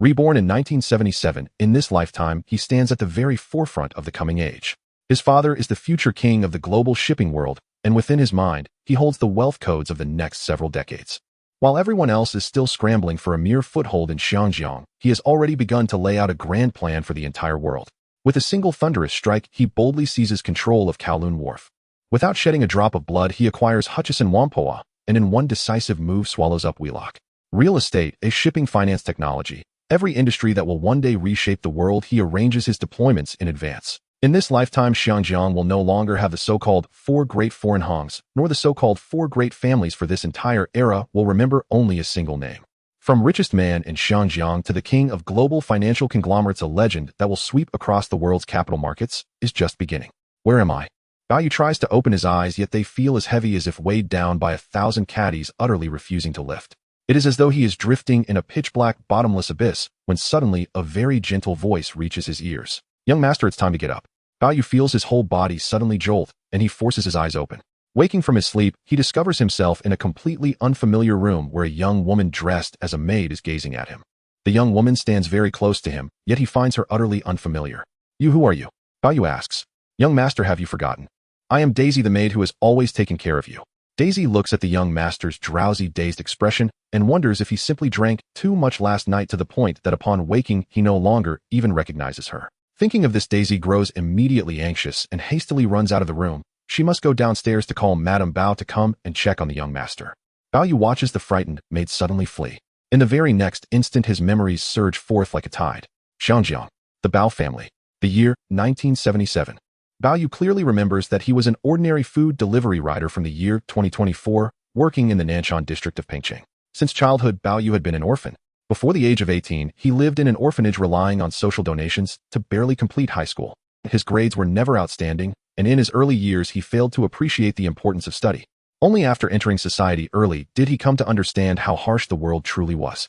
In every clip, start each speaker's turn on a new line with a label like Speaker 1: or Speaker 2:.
Speaker 1: Reborn in 1977, in this lifetime, he stands at the very forefront of the coming age. His father is the future king of the global shipping world, and within his mind, he holds the wealth codes of the next several decades. While everyone else is still scrambling for a mere foothold in Xiangjiang, he has already begun to lay out a grand plan for the entire world. With a single thunderous strike, he boldly seizes control of Kowloon Wharf. Without shedding a drop of blood, he acquires Hutchison Whampoa, and in one decisive move swallows up Wheelock. Real estate, a shipping finance technology, every industry that will one day reshape the world, he arranges his deployments in advance. In this lifetime, Xiangjiang will no longer have the so-called four great foreign hongs, nor the so-called four great families. For this entire era will remember only a single name. From richest man in Xiangjiang to the king of global financial conglomerates, a legend that will sweep across the world's capital markets is just beginning. Where am I? Bao Yu tries to open his eyes, yet they feel as heavy as if weighed down by 1,000 caddies, utterly refusing to lift. It is as though he is drifting in a pitch-black, bottomless abyss, when suddenly a very gentle voice reaches his ears. Young master, it's time to get up. Bao Yu feels his whole body suddenly jolt, and he forces his eyes open. Waking from his sleep, he discovers himself in a completely unfamiliar room where a young woman dressed as a maid is gazing at him. The young woman stands very close to him, yet he finds her utterly unfamiliar. You, who are you? Bao Yu asks. Young master, have you forgotten? I am Daisy, the maid who has always taken care of you. Daisy looks at the young master's drowsy, dazed expression and wonders if he simply drank too much last night, to the point that upon waking he no longer even recognizes her. Thinking of this, Daisy grows immediately anxious and hastily runs out of the room. She must go downstairs to call Madame Bao to come and check on the young master. Bao Yu watches the frightened maid suddenly flee. In the very next instant, his memories surge forth like a tide. Xiangjiang, the Bao family. The year, 1977. Bao Yu clearly remembers that he was an ordinary food delivery rider from the year 2024, working in the Nanshan district of Pengcheng. Since childhood, Bao Yu had been an orphan. Before the age of 18, he lived in an orphanage, relying on social donations to barely complete high school. His grades were never outstanding, and in his early years he failed to appreciate the importance of study. Only after entering society early did he come to understand how harsh the world truly was.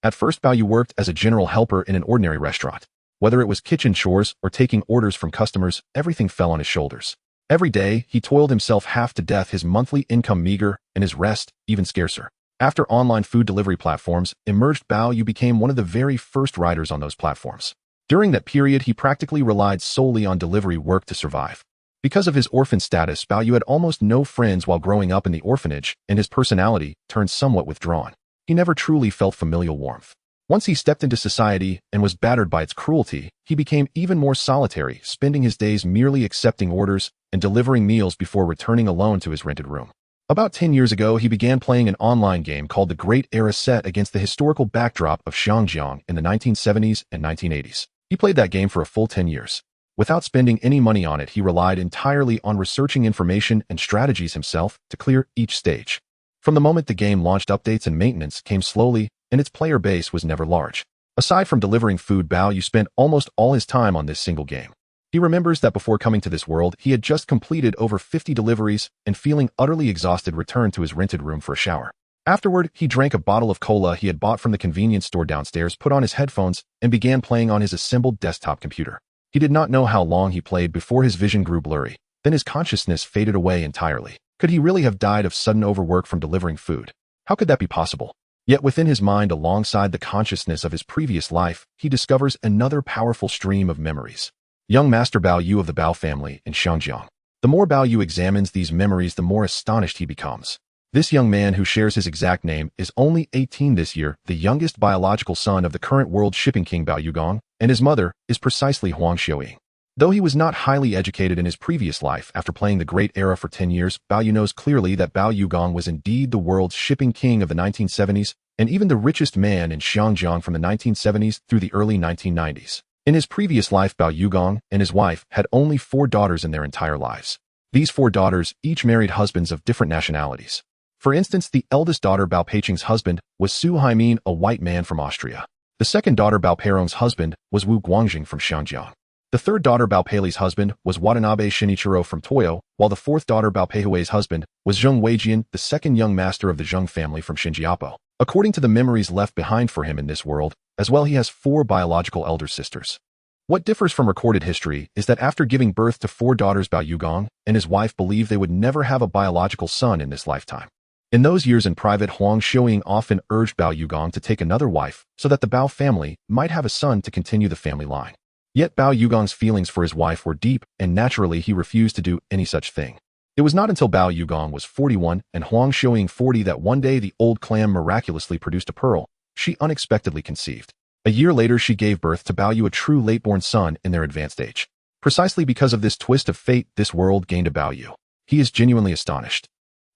Speaker 1: At first, Bao Yu worked as a general helper in an ordinary restaurant. Whether it was kitchen chores or taking orders from customers, everything fell on his shoulders. Every day, he toiled himself half to death, his monthly income meager, and his rest even scarcer. After online food delivery platforms emerged, Bao Yu became one of the very first riders on those platforms. During that period, he practically relied solely on delivery work to survive. Because of his orphan status, Bao Yu had almost no friends while growing up in the orphanage, and his personality turned somewhat withdrawn. He never truly felt familial warmth. Once he stepped into society and was battered by its cruelty, he became even more solitary, spending his days merely accepting orders and delivering meals before returning alone to his rented room. About 10 years ago, he began playing an online game called The Great Era, set against the historical backdrop of Xiangjiang in the 1970s and 1980s. He played that game for a full 10 years. Without spending any money on it, he relied entirely on researching information and strategies himself to clear each stage. From the moment the game launched, updates and maintenance came slowly, and its player base was never large. Aside from delivering food, Bao Yu spent almost all his time on this single game. He remembers that before coming to this world, he had just completed over 50 deliveries and, feeling utterly exhausted, returned to his rented room for a shower. Afterward, he drank a bottle of cola he had bought from the convenience store downstairs, put on his headphones, and began playing on his assembled desktop computer. He did not know how long he played before his vision grew blurry. Then his consciousness faded away entirely. Could he really have died of sudden overwork from delivering food? How could that be possible? Yet within his mind, alongside the consciousness of his previous life, he discovers another powerful stream of memories. Young Master Bao Yu of the Bao family in Xiangjiang. The more Bao Yu examines these memories, the more astonished he becomes. This young man, who shares his exact name, is only 18 this year, the youngest biological son of the current world shipping king Bao Yugong, and his mother is precisely Huang Xiuying. Though he was not highly educated in his previous life, after playing the Great Era for 10 years, Bao Yu knows clearly that Bao Yugong was indeed the world's shipping king of the 1970s, and even the richest man in Xiangjiang from the 1970s through the early 1990s. In his previous life, Bao Yugong and his wife had only 4 daughters in their entire lives. These 4 daughters each married husbands of different nationalities. For instance, the eldest daughter, Bao Peicheng's husband, was Su Haimin, a white man from Austria. The second daughter, Bao Peirong's husband, was Wu Guangjing from Xiangjiang. The third daughter, Bao Peilei's husband, was Watanabe Shinichiro from Toyo, while the fourth daughter, Bao Peihui's husband, was Zheng Weijian, the second young master of the Zheng family from Xinjiapo. According to the memories left behind for him in this world, as well, he has 4 biological elder sisters. What differs from recorded history is that after giving birth to 4 daughters, Bao Yugong and his wife believed they would never have a biological son in this lifetime. In those years in private, Huang Xiuying often urged Bao Yugong to take another wife so that the Bao family might have a son to continue the family line. Yet Bao Yugong's feelings for his wife were deep, and naturally he refused to do any such thing. It was not until Bao Yugong was 41 and Huang Xiuying 40 that one day the old clam miraculously produced a pearl. She unexpectedly conceived. A year later she gave birth to Bao Yu, a true late-born son in their advanced age. Precisely because of this twist of fate, this world gained a Bao Yu. He is genuinely astonished.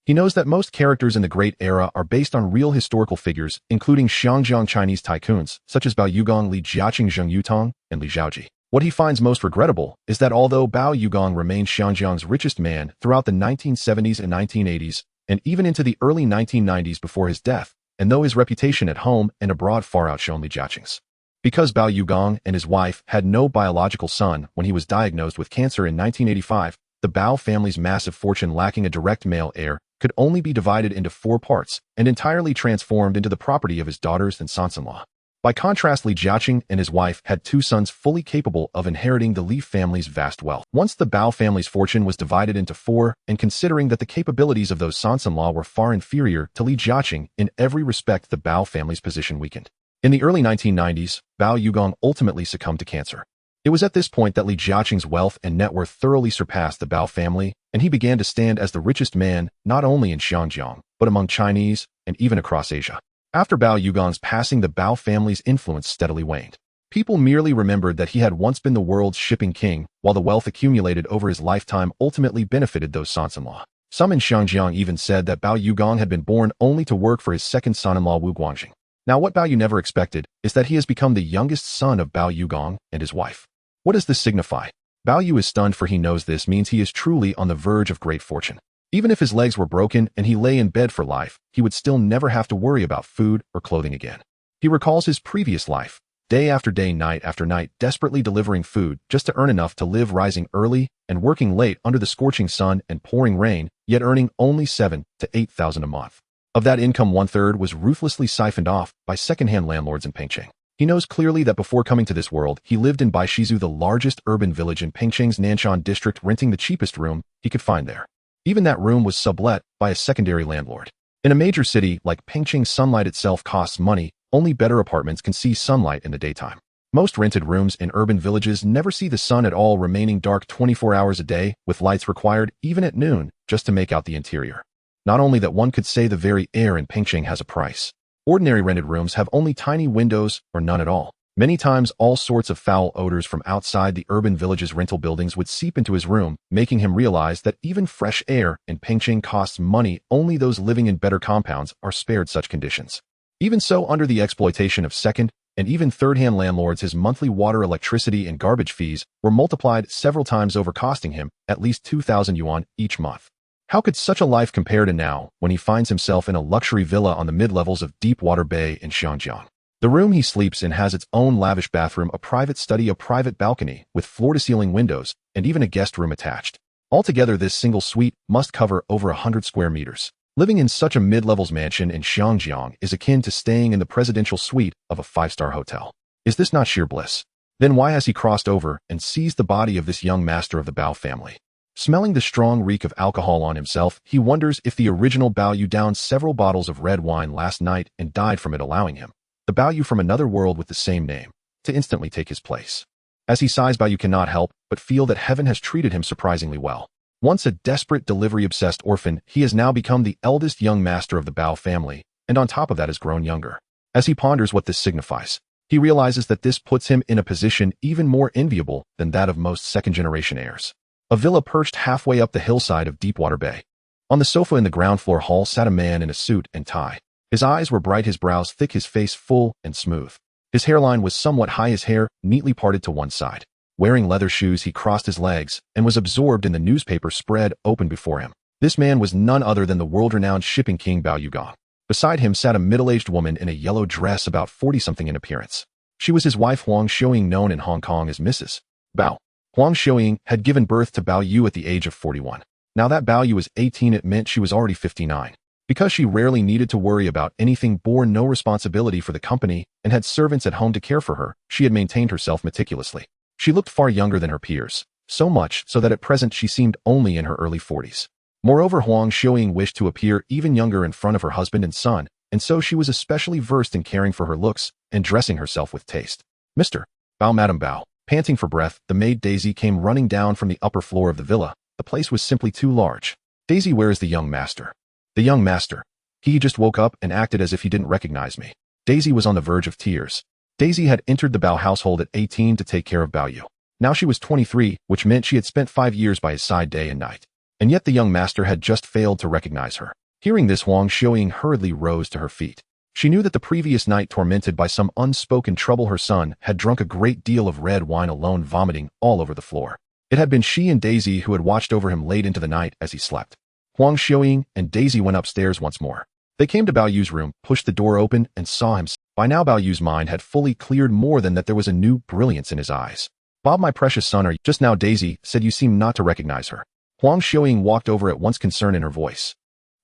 Speaker 1: He knows that most characters in the Great Era are based on real historical figures, including Xiangjiang Chinese tycoons, such as Bao Yugong, Li Jiacheng, Zheng Yutong, and Li Zhaoji. What he finds most regrettable is that although Bao Yugong remained Xiangjiang's richest man throughout the 1970s and 1980s, and even into the early 1990s before his death, and though his reputation at home and abroad far outshone Li Jiacheng's. Because Bao Yugong and his wife had no biological son when he was diagnosed with cancer in 1985, the Bao family's massive fortune, lacking a direct male heir, could only be divided into 4 parts and entirely transformed into the property of his daughters and sons-in-law. By contrast, Li Jiacheng and his wife had 2 sons fully capable of inheriting the Li family's vast wealth. Once the Bao family's fortune was divided into 4, and considering that the capabilities of those sons-in-law were far inferior to Li Jiacheng in every respect, the Bao family's position weakened. In the early 1990s, Bao Yugong ultimately succumbed to cancer. It was at this point that Li Jiacheng's wealth and net worth thoroughly surpassed the Bao family, and he began to stand as the richest man not only in Xiangjiang, but among Chinese and even across Asia. After Bao Yugong's passing, the Bao family's influence steadily waned. People merely remembered that he had once been the world's shipping king, while the wealth accumulated over his lifetime ultimately benefited those sons-in-law. Some in Xiangjiang even said that Bao Yugong had been born only to work for his second son-in-law Wu Guangjing. Now what Bao Yu never expected is that he has become the youngest son of Bao Yugong and his wife. What does this signify? Bao Yu is stunned, for he knows this means he is truly on the verge of great fortune. Even if his legs were broken and he lay in bed for life, he would still never have to worry about food or clothing again. He recalls his previous life, day after day, night after night, desperately delivering food just to earn enough to live, rising early and working late under the scorching sun and pouring rain, yet earning only 7,000 to 8,000 a month. Of that income, 1/3 was ruthlessly siphoned off by second-hand landlords in Pengcheng. He knows clearly that before coming to this world, he lived in Baishizu, the largest urban village in Pengcheng's Nanshan district, renting the cheapest room he could find there. Even that room was sublet by a secondary landlord. In a major city like Pengcheng, sunlight itself costs money. Only better apartments can see sunlight in the daytime. Most rented rooms in urban villages never see the sun at all, remaining dark 24 hours a day, with lights required even at noon just to make out the interior. Not only that, one could say the very air in Pengcheng has a price. Ordinary rented rooms have only tiny windows or none at all. Many times, all sorts of foul odors from outside the urban village's rental buildings would seep into his room, making him realize that even fresh air in Pengcheng costs money. Only those living in better compounds are spared such conditions. Even so, under the exploitation of second and even third-hand landlords, his monthly water, electricity, and garbage fees were multiplied several times over, costing him at least 2,000 yuan each month. How could such a life compare to now, when he finds himself in a luxury villa on the mid-levels of Deepwater Bay in Xiangjiang? The room he sleeps in has its own lavish bathroom, a private study, a private balcony with floor-to-ceiling windows, and even a guest room attached. Altogether, this single suite must cover over 100 square meters. Living in such a mid-levels mansion in Xiangjiang is akin to staying in the presidential suite of a 5-star hotel. Is this not sheer bliss? Then why has he crossed over and seized the body of this young master of the Bao family? Smelling the strong reek of alcohol on himself, he wonders if the original Bao Yu downed several bottles of red wine last night and died from it, allowing him, the Bao Yu from another world with the same name, to instantly take his place. As he sighs, Bao Yu cannot help but feel that heaven has treated him surprisingly well. Once a desperate, delivery-obsessed orphan, he has now become the eldest young master of the Bao family, and on top of that has grown younger. As he ponders what this signifies, he realizes that this puts him in a position even more enviable than that of most second-generation heirs. A villa perched halfway up the hillside of Deepwater Bay. On the sofa in the ground floor hall sat a man in a suit and tie. His eyes were bright, his brows thick, his face full and smooth. His hairline was somewhat high, his hair neatly parted to one side. Wearing leather shoes, he crossed his legs and was absorbed in the newspaper spread open before him. This man was none other than the world-renowned shipping king Bao Yugong. Beside him sat a middle-aged woman in a yellow dress, about 40-something in appearance. She was his wife Huang Xiuying, known in Hong Kong as Mrs. Bao. Huang Xiuying had given birth to Bao Yu at the age of 41. Now that Bao Yu was 18, it meant she was already 59. Because she rarely needed to worry about anything, bore no responsibility for the company, and had servants at home to care for her, she had maintained herself meticulously. She looked far younger than her peers, so much so that at present she seemed only in her early 40s. Moreover, Huang Xiuying wished to appear even younger in front of her husband and son, and so she was especially versed in caring for her looks and dressing herself with taste. Mr. Bao, Madam Bao. Panting for breath, the maid Daisy came running down from the upper floor of the villa. The place was simply too large. Daisy, where is the young master? The young master. He just woke up and acted as if he didn't recognize me. Daisy was on the verge of tears. Daisy had entered the Bao household at 18 to take care of Bao Yu. Now she was 23, which meant she had spent 5 years by his side day and night. And yet the young master had just failed to recognize her. Hearing this, Huang Xiuying hurriedly rose to her feet. She knew that the previous night, tormented by some unspoken trouble, her son had drunk a great deal of red wine alone, vomiting all over the floor. It had been she and Daisy who had watched over him late into the night as he slept. Huang Xiuying and Daisy went upstairs once more. They came to Bao Yu's room, pushed the door open, and saw him. By now Bao Yu's mind had fully cleared, more than that there was a new brilliance in his eyes. Bob, my precious son, are you? Just now Daisy said you seem not to recognize her. Huang Xiuying walked over at once, concern in her voice.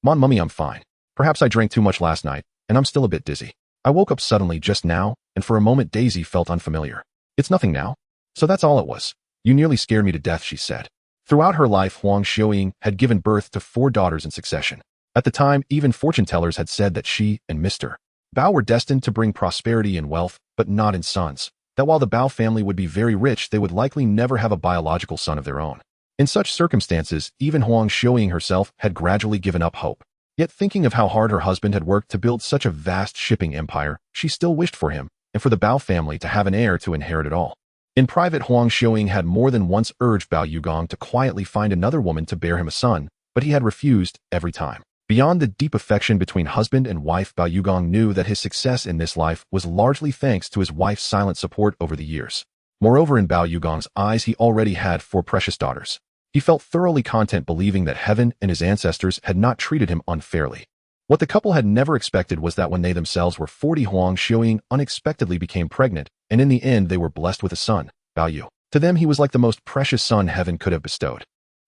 Speaker 1: Mummy, I'm fine. Perhaps I drank too much last night, and I'm still a bit dizzy. I woke up suddenly just now, and for a moment Daisy felt unfamiliar. It's nothing now. So that's all it was. You nearly scared me to death, she said. Throughout her life, Huang Xiuying had given birth to 4 daughters in succession. At the time, even fortune tellers had said that she and Mr. Bao were destined to bring prosperity and wealth, but not in sons. That while the Bao family would be very rich, they would likely never have a biological son of their own. In such circumstances, even Huang Xiuying herself had gradually given up hope. Yet thinking of how hard her husband had worked to build such a vast shipping empire, she still wished for him, and for the Bao family to have an heir to inherit it all. In private, Huang Xiuying had more than once urged Bao Yugong to quietly find another woman to bear him a son, but he had refused every time. Beyond the deep affection between husband and wife, Bao Yugong knew that his success in this life was largely thanks to his wife's silent support over the years. Moreover, in Bao Yugong's eyes, he already had 4 precious daughters. He felt thoroughly content believing that heaven and his ancestors had not treated him unfairly. What the couple had never expected was that when they themselves were 40, Huang Xiuying unexpectedly became pregnant, and in the end they were blessed with a son, Bao Yu. To them he was like the most precious son heaven could have bestowed.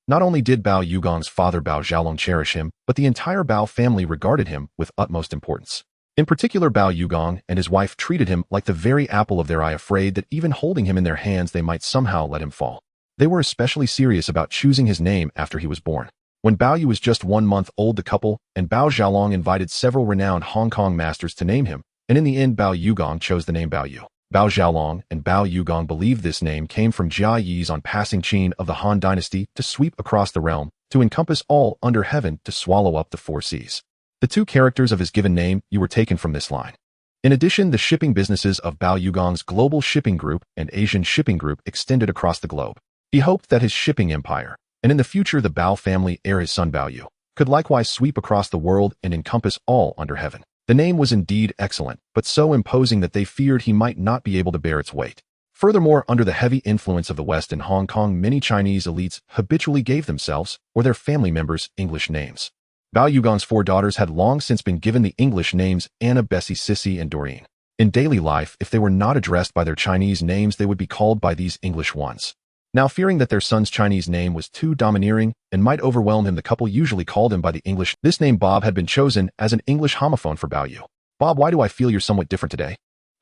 Speaker 1: Not only did Bao Yugong's father Bao Xiaolong cherish him, but the entire Bao family regarded him with utmost importance. In particular, Bao Yugong and his wife treated him like the very apple of their eye, afraid that even holding him in their hands they might somehow let him fall. They were especially serious about choosing his name after he was born. When Bao Yu was just 1 month old, the couple and Bao Xiaolong invited several renowned Hong Kong masters to name him, and in the end Bao Yugong chose the name Bao Yu. Bao Xiaolong and Bao Yugong believed this name came from Jia Yi's on passing Qin of the Han Dynasty to sweep across the realm, to encompass all under heaven, to swallow up the 4 seas. The 2 characters of his given name Yu were taken from this line. In addition, the shipping businesses of Bao Yugong's Global Shipping Group and Asian Shipping Group extended across the globe. He hoped that his shipping empire, and in the future the Bao family heir, his son Bao Yu, could likewise sweep across the world and encompass all under heaven. The name was indeed excellent, but so imposing that they feared he might not be able to bear its weight. Furthermore, under the heavy influence of the West in Hong Kong, many Chinese elites habitually gave themselves, or their family members, English names. Bao Yugong's 4 daughters had long since been given the English names Anna, Bessie, Sissy, and Doreen. In daily life, if they were not addressed by their Chinese names, they would be called by these English ones. Now, fearing that their son's Chinese name was too domineering and might overwhelm him, the couple usually called him by the English. This name Bob had been chosen as an English homophone for Bao Yu. Bob, why do I feel you're somewhat different today?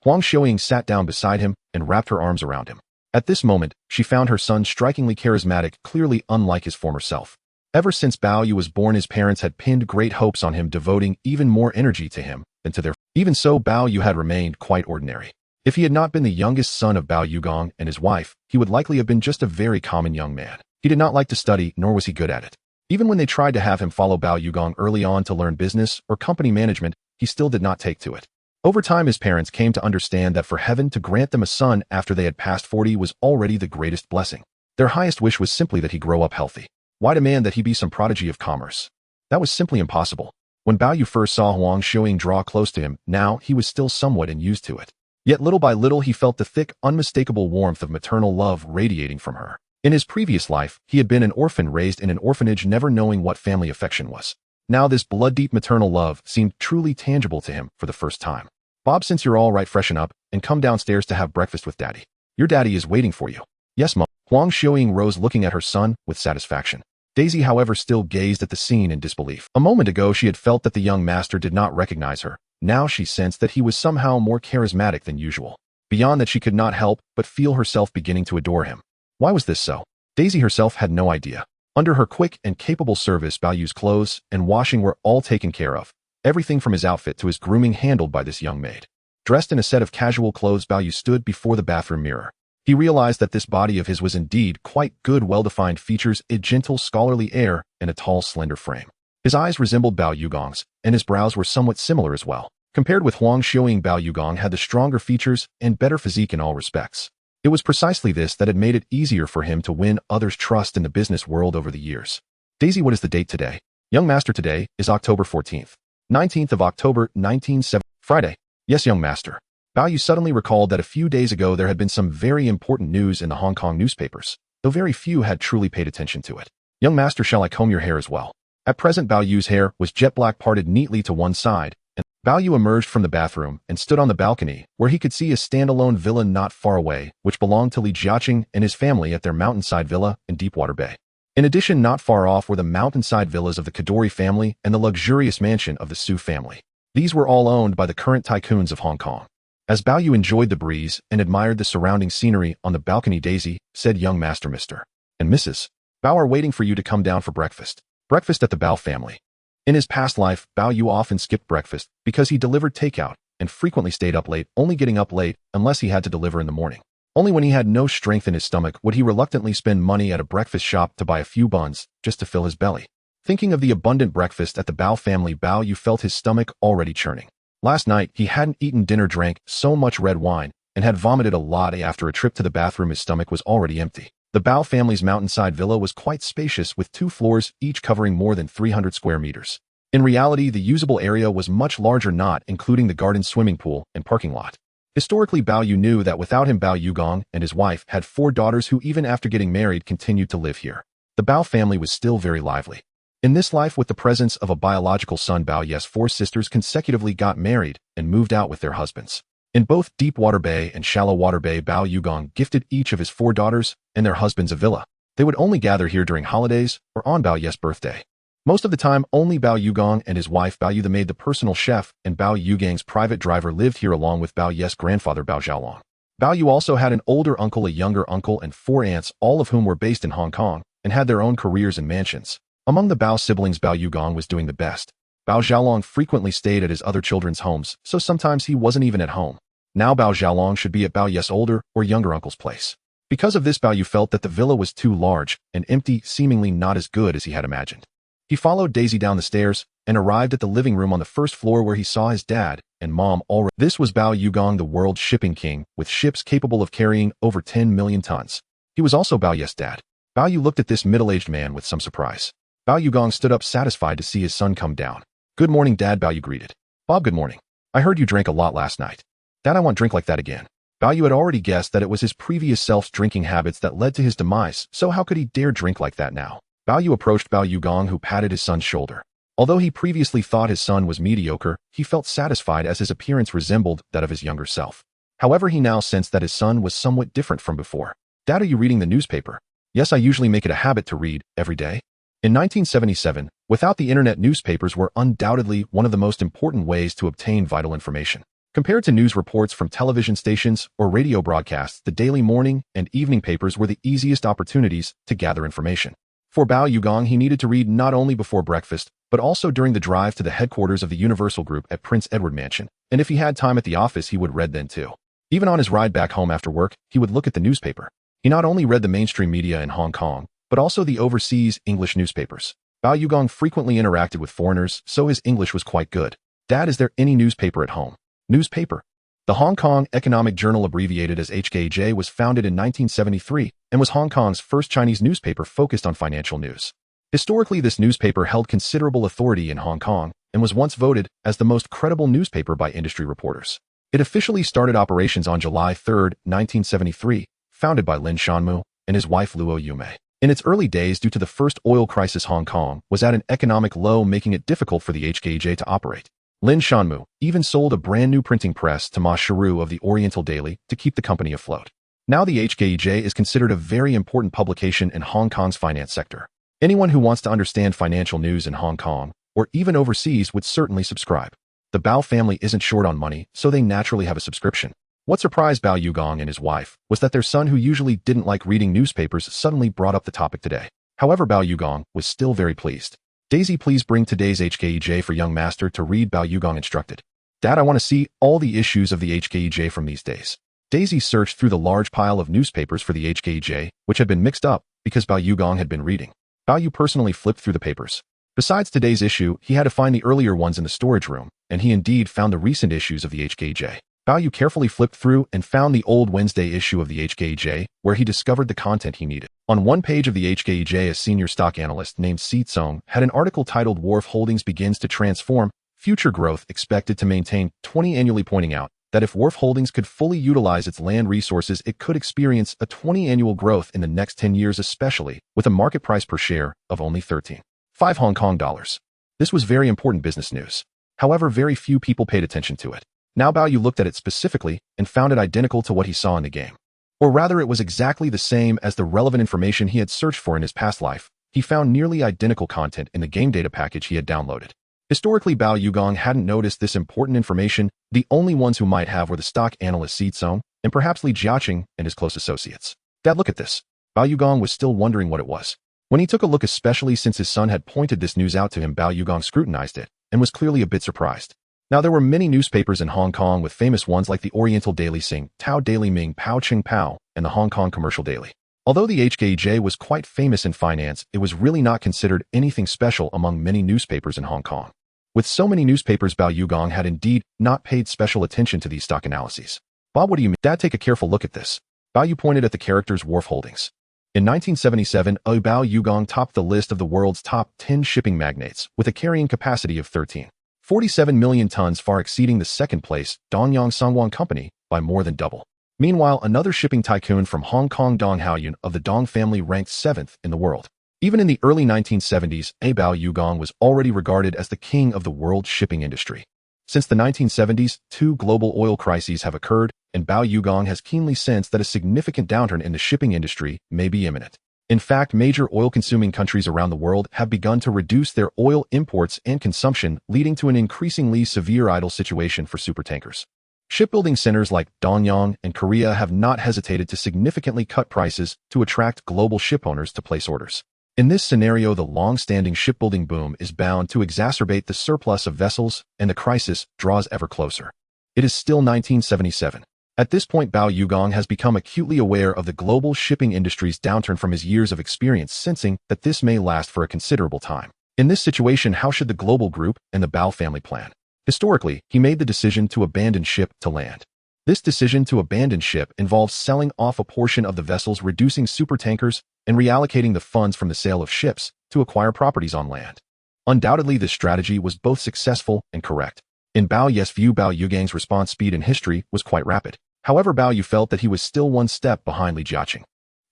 Speaker 1: Huang Xiuying sat down beside him and wrapped her arms around him. At this moment, she found her son strikingly charismatic, clearly unlike his former self. Ever since Bao Yu was born, his parents had pinned great hopes on him, devoting even more energy to him than to their. Even so, Bao Yu had remained quite ordinary. If he had not been the youngest son of Bao Yugong and his wife, he would likely have been just a very common young man. He did not like to study, nor was he good at it. Even when they tried to have him follow Bao Yugong early on to learn business or company management, he still did not take to it. Over time, his parents came to understand that for heaven to grant them a son after they had passed 40 was already the greatest blessing. Their highest wish was simply that he grow up healthy. Why demand that he be some prodigy of commerce? That was simply impossible. When Bao Yu first saw Huang Xiuying draw close to him, now he was still somewhat unused to it. Yet little by little he felt the thick, unmistakable warmth of maternal love radiating from her. In his previous life, he had been an orphan raised in an orphanage, never knowing what family affection was. Now this blood-deep maternal love seemed truly tangible to him for the first time. Bob, since you're all right, freshen up and come downstairs to have breakfast with Daddy. Your daddy is waiting for you. Yes, Mom. Huang Xiuying rose, looking at her son with satisfaction. Daisy, however, still gazed at the scene in disbelief. A moment ago she had felt that the young master did not recognize her. Now she sensed that he was somehow more charismatic than usual. Beyond that, she could not help but feel herself beginning to adore him. Why was this so? Daisy herself had no idea. Under her quick and capable service, Bao Yu's clothes and washing were all taken care of, everything from his outfit to his grooming handled by this young maid. Dressed in a set of casual clothes, Bao Yu stood before the bathroom mirror. He realized that this body of his was indeed quite good, well-defined features, a gentle, scholarly air, and a tall, slender frame. His eyes resembled Bao Yugong's, and his brows were somewhat similar as well. Compared with Huang Xiuying, Bao Yugong had the stronger features and better physique in all respects. It was precisely this that had made it easier for him to win others' trust in the business world over the years. Daisy, what is the date today? Young master, today is October 14th. 19th of October, 1970. Friday. Yes, young master. Bao Yu suddenly recalled that a few days ago there had been some very important news in the Hong Kong newspapers, though very few had truly paid attention to it. Young master, shall I comb your hair as well? At present, Bao Yu's hair was jet black, parted neatly to one side, and Bao Yu emerged from the bathroom and stood on the balcony, where he could see a standalone villa not far away, which belonged to Li Jiacheng and his family at their mountainside villa in Deepwater Bay. In addition, not far off were the mountainside villas of the Kadoorie family and the luxurious mansion of the Su family. These were all owned by the current tycoons of Hong Kong. As Bao Yu enjoyed the breeze and admired the surrounding scenery on the balcony, Daisy said, young master, Mr. and Mrs. Bao are waiting for you to come down for breakfast. Breakfast at the Bao family. In his past life, Bao Yu often skipped breakfast because he delivered takeout and frequently stayed up late, only getting up late unless he had to deliver in the morning. Only when he had no strength in his stomach would he reluctantly spend money at a breakfast shop to buy a few buns just to fill his belly. Thinking of the abundant breakfast at the Bao family, Bao Yu felt his stomach already churning. Last night, he hadn't eaten dinner, drank so much red wine, and had vomited a lot. After a trip to the bathroom, his stomach was already empty. The Bao family's mountainside villa was quite spacious, with 2 floors, each covering more than 300 square meters. In reality, the usable area was much larger, not including the garden, swimming pool, and parking lot. Historically, Bao Yu knew that without him, Bao Yugong and his wife had 4 daughters who, even after getting married, continued to live here. The Bao family was still very lively. In this life, with the presence of a biological son, Bao Yu's 4 sisters consecutively got married and moved out with their husbands. In both Deepwater Bay and Shallow Water Bay, Bao Yugong gifted each of his 4 daughters and their husbands a villa. They would only gather here during holidays or on Bao Yu's birthday. Most of the time, only Bao Yugong and his wife Bao Yu, the maid, the personal chef, and Bao Yugong's private driver lived here, along with Bao Yu's grandfather Bao Xiaolong. Bao Yu also had an older uncle, a younger uncle, and 4 aunts, all of whom were based in Hong Kong and had their own careers and mansions. Among the Bao siblings, Bao Yugong was doing the best. Bao Xiaolong frequently stayed at his other children's homes, so sometimes he wasn't even at home. Now Bao Xiaolong should be at Bao Yu's older or younger uncle's place. Because of this, Bao Yu felt that the villa was too large and empty, seemingly not as good as he had imagined. He followed Daisy down the stairs and arrived at the living room on the first floor, where he saw his dad and mom already. This was Bao Yugong, the world shipping king, with ships capable of carrying over 10 million tons. He was also Bao Yu's dad. Bao Yu looked at this middle-aged man with some surprise. Bao Yugong stood up, satisfied to see his son come down. Good morning, Dad, Bao Yu greeted. Bob, good morning. I heard you drank a lot last night. Dad, I want drink like that again. Bao Yu had already guessed that it was his previous self's drinking habits that led to his demise, so how could he dare drink like that now? Bao Yu approached Bao Yugong, who patted his son's shoulder. Although he previously thought his son was mediocre, he felt satisfied as his appearance resembled that of his younger self. However, he now sensed that his son was somewhat different from before. Dad, are you reading the newspaper? Yes, I usually make it a habit to read every day. In 1977, without the internet, newspapers were undoubtedly one of the most important ways to obtain vital information. Compared to news reports from television stations or radio broadcasts, the daily morning and evening papers were the easiest opportunities to gather information. For Bao Yugong, he needed to read not only before breakfast, but also during the drive to the headquarters of the Universal Group at Prince Edward Mansion, and if he had time at the office, he would read then too. Even on his ride back home after work, he would look at the newspaper. He not only read the mainstream media in Hong Kong, but also the overseas English newspapers. Bao Yugong frequently interacted with foreigners, so his English was quite good. Dad, is there any newspaper at home? Newspaper. The Hong Kong Economic Journal, abbreviated as HKJ, was founded in 1973 and was Hong Kong's first Chinese newspaper focused on financial news. Historically, this newspaper held considerable authority in Hong Kong and was once voted as the most credible newspaper by industry reporters. It officially started operations on July 3, 1973, founded by Lin Shanmu and his wife Luo Yume. In its early days, due to the first oil crisis, Hong Kong was at an economic low, making it difficult for the HKJ to operate. Lin Shanmu even sold a brand new printing press to Ma Shiru of the Oriental Daily to keep the company afloat. Now the HKJ is considered a very important publication in Hong Kong's finance sector. Anyone who wants to understand financial news in Hong Kong, or even overseas, would certainly subscribe. The Bao family isn't short on money, so they naturally have a subscription. What surprised Bao Yugong and his wife was that their son, who usually didn't like reading newspapers, suddenly brought up the topic today. However, Bao Yugong was still very pleased. Daisy, please bring today's HKEJ for young master to read, Bao Yugong instructed. Dad, I want to see all the issues of the HKEJ from these days. Daisy searched through the large pile of newspapers for the HKEJ, which had been mixed up because Bao Yugong had been reading. Bao Yu personally flipped through the papers. Besides today's issue, he had to find the earlier ones in the storage room, and he indeed found the recent issues of the HKEJ. Bao Yu carefully flipped through and found the old Wednesday issue of the HKEJ, where he discovered the content he needed. On one page of the HKEJ, a senior stock analyst named Si Tsong had an article titled Wharf Holdings Begins to Transform, Future Growth Expected to Maintain 20 annually, pointing out that if Wharf Holdings could fully utilize its land resources, it could experience a 20 annual growth in the next 10 years, especially with a market price per share of only 13.5 Hong Kong dollars. This was very important business news. However, very few people paid attention to it. Now Bao Yu looked at it specifically and found it identical to what he saw in the game. Or rather, it was exactly the same as the relevant information he had searched for in his past life. He found nearly identical content in the game data package he had downloaded. Historically, Bao Yugong hadn't noticed this important information. The only ones who might have were the stock analyst Si Tsong and perhaps Li Jiacheng and his close associates. Dad, look at this. Bao Yugong was still wondering what it was. When he took a look, especially since his son had pointed this news out to him, Bao Yugong scrutinized it and was clearly a bit surprised. Now, there were many newspapers in Hong Kong with famous ones like the Oriental Daily Sing, Tao Daily Ming, Pao Ching Pao, and the Hong Kong Commercial Daily. Although the HKJ was quite famous in finance, it was really not considered anything special among many newspapers in Hong Kong. With so many newspapers, Bao Yugong had indeed not paid special attention to these stock analyses. Bob, what do you mean? Dad, take a careful look at this. Bao Yu pointed at the characters Wharf Holdings. In 1977, Bao Yugong topped the list of the world's top 10 shipping magnates with a carrying capacity of 13.47 million tons, far exceeding the second place Dongyang Songwon Company by more than double. Meanwhile, another shipping tycoon from Hong Kong, Dong Haoyun of the Dong family, ranked 7th in the world. Even in the early 1970s, Bao Yugong was already regarded as the king of the world shipping industry. Since the 1970s, 2 global oil crises have occurred, and Bao Yugong has keenly sensed that a significant downturn in the shipping industry may be imminent. In fact, major oil-consuming countries around the world have begun to reduce their oil imports and consumption, leading to an increasingly severe idle situation for supertankers. Shipbuilding centers like Dongyan and Korea have not hesitated to significantly cut prices to attract global shipowners to place orders. In this scenario, the long-standing shipbuilding boom is bound to exacerbate the surplus of vessels, and the crisis draws ever closer. It is still 1977. At this point, Bao Yugong has become acutely aware of the global shipping industry's downturn from his years of experience, sensing that this may last for a considerable time. In this situation, how should the global group and the Bao family plan? Historically, he made the decision to abandon ship to land. This decision to abandon ship involves selling off a portion of the vessels, reducing supertankers, and reallocating the funds from the sale of ships to acquire properties on land. Undoubtedly, this strategy was both successful and correct. In Bao Yu's view, Bao Yugong's response speed in history was quite rapid. However, Bao Yu felt that he was still one step behind Li Jiacheng.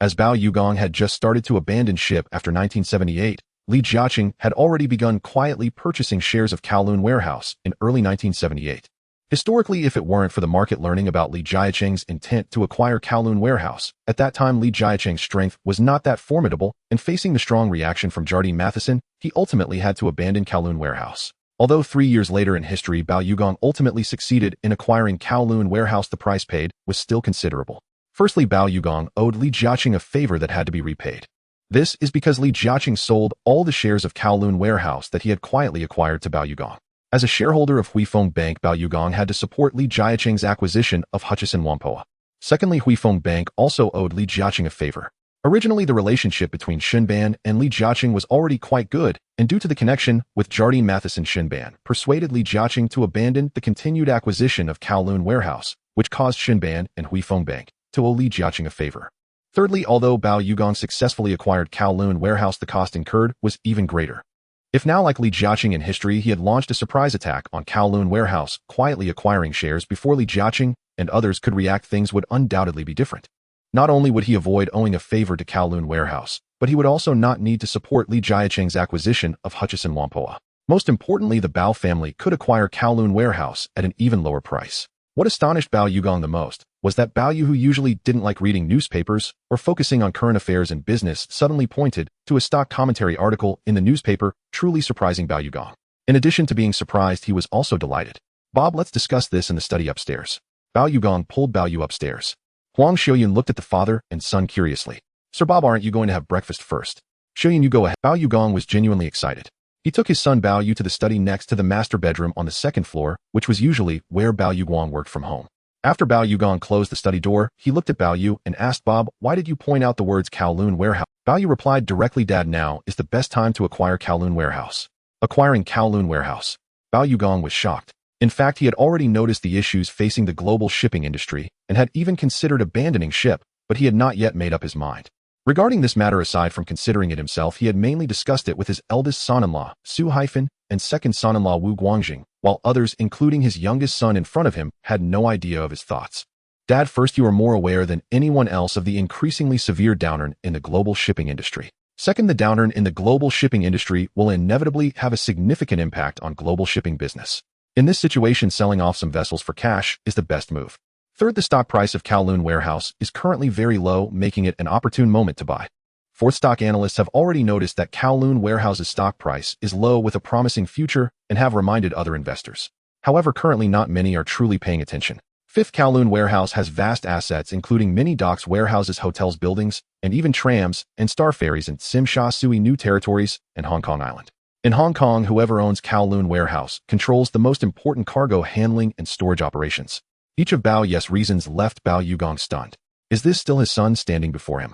Speaker 1: As Bao Yugong had just started to abandon ship after 1978, Li Jiacheng had already begun quietly purchasing shares of Kowloon Warehouse in early 1978. Historically, if it weren't for the market learning about Li Jiacheng's intent to acquire Kowloon Warehouse, at that time Li Jiacheng's strength was not that formidable, and facing the strong reaction from Jardine Matheson, he ultimately had to abandon Kowloon Warehouse. Although 3 years later in history, Bao Yugong ultimately succeeded in acquiring Kowloon Warehouse, the price paid was still considerable. Firstly, Bao Yugong owed Li Jiacheng a favor that had to be repaid. This is because Li Jiacheng sold all the shares of Kowloon Warehouse that he had quietly acquired to Bao Yugong. As a shareholder of Huifeng Bank, Bao Yugong had to support Li Jiacheng's acquisition of Hutchison Whampoa. Secondly, Huifeng Bank also owed Li Jiacheng a favor. Originally, the relationship between Shenban and Li Jiacheng was already quite good, and due to the connection with Jardine Matheson, Shenban persuaded Li Jiacheng to abandon the continued acquisition of Kowloon Warehouse, which caused Shenban and Huifeng Bank to owe Li Jiacheng a favor. Thirdly, although Bao Yugong successfully acquired Kowloon Warehouse, the cost incurred was even greater. If now, like Li Jiacheng in history, he had launched a surprise attack on Kowloon Warehouse, quietly acquiring shares before Li Jiacheng and others could react, things would undoubtedly be different. Not only would he avoid owing a favor to Kowloon Warehouse, but he would also not need to support Li Jiacheng's acquisition of Hutchison Whampoa. Most importantly, the Bao family could acquire Kowloon Warehouse at an even lower price. What astonished Bao Yugong the most was that Bao Yu, who usually didn't like reading newspapers or focusing on current affairs and business, suddenly pointed to a stock commentary article in the newspaper, truly surprising Bao Yugong. In addition to being surprised, he was also delighted. Bob, let's discuss this in the study upstairs. Bao Yugong pulled Bao Yu upstairs. Huang Xiaoyun looked at the father and son curiously. Sir Bob, aren't you going to have breakfast first? Shen, you go ahead. Bao Yu was genuinely excited. He took his son Bao Yu to the study next to the master bedroom on the second floor, which was usually where Bao Yu worked from home. After Bao Yu closed the study door, he looked at Bao Yu and asked Bob, "Why did you point out the words Kowloon warehouse?" Bao Yu replied directly, "Dad, now is the best time to acquire Kowloon warehouse." Acquiring Kowloon warehouse. Bao Yu was shocked. In fact, he had already noticed the issues facing the global shipping industry and had even considered abandoning ship, but he had not yet made up his mind. Regarding this matter, aside from considering it himself, he had mainly discussed it with his eldest son-in-law, Su Haifan, and second son-in-law Wu Guangjing, while others, including his youngest son in front of him, had no idea of his thoughts. Dad, first, you are more aware than anyone else of the increasingly severe downturn in the global shipping industry. Second, the downturn in the global shipping industry will inevitably have a significant impact on global shipping business. In this situation, selling off some vessels for cash is the best move. Third, the stock price of Kowloon warehouse is currently very low, making it an opportune moment to buy. Fourth, stock analysts have already noticed that Kowloon warehouse's stock price is low with a promising future and have reminded other investors. However, currently not many are truly paying attention. Fifth, Kowloon warehouse has vast assets including many docks, warehouses, hotels, buildings, and even trams and star ferries in Tsim Sha Tsui New Territories and Hong Kong Island. In Hong Kong, whoever owns Kowloon warehouse controls the most important cargo handling and storage operations. Each of Bao Yu's reasons left Bao Yu stunned. Is this still his son standing before him?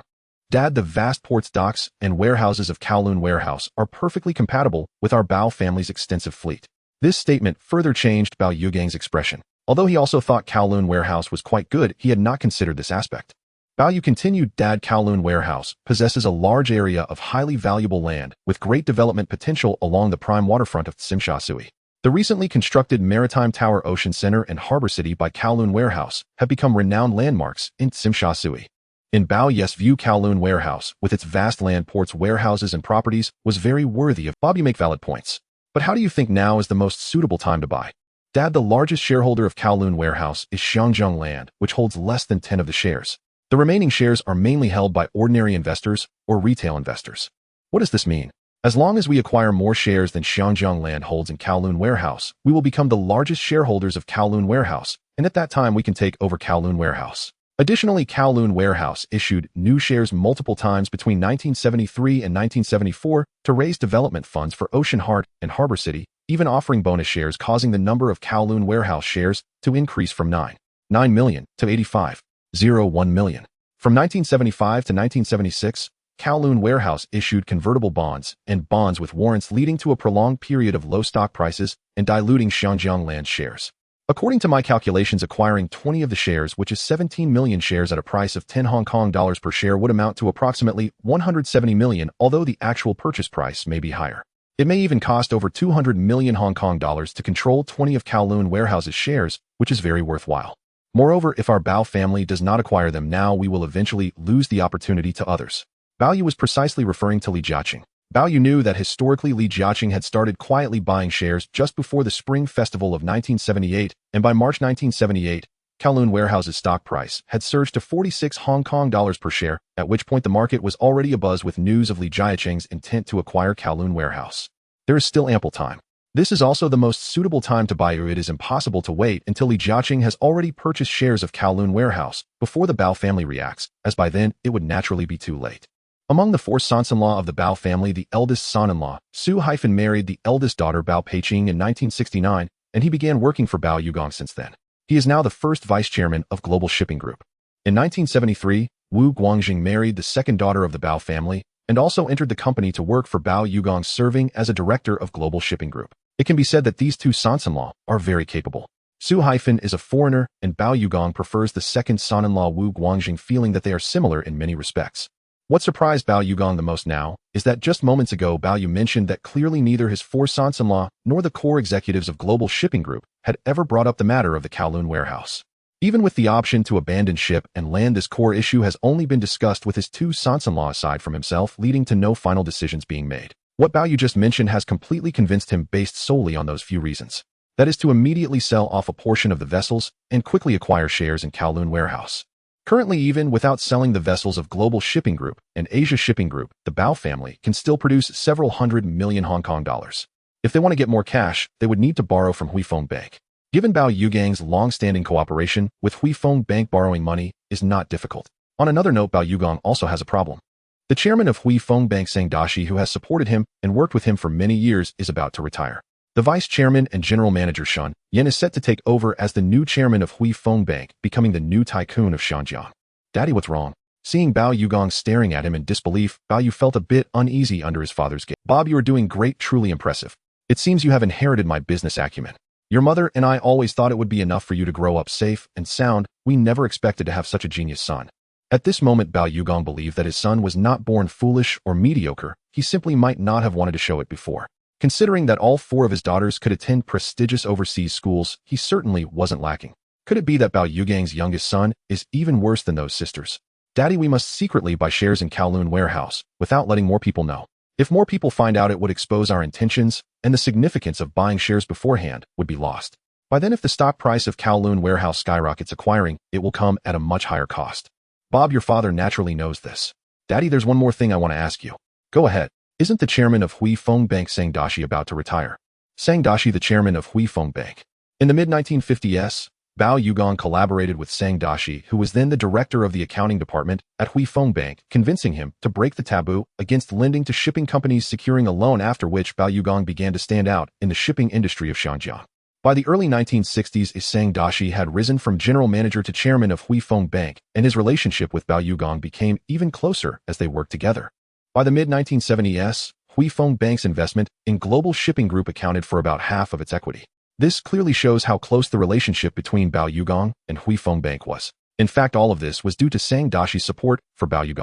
Speaker 1: Dad, the vast ports, docks, and warehouses of Kowloon warehouse are perfectly compatible with our Bao family's extensive fleet. This statement further changed Bao Yu's expression. Although he also thought Kowloon warehouse was quite good, he had not considered this aspect. Bao Yu continued, Dad, Kowloon warehouse possesses a large area of highly valuable land with great development potential along the prime waterfront of Tsim Sha Tsui. The recently constructed Maritime Tower Ocean Center and Harbor City by Kowloon Warehouse have become renowned landmarks in Tsim Sha Tsui. In Bao Yu's view, Kowloon Warehouse, with its vast land, ports, warehouses, and properties, was very worthy of. Bob, you make valid points. But how do you think now is the most suitable time to buy? Dad, the largest shareholder of Kowloon Warehouse is Xiangzheng Land, which holds less than 10 of the shares. The remaining shares are mainly held by ordinary investors or retail investors. What does this mean? As long as we acquire more shares than Xiangzheng Land holds in Kowloon Warehouse, we will become the largest shareholders of Kowloon Warehouse, and at that time we can take over Kowloon Warehouse. Additionally, Kowloon Warehouse issued new shares multiple times between 1973 and 1974 to raise development funds for Ocean Heart and Harbor City, even offering bonus shares, causing the number of Kowloon Warehouse shares to increase from 9 million to 85.01 million. From 1975 to 1976, Kowloon Warehouse issued convertible bonds and bonds with warrants, leading to a prolonged period of low stock prices and diluting Xiangzheng Land shares. According to my calculations, acquiring 20 of the shares, which is 17 million shares at a price of 10 Hong Kong dollars per share, would amount to approximately 170 million, although the actual purchase price may be higher. It may even cost over 200 million Hong Kong dollars to control 20 of Kowloon Warehouse's shares, which is very worthwhile. Moreover, if our Bao family does not acquire them now, we will eventually lose the opportunity to others. Bao Yu was precisely referring to Li Jiacheng. Bao Yu knew that historically Li Jiacheng had started quietly buying shares just before the Spring Festival of 1978, and by March 1978, Kowloon Warehouse's stock price had surged to 46 Hong Kong dollars per share, at which point the market was already abuzz with news of Li Jiacheng's intent to acquire Kowloon Warehouse. There is still ample time. This is also the most suitable time to buy. It is impossible to wait until Li Jiacheng has already purchased shares of Kowloon Warehouse before the Bao family reacts, as by then it would naturally be too late. Among the four sons-in-law of the Bao family, the eldest son-in-law, Su Haifan, married the eldest daughter Bao Peiqing in 1969, and he began working for Bao Yu since then. He is now the first vice-chairman of Global Shipping Group. In 1973, Wu Guangjing married the second daughter of the Bao family and also entered the company to work for Bao Yu, serving as a director of Global Shipping Group. It can be said that these two sons-in-law are very capable. Su Haifan is a foreigner, and Bao Yu prefers the second son-in-law Wu Guangjing, feeling that they are similar in many respects. What surprised Bao Yu the most now is that just moments ago Bao Yu mentioned that clearly neither his four sons-in-law nor the core executives of Global Shipping Group had ever brought up the matter of the Kowloon Warehouse. Even with the option to abandon ship and land, this core issue has only been discussed with his two sons-in-law aside from himself, leading to no final decisions being made. What Bao Yu just mentioned has completely convinced him based solely on those few reasons. That is to immediately sell off a portion of the vessels and quickly acquire shares in Kowloon Warehouse. Currently, even without selling the vessels of Global Shipping Group and Asia Shipping Group, the Bao family can still produce several hundred million Hong Kong dollars. If they want to get more cash, they would need to borrow from Huifeng Bank. Given Bao Yu's long-standing cooperation with Huifeng Bank, borrowing money is not difficult. On another note, Bao Yu also has a problem. The chairman of Hui Feng Bank Sang Dashi, who has supported him and worked with him for many years, is about to retire. The vice chairman and general manager Shen Yen is set to take over as the new chairman of Hui Feng Bank, becoming the new tycoon of Shanjiang. Daddy, what's wrong? Seeing Bao Yu staring at him in disbelief, Bao Yu felt a bit uneasy under his father's gaze. Bob, you are doing great, truly impressive. It seems you have inherited my business acumen. Your mother and I always thought it would be enough for you to grow up safe and sound. We never expected to have such a genius son. At this moment, Bao Yu believed that his son was not born foolish or mediocre. He simply might not have wanted to show it before. Considering that all 4 of his daughters could attend prestigious overseas schools, he certainly wasn't lacking. Could it be that Bao Yu's youngest son is even worse than those sisters? Daddy, we must secretly buy shares in Kowloon warehouse without letting more people know. If more people find out, it would expose our intentions, and the significance of buying shares beforehand would be lost. By then, if the stock price of Kowloon warehouse skyrockets, acquiring it will come at a much higher cost. Bob, your father naturally knows this. Daddy, there's one more thing I want to ask you. Go ahead. Isn't the chairman of Hui Feng Bank Sang Dashi about to retire? Sang Dashi, the chairman of Hui Feng Bank. In the mid-1950s, Bao Yu collaborated with Sang Dashi, who was then the director of the accounting department at Hui Feng Bank, convincing him to break the taboo against lending to shipping companies, securing a loan, after which Bao Yu began to stand out in the shipping industry of Shanjiang. By the early 1960s, Sang Dashi had risen from general manager to chairman of Hui Feng Bank, and his relationship with Bao Yu became even closer as they worked together. By the mid-1970s, Hui Feng Bank's investment in Global Shipping Group accounted for about half of its equity. This clearly shows how close the relationship between Bao Yu and Hui Feng Bank was. In fact, all of this was due to Sang Dashi's support for Bao Yu.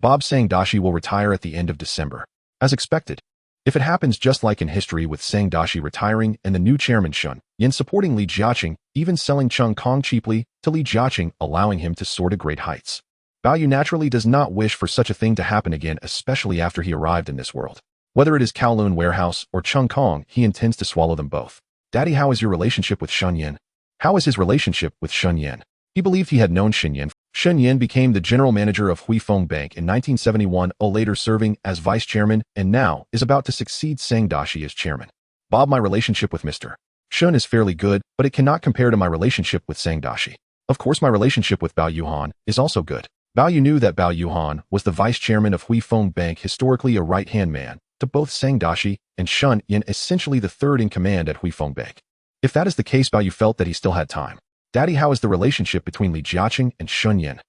Speaker 1: Bob, Sang Dashi will retire at the end of December. As expected. If it happens just like in history, with Sang Dashi retiring and the new chairman Shen Yen supporting Li Jiacheng, even selling Cheng Kong cheaply to Li Jiacheng, allowing him to soar to great heights. Bao Yu naturally does not wish for such a thing to happen again, especially after he arrived in this world. Whether it is Kowloon warehouse or Cheng Kong, he intends to swallow them both. Daddy, how is your relationship with Shen Yen? How is his relationship with Shen Yen? He believed he had known Shen Yen. Shen Yen became the general manager of Hui Feng Bank in 1971, later serving as vice chairman, and now is about to succeed Sang Dashi as chairman. Bob, my relationship with Mr. Shen is fairly good, but it cannot compare to my relationship with Sang Dashi. Of course, my relationship with Bao Yu is also good. Bao Yu knew that Bao Yu was the vice chairman of Hui Feng Bank, historically a right-hand man to both Sang Dashi and Shen Yen, essentially the third in command at Hui Feng Bank. If that is the case, Bao Yu felt that he still had time. Daddy, how is the relationship between Li Jiacheng and Shen Yen?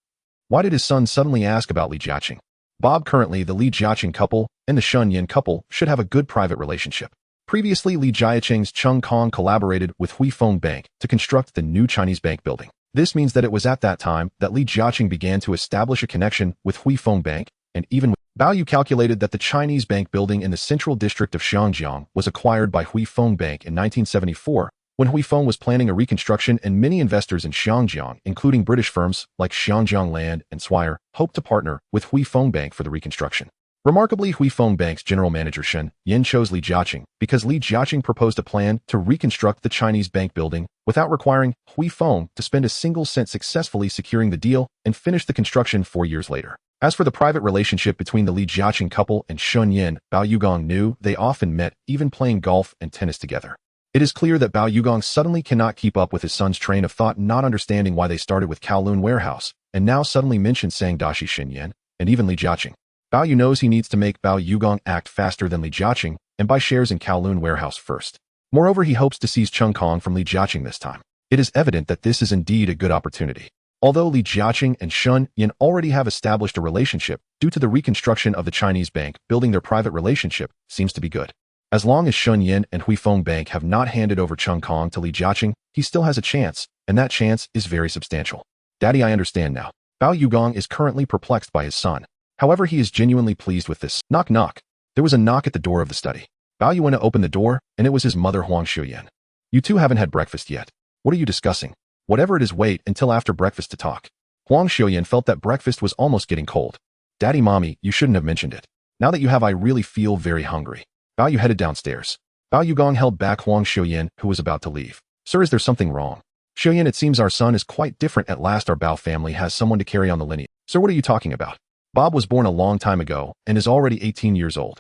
Speaker 1: Why did his son suddenly ask about Li Jiacheng? Bob, currently the Li Jiacheng couple and the Shen Yen couple should have a good private relationship. Previously, Li Jiacheng's Cheng Kong collaborated with Hui Feng Bank to construct the new Chinese bank building. This means that it was at that time that Li Jiacheng began to establish a connection with Hui Feng Bank, and even with Bao Yu calculated that the Chinese bank building in the central district of Shanjiang was acquired by Hui Feng Bank in 1974, when Hui Feng was planning a reconstruction, and many investors in Shanjiang, including British firms like Shanjiang Land and Swire, hoped to partner with Hui Feng Bank for the reconstruction. Remarkably, Hui Feng Bank's general manager Shen Yen chose Li Jiacheng because Li Jiacheng proposed a plan to reconstruct the Chinese bank building without requiring Hui Feng to spend a single cent, successfully securing the deal and finish the construction 4 years later. As for the private relationship between the Li Jiacheng couple and Shen Yen, Bao Yu knew they often met, even playing golf and tennis together. It is clear that Bao Yu suddenly cannot keep up with his son's train of thought, not understanding why they started with Kowloon warehouse and now suddenly mentioned Sang Dashi, Shen Yen, and even Li Jiacheng. Bao Yu knows he needs to make Bao Yu act faster than Li Jiacheng and buy shares in Kowloon warehouse first. Moreover, he hopes to seize Cheng Kong from Li Jiacheng this time. It is evident that this is indeed a good opportunity. Although Li Jiacheng and Shen Yen already have established a relationship due to the reconstruction of the Chinese bank building, their private relationship seems to be good. As long as Shen Yen and Hui Feng Bank have not handed over Cheng Kong to Li Jiacheng, he still has a chance, and that chance is very substantial. Daddy, I understand now. Bao Yu is currently perplexed by his son. However, he is genuinely pleased with this. Knock knock. There was a knock at the door of the study. Bao Yu opened the door, and it was his mother Huang Xiuyan. You two haven't had breakfast yet. What are you discussing? Whatever it is, wait until after breakfast to talk. Huang Xiuyan felt that breakfast was almost getting cold. Daddy, mommy, you shouldn't have mentioned it. Now that you have, I really feel very hungry. Bao Yu headed downstairs. Bao Yu held back Huang Xiuyan, who was about to leave. Sir, is there something wrong? Xiuyan, it seems our son is quite different. At last our Bao family has someone to carry on the lineage. Sir, what are you talking about? Bob was born a long time ago and is already 18 years old.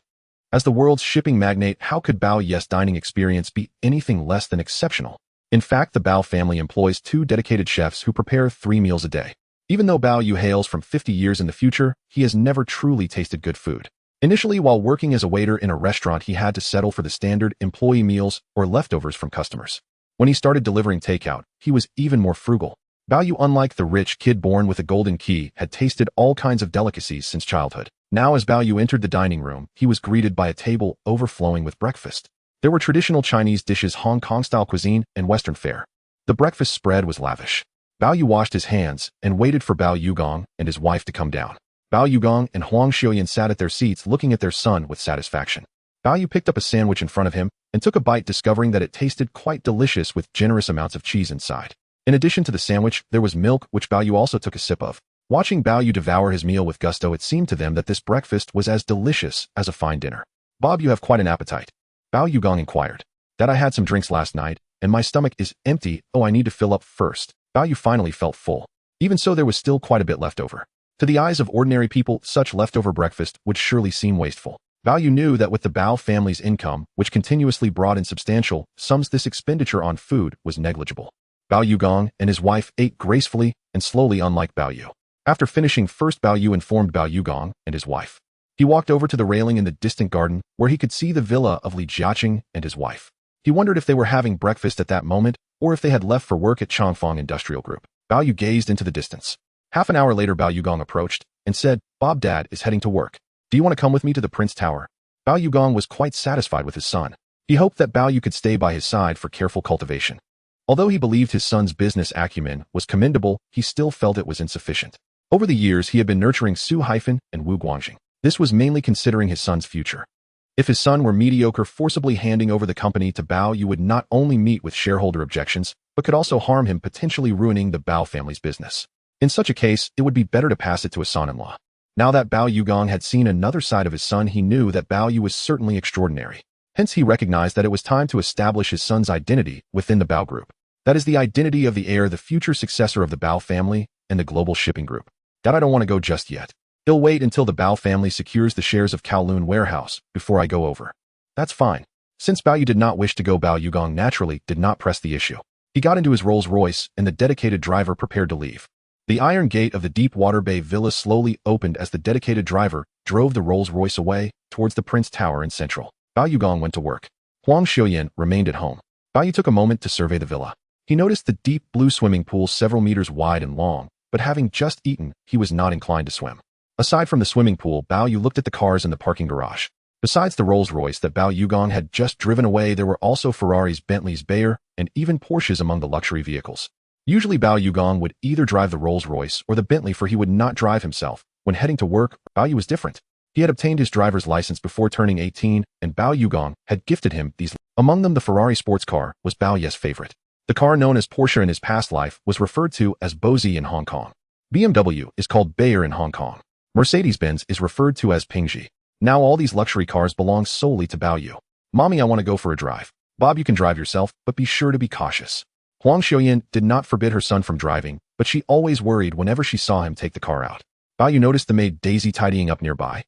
Speaker 1: As the world's shipping magnate, how could Bao Yu's dining experience be anything less than exceptional? In fact, the Bao family employs 2 dedicated chefs who prepare 3 meals a day. Even though Bao Yu hails from 50 years in the future, he has never truly tasted good food. Initially, while working as a waiter in a restaurant, he had to settle for the standard employee meals or leftovers from customers. When he started delivering takeout, he was even more frugal. Bao Yu, unlike the rich kid born with a golden key, had tasted all kinds of delicacies since childhood. Now, as Bao Yu entered the dining room, he was greeted by a table overflowing with breakfast. There were traditional Chinese dishes, Hong Kong-style cuisine, and Western fare. The breakfast spread was lavish. Bao Yu washed his hands and waited for Bao Yugong and his wife to come down. Bao Yugong and Huang Xiuyan sat at their seats looking at their son with satisfaction. Bao Yu picked up a sandwich in front of him and took a bite, discovering that it tasted quite delicious with generous amounts of cheese inside. In addition to the sandwich, there was milk, which Bao Yu also took a sip of. Watching Bao Yu devour his meal with gusto, it seemed to them that this breakfast was as delicious as a fine dinner. "Bob, you have quite an appetite," Bao Yugong inquired. "That I had some drinks last night, and my stomach is empty. Oh, I need to fill up first." Bao Yu finally felt full. Even so, there was still quite a bit left over. To the eyes of ordinary people, such leftover breakfast would surely seem wasteful. Bao Yu knew that with the Bao family's income, which continuously brought in substantial sums, this expenditure on food was negligible. Bao Yugong and his wife ate gracefully and slowly, unlike Bao Yu. After finishing first, Bao Yu informed Bao Yugong and his wife. He walked over to the railing in the distant garden, where he could see the villa of Li Jiacheng and his wife. He wondered if they were having breakfast at that moment, or if they had left for work at Changfeng Industrial Group. Bao Yu gazed into the distance. Half an hour later, Bao Yugong approached and said, "Bob, Dad is heading to work. Do you want to come with me to the Prince Tower?" Bao Yugong was quite satisfied with his son. He hoped that Bao Yu could stay by his side for careful cultivation. Although he believed his son's business acumen was commendable, he still felt it was insufficient. Over the years, he had been nurturing Su Haifan and Wu Guangjing. This was mainly considering his son's future. If his son were mediocre, forcibly handing over the company to Bao Yu would not only meet with shareholder objections, but could also harm him, potentially ruining the Bao family's business. In such a case, it would be better to pass it to a son-in-law. Now that Bao Yugong had seen another side of his son, he knew that Bao Yu was certainly extraordinary. Hence, he recognized that it was time to establish his son's identity within the Bao group. That is the identity of the heir, the future successor of the Bao family and the global shipping group. "Dad, I don't want to go just yet. He'll wait until the Bao family secures the shares of Kowloon warehouse before I go over." "That's fine." Since Bao Yu did not wish to go, Bao Yugong naturally did not press the issue. He got into his Rolls-Royce, and the dedicated driver prepared to leave. The iron gate of the Deepwater Bay Villa slowly opened as the dedicated driver drove the Rolls-Royce away towards the Prince Tower in Central. Bao Yugong went to work. Huang Xiuyan remained at home. Bao Yu took a moment to survey the villa. He noticed the deep blue swimming pool several meters wide and long, but having just eaten, he was not inclined to swim. Aside from the swimming pool, Bao Yu looked at the cars in the parking garage. Besides the Rolls-Royce that Bao Yugong had just driven away, there were also Ferraris, Bentleys, Bayer, and even Porsches among the luxury vehicles. Usually Bao Yugong would either drive the Rolls-Royce or the Bentley, for he would not drive himself. When heading to work, Bao Yu was different. He had obtained his driver's license before turning 18, and Bao Yugong had gifted him these. Among them, the Ferrari sports car was Bao Yu's favorite. The car, known as Porsche in his past life, was referred to as Bozi in Hong Kong. BMW is called Bayer in Hong Kong. Mercedes-Benz is referred to as Pingji. Now all these luxury cars belong solely to Bao Yu. "Mommy, I want to go for a drive." "Bob, you can drive yourself, but be sure to be cautious." Huang Xiuyan did not forbid her son from driving, but she always worried whenever she saw him take the car out. Bao Yu noticed the maid Daisy tidying up nearby.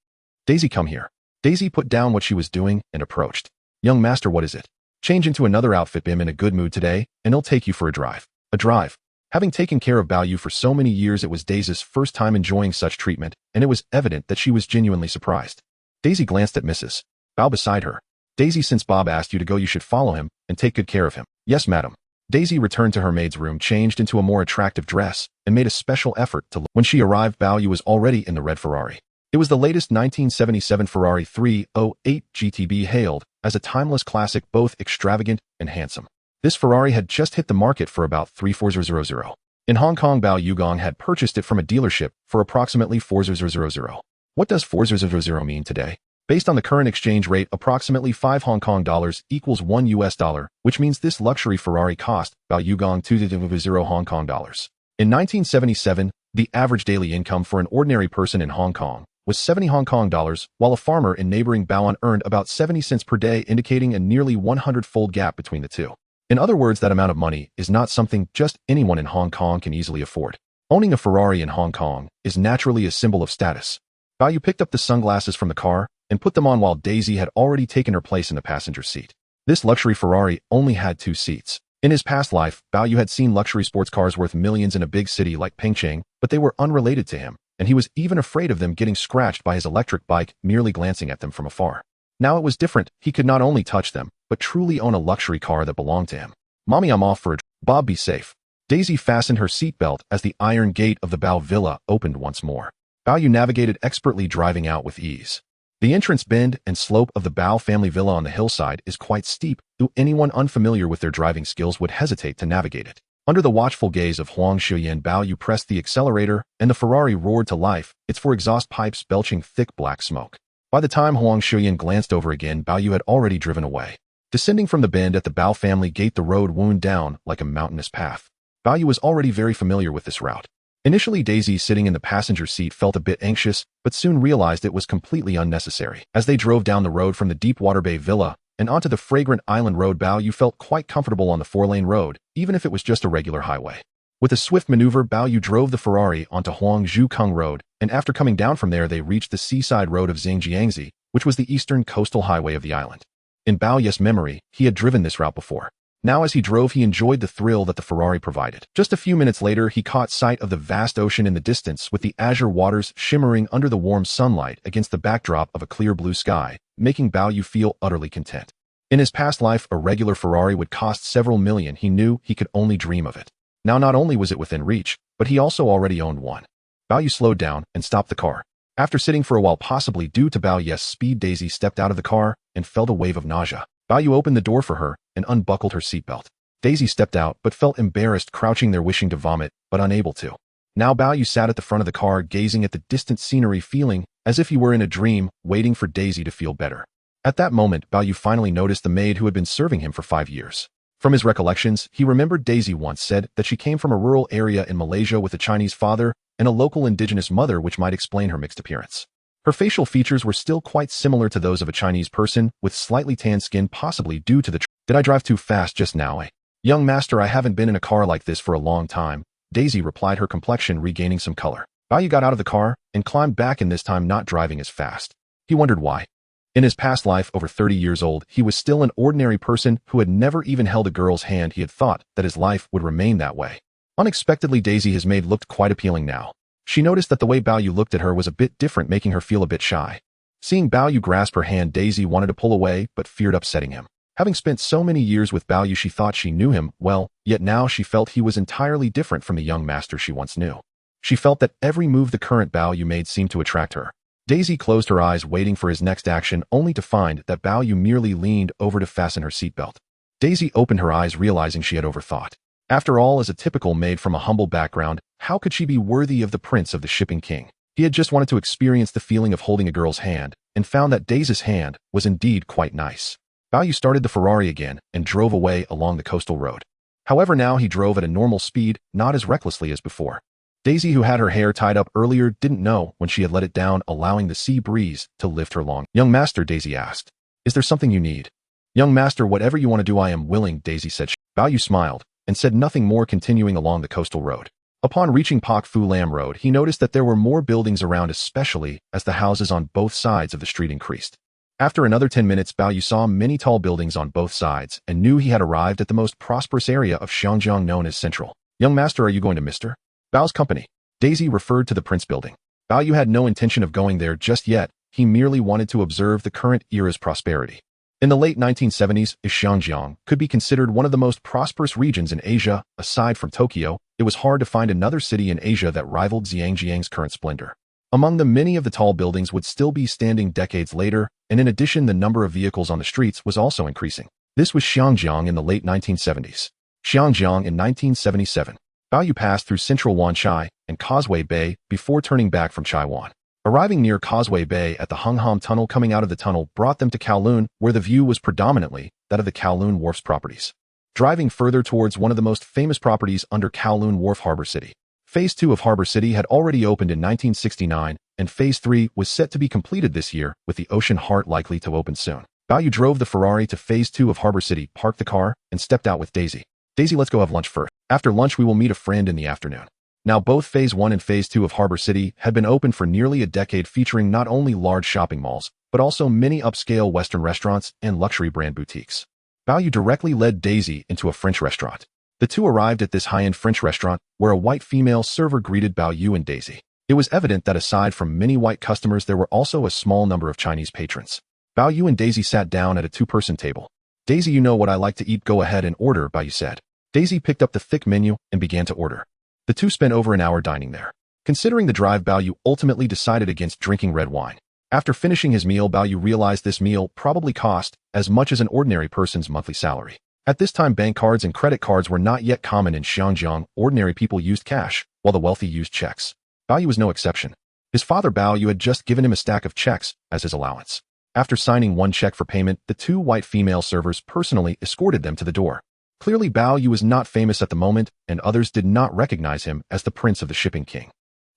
Speaker 1: "Daisy, come here." Daisy put down what she was doing and approached. "Young master, what is it?" "Change into another outfit. I'm in a good mood today, and I'll take you for a drive." A drive. Having taken care of Bao Yu for so many years, it was Daisy's first time enjoying such treatment, and it was evident that she was genuinely surprised. Daisy glanced at Mrs. Bao beside her. "Daisy, since Bob asked you to go, you should follow him and take good care of him." "Yes, madam." Daisy returned to her maid's room, changed into a more attractive dress, and made a special effort to look. When she arrived, Bao Yu was already in the red Ferrari. It was the latest 1977 Ferrari 308 GTB, hailed as a timeless classic, both extravagant and handsome. This Ferrari had just hit the market for about 3,400. In Hong Kong, Bao Yugong had purchased it from a dealership for approximately 4,000. What does 4,000 mean today? Based on the current exchange rate, approximately 5 Hong Kong dollars equals $1, which means this luxury Ferrari cost Bao Yugong 2,000 Hong Kong dollars. In 1977, the average daily income for an ordinary person in Hong Kong was 70 Hong Kong dollars, while a farmer in neighboring Baoan earned about 70 cents per day, indicating a nearly 100-fold gap between the two. In other words, that amount of money is not something just anyone in Hong Kong can easily afford. Owning a Ferrari in Hong Kong is naturally a symbol of status. Bao Yu picked up the sunglasses from the car and put them on while Daisy had already taken her place in the passenger seat. This luxury Ferrari only had 2 seats. In his past life, Bao Yu had seen luxury sports cars worth millions in a big city like Pengcheng, but they were unrelated to him, and he was even afraid of them getting scratched by his electric bike merely glancing at them from afar. Now it was different. He could not only touch them, but truly own a luxury car that belonged to him. "Mommy, I'm off for a drive. Bob, be safe." Daisy fastened her seatbelt as the iron gate of the Bao villa opened once more. Bao Yu navigated expertly, driving out with ease. The entrance bend and slope of the Bao family villa on the hillside is quite steep, though anyone unfamiliar with their driving skills would hesitate to navigate it. Under the watchful gaze of Huang Shuyan, Bao Yu pressed the accelerator, and the Ferrari roared to life, its four exhaust pipes belching thick black smoke. By the time Huang Shuyan glanced over again, Bao Yu had already driven away. Descending from the bend at the Bao family gate, the road wound down like a mountainous path. Bao Yu was already very familiar with this route. Initially, Daisy, sitting in the passenger seat, felt a bit anxious, but soon realized it was completely unnecessary. As they drove down the road from the Deepwater Bay Villa and onto the fragrant island road, Bao Yu felt quite comfortable on the four-lane road, even if it was just a regular highway. With a swift maneuver, Bao Yu drove the Ferrari onto Huangzhou Road, and after coming down from there, they reached the seaside road of Zhangjiangzi, which was the eastern coastal highway of the island. In Bao Yu's memory, he had driven this route before. Now as he drove, he enjoyed the thrill that the Ferrari provided. Just a few minutes later, he caught sight of the vast ocean in the distance, with the azure waters shimmering under the warm sunlight against the backdrop of a clear blue sky, making Bao Yu feel utterly content. In his past life, a regular Ferrari would cost several million. He knew he could only dream of it. Now not only was it within reach, but he also already owned one. Bao Yu slowed down and stopped the car. After sitting for a while, possibly due to Bao Yu's speed, Daisy stepped out of the car and felt a wave of nausea. Bao Yu opened the door for her and unbuckled her seatbelt. Daisy stepped out but felt embarrassed, crouching there wishing to vomit, but unable to. Now Bao Yu sat at the front of the car, gazing at the distant scenery, feeling as if he were in a dream, waiting for Daisy to feel better. At that moment, Bao Yu finally noticed the maid who had been serving him for 5 years. From his recollections, he remembered Daisy once said that she came from a rural area in Malaysia with a Chinese father and a local indigenous mother, which might explain her mixed appearance. Her facial features were still quite similar to those of a Chinese person, with slightly tanned skin, possibly due to the Did I drive too fast just now, eh? Young master, I haven't been in a car like this for a long time, Daisy replied, her complexion regaining some color. Bao Yu got out of the car and climbed back in, this time not driving as fast. He wondered why. In his past life, over 30 years old, he was still an ordinary person who had never even held a girl's hand. He had thought that his life would remain that way. Unexpectedly, Daisy, his maid, looked quite appealing now. She noticed that the way Bao Yu looked at her was a bit different, making her feel a bit shy. Seeing Bao Yu grasp her hand, Daisy wanted to pull away, but feared upsetting him. Having spent so many years with Bao Yu, she thought she knew him well, yet now she felt he was entirely different from the young master she once knew. She felt that every move the current Bao Yu made seemed to attract her. Daisy closed her eyes, waiting for his next action, only to find that Bao Yu merely leaned over to fasten her seatbelt. Daisy opened her eyes, realizing she had overthought. After all, as a typical maid from a humble background, how could she be worthy of the prince of the shipping king? He had just wanted to experience the feeling of holding a girl's hand, and found that Daisy's hand was indeed quite nice. Bao Yu started the Ferrari again and drove away along the coastal road. However, now he drove at a normal speed, not as recklessly as before. Daisy, who had her hair tied up earlier, didn't know when she had let it down, allowing the sea breeze to lift her long. Young master, Daisy asked, is there something you need? Young master, whatever you want to do, I am willing, Daisy said. Bao Yu smiled and said nothing more, continuing along the coastal road. Upon reaching Pak Fu Lam Road, he noticed that there were more buildings around, especially as the houses on both sides of the street increased. After another 10 minutes, Bao Yu saw many tall buildings on both sides and knew he had arrived at the most prosperous area of Xiangjiang, known as Central. Young master, are you going to Mr. Bao's company? Daisy referred to the Prince building. Bao Yu had no intention of going there just yet. He merely wanted to observe the current era's prosperity. In the late 1970s, Xiangjiang could be considered one of the most prosperous regions in Asia. Aside from Tokyo, it was hard to find another city in Asia that rivaled Zhangjiang's current splendor. Among them, many of the tall buildings would still be standing decades later, and in addition, the number of vehicles on the streets was also increasing. This was Xiangjiang in the late 1970s. Xiangjiang in 1977. Bao Yu passed through central Wanchai and Causeway Bay before turning back from Chaiwan. Arriving near Causeway Bay at the Hungham Tunnel, coming out of the tunnel brought them to Kowloon, where the view was predominantly that of the Kowloon Wharf's properties. Driving further towards one of the most famous properties under Kowloon Wharf, Harbor City. Phase 2 of Harbor City had already opened in 1969, and Phase 3 was set to be completed this year, with the Ocean Heart likely to open soon. Bao Yu drove the Ferrari to Phase 2 of Harbor City, parked the car, and stepped out with Daisy. Daisy, let's go have lunch first. After lunch, we will meet a friend in the afternoon. Now, both Phase 1 and Phase 2 of Harbor City had been open for nearly a decade, featuring not only large shopping malls, but also many upscale Western restaurants and luxury brand boutiques. Bao Yu directly led Daisy into a French restaurant. The two arrived at this high-end French restaurant, where a white female server greeted Bao Yu and Daisy. It was evident that aside from many white customers, there were also a small number of Chinese patrons. Bao Yu and Daisy sat down at a two-person table. Daisy, you know what I like to eat, go ahead and order, Bao Yu said. Daisy picked up the thick menu and began to order. The two spent over an hour dining there. Considering the drive, Bao Yu ultimately decided against drinking red wine. After finishing his meal, Bao Yu realized this meal probably cost as much as an ordinary person's monthly salary. At this time, bank cards and credit cards were not yet common in Xinjiang. Ordinary people used cash, while the wealthy used checks. Bao Yu was no exception. His father Bao Yu had just given him a stack of checks as his allowance. After signing one check for payment, the two white female servers personally escorted them to the door. Clearly, Bao Yu was not famous at the moment, and others did not recognize him as the Prince of the Shipping King.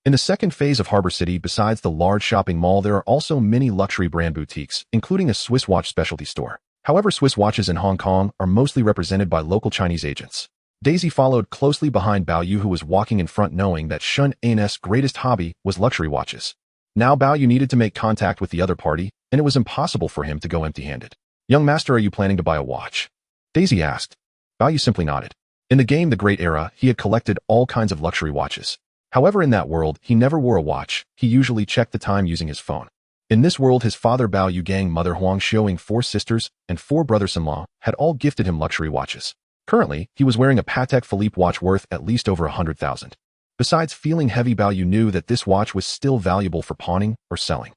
Speaker 1: In the second phase of Harbor City, besides the large shopping mall, there are also many luxury brand boutiques, including a Swiss watch specialty store. However, Swiss watches in Hong Kong are mostly represented by local Chinese agents. Daisy followed closely behind Bao Yu, who was walking in front, knowing that Shen's greatest hobby was luxury watches. Now Bao Yu needed to make contact with the other party, and it was impossible for him to go empty-handed. "Young master, are you planning to buy a watch?" Daisy asked. Bao Yu simply nodded. In the game The Great Era, he had collected all kinds of luxury watches. However, in that world, he never wore a watch. He usually checked the time using his phone. In this world, his father Bao Yu Gang, mother Huang Xiaoying, 4 sisters, and 4 brothers-in-law had all gifted him luxury watches. Currently, he was wearing a Patek Philippe watch worth at least over 100,000. Besides feeling heavy, Bao Yu knew that this watch was still valuable for pawning or selling.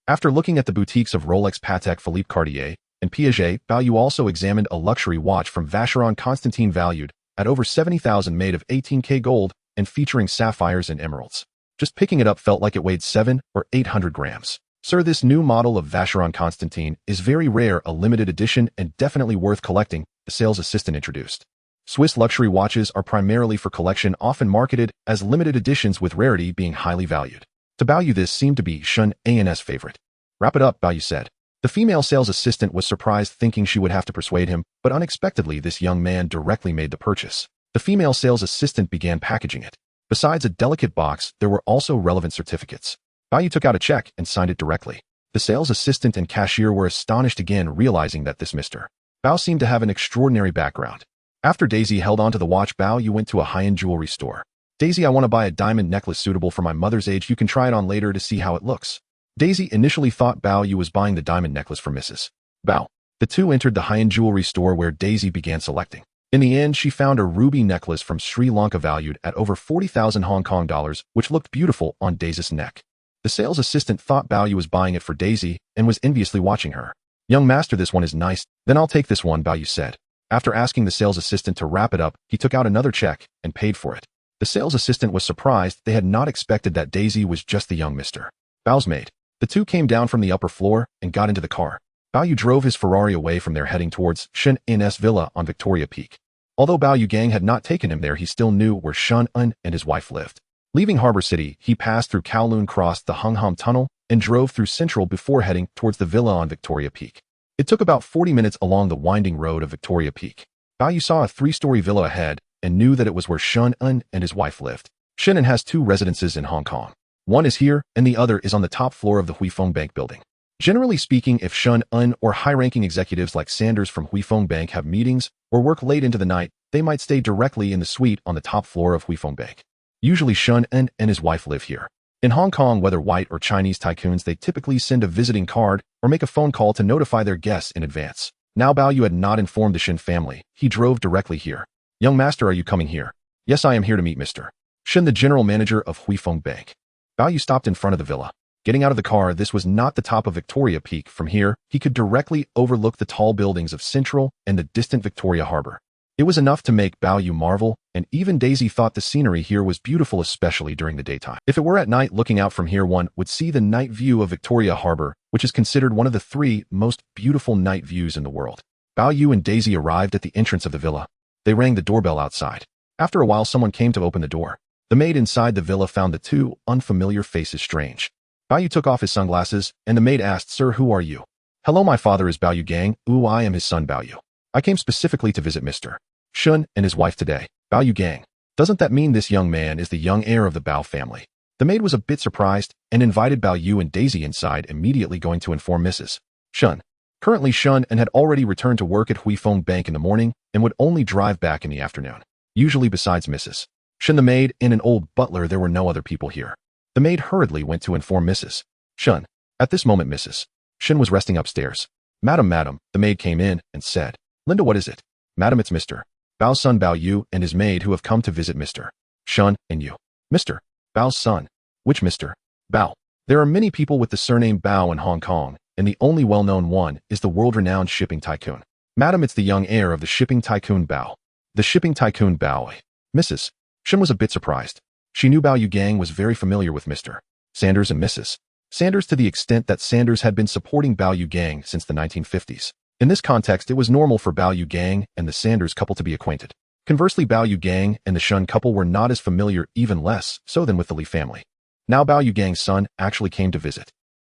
Speaker 1: After looking at the boutiques of Rolex, Patek Philippe, Cartier, and Piaget, Bao Yu also examined a luxury watch from Vacheron Constantin valued at over 70,000, made of 18K gold and featuring sapphires and emeralds. Just picking it up felt like it weighed 7 or 800 grams. "Sir, this new model of Vacheron Constantin is very rare, a limited edition, and definitely worth collecting," the sales assistant introduced. Swiss luxury watches are primarily for collection, often marketed as limited editions, with rarity being highly valued. To Bao Yu, this seemed to be Shen's favorite. "Wrap it up," Bao Yu said. The female sales assistant was surprised, thinking she would have to persuade him, but unexpectedly this young man directly made the purchase. The female sales assistant began packaging it. Besides a delicate box, there were also relevant certificates. Bao Yu took out a check and signed it directly. The sales assistant and cashier were astonished again, realizing that this Mr. Bao seemed to have an extraordinary background. After Daisy held onto the watch, Bao Yu went to a high-end jewelry store. "Daisy, I want to buy a diamond necklace suitable for my mother's age. You can try it on later to see how it looks." Daisy initially thought Bao Yu was buying the diamond necklace for Mrs. Bao. The two entered the high-end jewelry store, where Daisy began selecting. In the end, she found a ruby necklace from Sri Lanka valued at over 40,000 Hong Kong dollars, which looked beautiful on Daisy's neck. The sales assistant thought Bao Yu was buying it for Daisy and was enviously watching her. "Young master, this one is nice." "Then I'll take this one," Bao Yu said. After asking the sales assistant to wrap it up, he took out another check and paid for it. The sales assistant was surprised. They had not expected that Daisy was just the young Mr. Bao's maid. The two came down from the upper floor and got into the car. Bao Yu drove his Ferrari away from there, heading towards Shen's villa on Victoria Peak. Although Bao Yu Gang had not taken him there, he still knew where Shen and his wife lived. Leaving Harbor City, he passed through Kowloon, crossed the Hungham Tunnel, and drove through Central before heading towards the villa on Victoria Peak. It took about 40 minutes along the winding road of Victoria Peak. Bao Yu saw a 3-story villa ahead and knew that it was where Shen and his wife lived. Shen has 2 residences in Hong Kong. One is here, and the other is on the top floor of the Huifeng Bank building. Generally speaking, if Shen or high-ranking executives like Sanders from Huifeng Bank have meetings or work late into the night, they might stay directly in the suite on the top floor of Huifeng Bank. Usually Shen and his wife live here. In Hong Kong, whether white or Chinese tycoons, they typically send a visiting card or make a phone call to notify their guests in advance. Now Bao Yu had not informed the Shen family. He drove directly here. "Young master, are you coming here?" "Yes, I am here to meet Mr. Shen, the general manager of Huifeng Bank." Bao Yu stopped in front of the villa. Getting out of the car, this was not the top of Victoria Peak. From here, he could directly overlook the tall buildings of Central and the distant Victoria Harbor. It was enough to make Bao Yu marvel, and even Daisy thought the scenery here was beautiful, especially during the daytime. If it were at night, looking out from here, one would see the night view of Victoria Harbor, which is considered one of the 3 most beautiful night views in the world. Bao Yu and Daisy arrived at the entrance of the villa. They rang the doorbell outside. After a while, someone came to open the door. The maid inside the villa found the 2 unfamiliar faces strange. Bao Yu took off his sunglasses, and the maid asked, "Sir, who are you?" "Hello, my father is Bao Yu Gang. I am his son Bao Yu. I came specifically to visit Mr. Shen and his wife today." "Bao Yu Gang. Doesn't that mean this young man is the young heir of the Bao family?" The maid was a bit surprised and invited Bao Yu and Daisy inside, immediately going to inform Mrs. Shen. Currently, Shen had already returned to work at Huifeng Bank in the morning and would only drive back in the afternoon. Usually besides Mrs. Shen the maid and an old butler, there were no other people here. The maid hurriedly went to inform Mrs. Shen. At this moment, Mrs. Shen was resting upstairs. Madam, the maid came in and said, Linda, what is it? Madam, it's Mr. Bao's son Bao Yu and his maid who have come to visit Mr. Shen and you. Mr. Bao's son. Which Mr. Bao? There are many people with the surname Bao in Hong Kong, and the only well-known one is the world-renowned shipping tycoon. Madam, it's the young heir of the shipping tycoon Bao. The shipping tycoon Bao. Mrs. Shen was a bit surprised. She knew Bao Yu gang was very familiar with Mr. Sanders and Mrs. Sanders to the extent that Sanders had been supporting Bao Yu gang since the 1950s. In this context, it was normal for Bao Yu gang and the Sanders couple to be acquainted. Conversely, Bao Yu gang and the Shen couple were not as familiar, even less so than with the Li family. Now Bao Yu gang's son actually came to visit.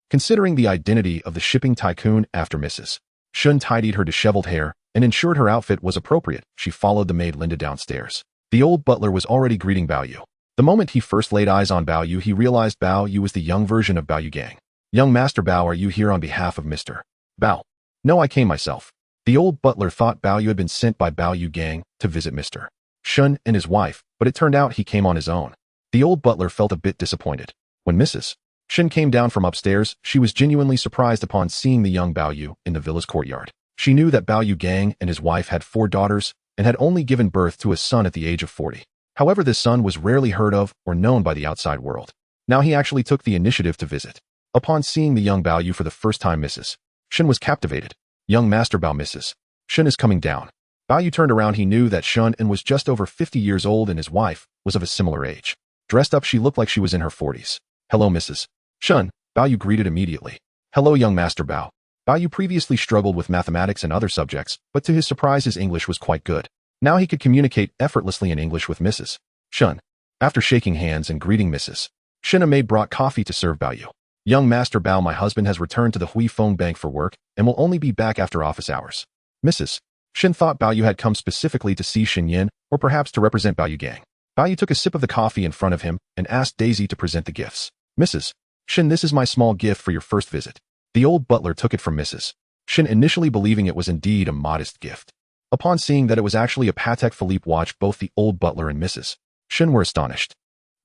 Speaker 1: Considering the identity of the shipping tycoon after Mrs. Shen tidied her disheveled hair and ensured her outfit was appropriate, she followed the maid Linda downstairs. The old butler was already greeting Bao Yu. The moment he first laid eyes on Bao Yu, he realized Bao Yu was the young version of Bao Yu gang. Young Master Bao, are you here on behalf of Mr. Bao? No, I came myself. The old butler thought Bao Yu had been sent by Bao Yu gang to visit Mr. Shen and his wife, but it turned out he came on his own. The old butler felt a bit disappointed. When Mrs. Shen came down from upstairs, she was genuinely surprised upon seeing the young Bao Yu in the villa's courtyard. She knew that Bao Yu gang and his wife had 4 daughters and had only given birth to a son at the age of 40. However, this son was rarely heard of or known by the outside world. Now he actually took the initiative to visit. Upon seeing the young Bao Yu for the first time, Mrs. Shen was captivated. Young Master Bao, Mrs. Shen is coming down. Bao Yu turned around. He knew that Shen was just over 50 years old and his wife was of a similar age. Dressed up, she looked like she was in her 40s. Hello, Mrs. Shen, Bao Yu greeted immediately. Hello, young Master Bao. Bao Yu previously struggled with mathematics and other subjects, but to his surprise his English was quite good. Now he could communicate effortlessly in English with Mrs. Shen. After shaking hands and greeting Mrs. Shen, a maid brought coffee to serve Bao Yu. Young Master Bao, my husband has returned to the Huifeng Bank for work and will only be back after office hours. Mrs. Shen thought Bao Yu had come specifically to see Shen Yin or perhaps to represent Bao Yu gang. Bao Yu took a sip of the coffee in front of him and asked Daisy to present the gifts. Mrs. Shen, this is my small gift for your first visit. The old butler took it from Mrs. Shen, initially believing it was indeed a modest gift. Upon seeing that it was actually a Patek Philippe watch, both the old butler and Mrs. Shen were astonished.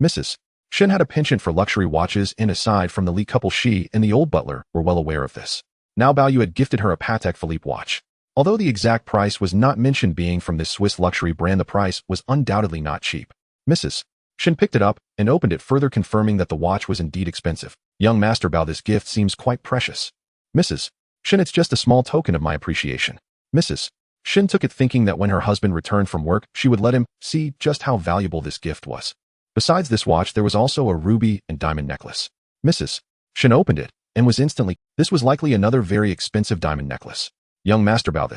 Speaker 1: Mrs. Shen had a penchant for luxury watches, and aside from the Li couple, she and the old butler were well aware of this. Now Bao Yu had gifted her a Patek Philippe watch. Although the exact price was not mentioned, being from this Swiss luxury brand, the price was undoubtedly not cheap. Mrs. Shen picked it up and opened it, further confirming that the watch was indeed expensive. Young Master Bao, this gift seems quite precious. Mrs. Shen, it's just a small token of my appreciation. Mrs. Shen took it, thinking that when her husband returned from work, she would let him see just how valuable this gift was. Besides this watch, there was also a ruby and diamond necklace. Mrs. Shen opened it and was instantly, this was likely another very expensive diamond necklace. Young Master Bao,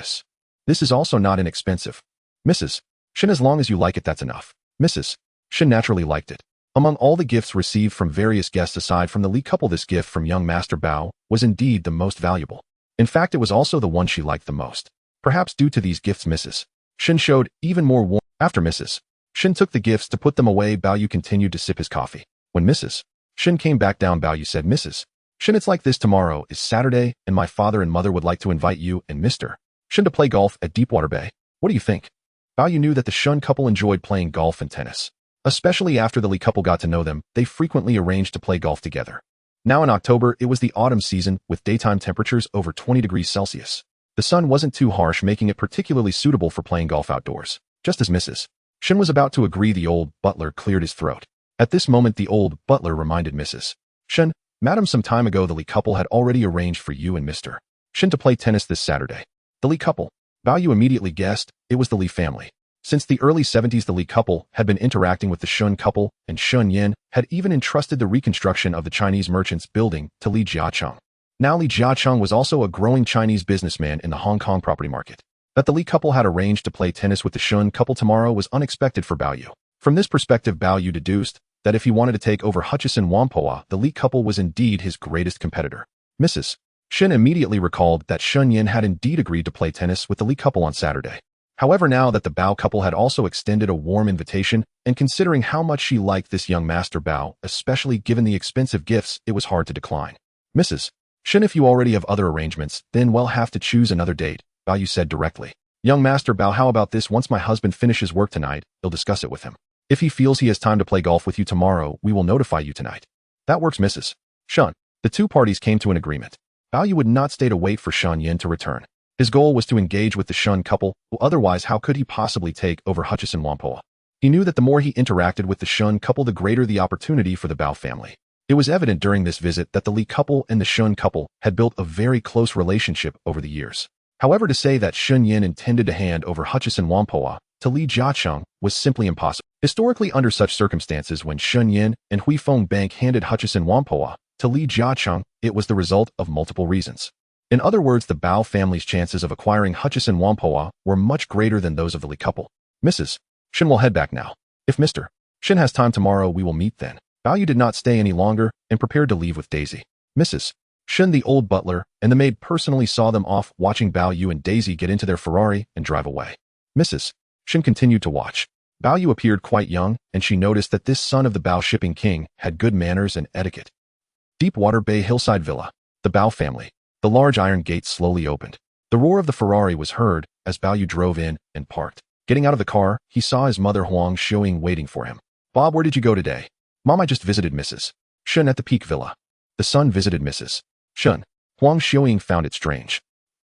Speaker 1: this is also not inexpensive. Mrs. Shen, as long as you like it, that's enough. Mrs. Shen naturally liked it. Among all the gifts received from various guests aside from the Li couple, this gift from young Master Bao was indeed the most valuable. In fact, it was also the one she liked the most. Perhaps due to these gifts, Mrs. Shen showed even more warmth. After Mrs. Shen took the gifts to put them away, Bao Yu continued to sip his coffee. When Mrs. Shen came back down, Bao Yu said, Mrs. Shen, it's like this. Tomorrow is Saturday, and my father and mother would like to invite you and Mr. Shen to play golf at Deepwater Bay. What do you think? Bao Yu knew that the Shen couple enjoyed playing golf and tennis. Especially after the Li couple got to know them, they frequently arranged to play golf together. Now in October, it was the autumn season, with daytime temperatures over 20 degrees Celsius. The sun wasn't too harsh, making it particularly suitable for playing golf outdoors. Just as Mrs. Shen was about to agree, the old butler cleared his throat. At this moment, the old butler reminded Mrs. Shen, Madam, some time ago the Li couple had already arranged for you and Mr. Shen to play tennis this Saturday. The Li couple. Bao Yu immediately guessed it was the Li family. Since the early 70s, the Li couple had been interacting with the Shen couple, and Shen Yin had even entrusted the reconstruction of the Chinese merchants building to Li Jiacheng. Now Li Jiacheng was also a growing Chinese businessman in the Hong Kong property market. That the Li couple had arranged to play tennis with the Shen couple tomorrow was unexpected for Bao Yu. From this perspective, Bao Yu deduced that if he wanted to take over Hutchison Whampoa, the Li couple was indeed his greatest competitor. Mrs. Shen immediately recalled that Shen Yin had indeed agreed to play tennis with the Li couple on Saturday. However, now that the Bao couple had also extended a warm invitation, and considering how much she liked this young Master Bao, especially given the expensive gifts, it was hard to decline. Mrs. Shen, if you already have other arrangements, then we'll have to choose another date, Bao Yu said directly. Young Master Bao, how about this? Once my husband finishes work tonight, he'll discuss it with him. If he feels he has time to play golf with you tomorrow, we will notify you tonight. That works, Mrs. Shen. The two parties came to an agreement. Bao Yu would not stay to wait for Shen Yin to return. His goal was to engage with the Shen couple, who otherwise how could he possibly take over Hutchison Whampoa? He knew that the more he interacted with the Shen couple, the greater the opportunity for the Bao family. It was evident during this visit that the Li couple and the Shen couple had built a very close relationship over the years. However, to say that Shen Yin intended to hand over Hutchison Whampoa to Li Jiacheng was simply impossible. Historically, under such circumstances, when Shen Yin and Hui Feng Bank handed Hutchison Whampoa to Li Jiacheng, it was the result of multiple reasons. In other words, the Bao family's chances of acquiring Hutchison Whampoa were much greater than those of the Li couple. Mrs. Shen will head back now. If Mr. Shen has time tomorrow, we will meet then. Bao Yu did not stay any longer and prepared to leave with Daisy. Mrs. Shen, the old butler, and the maid personally saw them off, watching Bao Yu and Daisy get into their Ferrari and drive away. Mrs. Shen continued to watch. Bao Yu appeared quite young, and she noticed that this son of the Bao shipping king had good manners and etiquette. Deepwater Bay hillside villa. The Bao family. The large iron gate slowly opened. The roar of the Ferrari was heard as Bao Yu drove in and parked. Getting out of the car, he saw his mother Huang Xiuying waiting for him. Bob, where did you go today? Mom, I just visited Mrs. Shen at the Peak Villa. The son visited Mrs. Shen. Huang Xiuying found it strange.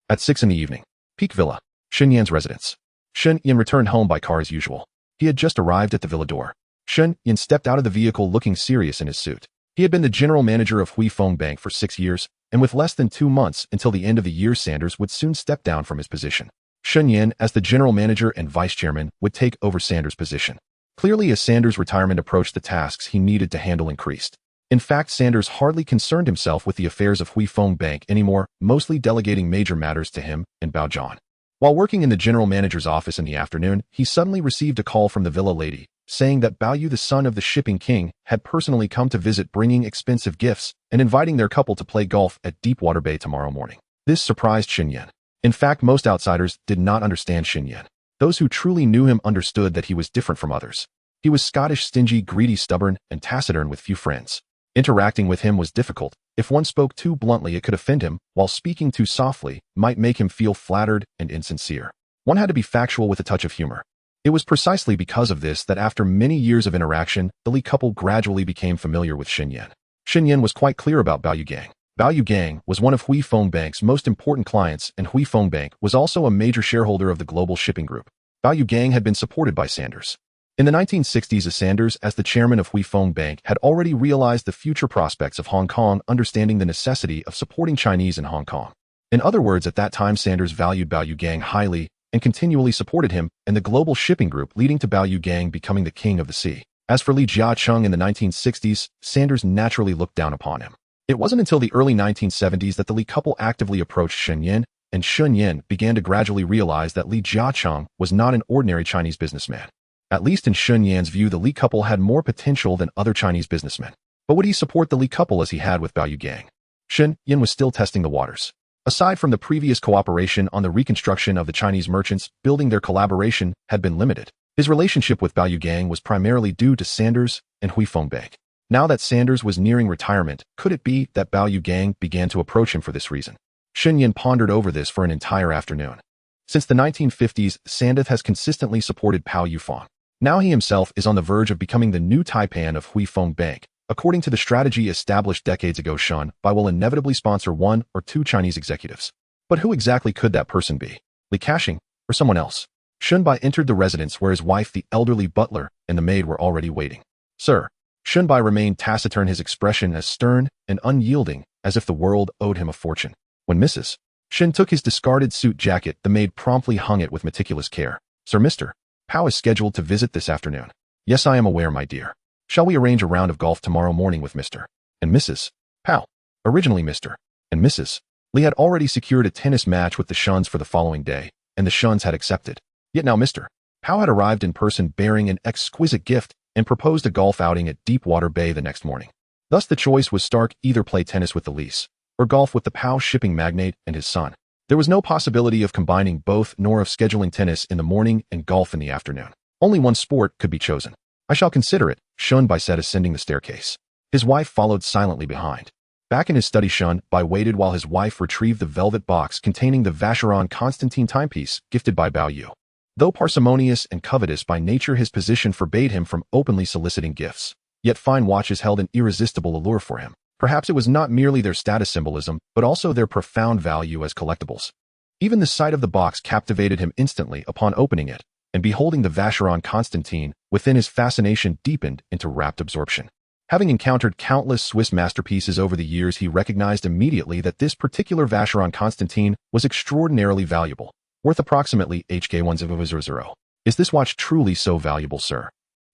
Speaker 1: At 6 in the evening. Peak Villa. Shen Yan's residence. Shen Yan returned home by car as usual. He had just arrived at the villa door. Shen Yan stepped out of the vehicle looking serious in his suit. He had been the general manager of Hui Feng Bank for 6 years, and with less than 2 months until the end of the year, Sanders would soon step down from his position. Shen Yan, as the general manager and vice chairman, would take over Sanders' position. Clearly, as Sanders' retirement approached, the tasks he needed to handle increased. In fact, Sanders hardly concerned himself with the affairs of Hui Feng Bank anymore, mostly delegating major matters to him and Bao John. While working in the general manager's office in the afternoon, he suddenly received a call from the villa lady, saying that Bao Yu, the son of the shipping king, had personally come to visit, bringing expensive gifts and inviting their couple to play golf at Deepwater Bay tomorrow morning. This surprised Shen Yan. In fact, most outsiders did not understand Shen Yan. Those who truly knew him understood that he was different from others. He was Scottish, stingy, greedy, stubborn, and taciturn with few friends. Interacting with him was difficult. If one spoke too bluntly, it could offend him, while speaking too softly might make him feel flattered and insincere. One had to be factual with a touch of humor. It was precisely because of this that after many years of interaction, the Li couple gradually became familiar with Shen Yan. Shen Yan was quite clear about Bao Yu Gang. Bao Yu Gang was one of Hui Feng Bank's most important clients, and Hui Feng Bank was also a major shareholder of the global shipping group. Bao Yu Gang had been supported by Sanders. In the 1960s, Sanders, as the chairman of Hui Feng Bank, had already realized the future prospects of Hong Kong, understanding the necessity of supporting Chinese in Hong Kong. In other words, at that time, Sanders valued Bao Yu Gang highly and continually supported him and the global shipping group, leading to Bao Yu Gang becoming the king of the sea. As for Li Jiacheng in the 1960s, Sanders naturally looked down upon him. It wasn't until the early 1970s that the Li couple actively approached Shen Yan, and Shen Yan began to gradually realize that Li Jiacheng was not an ordinary Chinese businessman. At least in Shen Yan's view, the Li couple had more potential than other Chinese businessmen. But would he support the Li couple as he had with Bao Yu Gang? Shen Yan was still testing the waters. Aside from the previous cooperation on the reconstruction of the Chinese merchants, building their collaboration had been limited. His relationship with Bao Yu Gang was primarily due to Sanders and Hui Feng Bank. Now that Sanders was nearing retirement, could it be that Bao Yu Gang began to approach him for this reason? Shen Yan pondered over this for an entire afternoon. Since the 1950s, Sanders has consistently supported Bao Yu Feng. Now he himself is on the verge of becoming the new taipan of Hui Feng Bank. According to the strategy established decades ago, Shen Bai will inevitably sponsor 1 or 2 Chinese executives. But who exactly could that person be? Li Jiacheng or someone else? Shen Bai entered the residence where his wife, the elderly butler, and the maid were already waiting. Sir. Shen Bai remained taciturn, his expression as stern and unyielding as if the world owed him a fortune. When Mrs. Shen took his discarded suit jacket, the maid promptly hung it with meticulous care. Sir, Mr. Bao is scheduled to visit this afternoon. Yes, I am aware, my dear. Shall we arrange a round of golf tomorrow morning with Mr. and Mrs. Bao? Originally Mr. and Mrs. Li had already secured a tennis match with the Shens for the following day, and the Shens had accepted. Yet now Mr. Bao had arrived in person bearing an exquisite gift and proposed a golf outing at Deepwater Bay the next morning. Thus the choice was stark: either play tennis with the Lis, or golf with the Bao shipping magnate and his son. There was no possibility of combining both, nor of scheduling tennis in the morning and golf in the afternoon. Only one sport could be chosen. I shall consider it, Shen Bai said, ascending the staircase. His wife followed silently behind. Back in his study, Shen Bai waited while his wife retrieved the velvet box containing the Vacheron Constantine timepiece gifted by Bao Yu. Though parsimonious and covetous by nature, his position forbade him from openly soliciting gifts. Yet fine watches held an irresistible allure for him. Perhaps it was not merely their status symbolism, but also their profound value as collectibles. Even the sight of the box captivated him instantly upon opening it, and beholding the Vacheron Constantine, within his fascination deepened into rapt absorption. Having encountered countless Swiss masterpieces over the years, he recognized immediately that this particular Vacheron Constantine was extraordinarily valuable, worth approximately HK1000. Is this watch truly so valuable, sir?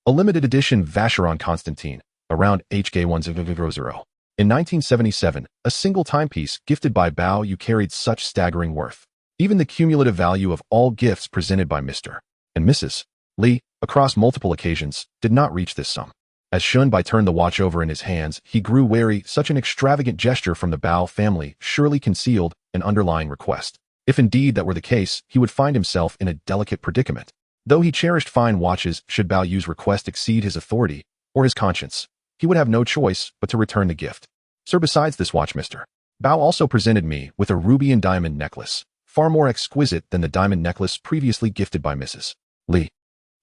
Speaker 1: A limited edition Vacheron Constantine, around HK1000. In 1977, a single timepiece gifted by Bao Yu carried such staggering worth. Even the cumulative value of all gifts presented by Mr. and Mrs. Li, across multiple occasions, did not reach this sum. As Shen Bai turned the watch over in his hands, he grew wary. Such an extravagant gesture from the Bao family surely concealed an underlying request. If indeed that were the case, he would find himself in a delicate predicament. Though he cherished fine watches, should Bao Yu's request exceed his authority or his conscience, he would have no choice but to return the gift. Sir, besides this watch, Mr. Bao also presented me with a ruby and diamond necklace, far more exquisite than the diamond necklace previously gifted by Mrs. Li.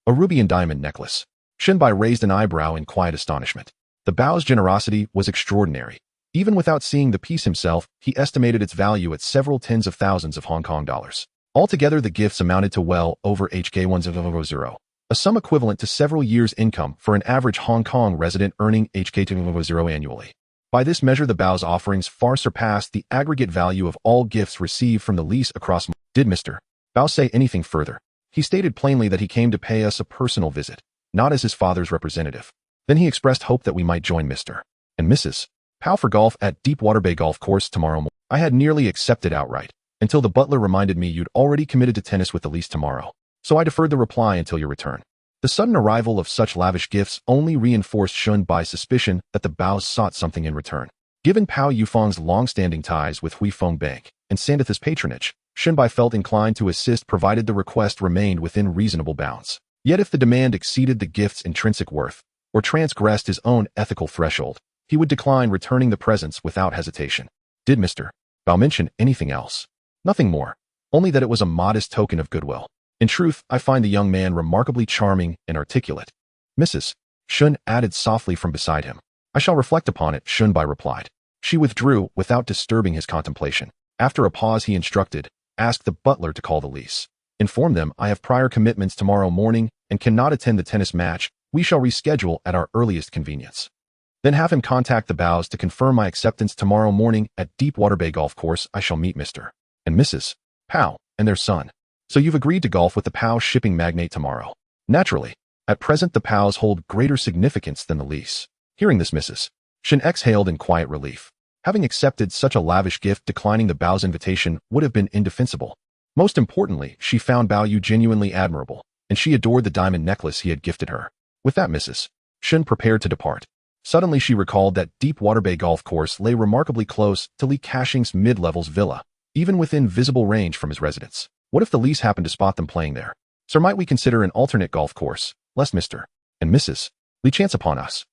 Speaker 1: A ruby and diamond necklace. Shen Bai raised an eyebrow in quiet astonishment. The Bao's generosity was extraordinary. Even without seeing the piece himself, he estimated its value at several tens of thousands of Hong Kong dollars. Altogether, the gifts amounted to well over HK1000, a sum equivalent to several years' income for an average Hong Kong resident earning HK200 annually. By this measure, the Bao's offerings far surpassed the aggregate value of all gifts received from the lease across. Did Mr. Bao say anything further? He stated plainly that he came to pay us a personal visit, not as his father's representative. Then he expressed hope that we might join Mr. and Mrs. Bao for golf at Deepwater Bay Golf Course tomorrow morning. I had nearly accepted outright, until the butler reminded me you'd already committed to tennis with the lease tomorrow, so I deferred the reply until your return. The sudden arrival of such lavish gifts only reinforced Shen Bai's suspicion that the Baos sought something in return. Given Bao Yufeng's long-standing ties with Huifeng Bank and Sandatha's patronage, Shen Bai felt inclined to assist provided the request remained within reasonable bounds. Yet if the demand exceeded the gift's intrinsic worth, or transgressed his own ethical threshold, he would decline returning the presents without hesitation. Did Mr. Bao mention anything else? Nothing more, only that it was a modest token of goodwill. In truth, I find the young man remarkably charming and articulate. Mrs. Shen added softly from beside him. I shall reflect upon it, Shen Bai replied. She withdrew without disturbing his contemplation. After a pause, he instructed, ask the butler to call the lease. Inform them I have prior commitments tomorrow morning and cannot attend the tennis match. We shall reschedule at our earliest convenience. Then have him contact the Baos to confirm my acceptance tomorrow morning at Deepwater Bay Golf Course. I shall meet Mr. and Mrs. Bao and their son. So you've agreed to golf with the Bao shipping magnate tomorrow? Naturally. At present, the Baos hold greater significance than the lease. Hearing this, Mrs. Shen exhaled in quiet relief. Having accepted such a lavish gift, declining the Bao's invitation would have been indefensible. Most importantly, she found Bao Yu genuinely admirable, and she adored the diamond necklace he had gifted her. With that, Mrs. Shen prepared to depart. Suddenly she recalled that Deepwater Bay Golf Course lay remarkably close to Li Jiacheng's mid-levels villa, even within visible range from his residence. What if the lease happened to spot them playing there? Sir, might we consider an alternate golf course, lest Mr. and Mrs. Li chance upon us?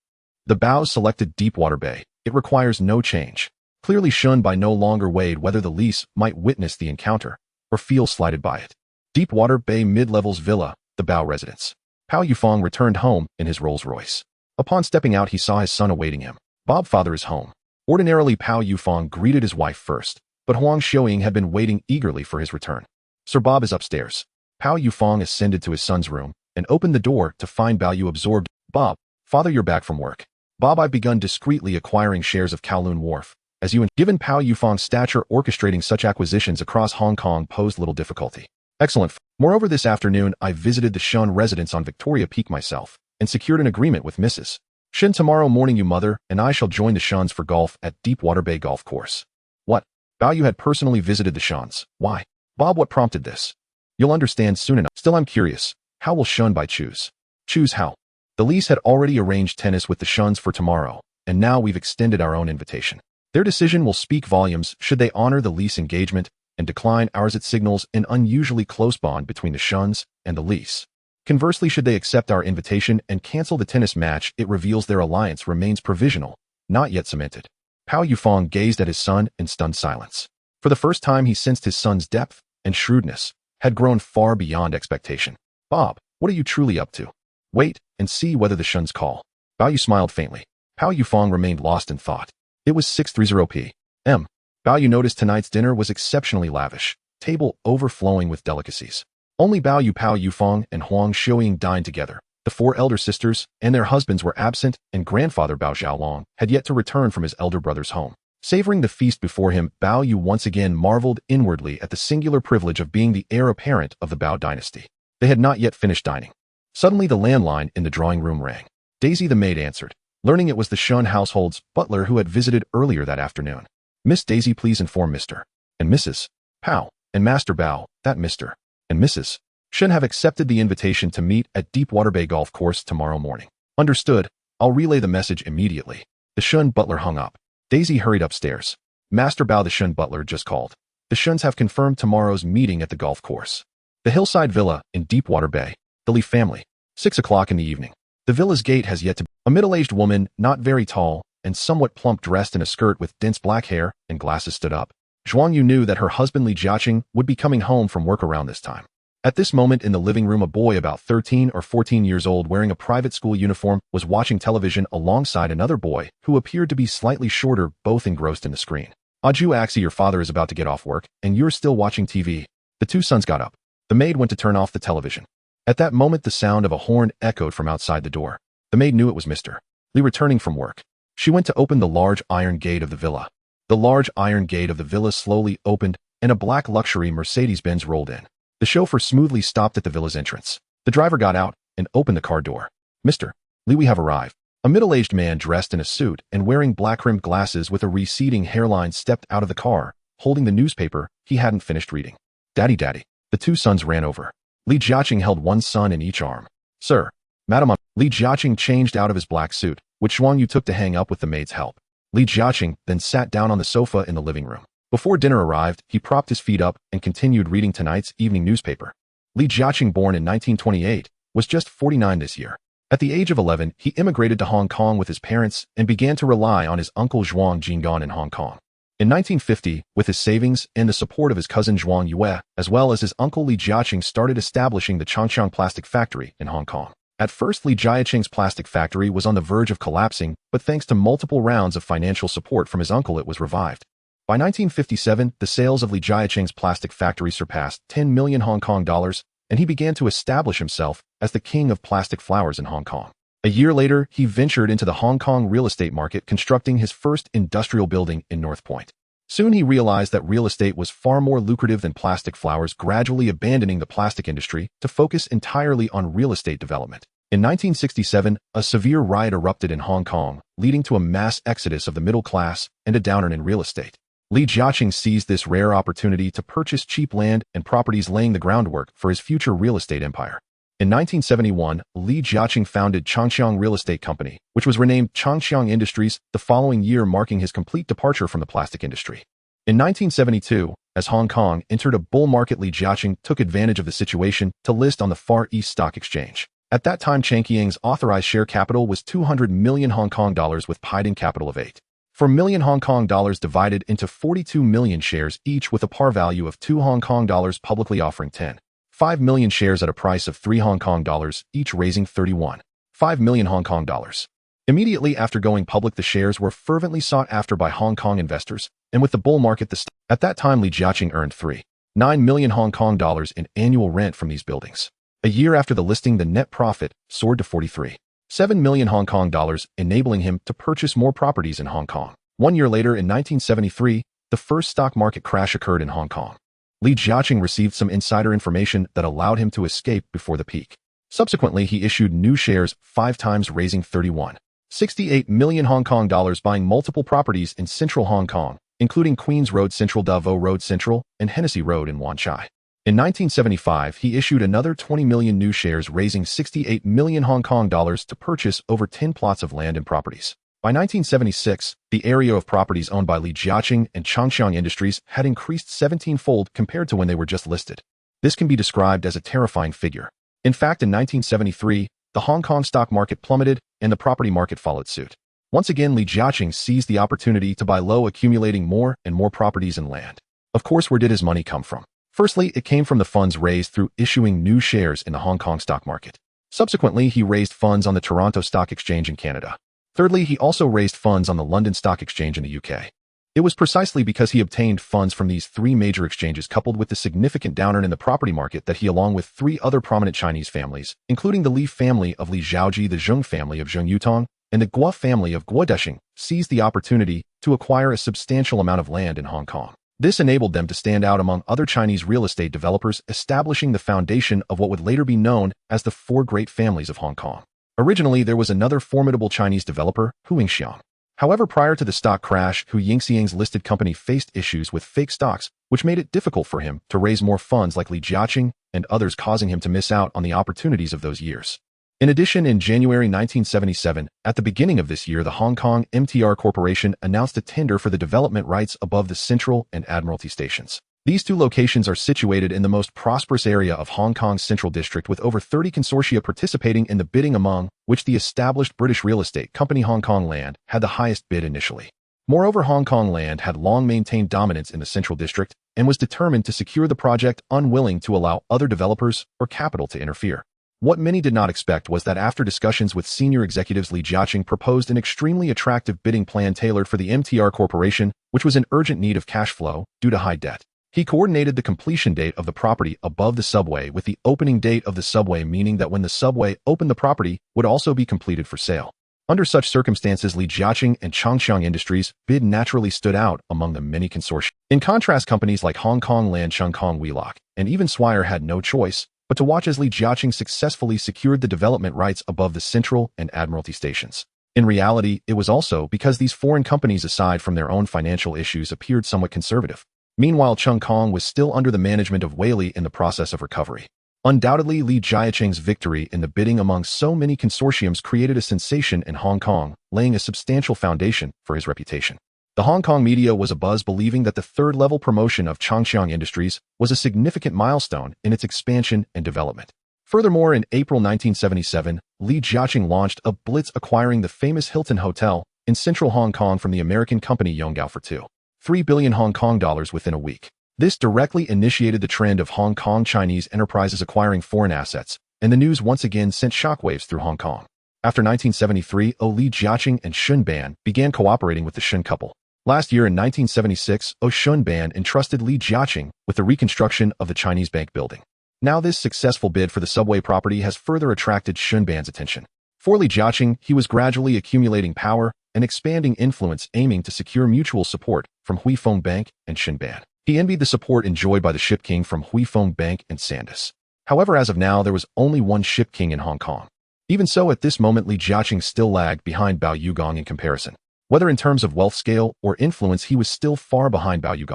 Speaker 1: The Baos selected Deepwater Bay. It requires no change. Clearly Shen Bai no longer weighed whether the lease might witness the encounter or feel slighted by it. Deepwater Bay mid-levels villa, the Bao residence. Bao Yufeng returned home in his Rolls-Royce. Upon stepping out, he saw his son awaiting him. Bob, father is home. Ordinarily, Bao Yufeng greeted his wife first, but Huang Xiuying had been waiting eagerly for his return. Sir, Bob is upstairs. Bao Yufeng ascended to his son's room and opened the door to find Bao Yu absorbed. Bob, father, you're back from work. Bob, I've begun discreetly acquiring shares of Kowloon Wharf. As you and given Bao Yufeng's stature, orchestrating such acquisitions across Hong Kong posed little difficulty. Excellent. Moreover, this afternoon, I visited the Shen residence on Victoria Peak myself and secured an agreement with Mrs. Shen. Tomorrow morning, you mother and I shall join the Shens for golf at Deepwater Bay Golf Course. What? Bao Yu had personally visited the Shens. Why? Bob, what prompted this? You'll understand soon enough. Still, I'm curious. How will Shen Bai choose? Choose how? The lease had already arranged tennis with the Shens for tomorrow, and now we've extended our own invitation. Their decision will speak volumes should they honor the lease engagement and decline ours. It signals an unusually close bond between the Shens and the lease. Conversely, should they accept our invitation and cancel the tennis match, it reveals their alliance remains provisional, not yet cemented. Bao Yu gazed at his son in stunned silence. For the first time he sensed his son's depth and shrewdness had grown far beyond expectation. Bob, what are you truly up to? Wait and see whether the Shen's call. Bao Yu smiled faintly. Bao Yu remained lost in thought. It was 6:30 p.m. Bao Yu noticed tonight's dinner was exceptionally lavish, table overflowing with delicacies. Only Bao Yu and Huang Xiuying dined together. The four elder sisters and their husbands were absent, and grandfather Bao Xiaolong had yet to return from his elder brother's home. Savoring the feast before him, Bao Yu once again marveled inwardly at the singular privilege of being the heir apparent of the Bao dynasty. They had not yet finished dining. Suddenly the landline in the drawing room rang. Daisy the maid answered, learning it was the Shen household's butler who had visited earlier that afternoon. Miss Daisy, please inform Mr. and Mrs. Bao and Master Bao that Mr. and Mrs. Shen have accepted the invitation to meet at Deepwater Bay Golf Course tomorrow morning. Understood. I'll relay the message immediately. The Shen butler hung up. Daisy hurried upstairs. Master Bao, the Shen butler just called. The Shens have confirmed tomorrow's meeting at the golf course. The hillside villa in Deepwater Bay. The Li family. 6 o'clock in the evening. The villa's gate has yet to be. A middle-aged woman, not very tall, and somewhat plump, dressed in a skirt with dense black hair and glasses, stood up. Zhuang Yu knew that her husband Li Jiacheng would be coming home from work around this time. At this moment in the living room, a boy about 13 or 14 years old wearing a private school uniform was watching television alongside another boy who appeared to be slightly shorter, both engrossed in the screen. Aju Axie, your father is about to get off work, and you're still watching TV. The two sons got up. The maid went to turn off the television. At that moment, the sound of a horn echoed from outside the door. The maid knew it was Mr. Li returning from work. She went to open the large iron gate of the villa. The large iron gate of the villa slowly opened, and a black luxury Mercedes-Benz rolled in. The chauffeur smoothly stopped at the villa's entrance. The driver got out and opened the car door. Mr. Li, we have arrived. A middle-aged man dressed in a suit and wearing black-rimmed glasses with a receding hairline stepped out of the car, holding the newspaper he hadn't finished reading. Daddy, daddy. The two sons ran over. Li Jiacheng held one son in each arm. Sir. Madam. Li Jiacheng changed out of his black suit, which Zhuang Yu took to hang up with the maid's help. Li Jiacheng then sat down on the sofa in the living room. Before dinner arrived, he propped his feet up and continued reading tonight's evening newspaper. Li Jiacheng, born in 1928, was just 49 this year. At the age of 11, he immigrated to Hong Kong with his parents and began to rely on his uncle Zhuang Jinggan in Hong Kong. In 1950, with his savings and the support of his cousin Zhuang Yue, as well as his uncle Li Jiacheng, started establishing the Changqiang plastic factory in Hong Kong. At first, Li Jiacheng's plastic factory was on the verge of collapsing, but thanks to multiple rounds of financial support from his uncle, it was revived. By 1957, the sales of Li Jiacheng's plastic factory surpassed 10 million Hong Kong dollars, and he began to establish himself as the king of plastic flowers in Hong Kong. A year later, he ventured into the Hong Kong real estate market, constructing his first industrial building in North Point. Soon he realized that real estate was far more lucrative than plastic flowers, gradually abandoning the plastic industry to focus entirely on real estate development. In 1967, a severe riot erupted in Hong Kong, leading to a mass exodus of the middle class and a downturn in real estate. Li Jiacheng seized this rare opportunity to purchase cheap land and properties, laying the groundwork for his future real estate empire. In 1971, Li Jiacheng founded Changqiang Real Estate Company, which was renamed Changqiang Industries the following year, marking his complete departure from the plastic industry. In 1972, as Hong Kong entered a bull market, Li Jiacheng took advantage of the situation to list on the Far East Stock Exchange. At that time, Changqiang's authorized share capital was 200 million Hong Kong dollars with paid-in capital of 8.4 million Hong Kong dollars divided into 42 million shares, each with a par value of 2 Hong Kong dollars, publicly offering 10.5 million shares at a price of 3 Hong Kong dollars, each raising 31.5 million Hong Kong dollars. Immediately after going public, the shares were fervently sought after by Hong Kong investors, and with the bull market, at that time Li Jiacheng earned 3.9 million Hong Kong dollars in annual rent from these buildings. A year after the listing, the net profit soared to 43.7 million Hong Kong dollars, enabling him to purchase more properties in Hong Kong. 1 year later, in 1973, the first stock market crash occurred in Hong Kong. Li Jiacheng received some insider information that allowed him to escape before the peak. Subsequently, he issued new shares 5 times, raising 31.68 million Hong Kong dollars, buying multiple properties in central Hong Kong, including Queens Road Central, Davao Road Central, and Hennessy Road in Wan Chai. In 1975, he issued another 20 million new shares, raising 68 million Hong Kong dollars to purchase over 10 plots of land and properties. By 1976, the area of properties owned by Li Jiacheng and Changqiang Industries had increased 17-fold compared to when they were just listed. This can be described as a terrifying figure. In fact, in 1973, the Hong Kong stock market plummeted and the property market followed suit. Once again, Li Jiacheng seized the opportunity to buy low, accumulating more and more properties and land. Of course, where did his money come from? Firstly, it came from the funds raised through issuing new shares in the Hong Kong stock market. Subsequently, he raised funds on the Toronto Stock Exchange in Canada. Thirdly, he also raised funds on the London Stock Exchange in the UK. It was precisely because he obtained funds from these three major exchanges coupled with the significant downturn in the property market that he, along with three other prominent Chinese families, including the Li family of Li Jiaoji, the Zheng family of Zheng Yutong, and the Guo family of Guo Desheng, seized the opportunity to acquire a substantial amount of land in Hong Kong. This enabled them to stand out among other Chinese real estate developers, establishing the foundation of what would later be known as the Four Great Families of Hong Kong. Originally, there was another formidable Chinese developer, Hu Yingxiang. However, prior to the stock crash, Hu Yingxiang's listed company faced issues with fake stocks, which made it difficult for him to raise more funds like Li Jiacheng and others, causing him to miss out on the opportunities of those years. In addition, in January 1977, at the beginning of this year, the Hong Kong MTR Corporation announced a tender for the development rights above the Central and Admiralty stations. These two locations are situated in the most prosperous area of Hong Kong's Central District, with over 30 consortia participating in the bidding, among which the established British real estate company Hong Kong Land had the highest bid initially. Moreover, Hong Kong Land had long maintained dominance in the Central District and was determined to secure the project, unwilling to allow other developers or capital to interfere. What many did not expect was that after discussions with senior executives, Li Jiacheng proposed an extremely attractive bidding plan tailored for the MTR Corporation, which was in urgent need of cash flow due to high debt. He coordinated the completion date of the property above the subway with the opening date of the subway, meaning that when the subway opened, the property would also be completed for sale. Under such circumstances, Li Jiacheng and Changqiang Industries' bid naturally stood out among the many consortia. In contrast, companies like Hong Kong Land, Cheung Kong Wheelock, and even Swire had no choice but to watch as Li Jiacheng successfully secured the development rights above the Central and Admiralty stations. In reality, it was also because these foreign companies, aside from their own financial issues, appeared somewhat conservative. Meanwhile, Cheung Kong was still under the management of Wei Li in the process of recovery. Undoubtedly, Li Jiacheng's victory in the bidding among so many consortiums created a sensation in Hong Kong, laying a substantial foundation for his reputation. The Hong Kong media was abuzz, believing that the third-level promotion of Changqiang Industries was a significant milestone in its expansion and development. Furthermore, in April 1977, Li Jiacheng launched a blitz, acquiring the famous Hilton Hotel in central Hong Kong from the American company Yonggao for $2.3 billion Hong Kong dollars within a week. This directly initiated the trend of Hong Kong Chinese enterprises acquiring foreign assets, and the news once again sent shockwaves through Hong Kong. After 1973, Li Jiacheng and Shun Ban began cooperating with the Shen couple. Last year in 1976, Shun Ban entrusted Li Jiacheng with the reconstruction of the Chinese bank building. Now this successful bid for the subway property has further attracted Shun Ban's attention. For Li Jiacheng, he was gradually accumulating power and expanding influence, aiming to secure mutual support from Hui Fong Bank and Shen Ban. He envied the support enjoyed by the Ship King from Hui Fong Bank and Sandus. However, as of now, there was only one Ship King in Hong Kong. Even so, at this moment, Li Jiacheng still lagged behind Bao Yu in comparison. Whether in terms of wealth scale or influence, he was still far behind Bao Yu.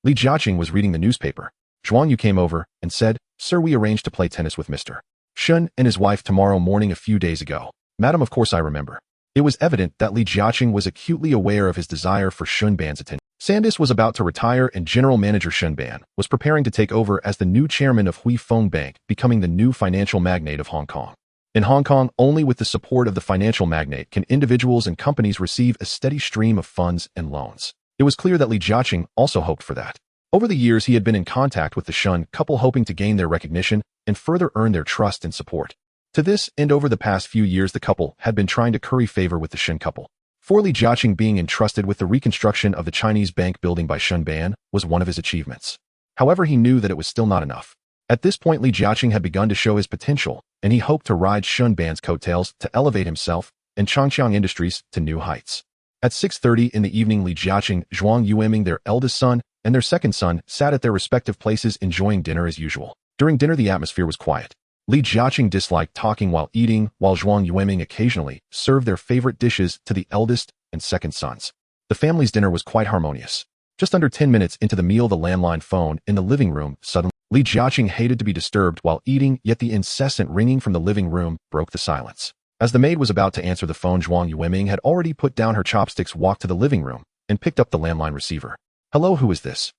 Speaker 1: Li Jiacheng was reading the newspaper. Zhuang Yu came over and said, "Sir, we arranged to play tennis with Mr. Shen and his wife tomorrow morning a few days ago." "Madam, of course I remember." It was evident that Li Jiacheng was acutely aware of his desire for Shun Ban's attention. Sandus was about to retire, and General Manager Shen Ban was preparing to take over as the new chairman of Hui Fong Bank, becoming the new financial magnate of Hong Kong. In Hong Kong, only with the support of the financial magnate can individuals and companies receive a steady stream of funds and loans. It was clear that Li Jiacheng also hoped for that. Over the years, he had been in contact with the Shen couple, hoping to gain their recognition and further earn their trust and support. To this end, over the past few years, the couple had been trying to curry favor with the Shen couple. For Li Jiacheng, being entrusted with the reconstruction of the Chinese bank building by Shun Ban was one of his achievements. However, he knew that it was still not enough. At this point, Li Jiacheng had begun to show his potential, and he hoped to ride Shun Ban's coattails to elevate himself and Changqiang Industries to new heights. At 6:30 in the evening, Li Jiacheng, Zhuang Yueming, their eldest son, and their second son sat at their respective places enjoying dinner as usual. During dinner, the atmosphere was quiet. Li Jiacheng disliked talking while eating, while Zhuang Yueming occasionally served their favorite dishes to the eldest and second sons. The family's dinner was quite harmonious. Just under 10 minutes into the meal, the landline phone in the living room suddenly. Li Jiacheng hated to be disturbed while eating, yet the incessant ringing from the living room broke the silence. As the maid was about to answer the phone, Zhuang Yueming had already put down her chopsticks, walked to the living room, and picked up the landline receiver. "Hello, who is this?"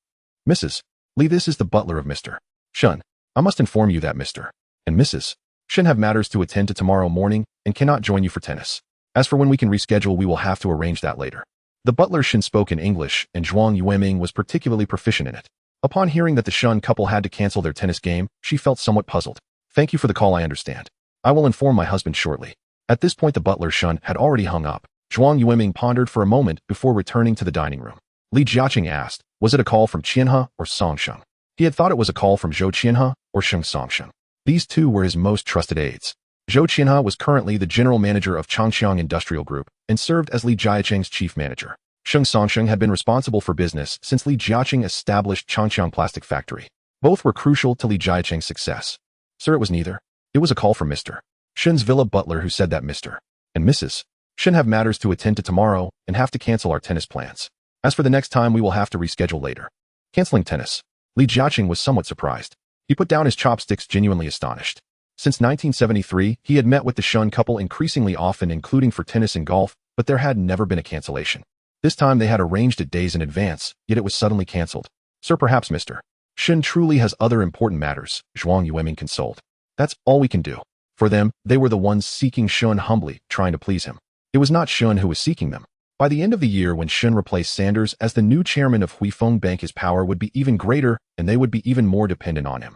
Speaker 1: "Mrs. Li, this is the butler of Mr. Shen. I must inform you that Mr. and Mrs. Shen have matters to attend to tomorrow morning and cannot join you for tennis." As for when we can reschedule, we will have to arrange that later. The butler Shen spoke in English, and Zhuang Yueming was particularly proficient in it. Upon hearing that the Shen couple had to cancel their tennis game, she felt somewhat puzzled. Thank you for the call, I understand. I will inform my husband shortly. At this point the butler Shen had already hung up. Zhuang Yueming pondered for a moment before returning to the dining room. Li Jiacheng asked, was it a call from Qianhe or Songsheng? He had thought it was a call from Zhou Qianhe or Sheng Songsheng. These two were his most trusted aides. Zhou Qianhe was currently the general manager of Changxiang Industrial Group and served as Li Jiacheng's chief manager. Sheng Songsheng had been responsible for business since Li Jiacheng established Changxiang Plastic Factory. Both were crucial to Li Jiacheng's success. Sir, it was neither. It was a call from Mr. Shen's villa butler who said that Mr. and Mrs. Shen have matters to attend to tomorrow and have to cancel our tennis plans. As for the next time, we will have to reschedule later. Canceling tennis. Li Jiacheng was somewhat surprised. He put down his chopsticks, genuinely astonished. Since 1973, he had met with the Shen couple increasingly often, including for tennis and golf, but there had never been a cancellation. This time they had arranged it days in advance, yet it was suddenly cancelled. Sir, perhaps Mr. Shen truly has other important matters, Zhuang Yueming consoled. That's all we can do. For them, they were the ones seeking Shen humbly, trying to please him. It was not Shen who was seeking them. By the end of the year, when Shen replaced Sanders as the new chairman of Huifeng Bank, his power would be even greater, and they would be even more dependent on him.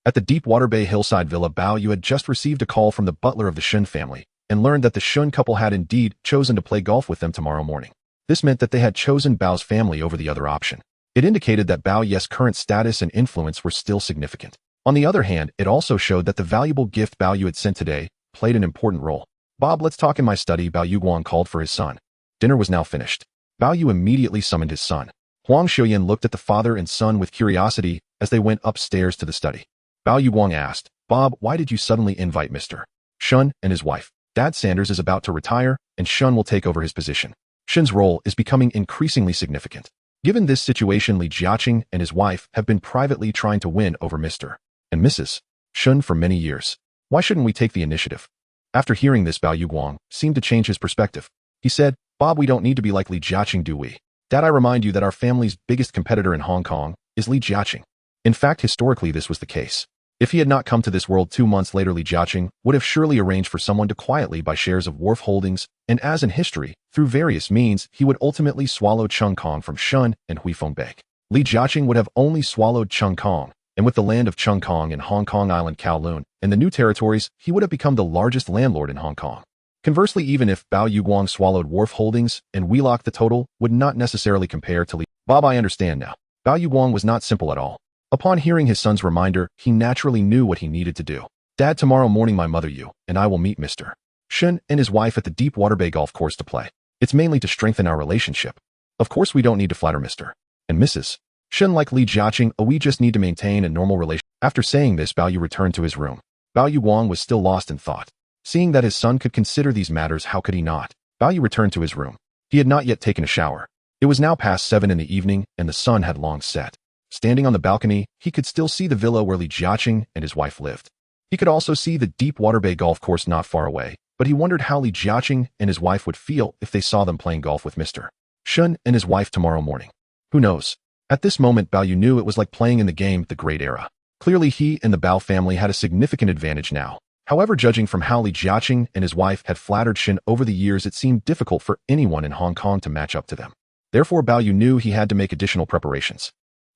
Speaker 1: At the Deepwater Bay hillside villa, Bao Yu had just received a call from the butler of the Shen family, and learned that the Shen couple had indeed chosen to play golf with them tomorrow morning. This meant that they had chosen Bao's family over the other option. It indicated that Bao Yu's current status and influence were still significant. On the other hand, it also showed that the valuable gift Bao Yu had sent today played an important role. Bob, let's talk in my study, Bao Yu Guang called for his son. Dinner was now finished. Bao Yu immediately summoned his son. Huang Xiuyan looked at the father and son with curiosity as they went upstairs to the study. Bao Yu Guang asked, Bob, why did you suddenly invite Mr. Shen and his wife? Dad Sanders is about to retire, and Shen will take over his position. Shen's role is becoming increasingly significant. Given this situation, Li Jiacheng and his wife have been privately trying to win over Mr. and Mrs. Shen for many years. Why shouldn't we take the initiative? After hearing this, Bao Yu Guang seemed to change his perspective. He said, Bob, we don't need to be like Li Jiacheng, do we? Dad, I remind you that our family's biggest competitor in Hong Kong is Li Jiacheng. In fact, historically this was the case. If he had not come to this world 2 months later, Li Jiacheng would have surely arranged for someone to quietly buy shares of Wharf Holdings, and as in history, through various means, he would ultimately swallow Cheung Kong from Shen and Huifeng Bank. Li Jiacheng would have only swallowed Cheung Kong, and with the land of Cheung Kong and Hong Kong Island Kowloon and the new territories, he would have become the largest landlord in Hong Kong. Conversely, even if Bao Yu Guang swallowed Wharf Holdings and Wheelock, the total would not necessarily compare to Li. Bob, I understand now. Bao Yu Guang was not simple at all. Upon hearing his son's reminder, he naturally knew what he needed to do. Dad, tomorrow morning my mother Yu and I will meet Mr. Shen and his wife at the Deepwater Bay golf course to play. It's mainly to strengthen our relationship. Of course we don't need to flatter Mr. and Mrs. Shen like Li Jiacheng, we just need to maintain a normal relationship. After saying this, Bao Yu returned to his room. Bao Yu Guang was still lost in thought. Seeing that his son could consider these matters, how could he not? Bao Yu returned to his room. He had not yet taken a shower. It was now past 7 in the evening, and the sun had long set. Standing on the balcony, he could still see the villa where Li Jiacheng and his wife lived. He could also see the Deepwater Bay golf course not far away, but he wondered how Li Jiacheng and his wife would feel if they saw them playing golf with Mr. Shen and his wife tomorrow morning. Who knows? At this moment, Bao Yu knew it was like playing in the game The Great Era. Clearly, he and the Bao family had a significant advantage now. However, judging from how Li Jiacheng and his wife had flattered Shen over the years, it seemed difficult for anyone in Hong Kong to match up to them. Therefore, Bao Yu knew he had to make additional preparations.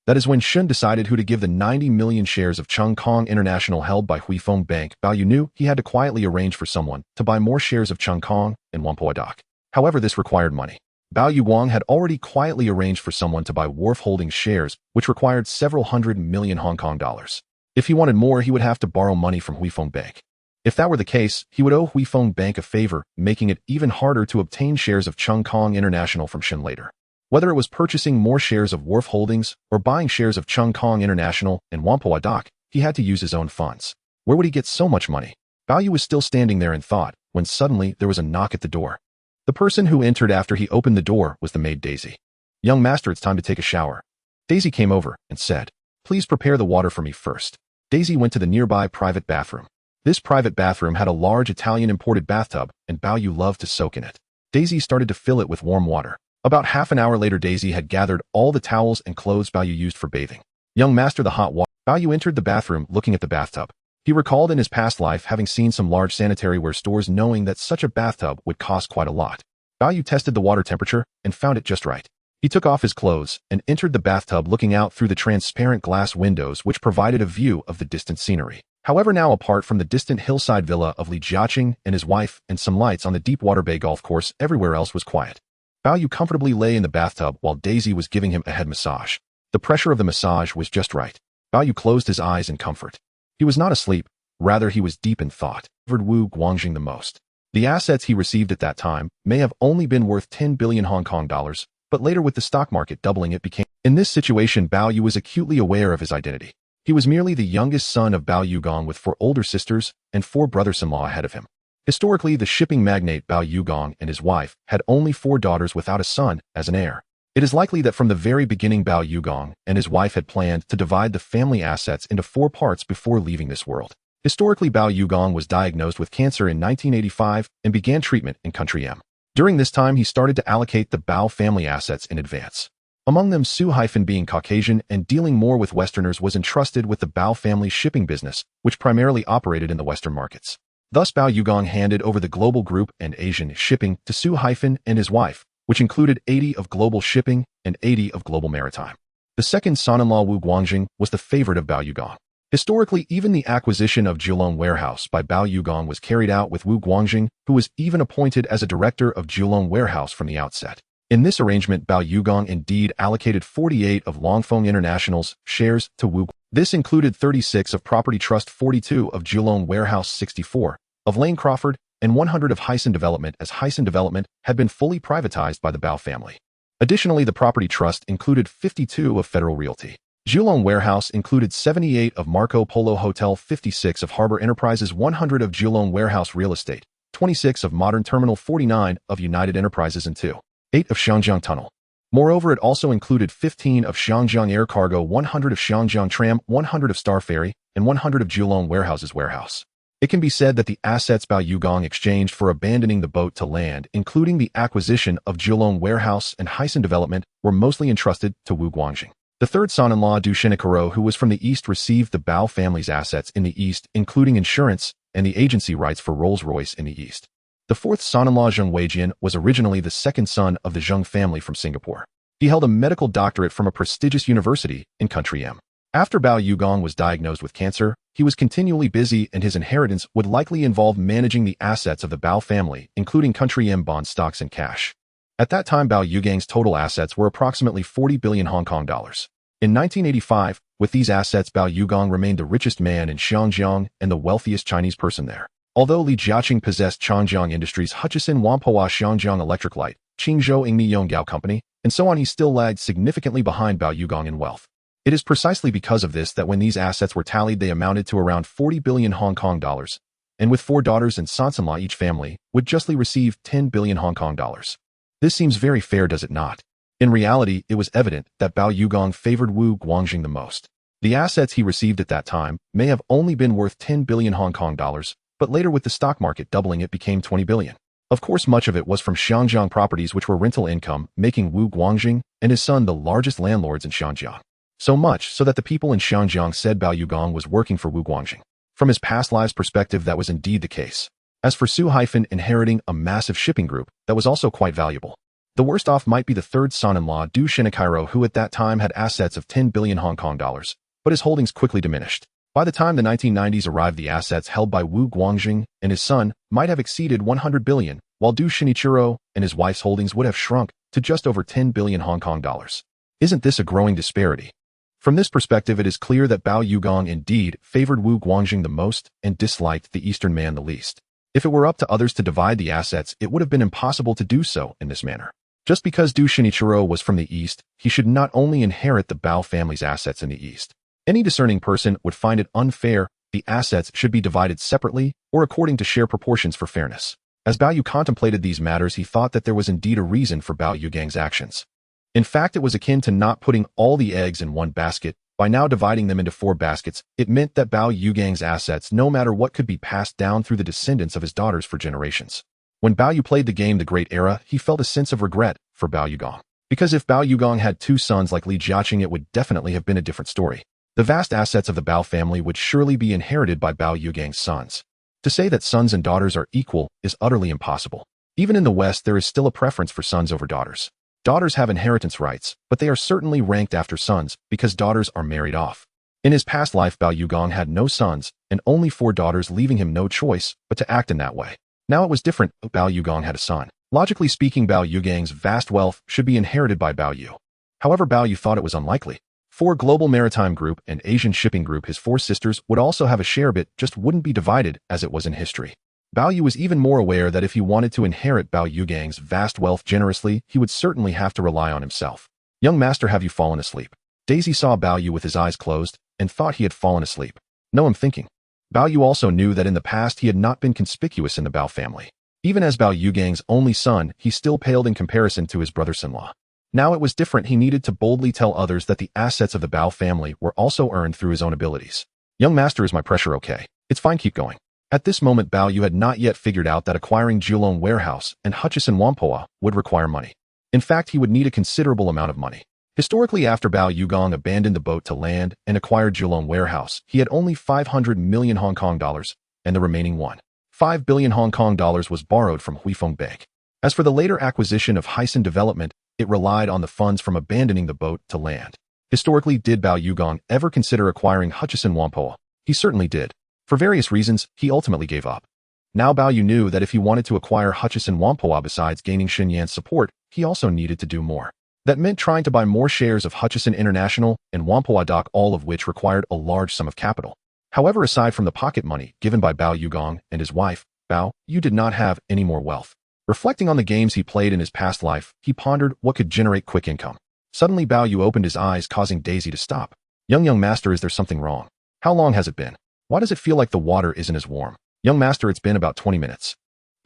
Speaker 1: That is when Shen decided who to give the 90 million shares of Cheung Kong International held by Huifeng Bank. Bao Yu knew he had to quietly arrange for someone to buy more shares of Cheung Kong and Whampoa Dock. However, this required money. Bao Yu Guang had already quietly arranged for someone to buy Wharf Holdings shares, which required several hundred million Hong Kong dollars. If he wanted more, he would have to borrow money from Huifeng Bank. If that were the case, he would owe Huifeng Bank a favor, making it even harder to obtain shares of Cheung Kong International from Shen later. Whether it was purchasing more shares of Wharf Holdings or buying shares of Cheung Kong International and Whampoa Dock, he had to use his own funds. Where would he get so much money? Bao Yu was still standing there in thought when suddenly there was a knock at the door. The person who entered after he opened the door was the maid Daisy. Young master, it's time to take a shower. Daisy came over and said, Please prepare the water for me first. Daisy went to the nearby private bathroom. This private bathroom had a large Italian imported bathtub, and Bao Yu loved to soak in it. Daisy started to fill it with warm water. About half an hour later, Daisy had gathered all the towels and clothes Bao Yu used for bathing. Young master, the hot water. Bao Yu entered the bathroom looking at the bathtub. He recalled in his past life having seen some large sanitary ware stores knowing that such a bathtub would cost quite a lot. Bao Yu tested the water temperature and found it just right. He took off his clothes and entered the bathtub looking out through the transparent glass windows which provided a view of the distant scenery. However, now apart from the distant hillside villa of Li Jiacheng and his wife and some lights on the Deepwater Bay golf course, everywhere else was quiet. Bao Yu comfortably lay in the bathtub while Daisy was giving him a head massage. The pressure of the massage was just right. Bao Yu closed his eyes in comfort. He was not asleep, rather he was deep in thought. Favored Wu Guangjing the most. The assets he received at that time may have only been worth 10 billion Hong Kong dollars, but later with the stock market doubling it became. In this situation, Bao Yu was acutely aware of his identity. He was merely the youngest son of Bao Yugong with 4 older sisters and 4 brothers-in-law ahead of him. Historically, the shipping magnate Bao Yugong and his wife had only 4 daughters without a son as an heir. It is likely that from the very beginning Bao Yugong and his wife had planned to divide the family assets into 4 parts before leaving this world. Historically, Bao Yugong was diagnosed with cancer in 1985 and began treatment in Country M. During this time, he started to allocate the Bao family assets in advance. Among them, Su being Caucasian and dealing more with Westerners was entrusted with the Bao family shipping business, which primarily operated in the Western markets. Thus, Bao Yugong handed over the global group and Asian shipping to Su and his wife, which included 80 of global shipping and 80 of global maritime. The second son-in-law Wu Guangjing was the favorite of Bao Yugong. Historically, even the acquisition of Kowloon Warehouse by Bao Yugong was carried out with Wu Guangjing, who was even appointed as a director of Kowloon Warehouse from the outset. In this arrangement, Bao Yugong indeed allocated 48 of Longfeng International's shares to Wu. This included 36 of Property Trust, 42 of Kowloon Warehouse, 64 of Lane Crawford, and 100 of Hysan Development, as Hysan Development had been fully privatized by the Bao family. Additionally, the Property Trust included 52 of Federal Realty. Kowloon Warehouse included 78 of Marco Polo Hotel, 56 of Harbor Enterprises, 100 of Kowloon Warehouse Real Estate, 26 of Modern Terminal, 49 of United Enterprises, and 8 of Xiangjiang Tunnel. Moreover, it also included 15 of Xiangjiang Air Cargo, 100 of Xiangjiang Tram, 100 of Star Ferry, and 100 of Kowloon Warehouse's warehouse. It can be said that the assets Bao Yugong exchanged for abandoning the boat to land, including the acquisition of Kowloon Warehouse and Hysan Development, were mostly entrusted to Wu Guangjing. The third son-in-law, Du Shinichiro, who was from the East, received the Bao family's assets in the East, including insurance and the agency rights for Rolls-Royce in the East. The fourth son-in-law, Zheng Weijian, was originally the second son of the Zheng family from Singapore. He held a medical doctorate from a prestigious university in Country M. After Bao Yugong was diagnosed with cancer, he was continually busy, and his inheritance would likely involve managing the assets of the Bao family, including Country M bond stocks and cash. At that time, Bao Yugong's total assets were approximately 40 billion Hong Kong dollars. In 1985, with these assets, Bao Yugong remained the richest man in Xinjiang and the wealthiest Chinese person there. Although Li Jiacheng possessed Changjiang Industries, Hutchison Whampoa Xiangjiang Electric Light, Qingzhou Ingmi Yonggao Company, and so on, he still lagged significantly behind Bao Yugong in wealth. It is precisely because of this that when these assets were tallied, they amounted to around 40 billion Hong Kong dollars, and with 4 daughters and sons-in-law, each family would justly receive 10 billion Hong Kong dollars. This seems very fair, does it not? In reality, it was evident that Bao Yugong favored Wu Guangjing the most. The assets he received at that time may have only been worth 10 billion Hong Kong dollars, but later with the stock market doubling it became 20 billion. Of course, much of it was from Xiangjiang properties, which were rental income, making Wu Guangjing and his son the largest landlords in Xiangjiang. So much so that the people in Xiangjiang said Bao Yugong was working for Wu Guangjing. From his past lives perspective, that was indeed the case. As for Su inheriting a massive shipping group, that was also quite valuable. The worst off might be the third son-in-law, Du Shinichiro, who at that time had assets of 10 billion Hong Kong dollars, but his holdings quickly diminished. By the time the 1990s arrived, the assets held by Wu Guangjing and his son might have exceeded 100 billion, while Du Shinichiro and his wife's holdings would have shrunk to just over 10 billion Hong Kong dollars. Isn't this a growing disparity? From this perspective, it is clear that Bao Yugong indeed favored Wu Guangjing the most and disliked the Eastern man the least. If it were up to others to divide the assets, it would have been impossible to do so in this manner. Just because Du Shinichiro was from the East, he should not only inherit the Bao family's assets in the East. Any discerning person would find it unfair. The assets should be divided separately or according to share proportions for fairness. As Bao Yu contemplated these matters, he thought that there was indeed a reason for Bao Yugong's actions. In fact, it was akin to not putting all the eggs in one basket. By now dividing them into 4 baskets, it meant that Bao Yugong's assets, no matter what, could be passed down through the descendants of his daughters for generations. When Bao Yu played the game The Great Era, he felt a sense of regret for Bao Yugong. Because if Bao Yugong had 2 sons like Li Jiacheng, it would definitely have been a different story. The vast assets of the Bao family would surely be inherited by Bao Yugang's sons. To say that sons and daughters are equal is utterly impossible. Even in the West, there is still a preference for sons over daughters. Daughters have inheritance rights, but they are certainly ranked after sons because daughters are married off. In his past life, Bao Yugong had no sons and only 4 daughters, leaving him no choice but to act in that way. Now it was different. Bao Yugong had a son. Logically speaking, Bao Yugang's vast wealth should be inherited by Bao Yu. However, Bao Yu thought it was unlikely. For Global Maritime Group and Asian Shipping Group, his 4 sisters would also have a share, but just wouldn't be divided as it was in history. Bao Yu was even more aware that if he wanted to inherit Bao Yugang's vast wealth generously, he would certainly have to rely on himself. Young master, have you fallen asleep? Daisy saw Bao Yu with his eyes closed and thought he had fallen asleep. No, I'm thinking. Bao Yu also knew that in the past he had not been conspicuous in the Bao family. Even as Bao Yugang's only son, he still paled in comparison to his brothers-in-law. Now it was different. He needed to boldly tell others that the assets of the Bao family were also earned through his own abilities. Young master, is my pressure okay? It's fine, keep going. At this moment, Bao Yu had not yet figured out that acquiring Kowloon warehouse and Hutchison Whampoa would require money. In fact, he would need a considerable amount of money. Historically, after Bao Yugong abandoned the boat to land and acquired Kowloon warehouse, he had only 500 million Hong Kong dollars, and the remaining 1.5 billion Hong Kong dollars was borrowed from Huifeng Bank. As for the later acquisition of Hutchison Development, it relied on the funds from abandoning the boat to land. Historically, did Bao Yugong ever consider acquiring Hutchison Whampoa? He certainly did. For various reasons, he ultimately gave up. Now Bao Yu knew that if he wanted to acquire Hutchison Whampoa, besides gaining Shen Yan's support, he also needed to do more. That meant trying to buy more shares of Hutchison International and Whampoa Dock, all of which required a large sum of capital. However, aside from the pocket money given by Bao Yugong and his wife, Bao Yu did not have any more wealth. Reflecting on the games he played in his past life, he pondered what could generate quick income. Suddenly, Bao Yu opened his eyes, causing Daisy to stop. Young master, is there something wrong? How long has it been? Why does it feel like the water isn't as warm? Young master, it's been about 20 minutes.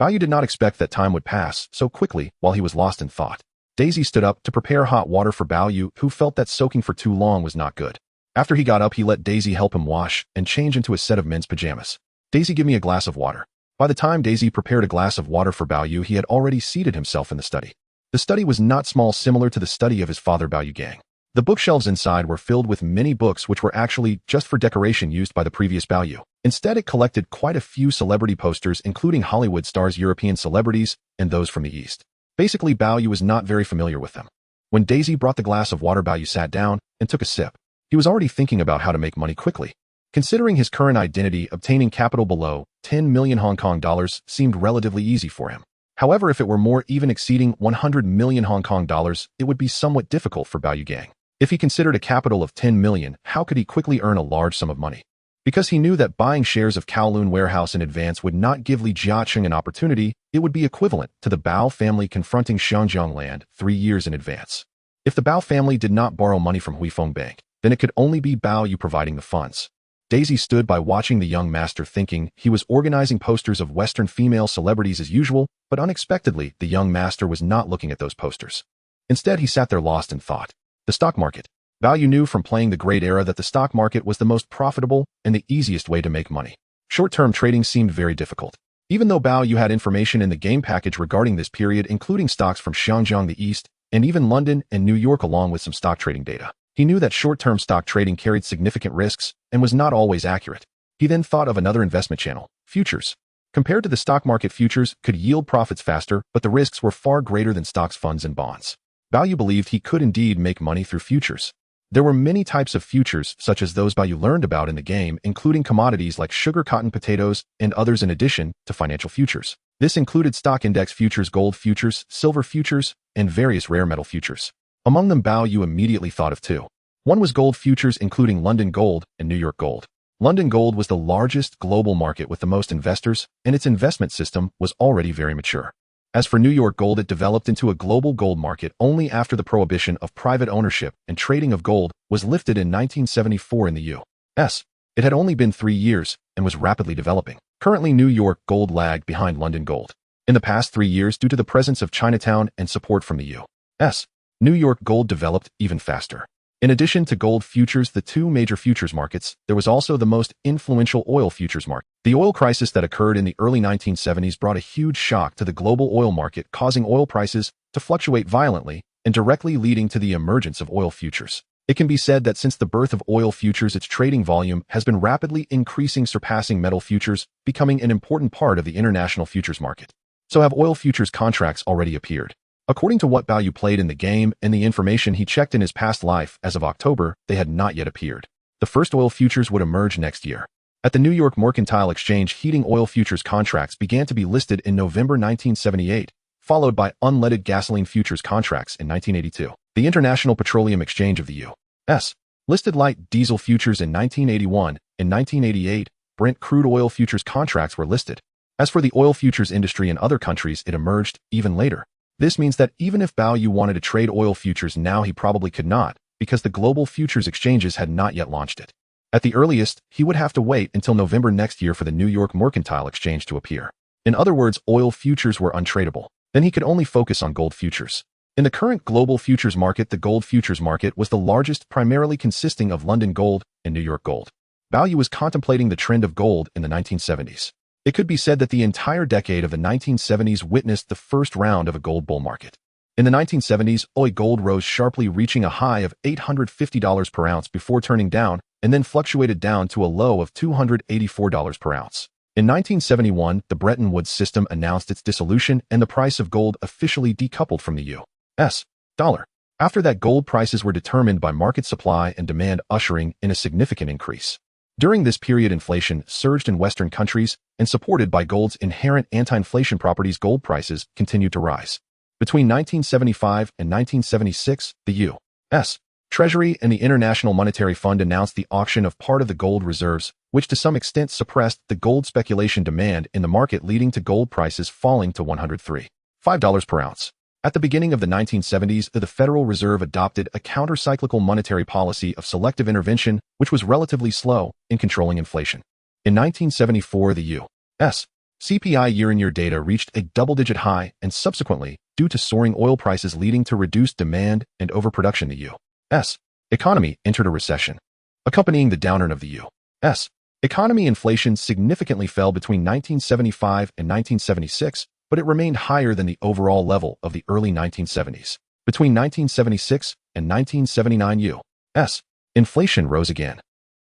Speaker 1: Bao Yu did not expect that time would pass so quickly while he was lost in thought. Daisy stood up to prepare hot water for Bao Yu, who felt that soaking for too long was not good. After he got up, he let Daisy help him wash and change into a set of men's pajamas. Daisy, give me a glass of water. By the time Daisy prepared a glass of water for Bao Yu, he had already seated himself in the study. The study was not small, similar to the study of his father Bao Yugang. The bookshelves inside were filled with many books which were actually just for decoration used by the previous Bao Yu. Instead, it collected quite a few celebrity posters, including Hollywood stars, European celebrities, and those from the East. Basically, Bao Yu was not very familiar with them. When Daisy brought the glass of water, Bao Yu sat down and took a sip. He was already thinking about how to make money quickly. Considering his current identity, obtaining capital below 10 million Hong Kong dollars seemed relatively easy for him. However, if it were more, even exceeding 100 million Hong Kong dollars, it would be somewhat difficult for Bao Yugang. If he considered a capital of 10 million, how could he quickly earn a large sum of money? Because he knew that buying shares of Kowloon warehouse in advance would not give Li Jiacheng an opportunity, it would be equivalent to the Bao family confronting Shanjiang land 3 years in advance. If the Bao family did not borrow money from Huifeng Bank, then it could only be Bao Yu providing the funds. Daisy stood by watching the young master, thinking he was organizing posters of Western female celebrities as usual, but unexpectedly, the young master was not looking at those posters. Instead, he sat there lost in thought. The stock market. Bao Yu knew from playing the Great Era that the stock market was the most profitable and the easiest way to make money. Short-term trading seemed very difficult. Even though Bao Yu had information in the game package regarding this period, including stocks from Shanjiang the East, and even London and New York, along with some stock trading data, he knew that short-term stock trading carried significant risks and was not always accurate. He then thought of another investment channel, futures. Compared to the stock market, futures could yield profits faster, but the risks were far greater than stocks, funds, and bonds. Bao Yu believed he could indeed make money through futures. There were many types of futures, such as those Bao Yu learned about in the game, including commodities like sugar, cotton, potatoes, and others in addition to financial futures. This included stock index futures, gold futures, silver futures, and various rare metal futures. Among them, Bao Yu immediately thought of two. One was gold futures, including London Gold and New York Gold. London Gold was the largest global market with the most investors, and its investment system was already very mature. As for New York Gold, it developed into a global gold market only after the prohibition of private ownership and trading of gold was lifted in 1974 in the U.S. It had only been 3 years and was rapidly developing. Currently, New York Gold lagged behind London Gold. In the past 3 years, due to the presence of Chinatown and support from the U.S., New York Gold developed even faster. In addition to gold futures, the two major futures markets, there was also the most influential oil futures market. The oil crisis that occurred in the early 1970s brought a huge shock to the global oil market, causing oil prices to fluctuate violently and directly leading to the emergence of oil futures. It can be said that since the birth of oil futures, its trading volume has been rapidly increasing, surpassing metal futures, becoming an important part of the international futures market. So have oil futures contracts already appeared? According to what Bao Yu played in the game and the information he checked in his past life, as of October, they had not yet appeared. The first oil futures would emerge next year. At the New York Mercantile Exchange, heating oil futures contracts began to be listed in November 1978, followed by unleaded gasoline futures contracts in 1982. The International Petroleum Exchange of the U.S. listed light diesel futures in 1981. In 1988, Brent crude oil futures contracts were listed. As for the oil futures industry in other countries, it emerged even later. This means that even if Bao Yu wanted to trade oil futures now, he probably could not, because the global futures exchanges had not yet launched it. At the earliest, he would have to wait until November next year for the New York Mercantile Exchange to appear. In other words, oil futures were untradeable. Then he could only focus on gold futures. In the current global futures market, the gold futures market was the largest, primarily consisting of London gold and New York gold. Bao Yu was contemplating the trend of gold in the 1970s. It could be said that the entire decade of the 1970s witnessed the first round of a gold bull market. In the 1970s, oil gold rose sharply, reaching a high of $850 per ounce before turning down, and then fluctuated down to a low of $284 per ounce. In 1971, the Bretton Woods system announced its dissolution and the price of gold officially decoupled from the U.S. dollar. After that, gold prices were determined by market supply and demand, ushering in a significant increase. During this period, inflation surged in Western countries, and supported by gold's inherent anti-inflation properties, gold prices continued to rise. Between 1975 and 1976, the U.S. Treasury and the International Monetary Fund announced the auction of part of the gold reserves, which to some extent suppressed the gold speculation demand in the market, leading to gold prices falling to $103.5 per ounce. At the beginning of the 1970s, the Federal Reserve adopted a counter-cyclical monetary policy of selective intervention, which was relatively slow in controlling inflation. In 1974, the U.S. CPI year-on-year data reached a double-digit high, and subsequently, due to soaring oil prices leading to reduced demand and overproduction, the U.S. economy entered a recession. Accompanying the downturn of the U.S. economy, inflation significantly fell between 1975 and 1976, but it remained higher than the overall level of the early 1970s. Between 1976 and 1979, U.S. inflation rose again.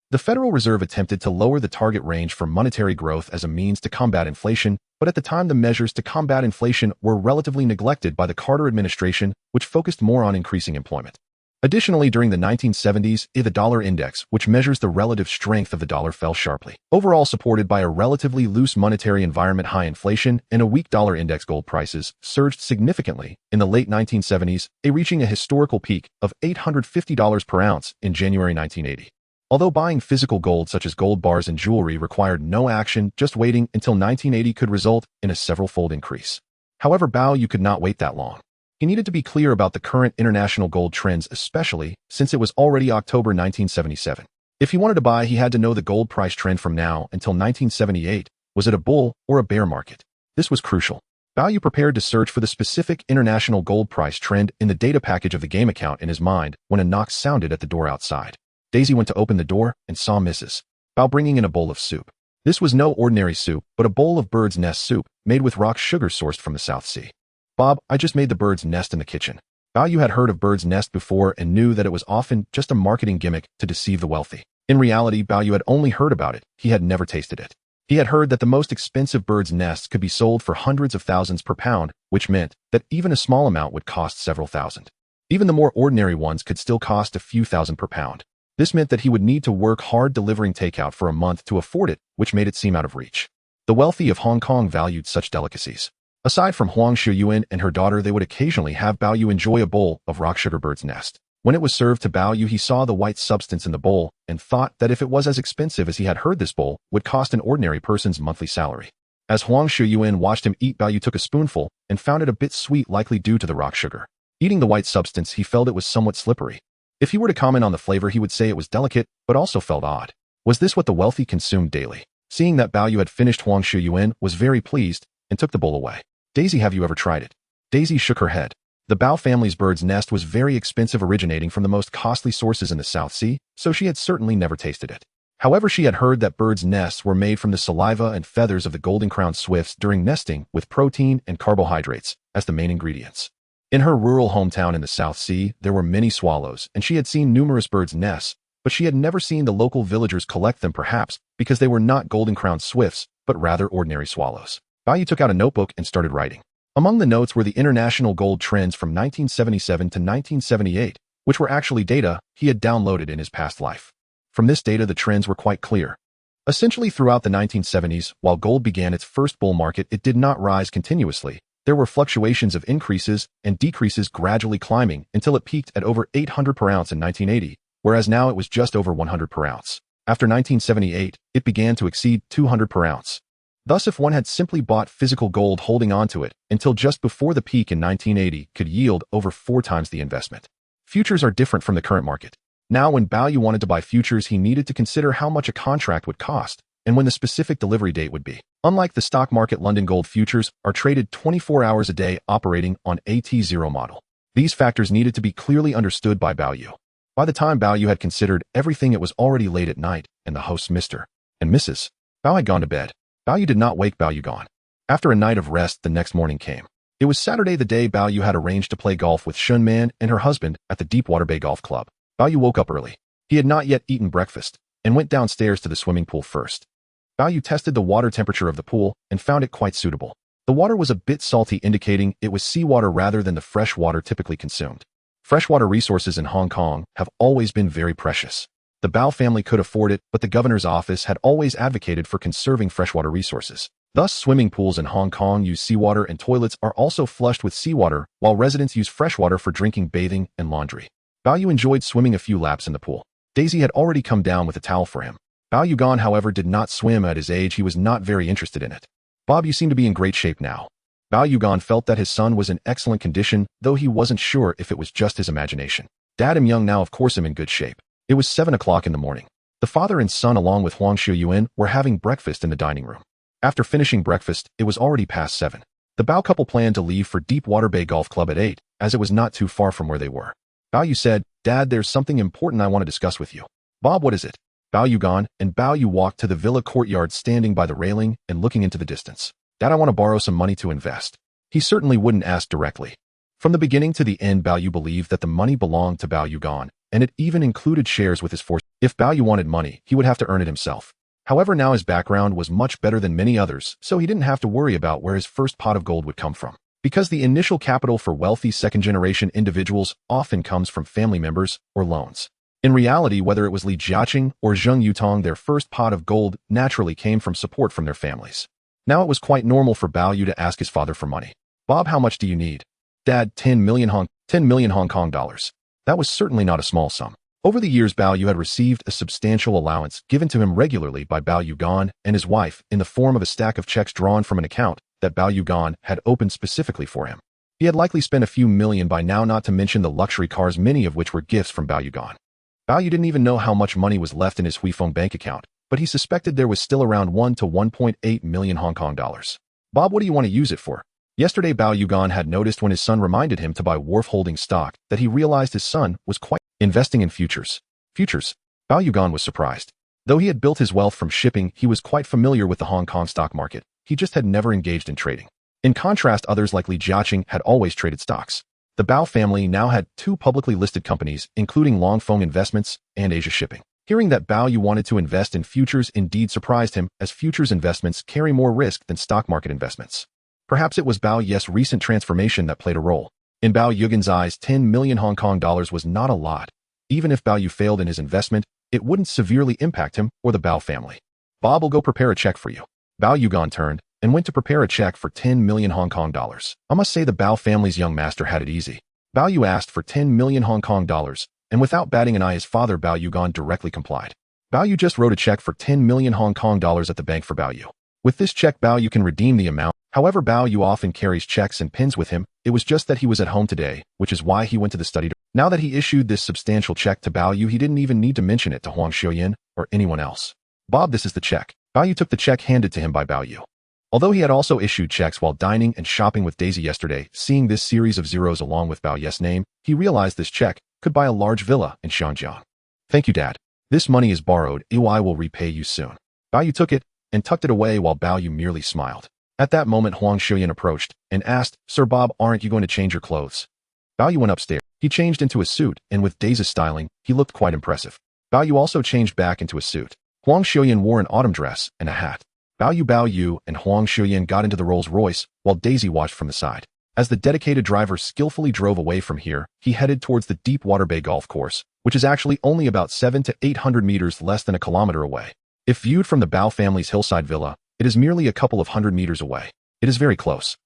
Speaker 1: The Federal Reserve attempted to lower the target range for monetary growth as a means to combat inflation, but at the time the measures to combat inflation were relatively neglected by the Carter administration, which focused more on increasing employment. Additionally, during the 1970s, the dollar index, which measures the relative strength of the dollar, fell sharply. Overall, supported by a relatively loose monetary environment, high inflation, and a weak dollar index, gold prices surged significantly in the late 1970s, reaching a historical peak of $850 per ounce in January 1980. Although buying physical gold such as gold bars and jewelry required no action, just waiting until 1980 could result in a several-fold increase. However, Bao Yu could not wait that long. He needed to be clear about the current international gold trends, especially since it was already October 1977. If he wanted to buy, he had to know the gold price trend from now until 1978. Was it a bull or a bear market? This was crucial. Bao Yu prepared to search for the specific international gold price trend in the data package of the game account in his mind when a knock sounded at the door outside. Daisy went to open the door and saw Mrs. Bao bringing in a bowl of soup. This was no ordinary soup, but a bowl of bird's nest soup made with rock sugar sourced from the South Sea. Bob, I just made the bird's nest in the kitchen. Bao Yu had heard of bird's nest before and knew that it was often just a marketing gimmick to deceive the wealthy. In reality, Bao Yu had only heard about it. He had never tasted it. He had heard that the most expensive bird's nests could be sold for hundreds of thousands per pound, which meant that even a small amount would cost several thousand. Even the more ordinary ones could still cost a few thousand per pound. This meant that he would need to work hard delivering takeout for a month to afford it, which made it seem out of reach. The wealthy of Hong Kong valued such delicacies. Aside from Huang Shuyuan and her daughter, they would occasionally have Bao Yu enjoy a bowl of rock sugar bird's nest. When it was served to Bao Yu, he saw the white substance in the bowl and thought that if it was as expensive as he had heard, this bowl would cost an ordinary person's monthly salary. As Huang Shuyuan watched him eat, Bao Yu took a spoonful and found it a bit sweet, likely due to the rock sugar. Eating the white substance, he felt it was somewhat slippery. If he were to comment on the flavor, he would say it was delicate, but also felt odd. Was this what the wealthy consumed daily? Seeing that Bao Yu had finished, Huang Shuyuan was very pleased and took the bowl away. Daisy, have you ever tried it? Daisy shook her head. The Bao family's bird's nest was very expensive, originating from the most costly sources in the South Sea, so she had certainly never tasted it. However, she had heard that birds' nests were made from the saliva and feathers of the golden-crowned swifts during nesting, with protein and carbohydrates as the main ingredients. In her rural hometown in the South Sea, there were many swallows, and she had seen numerous birds' nests, but she had never seen the local villagers collect them, perhaps because they were not golden-crowned swifts, but rather ordinary swallows. Bao Yu took out a notebook and started writing. Among the notes were the international gold trends from 1977 to 1978, which were actually data he had downloaded in his past life. From this data, the trends were quite clear. Essentially, throughout the 1970s, while gold began its first bull market, it did not rise continuously. There were fluctuations of increases and decreases, gradually climbing until it peaked at over 800 per ounce in 1980, whereas now it was just over 100 per ounce. After 1978, it began to exceed 200 per ounce. Thus, if one had simply bought physical gold, holding on to it until just before the peak in 1980 could yield over 4 times the investment. Futures are different from the current market. Now, when Bao Yu wanted to buy futures, he needed to consider how much a contract would cost and when the specific delivery date would be. Unlike the stock market, London gold futures are traded 24 hours a day, operating on AT0 model. These factors needed to be clearly understood by Bao Yu. By the time Bao Yu had considered everything, it was already late at night, and the hosts, Mr. and Mrs. Bao, had gone to bed. Bao Yu did not wake Bao Yu gone. After a night of rest, the next morning came. It was Saturday, the day Bao Yu had arranged to play golf with Shen and her husband at the Deepwater Bay Golf Club. Bao Yu woke up early. He had not yet eaten breakfast and went downstairs to the swimming pool first. Bao Yu tested the water temperature of the pool and found it quite suitable. The water was a bit salty, indicating it was seawater rather than the fresh water typically consumed. Freshwater resources in Hong Kong have always been very precious. The Bao family could afford it, but the governor's office had always advocated for conserving freshwater resources. Thus, swimming pools in Hong Kong use seawater, and toilets are also flushed with seawater, while residents use freshwater for drinking, bathing, and laundry. Bao Yu enjoyed swimming a few laps in the pool. Daisy had already come down with a towel for him. Bao Yu, however, did not swim. At his age, he was not very interested in it. "Bob, you seem to be in great shape now." Bao Yu felt that his son was in excellent condition, though he wasn't sure if it was just his imagination. "Dad, I'm young now, of course I'm in good shape." It was 7 o'clock in the morning. The father and son, along with Huang Xiuyuan, were having breakfast in the dining room. After finishing breakfast, it was already past 7. The Bao couple planned to leave for Deepwater Bay Golf Club at 8, as it was not too far from where they were. Bao Yu said, "Dad, there's something important I want to discuss with you." "Bob, what is it?" Bao Yu and Bao Yu walked to the villa courtyard, standing by the railing and looking into the distance. "Dad, I want to borrow some money to invest." He certainly wouldn't ask directly. From the beginning to the end, Bao Yu believed that the money belonged to Bao Yu, and it even included shares with his force. If Bao Yu wanted money, he would have to earn it himself. However, now his background was much better than many others, so he didn't have to worry about where his first pot of gold would come from. Because the initial capital for wealthy second-generation individuals often comes from family members or loans. In reality, whether it was Li Jiacheng or Zheng Yutong, their first pot of gold naturally came from support from their families. Now it was quite normal for Bao Yu to ask his father for money. "Bob, how much do you need?" "Dad, 10 million Hong Kong dollars. That was certainly not a small sum. Over the years, Bao Yu had received a substantial allowance given to him regularly by Bao Yu and his wife in the form of a stack of checks drawn from an account that Bao Yu had opened specifically for him. He had likely spent a few million by now, not to mention the luxury cars, many of which were gifts from Bao Yu. Bao Yu didn't even know how much money was left in his Huifeng bank account, but he suspected there was still around 1 to 1.8 million Hong Kong dollars. "Bob, what do you want to use it for?" Yesterday, Bao Yu had noticed when his son reminded him to buy Wharf Holding stock that he realized his son was quite investing in futures. Futures? Bao Yu was surprised. Though he had built his wealth from shipping, he was quite familiar with the Hong Kong stock market. He just had never engaged in trading. In contrast, others like Li Jiacheng had always traded stocks. The Bao family now had 2 publicly listed companies, including Longfeng Investments and Asia Shipping. Hearing that Bao Yu wanted to invest in futures indeed surprised him, as futures investments carry more risk than stock market investments. Perhaps it was Bao Yu's recent transformation that played a role. In Bao Yu's eyes, 10 million Hong Kong dollars was not a lot. Even if Bao Yu failed in his investment, it wouldn't severely impact him or the Bao family. "Bob will go prepare a check for you." Bao Yu turned and went to prepare a check for 10 million Hong Kong dollars. I must say the Bao family's young master had it easy. Bao Yu asked for 10 million Hong Kong dollars, and without batting an eye, his father Bao Yu directly complied. Bao Yu just wrote a check for 10 million Hong Kong dollars at the bank for Bao Yu. With this check, Bao Yu can redeem the amount. However, Bao Yu often carries checks and pins with him. It was just that he was at home today, which is why he went to the study. Now that he issued this substantial check to Bao Yu, he didn't even need to mention it to Huang Xiuyan or anyone else. "Bob, this is the check." Bao Yu took the check handed to him by Bao Yu. Although he had also issued checks while dining and shopping with Daisy yesterday, seeing this series of zeros along with Bao Yu's name, he realized this check could buy a large villa in Shanjiang. "Thank you, Dad. This money is borrowed. I will repay you soon." Bao Yu took it and tucked it away while Bao Yu merely smiled. At that moment, Huang Xiuyan approached and asked, "Sir Bob, aren't you going to change your clothes?" Bao Yu went upstairs. He changed into a suit, and with Dais's styling, he looked quite impressive. Bao Yu also changed back into a suit. Huang Xiuyan wore an autumn dress and a hat. Bao Yu and Huang Xiuyan got into the Rolls-Royce, while Daisy watched from the side. As the dedicated driver skillfully drove away from here, he headed towards the Deepwater Bay golf course, which is actually only about 700 to 800 meters less than a kilometer away. If viewed from the Bao family's hillside villa, it is merely a couple of hundred meters away. It is very close.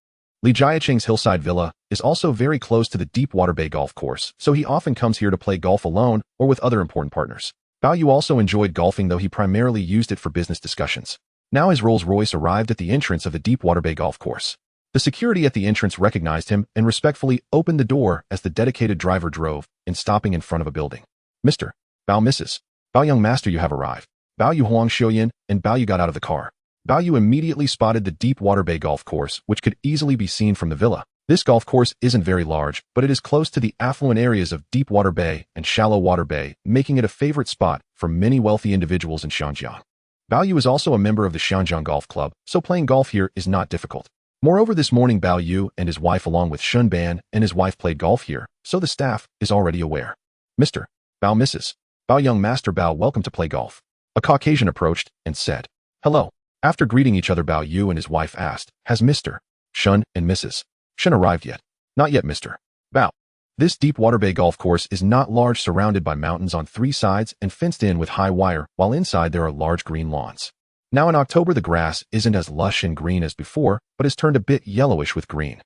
Speaker 1: Li Jiacheng's hillside villa is also very close to the Deepwater Bay golf course, so he often comes here to play golf alone or with other important partners. Bao Yu also enjoyed golfing, though he primarily used it for business discussions. Now his Rolls-Royce arrived at the entrance of the Deepwater Bay golf course. The security at the entrance recognized him and respectfully opened the door as the dedicated driver drove in, stopping in front of a building. Mr. Bao, Mrs. Bao, young master, you have arrived. Bao Yu, Huang Xiuyan, and Bao Yu got out of the car. Bao Yu immediately spotted the Deepwater Bay golf course, which could easily be seen from the villa. This golf course isn't very large, but it is close to the affluent areas of Deepwater Bay and Shallow Water Bay, making it a favorite spot for many wealthy individuals in Xinjiang. Bao Yu is also a member of the Xinjiang Golf Club, so playing golf here is not difficult. Moreover, this morning Bao Yu and his wife along with Shen and his wife played golf here, so the staff is already aware. Mr. Bao, Mrs. Bao, young master Bao, welcome to play golf. A Caucasian approached and said, hello. After greeting each other, Bao Yu and his wife asked, has Mr. Shen and Mrs. Shen arrived yet? Not yet, Mr. Bao. This Deepwater Bay golf course is not large, surrounded by mountains on 3 sides and fenced in with high wire, while inside there are large green lawns. Now in October, the grass isn't as lush and green as before, but has turned a bit yellowish with green.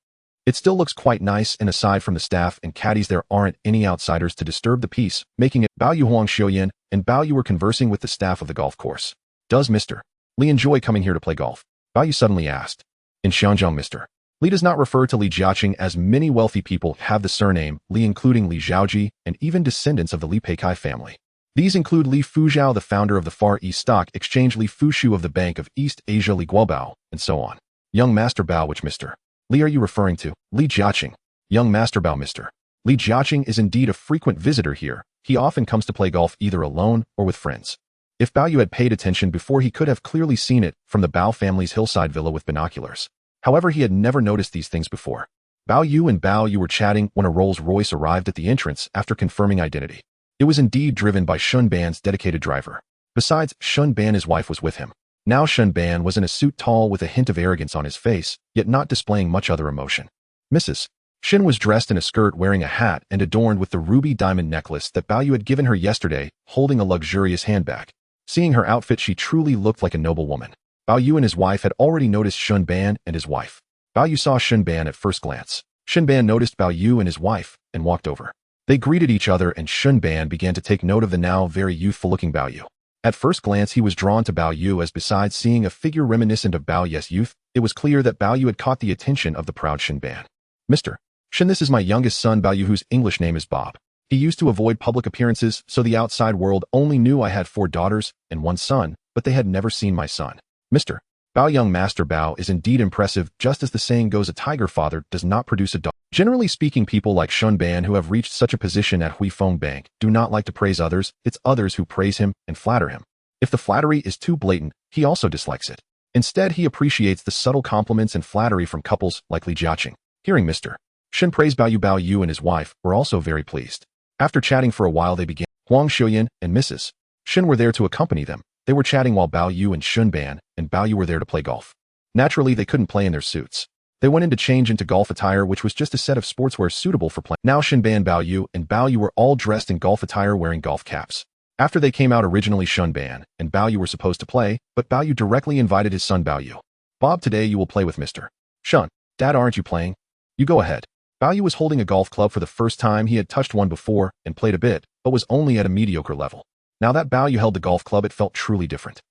Speaker 1: It still looks quite nice, and aside from the staff and caddies, there aren't any outsiders to disturb the peace, making it. Bao Yu, Huang Xiuyan, and Bao Yu were conversing with the staff of the golf course. Does Mr. Li enjoy coming here to play golf? Bao Yu suddenly asked. In Xinjiang, Mr. Li does not refer to Li Jiacheng, as many wealthy people have the surname Li, including Li Zhaoji and even descendants of the Li Peikai family. These include Li Fuzhao, the founder of the Far East Stock Exchange, Li Fushu of the Bank of East Asia, Li Guobao, and so on. Young Master Bao, which Mr. Li are you referring to? Li Jiacheng. Young Master Bao, Mr. Li Jiacheng is indeed a frequent visitor here. He often comes to play golf either alone or with friends. If Bao Yu had paid attention before, he could have clearly seen it from the Bao family's hillside villa with binoculars. However, he had never noticed these things before. Bao Yu and Bao Yu were chatting when a Rolls-Royce arrived at the entrance after confirming identity. It was indeed driven by Shen Ban's dedicated driver. Besides, Shen Ban, his wife, was with him. Now Shen Ban was in a suit, tall with a hint of arrogance on his face, yet not displaying much other emotion. Mrs. Shen was dressed in a skirt, wearing a hat and adorned with the ruby diamond necklace that Bao Yu had given her yesterday, holding a luxurious handbag. Seeing her outfit, she truly looked like a noble woman. Bao Yu and his wife had already noticed Shen Ban and his wife. Bao Yu saw Shen Ban at first glance. Shen Ban noticed Bao Yu and his wife and walked over. They greeted each other, and Shen Ban began to take note of the now very youthful-looking Bao Yu. At first glance, he was drawn to Bao Yu, as besides seeing a figure reminiscent of Bao Yu's youth, it was clear that Bao Yu had caught the attention of the proud Shen Ban. Mr. Shen, this is my youngest son Bao Yu, whose English name is Bob. He used to avoid public appearances, so the outside world only knew I had 4 daughters and 1 son, but they had never seen my son. Mr. Bao, young master Bao, is indeed impressive. Just as the saying goes, a tiger father does not produce a dog. Generally speaking, people like Shen Ban who have reached such a position at Huifeng Bank do not like to praise others. It's others who praise him and flatter him. If the flattery is too blatant, he also dislikes it. Instead, he appreciates the subtle compliments and flattery from couples like Li Jiacheng. Hearing Mr. Shen praise Bao Yu and his wife were also very pleased. After chatting for a while, they began. Huang Xiuyan and Mrs. Shen were there to accompany them. They were chatting while Bao Yu and Shen Ban and Bao Yu were there to play golf. Naturally, they couldn't play in their suits. They went in to change into golf attire, which was just a set of sportswear suitable for playing. Now Shen Ban, Bao Yu, and Bao Yu were all dressed in golf attire, wearing golf caps. After they came out, originally Shen Ban and Bao Yu were supposed to play, but Bao Yu directly invited his son Bao Yu. Bob, today you will play with Mr. Shen. Dad, aren't you playing? You go ahead. Bao Yu was holding a golf club for the first time. He had touched one before and played a bit, but was only at a mediocre level. Now that Bao Yu held the golf club, it felt truly different.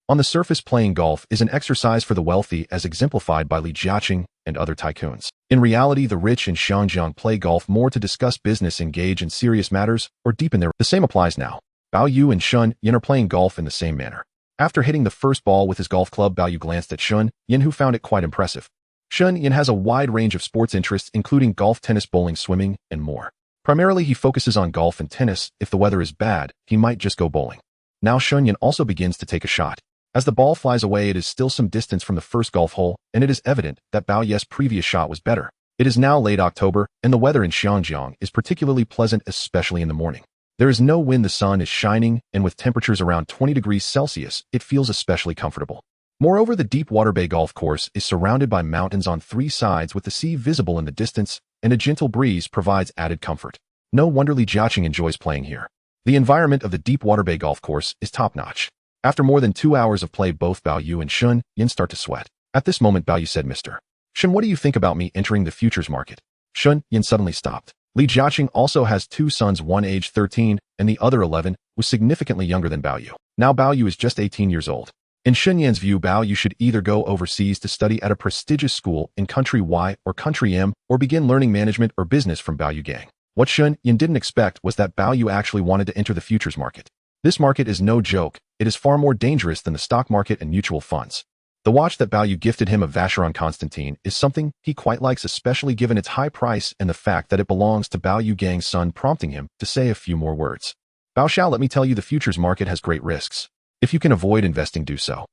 Speaker 1: On the surface, playing golf is an exercise for the wealthy, as exemplified by Li Jiacheng and other tycoons. In reality, the rich in Xinjiang play golf more to discuss business, engage in serious matters, or deepen their... The same applies now. Bao Yu and Shen Yan are playing golf in the same manner. After hitting the first ball with his golf club, Bao Yu glanced at Shen Yan, who found it quite impressive. Shen Yan has a wide range of sports interests, including golf, tennis, bowling, swimming, and more. Primarily, he focuses on golf and tennis. If the weather is bad, he might just go bowling. Now Shen Yan also begins to take a shot. As the ball flies away, it is still some distance from the first golf hole, and it is evident that Bao Yu's previous shot was better. It is now late October, and the weather in Xiangjiang is particularly pleasant, especially in the morning. There is no wind, the sun is shining, and with temperatures around 20 degrees Celsius, it feels especially comfortable. Moreover, the Deepwater Bay Golf Course is surrounded by mountains on three sides with the sea visible in the distance, and a gentle breeze provides added comfort. No wonder Li Jiacheng enjoys playing here. The environment of the Deepwater Bay Golf Course is top-notch. After more than 2 hours of play, both Bao Yu and Shen Yin start to sweat. At this moment, Bao Yu said, "Mr. Shen, what do you think about me entering the futures market?" Shen Yin suddenly stopped. Li Jiacheng also has two sons, one aged 13 and the other 11, was significantly younger than Bao Yu. Now Bao Yu is just 18 years old. In Shen Yin's view, Bao Yu should either go overseas to study at a prestigious school in country Y or country M, or begin learning management or business from Bao Yu gang. What Shen Yin didn't expect was that Bao Yu actually wanted to enter the futures market. This market is no joke. It is far more dangerous than the stock market and mutual funds. The watch that Bao Yu gifted him of Vacheron Constantine is something he quite likes, especially given its high price and the fact that it belongs to Bao Yu gang's son, prompting him to say a few more words. "Bao Xiao, let me tell you, the futures market has great risks. If you can avoid investing, do so."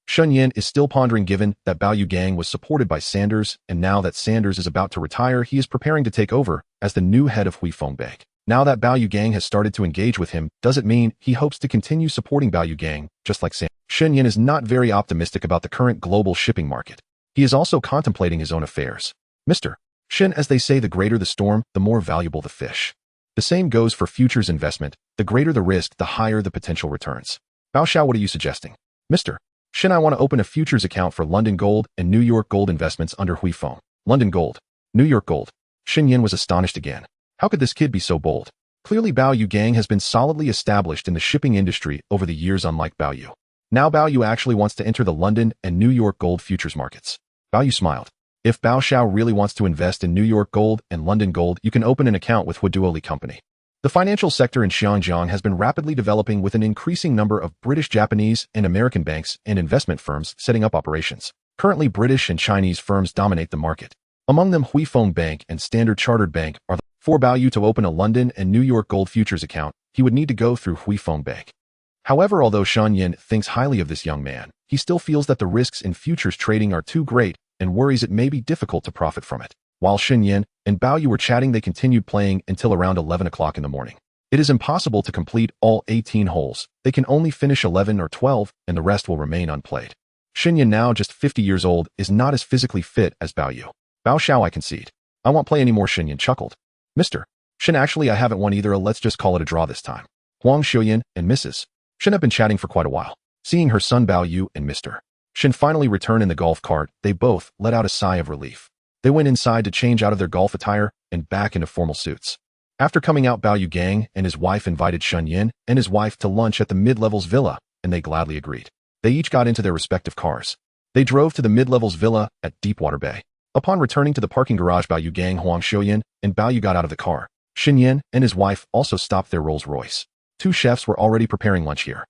Speaker 1: Shen Yin is still pondering, given that Bao Yu gang was supported by Sanders, and now that Sanders is about to retire, he is preparing to take over as the new head of Huifeng Bank. Now that Bao Yu gang has started to engage with him, does it mean he hopes to continue supporting Bao Yu gang, just like Sanders? Shen Yin is not very optimistic about the current global shipping market. He is also contemplating his own affairs. Mr. Shen, as they say, the greater the storm, the more valuable the fish. The same goes for futures investment. The greater the risk, the higher the potential returns. Bao Xiao, what are you suggesting? Mr. Shen, I want to open a futures account for London Gold and New York Gold investments under Huifeng. London Gold, New York Gold. Shen Yin was astonished again. How could this kid be so bold? Clearly Bao Yu gang has been solidly established in the shipping industry over the years, unlike Bao Yu. Now Bao Yu actually wants to enter the London and New York gold futures markets. Bao Yu smiled. If Bao Xiao really wants to invest in New York gold and London gold, you can open an account with Webnovel company. The financial sector in Xiangjiang has been rapidly developing, with an increasing number of British, Japanese, and American banks and investment firms setting up operations. Currently, British and Chinese firms dominate the market. Among them, Huifeng Bank and Standard Chartered Bank are the. For Bao Yu to open a London and New York gold futures account, he would need to go through Huifeng Bank. However, although Shen Yin thinks highly of this young man, he still feels that the risks in futures trading are too great and worries it may be difficult to profit from it. While Shen Yin and Bao Yu were chatting, they continued playing until around 11 o'clock in the morning. It is impossible to complete all 18 holes. They can only finish 11 or 12, and the rest will remain unplayed. Shen Yin, now just 50 years old, is not as physically fit as Bao Yu. "Bao Xiao, I concede. I won't play anymore," Shen Yin chuckled. "Mr. Shen, actually I haven't won either. Let's just call it a draw this time." Huang Xiuyan and Mrs. Shen have been chatting for quite a while. Seeing her son Bao Yu and Mr. Shen finally return in the golf cart, they both let out a sigh of relief. They went inside to change out of their golf attire and back into formal suits. After coming out, Bao Yu gang and his wife invited Shen Yin and his wife to lunch at the mid-levels villa, and they gladly agreed. They each got into their respective cars. They drove to the mid-levels villa at Deepwater Bay. Upon returning to the parking garage, Bao Yu gang, Huang Xiuyan, and Bao Yu got out of the car. Shen Yin and his wife also stopped their Rolls-Royce. Two chefs were already preparing lunch here.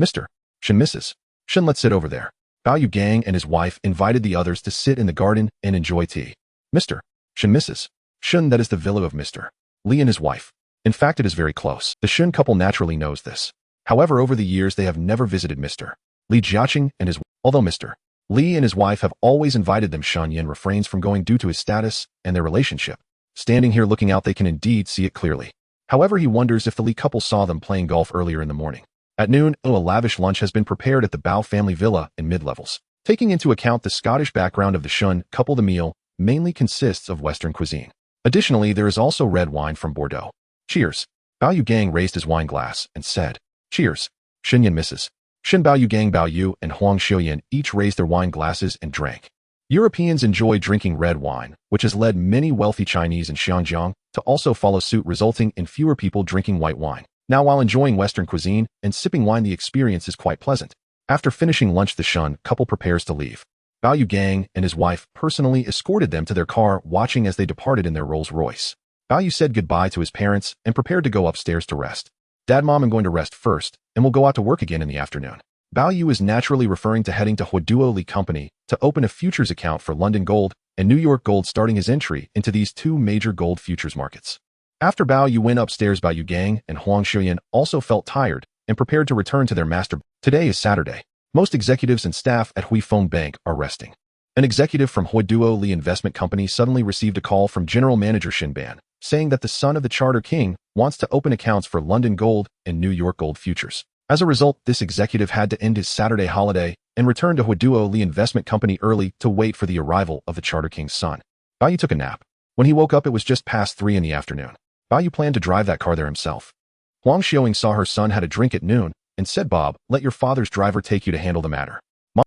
Speaker 1: "Mr. Shen, Mrs. Shen, let's sit over there." Bao Yu gang and his wife invited the others to sit in the garden and enjoy tea. "Mr. Shen, Mrs. Shen, that is the villa of Mr. Li and his wife. In fact, it is very close. The Shen couple naturally knows this. However, over the years, they have never visited Mr. Li Jiacheng and his wife. Although Mr. Li and his wife have always invited them, Shen Yin refrains from going due to his status and their relationship. Standing here looking out, they can indeed see it clearly. However, he wonders if the Li couple saw them playing golf earlier in the morning. At noon, a lavish lunch has been prepared at the Bao family villa in mid-levels. Taking into account the Scottish background of the Shen couple, the meal mainly consists of Western cuisine. Additionally, there is also red wine from Bordeaux. "Cheers." Bao Yu gang raised his wine glass and said, "Cheers." Shen Yin, Mrs. Shen, Bao Yu gang, Bao Yu and Huang Xiuyan each raised their wine glasses and drank. Europeans enjoy drinking red wine, which has led many wealthy Chinese in Xiangjiang to also follow suit, resulting in fewer people drinking white wine. Now, while enjoying Western cuisine and sipping wine, the experience is quite pleasant. After finishing lunch, the Shen couple prepares to leave. Bao Yu gang and his wife personally escorted them to their car, watching as they departed in their Rolls-Royce. Bao Yu said goodbye to his parents and prepared to go upstairs to rest. "Dad, Mom, I'm going to rest first, and we'll go out to work again in the afternoon." Bao Yu is naturally referring to heading to Webnovel company to open a futures account for London Gold and New York Gold, starting his entry into these two major gold futures markets. After Bao Yu went upstairs, Bao Yu gang and Huang Xiuyan also felt tired and prepared to return to their master. Today is Saturday. Most executives and staff at Huifeng Bank are resting. An executive from Huiduo Li Investment Company suddenly received a call from General Manager Shen, saying that the son of the Charter King wants to open accounts for London Gold and New York Gold futures. As a result, this executive had to end his Saturday holiday and return to Huiduo Li Investment Company early to wait for the arrival of the Charter King's son. Bao Yu took a nap. When he woke up, it was just past 3 in the afternoon. Bao Yu planned to drive that car there himself. Huang Xiaoying saw her son had a drink at noon and said, "Bob, let your father's driver take you to handle the matter."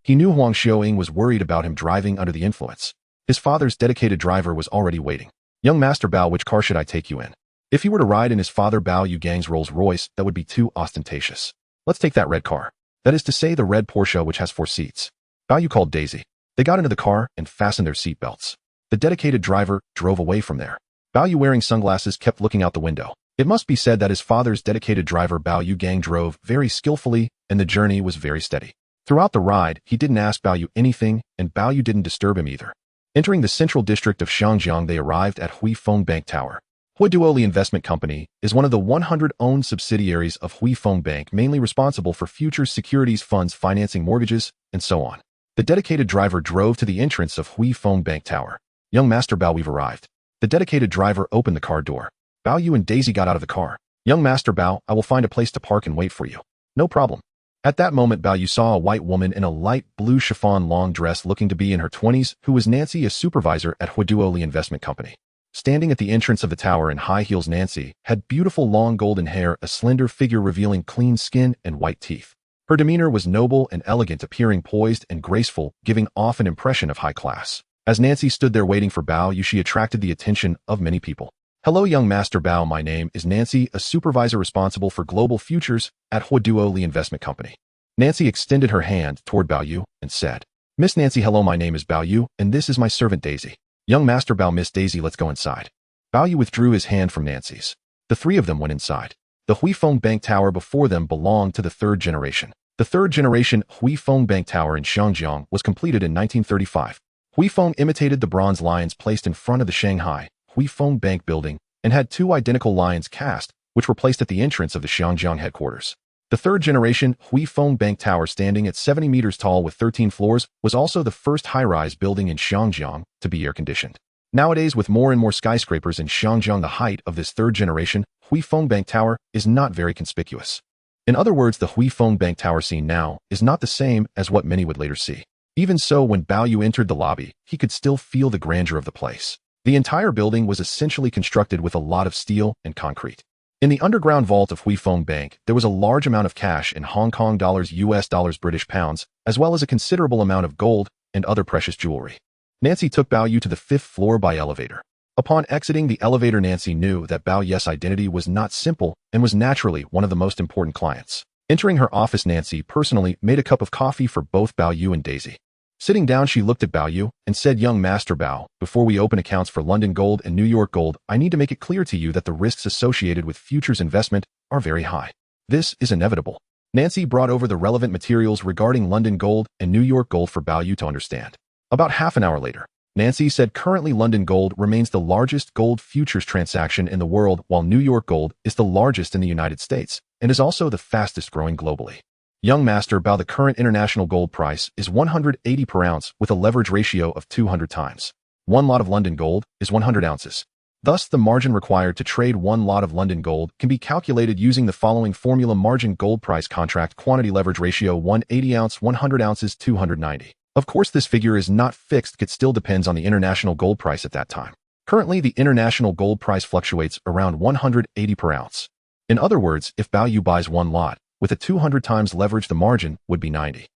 Speaker 1: He knew Huang Xiaoying was worried about him driving under the influence. His father's dedicated driver was already waiting. "Young Master Bao, which car should I take you in?" If he were to ride in his father Bao Yu Gang's Rolls-Royce, that would be too ostentatious. "Let's take that red car. That is to say, the red Porsche which has 4 seats. Bao Yu called Daisy. They got into the car and fastened their seat belts. The dedicated driver drove away from there. Bao Yu, wearing sunglasses, kept looking out the window. It must be said that his father's dedicated driver Bao Yu Gang drove very skillfully, and the journey was very steady. Throughout the ride, he didn't ask Bao Yu anything, and Bao Yu didn't disturb him either. Entering the central district of Shangjiang, they arrived at Huifeng Bank Tower. Huiduo Li Investment Company is one of the 100 owned subsidiaries of Huifeng Bank, mainly responsible for futures securities funds financing mortgages, and so on. The dedicated driver drove to the entrance of Huifeng Bank Tower. "Young Master Bao, we've arrived." The dedicated driver opened the car door. Bao Yu and Daisy got out of the car. "Young Master Bao, I will find a place to park and wait for you." "No problem." At that moment, Bao Yu saw a white woman in a light blue chiffon long dress looking to be in her 20s, who was Nancy, a supervisor at Huiduo Li Investment Company. Standing at the entrance of the tower in high heels, Nancy had beautiful long golden hair, a slender figure revealing clean skin and white teeth. Her demeanor was noble and elegant, appearing poised and graceful, giving off an impression of high class. As Nancy stood there waiting for Bao Yu, she attracted the attention of many people. "Hello, young Master Bao. My name is Nancy, a supervisor responsible for global futures at Huiduo Li Investment Company." Nancy extended her hand toward Bao Yu and said, "Miss Nancy, hello, my name is Bao Yu, and this is my servant Daisy." "Young Master Bao, Miss Daisy, let's go inside." Bao Yu withdrew his hand from Nancy's. The 3 of them went inside. The Huifeng Bank Tower before them belonged to the 3rd generation. The 3rd generation Huifeng Bank Tower in Shangjiang was completed in 1935. Huifeng imitated the bronze lions placed in front of the Shanghai Huifeng Bank building and had 2 identical lions cast, which were placed at the entrance of the Shangjiang headquarters. The 3rd generation Huifeng Bank Tower, standing at 70 meters tall with 13 floors, was also the first high-rise building in Shangjiang to be air-conditioned. Nowadays, with more and more skyscrapers in Shangjiang, the height of this 3rd generation Huifeng Bank Tower is not very conspicuous. In other words, the Huifeng Bank Tower seen now is not the same as what many would later see. Even so, when Bao Yu entered the lobby, he could still feel the grandeur of the place. The entire building was essentially constructed with a lot of steel and concrete. In the underground vault of Huifeng Bank, there was a large amount of cash in Hong Kong dollars, US dollars, British pounds, as well as a considerable amount of gold and other precious jewelry. Nancy took Bao Yu to the 5th floor by elevator. Upon exiting the elevator, Nancy knew that Bao Yu's identity was not simple and was naturally one of the most important clients. Entering her office, Nancy personally made a cup of coffee for both Bao Yu and Daisy. Sitting down, she looked at Bao Yu and said, "Young Master Bao, before we open accounts for London Gold and New York Gold, I need to make it clear to you that the risks associated with futures investment are very high. This is inevitable." Nancy brought over the relevant materials regarding London Gold and New York Gold for Bao Yu to understand. About half an hour later, Nancy said currently London Gold remains the largest gold futures transaction in the world, while New York Gold is the largest in the United States and is also the fastest growing globally. "Young Master Bao, the current international gold price is 180 per ounce with a leverage ratio of 200 times. 1 lot of London Gold is 100 ounces. Thus, the margin required to trade 1 lot of London Gold can be calculated using the following formula: margin gold price contract quantity leverage ratio 180 ounce 100 ounces 290. Of course, this figure is not fixed, it still depends on the international gold price at that time. Currently, the international gold price fluctuates around 180 per ounce. In other words, if Bao Yu buys 1 lot, with a 200 times leverage, the margin would be 90.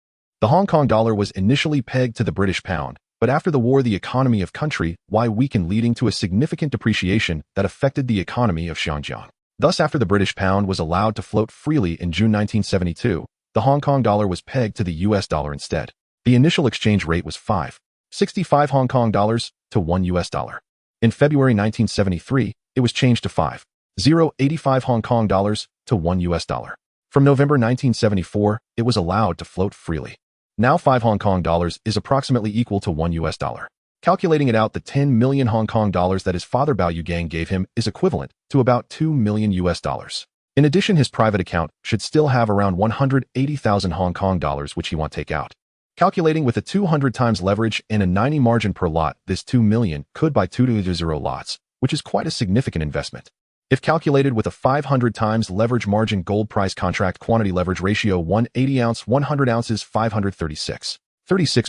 Speaker 1: The Hong Kong dollar was initially pegged to the British pound, but after the war, the economy of country Y weakened, leading to a significant depreciation that affected the economy of Shangjiang. Thus, after the British pound was allowed to float freely in June 1972, the Hong Kong dollar was pegged to the US dollar instead. The initial exchange rate was 5.65 Hong Kong dollars to 1 US dollar. In February 1973, it was changed to 5.085 Hong Kong dollars to 1 US dollar. From November 1974, it was allowed to float freely. Now 5 Hong Kong dollars is approximately equal to 1 US dollar. Calculating it out, the 10 million Hong Kong dollars that his father Bao Yu Gang gave him is equivalent to about 2 million US dollars. In addition, his private account should still have around 180,000 Hong Kong dollars which he won't take out. Calculating with a 200 times leverage and a 90 margin per lot, this 2 million could buy 200 lots, which is quite a significant investment. If calculated with a 500 times leverage margin gold price contract quantity leverage ratio 180 ounce 100 ounces 536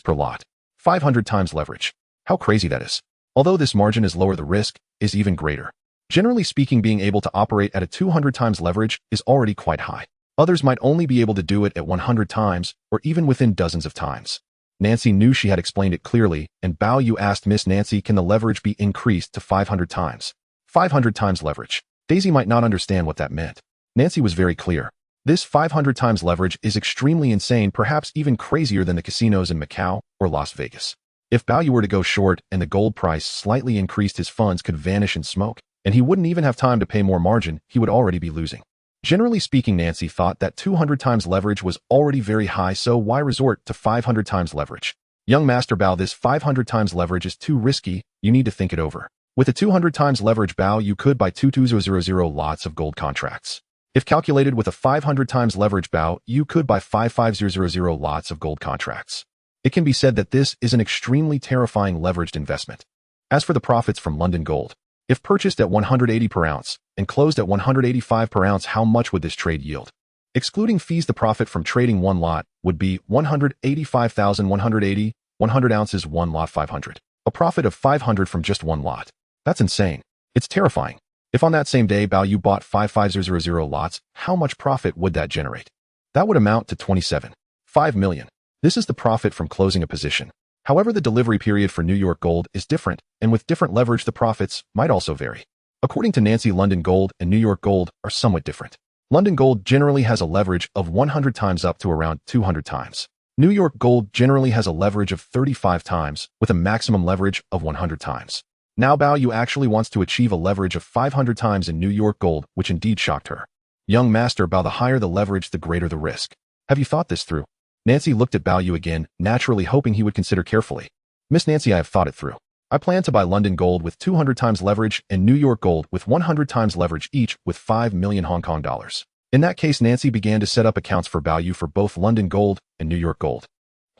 Speaker 1: per lot, 500 times leverage. How crazy that is. Although this margin is lower, the risk is even greater. Generally speaking, being able to operate at a 200 times leverage is already quite high. Others might only be able to do it at 100 times or even within dozens of times. Nancy knew she had explained it clearly, and Bao Yu asked Miss Nancy, can the leverage be increased to 500 times? 500 times leverage. Daisy might not understand what that meant. Nancy was very clear. This 500 times leverage is extremely insane, perhaps even crazier than the casinos in Macau or Las Vegas. If Bao Yu were to go short and the gold price slightly increased, his funds could vanish in smoke, and he wouldn't even have time to pay more margin. He would already be losing. Generally speaking, Nancy thought that 200 times leverage was already very high, so why resort to 500 times leverage? Young Master Bao, this 500 times leverage is too risky. You need to think it over. With a 200 times leverage, Bao Yu could buy 2,200 lots of gold contracts. If calculated with a 500 times leverage, Bao Yu could buy 5,500 lots of gold contracts. It can be said that this is an extremely terrifying leveraged investment. As for the profits from London Gold, if purchased at 180 per ounce and closed at 185 per ounce, how much would this trade yield? Excluding fees, the profit from trading one lot would be 185,180, 100 ounces, one lot 500. A profit of 500 from just one lot. That's insane. It's terrifying. If on that same day Bao Yu bought 5,500 lots, how much profit would that generate? That would amount to 27.5 million. This is the profit from closing a position. However, the delivery period for New York Gold is different, and with different leverage, the profits might also vary. According to Nancy, London Gold and New York Gold are somewhat different. London Gold generally has a leverage of 100 times up to around 200 times. New York Gold generally has a leverage of 35 times, with a maximum leverage of 100 times. Now Bao Yu actually wants to achieve a leverage of 500 times in New York Gold, which indeed shocked her. Young Master Bao, the higher the leverage, the greater the risk. Have you thought this through? Nancy looked at Bao Yu again, naturally hoping he would consider carefully. Miss Nancy, I have thought it through. I plan to buy London Gold with 200 times leverage and New York Gold with 100 times leverage, each with 5 million Hong Kong dollars. In that case, Nancy began to set up accounts for Bao Yu for both London Gold and New York Gold.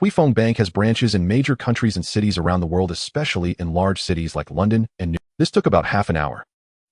Speaker 1: Huifeng Bank has branches in major countries and cities around the world, especially in large cities like London and New York. This took about half an hour.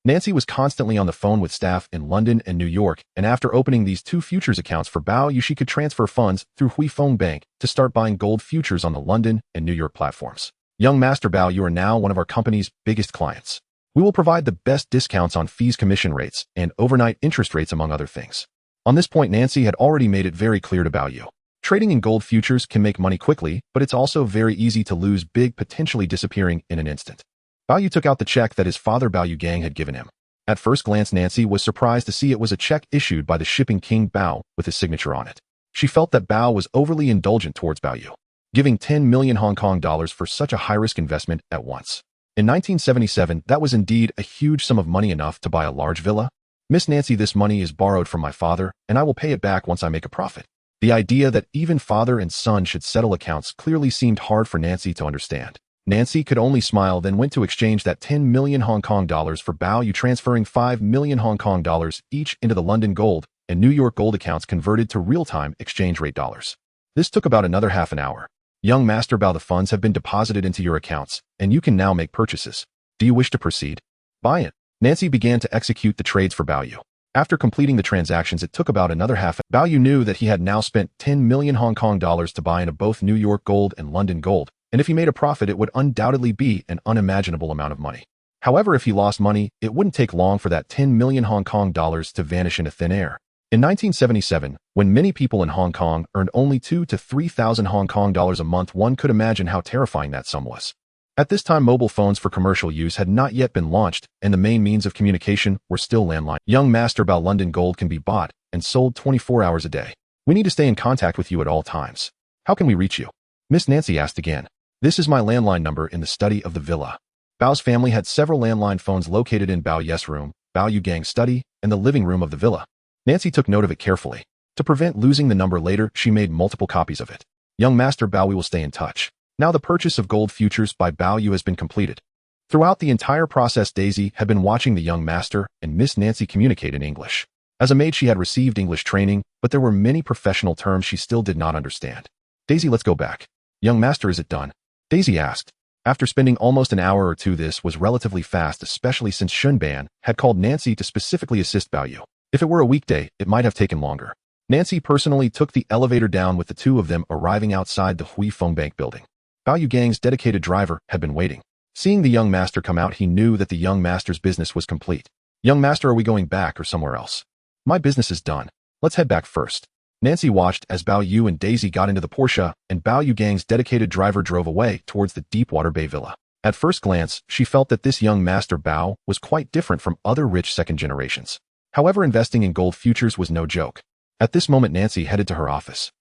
Speaker 1: Nancy was constantly on the phone with staff in London and New York, and after opening these two futures accounts for Bao Yu, she could transfer funds through Huifeng Bank to start buying gold futures on the London and New York platforms. Young Master Bao, you are now one of our company's biggest clients. We will provide the best discounts on fees, commission rates, and overnight interest rates, among other things. On this point, Nancy had already made it very clear to Bao Yu. Trading in gold futures can make money quickly, but it's also very easy to lose big, potentially disappearing in an instant. Bao Yu took out the check that his father Bao Yu Gang had given him. At first glance, Nancy was surprised to see it was a check issued by the shipping king Bao with his signature on it. She felt that Bao was overly indulgent towards Bao Yu, giving 10 million Hong Kong dollars for such a high-risk investment at once. In 1977, that was indeed a huge sum of money, enough to buy a large villa. Miss Nancy, this money is borrowed from my father, and I will pay it back once I make a profit. The idea that even father and son should settle accounts clearly seemed hard for Nancy to understand. Nancy could only smile, then went to exchange that 10 million Hong Kong dollars for Bao Yu, transferring 5 million Hong Kong dollars each into the London Gold and New York Gold accounts converted to real-time exchange rate dollars. This took about another half an hour. Young Master Bao, the funds have been deposited into your accounts, and you can now make purchases. Do you wish to proceed? Buy it. Nancy began to execute the trades for Bao Yu. After completing the transactions, it took about another half. Bao Yu knew that he had now spent 10 million Hong Kong dollars to buy into both New York Gold and London Gold, and if he made a profit, it would undoubtedly be an unimaginable amount of money. However, if he lost money, it wouldn't take long for that 10 million Hong Kong dollars to vanish into thin air. In 1977, when many people in Hong Kong earned only 2,000 to 3,000 Hong Kong dollars a month, one could imagine how terrifying that sum was. At this time, mobile phones for commercial use had not yet been launched, and the main means of communication were still landline. Young Master Bao, London Gold can be bought and sold 24 hours a day. We need to stay in contact with you at all times. How can we reach you? Miss Nancy asked again. This is my landline number in the study of the villa. Bao's family had several landline phones located in Bao Yu's room, Bao Yu Gang's study, and the living room of the villa. Nancy took note of it carefully. To prevent losing the number later, she made multiple copies of it. Young Master Bao, we will stay in touch. Now the purchase of gold futures by Bao Yu has been completed. Throughout the entire process, Daisy had been watching the young master and Miss Nancy communicate in English. As a maid, she had received English training, but there were many professional terms she still did not understand. Daisy, let's go back. Young master, is it done? Daisy asked. After spending almost an hour or two, this was relatively fast, especially since Shen had called Nancy to specifically assist Bao Yu. If it were a weekday, it might have taken longer. Nancy personally took the elevator down, with the two of them arriving outside the Huifeng Bank building. Bao Yu Gang's dedicated driver had been waiting. Seeing the young master come out, he knew that the young master's business was complete. Young master, are we going back or somewhere else? My business is done. Let's head back first. Nancy watched as Bao Yu and Daisy got into the Porsche, and Bao Yu Gang's dedicated driver drove away towards the Deepwater Bay villa. At first glance, she felt that this young master Bao was quite different from other rich second generations. However, investing in gold futures was no joke. At this moment, Nancy headed to her office.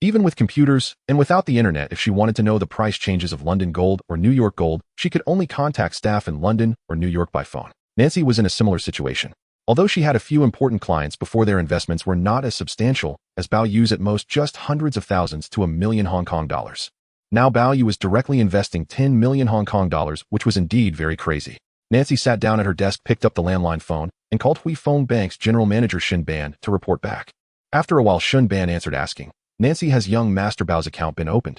Speaker 1: Even with computers and without the internet, if she wanted to know the price changes of London gold or New York gold, she could only contact staff in London or New York by phone. Nancy was in a similar situation. Although she had a few important clients before, their investments were not as substantial as Bao Yu's, at most just hundreds of thousands to $1 million Hong Kong dollars. Now Bao Yu was directly investing 10 million Hong Kong dollars, which was indeed very crazy. Nancy sat down at her desk, picked up the landline phone, and called Huifeng Bank's general manager Shen to report back. After a while, Shen answered asking, Nancy, has young Master Bao's account been opened?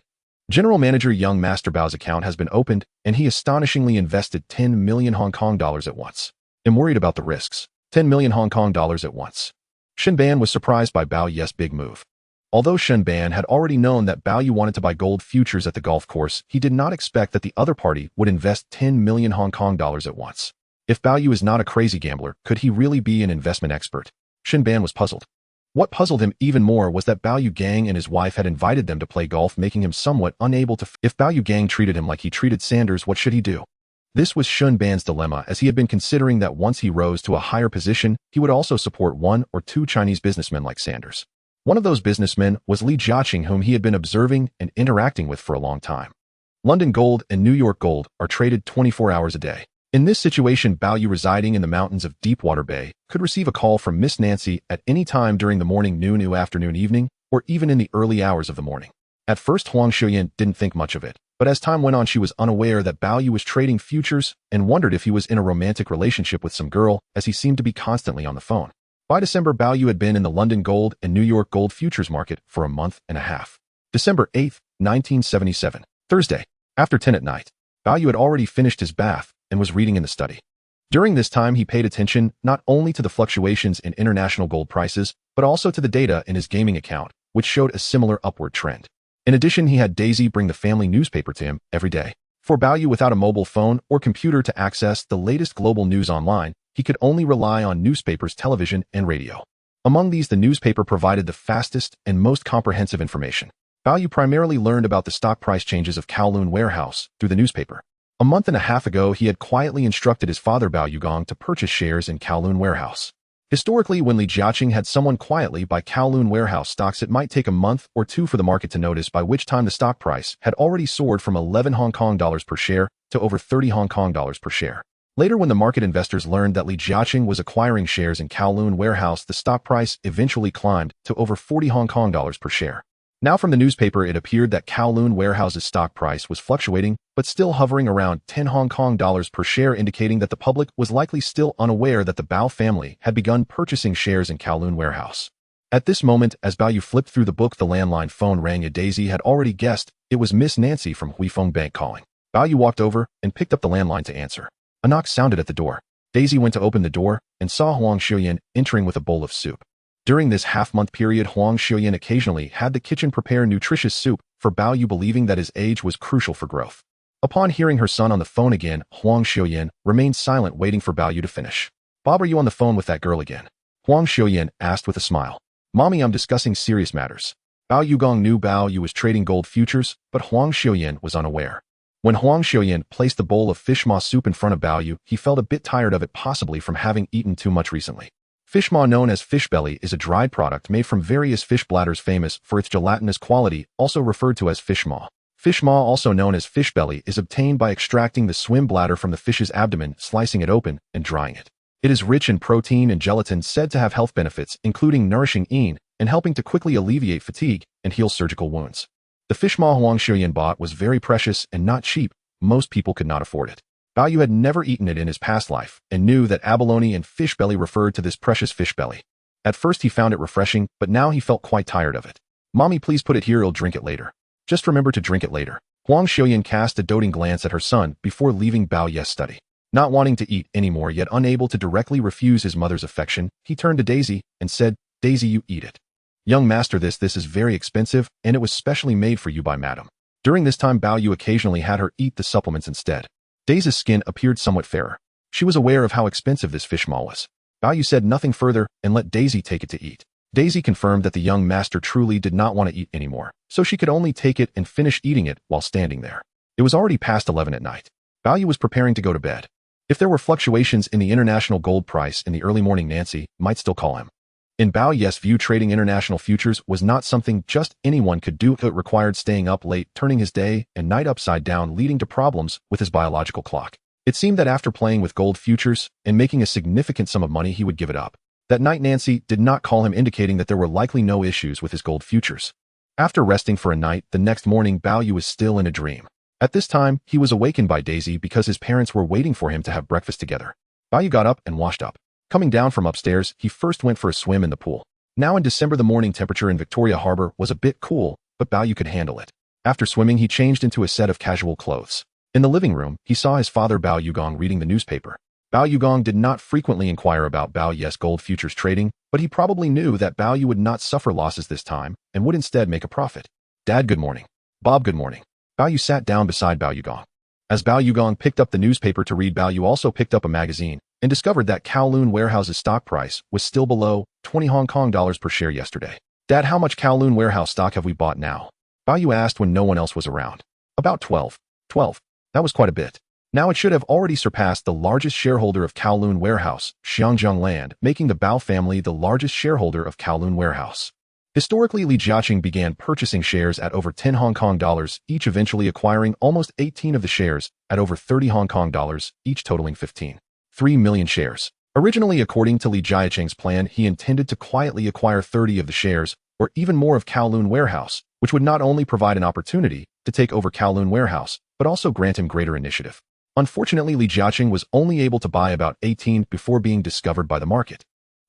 Speaker 1: General manager, young Master Bao's account has been opened, and he astonishingly invested 10 million Hong Kong dollars at once. I'm worried about the risks. 10 million Hong Kong dollars at once. Shen was surprised by Bao Yu's big move. Although Shen had already known that Bao Yu wanted to buy gold futures at the golf course, he did not expect that the other party would invest 10 million Hong Kong dollars at once. If Bao Yu is not a crazy gambler, could he really be an investment expert? Shen was puzzled. What puzzled him even more was that Bao Yu Gang and his wife had invited them to play golf, making him somewhat unable to. If Bao Yu Gang treated him like he treated Sanders, what should he do? This was Shen dilemma, as he had been considering that once he rose to a higher position, he would also support one or two Chinese businessmen like Sanders. One of those businessmen was Li Jiacheng, whom he had been observing and interacting with for a long time. London gold and New York gold are traded 24 hours a day. In this situation, Bao Yu, residing in the mountains of Deepwater Bay, could receive a call from Miss Nancy at any time during the morning, noon, afternoon, evening, or even in the early hours of the morning. At first, Huang Xiuyan didn't think much of it, but as time went on, she was unaware that Bao Yu was trading futures and wondered if he was in a romantic relationship with some girl, as he seemed to be constantly on the phone. By December, Bao Yu had been in the London gold and New York gold futures market for a month and a half. December 8, 1977, Thursday. After 10 at night, Bao Yu had already finished his bath and was reading in the study. During this time, he paid attention not only to the fluctuations in international gold prices, but also to the data in his gaming account, which showed a similar upward trend. In addition, he had Daisy bring the family newspaper to him every day. For Bao Yu, without a mobile phone or computer to access the latest global news online, he could only rely on newspapers, television, and radio. Among these, the newspaper provided the fastest and most comprehensive information. Bao Yu primarily learned about the stock price changes of Kowloon warehouse through the newspaper. A month and a half ago, he had quietly instructed his father Bao Yu Gong to purchase shares in Kowloon warehouse. Historically, when Li Jiacheng had someone quietly buy Kowloon warehouse stocks, it might take a month or two for the market to notice, by which time the stock price had already soared from 11 Hong Kong dollars per share to over 30 Hong Kong dollars per share. Later, when the market investors learned that Li Jiacheng was acquiring shares in Kowloon warehouse, the stock price eventually climbed to over 40 Hong Kong dollars per share. Now, from the newspaper, it appeared that Kowloon warehouse's stock price was fluctuating, but still hovering around 10 Hong Kong dollars per share, indicating that the public was likely still unaware that the Bao family had begun purchasing shares in Kowloon warehouse. At this moment, as Bao Yu flipped through the book, the landline phone rang. Daisy had already guessed it was Miss Nancy from Huifeng Bank calling. Bao Yu walked over and picked up the landline to answer. A knock sounded at the door. Daisy went to open the door and saw Huang Xiuyan entering with a bowl of soup. During this half-month period, Huang Xiuyan occasionally had the kitchen prepare nutritious soup for Bao Yu, believing that his age was crucial for growth. Upon hearing her son on the phone again, Huang Xiuyan remained silent, waiting for Bao Yu to finish. "Bob, are you on the phone with that girl again?" Huang Xiuyan asked with a smile. "Mommy, I'm discussing serious matters." Bao Yu Gong knew Bao Yu was trading gold futures, but Huang Xiuyan was unaware. When Huang Xiuyan placed the bowl of fish maw soup in front of Bao Yu, he felt a bit tired of it, possibly from having eaten too much recently. Fish maw, known as fish belly, is a dried product made from various fish bladders, famous for its gelatinous quality, also referred to as fish maw. Fish maw, also known as fish belly, is obtained by extracting the swim bladder from the fish's abdomen, slicing it open, and drying it. It is rich in protein and gelatin, said to have health benefits, including nourishing and helping to quickly alleviate fatigue and heal surgical wounds. The fish maw Huang Xiuyan bought was very precious and not cheap. Most people could not afford it. Bao Yu had never eaten it in his past life and knew that abalone and fish belly referred to this precious fish belly. At first he found it refreshing, but now he felt quite tired of it. "Mommy, please put it here, I'll drink it later." Just remember to drink it later. Huang Xiuyan cast a doting glance at her son before leaving Bao Yu's study. Not wanting to eat anymore yet unable to directly refuse his mother's affection, he turned to Daisy and said, "Daisy, you eat it. Young master, this is very expensive, and it was specially made for you by madam." During this time, Bao Yu occasionally had her eat the supplements instead. Daisy's skin appeared somewhat fairer. She was aware of how expensive this fish maw was. Bao Yu said nothing further and let Daisy take it to eat. Daisy confirmed that the young master truly did not want to eat anymore, so she could only take it and finish eating it while standing there. It was already past 11 at night. Bao Yu was preparing to go to bed. If there were fluctuations in the international gold price in the early morning, Nancy might still call him. In Bao Yu's view, trading international futures was not something just anyone could do. It required staying up late, turning his day and night upside down, leading to problems with his biological clock. It seemed that after playing with gold futures and making a significant sum of money, he would give it up. That night, Nancy did not call him, indicating that there were likely no issues with his gold futures. After resting for a night, the next morning, Bao Yu was still in a dream. At this time, he was awakened by Daisy because his parents were waiting for him to have breakfast together. Bao Yu got up and washed up. Coming down from upstairs, he first went for a swim in the pool. Now in December, the morning temperature in Victoria Harbor was a bit cool, but Bao Yu could handle it. After swimming, he changed into a set of casual clothes. In the living room, he saw his father Bao Yugong reading the newspaper. Bao Yugong did not frequently inquire about Bao Yu's gold futures trading, but he probably knew that Bao Yu would not suffer losses this time and would instead make a profit. "Dad, good morning." "Bob, good morning." Bao Yu sat down beside Bao Yugong. As Bao Yugong picked up the newspaper to read, Bao Yu also picked up a magazine and discovered that Kowloon Warehouse's stock price was still below 20 Hong Kong dollars per share yesterday. "Dad, how much Kowloon Warehouse stock have we bought now?" Bao Yu asked when no one else was around. "About 12. 12. That was quite a bit. Now it should have already surpassed the largest shareholder of Kowloon Warehouse, Xiangjiang Land, making the Bao family the largest shareholder of Kowloon Warehouse. Historically, Li Jiacheng began purchasing shares at over 10 Hong Kong dollars, each eventually acquiring almost 18 of the shares at over 30 Hong Kong dollars, each totaling 15.3 million shares. Originally, according to Li Jiacheng's plan, he intended to quietly acquire 30 of the shares, or even more, of Kowloon Warehouse, which would not only provide an opportunity to take over Kowloon Warehouse, but also grant him greater initiative. Unfortunately, Li Jiacheng was only able to buy about 18 before being discovered by the market.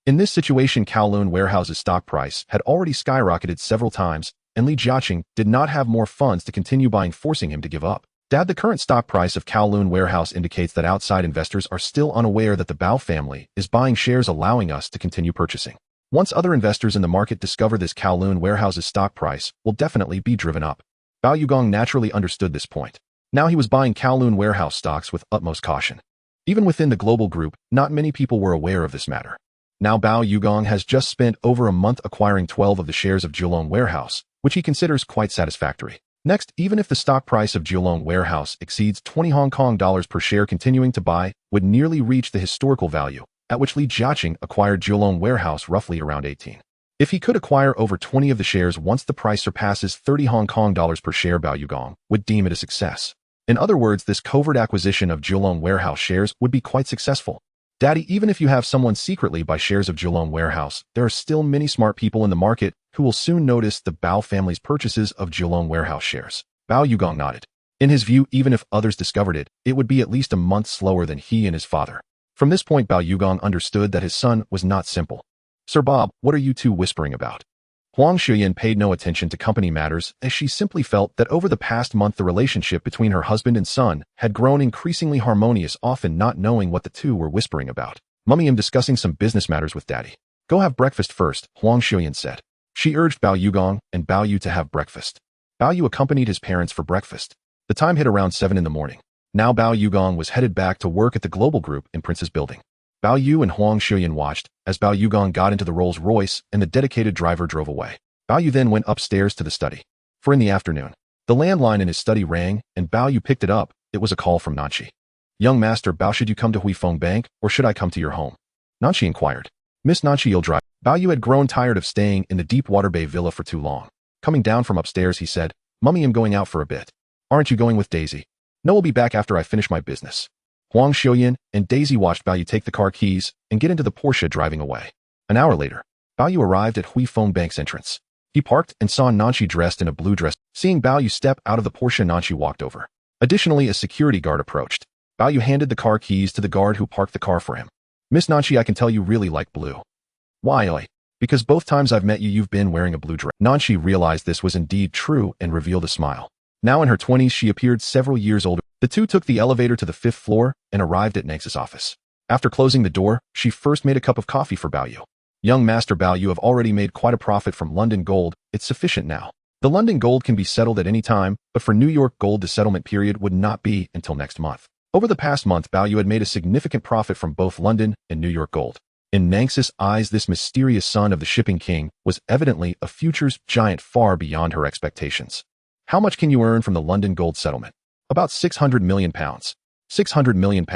Speaker 1: In this situation, Kowloon Warehouse's stock price had already skyrocketed several times, and Li Jiacheng did not have more funds to continue buying, forcing him to give up. Dad, the current stock price of Kowloon Warehouse indicates that outside investors are still unaware that the Bao family is buying shares, allowing us to continue purchasing. Once other investors in the market discover this, Kowloon Warehouse's stock price will definitely be driven up. Bao Yugong naturally understood this point. Now he was buying Kowloon Warehouse stocks with utmost caution. Even within the global group, not many people were aware of this matter. Now Bao Yugong has just spent over a month acquiring 12 of the shares of Kowloon Warehouse, which he considers quite satisfactory. Next, even if the stock price of Kowloon Warehouse exceeds 20 Hong Kong dollars per share, continuing to buy would nearly reach the historical value, at which Li Jiacheng acquired Kowloon Warehouse, roughly around 18. If he could acquire over 20 of the shares once the price surpasses 30 Hong Kong dollars per share, Bao Yugong would deem it a success. In other words, this covert acquisition of Kowloon Warehouse shares would be quite successful. Daddy, even if you have someone secretly buy shares of Kowloon Warehouse, there are still many smart people in the market who will soon notice the Bao family's purchases of Kowloon Warehouse shares. Bao Yugong nodded. In his view, even if others discovered it, it would be at least a month slower than he and his father. From this point, Bao Yugong understood that his son was not simple. "Sir Bob, what are you two whispering about?" Huang Xiuyan paid no attention to company matters, as she simply felt that over the past month the relationship between her husband and son had grown increasingly harmonious, often not knowing what the two were whispering about. "Mummy, I'm discussing some business matters with Daddy. Go have breakfast first," Huang Xiuyan said. She urged Bao Yugong and Bao Yu to have breakfast. Bao Yu accompanied his parents for breakfast. The time hit around 7 in the morning. Now Bao Yugong was headed back to work at the Global Group in Prince's Building. Bao Yu and Huang Xiuyan watched as Bao Yugong got into the Rolls-Royce and the dedicated driver drove away. Bao Yu then went upstairs to the study. For in the afternoon, the landline in his study rang, and Bao Yu picked it up. It was a call from Nanchi. "Young master Bao, should you come to Huifeng Bank, or should I come to your home?" Nanchi inquired. "Miss Nanchi, you'll drive." Bao Yu had grown tired of staying in the Deepwater Bay villa for too long. Coming down from upstairs, he said, "Mummy, I'm going out for a bit. Aren't you going with Daisy?" "No, we'll be back after I finish my business." Huang Xiuyan and Daisy watched Bao Yu take the car keys and get into the Porsche, driving away. An hour later, Bao Yu arrived at Huifeng Bank's entrance. He parked and saw Nanchi dressed in a blue dress. Seeing Bao Yu step out of the Porsche, Nanchi walked over. Additionally, a security guard approached. Bao Yu handed the car keys to the guard who parked the car for him. "Miss Nanchi, I can tell you really like blue." "Why, oi?" Because both times I've met you, you've been wearing a blue dress. Nanshi realized this was indeed true and revealed a smile. Now in her 20s, she appeared several years older. The two took the elevator to the 5th floor and arrived at Nang's office. After closing the door, she first made a cup of coffee for Bao Yu. Young Master Bao Yu have already made quite a profit from London gold. It's sufficient now. The London gold can be settled at any time, but for New York gold the settlement period would not be until next month. Over the past month, Bao Yu had made a significant profit from both London and New York gold. In Nang's eyes, this mysterious son of the shipping king was evidently a futures giant far beyond her expectations. How much can you earn from the London gold settlement? About £600 million. £600 million.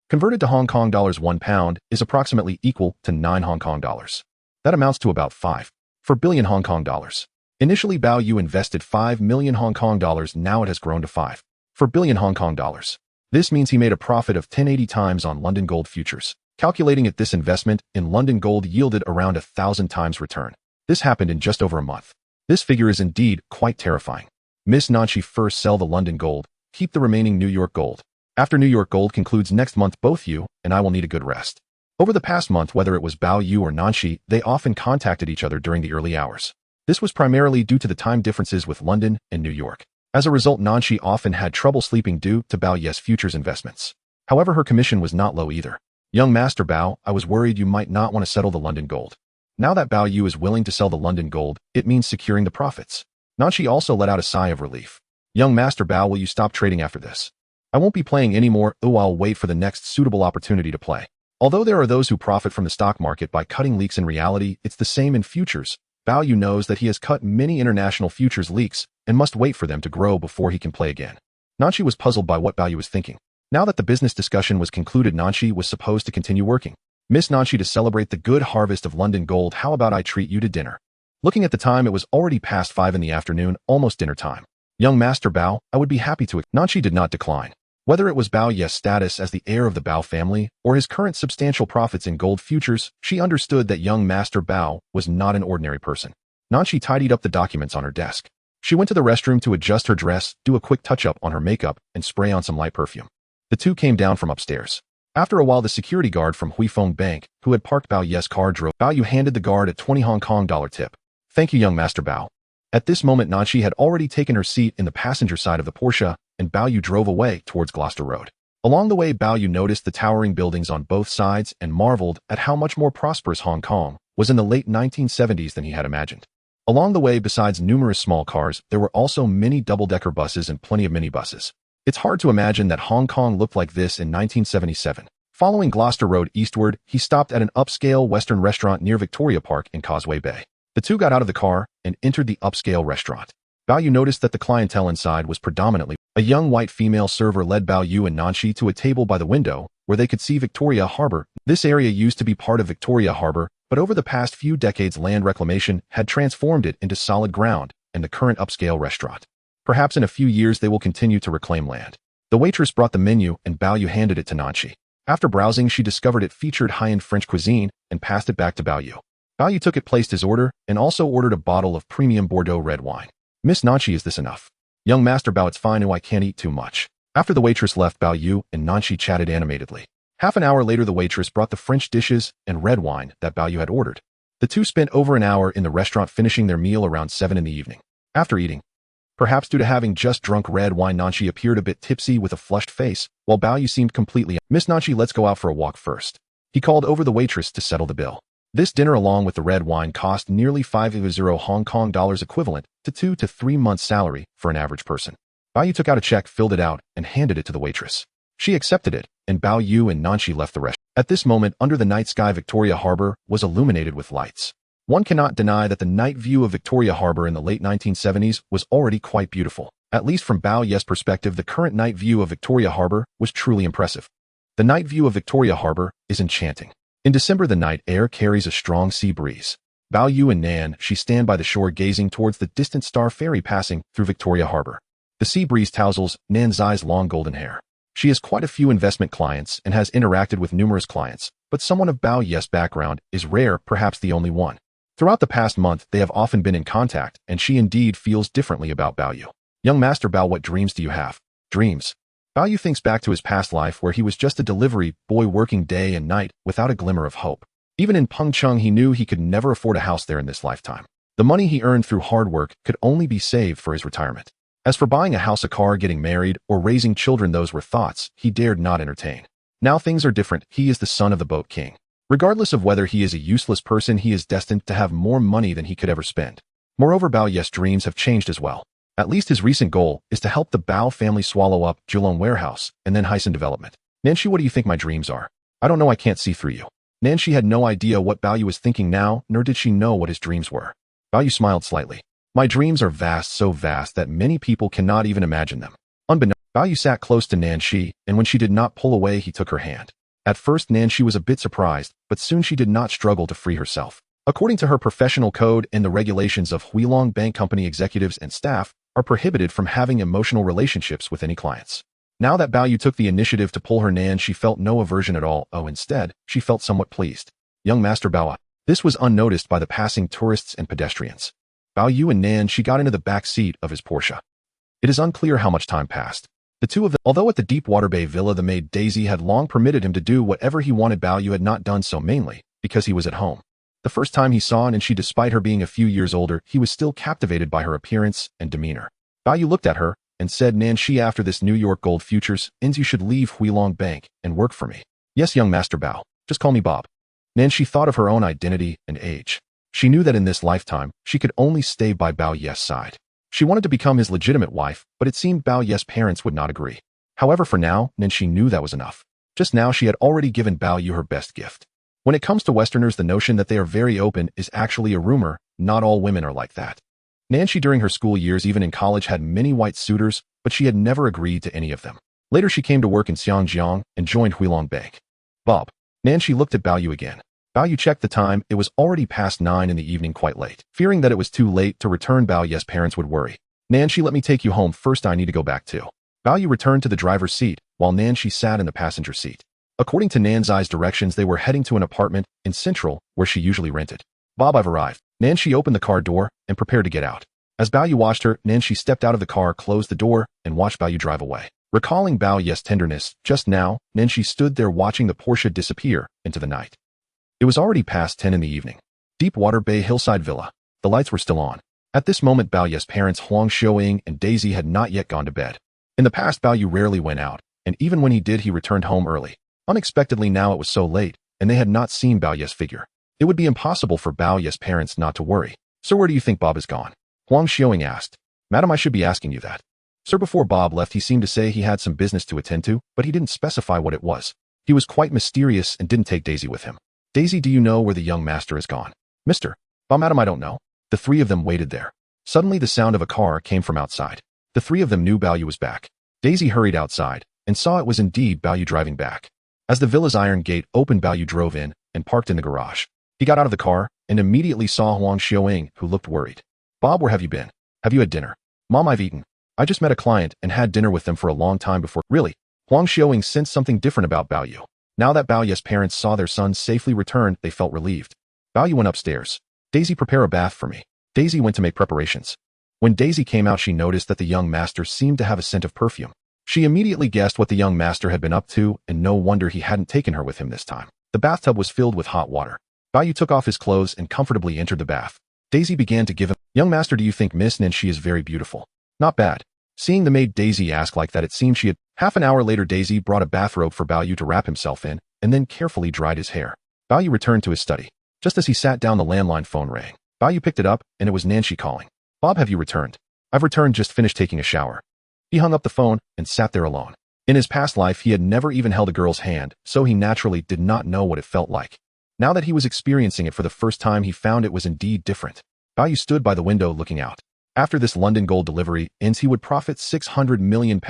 Speaker 1: Converted to Hong Kong dollars, £1 is approximately equal to 9 Hong Kong dollars. That amounts to about 5 billion Hong Kong dollars. Initially, Bao Yu invested 5 million Hong Kong dollars. Now it has grown to 5 billion Hong Kong dollars. This means he made a profit of 1080 times on London gold futures. Calculating it, this investment in London gold yielded around 1,000 times return. This happened in just over a month. This figure is indeed quite terrifying. Miss Nanshi, first sell the London gold, keep the remaining New York gold. After New York gold concludes next month, both you and I will need a good rest. Over the past month, whether it was Bao Yu or Nanshi, they often contacted each other during the early hours. This was primarily due to the time differences with London and New York. As a result, Nanshi often had trouble sleeping due to Bao Yu's futures investments. However, her commission was not low either. Young Master Bao, I was worried you might not want to settle the London gold. Now that Bao Yu is willing to sell the London gold, it means securing the profits. Nanshi also let out a sigh of relief. Young Master Bao, will you stop trading after this? I won't be playing anymore. I'll wait for the next suitable opportunity to play. Although there are those who profit from the stock market by cutting leaks, in reality, it's the same in futures. Bao Yu knows that he has cut many international futures leaks and must wait for them to grow before he can play again. Nanshi was puzzled by what Bao Yu was thinking. Now that the business discussion was concluded, Nanshi was supposed to continue working. Miss Nanshi, to celebrate the good harvest of London gold, how about I treat you to dinner? Looking at the time, it was already past 5 in the afternoon, almost dinner time. Young Master Bao, I would be happy to. Nanshi did not decline. Whether it was Bao Yu's status as the heir of the Bao family or his current substantial profits in gold futures, she understood that young Master Bao was not an ordinary person. Nanshi tidied up the documents on her desk. She went to the restroom to adjust her dress, do a quick touch-up on her makeup, and spray on some light perfume. The two came down from upstairs. After a while, the security guard from Huifeng Bank, who had parked Bao Yu's car, drove. Bao Yu handed the guard a 20 Hong Kong dollar tip. Thank you, young Master Bao. At this moment, Nanshi had already taken her seat in the passenger side of the Porsche, and Bao Yu drove away towards Gloucester Road. Along the way, Bao Yu noticed the towering buildings on both sides and marveled at how much more prosperous Hong Kong was in the late 1970s than he had imagined. Along the way, besides numerous small cars, there were also many double-decker buses and plenty of minibuses. It's hard to imagine that Hong Kong looked like this in 1977. Following Gloucester Road eastward, he stopped at an upscale Western restaurant near Victoria Park in Causeway Bay. The two got out of the car and entered the upscale restaurant. Bao Yu noticed that the clientele inside was predominantly a young white female server led Bao Yu and Nanshi to a table by the window where they could see Victoria Harbor. This area used to be part of Victoria Harbor, but over the past few decades, land reclamation had transformed it into solid ground and the current upscale restaurant. Perhaps in a few years they will continue to reclaim land. The waitress brought the menu and Bao Yu handed it to Nanshi. After browsing, she discovered it featured high-end French cuisine and passed it back to Bao Yu. Bao Yu took it, placed his order, and also ordered a bottle of premium Bordeaux red wine. Miss Nanshi, is this enough? Young Master Bao, it's fine. I can't eat too much. After the waitress left, Bao Yu and Nanshi chatted animatedly. Half an hour later, the waitress brought the French dishes and red wine that Bao Yu had ordered. The two spent over an hour in the restaurant, finishing their meal around 7 in the evening. After eating, perhaps due to having just drunk red wine, Nanshi appeared a bit tipsy with a flushed face, while Bao Yu seemed completely. Miss Nanshi, let's go out for a walk first. He called over the waitress to settle the bill. This dinner along with the red wine cost nearly 50 Hong Kong dollars, equivalent to 2 to 3 months' salary for an average person. Bao Yu took out a check, filled it out, and handed it to the waitress. She accepted it, and Bao Yu and Nanshi left the restaurant. At this moment, under the night sky, Victoria Harbor was illuminated with lights. One cannot deny that the night view of Victoria Harbor in the late 1970s was already quite beautiful. At least from Bao Yu's perspective, the current night view of Victoria Harbor was truly impressive. The night view of Victoria Harbor is enchanting. In December, the night air carries a strong sea breeze. Bao Yu and Nanshi stand by the shore gazing towards the distant Star Ferry passing through Victoria Harbor. The sea breeze touzles Nanxi's long golden hair. She has quite a few investment clients and has interacted with numerous clients, but someone of Bao Yu's background is rare, perhaps the only one. Throughout the past month, they have often been in contact, and she indeed feels differently about Bao Yu. Young Master Bao, what dreams do you have? Dreams. Bao Yu thinks back to his past life where he was just a delivery boy working day and night without a glimmer of hope. Even in Pengcheng, he knew he could never afford a house there in this lifetime. The money he earned through hard work could only be saved for his retirement. As for buying a house, a car, getting married, or raising children, those were thoughts he dared not entertain. Now things are different. He is the son of the Boat King. Regardless of whether he is a useless person, he is destined to have more money than he could ever spend. Moreover, Bao Yu's dreams have changed as well. At least his recent goal is to help the Bao family swallow up Kowloon warehouse and then hasten development. Nanshi, what do you think my dreams are? I don't know, I can't see through you. Nanshi had no idea what Bao Yu was thinking now, nor did she know what his dreams were. Bao Yu smiled slightly. My dreams are vast, so vast that many people cannot even imagine them. Unbeknownst, Bao Yu sat close to Nanshi, and when she did not pull away, he took her hand. At first, Nanshi was a bit surprised, but soon she did not struggle to free herself. According to her professional code and the regulations of Huilong Bank Company, executives and staff are prohibited from having emotional relationships with any clients. Now that Bao Yu took the initiative to pull her Nan, she felt no aversion at all. Instead, she felt somewhat pleased. Young Master Bao. This was unnoticed by the passing tourists and pedestrians. Bao Yu and Nan, she got into the back seat of his Porsche. It is unclear how much time passed. The two of them, although at the Deepwater Bay villa, the maid Daisy had long permitted him to do whatever he wanted, Bao Yu had not done so, mainly because he was at home. The first time he saw Nanshi, despite her being a few years older, he was still captivated by her appearance and demeanor. Bao Yu looked at her and said, Nanshi, after this New York Gold Futures ends, you should leave Huilong Bank and work for me. Yes, young Master Bao. Just call me Bob. Nanshi thought of her own identity and age. She knew that in this lifetime, she could only stay by Bao Yu's side. She wanted to become his legitimate wife, but it seemed Bao Yu's parents would not agree. However, for now, Nanshi knew that was enough. Just now, she had already given Bao Yu her best gift. When it comes to Westerners, the notion that they are very open is actually a rumor. Not all women are like that. Nanshi, during her school years, even in college, had many white suitors, but she had never agreed to any of them. Later, she came to work in Xiangjiang and joined Huilong Bank. Bob. Nanshi looked at Bao Yu again. Bao Yu checked the time. It was already past 9 in the evening, quite late. Fearing that it was too late to return, Bao Yu's parents would worry. Nanshi, let me take you home first. I need to go back too. Bao Yu returned to the driver's seat, while Nanshi sat in the passenger seat. According to Nanzai's directions, they were heading to an apartment in Central, where she usually rented. Bob, I've arrived. Nanshi opened the car door and prepared to get out. As Bao Yu watched her, Nanshi stepped out of the car, closed the door, and watched Bao Yu drive away. Recalling Bao Yu's tenderness just now, Nanshi stood there watching the Porsche disappear into the night. It was already past 10 in the evening. Deepwater Bay hillside villa. The lights were still on. At this moment, Bao Yu's parents, Huang Xiaoying and Daisy, had not yet gone to bed. In the past, Bao Yu rarely went out, and even when he did, he returned home early. Unexpectedly, now it was so late, and they had not seen Bao Yu's figure. It would be impossible for Bao Yu's parents not to worry. Sir, where do you think Bob has gone? Huang Xiaoying asked. Madam, I should be asking you that. Sir, before Bob left, he seemed to say he had some business to attend to, but he didn't specify what it was. He was quite mysterious and didn't take Daisy with him. Daisy, do you know where the young master has gone? Mr. Bob, madam, I don't know. The three of them waited there. Suddenly, the sound of a car came from outside. The three of them knew Bao Yu was back. Daisy hurried outside and saw it was indeed Bao Yu driving back. As the villa's iron gate opened, Bao Yu drove in and parked in the garage. He got out of the car and immediately saw Huang Xiaoying, who looked worried. Bob, where have you been? Have you had dinner? Mom, I've eaten. I just met a client and had dinner with them for a long time before. Really? Huang Xiaoying sensed something different about Bao Yu. Now that Bao Yu's parents saw their son safely returned, they felt relieved. Bao Yu went upstairs. Daisy, prepare a bath for me. Daisy went to make preparations. When Daisy came out, she noticed that the young master seemed to have a scent of perfume. She immediately guessed what the young master had been up to, and no wonder he hadn't taken her with him this time. The bathtub was filled with hot water. Bao Yu took off his clothes and comfortably entered the bath. Daisy began to give him, Young master, do you think Miss Nanshi is very beautiful? Not bad. Seeing the maid Daisy ask like that, it seemed she had. Half an hour later, Daisy brought a bathrobe for Bao Yu to wrap himself in, and then carefully dried his hair. Bao Yu returned to his study. Just as he sat down, the landline phone rang. Bao Yu picked it up, and it was Nanshi calling. Bob, have you returned? I've returned, just finished taking a shower. He hung up the phone and sat there alone. In his past life, he had never even held a girl's hand, so he naturally did not know what it felt like. Now that he was experiencing it for the first time, he found it was indeed different. Bao Yu stood by the window looking out. After this London gold delivery ends, he would profit £600 million,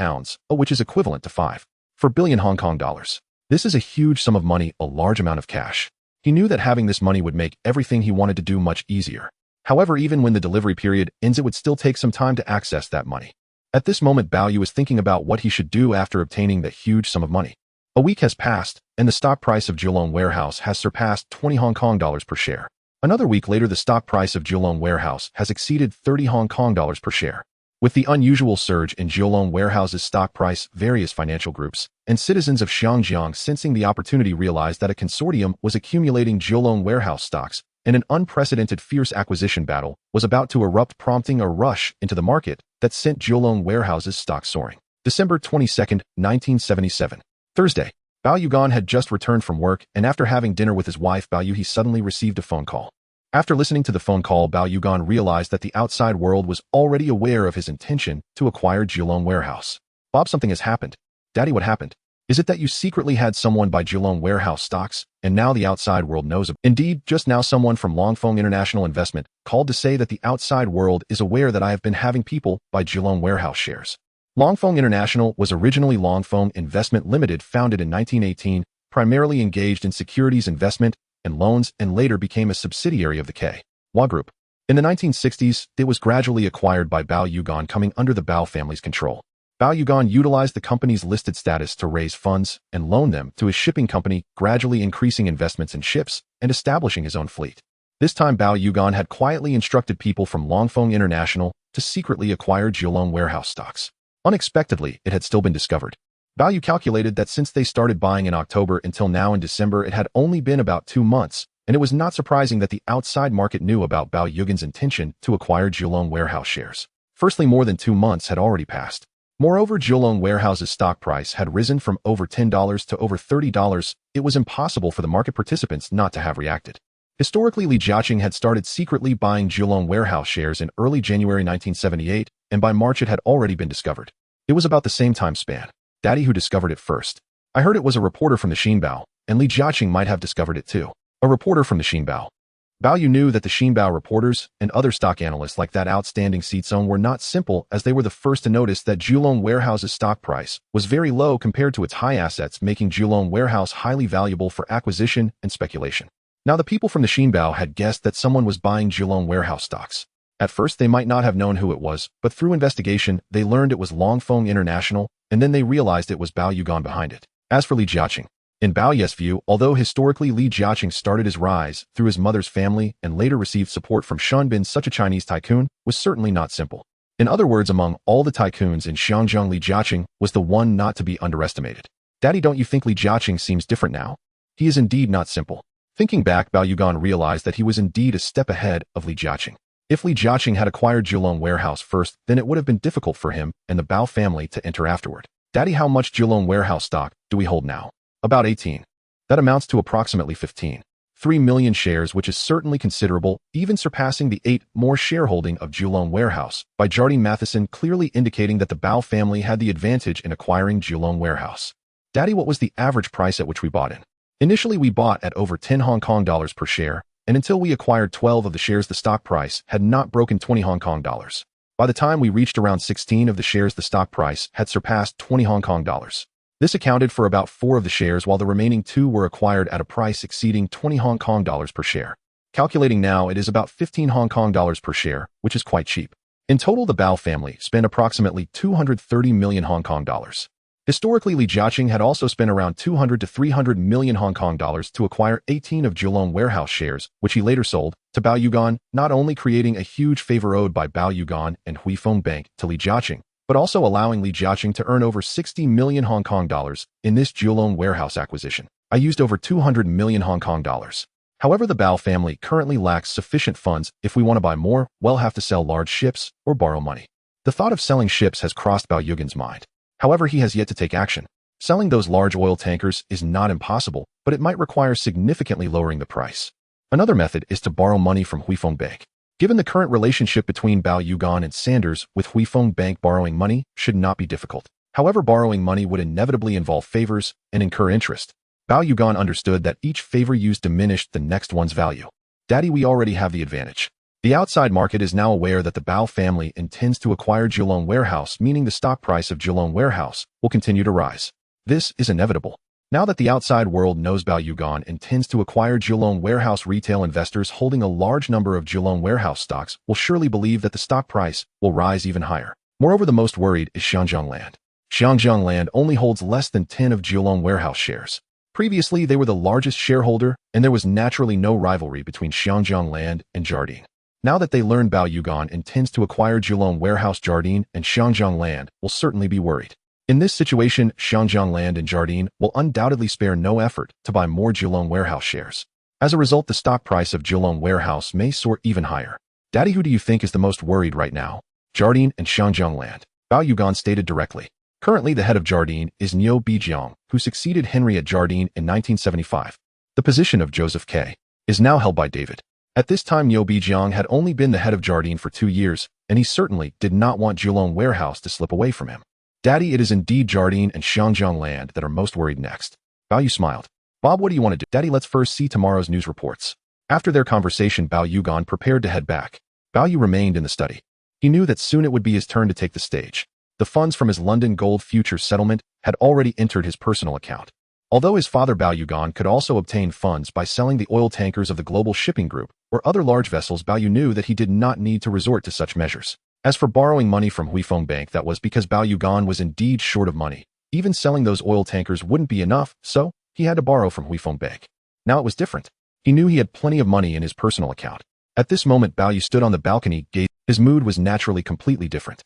Speaker 1: which is equivalent to 4 billion Hong Kong dollars. This is a huge sum of money, a large amount of cash. He knew that having this money would make everything he wanted to do much easier. However, even when the delivery period ends, it would still take some time to access that money. At this moment, Bao Yu was thinking about what he should do after obtaining the huge sum of money. A week has passed, and the stock price of Kowloon Warehouse has surpassed 20 Hong Kong dollars per share. Another week later, the stock price of Kowloon Warehouse has exceeded 30 Hong Kong dollars per share. With the unusual surge in Kowloon Warehouse's stock price, various financial groups and citizens of Xiangjiang sensing the opportunity realized that a consortium was accumulating Kowloon Warehouse stocks and an unprecedented fierce acquisition battle was about to erupt, prompting a rush into the market that sent Kowloon Warehouse's stock soaring. December 22, 1977. Thursday. Bao Yu had just returned from work, and after having dinner with his wife Bao Yu, he suddenly received a phone call. After listening to the phone call, Bao Yu realized that the outside world was already aware of his intention to acquire Kowloon Warehouse. Bob, something has happened. Daddy, what happened? Is it that you secretly had someone buy Kowloon Warehouse stocks, and now the outside world knows about it? Indeed, just now someone from Longfeng International Investment called to say that the outside world is aware that I have been having people buy Kowloon Warehouse shares. Longfeng International was originally Longfeng Investment Limited, founded in 1918, primarily engaged in securities investment and loans, and later became a subsidiary of the Kowloon Group. In the 1960s, it was gradually acquired by Bao Yu, coming under the Bao family's control. Bao Yu utilized the company's listed status to raise funds and loan them to his shipping company, gradually increasing investments in ships and establishing his own fleet. This time, Bao Yu had quietly instructed people from Longfeng International to secretly acquire Kowloon Warehouse stocks. Unexpectedly, it had still been discovered. Bao Yu calculated that since they started buying in October until now in December, it had only been about 2 months, and it was not surprising that the outside market knew about Bao Yu's intention to acquire Kowloon Warehouse shares. Firstly, more than 2 months had already passed. Moreover, Kowloon Warehouse's stock price had risen from over $10 to over $30. It was impossible for the market participants not to have reacted. Historically, Li Jiacheng had started secretly buying Kowloon Warehouse shares in early January 1978, and by March it had already been discovered. It was about the same time span. Daddy, who discovered it first? I heard it was a reporter from the Xinbao, and Li Jiacheng might have discovered it too. A reporter from the Xinbao. Bao Yu knew that the Xinbao reporters and other stock analysts like that outstanding Seatzone were not simple, as they were the first to notice that Kowloon Warehouse's stock price was very low compared to its high assets, making Kowloon Warehouse highly valuable for acquisition and speculation. Now the people from the Xinbao had guessed that someone was buying Kowloon Warehouse stocks. At first they might not have known who it was, but through investigation they learned it was Longfeng International, and then they realized it was Bao Yu behind it. As for Li Jiacheng, in Bao Yu's view, although historically Li Jiacheng started his rise through his mother's family and later received support from Shen Bin, such a Chinese tycoon, was certainly not simple. In other words, among all the tycoons in Xiangjiang, Li Jiacheng was the one not to be underestimated. Daddy, don't you think Li Jiacheng seems different now? He is indeed not simple. Thinking back, Bao Yu realized that he was indeed a step ahead of Li Jiacheng. If Li Jiacheng had acquired Kowloon Warehouse first, then it would have been difficult for him and the Bao family to enter afterward. Daddy, how much Kowloon Warehouse stock do we hold now? About 18. That amounts to approximately 15.3 million shares, which is certainly considerable, even surpassing the 8 more shareholding of Kowloon Warehouse, by Jardine Matheson, clearly indicating that the Bao family had the advantage in acquiring Kowloon Warehouse. Daddy, what was the average price at which we bought in? Initially, we bought at over 10 Hong Kong dollars per share, and until we acquired 12 of the shares, the stock price had not broken 20 Hong Kong dollars. By the time we reached around 16 of the shares, the stock price had surpassed 20 Hong Kong dollars. This accounted for about 4 of the shares, while the remaining 2 were acquired at a price exceeding 20 Hong Kong dollars per share. Calculating now, it is about 15 Hong Kong dollars per share, which is quite cheap. In total, the Bao family spent approximately 230 million Hong Kong dollars. Historically, Li Jiacheng had also spent around 200 to 300 million Hong Kong dollars to acquire 18 of Kowloon Warehouse shares, which he later sold to Bao Yu, not only creating a huge favor owed by Bao Yu and Huifeng Bank to Li Jiacheng, but also allowing Li Jiacheng to earn over 60 million Hong Kong dollars in this Kowloon Warehouse acquisition. I used over 200 million Hong Kong dollars. However, the Bao family currently lacks sufficient funds. If we want to buy more, we'll have to sell large ships or borrow money. The thought of selling ships has crossed Bao Yu's mind. However, he has yet to take action. Selling those large oil tankers is not impossible, but it might require significantly lowering the price. Another method is to borrow money from Huifeng Bank. Given the current relationship between Bao Yu and Sanders, with Huifeng Bank borrowing money should not be difficult. However, borrowing money would inevitably involve favors and incur interest. Bao Yu understood that each favor used diminished the next one's value. Daddy, we already have the advantage. The outside market is now aware that the Bao family intends to acquire Kowloon Warehouse, meaning the stock price of Kowloon Warehouse will continue to rise. This is inevitable. Now that the outside world knows Bao Yu intends to acquire Kowloon Warehouse, retail investors holding a large number of Kowloon Warehouse stocks will surely believe that the stock price will rise even higher. Moreover, the most worried is Xiangjiang Land. Xiangjiang Land only holds less than 10 of Kowloon Warehouse shares. Previously, they were the largest shareholder, and there was naturally no rivalry between Xiangjiang Land and Jardine. Now that they learn Bao Yu intends to acquire Julong Warehouse Jardine and Xiangjiang Land, will certainly be worried. In this situation, Xiangjiang Land and Jardine will undoubtedly spare no effort to buy more Julong Warehouse shares. As a result, the stock price of Julong Warehouse may soar even higher. Daddy, who do you think is the most worried right now? Jardine and Xiangjiang Land. Bao Yu stated directly. Currently, the head of Jardine is Liu Jiacheng, who succeeded Henry at Jardine in 1975. The position of Joseph K. is now held by David. At this time, Liu Jiacheng had only been the head of Jardine for 2 years, and he certainly did not want Julong Warehouse to slip away from him. Daddy, it is indeed Jardine and Xiangjiang Land that are most worried next. Bao Yu smiled. Bob, what do you want to do? Daddy, let's first see tomorrow's news reports. After their conversation, Bao Yu prepared to head back. Bao Yu remained in the study. He knew that soon it would be his turn to take the stage. The funds from his London gold futures settlement had already entered his personal account. Although his father Bao Yu could also obtain funds by selling the oil tankers of the global shipping group or other large vessels, Bao Yu knew that he did not need to resort to such measures. As for borrowing money from Huifeng Bank, that was because Bao Yu was indeed short of money. Even selling those oil tankers wouldn't be enough, so he had to borrow from Huifeng Bank. Now it was different. He knew he had plenty of money in his personal account. At this moment, Bao Yu stood on the balcony, gazing. His mood was naturally completely different.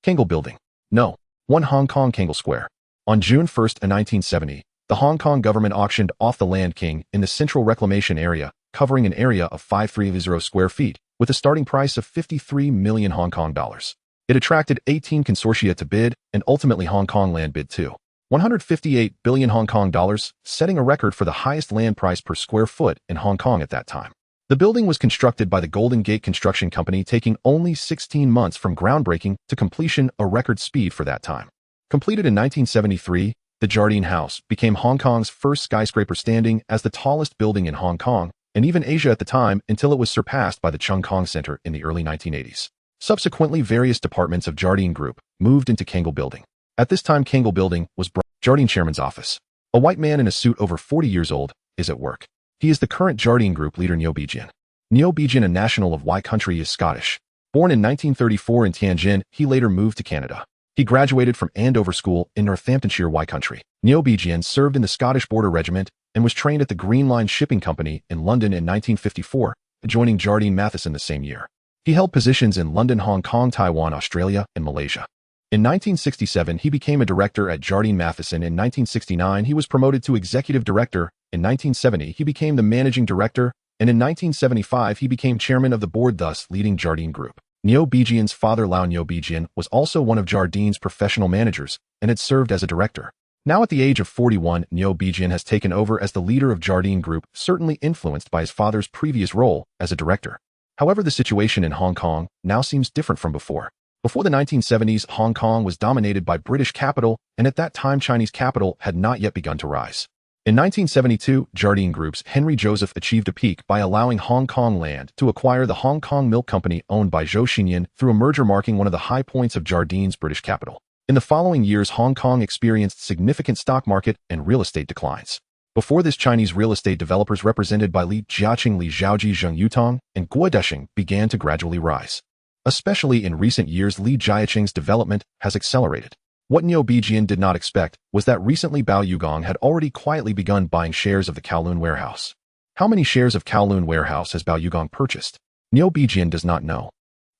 Speaker 1: Kangle Building. No. 1 Hong Kong Kangle Square. On June 1st, 1970, the Hong Kong government auctioned off the Land King in the Central Reclamation Area, covering an area of 530 square feet, with a starting price of 53 million Hong Kong dollars. It attracted 18 consortia to bid, and ultimately Hong Kong Land bid too. 158 billion Hong Kong dollars, setting a record for the highest land price per square foot in Hong Kong at that time. The building was constructed by the Golden Gate Construction Company, taking only 16 months from groundbreaking to completion, a record speed for that time. Completed in 1973, the Jardine House became Hong Kong's first skyscraper, standing as the tallest building in Hong Kong, and even Asia at the time, until it was surpassed by the Chung Kong Center in the early 1980s. Subsequently, various departments of Jardine Group moved into Kangle Building. At this time, Kangle Building was Jardine Chairman's office. A white man in a suit over 40 years old is at work. He is the current Jardine Group leader, Liu Jiacheng. Liu Jiacheng, a national of Y country, is Scottish. Born in 1934 in Tianjin, he later moved to Canada. He graduated from Andover School in Northamptonshire, Y country. Liu Jiacheng served in the Scottish Border Regiment and was trained at the Green Line Shipping Company in London in 1954, joining Jardine Matheson the same year. He held positions in London, Hong Kong, Taiwan, Australia, and Malaysia. In 1967, he became a director at Jardine Matheson. In 1969, he was promoted to executive director. In 1970, he became the managing director, and in 1975, he became chairman of the board, thus leading Jardine Group. Liu Jiacheng's father, Liu Jiacheng, was also one of Jardine's professional managers and had served as a director. Now at the age of 41, Liu Jiacheng has taken over as the leader of Jardine Group, certainly influenced by his father's previous role as a director. However, the situation in Hong Kong now seems different from before. Before the 1970s, Hong Kong was dominated by British capital, and at that time Chinese capital had not yet begun to rise. In 1972, Jardine Group's Henry Joseph achieved a peak by allowing Hong Kong Land to acquire the Hong Kong Milk Company owned by Zhou Xinyan through a merger, marking one of the high points of Jardine's British capital. In the following years, Hong Kong experienced significant stock market and real estate declines. Before this, Chinese real estate developers represented by Li Jiacheng, Li Zhaoji, Zheng Yutong, and Guo Desheng began to gradually rise. Especially in recent years, Li Jiacheng's development has accelerated. What Liu Jiacheng did not expect was that recently Bao Yu had already quietly begun buying shares of the Kowloon warehouse. How many shares of Kowloon warehouse has Bao Yu purchased? Liu Jiacheng does not know.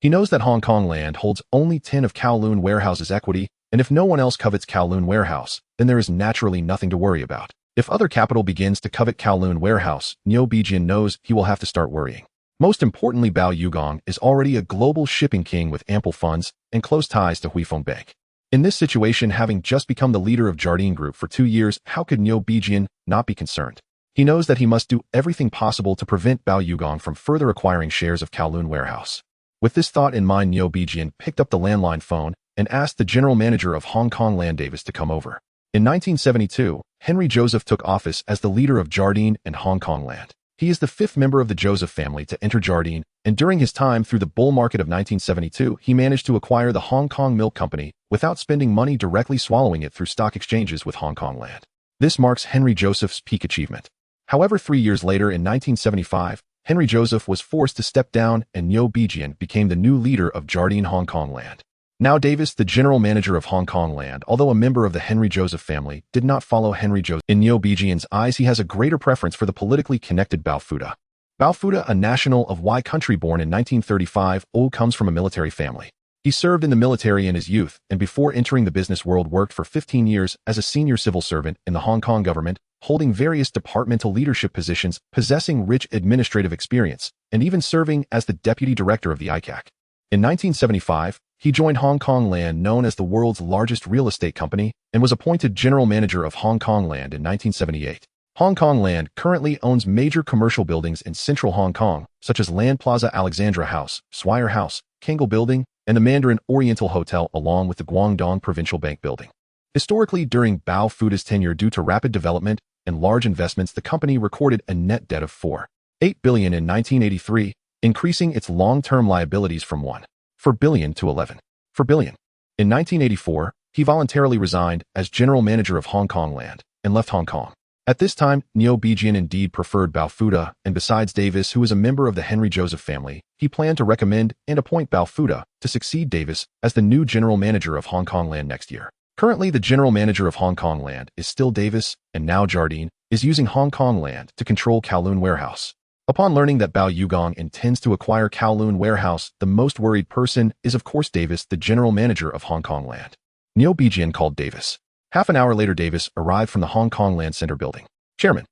Speaker 1: He knows that Hong Kong Land holds only 10 of Kowloon warehouse's equity, and if no one else covets Kowloon warehouse, then there is naturally nothing to worry about. If other capital begins to covet Kowloon warehouse, Liu Jiacheng knows he will have to start worrying. Most importantly, Bao Yu is already a global shipping king with ample funds and close ties to Huifeng Bank. In this situation, having just become the leader of Jardine Group for 2 years, how could Liu Jiacheng not be concerned? He knows that he must do everything possible to prevent Bao Yu from further acquiring shares of Kowloon warehouse. With this thought in mind, Liu Jiacheng picked up the landline phone and asked the general manager of Hong Kong Land, Davis, to come over. In 1972, Henry Joseph took office as the leader of Jardine and Hong Kong Land. He is the 5th member of the Joseph family to enter Jardine, and during his time through the bull market of 1972, he managed to acquire the Hong Kong Milk Company without spending money, directly swallowing it through stock exchanges with Hong Kong Land. This marks Henry Joseph's peak achievement. However, 3 years later in 1975, Henry Joseph was forced to step down and Liu Jiacheng became the new leader of Jardine Hong Kong Land. Now Davis, the general manager of Hong Kong Land, although a member of the Henry Joseph family, did not follow Henry Joseph. In Liu Jiacheng's eyes, he has a greater preference for the politically connected Bao Fuda. Bao Fuda, a national of Y country born in 1935, comes from a military family. He served in the military in his youth and before entering the business world worked for 15 years as a senior civil servant in the Hong Kong government, holding various departmental leadership positions, possessing rich administrative experience, and even serving as the deputy director of the ICAC. In 1975, he joined Hong Kong Land, known as the world's largest real estate company, and was appointed general manager of Hong Kong Land in 1978. Hong Kong Land currently owns major commercial buildings in central Hong Kong, such as Land Plaza Alexandra House, Swire House, Kangol Building, and the Mandarin Oriental Hotel, along with the Guangdong Provincial Bank Building. Historically, during Bao Fuda's tenure, due to rapid development and large investments, the company recorded a net debt of 4.8 billion in 1983, increasing its long-term liabilities from 1.4 billion to 11.4 billion. In 1984, he voluntarily resigned as general manager of Hong Kong Land and left Hong Kong. At this time, Li Jiacheng indeed preferred Bao Fuda, and besides Davis, who was a member of the Henry Joseph family, he planned to recommend and appoint Bao Fuda to succeed Davis as the new general manager of Hong Kong Land next year. Currently, the general manager of Hong Kong Land is still Davis, and now Jardine is using Hong Kong Land to control Kowloon Warehouse. Upon learning that Bao Yu intends to acquire Kowloon Warehouse, the most worried person is of course Davis, the general manager of Hong Kong Land. Li Jiacheng called Davis. Half an hour later, Davis arrived from the Hong Kong Land Center building. Chairman.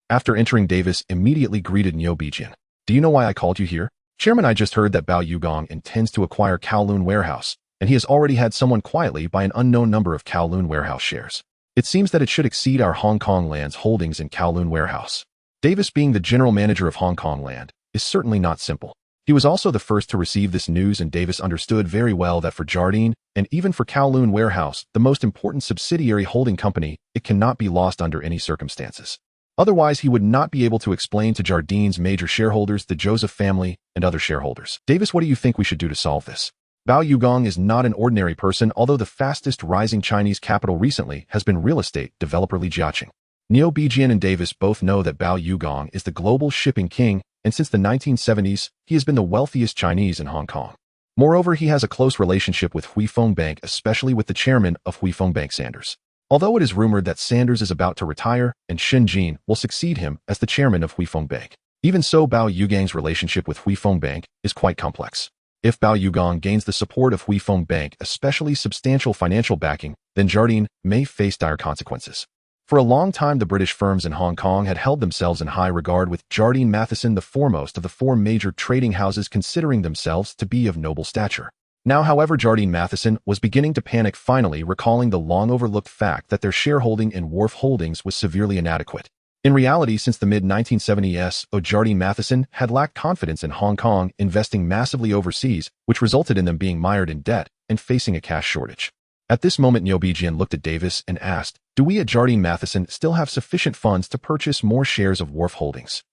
Speaker 1: After entering, Davis immediately greeted Li Jiacheng. Do you know why I called you here? Chairman, I just heard that Bao Yu intends to acquire Kowloon Warehouse, and he has already had someone quietly buy an unknown number of Kowloon Warehouse shares. It seems that it should exceed our Hong Kong Land's holdings in Kowloon Warehouse. Davis, being the general manager of Hong Kong Land, is certainly not simple. He was also the first to receive this news, and Davis understood very well that for Jardine, and even for Kowloon Warehouse, the most important subsidiary holding company, it cannot be lost under any circumstances. Otherwise, he would not be able to explain to Jardine's major shareholders, the Joseph family, and other shareholders. Davis, what do you think we should do to solve this? Bao Yu is not an ordinary person, although the fastest rising Chinese capital recently has been real estate developer Li Jiacheng. Li Jiacheng and Davis both know that Bao Yu is the global shipping king, and since the 1970s, he has been the wealthiest Chinese in Hong Kong. Moreover, he has a close relationship with Hui Feng Bank, especially with the chairman of Hui Feng Bank, Sanders. Although it is rumored that Sanders is about to retire and Shen will succeed him as the chairman of Hui Feng Bank. Even so, Bao Yu's relationship with Hui Feng Bank is quite complex. If Bao Yu gains the support of Hui Feng Bank, especially substantial financial backing, then Jardine may face dire consequences. For a long time, the British firms in Hong Kong had held themselves in high regard, with Jardine Matheson the foremost of the four major trading houses, considering themselves to be of noble stature. Now, however, Jardine Matheson was beginning to panic, finally recalling the long-overlooked fact that their shareholding in Wharf Holdings was severely inadequate. In reality, since the mid-1970s, Jardine Matheson had lacked confidence in Hong Kong, investing massively overseas, which resulted in them being mired in debt and facing a cash shortage. At this moment, Li Jiacheng looked at Davis and asked, "Do we at Jardine Matheson still have sufficient funds to purchase more shares of Wharf Holdings?"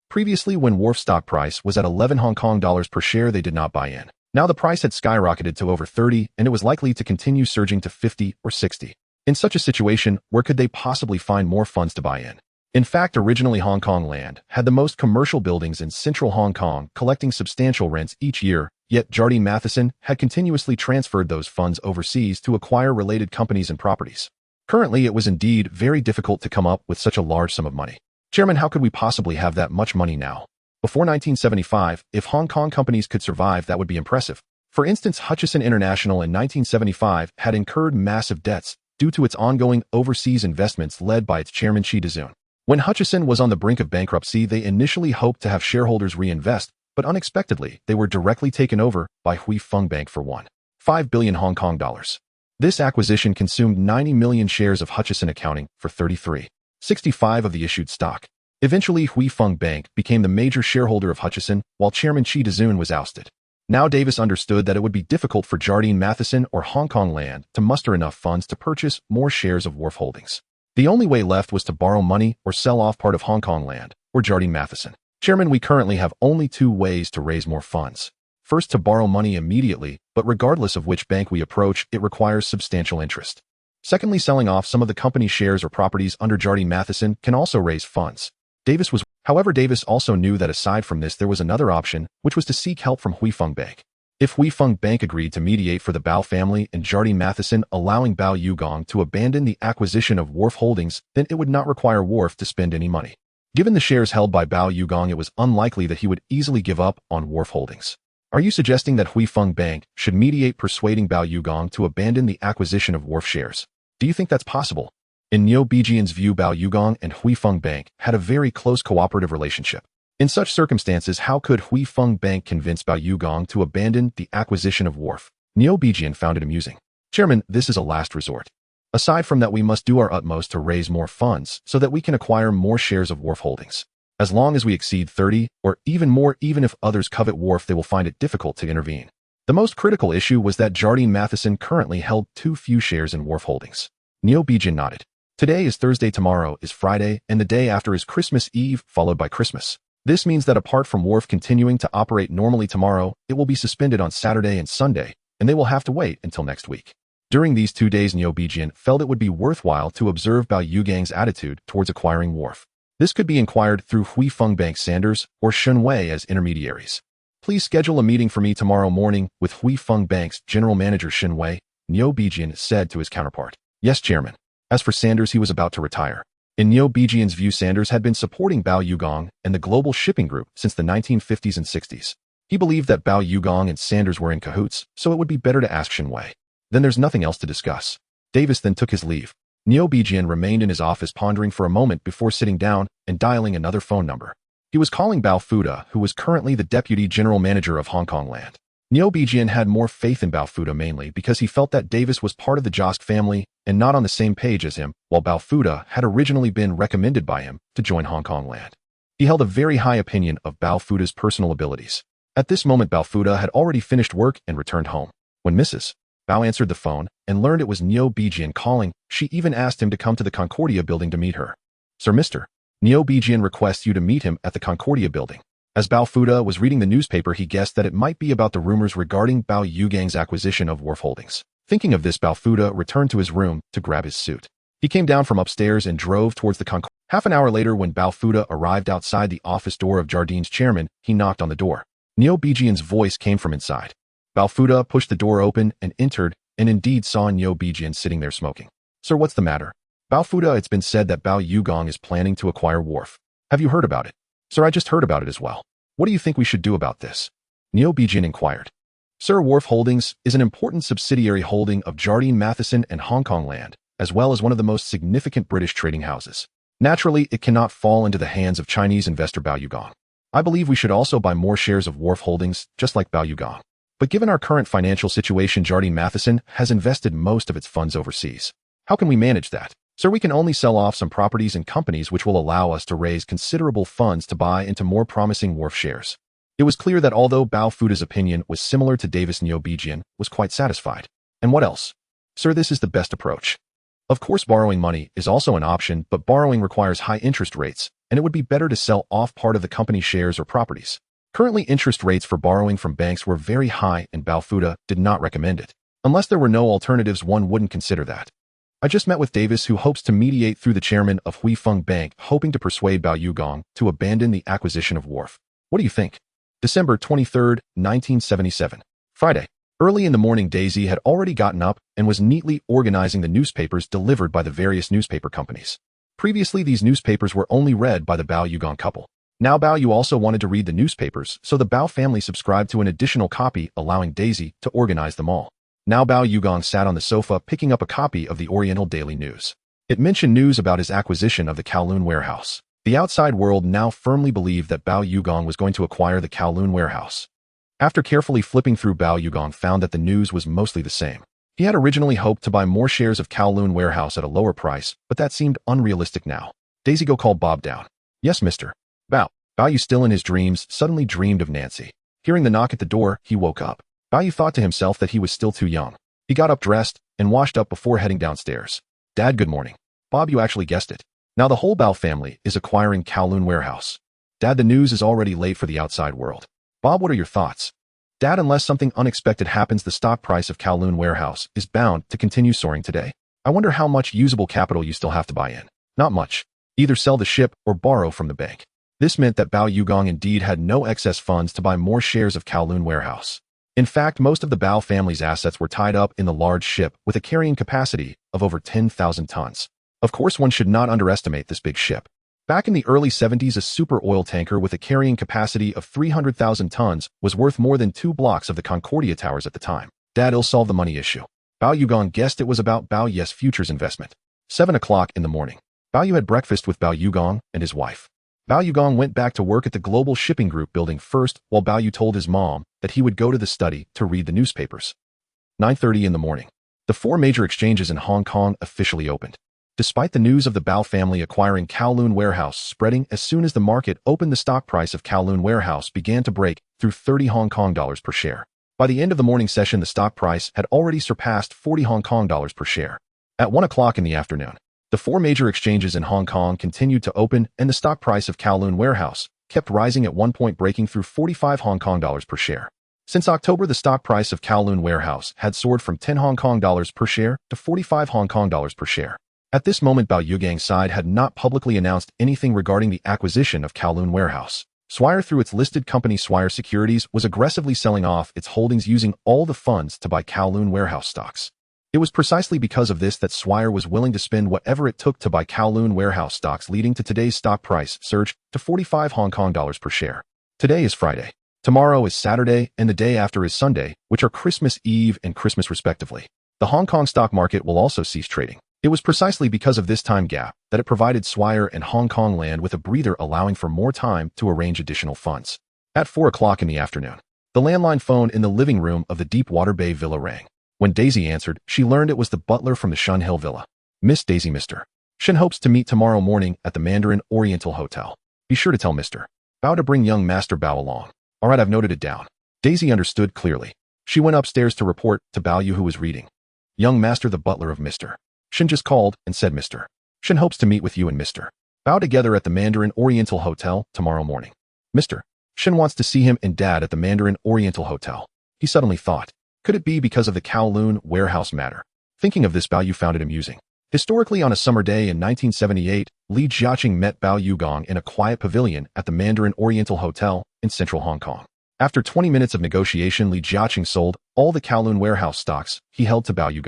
Speaker 1: Previously, when Wharf's stock price was at 11 Hong Kong dollars per share, they did not buy in. Now the price had skyrocketed to over 30, and it was likely to continue surging to 50 or 60. In such a situation, where could they possibly find more funds to buy in? In fact, originally Hong Kong Land had the most commercial buildings in central Hong Kong, collecting substantial rents each year, yet Jardine Matheson had continuously transferred those funds overseas to acquire related companies and properties. Currently, it was indeed very difficult to come up with such a large sum of money. Chairman, how could we possibly have that much money now? Before 1975, if Hong Kong companies could survive, that would be impressive. For instance, Hutchison International in 1975 had incurred massive debts due to its ongoing overseas investments led by its chairman Shi Dezun. When Hutchison was on the brink of bankruptcy, they initially hoped to have shareholders reinvest, but unexpectedly, they were directly taken over by Hui Feng Bank for 1.5 billion Hong Kong dollars. This acquisition consumed 90 million shares of Hutchison, accounting for 33.65% of the issued stock. Eventually, Hui Feng Bank became the major shareholder of Hutchison, while Chairman Shi Dezun was ousted. Now Davis understood that it would be difficult for Jardine Matheson or Hong Kong Land to muster enough funds to purchase more shares of Wharf Holdings. The only way left was to borrow money or sell off part of Hong Kong Land or Jardine Matheson. Chairman, we currently have only two ways to raise more funds. First, to borrow money immediately, but regardless of which bank we approach, it requires substantial interest. Secondly, selling off some of the company's shares or properties under Jardine Matheson can also raise funds. However, Davis also knew that aside from this, there was another option, which was to seek help from Hui Feng Bank. If Hui Feng Bank agreed to mediate for the Bao family and Jardine Matheson, allowing Bao Yu to abandon the acquisition of Wharf Holdings, then it would not require Wharf to spend any money. Given the shares held by Bao Yu, it was unlikely that he would easily give up on Wharf Holdings. Are you suggesting that Huifeng Bank should mediate persuading Bao Yu to abandon the acquisition of Wharf shares? Do you think that's possible? In Niu Bijian's view, Bao Yu and Huifeng Bank had a very close cooperative relationship. In such circumstances, how could Huifeng Bank convince Bao Yu to abandon the acquisition of Wharf? Niu Bijian found it amusing. Chairman, this is a last resort. Aside from that, we must do our utmost to raise more funds so that we can acquire more shares of Wharf Holdings. As long as we exceed 30 or even more, even if others covet Wharf, they will find it difficult to intervene. The most critical issue was that Jardine Matheson currently held too few shares in Wharf Holdings. Niu Bijian nodded. Today is Thursday, tomorrow is Friday, and the day after is Christmas Eve, followed by Christmas. This means that apart from Wharf continuing to operate normally tomorrow, it will be suspended on Saturday and Sunday, and they will have to wait until next week. During these 2 days, Niu Bijian felt it would be worthwhile to observe Bao Yu's attitude towards acquiring Wharf. This could be inquired through Huifeng Bank Sanders or Shen Wei as intermediaries. Please schedule a meeting for me tomorrow morning with Huifeng Bank's General Manager Shen Wei, Niu Bijian said to his counterpart. Yes, Chairman. As for Sanders, he was about to retire. In Niu Bijian's view, Sanders had been supporting Bao Yu and the Global Shipping Group since the 1950s and 60s. He believed that Bao Yu and Sanders were in cahoots, so it would be better to ask Shen Wei. Then there's nothing else to discuss. Davis then took his leave. Niu Bijian remained in his office pondering for a moment before sitting down and dialing another phone number. He was calling Bao Fuda, who was currently the Deputy General Manager of Hong Kong Land. Niu Bijian had more faith in Bao Fuda mainly because he felt that Davis was part of the Josk family and not on the same page as him, while Bao Fuda had originally been recommended by him to join Hong Kong Land. He held a very high opinion of Bao Fuda's personal abilities. At this moment, Bao Fuda had already finished work and returned home. When Mrs. Bao answered the phone and learned it was Niu Bijian calling, she even asked him to come to the Concordia building to meet her. Sir, Mr. Niu Bijian requests you to meet him at the Concordia building. As Bao Fuda was reading the newspaper, he guessed that it might be about the rumors regarding Bao Yu's acquisition of Wharf Holdings. Thinking of this, Bao Fuda returned to his room to grab his suit. He came down from upstairs and drove towards the Concordia. Half an hour later, when Bao Fuda arrived outside the office door of Jardine's chairman, he knocked on the door. Niu Bijian's voice came from inside. Bao Fuda pushed the door open and entered, and indeed saw Niu Bijian sitting there smoking. Sir, what's the matter? Bao Fuda, it's been said that Bao Yu is planning to acquire Wharf. Have you heard about it? Sir, I just heard about it as well. What do you think we should do about this? Niu Bijian inquired. Sir, Wharf Holdings is an important subsidiary holding of Jardine Matheson and Hong Kong Land, as well as one of the most significant British trading houses. Naturally, it cannot fall into the hands of Chinese investor Bao Yu. I believe we should also buy more shares of Wharf Holdings, just like Bao Yu. But given our current financial situation, Jardine Matheson has invested most of its funds overseas. How can we manage that? Sir, we can only sell off some properties and companies which will allow us to raise considerable funds to buy into more promising Wharf shares. It was clear that although Bao Fuda's opinion was similar to Davis, Niu Bijian was quite satisfied. And what else? Sir, this is the best approach. Of course, borrowing money is also an option, but borrowing requires high interest rates, and it would be better to sell off part of the company's shares or properties. Currently, interest rates for borrowing from banks were very high, and Bao Fuda did not recommend it. Unless there were no alternatives, one wouldn't consider that. I just met with Davis, who hopes to mediate through the chairman of Huifeng Bank, hoping to persuade Bao Yu to abandon the acquisition of Wharf. What do you think? December 23, 1977. Friday. Early in the morning, Daisy had already gotten up and was neatly organizing the newspapers delivered by the various newspaper companies. Previously, these newspapers were only read by the Bao Yu couple. Now Bao Yu also wanted to read the newspapers, so the Bao family subscribed to an additional copy, allowing Daisy to organize them all. Now Bao Yu sat on the sofa picking up a copy of the Oriental Daily News. It mentioned news about his acquisition of the Kowloon warehouse. The outside world now firmly believed that Bao Yu was going to acquire the Kowloon warehouse. After carefully flipping through, Bao Yu found that the news was mostly the same. He had originally hoped to buy more shares of Kowloon warehouse at a lower price, but that seemed unrealistic now. Daisy called Bob down. Yes, Mr. Bao. Bao Yu, still in his dreams, suddenly dreamed of Nancy. Hearing the knock at the door, he woke up. Bao Yu thought to himself that he was still too young. He got up, dressed, and washed up before heading downstairs. Dad, good morning. Bob, you actually guessed it. Now the whole Bao family is acquiring Kowloon warehouse. Dad, the news is already late for the outside world. Bob, what are your thoughts? Dad, unless something unexpected happens, the stock price of Kowloon warehouse is bound to continue soaring today. I wonder how much usable capital you still have to buy in. Not much. Either sell the ship or borrow from the bank. This meant that Bao Yu indeed had no excess funds to buy more shares of Kowloon warehouse. In fact, most of the Bao family's assets were tied up in the large ship with a carrying capacity of over 10,000 tons. Of course, one should not underestimate this big ship. Back in the early 70s, a super oil tanker with a carrying capacity of 300,000 tons was worth more than 2 blocks of the Concordia Towers at the time. Dad will solve the money issue. Bao Yu guessed it was about Bao Yu's futures investment. 7 o'clock in the morning. Bao Yu had breakfast with Bao Yu and his wife. Bao Yu went back to work at the Global Shipping Group building first, while Bao Yu told his mom that he would go to the study to read the newspapers. 9:30 in the morning. The 4 major exchanges in Hong Kong officially opened. Despite the news of the Bao family acquiring Kowloon Warehouse spreading as soon as the market opened, the stock price of Kowloon Warehouse began to break through 30 Hong Kong dollars per share. By the end of the morning session, the stock price had already surpassed 40 Hong Kong dollars per share. At 1 o'clock in the afternoon, the 4 major exchanges in Hong Kong continued to open, and the stock price of Kowloon Warehouse kept rising, at one point breaking through 45 Hong Kong dollars per share. Since October, the stock price of Kowloon Warehouse had soared from 10 Hong Kong dollars per share to 45 Hong Kong dollars per share. At this moment, Bao Yu's side had not publicly announced anything regarding the acquisition of Kowloon Warehouse. Swire, through its listed company Swire Securities, was aggressively selling off its holdings using all the funds to buy Kowloon Warehouse stocks. It was precisely because of this that Swire was willing to spend whatever it took to buy Kowloon Warehouse stocks, leading to today's stock price surge to 45 Hong Kong dollars per share. Today is Friday. Tomorrow is Saturday, and the day after is Sunday, which are Christmas Eve and Christmas respectively. The Hong Kong stock market will also cease trading. It was precisely because of this time gap that it provided Swire and Hong Kong Land with a breather, allowing for more time to arrange additional funds. At 4 o'clock in the afternoon, the landline phone in the living room of the Deepwater Bay Villa rang. When Daisy answered, she learned it was the butler from the Shun Hill Villa. Miss Daisy, Mr. Shen hopes to meet tomorrow morning at the Mandarin Oriental Hotel. Be sure to tell Mr. Bao to bring young Master Bao along. All right, I've noted it down. Daisy understood clearly. She went upstairs to report to Bao Yu, who was reading. Young Master, the butler of Mr. Shen just called and said Mr. Shen hopes to meet with you and Mr. Bao together at the Mandarin Oriental Hotel tomorrow morning. Mr. Shen wants to see him and Dad at the Mandarin Oriental Hotel. He suddenly thought, could it be because of the Kowloon Warehouse matter? Thinking of this, Bao Yu found it amusing. Historically, on a summer day in 1978, Li Jiacheng met Bao Yu in a quiet pavilion at the Mandarin Oriental Hotel in central Hong Kong. After 20 minutes of negotiation, Li Jiacheng sold all the Kowloon Warehouse stocks he held to Bao Yu.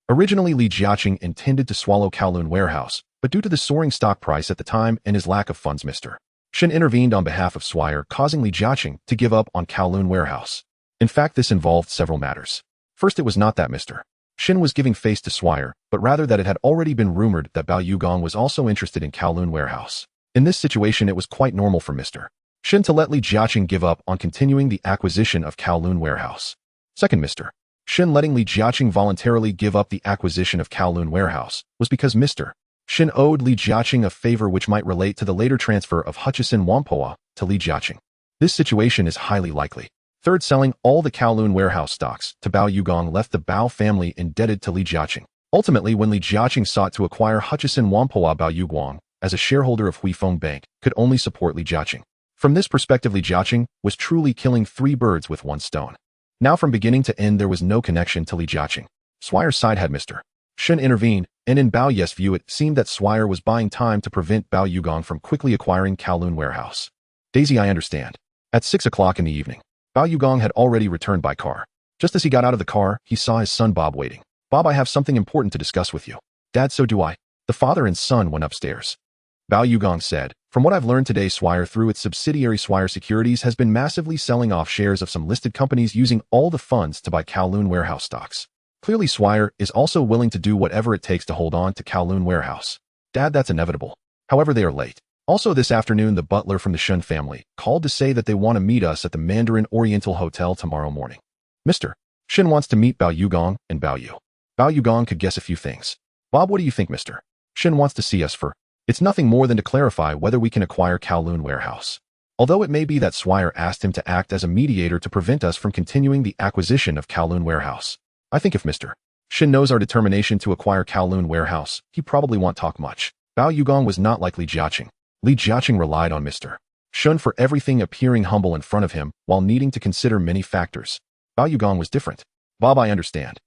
Speaker 1: Originally, Li Jiacheng intended to swallow Kowloon Warehouse, but due to the soaring stock price at the time and his lack of funds, Mr. Shen intervened on behalf of Swire, causing Li Jiacheng to give up on Kowloon Warehouse. In fact, this involved several matters. First, it was not that Mr. Shen was giving face to Swire, but rather that it had already been rumored that Bao Yu was also interested in Kowloon Warehouse. In this situation, it was quite normal for Mr. Shen to let Li Jiacheng give up on continuing the acquisition of Kowloon Warehouse. Second, Mr. Shen letting Li Jiacheng voluntarily give up the acquisition of Kowloon Warehouse was because Mr. Shen owed Li Jiacheng a favor which might relate to the later transfer of Hutchison Whampoa to Li Jiacheng. This situation is highly likely. Third, selling all the Kowloon Warehouse stocks to Bao Yu left the Bao family indebted to Li Jiacheng. Ultimately, when Li Jiacheng sought to acquire Hutchison Whampoa, Bao Yu as a shareholder of Huifeng Bank, could only support Li Jiacheng. From this perspective, Li Jiacheng was truly killing 3 birds with 1 stone. Now, from beginning to end, there was no connection to Li Jiacheng. Swire's side had Mr. Shen intervened, and in Bao Yu's view, it seemed that Swire was buying time to prevent Bao Yu from quickly acquiring Kowloon Warehouse. Daisy, I understand. At 6 o'clock in the evening, Bao Yu had already returned by car. Just as he got out of the car, he saw his son Bob waiting. Bob, I have something important to discuss with you. Dad, so do I. The father and son went upstairs. Bao Yu said, from what I've learned today, Swire, through its subsidiary Swire Securities, has been massively selling off shares of some listed companies using all the funds to buy Kowloon Warehouse stocks. Clearly, Swire is also willing to do whatever it takes to hold on to Kowloon Warehouse. Dad, that's inevitable. However, they are late. Also this afternoon, the butler from the Shen family called to say that they want to meet us at the Mandarin Oriental Hotel tomorrow morning. Mr. Shen wants to meet Bao Yu and Bao Yu. Bao Yu could guess a few things. Bob, what do you think, Mr. Shen wants to see us for? It's nothing more than to clarify whether we can acquire Kowloon Warehouse. Although it may be that Swire asked him to act as a mediator to prevent us from continuing the acquisition of Kowloon Warehouse. I think if Mr. Shen knows our determination to acquire Kowloon Warehouse, he probably won't talk much. Bao Yu was not like Li Jiacheng. Li Jiacheng relied on Mr. Shen for everything, appearing humble in front of him while needing to consider many factors. Bao Yu was different. Bob, I understand.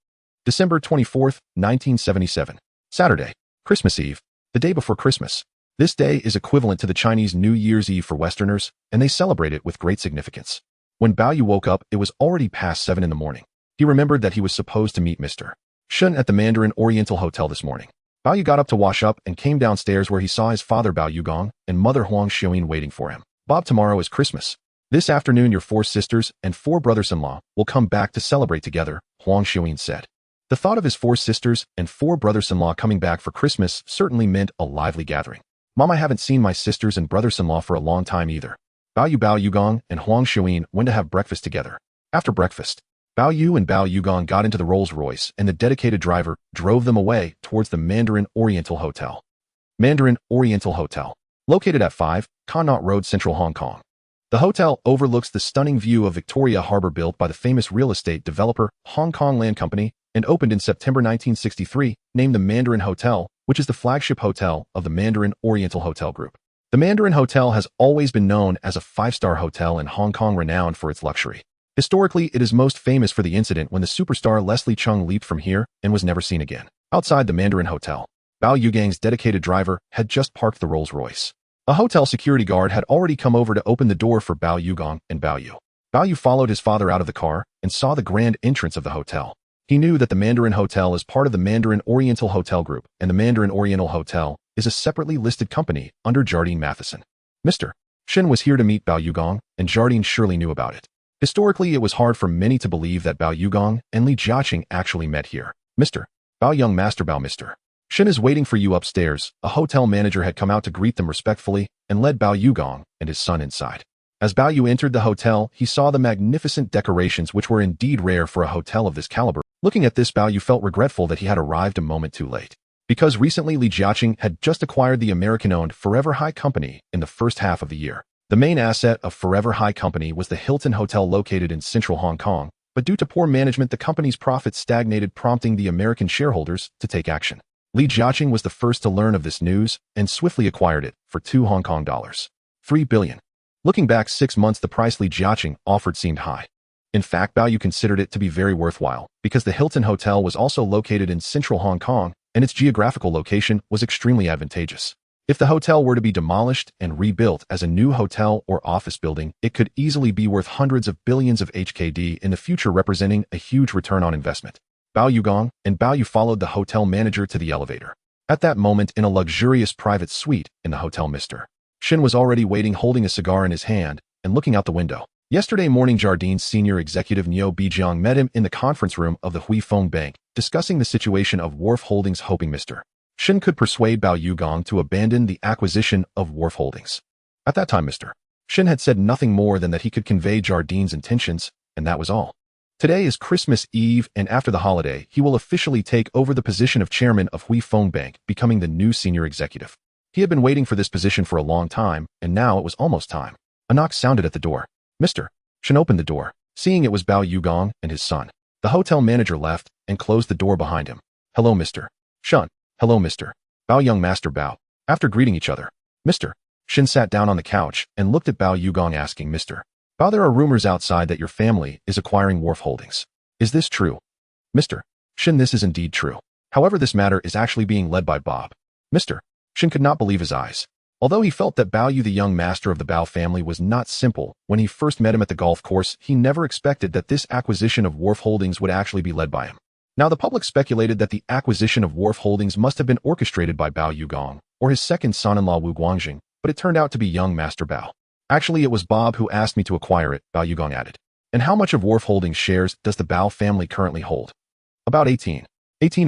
Speaker 1: December 24th, 1977. Saturday, Christmas Eve. The day before Christmas. This day is equivalent to the Chinese New Year's Eve for Westerners, and they celebrate it with great significance. When Bao Yu woke up, it was already past 7 in the morning. He remembered that he was supposed to meet Mr. Shen at the Mandarin Oriental Hotel this morning. Bao Yu got up to wash up and came downstairs where he saw his father Bao Yugong and mother Huang Xiuyin waiting for him. Bob, tomorrow is Christmas. This afternoon your 4 sisters and 4 brothers-in-law will come back to celebrate together, Huang Xiuyin said. The thought of his 4 sisters and 4 brothers-in-law coming back for Christmas certainly meant a lively gathering. Mom, I haven't seen my sisters and brothers-in-law for a long time either. Bao Yugong and Huang Xiuyin went to have breakfast together. After breakfast, Bao Yu and Bao Yugong got into the Rolls-Royce and the dedicated driver drove them away towards the Mandarin Oriental Hotel. Mandarin Oriental Hotel, located at 5 Connaught Road, Central Hong Kong. The hotel overlooks the stunning view of Victoria Harbour, built by the famous real estate developer Hong Kong Land Company and opened in September 1963, named the Mandarin Hotel, which is the flagship hotel of the Mandarin Oriental Hotel Group. The Mandarin Hotel has always been known as a 5-star hotel in Hong Kong, renowned for its luxury. Historically, it is most famous for the incident when the superstar Leslie Chung leaped from here and was never seen again. Outside the Mandarin Hotel, Bao Yugong's dedicated driver had just parked the Rolls-Royce. A hotel security guard had already come over to open the door for Bao Yugong and Bao Yu. Bao Yu followed his father out of the car and saw the grand entrance of the hotel. He knew that the Mandarin Hotel is part of the Mandarin Oriental Hotel Group, and the Mandarin Oriental Hotel is a separately listed company under Jardine Matheson. Mr. Shen was here to meet Bao Yugong, and Jardine surely knew about it. Historically, it was hard for many to believe that Bao Yugong and Li Jiacheng actually met here. Mr. Bao, young master Bao, Mr. Shen is waiting for you upstairs. A hotel manager had come out to greet them respectfully and led Bao Yugong and his son inside. As Bao Yu entered the hotel, he saw the magnificent decorations, which were indeed rare for a hotel of this caliber. Looking at this, Bao Yu felt regretful that he had arrived a moment too late. Because recently Li Jiacheng had just acquired the American-owned Forever High Company in the first half of the year. The main asset of Forever High Company was the Hilton Hotel located in central Hong Kong, but due to poor management, the company's profits stagnated, prompting the American shareholders to take action. Li Jiacheng was the first to learn of this news and swiftly acquired it for $3 billion. Looking back 6 months, the price Li Jiacheng offered seemed high. In fact, Bao Yu considered it to be very worthwhile because the Hilton Hotel was also located in central Hong Kong and its geographical location was extremely advantageous. If the hotel were to be demolished and rebuilt as a new hotel or office building, it could easily be worth hundreds of billions of HKD in the future, representing a huge return on investment. Bao Yugong and Bao Yu followed the hotel manager to the elevator. At that moment, in a luxurious private suite in the hotel, Mr. Shen was already waiting, holding a cigar in his hand and looking out the window. Yesterday morning, Jardine's senior executive Neo Bijiang met him in the conference room of the Hui Feng Bank, discussing the situation of Wharf Holdings, hoping Mr. Shen could persuade Bao Yugong to abandon the acquisition of Wharf Holdings. At that time, Mr. Shen had said nothing more than that he could convey Jardine's intentions, and that was all. Today is Christmas Eve, and after the holiday, he will officially take over the position of chairman of Hui Feng Bank, becoming the new senior executive. He had been waiting for this position for a long time, and now it was almost time. A knock sounded at the door. Mr. Shen opened the door, seeing it was Bao Yugong and his son. The hotel manager left and closed the door behind him. Hello, Mr. Shen. Hello, Mr. Bao, young master Bao. After greeting each other, Mr. Shen sat down on the couch and looked at Bao Yugong, asking, Mr. Bao, there are rumors outside that your family is acquiring Wharf Holdings. Is this true? Mr. Shen, this is indeed true. However, this matter is actually being led by Bob. Mr. Shen could not believe his eyes. Although he felt that Bao Yu, the young master of the Bao family, was not simple, when he first met him at the golf course, he never expected that this acquisition of Wharf Holdings would actually be led by him. Now, the public speculated that the acquisition of Wharf Holdings must have been orchestrated by Bao Yugong or his second son-in-law Wu Guangjing, but it turned out to be young master Bao. Actually, it was Bob who asked me to acquire it, Bao Yugong added. And how much of Wharf Holdings shares does the Bao family currently hold? About 18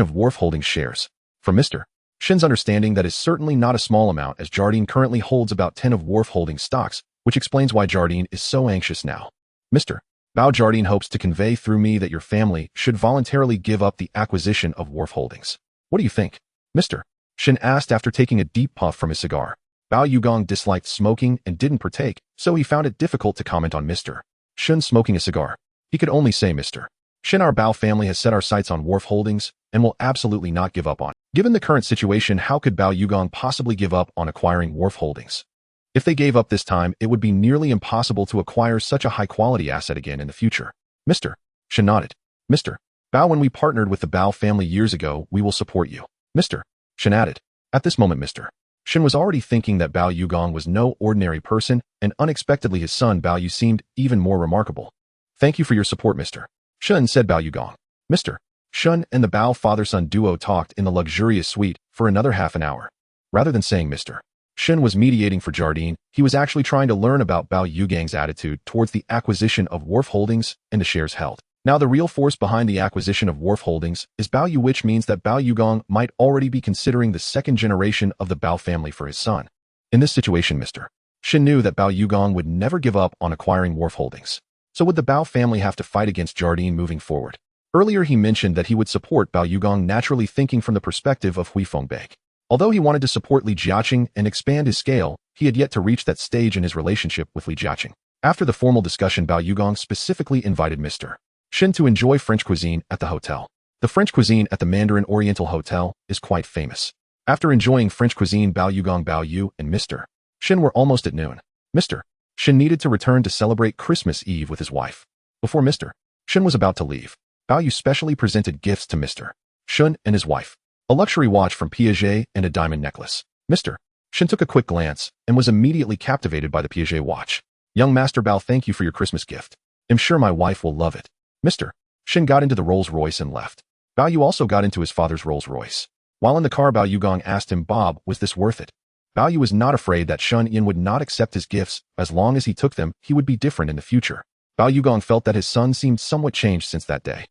Speaker 1: of Wharf Holdings shares. From Mr. Shen's understanding, that is certainly not a small amount, as Jardine currently holds about 10 of Wharf Holdings stocks, which explains why Jardine is so anxious now. Mr. Bao, Jardine hopes to convey through me that your family should voluntarily give up the acquisition of Wharf Holdings. What do you think? Mr. Shen asked after taking a deep puff from his cigar. Bao Yugong disliked smoking and didn't partake, so he found it difficult to comment on Mr. Shen smoking a cigar. He could only say, Mr. Shen, our Bao family has set our sights on Wharf Holdings and will absolutely not give up on it. Given the current situation, how could Bao Yugong possibly give up on acquiring Wharf Holdings? If they gave up this time, it would be nearly impossible to acquire such a high-quality asset again in the future. Mr. Shen nodded. Mr. Bao, when we partnered with the Bao family years ago, we will support you. Mr. Shen added. At this moment, Mr. Shen was already thinking that Bao Yugong was no ordinary person, and unexpectedly his son Bao Yu seemed even more remarkable. Thank you for your support, Mr. Shen, said Bao Yugong. Mr. Shen and the Bao father-son duo talked in the luxurious suite for another half an hour. Rather than saying Mr. Shen was mediating for Jardine, he was actually trying to learn about Bao Yugang's attitude towards the acquisition of Wharf Holdings and the shares held. Now the real force behind the acquisition of Wharf Holdings is Bao Yu, which means that Bao Yugang might already be considering the second generation of the Bao family for his son. In this situation, Mr. Shen knew that Bao Yugang would never give up on acquiring Wharf Holdings. So would the Bao family have to fight against Jardine moving forward? Earlier he mentioned that he would support Bao Yugang, naturally thinking from the perspective of Huifeng Beg. Although he wanted to support Li Jiacheng and expand his scale, he had yet to reach that stage in his relationship with Li Jiacheng. After the formal discussion, Bao Yugang specifically invited Mr. Shen to enjoy French cuisine at the hotel. The French cuisine at the Mandarin Oriental Hotel is quite famous. After enjoying French cuisine, Bao Yugang, Bao Yu, and Mr. Shen were almost at noon. Mr. Shen needed to return to celebrate Christmas Eve with his wife. Before Mr. Shen was about to leave, Bao Yu specially presented gifts to Mr. Shen and his wife. A luxury watch from Piaget and a diamond necklace. Mr. Shen took a quick glance and was immediately captivated by the Piaget watch. Young Master Bao, thank you for your Christmas gift. I'm sure my wife will love it. Mr. Shen got into the Rolls-Royce and left. Bao Yu also got into his father's Rolls-Royce. While in the car, Bao Yugang asked him, Bob, was this worth it? Bao Yu was not afraid that Shen Yin would not accept his gifts. As long as he took them, he would be different in the future. Bao Yugang felt that his son seemed somewhat changed since that day.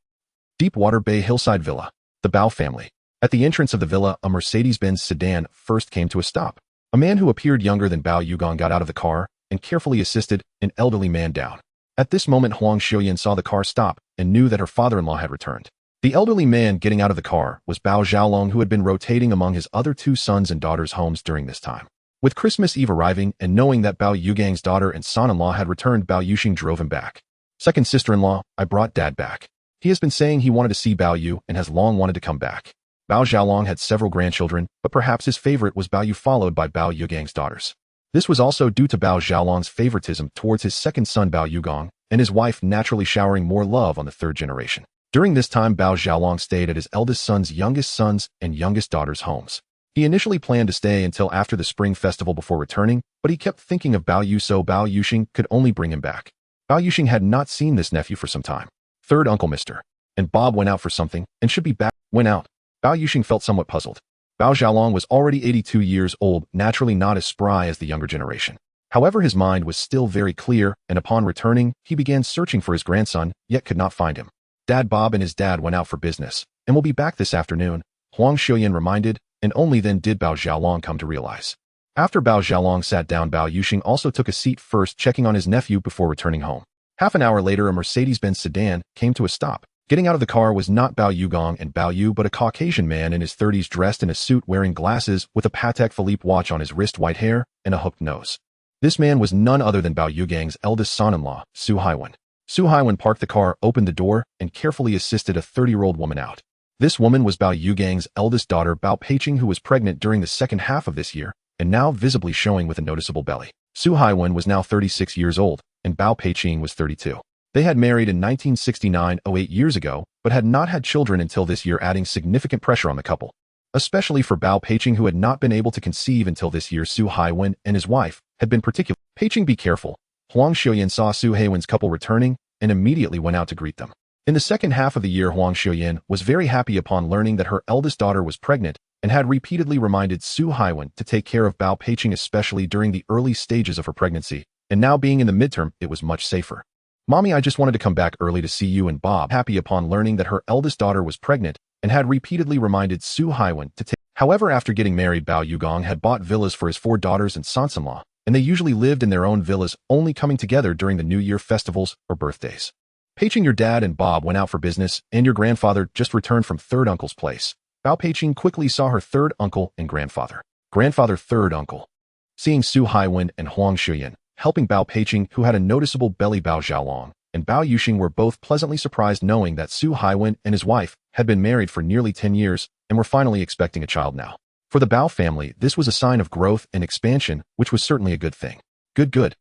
Speaker 1: Deepwater Bay Hillside Villa. The Bao family. At the entrance of the villa, a Mercedes-Benz sedan first came to a stop. A man who appeared younger than Bao Yugang got out of the car and carefully assisted an elderly man down. At this moment, Huang Xiuyan saw the car stop and knew that her father-in-law had returned. The elderly man getting out of the car was Bao Xiaolong, who had been rotating among his other two sons and daughters' homes during this time. With Christmas Eve arriving and knowing that Bao Yugang's daughter and son-in-law had returned, Bao Yuxing drove him back. Second sister-in-law, I brought Dad back. He has been saying he wanted to see Bao Yu and has long wanted to come back. Bao Xiaolong had several grandchildren, but perhaps his favorite was Bao Yu, followed by Bao Yugang's daughters. This was also due to Bao Xiaolong's favoritism towards his second son Bao Yugang, and his wife naturally showering more love on the third generation. During this time, Bao Xiaolong stayed at his eldest son's youngest sons and youngest daughter's homes. He initially planned to stay until after the Spring Festival before returning, but he kept thinking of Bao Yu, so Bao Yuxing could only bring him back. Bao Yuxing had not seen this nephew for some time. Third uncle Mr. and Bob went out for something and should be back. Went out. Bao Yuxing felt somewhat puzzled. Bao Xiaolong was already 82 years old, naturally not as spry as the younger generation. However, his mind was still very clear, and upon returning, he began searching for his grandson, yet could not find him. Dad Bob and his dad went out for business, and will be back this afternoon, Huang Xiuyan reminded, and only then did Bao Xiaolong come to realize. After Bao Xiaolong sat down, Bao Yuxing also took a seat, first checking on his nephew before returning home. Half an hour later, a Mercedes-Benz sedan came to a stop. Getting out of the car was not Bao Yugang and Bao Yu, but a Caucasian man in his 30s dressed in a suit, wearing glasses, with a Patek Philippe watch on his wrist, white hair, and a hooked nose. This man was none other than Bao Yugang's eldest son-in-law, Su Haiwen. Su Haiwen parked the car, opened the door, and carefully assisted a 30-year-old woman out. This woman was Bao Yugang's eldest daughter, Bao Peiqing, who was pregnant during the second half of this year, and now visibly showing with a noticeable belly. Su Haiwen was now 36 years old, and Bao Peiqing was 32. They had married in 1969, 8 years ago, but had not had children until this year, adding significant pressure on the couple. Especially for Bao Peiqing, who had not been able to conceive until this year. Su Haiwen and his wife had been particular. Peiqing, be careful. Huang Xiuyan saw Su Haiwen's couple returning and immediately went out to greet them. In the second half of the year, Huang Xiuyan was very happy upon learning that her eldest daughter was pregnant and had repeatedly reminded Su Haiwen to take care of Bao Peiqing, especially during the early stages of her pregnancy, and now being in the midterm, it was much safer. Mommy, I just wanted to come back early to see you and Bob. Happy upon learning that her eldest daughter was pregnant and had repeatedly reminded Su Haiwen to take. However, after getting married, Bao Yugang had bought villas for his 4 daughters and sons-in-law, and they usually lived in their own villas, only coming together during the New Year festivals or birthdays. Peiqing, your dad and Bob went out for business, and your grandfather just returned from third uncle's place. Bao Peiqing quickly saw her third uncle and grandfather. Grandfather, third uncle. Seeing Su Haiwen and Huang Xiuyan helping Bao Peiqing, who had a noticeable belly, Bao Xiaolong and Bao Yuxing were both pleasantly surprised, knowing that Su Haiwen and his wife had been married for nearly 10 years and were finally expecting a child now. For the Bao family, this was a sign of growth and expansion, which was certainly a good thing. Good.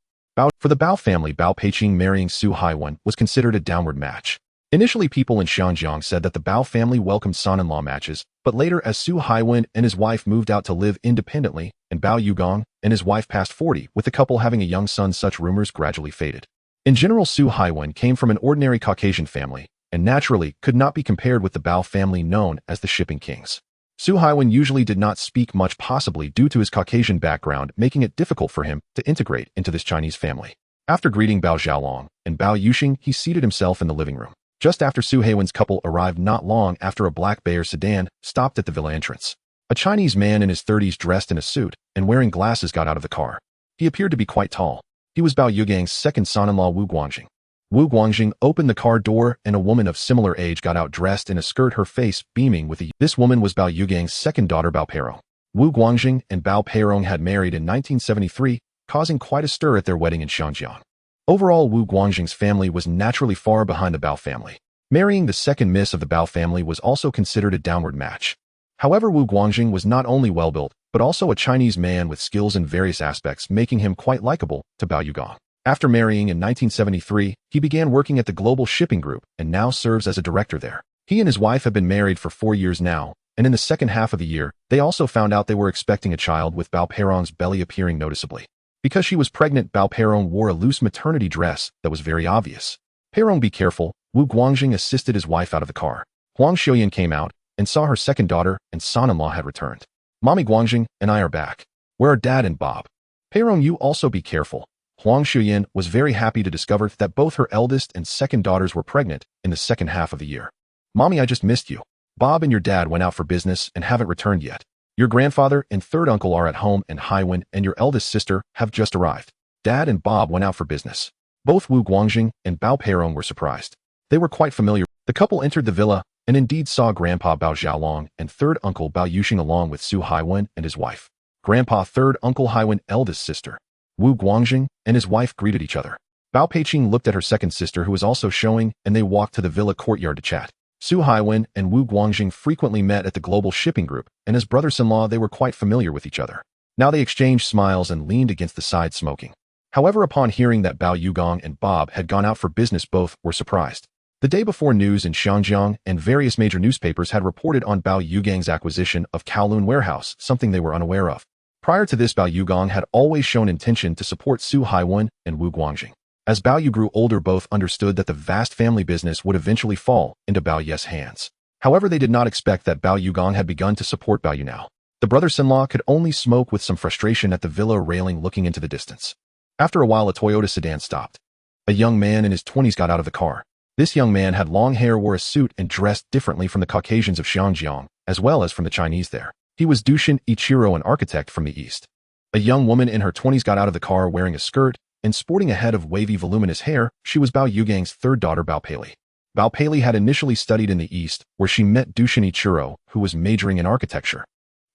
Speaker 1: For the Bao family, Bao Peiqing marrying Su Haiwen was considered a downward match. Initially, people in Xinjiang said that the Bao family welcomed son-in-law matches, but later, as Su Haiwen and his wife moved out to live independently, and Bao Yugang and his wife passed 40, with the couple having a young son, such rumors gradually faded. In general, Su Haiwen came from an ordinary Caucasian family, and naturally could not be compared with the Bao family known as the shipping kings. Su Haiwen usually did not speak much, possibly due to his Caucasian background, making it difficult for him to integrate into this Chinese family. After greeting Bao Xiaolong and Bao Yuxing, he seated himself in the living room. Just after Su Haiwen's couple arrived, not long after, a black Beyer sedan stopped at the villa entrance. A Chinese man in his 30s dressed in a suit and wearing glasses got out of the car. He appeared to be quite tall. He was Bao Yugang's second son-in-law, Wu Guangjing. Wu Guangjing opened the car door and a woman of similar age got out dressed in a skirt, her face beaming with a... This woman was Bao Yugang's second daughter, Bao Peirong. Wu Guangjing and Bao Peirong had married in 1973, causing quite a stir at their wedding in Xinjiang. Overall, Wu Guangjing's family was naturally far behind the Bao family. Marrying the second miss of the Bao family was also considered a downward match. However, Wu Guangjing was not only well-built, but also a Chinese man with skills in various aspects, making him quite likable to Bao Yugang. After marrying in 1973, he began working at the Global Shipping Group and now serves as a director there. He and his wife have been married for 4 years now, and in the second half of the year, they also found out they were expecting a child, with Bao Peirong's belly appearing noticeably. Because she was pregnant, Bao Peirong wore a loose maternity dress that was very obvious. "Peirong, be careful," Wu Guangjing assisted his wife out of the car. Huang Xiuyan came out and saw her second daughter and son-in-law had returned. "Mommy Guangjing and I are back. Where are Dad and Bob?" "Peirong, you also be careful." Huang Xiuyan was very happy to discover that both her eldest and second daughters were pregnant in the second half of the year. "Mommy, I just missed you. Bob and your dad went out for business and haven't returned yet. Your grandfather and third uncle are at home, and Haiwen and your eldest sister have just arrived. Dad and Bob went out for business." Both Wu Guangjing and Bao Peirong were surprised. They were quite familiar. The couple entered the villa and indeed saw Grandpa Bao Xiaolong and third uncle Bao Yuxing along with Su Haiwen and his wife. Grandpa, third uncle Haiwen, eldest sister. Wu Guangjing and his wife greeted each other. Bao Peiqing looked at her second sister, who was also showing, and they walked to the villa courtyard to chat. Su Haiwen and Wu Guangjing frequently met at the Global Shipping Group, and as brothers-in-law they were quite familiar with each other. Now they exchanged smiles and leaned against the side smoking. However, upon hearing that Bao Yugang and Bob had gone out for business, both were surprised. The day before, news in Xinjiang and various major newspapers had reported on Bao Yugang's acquisition of Kowloon warehouse, something they were unaware of. Prior to this, Bao Yugang had always shown intention to support Su Haiwen and Wu Guangjing. As Bao Yu grew older, both understood that the vast family business would eventually fall into Bao Ye's hands. However, they did not expect that Bao Yugang had begun to support Bao Yu now. The brothers-in-law could only smoke with some frustration at the villa railing, looking into the distance. After a while, a Toyota sedan stopped. A young man in his 20s got out of the car. This young man had long hair, wore a suit, and dressed differently from the Caucasians of Xinjiang, as well as from the Chinese there. He was Dushin Ichiro, an architect from the East. A young woman in her 20s got out of the car wearing a skirt and sporting a head of wavy, voluminous hair. She was Bao Yugang's third daughter, Bao Peili. Bao Peili had initially studied in the East, where she met Dushin Ichiro, who was majoring in architecture.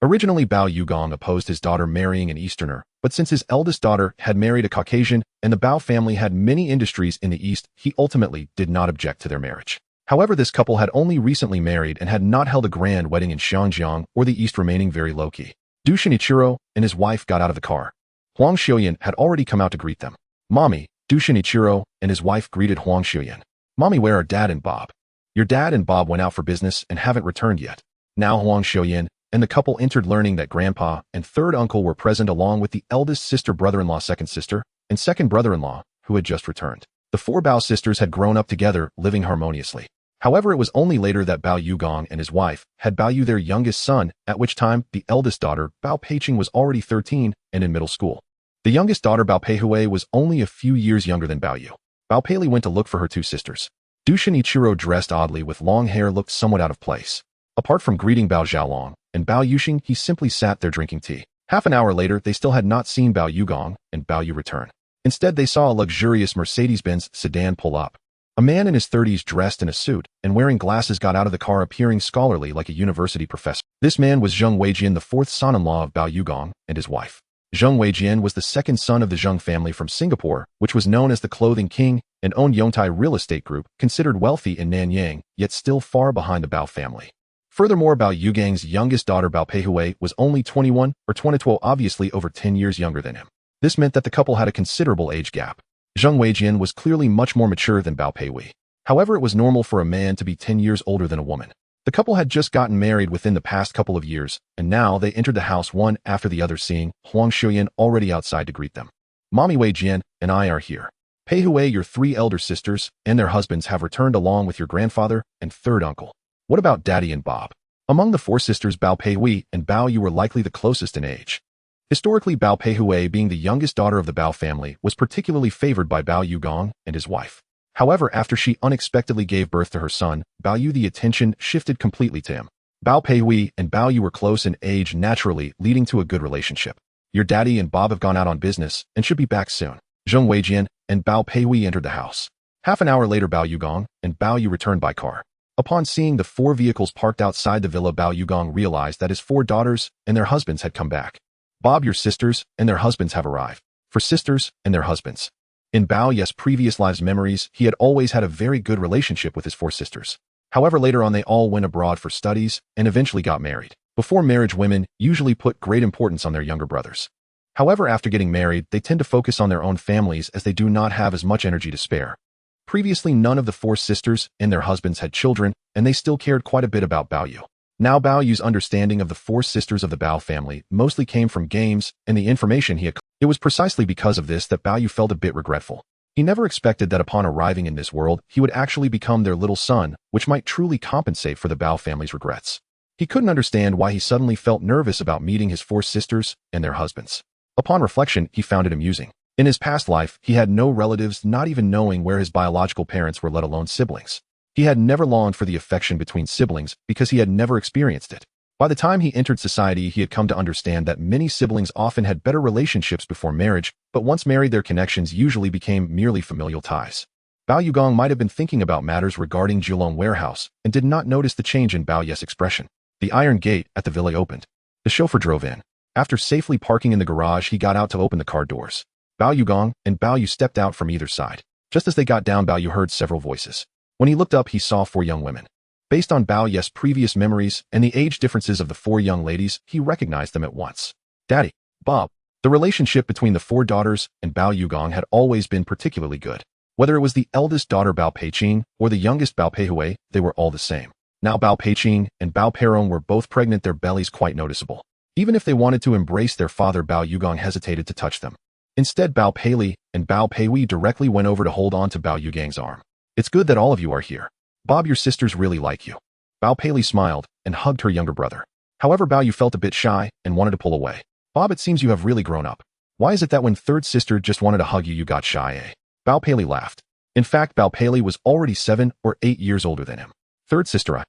Speaker 1: Originally, Bao Yugang opposed his daughter marrying an Easterner, but since his eldest daughter had married a Caucasian and the Bao family had many industries in the East, he ultimately did not object to their marriage. However, this couple had only recently married and had not held a grand wedding in Xinjiang or the East, remaining very low-key. Dushin Ichiro and his wife got out of the car. Huang Xiuyan had already come out to greet them. "Mommy," Dushin Ichiro and his wife greeted Huang Xiuyan. "Mommy, where are Dad and Bob?" "Your dad and Bob went out for business and haven't returned yet." Now Huang Xiuyan and the couple entered, learning that Grandpa and third uncle were present along with the eldest sister, brother-in-law, second sister, and second brother-in-law, who had just returned. The four Bao sisters had grown up together, living harmoniously. However, it was only later that Bao Yugang and his wife had Bao Yu, their youngest son, at which time the eldest daughter, Bao Peiqing, was already 13 and in middle school. The youngest daughter, Bao Peihui, was only a few years younger than Bao Yu. Bao Peili went to look for her two sisters. Dushin Ichiro, dressed oddly with long hair, looked somewhat out of place. Apart from greeting Bao Xiaolong and Bao Yuxing, he simply sat there drinking tea. Half an hour later, they still had not seen Bao Yugang and Bao Yu return. Instead, they saw a luxurious Mercedes-Benz sedan pull up. A man in his 30s dressed in a suit and wearing glasses got out of the car, appearing scholarly like a university professor. This man was Zheng Weijian, the fourth son-in-law of Bao Yugang and his wife. Zheng Weijian was the second son of the Zheng family from Singapore, which was known as the Clothing King, and owned Yongtai Real Estate Group, considered wealthy in Nanyang, yet still far behind the Bao family. Furthermore, Bao Yugang's youngest daughter, Bao Peihui, was only 21 or 22, obviously over 10 years younger than him. This meant that the couple had a considerable age gap. Zheng Weijian was clearly much more mature than Bao Peihui. However, it was normal for a man to be 10 years older than a woman. The couple had just gotten married within the past couple of years, and now they entered the house one after the other, seeing Huang Xiuyan already outside to greet them. "Mommy Weijian and I are here." Pei Hui, your 3 elder sisters and their husbands have returned along with your grandfather and third uncle. What about Daddy and Bob? Among the 4 sisters, Bao Pei Hui and Bao Yu were likely the closest in age. Historically, Bao Pei Hui, being the youngest daughter of the Bao family, was particularly favored by Bao Yu and his wife. However, after she unexpectedly gave birth to her son, Bao Yu, the attention shifted completely to him. Bao Pei Hui and Bao Yu were close in age, naturally leading to a good relationship. Your daddy and Bob have gone out on business and should be back soon. Zheng Weijian and Bao Pei Hui entered the house. Half an hour later, Bao Yu and Bao Yu returned by car. Upon seeing the 4 vehicles parked outside the villa, Bao Yu realized that his 4 daughters and their husbands had come back. Bob, your sisters and their husbands have arrived. For sisters and their husbands. In Bao Yu's previous lives' memories, he had always had a very good relationship with his 4 sisters. However, later on they all went abroad for studies and eventually got married. Before marriage, women usually put great importance on their younger brothers. However, after getting married, they tend to focus on their own families as they do not have as much energy to spare. Previously, none of the 4 sisters and their husbands had children, and they still cared quite a bit about Bao Yu. Now Bao Yu's understanding of the 4 sisters of the Bao family mostly came from games and the information he had. It was precisely because of this that Bao Yu felt a bit regretful. He never expected that upon arriving in this world, he would actually become their little son, which might truly compensate for the Bao family's regrets. He couldn't understand why he suddenly felt nervous about meeting his 4 sisters and their husbands. Upon reflection, he found it amusing. In his past life, he had no relatives, not even knowing where his biological parents were, let alone siblings. He had never longed for the affection between siblings because he had never experienced it. By the time he entered society, he had come to understand that many siblings often had better relationships before marriage, but once married, their connections usually became merely familial ties. Bao Yu might have been thinking about matters regarding Kowloon warehouse and did not notice the change in Bao Yu's expression. The iron gate at the villa opened. The chauffeur drove in. After safely parking in the garage, he got out to open the car doors. Bao Yu and Bao Yu stepped out from either side. Just as they got down, Bao Yu heard several voices. When he looked up, he saw 4 young women. Based on Bao Yu's previous memories and the age differences of the 4 young ladies, he recognized them at once. Daddy, Bob. The relationship between the 4 daughters and Bao Yu had always been particularly good. Whether it was the eldest daughter Bao Peiqing or the youngest Bao Pei Hui, they were all the same. Now Bao Peiqing and Bao Peirong were both pregnant, their bellies quite noticeable. Even if they wanted to embrace their father, Bao Yu hesitated to touch them. Instead, Bao Pei Li and Bao Pei Hui directly went over to hold on to Bao Yu's arm. It's good that all of you are here. Bob, your sisters really like you. Bao Pei Li smiled and hugged her younger brother. However, Bao Yu felt a bit shy and wanted to pull away. Bob, it seems you have really grown up. Why is it that when third sister just wanted to hug you, you got shy, eh? Bao Pei Li laughed. In fact, Bao Pei Li was already 7 or 8 years older than him. Third sister,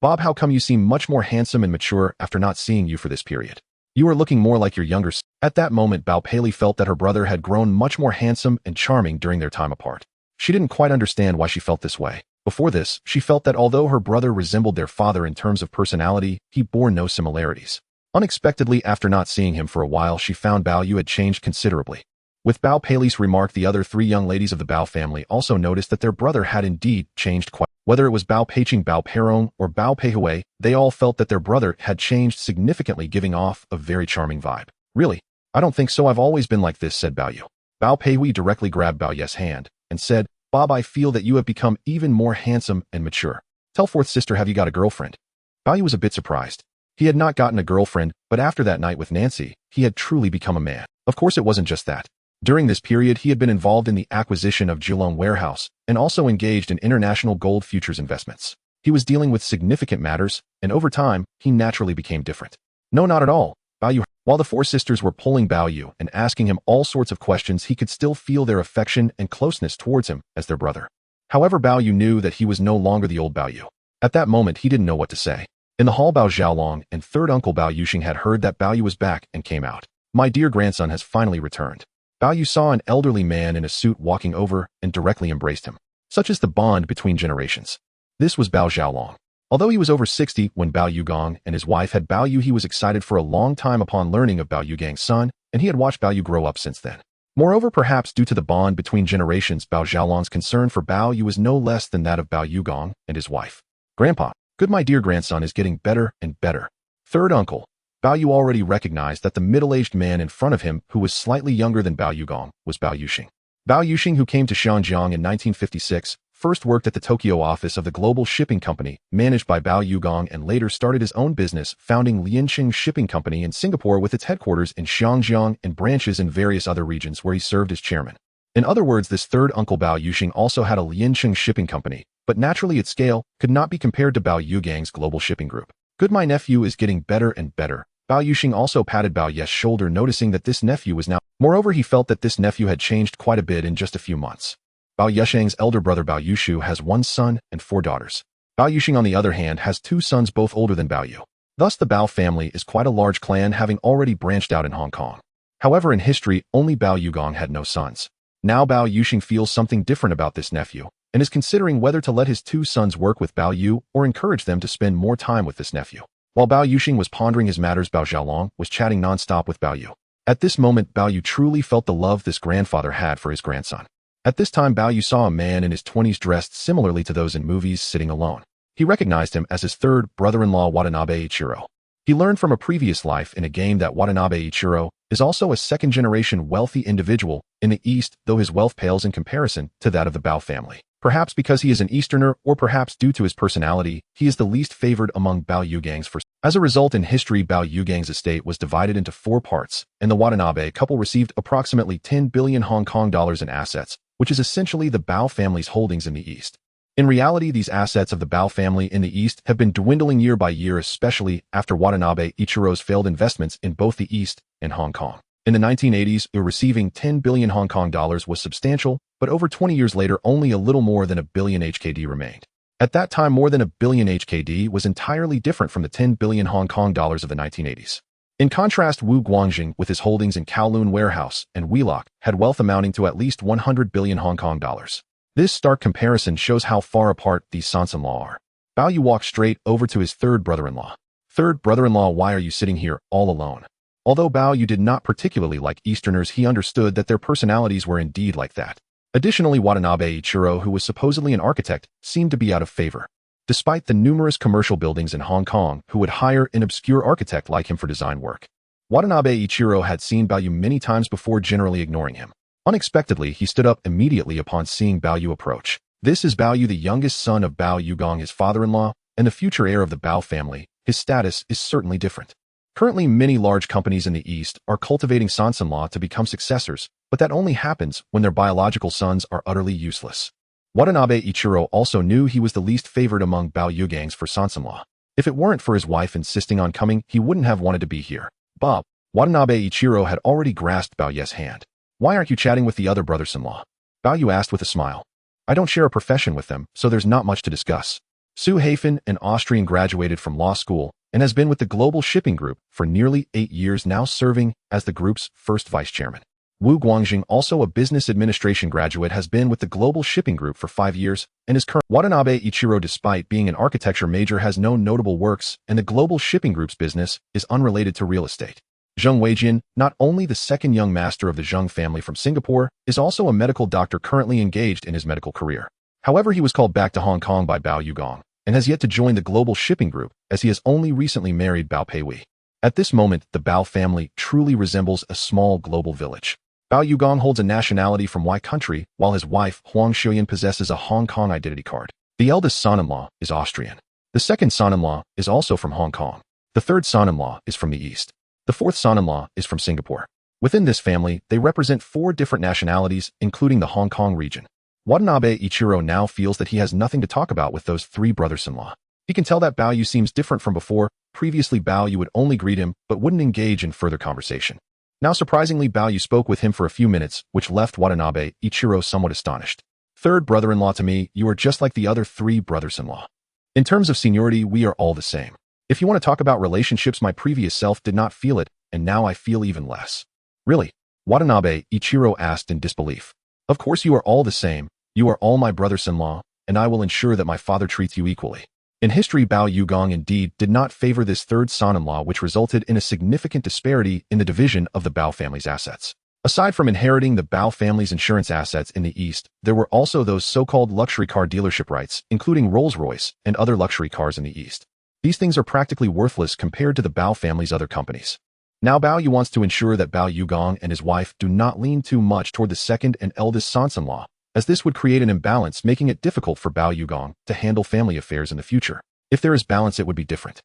Speaker 1: Bob, how come you seem much more handsome and mature after not seeing you for this period? You are looking more like your younger sister. At that moment, Bao Pei Li felt that her brother had grown much more handsome and charming during their time apart. She didn't quite understand why she felt this way. Before this, she felt that although her brother resembled their father in terms of personality, he bore no similarities. Unexpectedly, after not seeing him for a while, she found Bao Yu had changed considerably. With Bao Pei Li's remark, the other 3 young ladies of the Bao family also noticed that their brother had indeed changed quite. Whether it was Bao Peiqing, Bao Peirong, or Bao Pei Hui, they all felt that their brother had changed significantly, giving off a very charming vibe. Really? I don't think so. I've always been like this, said Bao Yu. Bao Pei Hui directly grabbed Bao Yu's hand and said, Bob, I feel that you have become even more handsome and mature. Tell fourth sister, have you got a girlfriend? Bao Yu was a bit surprised. He had not gotten a girlfriend, but after that night with Nancy, he had truly become a man. Of course, it wasn't just that. During this period, he had been involved in the acquisition of Kowloon warehouse and also engaged in international gold futures investments. He was dealing with significant matters, and over time, he naturally became different. No, not at all. Bao Yu. While the 4 sisters were pulling Bao Yu and asking him all sorts of questions, he could still feel their affection and closeness towards him as their brother. However, Bao Yu knew that he was no longer the old Bao Yu. At that moment, he didn't know what to say. In the hall, Bao Xiaolong and third uncle Bao Yuxing had heard that Bao Yu was back and came out. My dear grandson has finally returned. Bao Yu saw an elderly man in a suit walking over and directly embraced him. Such is the bond between generations. This was Bao Xiaolong. Although he was over 60 when Bao Yu and his wife had Bao Yu, he was excited for a long time upon learning of Bao Yu's son, and he had watched Bao Yu grow up since then. Moreover, perhaps due to the bond between generations, Bao Xiaolong's concern for Bao Yu was no less than that of Bao Yu and his wife. Grandpa, good, my dear grandson is getting better and better. Third uncle. Bao Yu already recognized that the middle-aged man in front of him, who was slightly younger than Bao Yu was Bao Yuxing. Bao Yuxing, who came to Xinjiang in 1956, first worked at the Tokyo office of the global shipping company, managed by Bao Yu and later started his own business, founding Li Jiacheng Shipping Company in Singapore with its headquarters in Xinjiang and branches in various other regions where he served as chairman. In other words, this third uncle Bao Yuxing also had a Liancheng shipping company, but naturally its scale could not be compared to Bao Yugang's global shipping group. Good, my nephew is getting better and better. Bao Yuxing also patted Bao Ye's shoulder, noticing that this nephew was now. Moreover, he felt that this nephew had changed quite a bit in just a few months. Bao Yesheng's elder brother Bao Yushu has 1 son and 4 daughters. Bao Yuxing, on the other hand, has 2 sons, both older than Bao Yu. Thus, the Bao family is quite a large clan, having already branched out in Hong Kong. However, in history, only Bao Yugong had no sons. Now Bao Yuxing feels something different about this nephew, and is considering whether to let his 2 sons work with Bao Yu or encourage them to spend more time with this nephew. While Bao Yuxing was pondering his matters, Bao Xiaolong was chatting non-stop with Bao Yu. At this moment, Bao Yu truly felt the love this grandfather had for his grandson. At this time, Bao Yu saw a man in his 20s dressed similarly to those in movies, sitting alone. He recognized him as his third brother-in-law, Watanabe Ichiro. He learned from a previous life in a game that Watanabe Ichiro is also a second-generation wealthy individual in the East, though his wealth pales in comparison to that of the Bao family. Perhaps because he is an Easterner, or perhaps due to his personality, he is the least favored among Bao Yugang's first. As a result, in history, Bao Yugang's estate was divided into 4 parts, and the Watanabe couple received approximately 10 billion Hong Kong dollars in assets, which is essentially the Bao family's holdings in the East. In reality, these assets of the Bao family in the East have been dwindling year by year, especially after Watanabe Ichiro's failed investments in both the East and Hong Kong. In the 1980s, receiving 10 billion Hong Kong dollars was substantial, but over 20 years later, only a little more than a billion HKD remained. At that time, more than a billion HKD was entirely different from the 10 billion Hong Kong dollars of the 1980s. In contrast, Wu Guangjing, with his holdings in Kowloon Warehouse and Wheelock, had wealth amounting to at least 100 billion Hong Kong dollars. This stark comparison shows how far apart these sons-in-law are. Bao Yu walked straight over to his third brother-in-law. Third brother-in-law, why are you sitting here all alone? Although Bao Yu did not particularly like Easterners, he understood that their personalities were indeed like that. Additionally, Watanabe Ichiro, who was supposedly an architect, seemed to be out of favor. Despite the numerous commercial buildings in Hong Kong who would hire an obscure architect like him for design work. Watanabe Ichiro had seen Bao Yu many times before, generally ignoring him. Unexpectedly, he stood up immediately upon seeing Bao Yu approach. This is Bao Yu, the youngest son of Bao Yugong, his father-in-law, and the future heir of the Bao family. His status is certainly different. Currently, many large companies in the East are cultivating sons-in-law to become successors, but that only happens when their biological sons are utterly useless. Watanabe Ichiro also knew he was the least favored among Bao Yugang's for sons-in-law. If it weren't for his wife insisting on coming, he wouldn't have wanted to be here. Bob, Watanabe Ichiro had already grasped Bao Ye's hand. Why aren't you chatting with the other brothers-in-law? Bao Yu asked with a smile. I don't share a profession with them, so there's not much to discuss. Su Hafen, an Austrian, graduated from law school and has been with the Global Shipping Group for nearly 8 years now, serving as the group's first vice-chairman. Wu Guangjing, also a business administration graduate, has been with the Global Shipping Group for 5 years and is current. Watanabe Ichiro, despite being an architecture major, has no notable works, and the Global Shipping Group's business is unrelated to real estate. Zheng Weijian, not only the second young master of the Zheng family from Singapore, is also a medical doctor currently engaged in his medical career. However, he was called back to Hong Kong by Bao Yugong and has yet to join the Global Shipping Group, as he has only recently married Bao Peiwei. At this moment, the Bao family truly resembles a small global village. Bao Yugong holds a nationality from Y country, while his wife, Huang Xiuyan, possesses a Hong Kong identity card. The eldest son-in-law is Austrian. The second son-in-law is also from Hong Kong. The third son-in-law is from the East. The fourth son-in-law is from Singapore. Within this family, they represent 4 different nationalities, including the Hong Kong region. Watanabe Ichiro now feels that he has nothing to talk about with those 3 brothers-in-law. He can tell that Bao Yu seems different from before. Previously, Bao Yu would only greet him, but wouldn't engage in further conversation. Now, surprisingly, Bao Yu spoke with him for a few minutes, which left Watanabe Ichiro somewhat astonished. Third brother-in-law to me, you are just like the other 3 brothers-in-law. In terms of seniority, we are all the same. If you want to talk about relationships, my previous self did not feel it, and now I feel even less. Really? Watanabe Ichiro asked in disbelief. Of course you are all the same. You are all my brothers-in-law, and I will ensure that my father treats you equally. In history, Bao Yugong indeed did not favor this third son-in-law, which resulted in a significant disparity in the division of the Bao family's assets. Aside from inheriting the Bao family's insurance assets in the East, there were also those so-called luxury car dealership rights, including Rolls-Royce and other luxury cars in the East. These things are practically worthless compared to the Bao family's other companies. Now Bao Yu wants to ensure that Bao Yugong and his wife do not lean too much toward the second and eldest son-in-law, as this would create an imbalance, making it difficult for Bao Yugong to handle family affairs in the future. If there is balance, it would be different.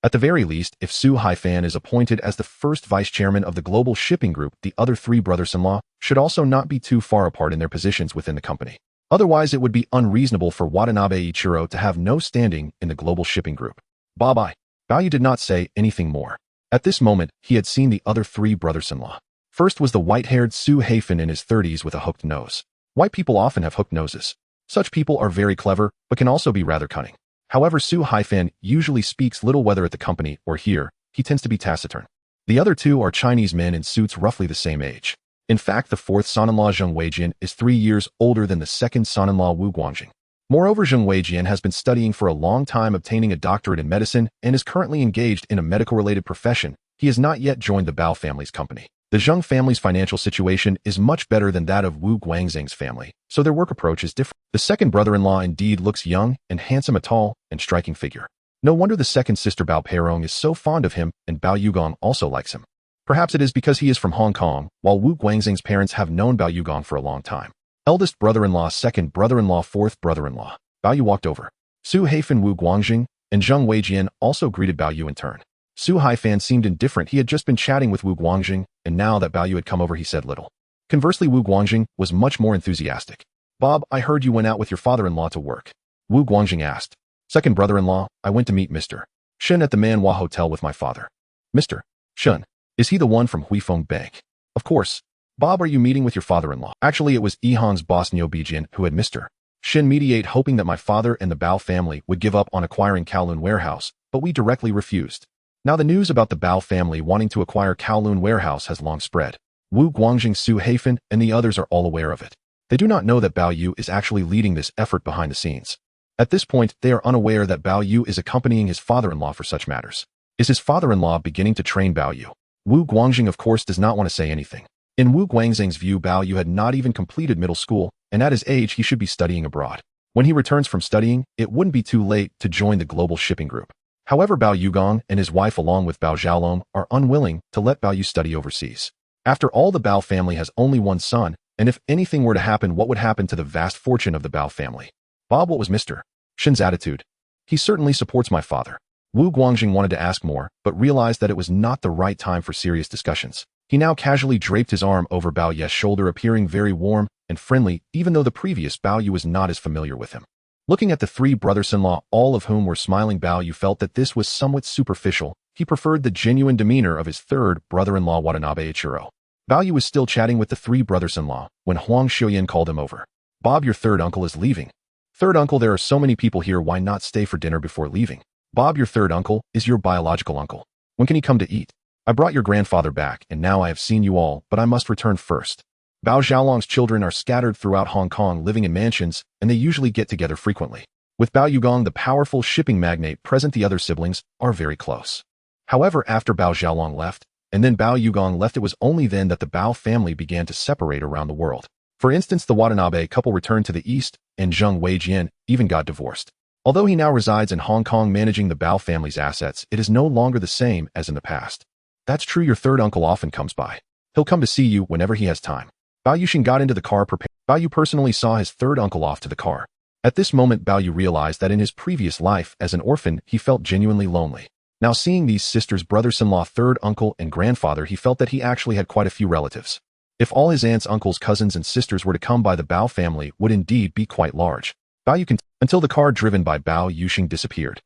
Speaker 1: At the very least, if Su Haifan is appointed as the first vice chairman of the global shipping group, the other three brothers-in-law should also not be too far apart in their positions within the company. Otherwise, it would be unreasonable for Watanabe Ichiro to have no standing in the global shipping group. Bye-bye. Bao Yu did not say anything more. At this moment, he had seen the other three brothers-in-law. First was the white-haired Su Haifan in his 30s with a hooked nose. White people often have hooked noses. Such people are very clever, but can also be rather cunning. However, Su Haifan usually speaks little whether at the company or here, he tends to be taciturn. The other two are Chinese men in suits roughly the same age. In fact, the fourth son-in-law Zheng Weijian is 3 years older than the second son-in-law Wu Guangjing. Moreover, Zheng Weijian has been studying for a long time, obtaining a doctorate in medicine, and is currently engaged in a medical-related profession. He has not yet joined the Bao family's company. The Zheng family's financial situation is much better than that of Wu Guangzheng's family, so their work approach is different. The second brother-in-law indeed looks young and handsome, a tall and striking figure. No wonder the second sister Bao Peirong is so fond of him, and Bao Yugong also likes him. Perhaps it is because he is from Hong Kong, while Wu Guangzheng's parents have known Bao Yugong for a long time. Eldest brother-in-law, second brother-in-law, fourth brother-in-law. Bao Yu walked over. Su Haifan, Wu Guangjing, and Zheng Weijian also greeted Bao Yu in turn. Su Haifan seemed indifferent. He had just been chatting with Wu Guangjing, and now that Bao Yu had come over, he said little. Conversely, Wu Guangjing was much more enthusiastic. Bob, I heard you went out with your father-in-law to work. Wu Guangjing asked. Second brother-in-law, I went to meet Mr. Shen at the Manhua Hotel with my father. Mr. Shen, is he the one from Huifeng Bank? Of course. Bob, are you meeting with your father-in-law? Actually, it was Yihang's boss Niu Bijian who had Mr. Shen mediate, hoping that my father and the Bao family would give up on acquiring Kowloon warehouse, but we directly refused. Now the news about the Bao family wanting to acquire Kowloon warehouse has long spread. Wu Guangjing, Su Haifan, and the others are all aware of it. They do not know that Bao Yu is actually leading this effort behind the scenes. At this point, they are unaware that Bao Yu is accompanying his father-in-law for such matters. Is his father-in-law beginning to train Bao Yu? Wu Guangjing, of course, does not want to say anything. In Wu Guangzheng's view, Bao Yu had not even completed middle school, and at his age he should be studying abroad. When he returns from studying, it wouldn't be too late to join the global shipping group. However, Bao Yugong and his wife along with Bao Xiaolong are unwilling to let Bao Yu study overseas. After all, the Bao family has only one son, and if anything were to happen, what would happen to the vast fortune of the Bao family? Bob, what was Mr. Shen's attitude? He certainly supports my father. Wu Guangjing wanted to ask more, but realized that it was not the right time for serious discussions. He now casually draped his arm over Bao Yu's shoulder, appearing very warm and friendly, even though the previous Bao Yu was not as familiar with him. Looking at the three brothers-in-law, all of whom were smiling, Bao Yu felt that this was somewhat superficial. He preferred the genuine demeanor of his third brother-in-law, Watanabe Ichiro. Bao Yu was still chatting with the three brothers-in-law when Huang Xiuyan called him over. Bob, your third uncle is leaving. Third uncle, there are so many people here, why not stay for dinner before leaving? Bob, your third uncle is your biological uncle. When can he come to eat? I brought your grandfather back, and now I have seen you all, but I must return first. Bao Xiaolong's children are scattered throughout Hong Kong, living in mansions, and they usually get together frequently. With Bao Yugong, the powerful shipping magnate, present, the other siblings are very close. However, after Bao Xiaolong left, and then Bao Yugong left, it was only then that the Bao family began to separate around the world. For instance, the Watanabe couple returned to the east, and Zheng Weijian even got divorced. Although he now resides in Hong Kong managing the Bao family's assets, it is no longer the same as in the past. That's true, your third uncle often comes by. He'll come to see you whenever he has time. Bao Yu got into the car prepared. Bao Yu personally saw his third uncle off to the car. At this moment, Bao Yu realized that in his previous life as an orphan, he felt genuinely lonely. Now seeing these sisters, brothers-in-law, third uncle, and grandfather, he felt that he actually had quite a few relatives. If all his aunts, uncles, cousins, and sisters were to come by, the Bao family would indeed be quite large. Bao Yu until the car driven by Bao Yuxing disappeared.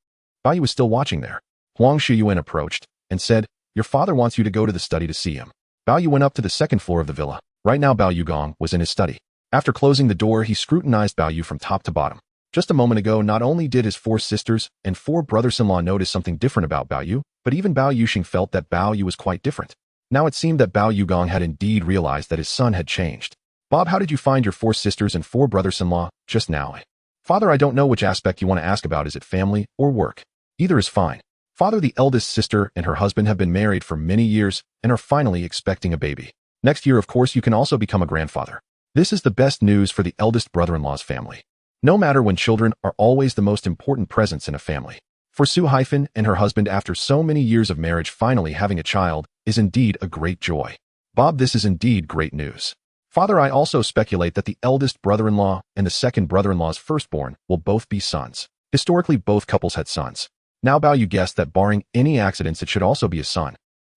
Speaker 1: Bao Yu was still watching there. Huang Xiuyan approached and said, your father wants you to go to the study to see him. Bao Yu went up to the second floor of the villa. Right now, Bao Yugong was in his study. After closing the door, he scrutinized Bao Yu from top to bottom. Just a moment ago, not only did his four sisters and four brothers-in-law notice something different about Bao Yu, but even Bao Yuxing felt that Bao Yu was quite different. Now it seemed that Bao Yugong had indeed realized that his son had changed. Bob, how did you find your four sisters and four brothers-in-law just now? Father, I don't know which aspect you want to ask about. Is it family or work? Either is fine. Father, the eldest sister and her husband have been married for many years and are finally expecting a baby. Next year, of course, you can also become a grandfather. This is the best news for the eldest brother-in-law's family. No matter when, children are always the most important presence in a family. For Su Haifan and her husband, after so many years of marriage, finally having a child is indeed a great joy. Bob, this is indeed great news. Father, I also speculate that the eldest brother-in-law and the second brother-in-law's firstborn will both be sons. Historically, both couples had sons. Now Bao Yu guessed that barring any accidents it should also be a son.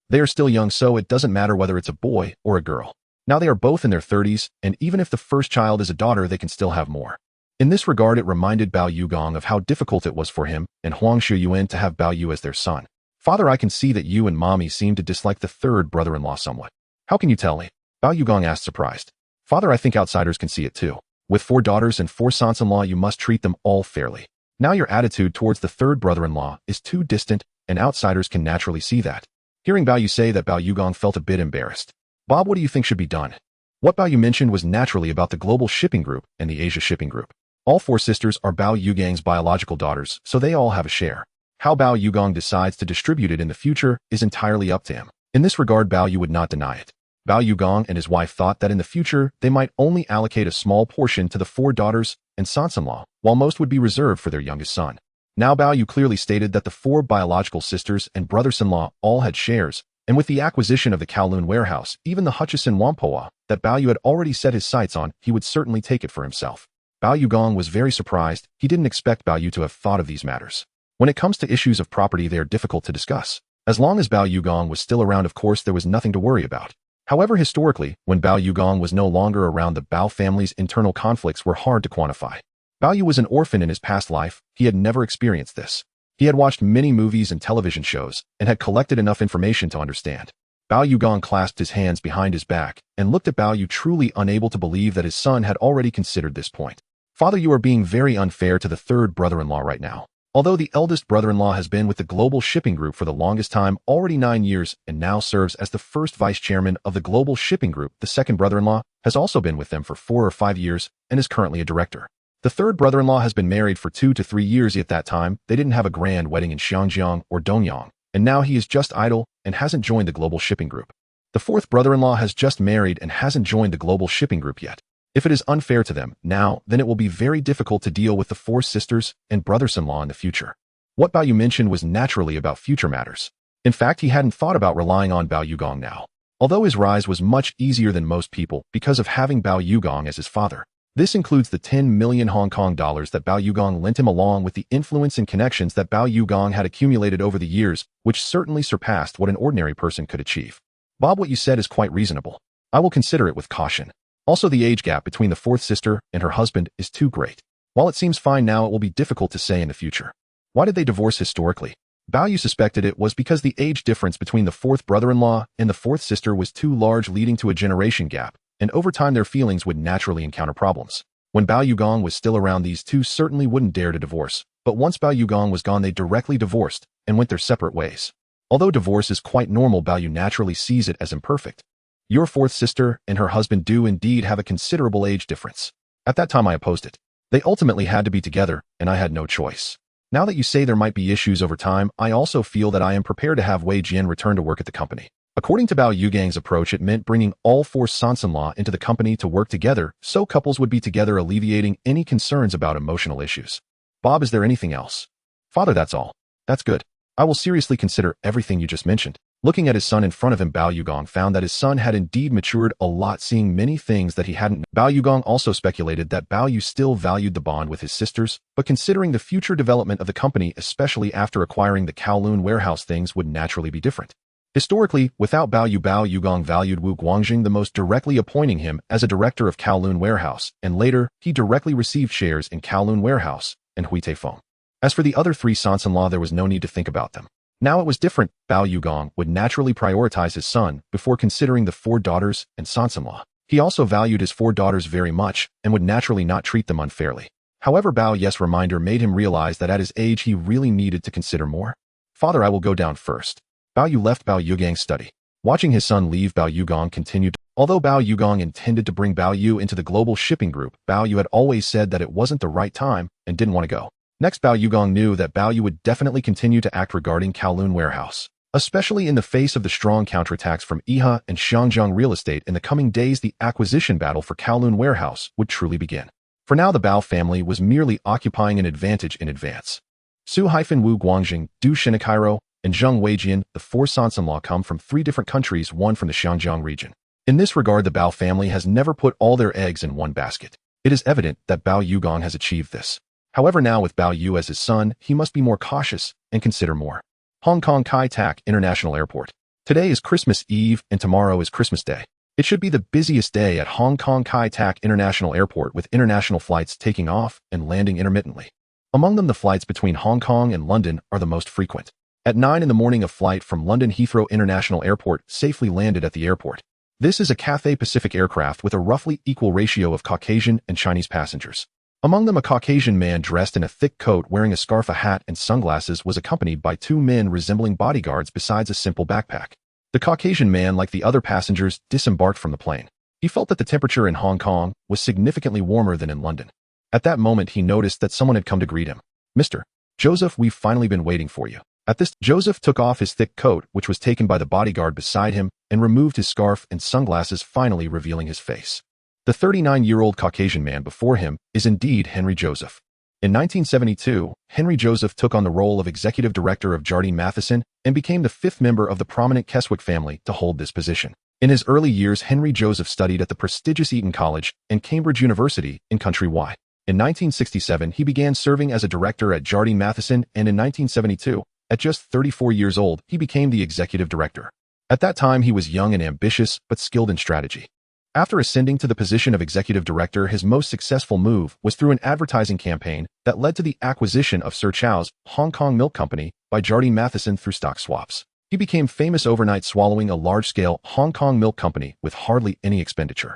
Speaker 1: They are still young, so it doesn't matter whether it's a boy or a girl. Now they are both in their 30s, and even if the first child is a daughter they can still have more. In this regard it reminded Bao Yugong of how difficult it was for him and Huang Shuyuan to have Bao Yu as their son. Father, I can see that you and mommy seem to dislike the third brother-in-law somewhat. How can you tell me? Bao Yugong asked surprised. Father, I think outsiders can see it too. With 4 daughters and 4 sons-in-law you must treat them all fairly. Now your attitude towards the third brother-in-law is too distant and outsiders can naturally see that. Hearing Bao Yu say that, Bao Yugong felt a bit embarrassed. Bob, what do you think should be done? What Bao Yu mentioned was naturally about the Global Shipping Group and the Asia Shipping Group. All 4 sisters are Bao Yugong's biological daughters, so they all have a share. How Bao Yugong decides to distribute it in the future is entirely up to him. In this regard, Bao Yu would not deny it. Bao Yugong and his wife thought that in the future they might only allocate a small portion to the 4 daughters and sons-in-law, while most would be reserved for their youngest son. Now Bao Yu clearly stated that the 4 biological sisters and brothers-in-law all had shares, and with the acquisition of the Kowloon warehouse, even the Hutchison Whampoa, that Bao Yu had already set his sights on, he would certainly take it for himself. Bao Yugong was very surprised. He didn't expect Bao Yu to have thought of these matters. When it comes to issues of property, they are difficult to discuss. As long as Bao Yugong was still around, of course, there was nothing to worry about. However, historically, when Bao Yugong was no longer around, the Bao family's internal conflicts were hard to quantify. Bao Yu was an orphan in his past life. He had never experienced this. He had watched many movies and television shows and had collected enough information to understand. Bao Yugong clasped his hands behind his back and looked at Bao Yu, truly unable to believe that his son had already considered this point. Father, you are being very unfair to the third brother-in-law right now. Although the eldest brother-in-law has been with the Global Shipping Group for the longest time, already 9 years, and now serves as the first vice-chairman of the Global Shipping Group, the second brother-in-law has also been with them for 4 or 5 years and is currently a director. The third brother-in-law has been married for 2 to 3 years. At that time, they didn't have a grand wedding in Xiangjiang or Dongyang, and now he is just idle and hasn't joined the Global Shipping Group. The fourth brother-in-law has just married and hasn't joined the Global Shipping Group yet. If it is unfair to them now, then it will be very difficult to deal with the 4 sisters and brothers-in-law in the future. What Bao Yu mentioned was naturally about future matters. In fact, he hadn't thought about relying on Bao Yugong now. Although his rise was much easier than most people because of having Bao Yugong as his father. This includes the 10 million Hong Kong dollars that Bao Yugong lent him, along with the influence and connections that Bao Yugong had accumulated over the years, which certainly surpassed what an ordinary person could achieve. Bob, what you said is quite reasonable. I will consider it with caution. Also, the age gap between the 4th sister and her husband is too great. While it seems fine now, it will be difficult to say in the future. Why did they divorce historically? Bao Yu suspected it was because the age difference between the 4th brother-in-law and the 4th sister was too large, leading to a generation gap, and over time their feelings would naturally encounter problems. When Bao Yugong was still around, these two certainly wouldn't dare to divorce, but once Bao Yugong was gone they directly divorced and went their separate ways. Although divorce is quite normal, Bao Yu naturally sees it as imperfect. Your 4th sister and her husband do indeed have a considerable age difference. At that time I opposed it. They ultimately had to be together, and I had no choice. Now that you say there might be issues over time, I also feel that I am prepared to have Wei Jian return to work at the company. According to Bao Yugong's approach, it meant bringing all 4 sons-in-law into the company to work together, so couples would be together, alleviating any concerns about emotional issues. Bob, is there anything else? Father, that's all. That's good. I will seriously consider everything you just mentioned. Looking at his son in front of him, Bao Yugong found that his son had indeed matured a lot, seeing many things that he hadn't. Bao Yugong also speculated that Bao Yu still valued the bond with his sisters, but considering the future development of the company, especially after acquiring the Kowloon warehouse, things would naturally be different. Historically, without Bao Yugong valued Wu Guangjing the most, directly appointing him as a director of Kowloon warehouse, and later, he directly received shares in Kowloon warehouse and Huitefeng. As for the other 3 sons-in-law, there was no need to think about them. Now it was different. Bao Yugong would naturally prioritize his son before considering the 4 daughters and sons-in-law. He also valued his 4 daughters very much and would naturally not treat them unfairly. However, Bao Yu's reminder made him realize that at his age he really needed to consider more. Father, I will go down first. Bao Yu left Bao Yugong's study. Watching his son leave, Bao Yugong continued. Although Bao Yugong intended to bring Bao Yu into the Global Shipping Group, Bao Yu had always said that it wasn't the right time and didn't want to go. Next, Bao Yugong knew that Bao Yu would definitely continue to act regarding Kowloon warehouse, especially in the face of the strong counterattacks from Iha and Xiangjiang real estate. In the coming days, the acquisition battle for Kowloon warehouse would truly begin. For now, the Bao family was merely occupying an advantage in advance. Su-Wu Guangjing, Du Shinakairo, and Zheng Weijian, the 4 sons-in-law, come from 3 different countries, one from the Xiangjiang region. In this regard, the Bao family has never put all their eggs in one basket. It is evident that Bao Yugong has achieved this. However, now with Bao Yu as his son, he must be more cautious and consider more. Hong Kong Kai Tak International Airport. Today is Christmas Eve and tomorrow is Christmas Day. It should be the busiest day at Hong Kong Kai Tak International Airport with international flights taking off and landing intermittently. Among them, the flights between Hong Kong and London are the most frequent. At 9 in the morning, a flight from London Heathrow International Airport safely landed at the airport. This is a Cathay Pacific aircraft with a roughly equal ratio of Caucasian and Chinese passengers. Among them, a Caucasian man dressed in a thick coat wearing a scarf, a hat, and sunglasses was accompanied by 2 men resembling bodyguards besides a simple backpack. The Caucasian man, like the other passengers, disembarked from the plane. He felt that the temperature in Hong Kong was significantly warmer than in London. At that moment, he noticed that someone had come to greet him. "Mr. Joseph, we've finally been waiting for you." At this, Joseph took off his thick coat, which was taken by the bodyguard beside him, and removed his scarf and sunglasses, finally revealing his face. The 39-year-old Caucasian man before him is indeed Henry Joseph. In 1972, Henry Joseph took on the role of executive director of Jardine Matheson and became the 5th member of the prominent Keswick family to hold this position. In his early years, Henry Joseph studied at the prestigious Eton College and Cambridge University in Country Y. In 1967, he began serving as a director at Jardine Matheson, and in 1972, at just 34 years old, he became the executive director. At that time, he was young and ambitious, but skilled in strategy. After ascending to the position of executive director, his most successful move was through an advertising campaign that led to the acquisition of Sir Chow's Hong Kong Milk Company by Jardine Matheson through stock swaps. He became famous overnight, swallowing a large-scale Hong Kong Milk Company with hardly any expenditure.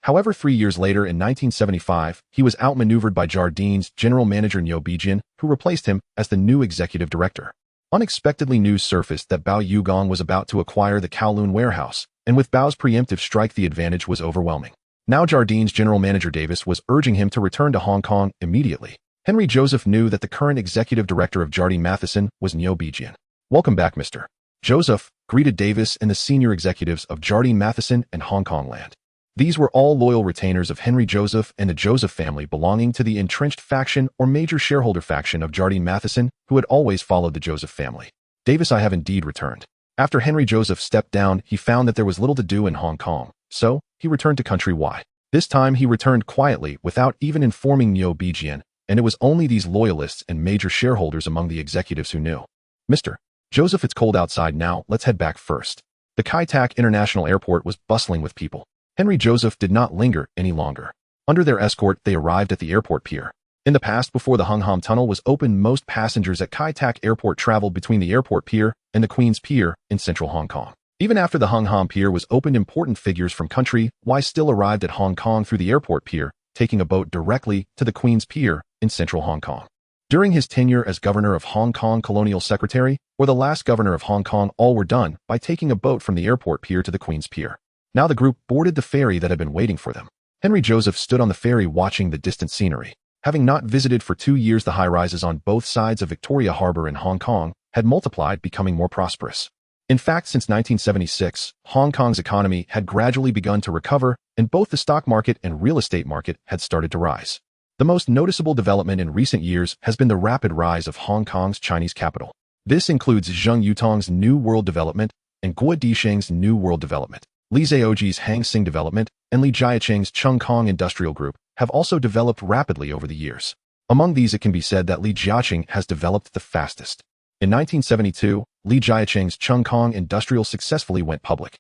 Speaker 1: However, 3 years later, in 1975, he was outmaneuvered by Jardine's general manager Nyo Bijian, who replaced him as the new executive director. Unexpectedly, news surfaced that Bao Yu was about to acquire the Kowloon warehouse, and with Bao's preemptive strike, the advantage was overwhelming. Now Jardine's general manager Davis was urging him to return to Hong Kong immediately. Henry Joseph knew that the current executive director of Jardine Matheson was Nyo Bijian. "Welcome back, Mr. Joseph," greeted Davis and the senior executives of Jardine Matheson and Hong Kong Land. These were all loyal retainers of Henry Joseph and the Joseph family, belonging to the entrenched faction or major shareholder faction of Jardine Matheson, who had always followed the Joseph family. "Davis, I have indeed returned." After Henry Joseph stepped down, he found that there was little to do in Hong Kong, so he returned to Country Y. This time he returned quietly without even informing Nyo Bijian, and it was only these loyalists and major shareholders among the executives who knew. "Mr. Joseph, it's cold outside now, let's head back first." The Kai Tak International Airport was bustling with people. Henry Joseph did not linger any longer. Under their escort, they arrived at the airport pier. In the past, before the Hung Hom Tunnel was opened, most passengers at Kai Tak Airport traveled between the airport pier and the Queen's Pier in central Hong Kong. Even after the Hung Hom Pier was opened, important figures from Country Y still arrived at Hong Kong through the airport pier, taking a boat directly to the Queen's Pier in central Hong Kong. During his tenure as governor of Hong Kong, colonial secretary, or the last governor of Hong Kong, all were done by taking a boat from the airport pier to the Queen's Pier. Now the group boarded the ferry that had been waiting for them. Henry Joseph stood on the ferry watching the distant scenery. Having not visited for 2 years, the high-rises on both sides of Victoria Harbour in Hong Kong had multiplied, becoming more prosperous. In fact, since 1976, Hong Kong's economy had gradually begun to recover, and both the stock market and real estate market had started to rise. The most noticeable development in recent years has been the rapid rise of Hong Kong's Chinese capital. This includes Zheng Yutong's New World Development and Guo Disheng's New World Development. Li Jiacheng's Hang Seng Development and Li Jiacheng's Chung Kong Industrial Group have also developed rapidly over the years. Among these, it can be said that Li Jiacheng has developed the fastest. In 1972, Li Jiacheng's Chung Kong Industrial successfully went public.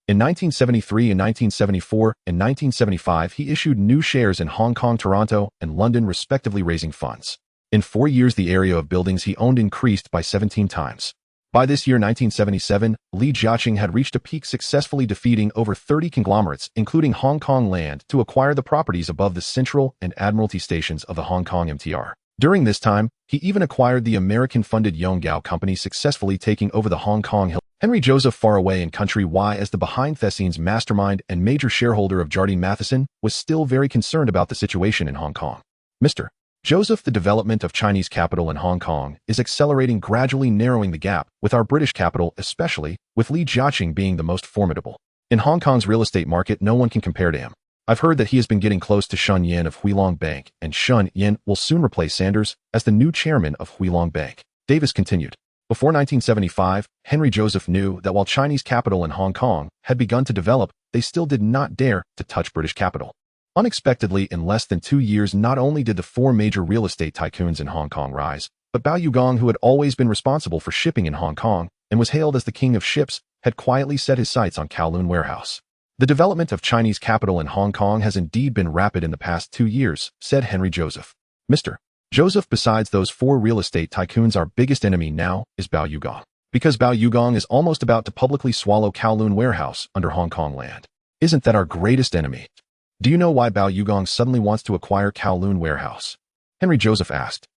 Speaker 1: In 1973 and 1974 and 1975, he issued new shares in Hong Kong, Toronto, and London, respectively, raising funds. In 4 years, the area of buildings he owned increased by 17 times. By this year, 1977, Li Jiacheng had reached a peak, successfully defeating over 30 conglomerates, including Hong Kong Land, to acquire the properties above the Central and Admiralty stations of the Hong Kong MTR. During this time, he even acquired the American-funded Yonggao Company, successfully taking over the Hong Kong Hill. Henry Joseph, far away in Country Y as the behind-the-scenes mastermind and major shareholder of Jardine Matheson, was still very concerned about the situation in Hong Kong. "Mr. Joseph, the development of Chinese capital in Hong Kong is accelerating, gradually narrowing the gap with our British capital, especially with Li Jiacheng being the most formidable. In Hong Kong's real estate market, no one can compare to him. I've heard that he has been getting close to Shen Yin of Huilong Bank, and Shen Yin will soon replace Sanders as the new chairman of Huilong Bank." Davis continued. Before 1975, Henry Joseph knew that while Chinese capital in Hong Kong had begun to develop, they still did not dare to touch British capital. Unexpectedly, in less than 2 years, not only did the 4 major real estate tycoons in Hong Kong rise, But Bao Yu, who had always been responsible for shipping in Hong Kong and was hailed as the king of ships, had quietly set his sights on Kowloon warehouse. The development of Chinese capital in Hong Kong has indeed been rapid in the past 2 years, said Henry Joseph. Mr. Joseph, besides those 4 real estate tycoons, our biggest enemy now is Bao Yu, because Bao Yu is almost about to publicly swallow Kowloon warehouse under Hong Kong land. Isn't that our greatest enemy? Do you know why Bao Yu suddenly wants to acquire Kowloon warehouse? Henry Joseph asked.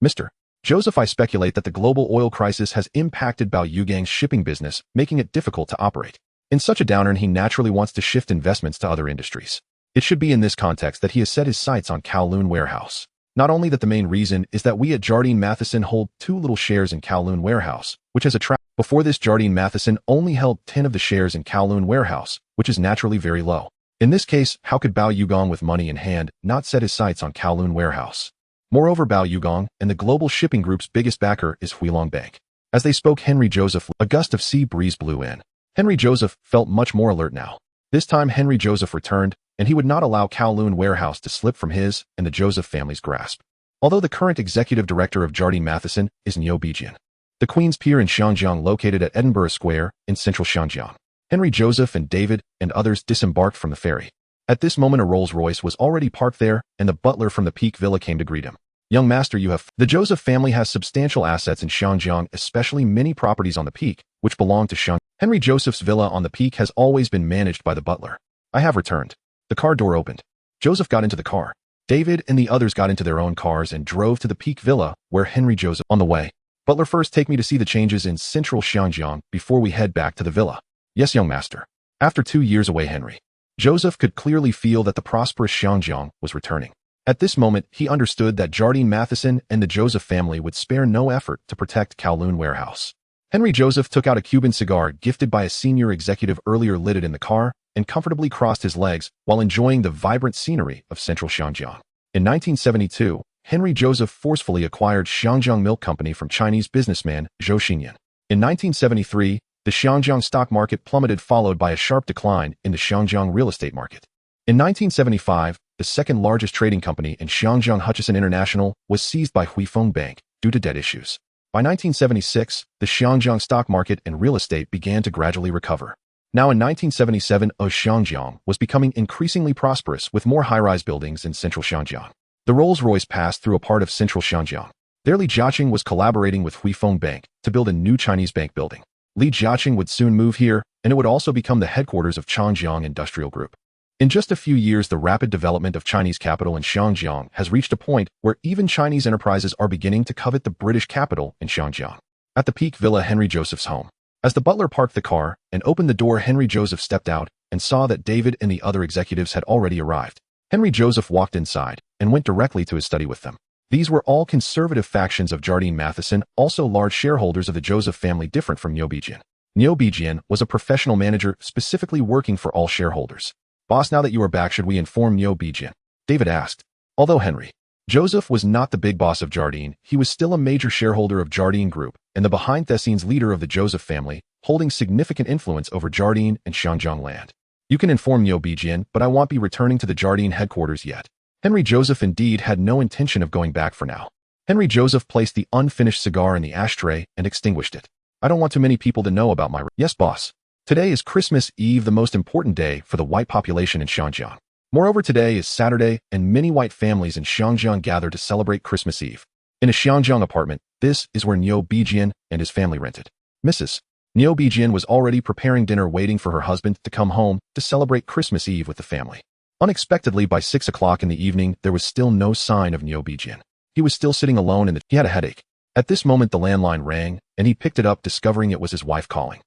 Speaker 1: Mr. Joseph, I speculate that the global oil crisis has impacted Bao Yu's shipping business, making it difficult to operate. In such a downturn, he naturally wants to shift investments to other industries. It should be in this context that he has set his sights on Kowloon warehouse. Not only that, the main reason is that we at Jardine Matheson hold 2 little shares in Kowloon warehouse, which has attracted. Before this, Jardine Matheson only held 10 of the shares in Kowloon warehouse, which is naturally very low. In this case, how could Bao Yu with money in hand not set his sights on Kowloon warehouse? Moreover, Bao Yu and the global shipping group's biggest backer is Huilong Bank. As they spoke, Henry Joseph, a gust of sea breeze blew in. Henry Joseph felt much more alert now. This time Henry Joseph returned, and he would not allow Kowloon warehouse to slip from his and the Joseph family's grasp. Although the current executive director of Jardine Matheson is Li Jiacheng, the Queen's Pier in Xianjiang, located at Edinburgh Square in central Xianjiang, Henry Joseph and David and others disembarked from the ferry. At this moment, a Rolls-Royce was already parked there, and the butler from the Peak Villa came to greet him. Young master, the Joseph family has substantial assets in Xianjiang, especially many properties on the Peak, which belong to Shen. Henry Joseph's villa on the Peak has always been managed by the butler. I have returned. The car door opened. Joseph got into the car. David and the others got into their own cars and drove to the Peak Villa, where Henry Joseph. On the way, butler, first take me to see the changes in central Xianjiang before we head back to the villa. Yes, young master. After 2 years away, Henry Joseph could clearly feel that the prosperous Xianjiang was returning. At this moment, he understood that Jardine Matheson and the Joseph family would spare no effort to protect Kowloon warehouse. Henry Joseph took out a Cuban cigar gifted by a senior executive earlier, lit it in the car, and comfortably crossed his legs while enjoying the vibrant scenery of central Xianjiang. In 1972, Henry Joseph forcefully acquired Xianjiang Milk Company from Chinese businessman Zhou Xinyan. In 1973, the Xianjiang stock market plummeted, followed by a sharp decline in the Xianjiang real estate market. In 1975, the second largest trading company in Xianjiang, Hutchison International, was seized by Huifeng Bank due to debt issues. By 1976, the Xianjiang stock market and real estate began to gradually recover. Now in 1977, Xianjiang was becoming increasingly prosperous with more high-rise buildings in central Xianjiang. The Rolls-Royce passed through a part of central Xianjiang. There, Li Jiacheng was collaborating with Huifeng Bank to build a new Chinese bank building. Li Jiacheng would soon move here, and it would also become the headquarters of Changjiang Industrial Group. In just a few years, the rapid development of Chinese capital in Xianjiang has reached a point where even Chinese enterprises are beginning to covet the British capital in Xianjiang. At the Peak Villa, Henry Joseph's home. As the butler parked the car and opened the door, Henry Joseph stepped out and saw that David and the other executives had already arrived. Henry Joseph walked inside and went directly to his study with them. These were all conservative factions of Jardine Matheson, also large shareholders of the Joseph family, different from Li Jiacheng. Li Jiacheng was a professional manager specifically working for all shareholders. Boss, now that you are back, should we inform Li Jiacheng? David asked. Although Henry Joseph was not the big boss of Jardine, he was still a major shareholder of Jardine Group and the behind-the-scenes leader of the Joseph family, holding significant influence over Jardine and Xianjiang land. You can inform Li Jiacheng, but I won't be returning to the Jardine headquarters yet. Henry Joseph indeed had no intention of going back for now. Henry Joseph placed the unfinished cigar in the ashtray and extinguished it. I don't want too many people to know about my... Yes, boss. Today is Christmas Eve, the most important day for the white population in Xianjiang. Moreover, today is Saturday, and many white families in Xianjiang gather to celebrate Christmas Eve. In a Xianjiang apartment, this is where Li Jiacheng and his family rented. Mrs. Li Jiacheng was already preparing dinner, waiting for her husband to come home to celebrate Christmas Eve with the family. Unexpectedly, by 6 o'clock in the evening, there was still no sign of Li Jiacheng. He was still sitting alone and he had a headache. At this moment, the landline rang, and he picked it up, discovering it was his wife calling.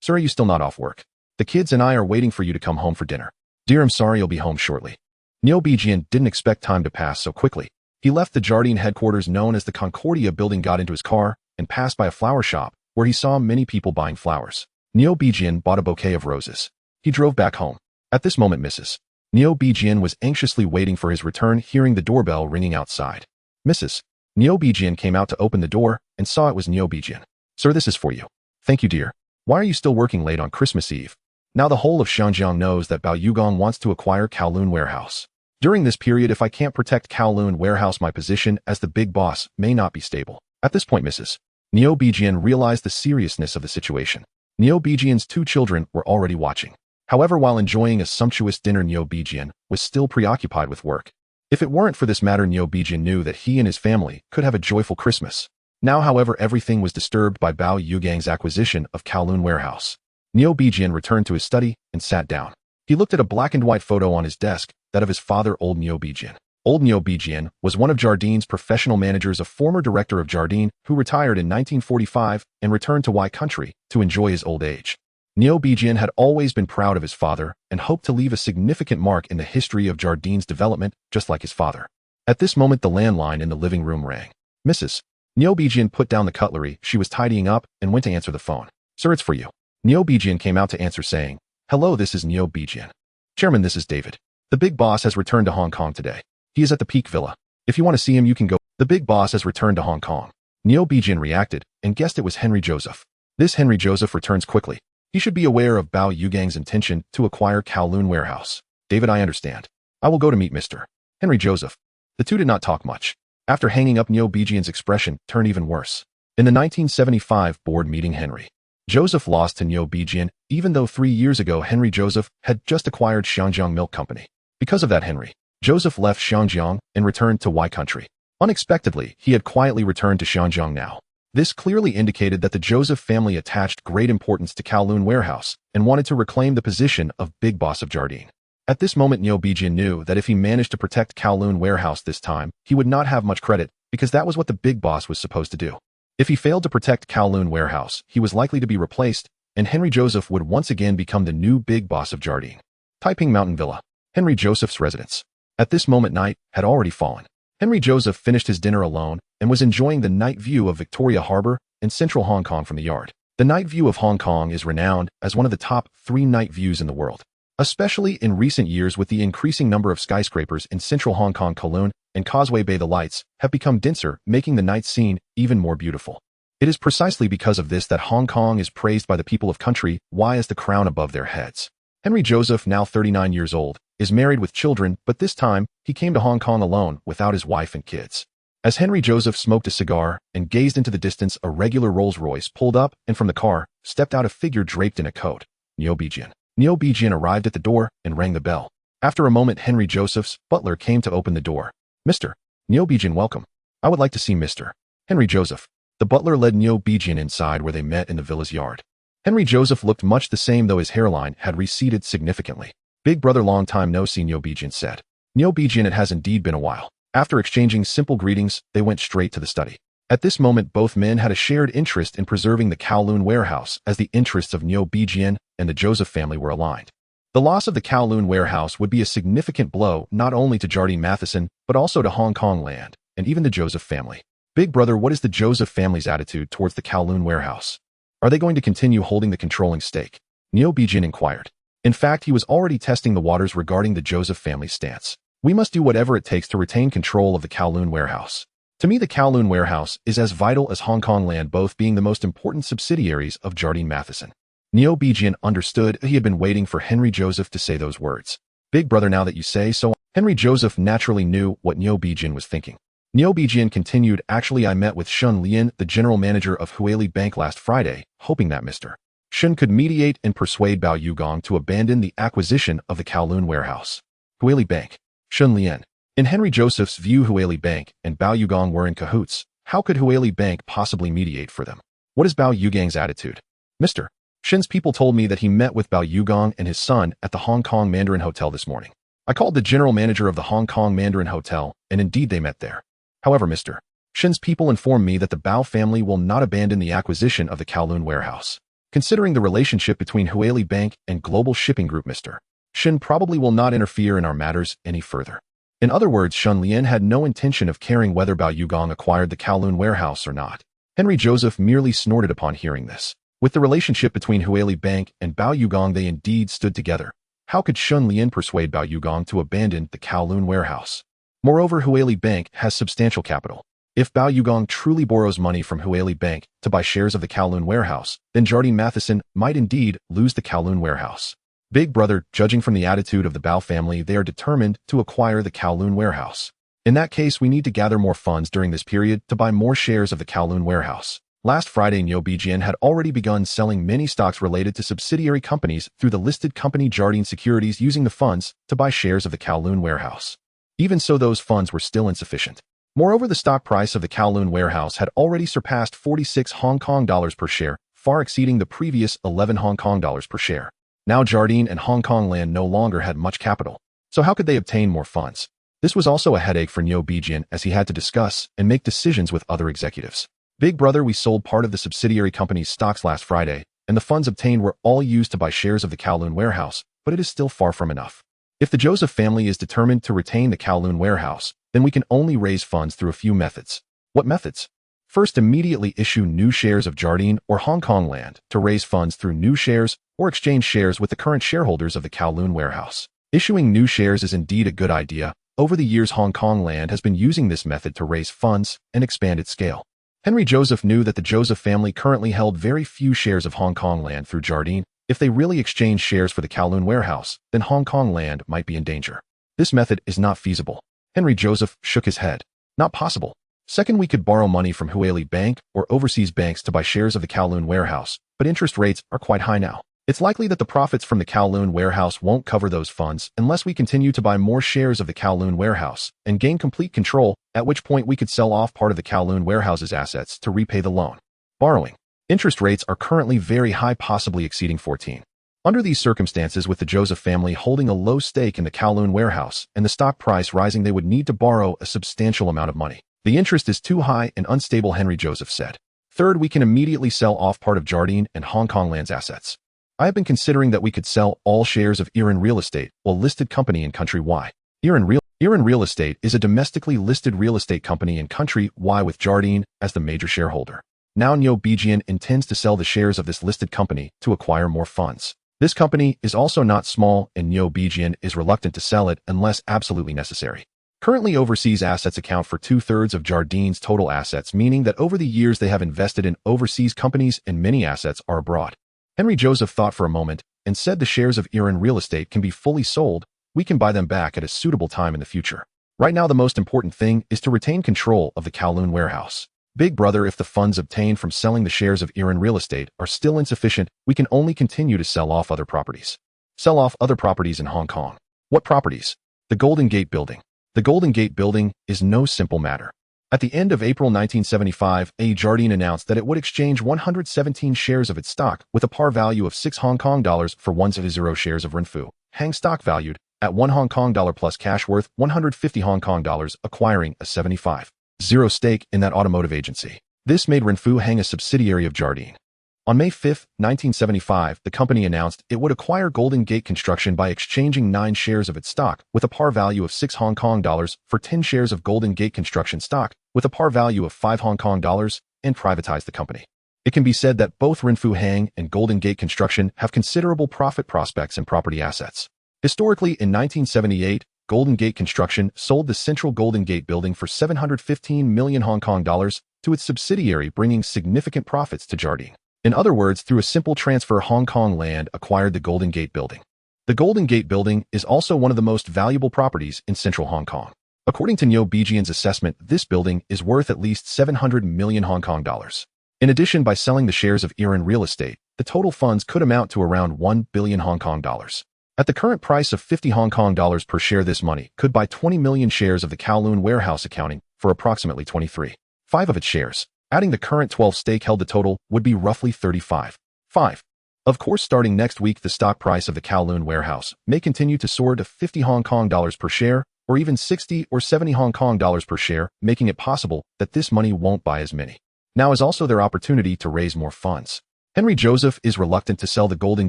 Speaker 1: Sir, are you still not off work? The kids and I are waiting for you to come home for dinner. Dear, I'm sorry, you'll be home shortly. Li Jiacheng didn't expect time to pass so quickly. He left the Jardine headquarters known as the Concordia building, got into his car, and passed by a flower shop where he saw many people buying flowers. Li Jiacheng bought a bouquet of roses. He drove back home. At this moment, Mrs. Li Jiacheng was anxiously waiting for his return, hearing the doorbell ringing outside. Mrs. Li Jiacheng came out to open the door and saw it was Li Jiacheng. Sir, this is for you. Thank you, dear. Why are you still working late on Christmas Eve? Now the whole of Xianjiang knows that Bao Yu wants to acquire Kowloon warehouse. During this period, if I can't protect Kowloon warehouse, my position as the big boss may not be stable. At this point, Mrs. Neo Bijian realized the seriousness of the situation. Neo Bijian's 2 children were already watching. However, while enjoying a sumptuous dinner, Neo Bijian was still preoccupied with work. If it weren't for this matter, Neo Bijian knew that he and his family could have a joyful Christmas. Now, however, everything was disturbed by Bao Yugang's acquisition of Kowloon warehouse. Neo Bijian returned to his study and sat down. He looked at a black and white photo on his desk, that of his father, Old Neo Bijian. Old Neo Bijian was one of Jardine's professional managers, a former director of Jardine who retired in 1945 and returned to Y country to enjoy his old age. Neo Bijian had always been proud of his father and hoped to leave a significant mark in the history of Jardine's development, just like his father. At this moment, the landline in the living room rang. Mrs. Neo Bijian put down the cutlery she was tidying up and went to answer the phone. Sir, it's for you. Neo Bijian came out to answer, saying, Hello, this is Neo Bijian. Chairman, this is David. The big boss has returned to Hong Kong today. He is at the Peak Villa. If you want to see him, you can go. The big boss has returned to Hong Kong. Neo Bijian reacted and guessed it was Henry Joseph. This Henry Joseph returns quickly. He should be aware of Bao Yugang's intention to acquire Kowloon warehouse. David, I understand. I will go to meet Mr. Henry Joseph. The two did not talk much. After hanging up, Neo Bijian's expression turned even worse. In the 1975 board meeting, Henry Joseph lost to Neo Bijian, even though 3 years ago Henry Joseph had just acquired Xiangjiang Milk Company. Because of that, Henry Joseph left Xiangjiang and returned to Y country. Unexpectedly, he had quietly returned to Xiangjiang now. This clearly indicated that the Joseph family attached great importance to Kowloon warehouse and wanted to reclaim the position of big boss of Jardine. At this moment, Neo Bijian knew that if he managed to protect Kowloon warehouse this time, he would not have much credit because that was what the big boss was supposed to do. If he failed to protect Kowloon warehouse, he was likely to be replaced, and Henry Joseph would once again become the new big boss of Jardine. Taiping Mountain Villa. Henry Joseph's residence. At this moment, night had already fallen. Henry Joseph finished his dinner alone and was enjoying the night view of Victoria Harbor and central Hong Kong from the yard. The night view of Hong Kong is renowned as one of the top 3 night views in the world. Especially in recent years, with the increasing number of skyscrapers in central Hong Kong, Kowloon and Causeway Bay, the lights have become denser, making the night scene even more beautiful. It is precisely because of this that Hong Kong is praised by the people of country Y as the crown above their heads. Henry Joseph, now 39 years old, is married with children, but this time he came to Hong Kong alone without his wife and kids. As Henry Joseph smoked a cigar and gazed into the distance, a regular Rolls-Royce pulled up, and from the car stepped out a figure draped in a coat. Neo Bijian. Neo Bijian arrived at the door and rang the bell. After a moment, Henry Joseph's butler came to open the door. Mr. Neo Bijian, welcome. I would like to see Mr. Henry Joseph. The butler led Neo Bijian inside, where they met in the villa's yard. Henry Joseph looked much the same, though his hairline had receded significantly. Big brother, long time no see, Neo Bijian said. Neo Bijian, it has indeed been a while. After exchanging simple greetings, they went straight to the study. At this moment, both men had a shared interest in preserving the Kowloon warehouse, as the interests of Neo Bijian and the Joseph family were aligned. The loss of the Kowloon warehouse would be a significant blow not only to Jardine Matheson, but also to Hong Kong land, and even the Joseph family. Big brother, what is the Joseph family's attitude towards the Kowloon warehouse? Are they going to continue holding the controlling stake? Neo Bijian inquired. In fact, he was already testing the waters regarding the Joseph family's stance. We must do whatever it takes to retain control of the Kowloon warehouse. To me, the Kowloon warehouse is as vital as Hong Kong land, both being the most important subsidiaries of Jardine Matheson. Neo Bijian understood he had been waiting for Henry Joseph to say those words. Big brother, now that you say so, Henry Joseph naturally knew what Neo Bijian was thinking. Neo Bijian continued, actually, I met with Shen Lian, the general manager of Huili Bank last Friday, hoping that Mr. Shen could mediate and persuade Bao Yugong to abandon the acquisition of the Kowloon warehouse. Huili Bank. Shen Lian. In Henry Joseph's view, Huili Bank and Bao Yugong were in cahoots. How could Huili Bank possibly mediate for them? What is Bao Yugong's attitude? Mr. Shen's people told me that he met with Bao Yugong and his son at the Hong Kong Mandarin Hotel this morning. I called the general manager of the Hong Kong Mandarin Hotel, and indeed they met there. However, Mr. Shen's people informed me that the Bao family will not abandon the acquisition of the Kowloon warehouse. Considering the relationship between Huili Bank and Global Shipping Group, Mr. Shen probably will not interfere in our matters any further. In other words, Shen Lian had no intention of caring whether Bao Yugong acquired the Kowloon warehouse or not. Henry Joseph merely snorted upon hearing this. With the relationship between Huili Bank and Bao Yugong, they indeed stood together. How could Shen Lian persuade Bao Yugong to abandon the Kowloon warehouse? Moreover, Huili Bank has substantial capital. If Bao Yugong truly borrows money from Huili Bank to buy shares of the Kowloon warehouse, then Jardine Matheson might indeed lose the Kowloon warehouse. Big brother, judging from the attitude of the Bao family, they are determined to acquire the Kowloon warehouse. In that case, we need to gather more funds during this period to buy more shares of the Kowloon warehouse. Last Friday, Liu Jiacheng had already begun selling many stocks related to subsidiary companies through the listed company Jardine Securities, using the funds to buy shares of the Kowloon warehouse. Even so, those funds were still insufficient. Moreover, the stock price of the Kowloon warehouse had already surpassed 46 Hong Kong dollars per share, far exceeding the previous 11 Hong Kong dollars per share. Now Jardine and Hong Kong Land no longer had much capital. So how could they obtain more funds? This was also a headache for Liu Jiacheng, as he had to discuss and make decisions with other executives. Big brother, we sold part of the subsidiary company's stocks last Friday, and the funds obtained were all used to buy shares of the Kowloon warehouse, but it is still far from enough. If the Joseph family is determined to retain the Kowloon warehouse, then we can only raise funds through a few methods. What methods? First, immediately issue new shares of Jardine or Hong Kong Land to raise funds through new shares, or exchange shares with the current shareholders of the Kowloon warehouse. Issuing new shares is indeed a good idea. Over the years, Hong Kong Land has been using this method to raise funds and expand its scale. Henry Joseph knew that the Joseph family currently held very few shares of Hong Kong Land through Jardine. If they really exchanged shares for the Kowloon warehouse, then Hong Kong Land might be in danger. This method is not feasible. Henry Joseph shook his head. Not possible. Second, we could borrow money from Huali Bank or overseas banks to buy shares of the Kowloon warehouse, but interest rates are quite high now. It's likely that the profits from the Kowloon warehouse won't cover those funds unless we continue to buy more shares of the Kowloon warehouse and gain complete control, at which point we could sell off part of the Kowloon warehouse's assets to repay the loan. Borrowing. Interest rates are currently very high, possibly exceeding 14. Under these circumstances, with the Joseph family holding a low stake in the Kowloon warehouse and the stock price rising, they would need to borrow a substantial amount of money. The interest is too high and unstable, Henry Joseph said. Third, we can immediately sell off part of Jardine and Hong Kong Land's assets. I have been considering that we could sell all shares of heir Real Estate, a listed company in country Y. Heir Real Estate is a domestically listed real estate company in country Y with Jardine as the major shareholder. Now Liu Jiacheng intends to sell the shares of this listed company to acquire more funds. This company is also not small, and Liu Jiacheng is reluctant to sell it unless absolutely necessary. Currently, overseas assets account for 2/3 of Jardine's total assets, meaning that over the years they have invested in overseas companies and many assets are abroad. Henry Joseph thought for a moment and said the shares of heir Real Estate can be fully sold. We can buy them back at a suitable time in the future. Right now, the most important thing is to retain control of the Kowloon warehouse. Big brother, if the funds obtained from selling the shares of heir Real Estate are still insufficient, we can only continue to sell off other properties. Sell off other properties in Hong Kong. What properties? The Golden Gate Building. The Golden Gate Building is no simple matter. At the end of April 1975, Jardine announced that it would exchange 117 shares of its stock with a par value of 6 Hong Kong dollars for 100 shares of Renfu Hang stock valued at 1 Hong Kong dollar plus cash worth 150 Hong Kong dollars, acquiring a 75.0 stake in that automotive agency. This made Renfu Hang a subsidiary of Jardine. On May 5, 1975, the company announced it would acquire Golden Gate Construction by exchanging 9 shares of its stock with a par value of 6 Hong Kong dollars for 10 shares of Golden Gate Construction stock with a par value of 5 Hong Kong dollars and privatize the company. It can be said that both Renfu Hang and Golden Gate Construction have considerable profit prospects and property assets. Historically, in 1978, Golden Gate Construction sold the central Golden Gate building for 715 million Hong Kong dollars to its subsidiary, bringing significant profits to Jardine. In other words, through a simple transfer, Hong Kong Land acquired the Golden Gate Building. The Golden Gate Building is also one of the most valuable properties in central Hong Kong. According to Liu Jiacheng's assessment, this building is worth at least 700 million Hong Kong dollars. In addition, by selling the shares of heir Real Estate, the total funds could amount to around 1 billion Hong Kong dollars. At the current price of 50 Hong Kong dollars per share, this money could buy 20 million shares of the Kowloon warehouse, accounting for approximately 23.5 of its shares. Adding the current 12 stake held, the total would be roughly 35.5. Of course, starting next week, the stock price of the Kowloon warehouse may continue to soar to 50 Hong Kong dollars per share, or even 60 or 70 Hong Kong dollars per share, making it possible that this money won't buy as many. Now is also their opportunity to raise more funds. Henry Joseph is reluctant to sell the Golden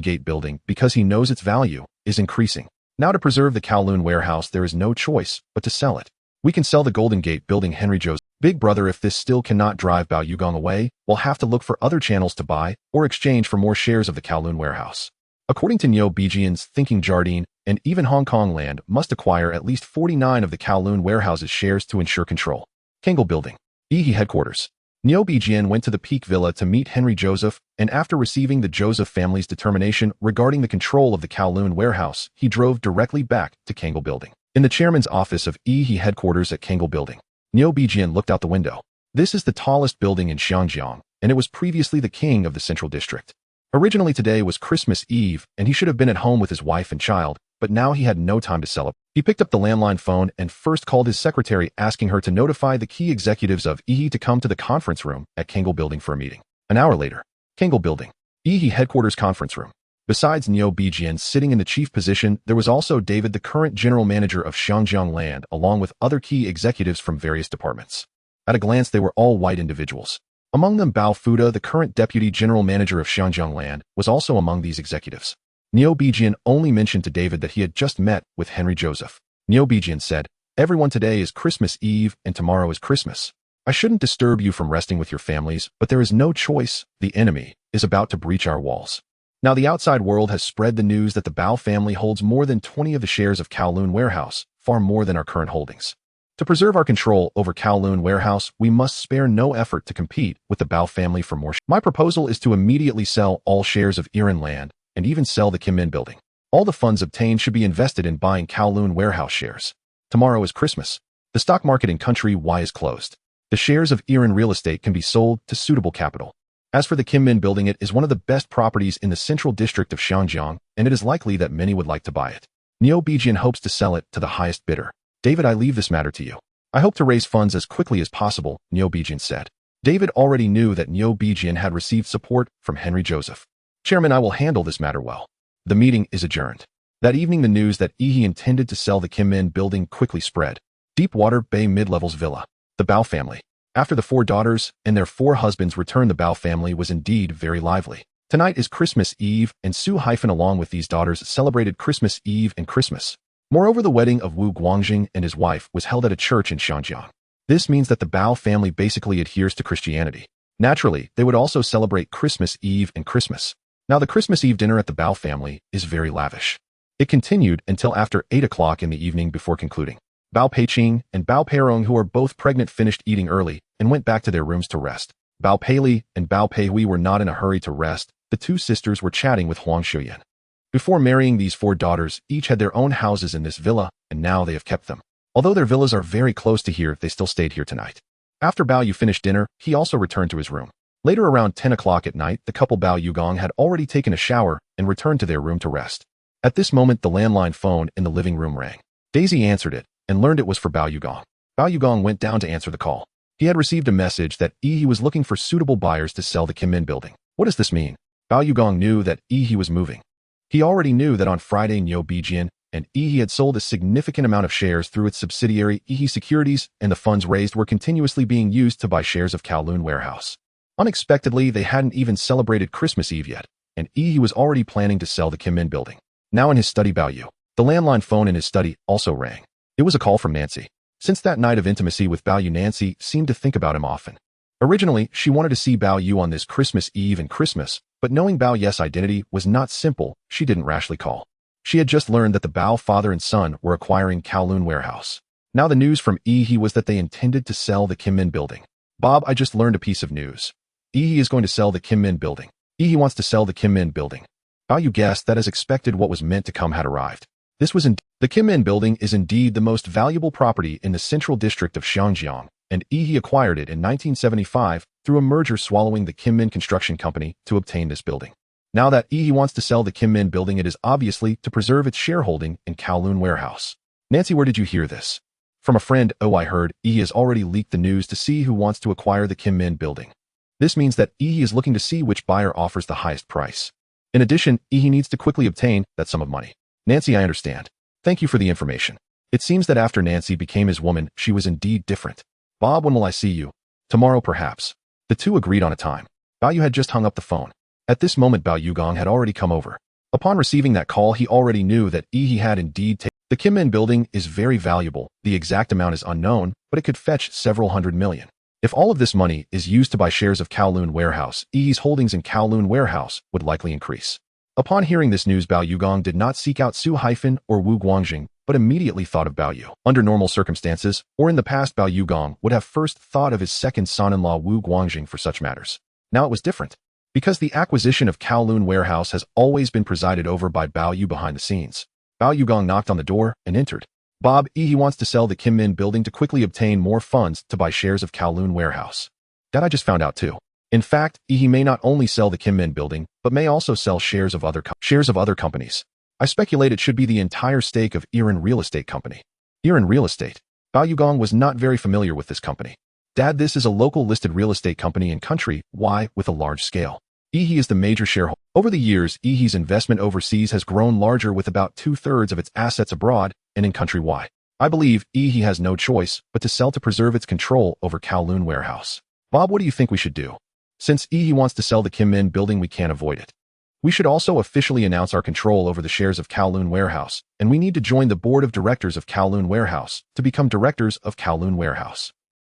Speaker 1: Gate Building because he knows its value is increasing. Now, to preserve the Kowloon warehouse, there is no choice but to sell it. We can sell the Golden Gate Building, Henry Joseph. Big brother, if this still cannot drive Bao Yu away, we'll have to look for other channels to buy or exchange for more shares of the Kowloon warehouse. According to Liu Jiacheng's thinking, Jardine and even Hong Kong Land must acquire at least 49 of the Kowloon warehouse's shares to ensure control. Kangle Building. EHE headquarters. Liu Jiacheng went to the Peak Villa to meet Henry Joseph, and after receiving the Joseph family's determination regarding the control of the Kowloon warehouse, he drove directly back to Kangle Building. In the chairman's office of Yi headquarters at Kangol Building, Niu Bijian looked out the window. This is the tallest building in Xiangjiang, and it was previously the king of the central district. Originally today was Christmas Eve, and he should have been at home with his wife and child, but now he had no time to celebrate. He picked up the landline phone and first called his secretary asking her to notify the key executives of Yi to come to the conference room at Kangol Building for a meeting. An hour later, Kangol Building, Yi headquarters conference room. Besides Niu Bijian sitting in the chief position, there was also David, the current general manager of Xiangjiang Land, along with other key executives from various departments. At a glance, they were all white individuals. Among them, Bao Fuda, the current deputy general manager of Xiangjiang Land, was also among these executives. Niu Bijian only mentioned to David that he had just met with Henry Joseph. Niu Bijian said, "Everyone, today is Christmas Eve and tomorrow is Christmas. I shouldn't disturb you from resting with your families, but there is no choice. The enemy is about to breach our walls." Now, the outside world has spread the news that the Bao family holds more than 20 of the shares of Kowloon Warehouse, far more than our current holdings. To preserve our control over Kowloon Warehouse, we must spare no effort to compete with the Bao family for more shares. My proposal is to immediately sell all shares of Iran Land and even sell the Kinmen Building. All the funds obtained should be invested in buying Kowloon Warehouse shares. Tomorrow is Christmas. The stock market in country Y is closed. The shares of Iran real estate can be sold to suitable capital. As for the Kinmen Building, it is one of the best properties in the central district of Xiangjiang, and it is likely that many would like to buy it. Niu Bijian hopes to sell it to the highest bidder. David, I leave this matter to you. I hope to raise funds as quickly as possible, Niu Bijian said. David already knew that Niu Bijian had received support from Henry Joseph. Chairman, I will handle this matter well. The meeting is adjourned. That evening, the news that Yi intended to sell the Kinmen Building quickly spread. Deepwater Bay Mid-Levels Villa. The Bao family. After the 4 daughters and their 4 husbands returned, the Bao family was indeed very lively. Tonight is Christmas Eve, and Su along with these daughters celebrated Christmas Eve and Christmas. Moreover, the wedding of Wu Guangjing and his wife was held at a church in Xiangjiang. This means that the Bao family basically adheres to Christianity. Naturally, they would also celebrate Christmas Eve and Christmas. Now, the Christmas Eve dinner at the Bao family is very lavish. It continued until after 8 o'clock in the evening before concluding. Bao Peiqing and Bao Peirong, who are both pregnant, finished eating early and went back to their rooms to rest. Bao Peili and Bao Peihui were not in a hurry to rest. The 2 sisters were chatting with Huang Shuyan. Before marrying, these 4 daughters each had their own houses in this villa, and now they have kept them. Although their villas are very close to here, they still stayed here tonight. After Bao Yu finished dinner, he also returned to his room. Later, around 10 o'clock at night, the couple Bao Yugong had already taken a shower and returned to their room to rest. At this moment, the landline phone in the living room rang. Daisy answered it and learned it was for Bao Yugong. Bao Yugong went down to answer the call. He had received a message that Yi was looking for suitable buyers to sell the Kinmen Building. What does this mean? Bao Yugong knew that Yi was moving. He already knew that on Friday, Niu Bijian and Yi had sold a significant amount of shares through its subsidiary Yi Securities, and the funds raised were continuously being used to buy shares of Kowloon Warehouse. Unexpectedly, they hadn't even celebrated Christmas Eve yet, and Yi was already planning to sell the Kinmen Building. Now in his study, Bao Yu. The landline phone in his study also rang. It was a call from Nancy. Since that night of intimacy with Bao Yu, Nancy seemed to think about him often. Originally, she wanted to see Bao Yu on this Christmas Eve and Christmas, but knowing Bao Yu's identity was not simple, she didn't rashly call. She had just learned that the Bao father and son were acquiring Kowloon Warehouse. Now the news from Yi was that they intended to sell the Kinmen Building. Bob, I just learned a piece of news. Yi is going to sell the Kinmen Building. Yi wants to sell the Kinmen Building. Bao Yu guessed that as expected, what was meant to come had arrived. This was the Kinmen Building is indeed the most valuable property in the central district of Xiangjiang, and Yi acquired it in 1975 through a merger swallowing the Kinmen Construction Company to obtain this building. Now that Yi wants to sell the Kinmen Building, it is obviously to preserve its shareholding in Kowloon Warehouse. Nancy, where did you hear this? From a friend. Oh, I heard Yi has already leaked the news to see who wants to acquire the Kinmen Building. This means that Yi is looking to see which buyer offers the highest price. In addition, Yi needs to quickly obtain that sum of money. Nancy, I understand. Thank you for the information. It seems that after Nancy became his woman, she was indeed different. Bob, when will I see you? Tomorrow, perhaps. The two agreed on a time. Bao Yu had just hung up the phone. At this moment, Bao Yugong had already come over. Upon receiving that call, he already knew that Yi had indeed taken. The Kinmen Building is very valuable. The exact amount is unknown, but it could fetch several hundred million. If all of this money is used to buy shares of Kowloon Warehouse, Yi's holdings in Kowloon Warehouse would likely increase. Upon hearing this news, Bao Yugong did not seek out Su or Wu Guangjing, but immediately thought of Bao Yu. Under normal circumstances, or in the past, Bao Yugong would have first thought of his second son-in-law Wu Guangjing for such matters. Now it was different. Because the acquisition of Kowloon Warehouse has always been presided over by Bao Yu behind the scenes. Bao Yugong knocked on the door and entered. Bob, he wants to sell the Kim Min building to quickly obtain more funds to buy shares of Kowloon warehouse. That I just found out too. In fact, he may not only sell the Kim Min building, but may also sell shares of other companies. I speculate it should be the entire stake of Heir Real Estate Company. Heir Real Estate. Bao Yu was not very familiar with this company. Dad, this is a local listed real estate company in country Y with a large scale. He is the major shareholder. Over the years, He's investment overseas has grown larger with about 2/3 of its assets abroad and in country Y. I believe He has no choice but to sell to preserve its control over Kowloon warehouse. Bob, what do you think we should do? Since He wants to sell the Kim Min building, we can't avoid it. We should also officially announce our control over the shares of Kowloon warehouse, and we need to join the board of directors of Kowloon warehouse to become directors of Kowloon warehouse.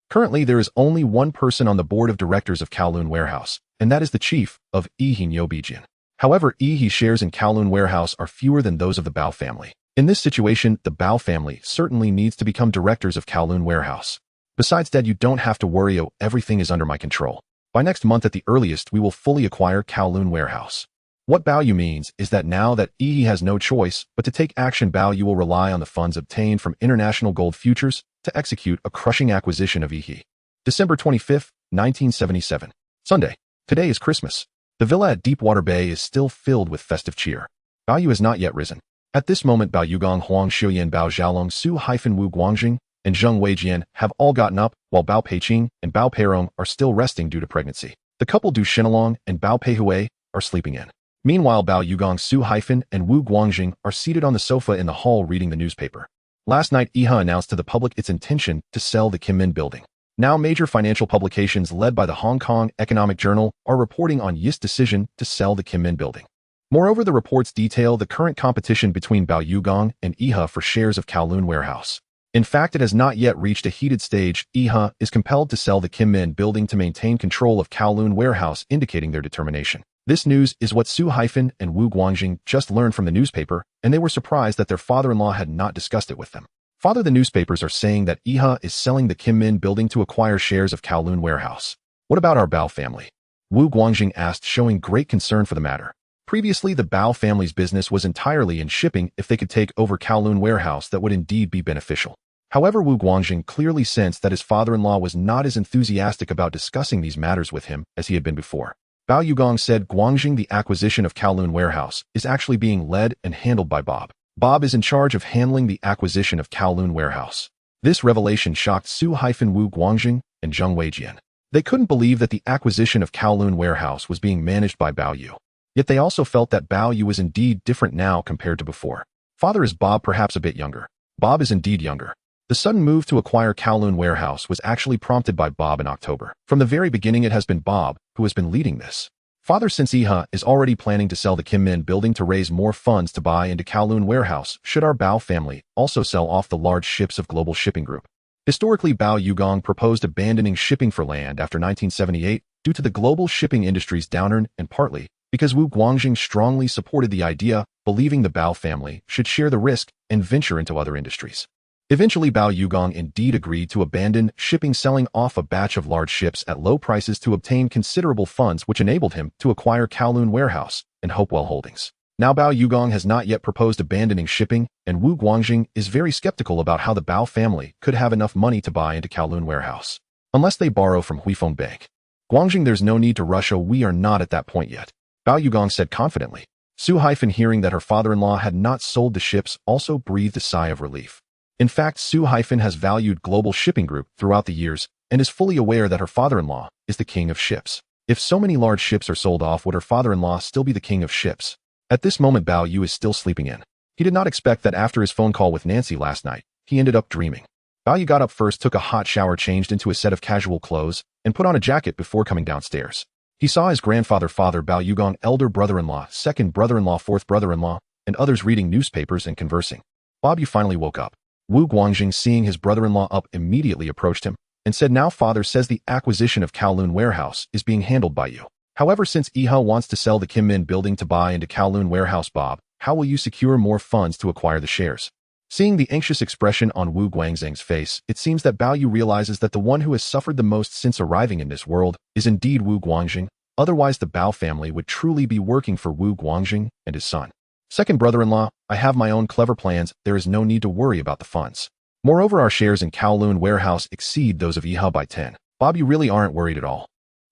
Speaker 1: Currently, there is only one person on the board of directors of Kowloon warehouse, and that is the chief of Nyobijian. However, He's shares in Kowloon warehouse are fewer than those of the Bao family. In this situation, the Bao family certainly needs to become directors of Kowloon warehouse. Besides that, you don't have to worry, everything is under my control. By next month at the earliest, we will fully acquire Kowloon warehouse. What Bao Yu means is that now that He has no choice but to take action, Bao Yu will rely on the funds obtained from international gold futures to execute a crushing acquisition of He. December 25, 1977. Sunday. Today is Christmas. The villa at Deepwater Bay is still filled with festive cheer. Bao Yu has not yet risen. At this moment, Bao Yugong, Huang Xiuyan, Bao Zhaolong, Su-Wu Guangjing, and Zheng Weijian have all gotten up, while Bao Peiqing and Bao Peirong are still resting due to pregnancy. The couple Du Shenalong and Bao Peihui are sleeping in. Meanwhile, Bao Yugong, Su-Hyphen, and Wu Guangjing are seated on the sofa in the hall reading the newspaper. Last night, Iha announced to the public its intention to sell the Kim Min building. Now, major financial publications led by the Hong Kong Economic Journal are reporting on Yi's decision to sell the Kim Min building. Moreover, the reports detail the current competition between Bao Yugong and Iha for shares of Kowloon warehouse. In fact, it has not yet reached a heated stage. Iha is compelled to sell the Kim Min building to maintain control of Kowloon warehouse, indicating their determination. This news is what Su-Hyphen and Wu Guangjing just learned from the newspaper, and they were surprised that their father-in-law had not discussed it with them. Father, the newspapers are saying that Iha is selling the Kim Min building to acquire shares of Kowloon warehouse. What about our Bao family? Wu Guangjing asked, showing great concern for the matter. Previously, the Bao family's business was entirely in shipping. If they could take over Kowloon warehouse, that would indeed be beneficial. However, Wu Guangjing clearly sensed that his father-in-law was not as enthusiastic about discussing these matters with him as he had been before. Bao Yugong said, Guangjing, the acquisition of Kowloon warehouse is actually being led and handled by Bob. Bob is in charge of handling the acquisition of Kowloon warehouse. This revelation shocked Su-Wu Guangjing and Zheng Weijian. They couldn't believe that the acquisition of Kowloon warehouse was being managed by Bao Yu. Yet they also felt that Bao Yu was indeed different now compared to before. Father, is Bob perhaps a bit younger? Bob is indeed younger. The sudden move to acquire Kowloon warehouse was actually prompted by Bob in October. From the very beginning, it has been Bob who has been leading this. Father, since Iha is already planning to sell the Kim Min building to raise more funds to buy into Kowloon warehouse, should our Bao family also sell off the large ships of Global Shipping Group? Historically, Bao Yugong proposed abandoning shipping for land after 1978 due to the global shipping industry's downturn, and partly because Wu Guangjing strongly supported the idea, believing the Bao family should share the risk and venture into other industries. Eventually, Bao Yugong indeed agreed to abandon shipping, selling off a batch of large ships at low prices to obtain considerable funds, which enabled him to acquire Kowloon warehouse and Hopewell Holdings. Now, Bao Yugong has not yet proposed abandoning shipping, and Wu Guangjing is very skeptical about how the Bao family could have enough money to buy into Kowloon warehouse. Unless they borrow from Huifeng Bank. Guangjing, there's no need to rush. We are not at that point yet. Bao Yugong said confidently. Su-Hyphen, hearing that her father-in-law had not sold the ships, also breathed a sigh of relief. In fact, Su-Hyphen has valued Global Shipping Group throughout the years and is fully aware that her father-in-law is the king of ships. If so many large ships are sold off, would her father-in-law still be the king of ships? At this moment, Bao Yu is still sleeping in. He did not expect that after his phone call with Nancy last night, he ended up dreaming. Bao Yu got up first, took a hot shower, changed into a set of casual clothes, and put on a jacket before coming downstairs. He saw his grandfather, Father Bao Yugong, elder brother-in-law, second brother-in-law, fourth brother-in-law, and others reading newspapers and conversing. Bob Yu finally woke up. Wu Guangjing, seeing his brother-in-law up, immediately approached him and said, now Father says the acquisition of Kowloon warehouse is being handled by you. However, since Iha wants to sell the Kim Min building to buy into Kowloon warehouse, Bob, how will you secure more funds to acquire the shares? Seeing the anxious expression on Wu Guangzhang's face, it seems that Bao Yu realizes that the one who has suffered the most since arriving in this world is indeed Wu Guangjing. Otherwise, the Bao family would truly be working for Wu Guangjing and his son. Second brother-in-law, I have my own clever plans. There is no need to worry about the funds. Moreover, our shares in Kowloon warehouse exceed those of Iha by 10. Bob, you really aren't worried at all.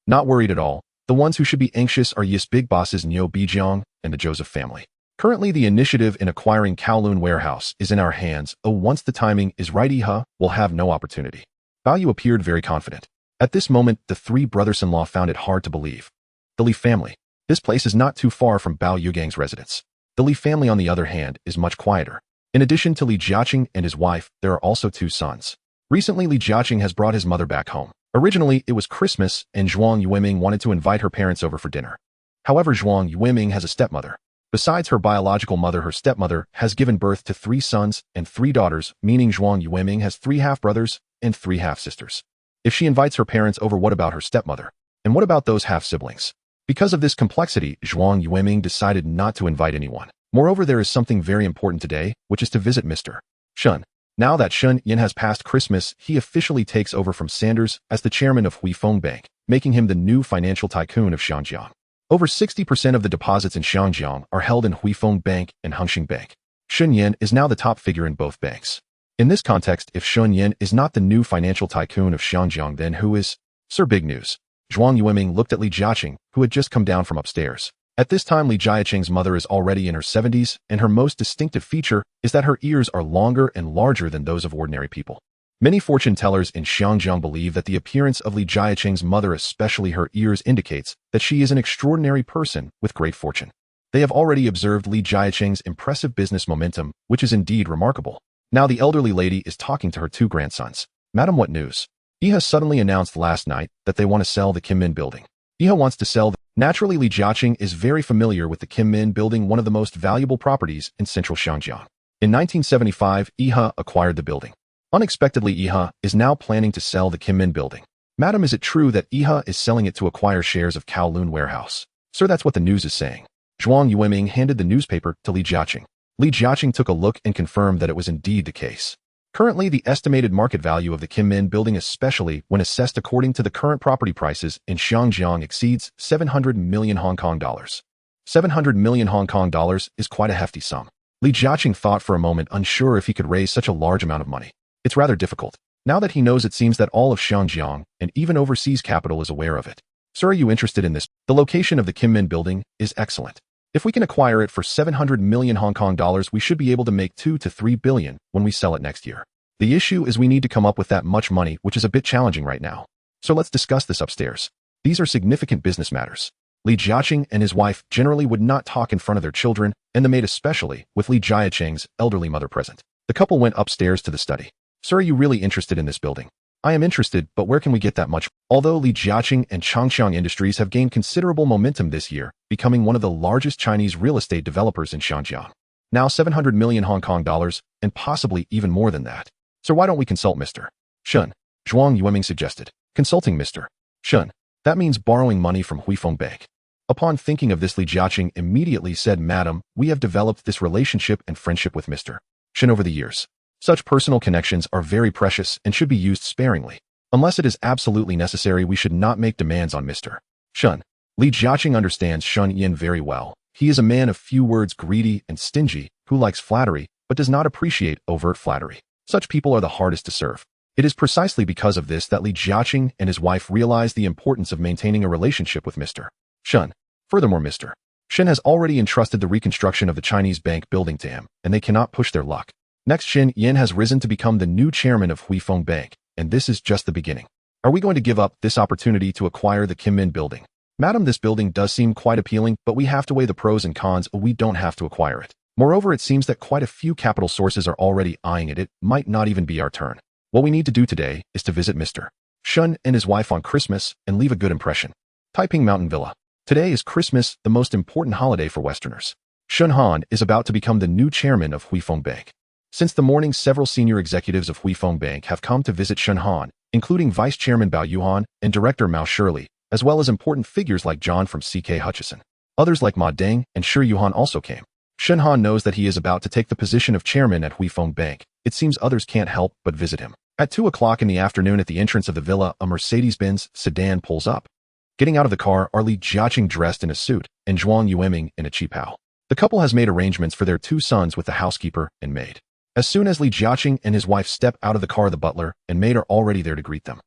Speaker 1: Not worried at all. The ones who should be anxious are Yis big bosses Nyo Bijiang and the Joseph family. Currently, the initiative in acquiring Kowloon warehouse is in our hands. Oh, once the timing is right, Iha will have no opportunity. Bao Yu appeared very confident. At this moment, the three brothers-in-law found it hard to believe. The Li family. This place is not too far from Bao Yugang's residence. The Li family, on the other hand, is much quieter. In addition to Li Jiacheng and his wife, there are also two sons. Recently, Li Jiacheng has brought his mother back home. Originally, it was Christmas, and Zhuang Yueming wanted to invite her parents over for dinner. However, Zhuang Yueming has a stepmother. Besides her biological mother, her stepmother has given birth to 3 sons and 3 daughters, meaning Zhuang Yueming has 3 half-brothers and 3 half-sisters. If she invites her parents over, what about her stepmother? And what about those half-siblings? Because of this complexity, Zhuang Yueming decided not to invite anyone. Moreover, there is something very important today, which is to visit Mr. Shen. Now that Shen Yin has passed Christmas, he officially takes over from Sanders as the chairman of Huifeng Bank, making him the new financial tycoon of Xianjiang. Over 60% of the deposits in Xianjiang are held in Huifeng Bank and Hengxing Bank. Shen Yin is now the top figure in both banks. In this context, if Shen Yin is not the new financial tycoon of Xianjiang, then who is? Sir, big news. Zhuang Yueming looked at Li Jiacheng, who had just come down from upstairs. At this time, Li Jiacheng's mother is already in her 70s, and her most distinctive feature is that her ears are longer and larger than those of ordinary people. Many fortune tellers in Xianjiang believe that the appearance of Li Jiacheng's mother, especially her ears, indicates that she is an extraordinary person with great fortune. They have already observed Li Jiacheng's impressive business momentum, which is indeed remarkable. Now the elderly lady is talking to her 2 grandsons. Madam, what news? Iha suddenly announced last night that they want to sell the Kinmen building. Iha wants to sell. Naturally, Li Jiacheng is very familiar with the Kinmen building, one of the most valuable properties in central Xianjiang. In 1975, Iha acquired the building. Unexpectedly, Iha is now planning to sell the Kinmen building. Madam, is it true that Iha is selling it to acquire shares of Kowloon warehouse? Sir, that's what the news is saying. Zhuang Yueming handed the newspaper to Li Jiacheng. Li Jiacheng took a look and confirmed that it was indeed the case. Currently, the estimated market value of the Kinmen building, especially when assessed according to the current property prices in Xianjiang, exceeds 700 million Hong Kong dollars. 700 million Hong Kong dollars is quite a hefty sum. Li Jiacheng thought for a moment, unsure if he could raise such a large amount of money. It's rather difficult. Now that he knows, it seems that all of Xianjiang and even overseas capital is aware of it. Sir, are you interested in this? The location of the Kinmen building is excellent. If we can acquire it for 700 million Hong Kong dollars, we should be able to make 2 to 3 billion when we sell it next year. The issue is we need to come up with that much money, which is a bit challenging right now. So let's discuss this upstairs. These are significant business matters. Li Jiacheng and his wife generally would not talk in front of their children, and the maid especially, with Li Jiacheng's elderly mother present. The couple went upstairs to the study. Sir, are you really interested in this building? I am interested, but where can we get that much? Although Li Jiacheng and Changxiang Industries have gained considerable momentum this year, becoming one of the largest Chinese real estate developers in Xianjiang. Now 700 million Hong Kong dollars, and possibly even more than that. So why don't we consult Mr. Shen? Zhuang Yueming suggested. Consulting Mr. Shen. That means borrowing money from Huifeng Bank. Upon thinking of this, Li Jiacheng immediately said, Madam, we have developed this relationship and friendship with Mr. Shen over the years. Such personal connections are very precious and should be used sparingly. Unless it is absolutely necessary, we should not make demands on Mr. Shen. Li Jiacheng understands Shen Yin very well. He is a man of few words, greedy and stingy, who likes flattery, but does not appreciate overt flattery. Such people are the hardest to serve. It is precisely because of this that Li Jiacheng and his wife realize the importance of maintaining a relationship with Mr. Shen. Furthermore, Mr. Shen has already entrusted the reconstruction of the Chinese bank building to him, and they cannot push their luck. Next, Shen Yin has risen to become the new chairman of Huifeng Bank, and this is just the beginning. Are we going to give up this opportunity to acquire the Kinmen building? Madam, this building does seem quite appealing, but we have to weigh the pros and cons. We don't have to acquire it. Moreover, it seems that quite a few capital sources are already eyeing it. It might not even be our turn. What we need to do today is to visit Mr. Shen and his wife on Christmas and leave a good impression. Taiping Mountain Villa. Today is Christmas, the most important holiday for Westerners. Shen Han is about to become the new chairman of Huifeng Bank. Since the morning, several senior executives of Huifeng Bank have come to visit Shen Han, including Vice Chairman Bao Yu and Director Mao Shirley, as well as important figures like John from C.K. Hutchison. Others like Ma Deng and Shi Yuhan also came. Shen Han knows that he is about to take the position of chairman at Huifeng Bank. It seems others can't help but visit him. At 2 o'clock in the afternoon, at the entrance of the villa, a Mercedes-Benz sedan pulls up. Getting out of the car are Li Jiacheng dressed in a suit and Zhuang Yueming in a cheapao. The couple has made arrangements for their 2 sons with the housekeeper and maid. As soon as Li Jiacheng and his wife step out of the car, the butler and maid are already there to greet them.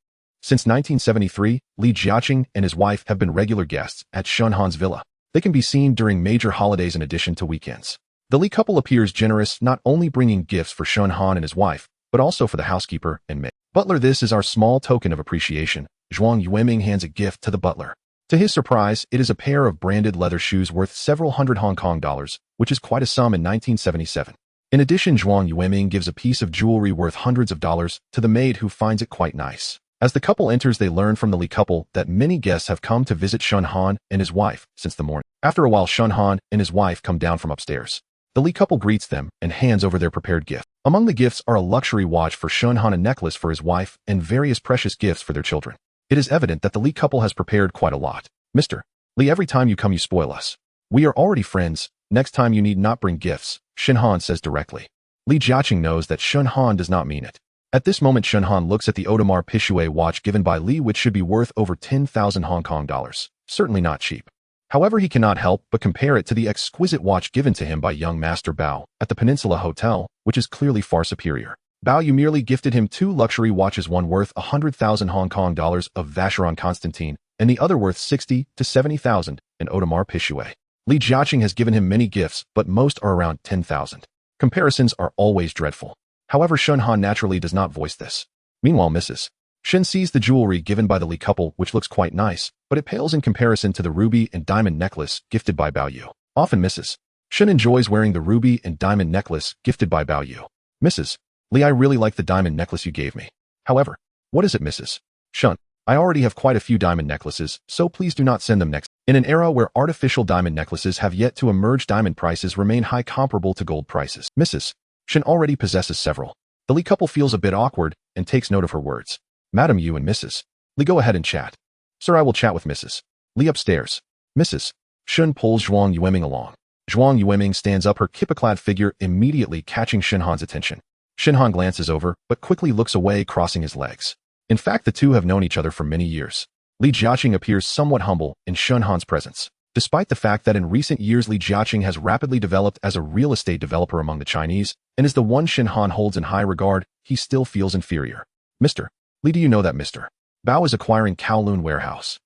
Speaker 1: Since 1973, Li Jiacheng and his wife have been regular guests at Shen Han's villa. They can be seen during major holidays in addition to weekends. The Li couple appears generous, not only bringing gifts for Shen Han and his wife, but also for the housekeeper and maid. Butler, this is our small token of appreciation. Zhuang Yueming hands a gift to the butler. To his surprise, it is a pair of branded leather shoes worth several hundred Hong Kong dollars, which is quite a sum in 1977. In addition, Zhuang Yueming gives a piece of jewelry worth hundreds of dollars to the maid, who finds it quite nice. As the couple enters, they learn from the Li couple that many guests have come to visit Shen Han and his wife since the morning. After a while, Shen Han and his wife come down from upstairs. The Li couple greets them and hands over their prepared gift. Among the gifts are a luxury watch for Shen Han, a necklace for his wife, and various precious gifts for their children. It is evident that the Li couple has prepared quite a lot. Mr. Li, every time you come you spoil us. We are already friends. Next time you need not bring gifts, Shen Han says directly. Li Jiacheng knows that Shen Han does not mean it. At this moment, Shen Han looks at the Audemars Piguet watch given by Li, which should be worth over 10,000 Hong Kong dollars. Certainly not cheap. However, he cannot help but compare it to the exquisite watch given to him by young Master Bao at the Peninsula Hotel, which is clearly far superior. Bao Yu merely gifted him 2 luxury watches, one worth 100,000 Hong Kong dollars of Vacheron Constantin, and the other worth 60 to 70,000 in Audemars Piguet. Li Jiacheng has given him many gifts, but most are around 10,000. Comparisons are always dreadful. However, Shen Han naturally does not voice this. Meanwhile, Mrs. Shen sees the jewelry given by the Li couple, which looks quite nice, but it pales in comparison to the ruby and diamond necklace gifted by Bao Yu. Often Mrs. Shen enjoys wearing the ruby and diamond necklace gifted by Bao Yu. Mrs. Li, I really like the diamond necklace you gave me. However, what is it, Mrs. Shen? I already have quite a few diamond necklaces, so please do not send them next. In an era where artificial diamond necklaces have yet to emerge, diamond prices remain high, comparable to gold prices. Mrs. Shen already possesses several. The Li couple feels a bit awkward and takes note of her words. Madam, you and Mrs. Li go ahead and chat. Sir, I will chat with Mrs. Li upstairs. Mrs. Shen pulls Zhuang Yueming along. Zhuang Yueming stands up, her kippa-clad figure immediately catching Shen Han's attention. Shen Han glances over, but quickly looks away, crossing his legs. In fact, the two have known each other for many years. Li Jiacheng appears somewhat humble in Shen Han's presence. Despite the fact that in recent years Li Jiacheng has rapidly developed as a real estate developer among the Chinese, and is the one Shen Han holds in high regard, he still feels inferior. Mr. Li, do you know that Mr. Bao is acquiring Kowloon warehouse?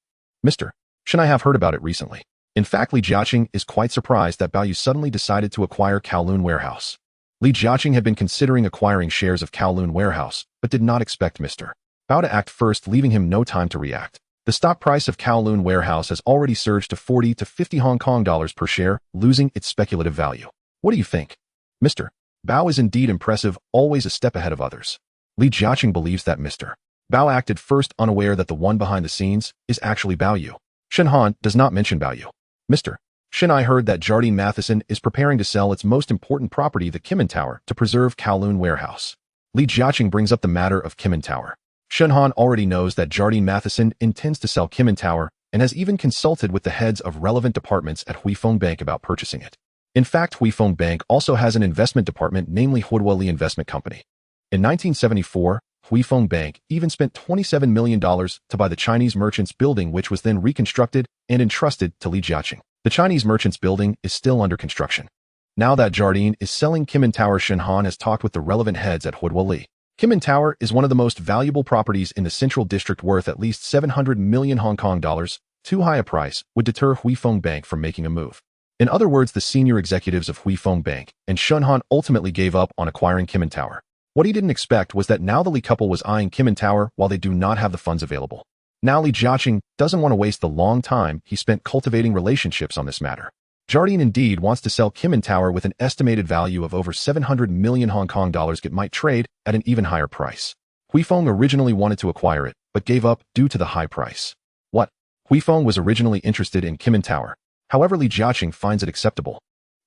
Speaker 1: Mr. Shen, I have heard about it recently. In fact, Li Jiacheng is quite surprised that Bao Yu suddenly decided to acquire Kowloon warehouse. Li Jiacheng had been considering acquiring shares of Kowloon warehouse, but did not expect Mr. Bao to act first, leaving him no time to react. The stock price of Kowloon warehouse has already surged to 40 to 50 Hong Kong dollars per share, losing its speculative value. What do you think? Mr. Bao is indeed impressive, always a step ahead of others. Li Jiacheng believes that Mr. Bao acted first, unaware that the one behind the scenes is actually Bao Yu. Shen Han does not mention Bao Yu. Mr. Shen, I heard that Jardine Matheson is preparing to sell its most important property, the Kimin Tower, to preserve Kowloon warehouse. Li Jiacheng brings up the matter of Kimin Tower. Shen Han already knows that Jardine Matheson intends to sell Kimin Tower and has even consulted with the heads of relevant departments at Huifeng Bank about purchasing it. In fact, Huifeng Bank also has an investment department, namely Li Investment Company. In 1974, Huifeng Bank even spent $27 million to buy the Chinese Merchants Building, which was then reconstructed and entrusted to Li Jiacheng. The Chinese Merchants Building is still under construction. Now that Jardine is selling Kimin Tower, Shen Han has talked with the relevant heads at Li. Kimin Tower is one of the most valuable properties in the Central District, worth at least 700 million Hong Kong dollars. Too high a price would deter Huifeng Bank from making a move. In other words, the senior executives of Huifeng Bank and Shen Han ultimately gave up on acquiring Kimin Tower. What he didn't expect was that now the Li couple was eyeing Kimin Tower while they do not have the funds available. Now Li Jiacheng doesn't want to waste the long time he spent cultivating relationships on this matter. Jardine indeed wants to sell Kimin Tower with an estimated value of over 700 million Hong Kong dollars. It might trade at an even higher price. Huifeng originally wanted to acquire it, but gave up due to the high price. What? Huifeng was originally interested in Kimin Tower. However, Li Jiacheng finds it acceptable.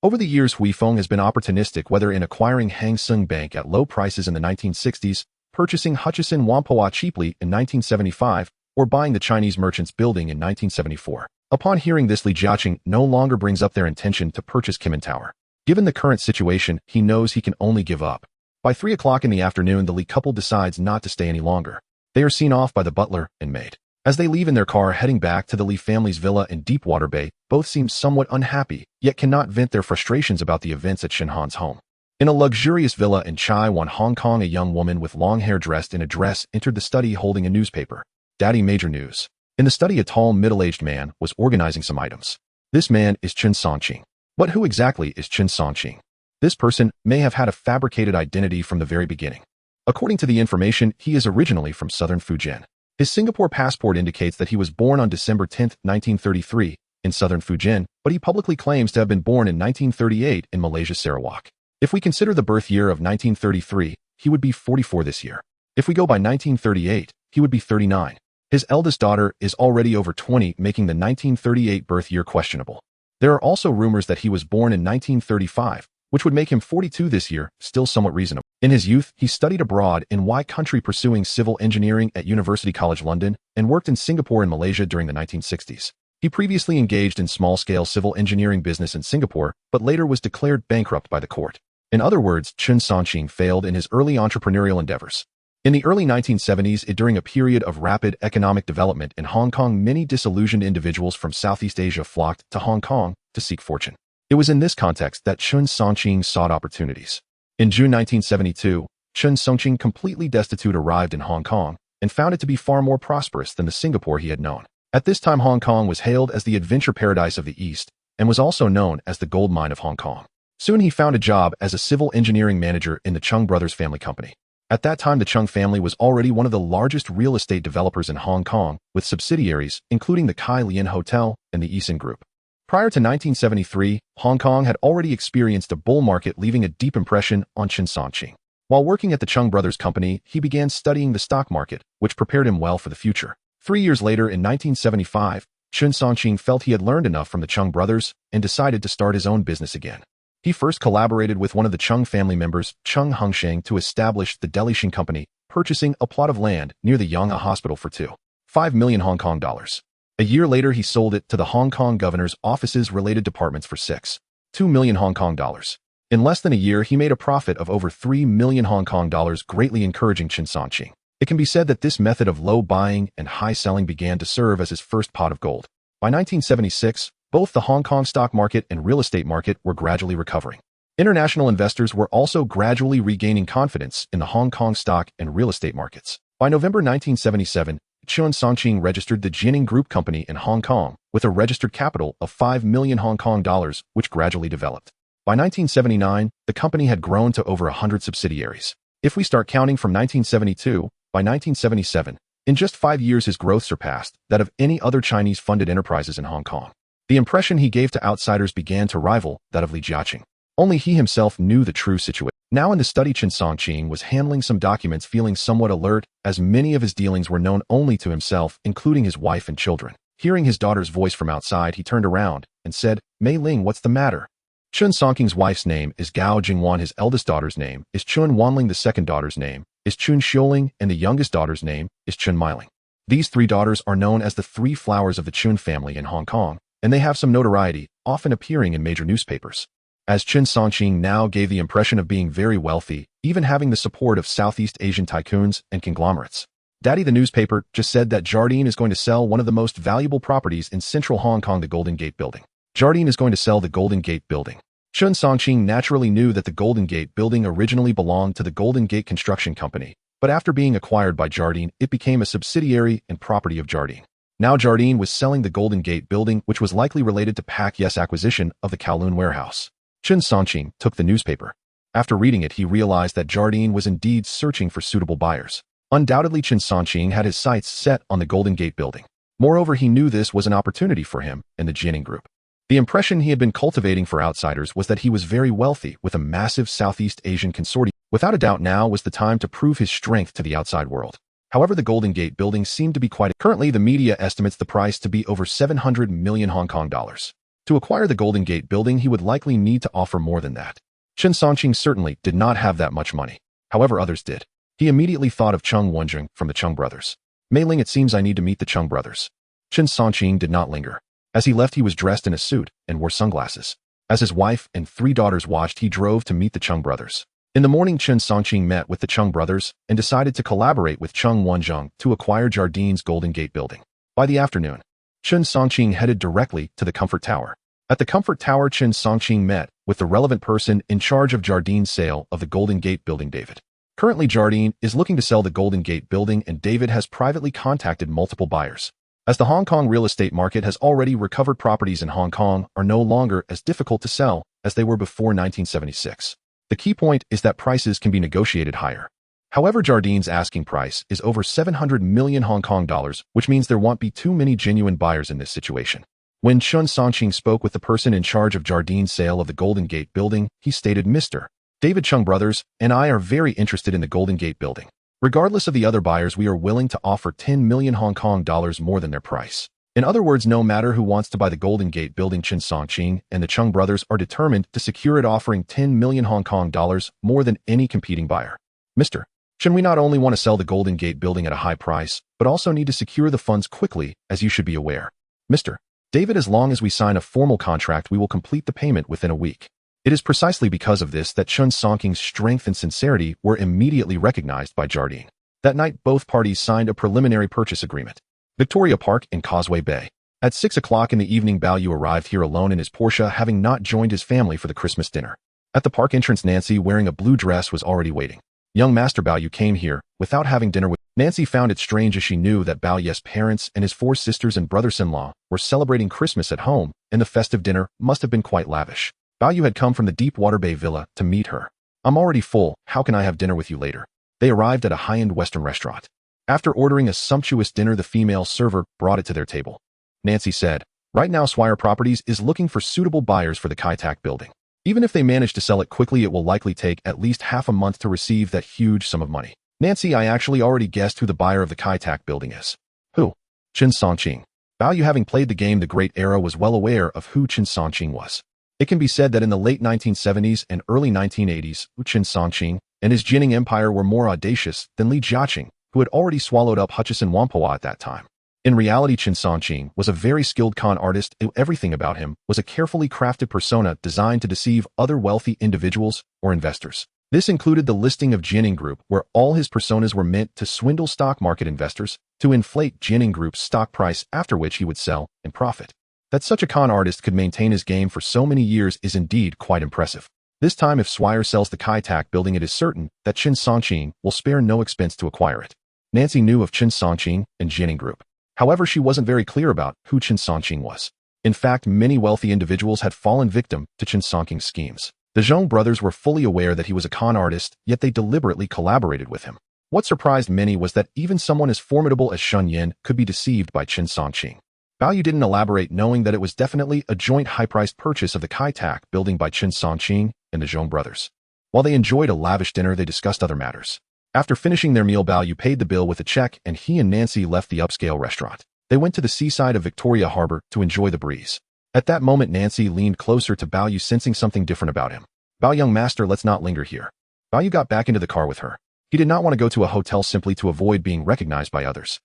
Speaker 1: Over the years, Huifeng has been opportunistic, whether in acquiring Hang Seng Bank at low prices in the 1960s, purchasing Hutchison Whampoa cheaply in 1975, or buying the Chinese Merchants Building in 1974. Upon hearing this, Li Jiacheng no longer brings up their intention to purchase Kimin Tower. Given the current situation, he knows he can only give up. By 3 o'clock in the afternoon, the Li couple decides not to stay any longer. They are seen off by the butler and maid. As they leave in their car heading back to the Li family's villa in Deepwater Bay, both seem somewhat unhappy, yet cannot vent their frustrations about the events at Shen Han's home. In a luxurious villa in Chai Wan, Hong Kong, a young woman with long hair dressed in a dress entered the study holding a newspaper. Daddy, major news. In the study, a tall, middle-aged man was organizing some items. This man is Chen Songqing. But who exactly is Chen Songqing? This person may have had a fabricated identity from the very beginning. According to the information, he is originally from southern Fujian. His Singapore passport indicates that he was born on December 10, 1933, in southern Fujian, but he publicly claims to have been born in 1938 in Malaysia, Sarawak. If we consider the birth year of 1933, he would be 44 this year. If we go by 1938, he would be 39. His eldest daughter is already over 20, making the 1938 birth year questionable. There are also rumors that he was born in 1935, which would make him 42 this year, still somewhat reasonable. In his youth, he studied abroad in Y country pursuing civil engineering at University College London and worked in Singapore and Malaysia during the 1960s. He previously engaged in small-scale civil engineering business in Singapore, but later was declared bankrupt by the court. In other words, Chen Songqing failed in his early entrepreneurial endeavors. In the early 1970s, during a period of rapid economic development in Hong Kong, many disillusioned individuals from Southeast Asia flocked to Hong Kong to seek fortune. It was in this context that Chen Songqing sought opportunities. In June 1972, Chen Songqing, completely destitute, arrived in Hong Kong and found it to be far more prosperous than the Singapore he had known. At this time, Hong Kong was hailed as the adventure paradise of the East and was also known as the gold mine of Hong Kong. Soon he found a job as a civil engineering manager in the Chung brothers family company. At that time, the Chung family was already one of the largest real estate developers in Hong Kong, with subsidiaries including the Kai Lien Hotel and the Eason Group. Prior to 1973, Hong Kong had already experienced a bull market, leaving a deep impression on Chen Songqing. While working at the Chung brothers company, he began studying the stock market, which prepared him well for the future. 3 years later, in 1975, Chen Songqing felt he had learned enough from the Chung brothers and decided to start his own business again. He first collaborated with one of the Chung family members, Chung Hongsheng, to establish the Delisheng Company, purchasing a plot of land near the Yonghe Hospital for 2.5 million Hong Kong dollars. A year later, he sold it to the Hong Kong governor's office's related departments for 6.2 million Hong Kong dollars. In less than a year, he made a profit of over 3 million Hong Kong dollars, greatly encouraging Chen Songqing. It can be said that this method of low buying and high selling began to serve as his first pot of gold. By 1976, both the Hong Kong stock market and real estate market were gradually recovering. International investors were also gradually regaining confidence in the Hong Kong stock and real estate markets. By November 1977, Chen Songqing registered the Jining Group Company in Hong Kong with a registered capital of 5 million Hong Kong dollars, which gradually developed. By 1979, the company had grown to over 100 subsidiaries. If we start counting from 1972, by 1977, in just 5 years his growth surpassed that of any other Chinese-funded enterprises in Hong Kong. The impression he gave to outsiders began to rival that of Li Jiacheng. Only he himself knew the true situation. Now in the study, Chen Songqing was handling some documents, feeling somewhat alert, as many of his dealings were known only to himself, including his wife and children. Hearing his daughter's voice from outside, he turned around and said, "Mei Ling, what's the matter?" Chen Songqing's wife's name is Gao Jingwan, his eldest daughter's name is Chun Wanling, the second daughter's name is Chun Xiuling, and the youngest daughter's name is Chun Meiling. These three daughters are known as the three flowers of the Chun family in Hong Kong, and they have some notoriety, often appearing in major newspapers. As Chen Songqing now gave the impression of being very wealthy, even having the support of Southeast Asian tycoons and conglomerates. Daddy, the newspaper, just said that Jardine is going to sell one of the most valuable properties in central Hong Kong, the Golden Gate Building. Jardine is going to sell the Golden Gate Building. Chen Songqing naturally knew that the Golden Gate Building originally belonged to the Golden Gate Construction Company, but after being acquired by Jardine, it became a subsidiary and property of Jardine. Now Jardine was selling the Golden Gate Building, which was likely related to Pak Yes' acquisition of the Kowloon warehouse. Chen Songqing took the newspaper. After reading it, he realized that Jardine was indeed searching for suitable buyers. Undoubtedly, Chen Songqing had his sights set on the Golden Gate Building. Moreover, he knew this was an opportunity for him and the Jining Group. The impression he had been cultivating for outsiders was that he was very wealthy with a massive Southeast Asian consortium. Without a doubt, now was the time to prove his strength to the outside world. However, the Golden Gate Building seemed to be currently the media estimates the price to be over 700 million Hong Kong dollars. To acquire the Golden Gate Building, he would likely need to offer more than that. Chen Songqing certainly did not have that much money. However, others did. He immediately thought of Chung Wenjing from the Chung brothers. Mei Ling, it seems I need to meet the Chung brothers. Chen Songqing did not linger. As he left, he was dressed in a suit and wore sunglasses. As his wife and three daughters watched, he drove to meet the Chung brothers. In the morning, Chen Songqing met with the Chung brothers and decided to collaborate with Chung Wenjing to acquire Jardine's Golden Gate Building. By the afternoon, Chen Songqing headed directly to the Comfort Tower. At the Comfort Tower, Chen Songqing met with the relevant person in charge of Jardine's sale of the Golden Gate building, David. Currently, Jardine is looking to sell the Golden Gate building, and David has privately contacted multiple buyers. As the Hong Kong real estate market has already recovered, properties in Hong Kong are no longer as difficult to sell as they were before 1976. The key point is that prices can be negotiated higher. However, Jardine's asking price is over 700 million Hong Kong dollars, which means there won't be too many genuine buyers in this situation. When Chen Songqing spoke with the person in charge of Jardine's sale of the Golden Gate building, he stated, "Mr. David Chung Brothers and I are very interested in the Golden Gate building. Regardless of the other buyers, we are willing to offer 10 million Hong Kong dollars more than their price." In other words, no matter who wants to buy the Golden Gate building, Chen Songqing and the Chung brothers are determined to secure it, offering 10 million Hong Kong dollars more than any competing buyer. "Mr. Chen, we not only want to sell the Golden Gate building at a high price, but also need to secure the funds quickly, as you should be aware. Mr. David, as long as we sign a formal contract, we will complete the payment within a week." It is precisely because of this that Chen Songqing's strength and sincerity were immediately recognized by Jardine. That night, both parties signed a preliminary purchase agreement. Victoria Park in Causeway Bay. At 6 o'clock in the evening, Bao Yu arrived here alone in his Porsche, having not joined his family for the Christmas dinner. At the park entrance, Nancy, wearing a blue dress, was already waiting. Young Master Bao Yu came here without having dinner with Nancy. Found it strange as she knew that Bao Yu's parents and his 4 sisters and brothers-in-law were celebrating Christmas at home, and the festive dinner must have been quite lavish. Bao Yu had come from the Deepwater Bay villa to meet her. "I'm already full. How can I have dinner with you later?" They arrived at a high-end Western restaurant. After ordering a sumptuous dinner, the female server brought it to their table. Nancy said, "Right now, Swire Properties is looking for suitable buyers for the Kai Tak building. Even if they manage to sell it quickly, it will likely take at least half a month to receive that huge sum of money." "Nancy, I actually already guessed who the buyer of the Kai Tak building is." "Who?" "Chen Songqing." Bao Yu, having played the game The Great Era, was well aware of who Chen Songqing was. It can be said that in the late 1970s and early 1980s, Chen Songqing and his Jining Empire were more audacious than Li Jiacheng, who had already swallowed up Hutchison Whampoa at that time. In reality, Chen Songqing was a very skilled con artist, and everything about him was a carefully crafted persona designed to deceive other wealthy individuals or investors. This included the listing of Jining Group, where all his personas were meant to swindle stock market investors to inflate Jining Group's stock price, after which he would sell and profit. That such a con artist could maintain his game for so many years is indeed quite impressive. This time, if Swire sells the Kai Tak building, it is certain that Chen Songqing will spare no expense to acquire it. Nancy knew of Chen Songqing and Jining Group. However, she wasn't very clear about who Chen Songqing was. In fact, many wealthy individuals had fallen victim to Chen Songqing's schemes. The Zhong brothers were fully aware that he was a con artist, yet they deliberately collaborated with him. What surprised many was that even someone as formidable as Shun Yin could be deceived by Chen Songqing. Bao Yu didn't elaborate, knowing that it was definitely a joint high-priced purchase of the Kai Tak building by Chen Songqing and the Zhong brothers. While they enjoyed a lavish dinner, they discussed other matters. After finishing their meal, Bao Yu paid the bill with a check, and he and Nancy left the upscale restaurant. They went to the seaside of Victoria Harbor to enjoy the breeze. At that moment, Nancy leaned closer to Bao Yu, sensing something different about him. "Bao, young master, let's not linger here." Bao Yu got back into the car with her. He did not want to go to a hotel simply to avoid being recognized by others.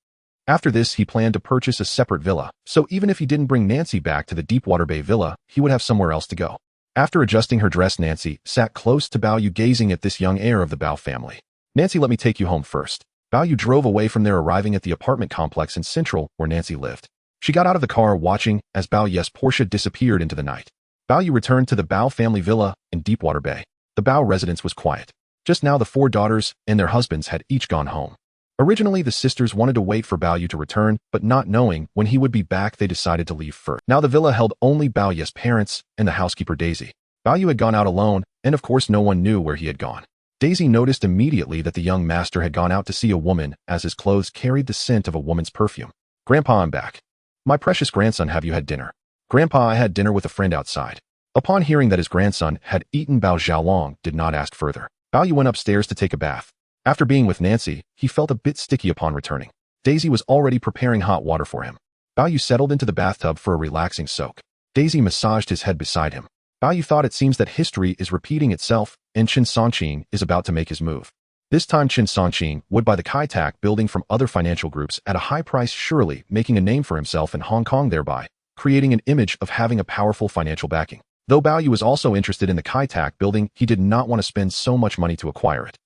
Speaker 1: After this, he planned to purchase a separate villa, so even if he didn't bring Nancy back to the Deepwater Bay villa, he would have somewhere else to go. After adjusting her dress, Nancy sat close to Bao Yu, gazing at this young heir of the Bao family. "Nancy, let me take you home first." Bao Yu drove away from there, arriving at the apartment complex in Central where Nancy lived. She got out of the car, watching as Bao Yu's Porsche disappeared into the night. Bao Yu returned to the Bao family villa in Deepwater Bay. The Bao residence was quiet. Just now, the 4 daughters and their husbands had each gone home. Originally, the sisters wanted to wait for Bao Yu to return, but not knowing when he would be back, they decided to leave first. Now the villa held only Bao Yu's parents and the housekeeper Daisy. Bao Yu had gone out alone, and of course no one knew where he had gone. Daisy noticed immediately that the young master had gone out to see a woman, as his clothes carried the scent of a woman's perfume. "Grandpa, I'm back." "My precious grandson, have you had dinner?" "Grandpa, I had dinner with a friend outside." Upon hearing that his grandson had eaten, Bao Xiaolong did not ask further. Bao Yu went upstairs to take a bath. After being with Nancy, he felt a bit sticky upon returning. Daisy was already preparing hot water for him. Bao Yu settled into the bathtub for a relaxing soak. Daisy massaged his head beside him. Bao Yu thought, it seems that history is repeating itself, and Chen Songqing is about to make his move. This time, Chen Songqing would buy the Kai Tak building from other financial groups at a high price, surely making a name for himself in Hong Kong, thereby creating an image of having a powerful financial backing. Though Bao Yu was also interested in the Kai Tak building, he did not want to spend so much money to acquire it.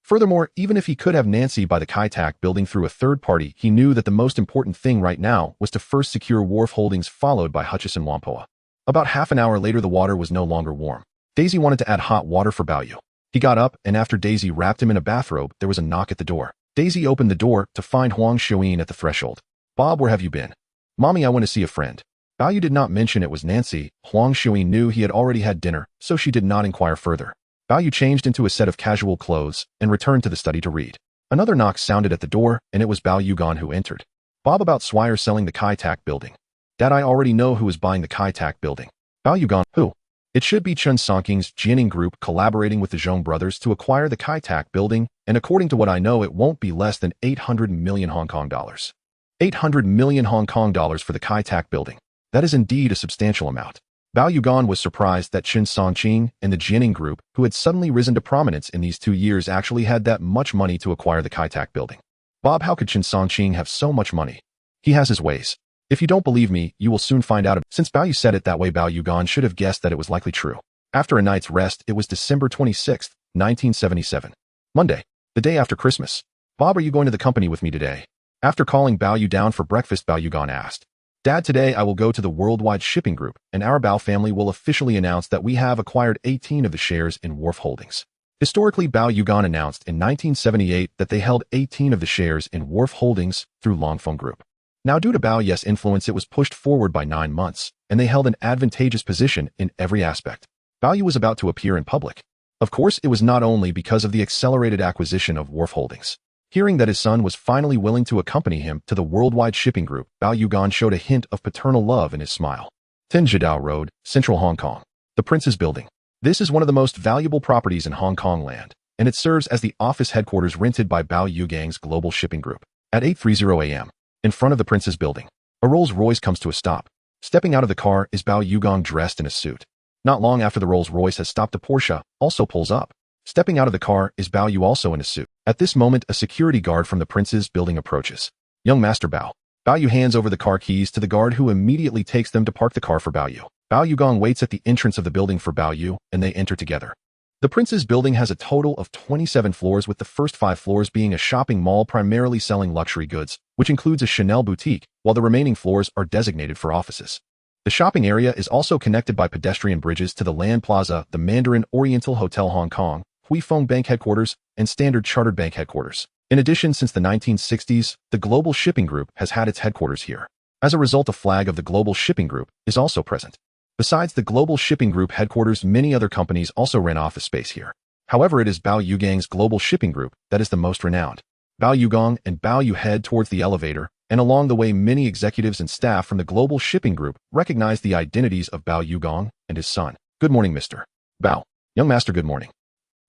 Speaker 1: Furthermore, even if he could have Nancy buy the Kaitak building through a third party, he knew that the most important thing right now was to first secure Wharf Holdings, followed by Hutchison Whampoa. About half an hour later, the water was no longer warm. Daisy wanted to add hot water for Bao Yu. He got up, and after Daisy wrapped him in a bathrobe, there was a knock at the door. Daisy opened the door to find Huang Xiuyin at the threshold. "Bob, where have you been?" "Mommy, I want to see a friend." Bao Yu did not mention it was Nancy. Huang Xiuyin knew he had already had dinner, so she did not inquire further. Bao Yu changed into a set of casual clothes and returned to the study to read. Another knock sounded at the door, and it was Bao Yu who entered. "Bob, about Swire selling the Kaitak building." "Dad, I already know who is buying the Kaitak building." Bao Yu, "Who?" "It should be Chen Sonking's Jianing Group collaborating with the Zhong brothers to acquire the Kaitak building, and according to what I know, it won't be less than 800 million Hong Kong dollars. 800 million Hong Kong dollars for the Kaitak building. That is indeed a substantial amount." Bao Yu was surprised that Chen Songqing and the Jianing Group, who had suddenly risen to prominence in these 2 years, actually had that much money to acquire the Kaitak building. "Bob, how could Chen Songqing have so much money?" "He has his ways. If you don't believe me, you will soon find out." Since Bao Yu said it that way, Bao Yu should have guessed that it was likely true. After a night's rest, it was December 26, 1977. Monday, the day after Christmas. "Bob, are you going to the company with me today?" After calling Bao Yu down for breakfast, Bao Yu asked. "Dad, today I will go to the Worldwide Shipping Group, and our Bao family will officially announce that we have acquired 18 of the shares in Wharf Holdings." Historically, Bao Yu announced in 1978 that they held 18 of the shares in Wharf Holdings through Longfeng Group. Now, due to Bao Yu's influence, it was pushed forward by 9 months, and they held an advantageous position in every aspect. Bao Yu was about to appear in public. Of course, it was not only because of the accelerated acquisition of Wharf Holdings. Hearing that his son was finally willing to accompany him to the Worldwide Shipping Group, Bao Yu showed a hint of paternal love in his smile. 10 Jidao Road, Central Hong Kong. The Prince's Building. This is one of the most valuable properties in Hong Kong land, and it serves as the office headquarters rented by Bao Yu's Global Shipping Group. At 8:30 a.m., in front of the Prince's Building, a Rolls-Royce comes to a stop. Stepping out of the car is Bao Yu dressed in a suit. Not long after the Rolls-Royce has stopped, a Porsche also pulls up. Stepping out of the car is Bao Yu, also in a suit. At this moment, a security guard from the Prince's Building approaches. "Young Master Bao." Bao Yu hands over the car keys to the guard, who immediately takes them to park the car for Bao Yu. Bao Yu waits at the entrance of the building for Bao Yu, and they enter together. The Prince's Building has a total of 27 floors, with the first 5 floors being a shopping mall primarily selling luxury goods, which includes a Chanel boutique, while the remaining floors are designated for offices. The shopping area is also connected by pedestrian bridges to the Land Plaza, the Mandarin Oriental Hotel Hong Kong, Hui Feng Bank headquarters, and Standard Chartered Bank headquarters. In addition, since the 1960s, the Global Shipping Group has had its headquarters here. As a result, a flag of the Global Shipping Group is also present. Besides the Global Shipping Group headquarters, many other companies also rent office space here. However, it is Bao Yu's Global Shipping Group that is the most renowned. Bao Yu and Bao Yu head towards the elevator, and along the way, many executives and staff from the Global Shipping Group recognize the identities of Bao Yu and his son. "Good morning, Mr. Bao." "Young Master, good morning."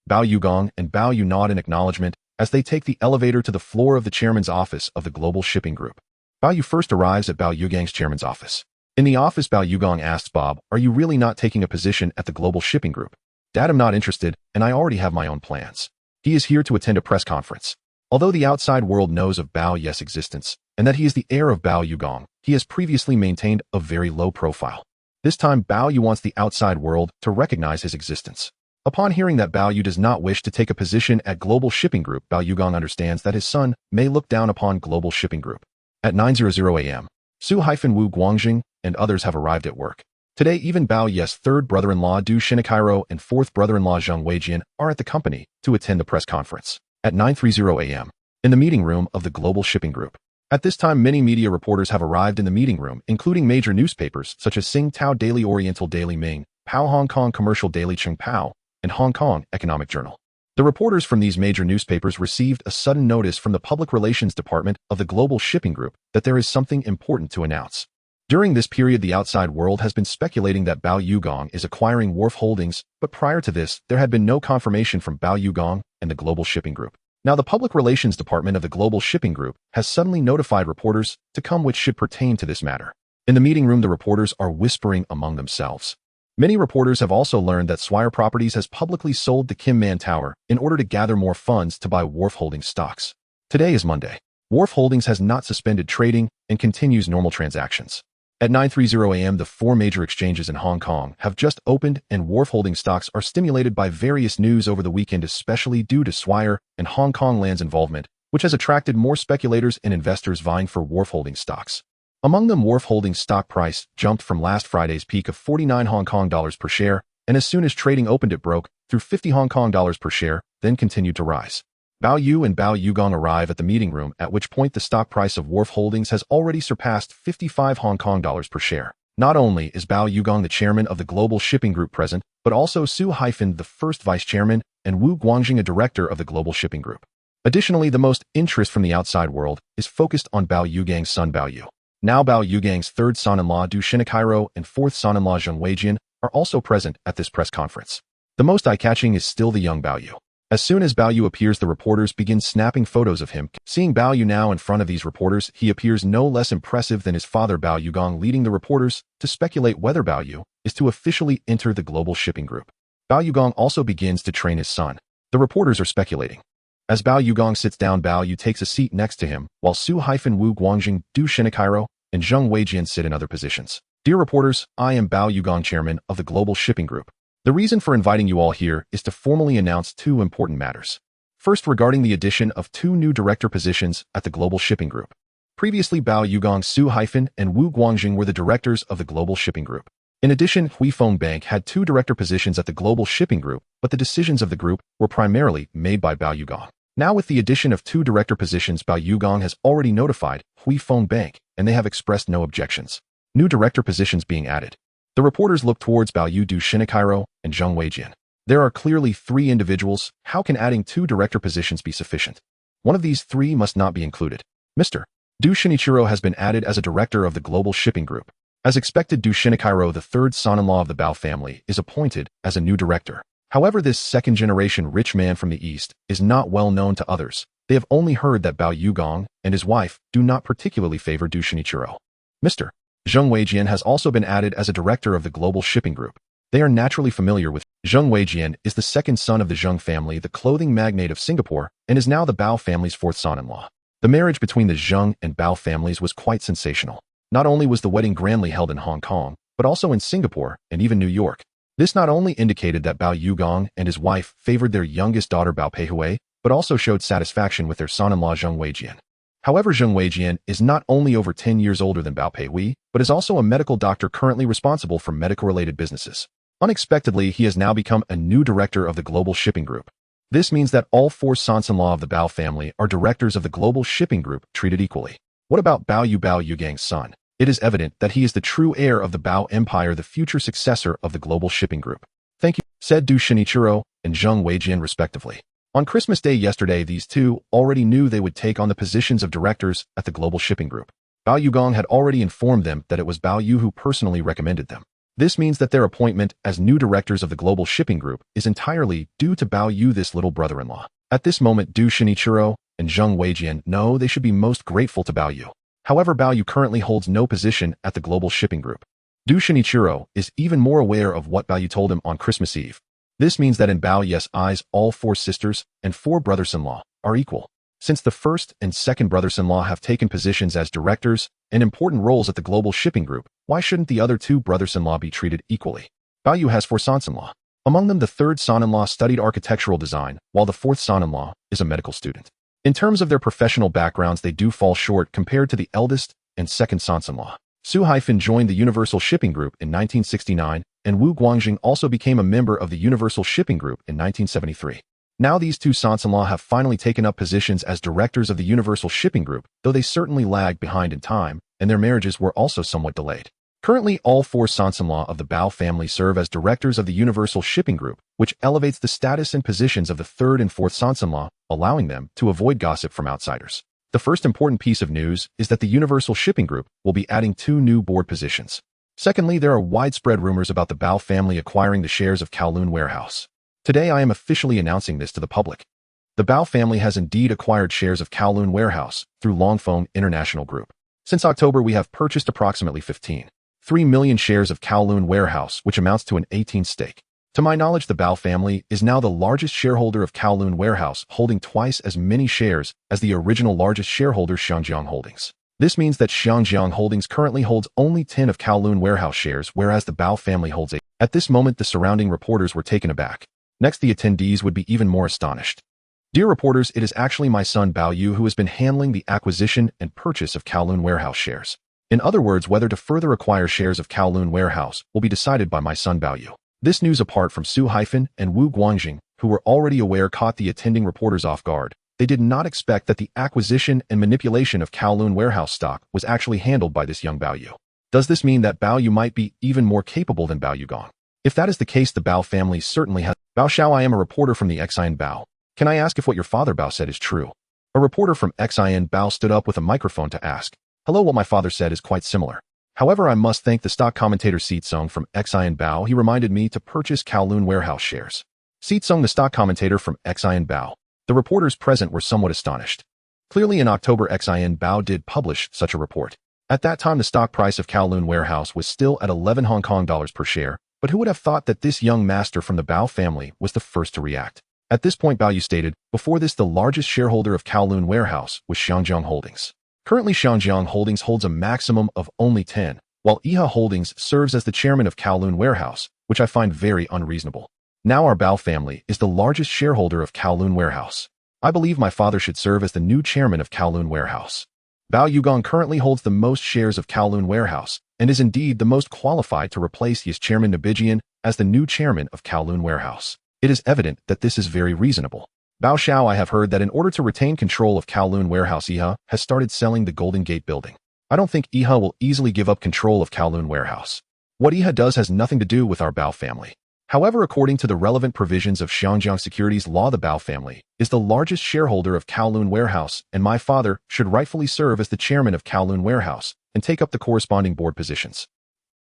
Speaker 1: Bao Yu and Bao Yu nod in acknowledgement as they take the elevator to the floor of the chairman's office of the Global Shipping Group. Bao Yu first arrives at Bao Yu's chairman's office. In the office, Bao Yu asks Bob, "Are you really not taking a position at the Global Shipping Group?" "Dad, I'm not interested, and I already have my own plans." He is here to attend a press conference. Although the outside world knows of Bao Yu's existence, and that he is the heir of Bao Yu, he has previously maintained a very low profile. This time, Bao Yu wants the outside world to recognize his existence. Upon hearing that Bao Yu does not wish to take a position at Global Shipping Group, Bao Yu understands that his son may look down upon Global Shipping Group. At 9:00 a.m., Su-Wu Guangjing and others have arrived at work. Today, even Bao Yu's third brother-in-law Du Shinakairo and fourth brother-in-law Zheng Weijian are at the company to attend the press conference. At 9:30 a.m., in the meeting room of the Global Shipping Group. At this time, many media reporters have arrived in the meeting room, including major newspapers such as Sing Tao Daily Oriental Daily Ming, Pao Hong Kong Commercial Daily Cheng Pao, and Hong Kong Economic Journal. The reporters from these major newspapers received a sudden notice from the Public Relations Department of the Global Shipping Group that there is something important to announce. During this period, the outside world has been speculating that Bao Yu is acquiring Wharf Holdings, but prior to this, there had been no confirmation from Bao Yu and the Global Shipping Group. Now, the Public Relations Department of the Global Shipping Group has suddenly notified reporters to come which should pertain to this matter. In the meeting room, the reporters are whispering among themselves. Many reporters have also learned that Swire Properties has publicly sold the Kim Man Tower in order to gather more funds to buy Wharf Holdings stocks. Today is Monday. Wharf Holdings has not suspended trading and continues normal transactions. At 9:30 a.m., the four major exchanges in Hong Kong have just opened, and Wharf Holding stocks are stimulated by various news over the weekend, especially due to Swire and Hong Kong Land's involvement, which has attracted more speculators and investors vying for Wharf Holding stocks. Among them, Wharf Holding's stock price jumped from last Friday's peak of 49 Hong Kong dollars per share, and as soon as trading opened it broke through 50 Hong Kong dollars per share, then continued to rise. Bao Yu and Bao Yugong arrive at the meeting room, at which point the stock price of Wharf Holdings has already surpassed 55 Hong Kong dollars per share. Not only is Bao Yugong the chairman of the Global Shipping Group present, but also Su Haifan, the first vice chairman, and Wu Guangjing, a director of the Global Shipping Group. Additionally, the most interest from the outside world is focused on Bao Yugang's son Bao Yu. Now Bao Yugang's third son-in-law Du Shinakairo and fourth son-in-law Zheng Weijian are also present at this press conference. The most eye-catching is still the young Bao Yu. As soon as Bao Yu appears, the reporters begin snapping photos of him. Seeing Bao Yu now in front of these reporters, he appears no less impressive than his father Bao Yugong, leading the reporters to speculate whether Bao Yu is to officially enter the Global Shipping Group. Bao Yugong also begins to train his son. The reporters are speculating. As Bao Yugong sits down, Bao Yu takes a seat next to him, while Su-Wu Guangjing, Du Shinakairo, and Zheng Weijian sit in other positions. Dear reporters, I am Bao Yugong, chairman of the Global Shipping Group. The reason for inviting you all here is to formally announce two important matters. First, regarding the addition of two new director positions at the Global Shipping Group. Previously, Bao Yugong, Su Haifan, and Wu Guangjing were the directors of the Global Shipping Group. In addition, Huifeng Bank had two director positions at the Global Shipping Group, but the decisions of the group were primarily made by Bao Yugong. Now, with the addition of two director positions, Bao Yugong has already notified Huifeng Bank, and they have expressed no objections. New director positions being added. The reporters look towards Bao Yu, Du Shinakairo, and Zheng Weijian. There are clearly three individuals. How can adding two director positions be sufficient? One of these three must not be included. Mr. Du Shinichiro has been added as a director of the Global Shipping Group. As expected, Du Shinakairo, the third son-in-law of the Bao family, is appointed as a new director. However, this second-generation rich man from the East is not well known to others. They have only heard that Bao Yugong and his wife do not particularly favor Du Shinichiro. Mr. Zheng Weijian has also been added as a director of the Global Shipping Group. They are naturally familiar with Zheng Weijian is the second son of the Zheng family, the clothing magnate of Singapore, and is now the Bao family's fourth son-in-law. The marriage between the Zheng and Bao families was quite sensational. Not only was the wedding grandly held in Hong Kong, but also in Singapore and even New York. This not only indicated that Bao Yugong and his wife favored their youngest daughter Bao Peihui, but also showed satisfaction with their son-in-law Zheng Weijian. However, Zheng Weijian is not only over 10 years older than Bao Peihui, but is also a medical doctor currently responsible for medical-related businesses. Unexpectedly, he has now become a new director of the Global Shipping Group. This means that all four sons-in-law of the Bao family are directors of the Global Shipping Group, treated equally. What about Bao Yugang's son? It is evident that he is the true heir of the Bao Empire, the future successor of the Global Shipping Group. Thank you, said Du Shinichiro and Zheng Weijian respectively. On Christmas Day yesterday, these two already knew they would take on the positions of directors at the Global Shipping Group. Bao Yugong had already informed them that it was Bao Yu who personally recommended them. This means that their appointment as new directors of the Global Shipping Group is entirely due to Bao Yu, this little brother-in-law. At this moment, Du Shinichiro and Zheng Weijian know they should be most grateful to Bao Yu. However, Bao Yu currently holds no position at the Global Shipping Group. Du Shinichiro is even more aware of what Bao Yu told him on Christmas Eve. This means that in Bao Yu's eyes, all four sisters and four brothers-in-law are equal. Since the first and second brothers-in-law have taken positions as directors and important roles at the Global Shipping Group, why shouldn't the other two brothers-in-law be treated equally? Bao Yu has four sons-in-law. Among them, the third son-in-law studied architectural design, while the fourth son-in-law is a medical student. In terms of their professional backgrounds, they do fall short compared to the eldest and second sons-in-law. Su Haifan joined the Universal Shipping Group in 1969, and Wu Guangjing also became a member of the Universal Shipping Group in 1973. Now these two sons-in-law have finally taken up positions as directors of the Universal Shipping Group, though they certainly lagged behind in time, and their marriages were also somewhat delayed. Currently, all four sons-in-law of the Bao family serve as directors of the Universal Shipping Group, which elevates the status and positions of the third and fourth sons-in-law, allowing them to avoid gossip from outsiders. The first important piece of news is that the Universal Shipping Group will be adding two new board positions. Secondly, there are widespread rumors about the Bao family acquiring the shares of Kowloon Warehouse. Today, I am officially announcing this to the public. The Bao family has indeed acquired shares of Kowloon Warehouse through Longfeng International Group. Since October, we have purchased approximately 15.3 million shares of Kowloon Warehouse, which amounts to an 18% stake. To my knowledge, the Bao family is now the largest shareholder of Kowloon Warehouse, holding twice as many shares as the original largest shareholder, Shenjiang Holdings. This means that Xiangjiang Holdings currently holds only 10 of Kowloon warehouse shares, whereas the Bao family holds 8. At this moment, the surrounding reporters were taken aback. Next, the attendees would be even more astonished. Dear reporters, it is actually my son Bao Yu who has been handling the acquisition and purchase of Kowloon warehouse shares. In other words, whether to further acquire shares of Kowloon warehouse will be decided by my son Bao Yu. This news, apart from Su Haifan and Wu Guangjing, who were already aware, caught the attending reporters off guard. They did not expect that the acquisition and manipulation of Kowloon warehouse stock was actually handled by this young Bao Yu. Does this mean that Bao Yu might be even more capable than Bao Yu Gong? If that is the case, the Bao family certainly has. Bao Xiao, I am a reporter from the XIN Bao. Can I ask if what your father Bao said is true? A reporter from XIN Bao stood up with a microphone to ask. Hello, what my father said is quite similar. However, I must thank the stock commentator Seetsung from XIN Bao. He reminded me to purchase Kowloon warehouse shares. Seetsung, the stock commentator from XIN Bao. The reporters present were somewhat astonished. Clearly, in October, XIN Bao did publish such a report. At that time, the stock price of Kowloon warehouse was still at 11 Hong Kong dollars per share, but who would have thought that this young master from the Bao family was the first to react? At this point, Bao Yu stated, before this, the largest shareholder of Kowloon warehouse was Xiangjiang Holdings. Currently, Xiangjiang Holdings holds a maximum of only 10, while Iha Holdings serves as the chairman of Kowloon warehouse, which I find very unreasonable. Now our Bao family is the largest shareholder of Kowloon warehouse. I believe my father should serve as the new chairman of Kowloon warehouse. Bao Yugong currently holds the most shares of Kowloon warehouse and is indeed the most qualified to replace his chairman Nabijian as the new chairman of Kowloon warehouse. It is evident that this is very reasonable. Bao Xiao, I have heard that in order to retain control of Kowloon warehouse, Iha has started selling the Golden Gate building. I don't think Iha will easily give up control of Kowloon warehouse. What Iha does has nothing to do with our Bao family. However, according to the relevant provisions of Xiangjiang securities law, the Bao family is the largest shareholder of Kowloon warehouse, and my father should rightfully serve as the chairman of Kowloon warehouse and take up the corresponding board positions.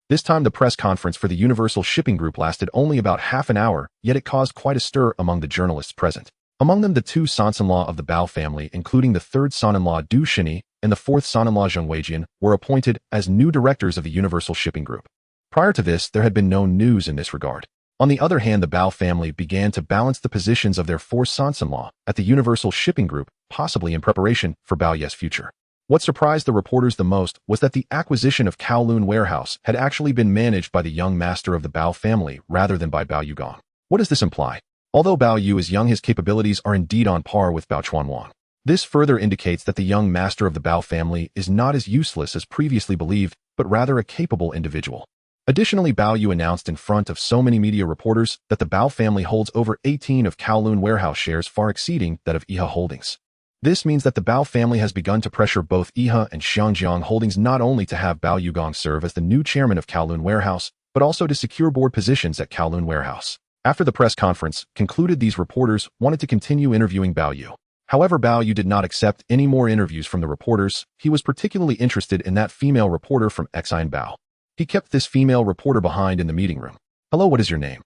Speaker 1: This time, the press conference for the Universal Shipping Group lasted only about half an hour, yet it caused quite a stir among the journalists present. Among them, the two sons-in-law of the Bao family, including the third son-in-law Du Shini and the fourth son-in-law Zheng Weijian, were appointed as new directors of the Universal Shipping Group. Prior to this, there had been no news in this regard. On the other hand, the Bao family began to balance the positions of their four sons-in-law at the Universal Shipping Group, possibly in preparation for Bao Ye's future. What surprised the reporters the most was that the acquisition of Kowloon warehouse had actually been managed by the young master of the Bao family rather than by Bao Yugong. What does this imply? Although Bao Yu is young, his capabilities are indeed on par with Bao Chuanwang. This further indicates that the young master of the Bao family is not as useless as previously believed, but rather a capable individual. Additionally, Bao Yu announced in front of so many media reporters that the Bao family holds over 18 of Kowloon warehouse shares, far exceeding that of Iha Holdings. This means that the Bao family has begun to pressure both Iha and Xiangjiang Holdings not only to have Bao Yugong serve as the new chairman of Kowloon warehouse, but also to secure board positions at Kowloon warehouse. After the press conference concluded, these reporters wanted to continue interviewing Bao Yu. However, Bao Yu did not accept any more interviews from the reporters. He was particularly interested in that female reporter from XIN Bao. He kept this female reporter behind in the meeting room. Hello, what is your name?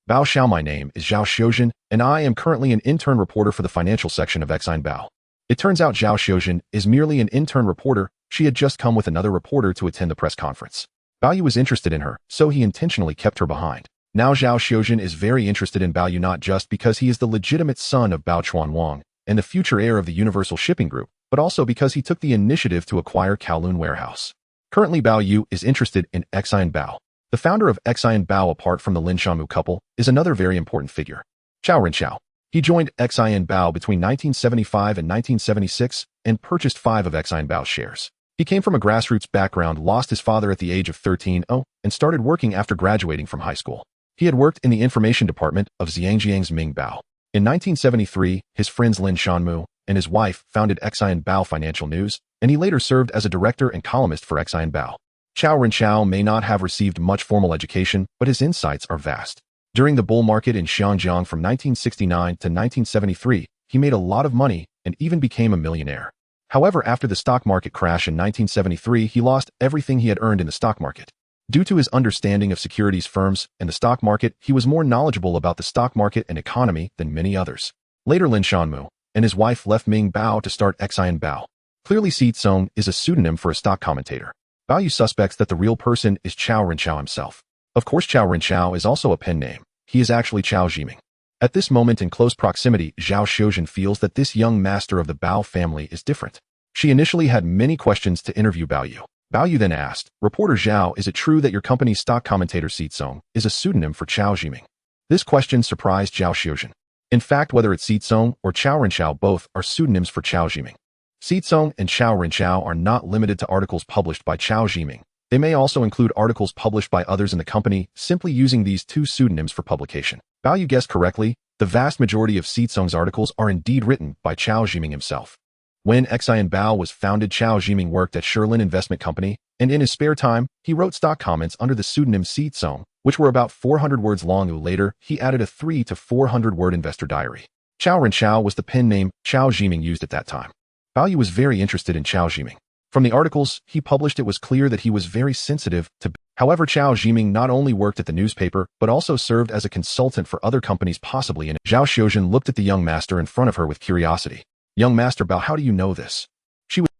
Speaker 1: Bao Xiao, my name is Zhao Xiuzhen, and I am currently an intern reporter for the financial section of XIN Bao. It turns out Zhao Xiuzhen is merely an intern reporter. She had just come with another reporter to attend the press conference. Bao Yu was interested in her, so he intentionally kept her behind. Now Zhao Xiuzhen is very interested in Bao Yu, not just because he is the legitimate son of Bao Chuanwang and the future heir of the Universal Shipping Group, but also because he took the initiative to acquire Kowloon warehouse. Currently, Bao Yu is interested in XIN Bao. The founder of XIN Bao, apart from the Lin Shanmu couple, is another very important figure. Chao Renchao. He joined XIN Bao between 1975 and 1976 and purchased 5 of XIN Bao's shares. He came from a grassroots background, lost his father at the age of 13, and started working after graduating from high school. He had worked in the information department of Zhangjiang's Ming Bao. In 1973, his friends Lin Shanmu and his wife founded XIN Bao Financial News, and he later served as a director and columnist for XIN Bao. Chao Renchao may not have received much formal education, but his insights are vast. During the bull market in Xiangjiang from 1969 to 1973, he made a lot of money and even became a millionaire. However, after the stock market crash in 1973, he lost everything he had earned in the stock market. Due to his understanding of securities firms and the stock market, he was more knowledgeable about the stock market and economy than many others. Later, Lin Shanmu and his wife left Ming Bao to start XIN Bao. Clearly, Seetsung is a pseudonym for a stock commentator. Bao Yu suspects that the real person is Chao Renchao himself. Of course, Chao Renchao is also a pen name. He is actually Chao Jiming. At this moment, in close proximity, Zhao Xiuzhen feels that this young master of the Bao family is different. She initially had many questions to interview Bao Yu. Bao Yu then asked, "Reporter Zhao, is it true that your company's stock commentator Song is a pseudonym for Chao Jiming?" This question surprised Zhao Xiuzhen. In fact, whether it's Song or Chao Renchao, both are pseudonyms for Chao Jiming. Song and Chao Renchao are not limited to articles published by Chao Jiming. They may also include articles published by others in the company, simply using these two pseudonyms for publication. Bao Yu guessed correctly. The vast majority of Song's articles are indeed written by Chao Jiming himself. When Xian Bao was founded, Chao Jiming worked at Sherlin Investment Company, and in his spare time, he wrote stock comments under the pseudonym Song, which were about 400 words long. Later, he added a 300 to 400 word investor diary. Chao Renchao was the pen name Chao Jiming used at that time. Bao Yu was very interested in Chao Jiming. From the articles he published, it was clear that he was very sensitive to. However, Chao Jiming not only worked at the newspaper, but also served as a consultant for other companies, possibly in it. Zhao Xiuzhen looked at the young master in front of her with curiosity. "Young Master Bao, how do you know this?"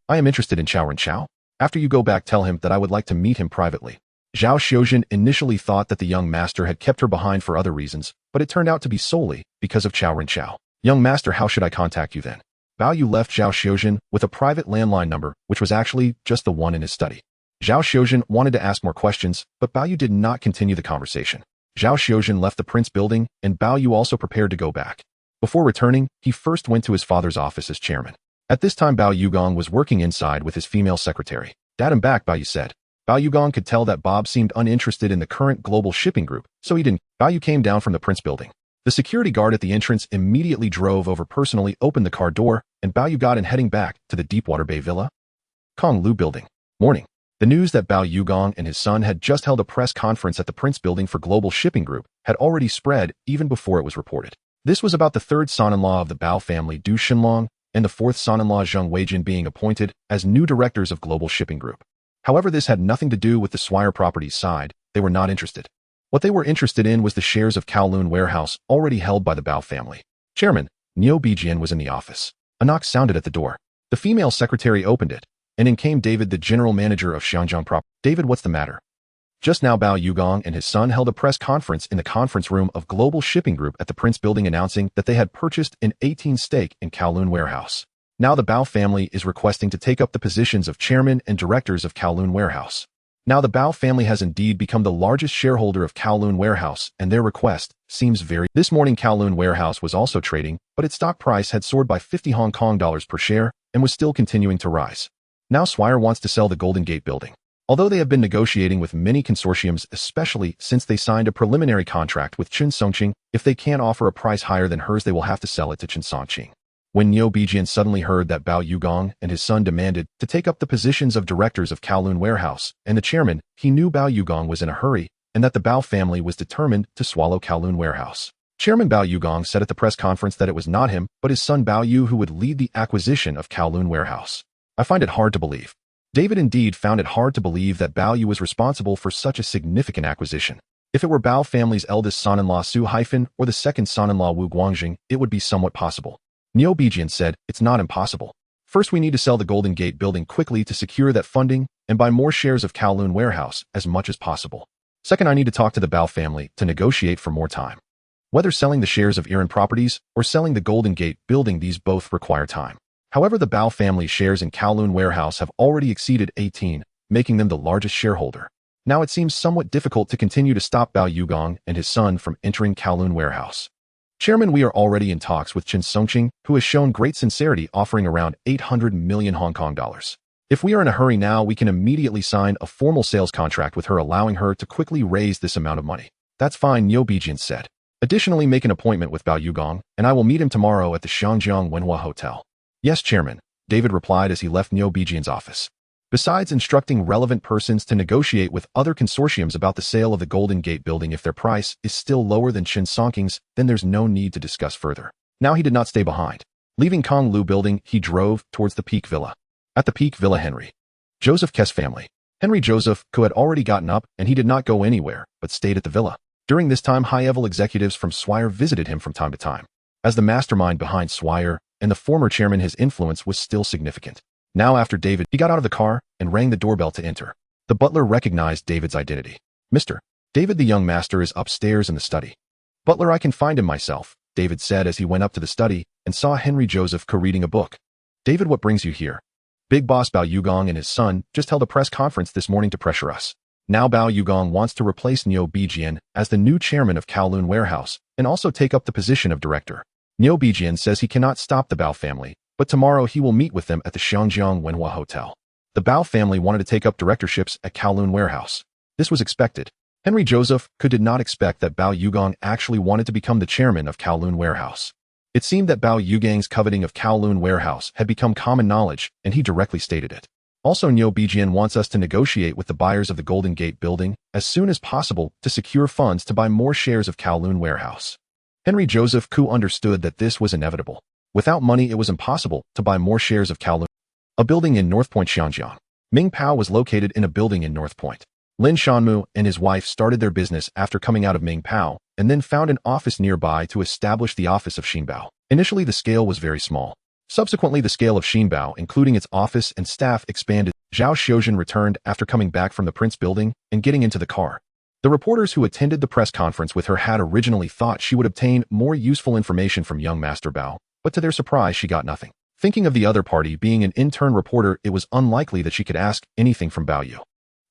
Speaker 1: "I am interested in Chao Renchao. After you go back, tell him that I would like to meet him privately." Zhao Xiuzhen initially thought that the young master had kept her behind for other reasons, but it turned out to be solely because of Chao Renchao. "Young master, how should I contact you then?" Bao Yu left Zhao Xiuzhen with a private landline number, which was actually just the one in his study. Zhao Xiuzhen wanted to ask more questions, but Bao Yu did not continue the conversation. Zhao Xiuzhen left the Prince building, and Bao Yu also prepared to go back. Before returning, he first went to his father's office as chairman. At this time, Bao Yugong was working inside with his female secretary. "Dad, I'm back," Bao Yu said. Bao Yugong could tell that Bob seemed uninterested in the current global shipping group, so he didn't. Bao Yu came down from the Prince building. The security guard at the entrance immediately drove over, personally opened the car door, and Bao Yu got in, heading back to the Deepwater Bay Villa. Kowloon building. Morning. The news that Bao Yugong and his son had just held a press conference at the Prince building for Global Shipping Group had already spread even before it was reported. This was about the third son-in-law of the Bao family, Du Shenlong, and the fourth son-in-law, Zheng Weijin, being appointed as new directors of Global Shipping Group. However, this had nothing to do with the Swire Properties side. They were not interested. What they were interested in was the shares of Kowloon Warehouse already held by the Bao family. Chairman, Niu Bijian was in the office. A knock sounded at the door. The female secretary opened it, and in came David, the general manager of Xiangjiang Properties. "David, what's the matter?" Just now, Bao Yugong and his son held a press conference in the conference room of Global Shipping Group at the Prince building, announcing that they had purchased an 18% stake in Kowloon Warehouse. Now the Bao family is requesting to take up the positions of chairman and directors of Kowloon Warehouse. Now the Bao family has indeed become the largest shareholder of Kowloon Warehouse, and their request seems very... This morning, Kowloon Warehouse was also trading, but its stock price had soared by 50 Hong Kong dollars per share and was still continuing to rise. Now Swire wants to sell the Golden Gate building. Although they have been negotiating with many consortiums, especially since they signed a preliminary contract with Chen Songqing, if they can't offer a price higher than hers, they will have to sell it to Chen Songqing. When Niu Bijian suddenly heard that Bao Yugong and his son demanded to take up the positions of directors of Kowloon Warehouse and the chairman, he knew Bao Yugong was in a hurry and that the Bao family was determined to swallow Kowloon Warehouse. Chairman Bao Yugong said at the press conference that it was not him, but his son Bao Yu who would lead the acquisition of Kowloon Warehouse. "I find it hard to believe." David indeed found it hard to believe that Bao Yu was responsible for such a significant acquisition. If it were Bao family's eldest son-in-law Su Haifan or the second son-in-law Wu Guangjing, it would be somewhat possible. Niu Bijian said, "It's not impossible. First, we need to sell the Golden Gate building quickly to secure that funding and buy more shares of Kowloon Warehouse as much as possible. Second, I need to talk to the Bao family to negotiate for more time. Whether selling the shares of Iran Properties or selling the Golden Gate building, these both require time." However, the Bao family shares in Kowloon Warehouse have already exceeded 18, making them the largest shareholder. Now it seems somewhat difficult to continue to stop Bao Yugong and his son from entering Kowloon Warehouse. "Chairman, we are already in talks with Chen Songqing, who has shown great sincerity, offering around 800 million Hong Kong dollars. If we are in a hurry now, we can immediately sign a formal sales contract with her, allowing her to quickly raise this amount of money." "That's fine," Niu Bijian said. "Additionally, make an appointment with Bao Yugong, and I will meet him tomorrow at the Xiangjiang Wenhua Hotel." "Yes, Chairman," David replied as he left Niu Bijian's office. Besides instructing relevant persons to negotiate with other consortiums about the sale of the Golden Gate building, if their price is still lower than Chen Songqing's, then there's no need to discuss further. Now he did not stay behind. Leaving Kowloon building, he drove towards the Peak Villa. At the Peak Villa, Henry Joseph K's family. Henry Joseph Ko had already gotten up, and he did not go anywhere, but stayed at the villa. During this time, high-level executives from Swire visited him from time to time. As the mastermind behind Swire and the former chairman, his influence was still significant. Now after David, he got out of the car and rang the doorbell to enter. The butler recognized David's identity. "Mr. David, the young master is upstairs in the study." "Butler, I can find him myself," David said as he went up to the study and saw Henry Joseph Ko reading a book. "David, what brings you here?" Big boss Bao Yugong and his son just held a press conference this morning to pressure us. Now Bao Yugong wants to replace Niu Bijian as the new chairman of Kowloon Warehouse and also take up the position of director. Niu Bijian says he cannot stop the Bao family, but tomorrow he will meet with them at the Xiangjiang Wenhua Hotel. The Bao family wanted to take up directorships at Kowloon Warehouse. This was expected. Henry Joseph did not expect that Bao Yugong actually wanted to become the chairman of Kowloon Warehouse. It seemed that Bao Yugong's coveting of Kowloon Warehouse had become common knowledge, and he directly stated it. Also, Niu Bijian wants us to negotiate with the buyers of the Golden Gate building as soon as possible to secure funds to buy more shares of Kowloon Warehouse. Henry Joseph understood that this was inevitable. Without money, it was impossible to buy more shares of Kowloon. A building in North Point, Xiangjiang. Ming Pao was located in a building in North Point. Lin Shanmu and his wife started their business after coming out of Ming Pao and then found an office nearby to establish the office of Xinbao. Initially, the scale was very small. Subsequently, the scale of Xinbao, including its office and staff, expanded. Zhao Xiuzhen returned after coming back from the Prince building and getting into the car. The reporters who attended the press conference with her had originally thought she would obtain more useful information from young Master Bao, but to their surprise, she got nothing. Thinking of the other party being an intern reporter, it was unlikely that she could ask anything from Bao Yu.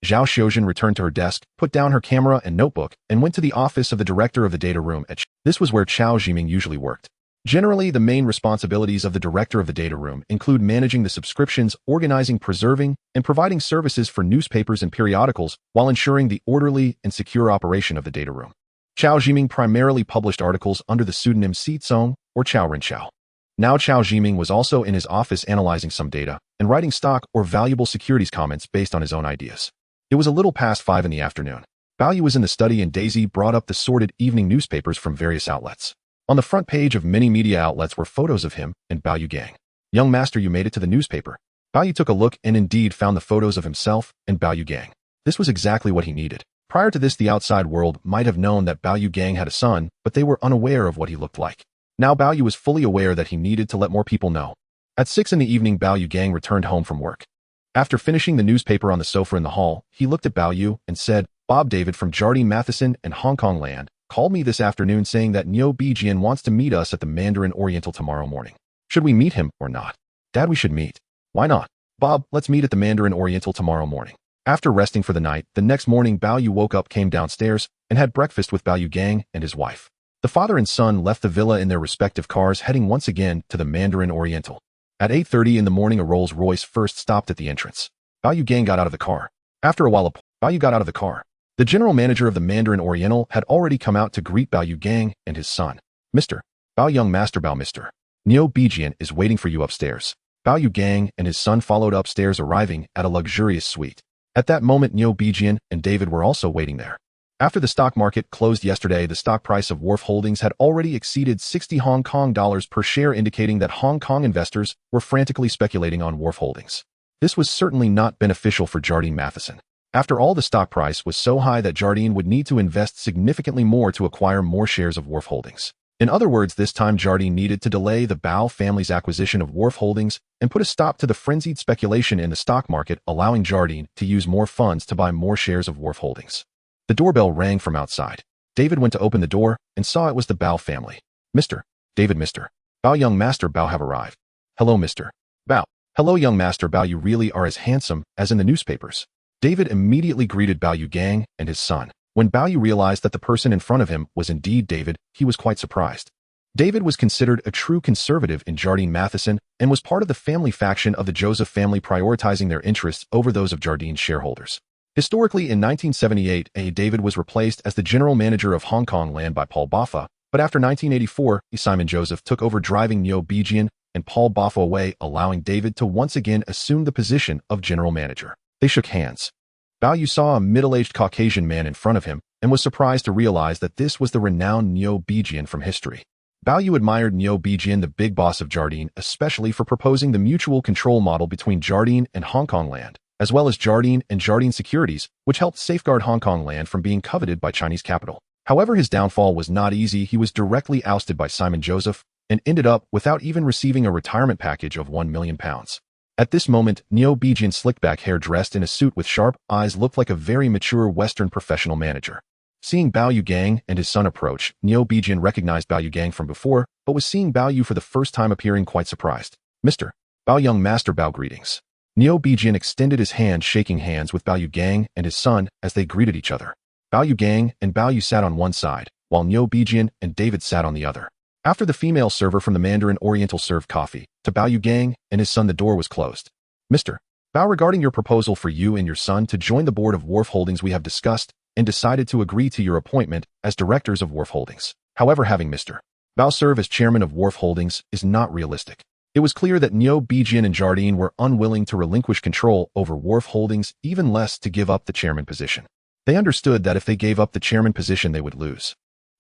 Speaker 1: Zhao Xiuzhen returned to her desk, put down her camera and notebook, and went to the office of the director of the data room at This was where Chao Jiming usually worked. Generally, the main responsibilities of the director of the data room include managing the subscriptions, organizing, preserving, and providing services for newspapers and periodicals while ensuring the orderly and secure operation of the data room. Chao Jiming primarily published articles under the pseudonym Si Tsong or Chao Renchao. Now Chao Jiming was also in his office analyzing some data and writing stock or valuable securities comments based on his own ideas. It was a little past 5 in the afternoon. Bao Yu was in the study and Daisy brought up the sorted evening newspapers from various outlets. On the front page of many media outlets were photos of him and Bao Yu gang. Young master, you made it to the newspaper. Bao Yu took a look and indeed found the photos of himself and Bao Yu gang. This was exactly what he needed. Prior to this, the outside world might have known that Bao Yu gang had a son, but they were unaware of what he looked like. Now Bao Yu was fully aware that he needed to let more people know. At 6 in the evening, Bao Yu gang returned home from work. After finishing the newspaper on the sofa in the hall, he looked at Bao Yu and said, Bob David from Jardine Matheson and Hong Kong Land called me this afternoon saying that Niu Bijian wants to meet us at the Mandarin Oriental tomorrow morning. Should we meet him or not? Dad, we should meet. Why not? Bob, let's meet at the Mandarin Oriental tomorrow morning. After resting for the night, the next morning Bao Yu woke up, came downstairs, and had breakfast with Bao Yu gang and his wife. The father and son left the villa in their respective cars, heading once again to the Mandarin Oriental. At 8:30 in the morning, a Rolls-Royce first stopped at the entrance. Bao Yu gang got out of the car. After a while, Bao Yu got out of the car. The general manager of the Mandarin Oriental had already come out to greet Bao Yu gang and his son. Mr. Bao, young master Bao, Mr. Niu Bijian is waiting for you upstairs. Bao Yu gang and his son followed upstairs, arriving at a luxurious suite. At that moment, Niu Bijian and David were also waiting there. After the stock market closed yesterday, the stock price of Wharf Holdings had already exceeded 60 Hong Kong dollars per share, indicating that Hong Kong investors were frantically speculating on Wharf Holdings. This was certainly not beneficial for Jardine Matheson. After all, the stock price was so high that Jardine would need to invest significantly more to acquire more shares of Wharf Holdings. In other words, this time Jardine needed to delay the Bao family's acquisition of Wharf Holdings and put a stop to the frenzied speculation in the stock market, allowing Jardine to use more funds to buy more shares of Wharf Holdings. The doorbell rang from outside. David went to open the door and saw it was the Bao family. Mr. David, Mr. Bao, young master Bao have arrived. Hello, Mr. Bao. Hello, young master Bao, you really are as handsome as in the newspapers. David immediately greeted Bao Yu gang and his son. When Bao Yu realized that the person in front of him was indeed David, he was quite surprised. David was considered a true conservative in Jardine Matheson and was part of the family faction of the Joseph family, prioritizing their interests over those of Jardine's shareholders. Historically, in 1978, David was replaced as the general manager of Hong Kong Land by Paul Boffa, but after 1984, Simon Joseph took over, driving Niu Bijian and Paul Boffa away, allowing David to once again assume the position of general manager. They shook hands. Bao Yu saw a middle-aged Caucasian man in front of him and was surprised to realize that this was the renowned Niu Bijian from history. Bao Yu admired Niu Bijian, the big boss of Jardine, especially for proposing the mutual control model between Jardine and Hong Kong Land, as well as Jardine and Jardine Securities, which helped safeguard Hong Kong Land from being coveted by Chinese capital. However, his downfall was not easy. He was directly ousted by Simon Joseph and ended up without even receiving a retirement package of £1 million. At this moment, Niu Bijian, slicked back hair, dressed in a suit with sharp eyes, looked like a very mature Western professional manager. Seeing Bao Yu gang and his son approach, Niu Bijian recognized Bao Yu gang from before, but was seeing Bao Yu for the first time appearing quite surprised. Mr. Bao, young master Bao, greetings. Niu Bijian extended his hand, shaking hands with Bao Yu Gang and his son as they greeted each other. Bao Yu Gang and Bao Yu sat on one side, while Niu Bijian and David sat on the other. After the female server from the Mandarin Oriental served coffee to Bao Yu Gang and his son, the door was closed. Mr. Bao, regarding your proposal for you and your son to join the board of Wharf Holdings, we have discussed and decided to agree to your appointment as directors of Wharf Holdings. However, having Mr. Bao serve as chairman of Wharf Holdings is not realistic. It was clear that Niu Bijian and Jardine were unwilling to relinquish control over Wharf Holdings, even less to give up the chairman position. They understood that if they gave up the chairman position, they would lose.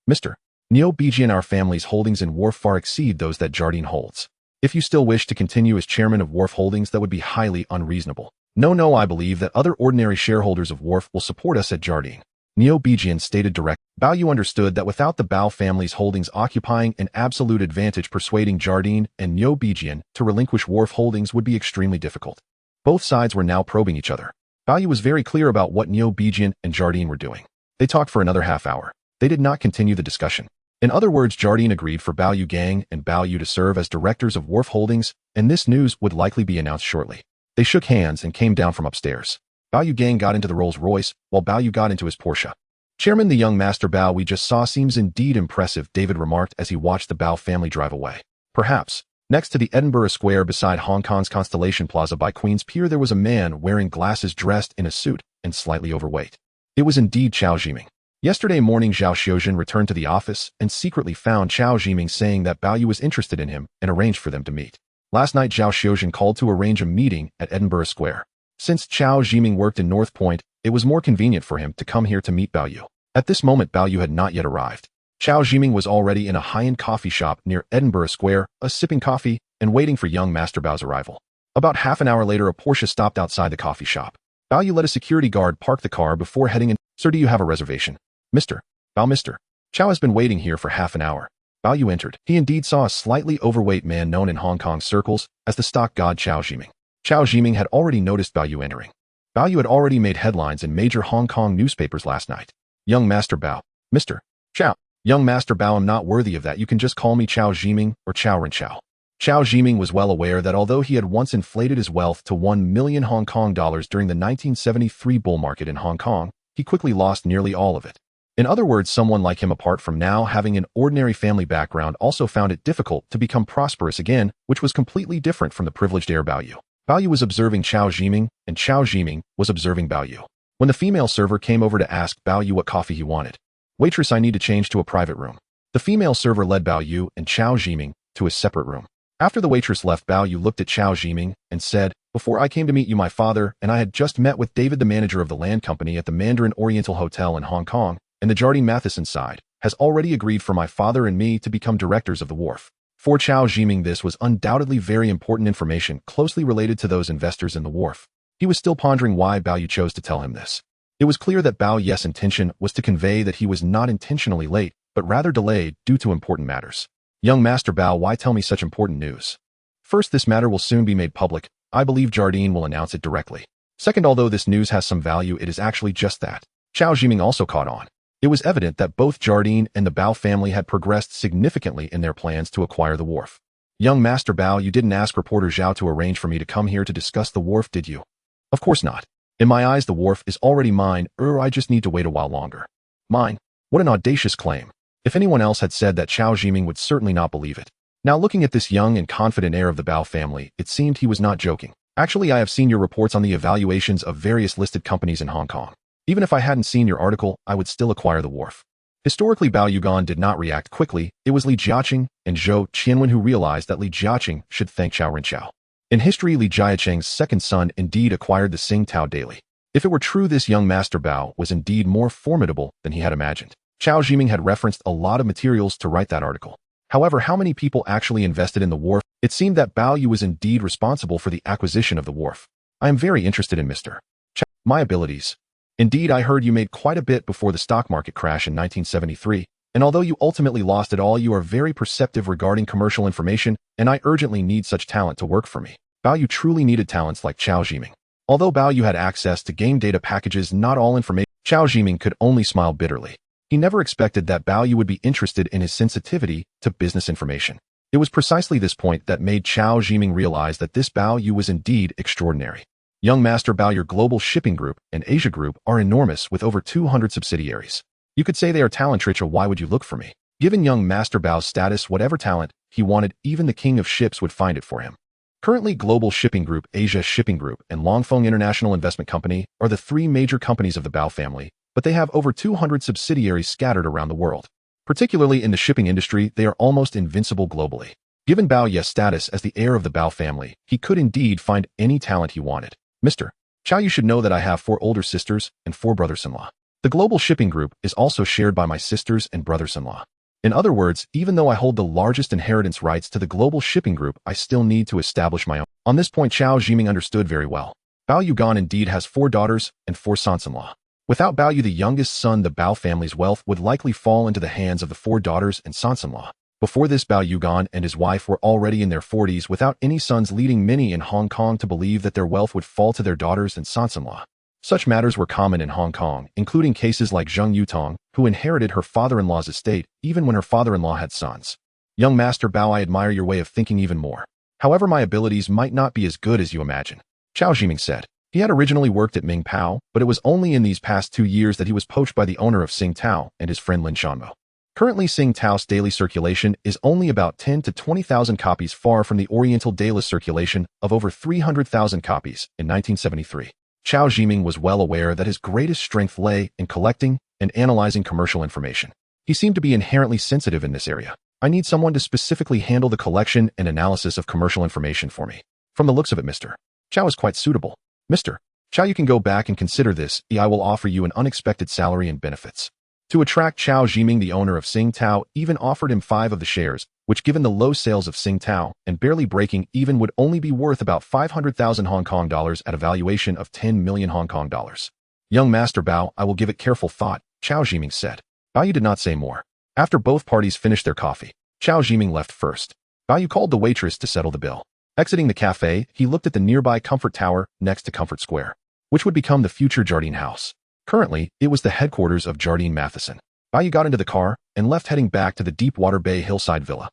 Speaker 1: Mr. Niu Bijian, our family's holdings in Wharf far exceed those that Jardine holds. If you still wish to continue as chairman of Wharf Holdings, that would be highly unreasonable. No, I believe that other ordinary shareholders of Wharf will support us at Jardine. Niu Bijian stated direct. Bao Yu understood that without the Bao family's holdings occupying an absolute advantage, persuading Jardine and Niu Bijian to relinquish Wharf Holdings would be extremely difficult. Both sides were now probing each other. Bao Yu was very clear about what Niu Bijian and Jardine were doing. They talked for another half hour. They did not continue the discussion. In other words, Jardine agreed for Bao Yu Gang and Bao Yu to serve as directors of Wharf Holdings, and this news would likely be announced shortly. They shook hands and came down from upstairs. Bao Yu Gang got into the Rolls-Royce, while Bao Yu got into his Porsche. Chairman, the young master Bao we just saw seems indeed impressive, David remarked as he watched the Bao family drive away. Perhaps. Next to the Edinburgh Square beside Hong Kong's Constellation Plaza by Queen's Pier, there was a man wearing glasses, dressed in a suit and slightly overweight. It was indeed Chao Jiming. Yesterday morning, Zhao Xiuzhen returned to the office and secretly found Chao Jiming saying that Bao Yu was interested in him and arranged for them to meet. Last night, Zhao Xiuzhen called to arrange a meeting at Edinburgh Square. Since Chao Jiming worked in North Point, it was more convenient for him to come here to meet Bao Yu. At this moment, Bao Yu had not yet arrived. Chao Jiming was already in a high-end coffee shop near Edinburgh Square, sipping coffee and waiting for young Master Bao's arrival. About half an hour later, a Porsche stopped outside the coffee shop. Bao Yu let a security guard park the car before heading in. Sir, do you have a reservation? Mr. Bao, Mr. Chao has been waiting here for half an hour. Bao Yu entered. He indeed saw a slightly overweight man known in Hong Kong circles as the stock god Chao Jiming. Chao Jiming had already noticed Bao Yu entering. Bao Yu had already made headlines in major Hong Kong newspapers last night. Young Master Bao. Mr. Chao. Young Master Bao, I'm not worthy of that. You can just call me Chao Jiming or Chao Ren Chao. Chao Jiming was well aware that although he had once inflated his wealth to 1 million Hong Kong dollars during the 1973 bull market in Hong Kong, he quickly lost nearly all of it. In other words, someone like him, apart from now having an ordinary family background, also found it difficult to become prosperous again, which was completely different from the privileged heir Bao Yu. Bao Yu was observing Chao Jiming, and Chao Jiming was observing Bao Yu. When the female server came over to ask Bao Yu what coffee he wanted, "Waitress, I need to change to a private room." The female server led Bao Yu and Chao Jiming to a separate room. After the waitress left, Bao Yu looked at Chao Jiming and said, "Before I came to meet you, my father and I had just met with David, the manager of the land company at the Mandarin Oriental Hotel in Hong Kong, and the Jardine Matheson side has already agreed for my father and me to become directors of the Wharf." For Chao Jiming, this was undoubtedly very important information closely related to those investors in the Wharf. He was still pondering why Bao Yu chose to tell him this. It was clear that Bao Yu's intention was to convey that he was not intentionally late, but rather delayed due to important matters. "Young Master Bao, why tell me such important news? First, this matter will soon be made public. I believe Jardine will announce it directly. Second, although this news has some value, it is actually just that." Chao Jiming also caught on. It was evident that both Jardine and the Bao family had progressed significantly in their plans to acquire the Wharf. "Young Master Bao, you didn't ask reporter Zhao to arrange for me to come here to discuss the Wharf, did you?" "Of course not. In my eyes, the Wharf is already mine, I just need to wait a while longer." "Mine? What an audacious claim." If anyone else had said that, Chao Jiming would certainly not believe it. Now, looking at this young and confident heir of the Bao family, it seemed he was not joking. "Actually, I have seen your reports on the evaluations of various listed companies in Hong Kong. Even if I hadn't seen your article, I would still acquire the Wharf." Historically, Bao Yugan did not react quickly. It was Li Jiacheng and Zhou Qianwen who realized that Li Jiacheng should thank Chao Ren Chao. In history, Li Jiacheng's second son indeed acquired the Tsingtao Daily. If it were true, this young Master Bao was indeed more formidable than he had imagined. Chao Jiming had referenced a lot of materials to write that article. However, how many people actually invested in the Wharf? It seemed that Bao Yu was indeed responsible for the acquisition of the Wharf. "I am very interested in Mr. Chao. My abilities. Indeed, I heard you made quite a bit before the stock market crash in 1973, and although you ultimately lost it all, you are very perceptive regarding commercial information, and I urgently need such talent to work for me." Bao Yu truly needed talents like Chao Jiming. Although Bao Yu had access to game data packages, not all information. Chao Jiming could only smile bitterly. He never expected that Bao Yu would be interested in his sensitivity to business information. It was precisely this point that made Chao Jiming realize that this Bao Yu was indeed extraordinary. Young Master Bao, your global shipping group and Asia group are enormous with over 200 subsidiaries. You could say they are talent-rich, or why would you look for me? Given young Master Bao's status, whatever talent he wanted, even the king of ships would find it for him. Currently, Global Shipping Group, Asia Shipping Group, and Longfeng International Investment Company are the three major companies of the Bao family, but they have over 200 subsidiaries scattered around the world. Particularly in the shipping industry, they are almost invincible globally. Given Bao Yu's status as the heir of the Bao family, he could indeed find any talent he wanted. Mr. Chao, you should know that I have 4 older sisters and 4 brothers-in-law. The Global Shipping Group is also shared by my sisters and brothers-in-law. In other words, even though I hold the largest inheritance rights to the Global Shipping Group, I still need to establish my own. On this point, Chao Jiming understood very well. Bao Yu indeed has 4 daughters and 4 sons-in-law. Without Bao Yu, the youngest son, the Bao family's wealth would likely fall into the hands of the 4 daughters and sons-in-law. Before this, Bao Yu and his wife were already in their 40s without any sons, leading many in Hong Kong to believe that their wealth would fall to their daughters and sons-in-law. Such matters were common in Hong Kong, including cases like Zheng Yutong, who inherited her father-in-law's estate even when her father-in-law had sons. Young Master Bao, I admire your way of thinking even more. However, my abilities might not be as good as you imagine, Chao Jiming said. He had originally worked at Ming Pao, but it was only in these past 2 years that he was poached by the owner of Sing Tao and his friend Lin Shanmo. Currently, Sing Tao's daily circulation is only about 10 to 20,000 copies, far from the Oriental daily circulation of over 300,000 copies in 1973. Chao Jiming was well aware that his greatest strength lay in collecting and analyzing commercial information. He seemed to be inherently sensitive in this area. I need someone to specifically handle the collection and analysis of commercial information for me. From the looks of it, Mr. Chao is quite suitable. Mr. Chao, you can go back and consider this. I will offer you an unexpected salary and benefits. To attract Chao Jiming, the owner of Sing Tao even offered him 5 of the shares, which given the low sales of Sing Tao and barely breaking even would only be worth about 500,000 Hong Kong dollars at a valuation of 10 million Hong Kong dollars. Young Master Bao, I will give it careful thought, Chao Jiming said. Bao Yu did not say more. After both parties finished their coffee, Chao Jiming left first. Bao Yu called the waitress to settle the bill. Exiting the cafe, he looked at the nearby Comfort Tower next to Comfort Square, which would become the future Jardine House. Currently, it was the headquarters of Jardine Matheson. Bao Yu got into the car and left, heading back to the Deepwater Bay hillside villa.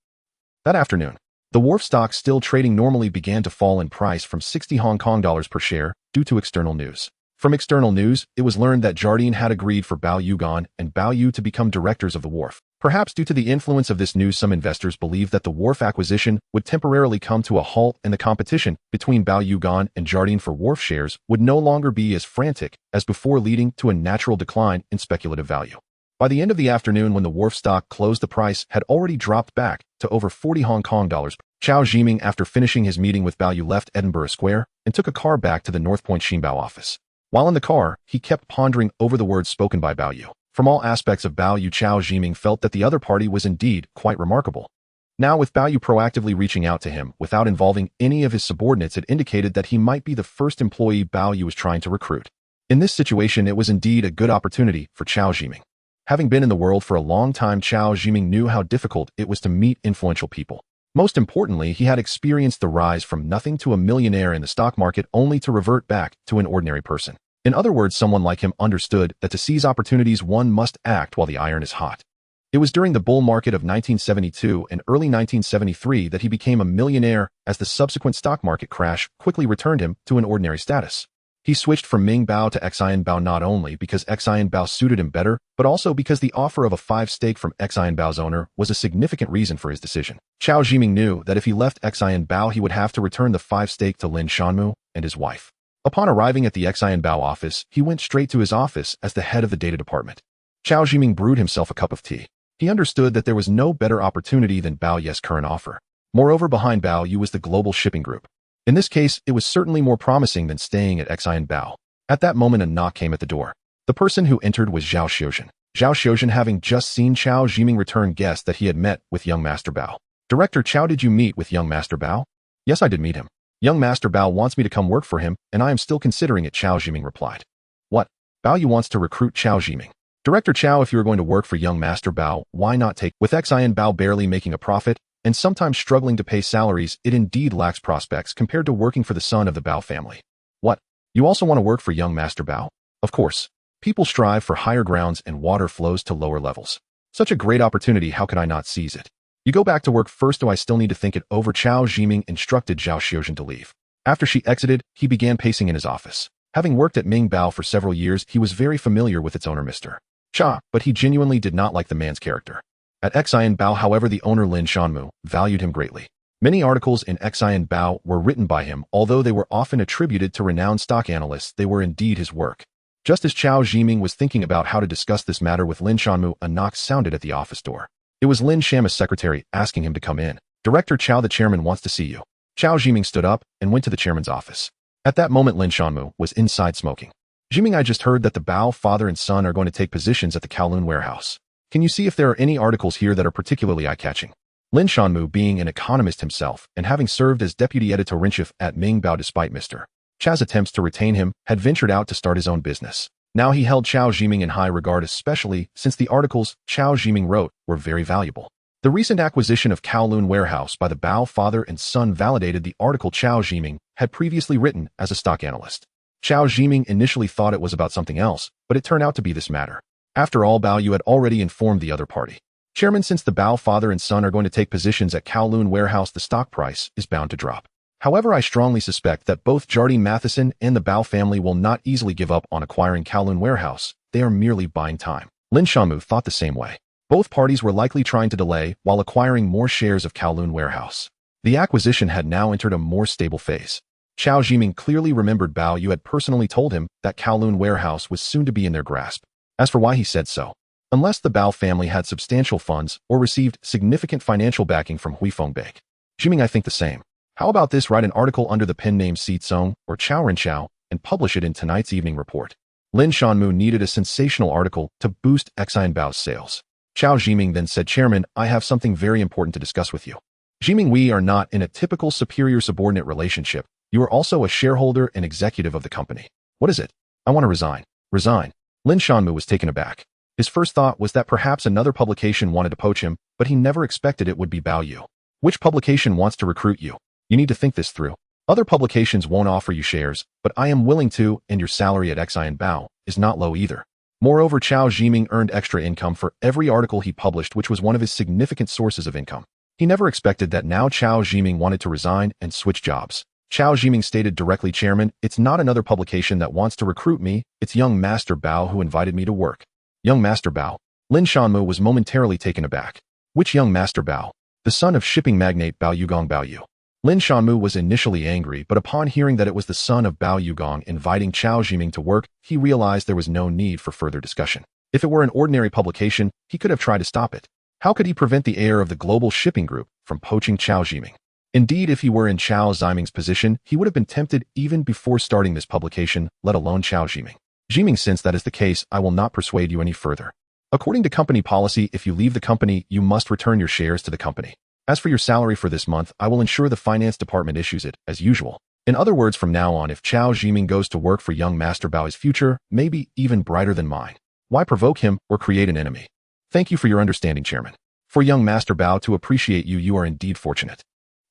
Speaker 1: That afternoon, the wharf stock, still trading normally, began to fall in price from 60 Hong Kong dollars per share due to external news. From external news, it was learned that Jardine had agreed for Bao Yu and Bao Yu to become directors of the wharf. Perhaps due to the influence of this news, some investors believed that the wharf acquisition would temporarily come to a halt and the competition between Bao Yu and Jardine for wharf shares would no longer be as frantic as before, leading to a natural decline in speculative value. By the end of the afternoon, when the wharf stock closed, the price had already dropped back to over 40 Hong Kong dollars. Chao Jiming, after finishing his meeting with Bao Yu, left Edinburgh Square and took a car back to the North Point Shinbao office. While in the car, he kept pondering over the words spoken by Bao Yu. From all aspects of Bao Yu, Chao Jiming felt that the other party was indeed quite remarkable. Now, with Bao Yu proactively reaching out to him without involving any of his subordinates, it indicated that he might be the first employee Bao Yu was trying to recruit. In this situation, it was indeed a good opportunity for Chao Jiming. Having been in the world for a long time, Chao Jiming knew how difficult it was to meet influential people. Most importantly, he had experienced the rise from nothing to a millionaire in the stock market only to revert back to an ordinary person. In other words, someone like him understood that to seize opportunities, one must act while the iron is hot. It was during the bull market of 1972 and early 1973 that he became a millionaire, as the subsequent stock market crash quickly returned him to an ordinary status. He switched from Ming Bao to Xian Bao not only because Xian Bao suited him better, but also because the offer of a 5 stake from Xian Bao's owner was a significant reason for his decision. Chao Jiming knew that if he left Xian Bao, he would have to return the 5 stake to Lin Shanmu and his wife. Upon arriving at the Xian Bao office, he went straight to his office as the head of the data department. Chao Jiming brewed himself a cup of tea. He understood that there was no better opportunity than Bao Yu's current offer. Moreover, behind Bao Yu was the Global Shipping Group. In this case, it was certainly more promising than staying at Xian Bao. At that moment, a knock came at the door. The person who entered was Zhao Xiuzhen. Zhao Xiuzhen, having just seen Chao Jiming return, guessed that he had met with young Master Bao. Director Chao, did you meet with young Master Bao? Yes, I did meet him. Young Master Bao wants me to come work for him, and I am still considering it, Chao Jiming replied. What? Bao Yu wants to recruit Chao Jiming. Director Chao, if you are going to work for young Master Bao, why not take? With Xian Bao barely making a profit, and sometimes struggling to pay salaries, it indeed lacks prospects compared to working for the son of the Bao family. What? You also want to work for young Master Bao? Of course. People strive for higher grounds and water flows to lower levels. Such a great opportunity, how could I not seize it? You go back to work first. Do I still need to think it over? Chao Jiming instructed Zhao Xiuzhen to leave. After she exited, he began pacing in his office. Having worked at Ming Bao for several years, he was very familiar with its owner Mr. Cha, but he genuinely did not like the man's character. At Xian Bao, however, the owner Lin Shanmu valued him greatly. Many articles in Xian Bao were written by him, although they were often attributed to renowned stock analysts. They were indeed his work. Just as Chao Jiming was thinking about how to discuss this matter with Lin Shanmu, a knock sounded at the office door. It was Lin Shanmu's secretary asking him to come in. Director Chao, the chairman wants to see you. Chao Jiming stood up and went to the chairman's office. At that moment, Lin Shanmu was inside smoking. Jiming, I just heard that the Bao father and son are going to take positions at the Kowloon warehouse. Can you see if there are any articles here that are particularly eye-catching? Lin Shanmu, being an economist himself and having served as deputy editor-in-chief at Ming Bao despite Mr. Cha's attempts to retain him, had ventured out to start his own business. Now he held Chao Jiming in high regard, especially since the articles Chao Jiming wrote were very valuable. The recent acquisition of Kowloon warehouse by the Bao father and son validated the article Chao Jiming had previously written as a stock analyst. Chao Jiming initially thought it was about something else, but it turned out to be this matter. After all, Bao Yu had already informed the other party. Chairman, since the Bao father and son are going to take positions at Kowloon warehouse, the stock price is bound to drop. However, I strongly suspect that both Jardine Matheson and the Bao family will not easily give up on acquiring Kowloon warehouse. They are merely buying time. Lin Shanmu thought the same way. Both parties were likely trying to delay while acquiring more shares of Kowloon warehouse. The acquisition had now entered a more stable phase. Chao Jiming clearly remembered Bao Yu had personally told him that Kowloon warehouse was soon to be in their grasp. As for why he said so, unless the Bao family had substantial funds or received significant financial backing from Huifeng Bank. Jiming, I think the same. How about this? Write an article under the pen name Si Tsong or Chao Ren Chao and publish it in tonight's evening report. Lin Shanmu needed a sensational article to boost Xian Bao's sales. Chao Jiming then said, Chairman, I have something very important to discuss with you. Jiming, we are not in a typical superior-subordinate relationship. You are also a shareholder and executive of the company. What is it? I want to resign. Resign. Lin Shanmu was taken aback. His first thought was that perhaps another publication wanted to poach him, but he never expected it would be Bao Yu. Which publication wants to recruit you? You need to think this through. Other publications won't offer you shares, but I am willing to, and your salary at Xian Bao is not low either. Moreover, Chao Jiming earned extra income for every article he published, which was one of his significant sources of income. He never expected that now Chao Jiming wanted to resign and switch jobs. Chao Jiming stated directly, Chairman, it's not another publication that wants to recruit me, it's young Master Bao who invited me to work. Young Master Bao. Lin Shanmu was momentarily taken aback. Which young Master Bao? The son of shipping magnate Bao Yugong Bao Yu. Lin Shanmu was initially angry, but upon hearing that it was the son of Bao Yugong inviting Chao Jiming to work, he realized there was no need for further discussion. If it were an ordinary publication, he could have tried to stop it. How could he prevent the heir of the global shipping group from poaching Chao Jiming? Indeed, if he were in Chao Jiming's position, he would have been tempted even before starting this publication, let alone Chao Jiming. Jiming, since that is the case, I will not persuade you any further. According to company policy, if you leave the company, you must return your shares to the company. As for your salary for this month, I will ensure the finance department issues it, as usual. In other words, from now on, if Chao Jiming goes to work for young Master Bao, his future may be even brighter than mine. Why provoke him or create an enemy? Thank you for your understanding, Chairman. For young Master Bao to appreciate you, you are indeed fortunate.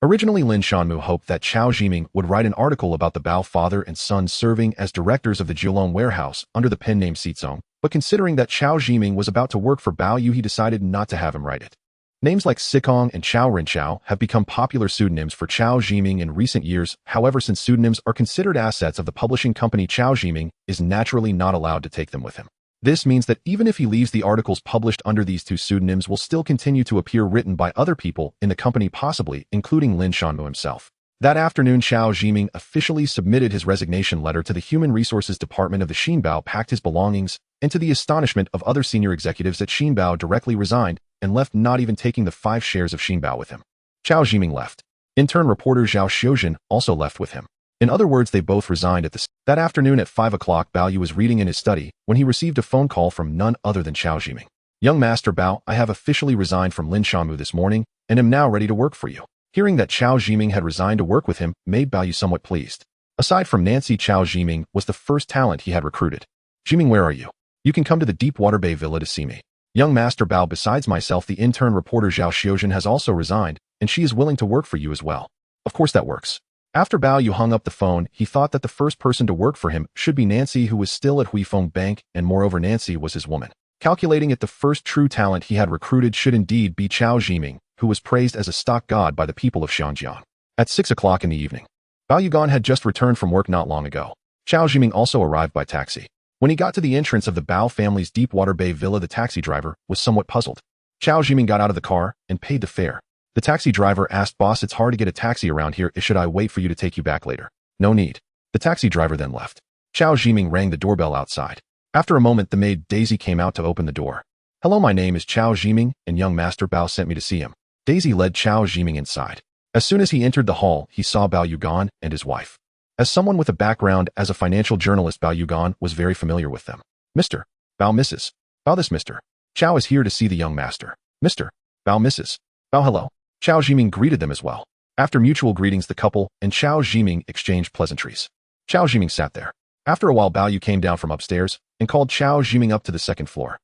Speaker 1: Originally, Lin Shanmu hoped that Chao Jiming would write an article about the Bao father and son serving as directors of the Jiulong warehouse under the pen name Si Tsong, but considering that Chao Jiming was about to work for Bao Yu, he decided not to have him write it. Names like Sikong and Chao Ren Chao have become popular pseudonyms for Chao Jiming in recent years. However, since pseudonyms are considered assets of the publishing company, Chao Jiming is naturally not allowed to take them with him. This means that even if he leaves, the articles published under these two pseudonyms will still continue to appear, written by other people in the company, possibly including Lin Shanmu himself. That afternoon, Chao Jiming officially submitted his resignation letter to the Human Resources Department of the Xinbao, packed his belongings, and to the astonishment of other senior executives at Xinbao, directly resigned and left, not even taking the 5 shares of Xinbao with him. Chao Jiming left. In turn, reporter Zhao Xiuzhen also left with him. In other words, they both resigned at that afternoon at 5 o'clock. Bao Yu was reading in his study when he received a phone call from none other than Chao Jiming. Young Master Bao, I have officially resigned from Lin Shanmu this morning and am now ready to work for you. Hearing that Chao Jiming had resigned to work with him made Bao Yu somewhat pleased. Aside from Nancy, Chao Jiming was the first talent he had recruited. Jiming, where are you? You can come to the Deepwater Bay Villa to see me. Young Master Bao, besides myself, the intern reporter Zhao Xiuzhen has also resigned, and she is willing to work for you as well. Of course that works. After Bao Yu hung up the phone, he thought that the first person to work for him should be Nancy, who was still at Huifeng Bank, and moreover Nancy was his woman. Calculating it, the first true talent he had recruited should indeed be Chao Jiming, who who was praised as a stock god by the people of Xinjiang. At 6 o'clock in the evening, Bao Yu had just returned from work not long ago. Xiao Jiming also arrived by taxi. When he got to the entrance of the Bao family's Deepwater Bay villa, the taxi driver was somewhat puzzled. Xiao Jiming got out of the car and paid the fare. The taxi driver asked, "Boss, it's hard to get a taxi around here. Should I wait for you to take you back later?" "No need." The taxi driver then left. Xiao Jiming rang the doorbell outside. After a moment, the maid Daisy came out to open the door. "Hello, my name is Xiao Jiming, and young Master Bao sent me to see him." Daisy led Xiao Jiming inside. As soon as he entered the hall, he saw Bao Yu and his wife. As someone with a background as a financial journalist, Bao Yu was very familiar with them. "Mr. Bao, Mrs. Bao, this Mr. Xiao is here to see the young master." "Mr. Bao, Mrs. Bao, hello." Xiao Jiming greeted them as well. After mutual greetings, the couple and Xiao Jiming exchanged pleasantries. Xiao Jiming sat there. After a while, Bao Yu came down from upstairs and called Xiao Jiming up to the second floor.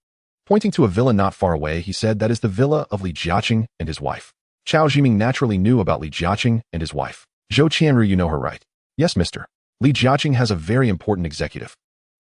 Speaker 1: Pointing to a villa not far away, he said, "That is the villa of Li Jiacheng and his wife." Xiao Jiming naturally knew about Li Jiacheng and his wife. "Zhou Qianru, you know her, right?" "Yes, Mr. Li Jiacheng has a very important executive."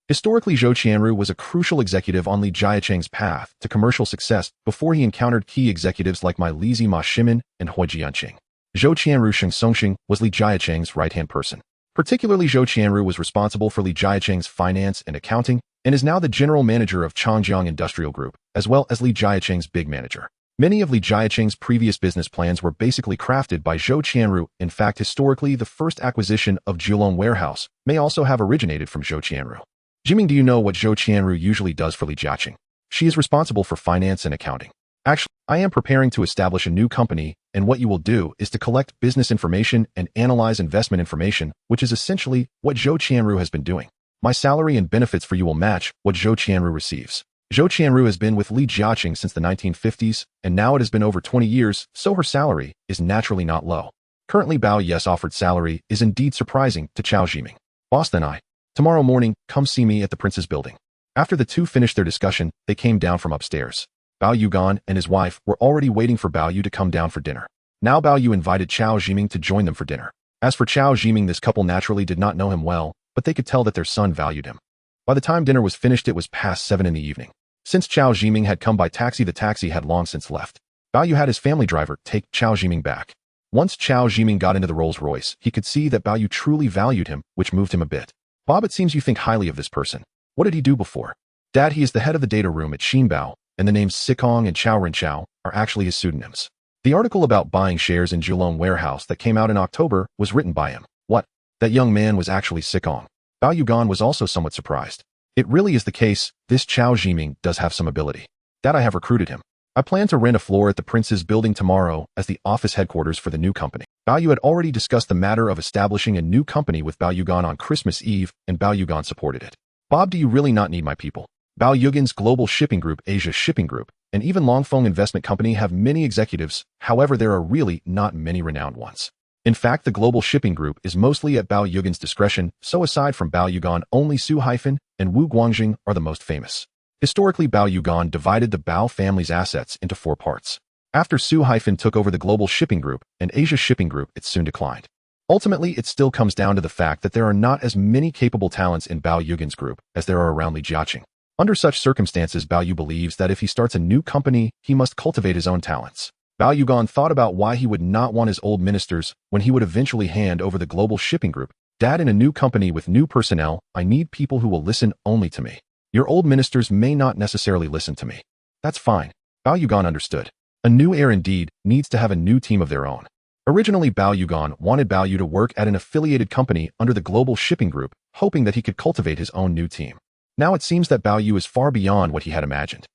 Speaker 1: Historically, Zhou Qianru was a crucial executive on Li Jiacheng's path to commercial success before he encountered key executives like Mai Lizi Ma Shimin and Hui Jianqing. Zhou Qianru Sheng Songxing was Li Jiacheng's right-hand person. Particularly, Zhou Qianru was responsible for Li Jiacheng's finance and accounting and is now the general manager of Changjiang Industrial Group, as well as Li Jiacheng's big manager. Many of Li Jiacheng's previous business plans were basically crafted by Zhou Qianru. In fact, historically, the first acquisition of Kowloon warehouse may also have originated from Zhou Qianru. "Jiming, do you know what Zhou Qianru usually does for Li Jiacheng?" "She is responsible for finance and accounting." "Actually, I am preparing to establish a new company, and what you will do is to collect business information and analyze investment information, which is essentially what Zhou Qianru has been doing. My salary and benefits for you will match what Zhou Qianru receives." Zhou Qianru has been with Li Jiacheng since the 1950s, and now it has been over 20 years, so her salary is naturally not low. Currently, Bao Yu's offered salary is indeed surprising to Xiao Jiming. "Boss, then tomorrow morning, come see me at the Prince's building." After the two finished their discussion, they came down from upstairs. Bao Yu and his wife were already waiting for Bao Yu to come down for dinner. Now Bao Yu invited Xiao Jiming to join them for dinner. As for Xiao Jiming, this couple naturally did not know him well, but they could tell that their son valued him. By the time dinner was finished, it was past 7 in the evening. Since Xiao Jiming had come by taxi, the taxi had long since left. Bao Yu had his family driver take Xiao Jiming back. Once Xiao Jiming got into the Rolls-Royce, he could see that Bao Yu truly valued him, which moved him a bit. "Bob, it seems you think highly of this person. What did he do before?" "Dad, he is the head of the data room at Xinbao, and the names Sikong and Chao Renchao are actually his pseudonyms. The article about buying shares in Kowloon warehouse that came out in October was written by him." "What? That young man was actually Sikong?" Bao Yu was also somewhat surprised. "It really is the case. This Xiao Jiming does have some ability. Dad, I have recruited him. I plan to rent a floor at the Prince's building tomorrow as the office headquarters for the new company." Bao Yu had already discussed the matter of establishing a new company with Bao Yu on Christmas Eve, and Bao Yu supported it. "Bob, do you really not need my people? Bao Yu's Global Shipping Group, Asia Shipping Group, and even Longfeng Investment Company have many executives. However, there are really not many renowned ones. In fact, the Global Shipping Group is mostly at Bao Yu's discretion, so aside from Bao Yu, only Su Haifan and Wu Guangjing are the most famous. Historically, Bao Yu divided the Bao family's assets into 4 parts. After Su Haifan took over the Global Shipping Group and Asia Shipping Group, it soon declined. Ultimately, it still comes down to the fact that there are not as many capable talents in Bao Yu's group as there are around Li Jiacheng. Under such circumstances, Bao Yu believes that if he starts a new company, he must cultivate his own talents. Bao Yu thought about why he would not want his old ministers when he would eventually hand over the Global Shipping Group. "Dad, in a new company with new personnel, I need people who will listen only to me. Your old ministers may not necessarily listen to me." "That's fine." Bao Yu understood. A new heir indeed needs to have a new team of their own. Originally, Bao Yu wanted Bao Yu to work at an affiliated company under the Global Shipping Group, hoping that he could cultivate his own new team. Now it seems that Bao Yu is far beyond what he had imagined.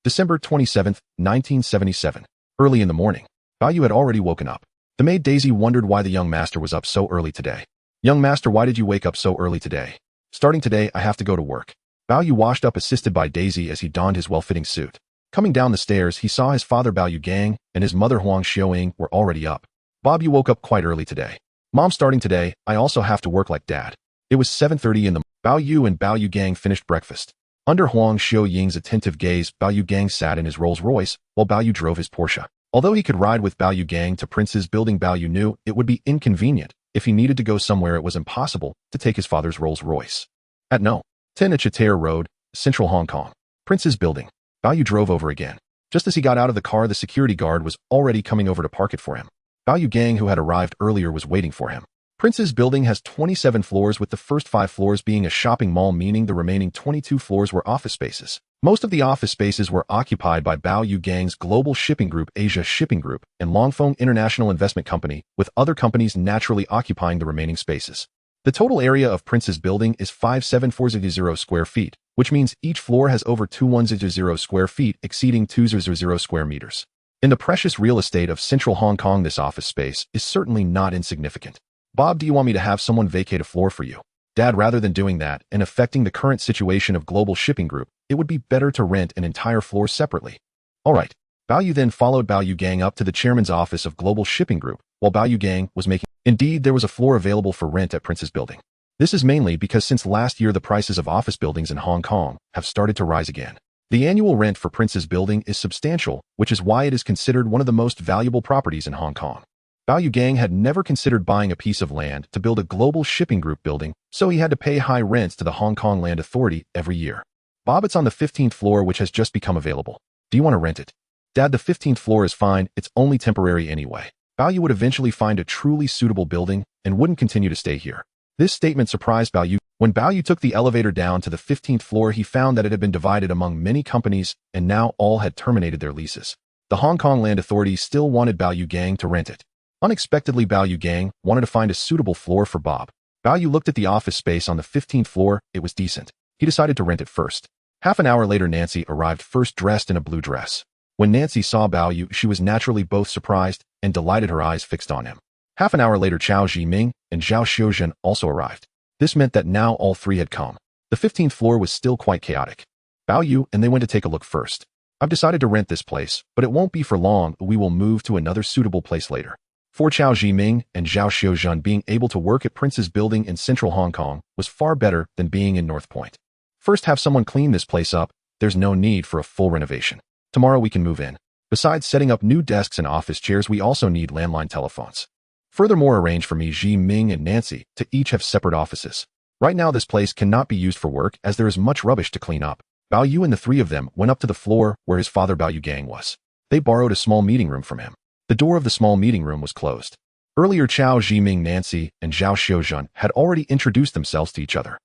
Speaker 1: December 27, 1977. Early in the morning, Bao Yu had already woken up. The maid Daisy wondered why the young master was up so early today. "Young master, why did you wake up so early today?" "Starting today, I have to go to work." Bao Yu washed up assisted by Daisy as he donned his well-fitting suit. Coming down the stairs, he saw his father Bao Yu and his mother Huang Xiaoying were already up. "Bob, you woke up quite early today." "Mom, starting today, I also have to work like Dad." It was 7:30 in the morning. Bao Yu and Bao Yu finished breakfast. Under Huang Xiaoying's attentive gaze, Bao Yu sat in his Rolls-Royce, while Bao Yu drove his Porsche. Although he could ride with Bao Yu to Prince's building, Bao Yu knew it would be inconvenient. If he needed to go somewhere, it was impossible to take his father's Rolls-Royce. At No. 10 Chater Road, Central Hong Kong. Prince's building. Bao Yu drove over again. Just as he got out of the car, the security guard was already coming over to park it for him. Bao Yu Gang, who had arrived earlier, was waiting for him. Prince's building has 27 floors, with the first 5 floors being a shopping mall, meaning the remaining 22 floors were office spaces. Most of the office spaces were occupied by Bao Yu Gang's global shipping group, Asia Shipping Group, and Longfeng International Investment Company, with other companies naturally occupying the remaining spaces. The total area of Prince's building is 57400 square feet, which means each floor has over 2100 square feet, exceeding 200 square meters. In the precious real estate of central Hong Kong, this office space is certainly not insignificant. Bob, do you want me to have someone vacate a floor for you? Dad, rather than doing that and affecting the current situation of Global Shipping Group, it would be better to rent an entire floor separately. All right. Bao Yu then followed Bao Yu Gang up to the chairman's office of Global Shipping Group, while Bao Yu Gang was making. Indeed, there was a floor available for rent at Prince's building. This is mainly because since last year the prices of office buildings in Hong Kong have started to rise again. The annual rent for Prince's building is substantial, which is why it is considered one of the most valuable properties in Hong Kong. Bao Yu Gang had never considered buying a piece of land to build a Global Shipping Group building, so he had to pay high rents to the Hong Kong Land Authority every year. Bob, it's on the 15th floor, which has just become available. Do you want to rent it? Dad, the 15th floor is fine, it's only temporary anyway. Bao Yu would eventually find a truly suitable building and wouldn't continue to stay here. This statement surprised Bao Yu. When Bao Yu took the elevator down to the 15th floor, he found that it had been divided among many companies and now all had terminated their leases. The Hong Kong Land Authority still wanted Bao Yu Gang to rent it. Unexpectedly, Bao Yu Gang wanted to find a suitable floor for Bob. Bao Yu looked at the office space on the 15th floor. It was decent. He decided to rent it first. Half an hour later, Nancy arrived, first dressed in a blue dress. When Nancy saw Bao Yu, she was naturally both surprised and delighted, her eyes fixed on him. Half an hour later, Chao Zhiming and Zhao Xiuzhen also arrived. This meant that now all three had come. The 15th floor was still quite chaotic. Bao Yu and they went to take a look first. I've decided to rent this place, but it won't be for long. We will move to another suitable place later. For Chao Zhiming and Zhao Xiuzhen, being able to work at Prince's building in central Hong Kong was far better than being in North Point. First, have someone clean this place up. There's no need for a full renovation. Tomorrow we can move in. Besides setting up new desks and office chairs, we also need landline telephones. Furthermore, arrange for me, Zhiming and Nancy, to each have separate offices. Right now this place cannot be used for work as there is much rubbish to clean up. Bao Yu and the three of them went up to the floor where his father Bao Yu Gang was. They borrowed a small meeting room from him. The door of the small meeting room was closed. Earlier, Chao Zhiming, Nancy, and Zhao Xiuzhen had already introduced themselves to each other.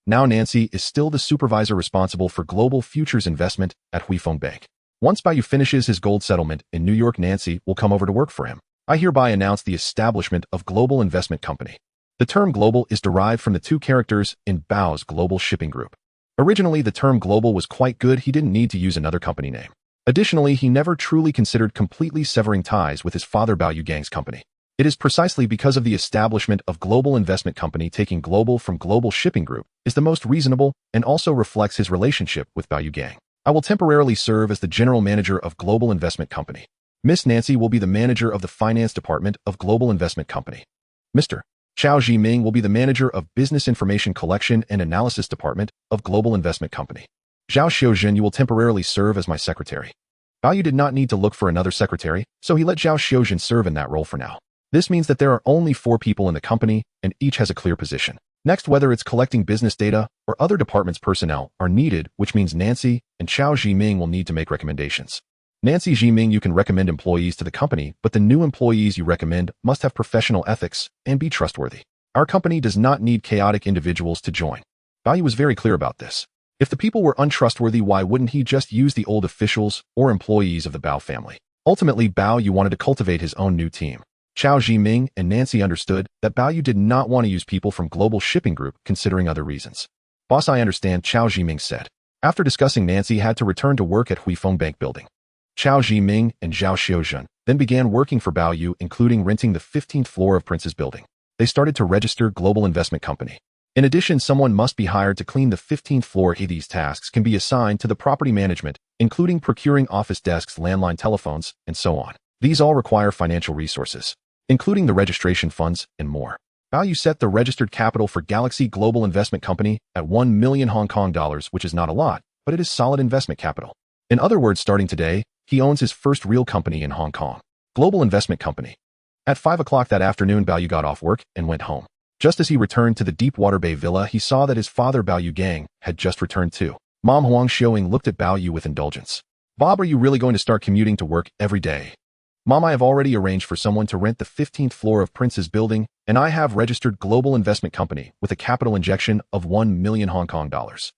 Speaker 1: Now Nancy is still the supervisor responsible for global futures investment at Huifeng Bank. Once Bao Yu finishes his gold settlement in New York, Nancy will come over to work for him. I hereby announce the establishment of Global Investment Company. The term global is derived from the two characters in Bao's Global Shipping Group. Originally, the term global was quite good. He didn't need to use another company name. Additionally, he never truly considered completely severing ties with his father Bao Yu Gang's company. It is precisely because of the establishment of Global Investment Company, taking global from Global Shipping Group is the most reasonable and also reflects his relationship with Bao Yu Gang. I will temporarily serve as the general manager of Global Investment Company. Miss Nancy will be the manager of the finance department of Global Investment Company. Mr. Chao Zhiming will be the manager of business information collection and analysis department of Global Investment Company. Zhao Xiuzhen, you will temporarily serve as my secretary. Bao Yu did not need to look for another secretary, so he let Zhao Xiuzhen serve in that role for now. This means that there are only 4 people in the company, and each has a clear position. Next, whether it's collecting business data or other departments' personnel are needed, which means Nancy and Chao Zhiming will need to make recommendations. Nancy Zhiming, you can recommend employees to the company, but the new employees you recommend must have professional ethics and be trustworthy. Our company does not need chaotic individuals to join. Bao Yu was very clear about this. If the people were untrustworthy, why wouldn't he just use the old officials or employees of the Bao family? Ultimately, Bao Yu wanted to cultivate his own new team. Chao Zhiming and Nancy understood that Bao Yu did not want to use people from Global Shipping Group, considering other reasons. Boss, I understand, Chao Zhiming said. After discussing, Nancy had to return to work at Huifeng Bank building. Chao Zhiming and Zhao Xiuzhen then began working for Bao Yu, including renting the 15th floor of Prince's building. They started to register Global Investment Company. In addition, someone must be hired to clean the 15th floor. These tasks can be assigned to the property management, including procuring office desks, landline telephones, and so on. These all require financial resources, including the registration funds and more. Bao Yu set the registered capital for Galaxy Global Investment Company at 1 million Hong Kong dollars, which is not a lot, but it is solid investment capital. In other words, starting today, he owns his first real company in Hong Kong, Global Investment Company. At 5 o'clock that afternoon, Bao Yu got off work and went home. Just as he returned to the Deepwater Bay villa, he saw that his father Bao Yu Gang had just returned too. Mom Huang Xiaoying looked at Bao Yu with indulgence. Bob, are you really going to start commuting to work every day? Mom, I have already arranged for someone to rent the 15th floor of Prince's building, and I have registered Global Investment Company with a capital injection of 1 million Hong Kong dollars.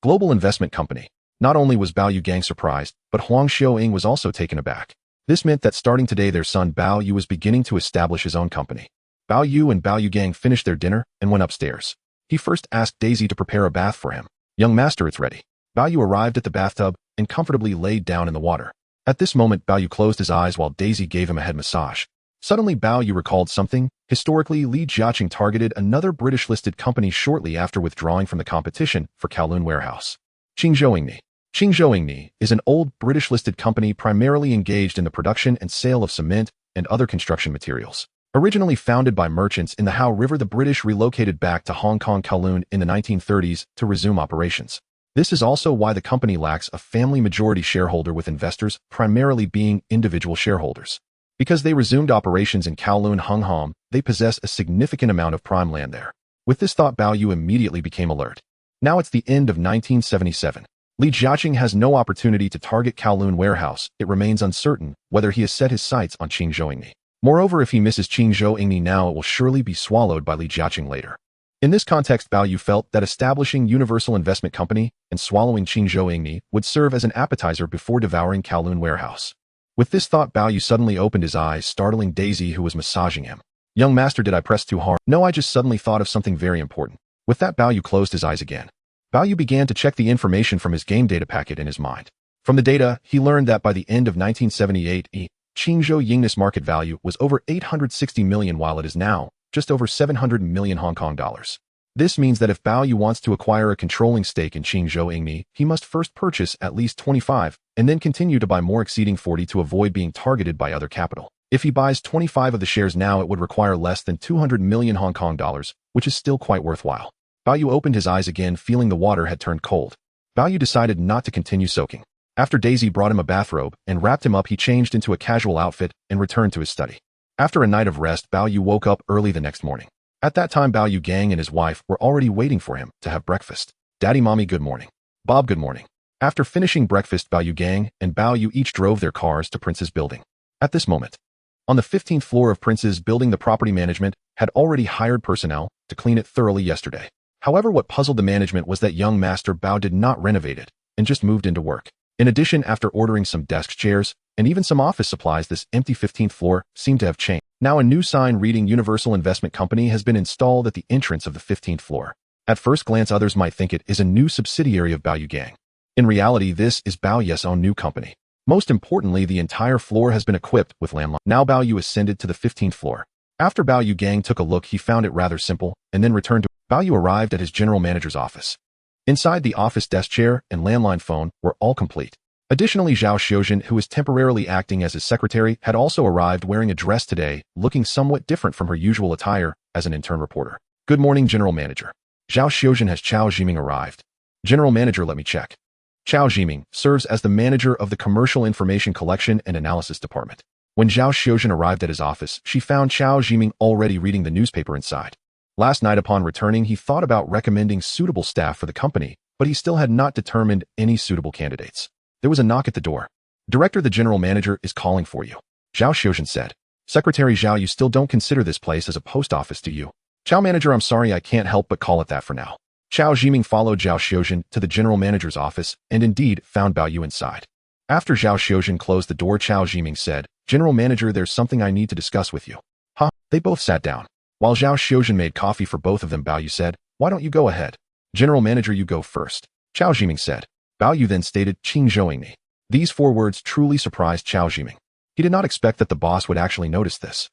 Speaker 1: Global Investment Company. Not only was Bao Yu Gang surprised, but Huang Xiaoying was also taken aback. This meant that starting today their son Bao Yu was beginning to establish his own company. Bao Yu and Bao Yu Gang finished their dinner and went upstairs. He first asked Daisy to prepare a bath for him. Young master, it's ready. Bao Yu arrived at the bathtub and comfortably laid down in the water. At this moment, Bao Yu closed his eyes while Daisy gave him a head massage. Suddenly, Bao Yu recalled something. Historically, Li Jiacheng targeted another British-listed company shortly after withdrawing from the competition for Kowloon warehouse. Qingzhouingni is an old British-listed company primarily engaged in the production and sale of cement and other construction materials. Originally founded by merchants in the How River, the British relocated back to Hong Kong Kowloon in the 1930s to resume operations. This is also why the company lacks a family majority shareholder, with investors primarily being individual shareholders. Because they resumed operations in Kowloon, Hung Hom, they possess a significant amount of prime land there. With this thought, Bao Yu immediately became alert. Now it's the end of 1977. Li Jiacheng has no opportunity to target Kowloon warehouse. It remains uncertain whether he has set his sights on Qingzhouingni. Moreover, if he misses Qingzhouingni now, it will surely be swallowed by Li Jiacheng later. In this context, Bao Yu felt that establishing Universal Investment Company and swallowing Qingzhouingni would serve as an appetizer before devouring Kowloon warehouse. With this thought, Bao Yu suddenly opened his eyes, startling Daisy, who was massaging him. Young master, did I press too hard? No, I just suddenly thought of something very important. With that, Bao Yu closed his eyes again. Bao Yu began to check the information from his game data packet in his mind. From the data, he learned that by the end of 1978, Qingzhouingni's market value was over 860 million, while it is now just over 700 million Hong Kong dollars. This means that if Bao Yu wants to acquire a controlling stake in Qingzhouingni, he must first purchase at least 25 and then continue to buy more exceeding 40 to avoid being targeted by other capital. If he buys 25 of the shares now, it would require less than 200 million Hong Kong dollars, which is still quite worthwhile. Bao Yu opened his eyes again, feeling the water had turned cold. Bao Yu decided not to continue soaking. After Daisy brought him a bathrobe and wrapped him up, he changed into a casual outfit and returned to his study. After a night of rest, Bao Yu woke up early the next morning. At that time, Bao Yu Gang and his wife were already waiting for him to have breakfast. Daddy, Mommy, good morning. Bob, good morning. After finishing breakfast, Bao Yu Gang and Bao Yu each drove their cars to Prince's building. At this moment, on the 15th floor of Prince's building, the property management had already hired personnel to clean it thoroughly yesterday. However, what puzzled the management was that young master Bao did not renovate it and just moved into work. In addition, after ordering some desk chairs and even some office supplies, this empty 15th floor seemed to have changed. Now a new sign reading Universal Investment Company has been installed at the entrance of the 15th floor. At first glance, others might think it is a new subsidiary of Bao Yu Gang. In reality, this is Bao Yu's own new company. Most importantly, the entire floor has been equipped with landline. Now Bao Yu ascended to the 15th floor. After Bao Yu Gang took a look, he found it rather simple and then returned to Bao Yu arrived at his general manager's office. Inside, the office desk chair and landline phone were all complete. Additionally, Zhao Xiuzhen, who was temporarily acting as his secretary, had also arrived wearing a dress today, looking somewhat different from her usual attire as an intern reporter. Good morning, General Manager. Zhao Xiuzhen, has Chao Jiming arrived? General Manager, let me check. Chao Jiming serves as the manager of the Commercial Information Collection and Analysis Department. When Zhao Xiuzhen arrived at his office, she found Chao Jiming already reading the newspaper inside. Last night upon returning, he thought about recommending suitable staff for the company, but he still had not determined any suitable candidates. There was a knock at the door. Director, the general manager is calling for you. Zhao Xiuzhen said. Secretary Zhao, you still don't consider this place as a post office, do you? Chao manager, I'm sorry, I can't help but call it that for now. Chao Jiming followed Zhao Xiuzhen to the general manager's office and indeed found Bao Yu inside. After Zhao Xiuzhen closed the door, Chao Jiming said, General manager, there's something I need to discuss with you. Huh? They both sat down. While Zhao Xiuzhen made coffee for both of them, Bao Yu said, why don't you go ahead? General manager, you go first. Chao Jiming said. Bao Yu then stated, Qingzhouingni. These 4 words truly surprised Chao Jiming. He did not expect that the boss would actually notice this.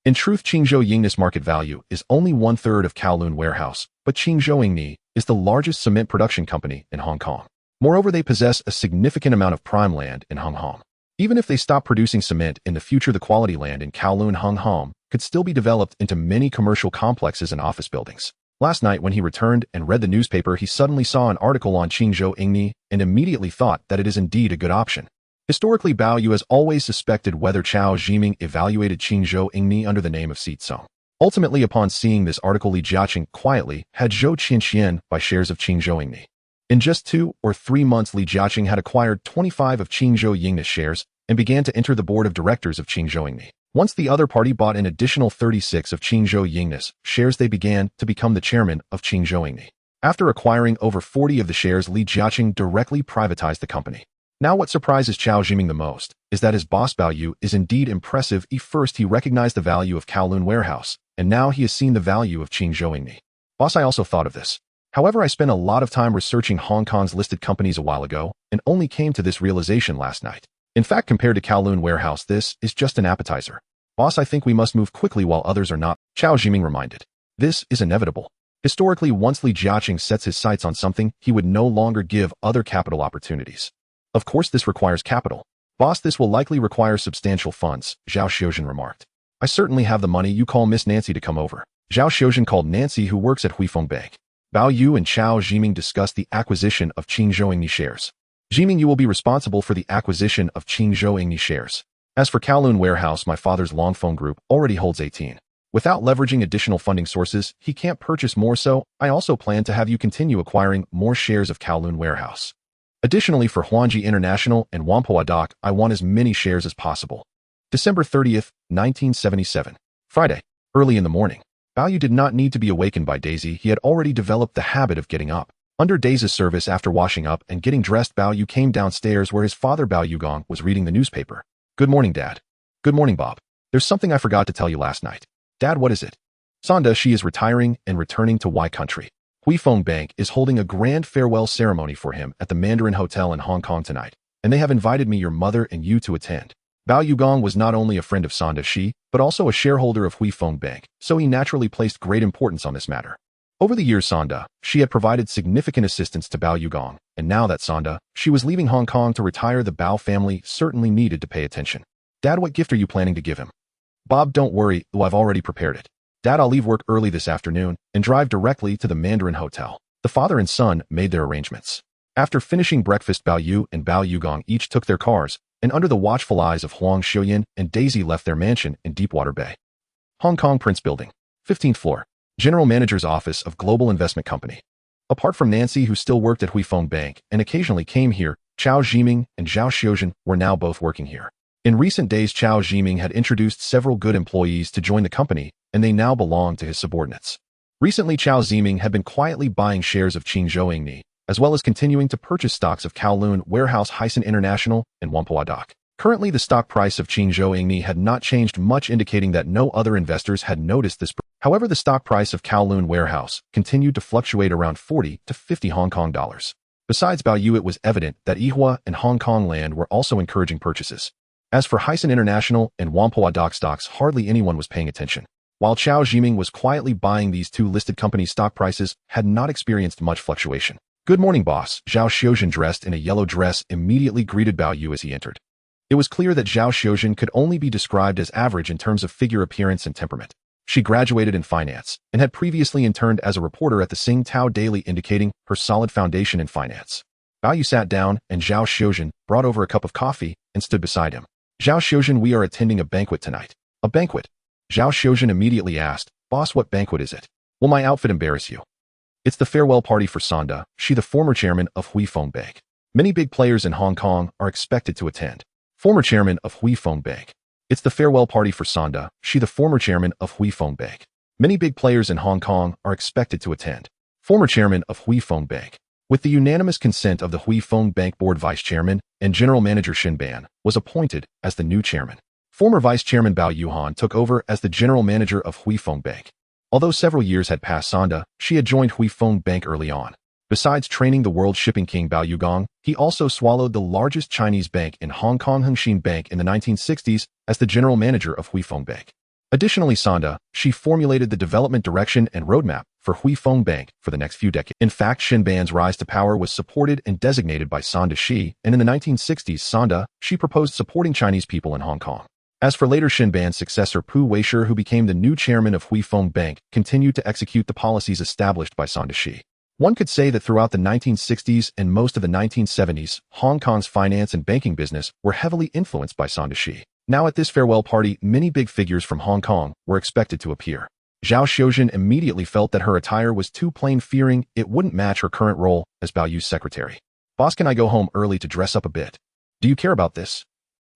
Speaker 1: In truth, Qingzhouingni's market value is only 1/3 of Kowloon warehouse, but Qingzhouingni is the largest cement production company in Hong Kong. Moreover, they possess a significant amount of prime land in Hung Hom. Even if they stop producing cement in the future, the quality land in Kowloon, Hung Hom could still be developed into many commercial complexes and office buildings. Last night, when he returned and read the newspaper, he suddenly saw an article on Qingzhouingni and immediately thought that it is indeed a good option. Historically, Bao Yu has always suspected whether Chao Jiming evaluated Qingzhouingni under the name of Song. Ultimately, upon seeing this article, Li Jiacheng quietly had Zhou Qinxian buy shares of Qingzhouingni. In just 2 or 3 months, Li Jiacheng had acquired 25 of Qingzhou Yingni's shares and began to enter the board of directors of Qingzhou Yingni. Once the other party bought an additional 36 of Qingzhou Yingni's shares, they began to become the chairman of Qingzhou Yingni. After acquiring over 40 of the shares, Li Jiacheng directly privatized the company. Now what surprises Zhao Zhiming the most is that his boss Bao Yu is indeed impressive. First he recognized the value of Kowloon warehouse, and now he has seen the value of Qingzhou Yingni. Boss, I also thought of this. However, I spent a lot of time researching Hong Kong's listed companies a while ago and only came to this realization last night. In fact, compared to Kowloon warehouse, this is just an appetizer. Boss, I think we must move quickly while others are not, Zhao Zhiming reminded. This is inevitable. Historically, once Li Jiacheng sets his sights on something, he would no longer give other capital opportunities. Of course, this requires capital. Boss, this will likely require substantial funds, Zhao Xiuzhen remarked. I certainly have the money. You call Miss Nancy to come over. Zhao Xiuzhen called Nancy, who works at Huifeng Bank. Bao Yu and Zhao Zhiming discussed the acquisition of Qingzhou Yingni shares. Zhiming, you will be responsible for the acquisition of Qingzhou Yingni shares. As for Kowloon warehouse, my father's Longfeng Group already holds 18. Without leveraging additional funding sources, he can't purchase more, so I also plan to have you continue acquiring more shares of Kowloon warehouse. Additionally, for Huangji International and Whampoa, I want as many shares as possible. December 30th, 1977. Friday. Early in the morning. Bao Yu did not need to be awakened by Daisy. He had already developed the habit of getting up. Under Daisy's service, after washing up and getting dressed, Bao Yu came downstairs where his father Bao Yugong was reading the newspaper. Good morning, Dad. Good morning, Bob. There's something I forgot to tell you last night. Dad, what is it? Sonda, she is retiring and returning to Y Country. Huifeng Bank is holding a grand farewell ceremony for him at the Mandarin Hotel in Hong Kong tonight, and they have invited me, your mother, and you to attend. Bao Yugong was not only a friend of Sonda Shi, but also a shareholder of Huifeng Bank, so he naturally placed great importance on this matter. Over the years, Sonda, she had provided significant assistance to Bao Yugong, and now that Sonda, she was leaving Hong Kong to retire, the Bao family certainly needed to pay attention. Dad, what gift are you planning to give him? Bob, don't worry, I've already prepared it. Dad, I'll leave work early this afternoon and drive directly to the Mandarin Hotel. The father and son made their arrangements. After finishing breakfast, Bao Yu and Bao Yugong each took their cars, and under the watchful eyes of Huang Xiuyan and Daisy left their mansion in Deepwater Bay. Hong Kong Prince Building, 15th floor, General Manager's Office of Global Investment Company. Apart from Nancy, who still worked at Huifeng Bank and occasionally came here, Zhao Zhiming and Zhao Xiuzhen were now both working here. In recent days, Zhao Zhiming had introduced several good employees to join the company, and they now belong to his subordinates. Recently, Zhao Zhiming had been quietly buying shares of Qingzhou Yingni, as well as continuing to purchase stocks of Kowloon Warehouse, Hysan International, and Whampoa. Currently, the stock price of Qingzhou Yingni had not changed much, indicating that no other investors had noticed this. However, the stock price of Kowloon Warehouse continued to fluctuate around 40 to 50 Hong Kong dollars. Besides Bao Yu, it was evident that Yihua and Hong Kong Land were also encouraging purchases. As for Hysan International and Whampoa stocks, hardly anyone was paying attention. While Zhao Zhiming was quietly buying these two listed companies, stock prices had not experienced much fluctuation. Good morning, boss. Zhao Xiuzhen, dressed in a yellow dress, immediately greeted Bao Yu as he entered. It was clear that Zhao Xiuzhen could only be described as average in terms of figure, appearance, and temperament. She graduated in finance and had previously interned as a reporter at the Sing Tao Daily, indicating her solid foundation in finance. Bao Yu sat down, and Zhao Xiuzhen brought over a cup of coffee and stood beside him. Zhao Xiuzhen, we are attending a banquet tonight. A banquet? Zhao Xiuzhen immediately asked, boss, what banquet is it? Will my outfit embarrass you? It's the farewell party for Sonda, she the former chairman of Huifeng Bank. Many big players in Hong Kong are expected to attend. Former chairman of Huifeng Bank. It's the farewell party for Sonda, she the former chairman of Huifeng Bank. Many big players in Hong Kong are expected to attend. Former chairman of Huifeng Bank. With the unanimous consent of the Huifeng Bank Board, Vice Chairman and General Manager Shen was appointed as the new chairman. Former Vice Chairman Bao Yuhan took over as the General Manager of Huifeng Bank. Although several years had passed, Sonda, she had joined Huifeng Bank early on. Besides training the world shipping king Bao Yugong, he also swallowed the largest Chinese bank in Hong Kong, Hengxin Bank, in the 1960s as the General Manager of Huifeng Bank. Additionally, Sonda, she formulated the development direction and roadmap for Huifeng Bank for the next few decades. In fact, Shen Ban's rise to power was supported and designated by Sonda Shi, and in the 1960s, Sonda, she proposed supporting Chinese people in Hong Kong. As for later Shen Ban's successor Pu Weishi, who became the new chairman of Huifeng Bank, continued to execute the policies established by Sonda Shi. One could say that throughout the 1960s and most of the 1970s, Hong Kong's finance and banking business were heavily influenced by Sonda Shi. Now at this farewell party, many big figures from Hong Kong were expected to appear. Zhao Xiuzhen immediately felt that her attire was too plain, fearing it wouldn't match her current role as Bao Yu's secretary. Boss, can I go home early to dress up a bit? Do you care about this?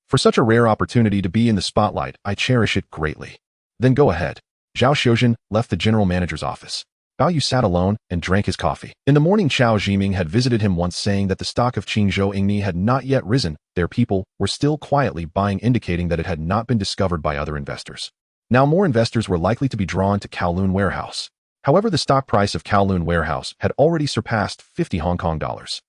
Speaker 1: For such a rare opportunity to be in the spotlight, I cherish it greatly. Then go ahead. Zhao Xiuzhen left the general manager's office. Bao Yu sat alone and drank his coffee. In the morning, Chao Jiming had visited him once, saying that the stock of Qingzhou Yingni had not yet risen. Their people were still quietly buying, indicating that it had not been discovered by other investors. Now more investors were likely to be drawn to Kowloon Warehouse. However, the stock price of Kowloon Warehouse had already surpassed 50 Hong Kong dollars.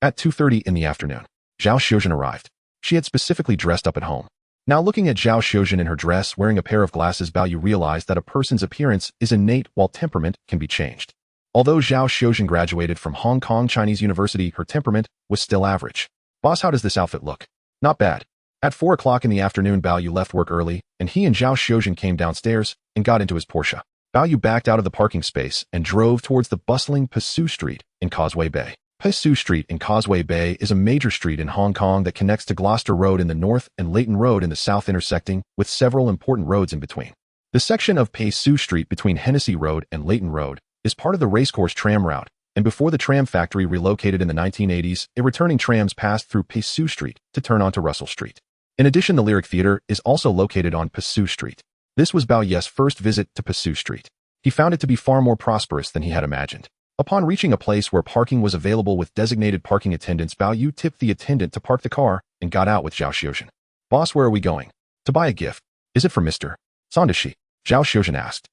Speaker 1: At 2:30 in the afternoon, Zhao Xiuzhen arrived. She had specifically dressed up at home. Now looking at Zhao Xiuzhen in her dress, wearing a pair of glasses, Bao Yu realized that a person's appearance is innate while temperament can be changed. Although Zhao Xiuzhen graduated from Hong Kong Chinese University, her temperament was still average. Boss, how does this outfit look? Not bad. At 4 o'clock in the afternoon, Bao Yu left work early, and he and Zhao Xiuzhen came downstairs and got into his Porsche. Bao Yu backed out of the parking space and drove towards the bustling Passu Street in Causeway Bay. Passu Street in Causeway Bay is a major street in Hong Kong that connects to Gloucester Road in the north and Leighton Road in the south, intersecting with several important roads in between. The section of Passu Street between Hennessy Road and Leighton Road is part of the Racecourse tram route, and before the tram factory relocated in the 1980s, returning trams passed through Passu Street to turn onto Russell Street. In addition, the Lyric Theatre is also located on Passu Street. This was Bao Yu's first visit to Passu Street. He found it to be far more prosperous than he had imagined. Upon reaching a place where parking was available with designated parking attendants, Bao Yu tipped the attendant to park the car and got out with Zhao Xiuzhen. Boss, where are we going? To buy a gift. Is it for Mr. Sandashi? Zhao Xiuzhen asked.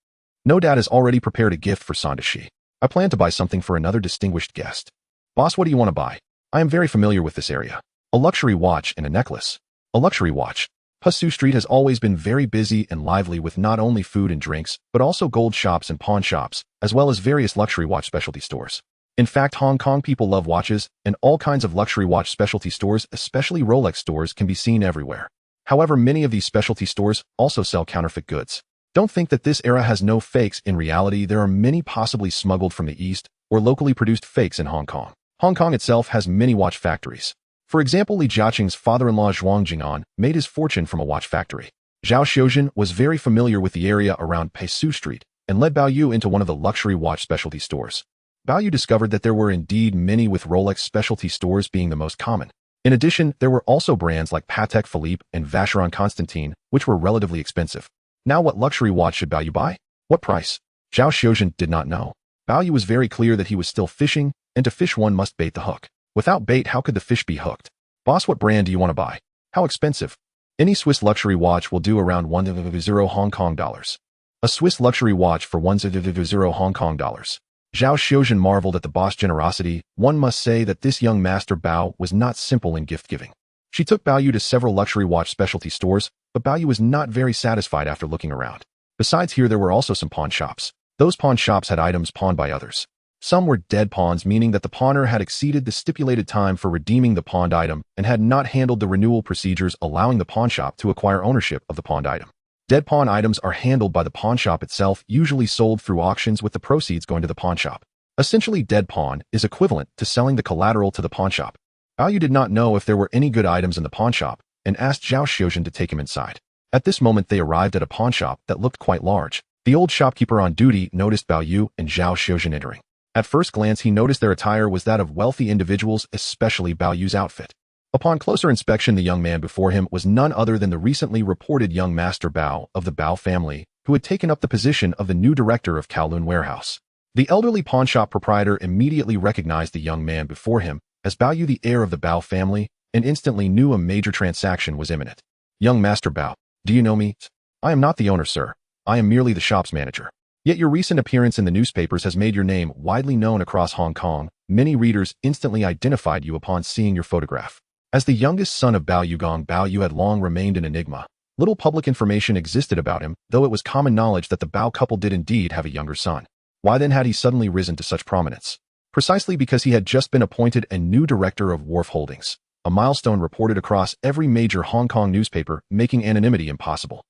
Speaker 1: No, Dad has already prepared a gift for Sandashi. I plan to buy something for another distinguished guest. Boss, what do you want to buy? I am very familiar with this area. A luxury watch and a necklace. A luxury watch. Passu Street has always been very busy and lively with not only food and drinks, but also gold shops and pawn shops, as well as various luxury watch specialty stores. In fact, Hong Kong people love watches, and all kinds of luxury watch specialty stores, especially Rolex stores, can be seen everywhere. However, many of these specialty stores also sell counterfeit goods. Don't think that this era has no fakes. In reality, there are many possibly smuggled from the East or locally produced fakes in Hong Kong. Hong Kong itself has many watch factories. For example, Li Jiacheng's father-in-law Zhuang Jing'an made his fortune from a watch factory. Zhao Xiuzhen was very familiar with the area around Passu Street and led Bao Yu into one of the luxury watch specialty stores. Bao Yu discovered that there were indeed many, with Rolex specialty stores being the most common. In addition, there were also brands like Patek Philippe and Vacheron Constantin, which were relatively expensive. Now, what luxury watch should Bao Yu buy? What price? Zhao Xiuzhen did not know. Bao Yu was very clear that he was still fishing, and to fish one must bait the hook. Without bait, how could the fish be hooked? Boss, what brand do you want to buy? How expensive? Any Swiss luxury watch will do around 100 Hong Kong dollars. A Swiss luxury watch for 100 Hong Kong dollars. Zhao Xiuzhen marveled at the boss' generosity. One must say that this young master Bao was not simple in gift-giving. She took Bao Yu to several luxury watch specialty stores, but Bao Yu was not very satisfied after looking around. Besides here, there were also some pawn shops. Those pawn shops had items pawned by others. Some were dead pawns, meaning that the pawner had exceeded the stipulated time for redeeming the pawned item and had not handled the renewal procedures, allowing the pawn shop to acquire ownership of the pawned item. Dead pawn items are handled by the pawn shop itself, usually sold through auctions with the proceeds going to the pawn shop. Essentially, dead pawn is equivalent to selling the collateral to the pawn shop. Bao Yu did not know if there were any good items in the pawn shop and asked Zhao Xiuzhen to take him inside. At this moment, they arrived at a pawn shop that looked quite large. The old shopkeeper on duty noticed Bao Yu and Zhao Xiuzhen entering. At first glance, he noticed their attire was that of wealthy individuals, especially Bao Yu's outfit. Upon closer inspection, the young man before him was none other than the recently reported young master Bao of the Bao family, who had taken up the position of the new director of Kowloon Warehouse. The elderly pawnshop proprietor immediately recognized the young man before him as Bao Yu, the heir of the Bao family, and instantly knew a major transaction was imminent. Young master Bao, do you know me? I am not the owner, sir. I am merely the shop's manager. Yet your recent appearance in the newspapers has made your name widely known across Hong Kong. Many readers instantly identified you upon seeing your photograph. As the youngest son of Bao Yugong, Bao Yu had long remained an enigma. Little public information existed about him, though it was common knowledge that the Bao couple did indeed have a younger son. Why then had he suddenly risen to such prominence? Precisely because he had just been appointed a new director of Wharf Holdings, a milestone reported across every major Hong Kong newspaper, making anonymity impossible.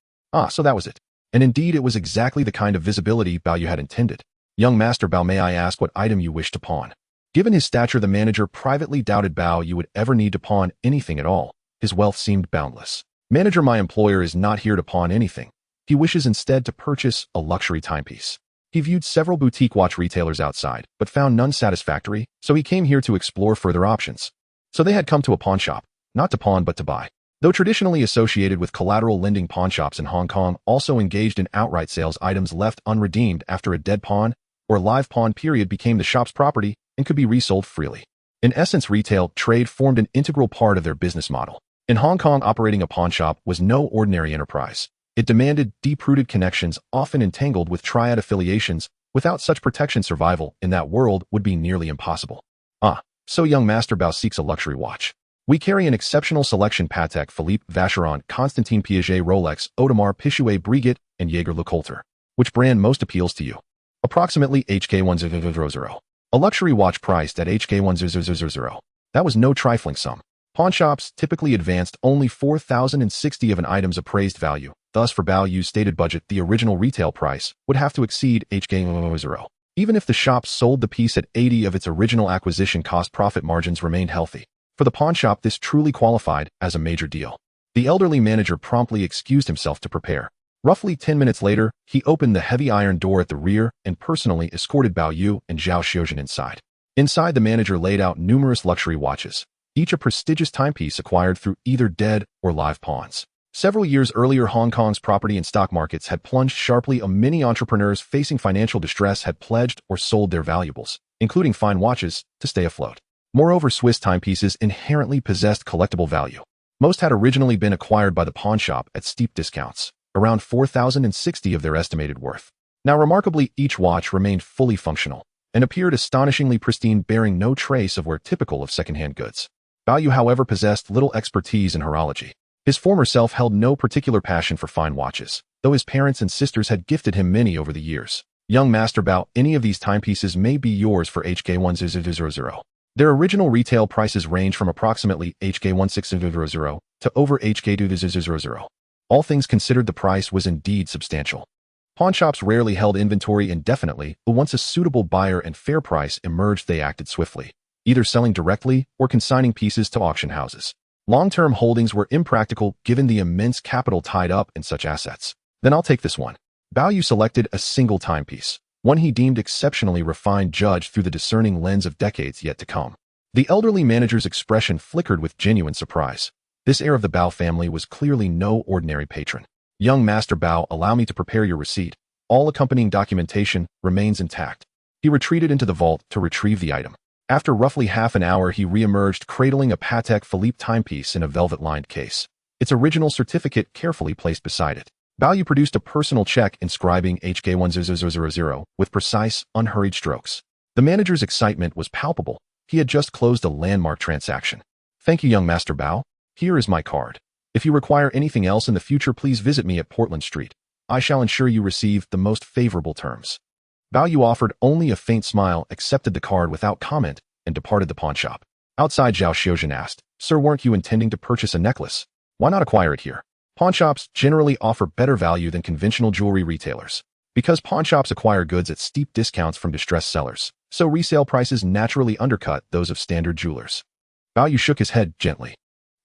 Speaker 1: So that was it. And indeed, it was exactly the kind of visibility Bao Yu had intended. Young master Bao, may I ask what item you wish to pawn? Given his stature, the manager privately doubted Bao Yu would ever need to pawn anything at all. His wealth seemed boundless. Manager, my employer is not here to pawn anything. he wishes instead to purchase a luxury timepiece. He viewed several boutique watch retailers outside, but found none satisfactory, so he came here to explore further options. So they had come to a pawn shop, not to pawn but to buy. Though traditionally associated with collateral lending, pawnshops in Hong Kong also engaged in outright sales. Items left unredeemed after a dead pawn or live pawn period became the shop's property and could be resold freely. In essence, retail trade formed an integral part of their business model. In Hong Kong, operating a pawnshop was no ordinary enterprise. It demanded deep-rooted connections, often entangled with triad affiliations. Without such protection, survival in that world would be nearly impossible. So young Master Bao seeks a luxury watch. We carry an exceptional selection: Patek Philippe, Vacheron, Constantin Piaget, Rolex, Audemars Piguet, Breguet, and Jaeger-LeCoultre. Which brand most appeals to you? Approximately HK1000. A luxury watch priced at HK1000. That was no trifling sum. Pawnshops typically advanced only 4,060 of an item's appraised value. Thus, for Bao Yu's stated budget, the original retail price would have to exceed HK1000. Even if the shop sold the piece at 80 of its original acquisition cost, profit margins remained healthy. For the pawnshop, this truly qualified as a major deal. The elderly manager promptly excused himself to prepare. Roughly 10 minutes later, he opened the heavy iron door at the rear and personally escorted Bao Yu and Zhao Xiuzhen inside. Inside, the manager laid out numerous luxury watches, each a prestigious timepiece acquired through either dead or live pawns. Several years earlier, Hong Kong's property and stock markets had plunged sharply. Many entrepreneurs facing financial distress had pledged or sold their valuables, including fine watches, to stay afloat. Moreover, Swiss timepieces inherently possessed collectible value. Most had originally been acquired by the pawnshop at steep discounts, around 4,060 of their estimated worth. Now, remarkably, each watch remained fully functional and appeared astonishingly pristine, bearing no trace of wear typical of second-hand goods. Bao Yu, however, possessed little expertise in horology. His former self held no particular passion for fine watches, though his parents and sisters had gifted him many over the years. Young Master Bao, any of these timepieces may be yours for HK1000. Their original retail prices range from approximately HK1600 to over HK2000. All things considered, the price was indeed substantial. Pawnshops rarely held inventory indefinitely, but once a suitable buyer and fair price emerged, they acted swiftly, either selling directly or consigning pieces to auction houses. Long-term holdings were impractical given the immense capital tied up in such assets. Then I'll take this one. Bao Yu selected a single timepiece, one he deemed exceptionally refined, judged through the discerning lens of decades yet to come. The elderly manager's expression flickered with genuine surprise. This heir of the Bao family was clearly no ordinary patron. Young Master Bao, allow me to prepare your receipt. All accompanying documentation remains intact. He retreated into the vault to retrieve the item. After roughly half an hour, he re-emerged cradling a Patek Philippe timepiece in a velvet-lined case, its original certificate carefully placed beside it. Bao Yu produced a personal check inscribing HK1000 with precise, unhurried strokes. The manager's excitement was palpable. He had just closed a landmark transaction. Thank you, young Master Bao. Here is my card. If you require anything else in the future, please visit me at Portland Street. I shall ensure you receive the most favorable terms. Bao Yu offered only a faint smile, accepted the card without comment, and departed the pawnshop. Outside, Zhao Xiuzhen asked, "Sir, weren't you intending to purchase a necklace? Why not acquire it here?" Pawnshops generally offer better value than conventional jewelry retailers. Because pawnshops acquire goods at steep discounts from distressed sellers, so resale prices naturally undercut those of standard jewelers. Bao Yu shook his head gently.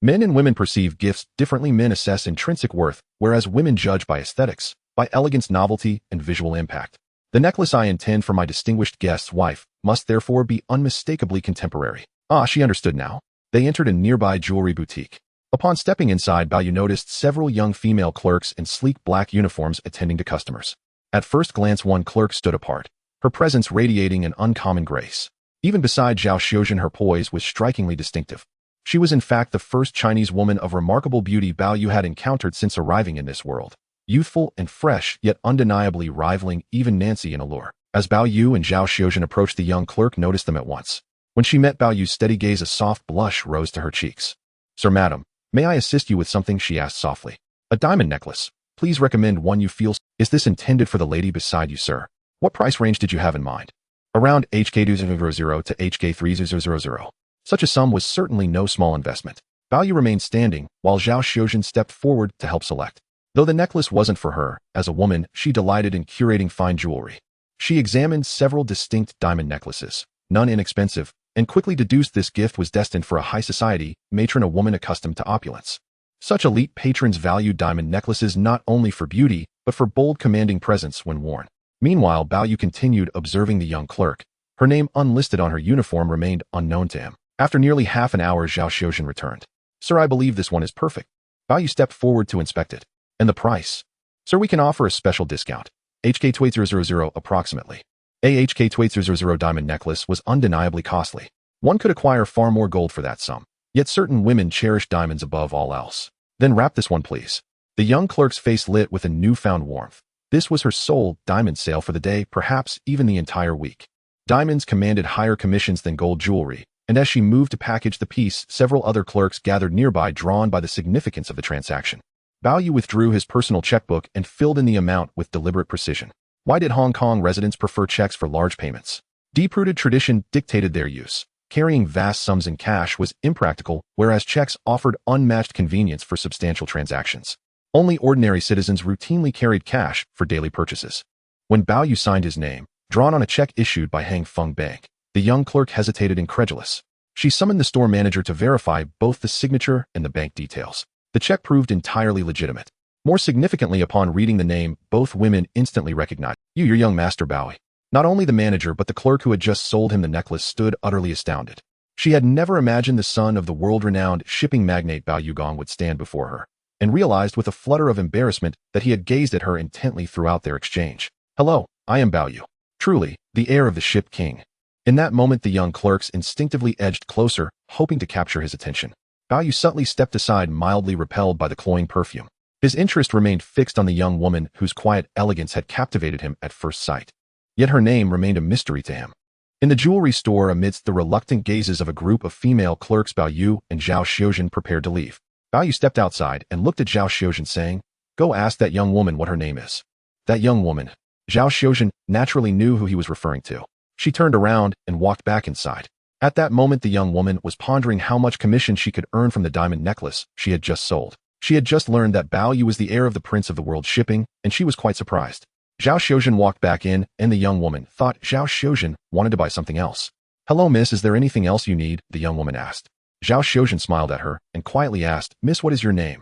Speaker 1: Men and women perceive gifts differently. Men assess intrinsic worth, whereas women judge by aesthetics, by elegance, novelty, and visual impact. The necklace I intend for my distinguished guest's wife must therefore be unmistakably contemporary. She understood now. They entered a nearby jewelry boutique. Upon stepping inside, Bao Yu noticed several young female clerks in sleek black uniforms attending to customers. At first glance, one clerk stood apart, her presence radiating an uncommon grace. Even beside Zhao Xiuzhen, her poise was strikingly distinctive. She was in fact the first Chinese woman of remarkable beauty Bao Yu had encountered since arriving in this world. Youthful and fresh, yet undeniably rivaling even Nancy in allure. As Bao Yu and Zhao Xiuzhen approached, the young clerk noticed them at once. When she met Bao Yu's steady gaze, a soft blush rose to her cheeks. "Sir, madam, may I assist you with something?" she asked softly. "A diamond necklace. Please recommend one you feel." "Is this intended for the lady beside you, sir? What price range did you have in mind?" "Around HK200 to HK300. Such a sum was certainly no small investment. Bao Yu remained standing, while Zhao Xiuzhen stepped forward to help select. Though the necklace wasn't for her, as a woman, she delighted in curating fine jewelry. She examined several distinct diamond necklaces, none inexpensive, and quickly deduced this gift was destined for a high society matron, a woman accustomed to opulence. Such elite patrons valued diamond necklaces not only for beauty, but for bold commanding presence when worn. Meanwhile, Bao Yu continued observing the young clerk. Her name unlisted on her uniform remained unknown to him. After nearly half an hour, Zhao Xiuzhen returned. Sir, I believe this one is perfect. Bao Yu stepped forward to inspect it. And the price? Sir, we can offer a special discount. HK 2000 approximately. HK 2000 diamond necklace was undeniably costly. One could acquire far more gold for that sum. Yet certain women cherish diamonds above all else. Then wrap this one, please. The young clerk's face lit with a newfound warmth. This was her sole diamond sale for the day, perhaps even the entire week. Diamonds commanded higher commissions than gold jewelry, and as she moved to package the piece, several other clerks gathered nearby, drawn by the significance of the transaction. Bao Yu withdrew his personal checkbook and filled in the amount with deliberate precision. Why did Hong Kong residents prefer checks for large payments? Deep-rooted tradition dictated their use. Carrying vast sums in cash was impractical, whereas checks offered unmatched convenience for substantial transactions. Only ordinary citizens routinely carried cash for daily purchases. When Bao Yu signed his name, drawn on a check issued by Hang Feng Bank, the young clerk hesitated, incredulous. She summoned the store manager to verify both the signature and the bank details. The check proved entirely legitimate. More significantly, upon reading the name, both women instantly recognized, your young master Bao Yu. Not only the manager but the clerk who had just sold him the necklace stood utterly astounded. She had never imagined the son of the world-renowned shipping magnate Bao Yu would stand before her, and realized with a flutter of embarrassment that he had gazed at her intently throughout their exchange. Hello, I am Bao Yu. Truly, the heir of the ship king. In that moment, the young clerks instinctively edged closer, hoping to capture his attention. Bao Yu subtly stepped aside, mildly repelled by the cloying perfume. His interest remained fixed on the young woman whose quiet elegance had captivated him at first sight. Yet her name remained a mystery to him. In the jewelry store, amidst the reluctant gazes of a group of female clerks, Bao Yu and Zhao Xiuzhen prepared to leave. Bao Yu stepped outside and looked at Zhao Xiuzhen, saying, "Go ask that young woman what her name is." That young woman. Zhao Xiuzhen naturally knew who he was referring to. She turned around and walked back inside. At that moment, the young woman was pondering how much commission she could earn from the diamond necklace she had just sold. She had just learned that Bao Yu was the heir of the Prince of the World Shipping, and she was quite surprised. Zhao Xiuzhen walked back in, and the young woman thought Zhao Xiuzhen wanted to buy something else. "Hello, miss, is there anything else you need?" the young woman asked. Zhao Xiuzhen smiled at her and quietly asked, "Miss, what is your name?"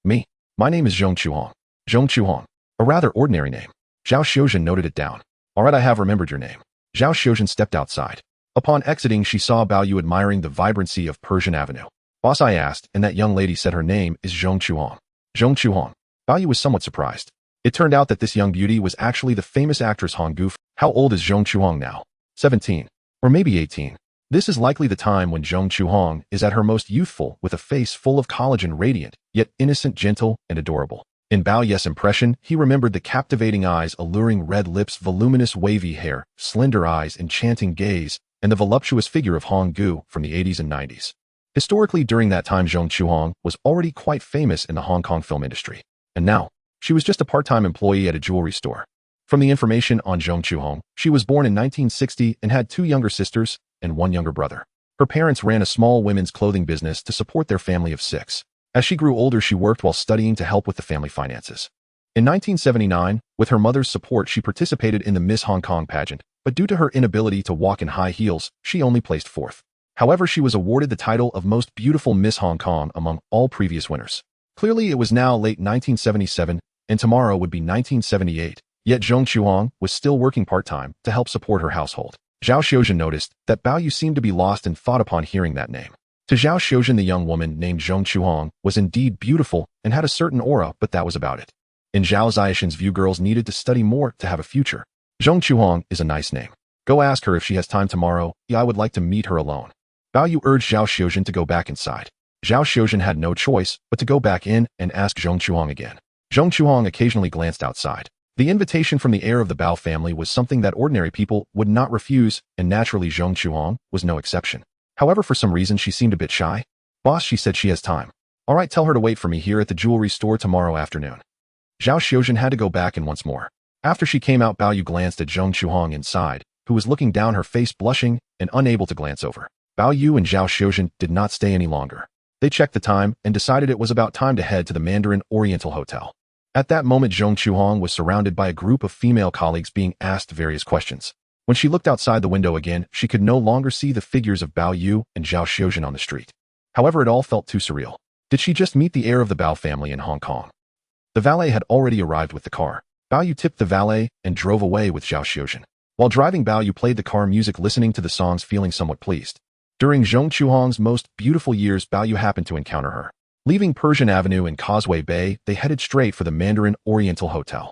Speaker 1: "Me. My name is Zhong Chuhong." Zhong Chuhong. A rather ordinary name. Zhao Xiuzhen noted it down. "All right, I have remembered your name." Zhao Xiuzhen stepped outside. Upon exiting, she saw Bao Yu admiring the vibrancy of Persian Avenue. "Boss," I asked, and that young lady said her name is Zhong Chuhong. Zhong Chuhong. Bao Yu was somewhat surprised. It turned out that this young beauty was actually the famous actress Hong Gu. How old is Zhong Chuhong now? 17. Or maybe 18. This is likely the time when Zhong Chuhong is at her most youthful, with a face full of collagen, radiant, yet innocent, gentle, and adorable. In Bao Yu's impression, he remembered the captivating eyes, alluring red lips, voluminous wavy hair, slender eyes, enchanting gaze, and the voluptuous figure of Hong Gu from the 80s and 90s. Historically, during that time, Zhong Chuhong was already quite famous in the Hong Kong film industry. And now, she was just a part-time employee at a jewelry store. From the information on Zhong Chuhong, she was born in 1960 and had 2 younger sisters and 1 younger brother. Her parents ran a small women's clothing business to support their family of 6. As she grew older, she worked while studying to help with the family finances. In 1979, with her mother's support, she participated in the Miss Hong Kong pageant, but due to her inability to walk in high heels, she only placed 4th. However, she was awarded the title of Most Beautiful Miss Hong Kong among all previous winners. Clearly, it was now late 1977, and tomorrow would be 1978, yet Zhong Chuhong was still working part-time to help support her household. Zhao Xiuzhen noticed that Bao Yu seemed to be lost in thought upon hearing that name. To Zhao Xiuzhen, the young woman named Zhong Chuhong was indeed beautiful and had a certain aura, but that was about it. In Zhao Xiaoshen's view, girls needed to study more to have a future. Zhong Chuhong is a nice name. Go ask her if she has time tomorrow. I would like to meet her alone. Bao Yu urged Zhao Xiuzhen to go back inside. Zhao Xiuzhen had no choice but to go back in and ask Zhong Chuhong again. Zhong Chuhong occasionally glanced outside. The invitation from the heir of the Bao family was something that ordinary people would not refuse, and naturally Zhong Chuhong was no exception. However, for some reason she seemed a bit shy. "Boss," she said, "she has time. All right, tell her to wait for me here at the jewelry store tomorrow afternoon." Zhao Xiuzhen had to go back in once more. After she came out, Bao Yu glanced at Zhong Chuhong inside, who was looking down, her face blushing and unable to glance over. Bao Yu and Zhao Xiuzhen did not stay any longer. They checked the time and decided it was about time to head to the Mandarin Oriental Hotel. At that moment, Zhong Chuhong was surrounded by a group of female colleagues being asked various questions. When she looked outside the window again, she could no longer see the figures of Bao Yu and Zhao Xiuzhen on the street. However, it all felt too surreal. Did she just meet the heir of the Bao family in Hong Kong? The valet had already arrived with the car. Bao Yu tipped the valet and drove away with Zhao Xiuzhen. While driving, Bao Yu played the car music, listening to the songs, feeling somewhat pleased. During Zhong Chuhong's most beautiful years, Bao Yu happened to encounter her. Leaving Persian Avenue and Causeway Bay, they headed straight for the Mandarin Oriental Hotel.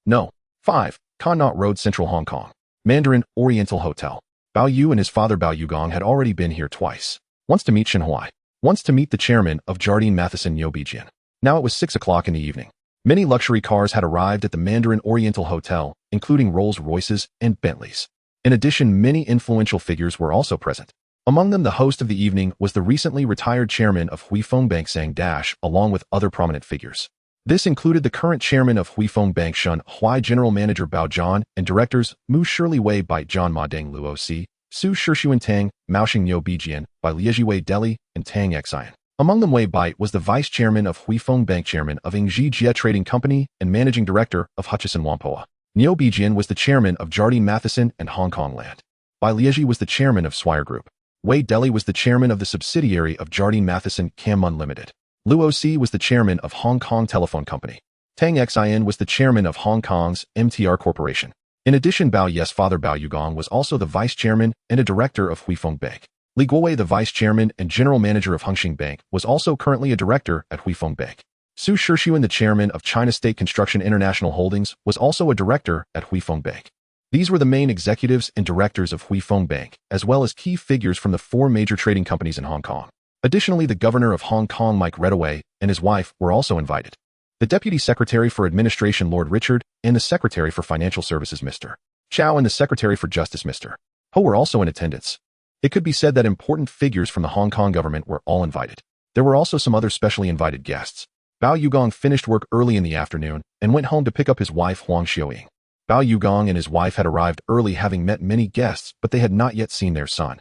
Speaker 1: No. 5. Connaught Road, Central Hong Kong. Mandarin Oriental Hotel. Bao Yu and his father Bao Yugong had already been here twice. Once to meet Shen Huai. Once to meet the chairman of Jardine Matheson Neo Bijian. Now it was 6 o'clock in the evening. Many luxury cars had arrived at the Mandarin Oriental Hotel, including Rolls-Royces and Bentleys. In addition, many influential figures were also present. Among them, the host of the evening was the recently retired chairman of Huifeng Bank Sang Dash, along with other prominent figures. This included the current chairman of Huifeng Bank Shen Huai, general manager Bao Zhan, and directors Mu Shirley Wei Bai Zhan Ma Deng Luo Si, Su Shixuan Tang, Maoxing Neo Bijian, Bai Lieji Wei Deli, and Tang Xian. Among them, Wei Bai was the vice chairman of Huifeng Bank, chairman of Yingji Jia Trading Company, and managing director of Hutchison Whampoa. Neo Bijian was the chairman of Jardine Matheson and Hong Kong Land. Bai Lieji was the chairman of Swire Group. Wei Deli was the chairman of the subsidiary of Jardine Matheson Cammun Limited. Luo Si was the chairman of Hong Kong Telephone Company. Tang Xian was the chairman of Hong Kong's MTR Corporation. In addition, Bao Yu's father Bao Yugong was also the vice chairman and a director of Huifeng Bank. Li Guowei, the vice chairman and general manager of Hengxing Bank, was also currently a director at Huifeng Bank. Su Shixuan, the chairman of China State Construction International Holdings, was also a director at Huifeng Bank. These were the main executives and directors of Huifeng Bank, as well as key figures from the 4 major trading companies in Hong Kong. Additionally, the governor of Hong Kong, Mike Redaway, and his wife were also invited. The deputy secretary for administration, Lord Richard, and the secretary for financial services, Mr. Chow, and the secretary for justice, Mr. Ho, were also in attendance. It could be said that important figures from the Hong Kong government were all invited. There were also some other specially invited guests. Bao Yugong finished work early in the afternoon and went home to pick up his wife Huang Xiuying. Bao Yugong and his wife had arrived early, having met many guests, but they had not yet seen their son.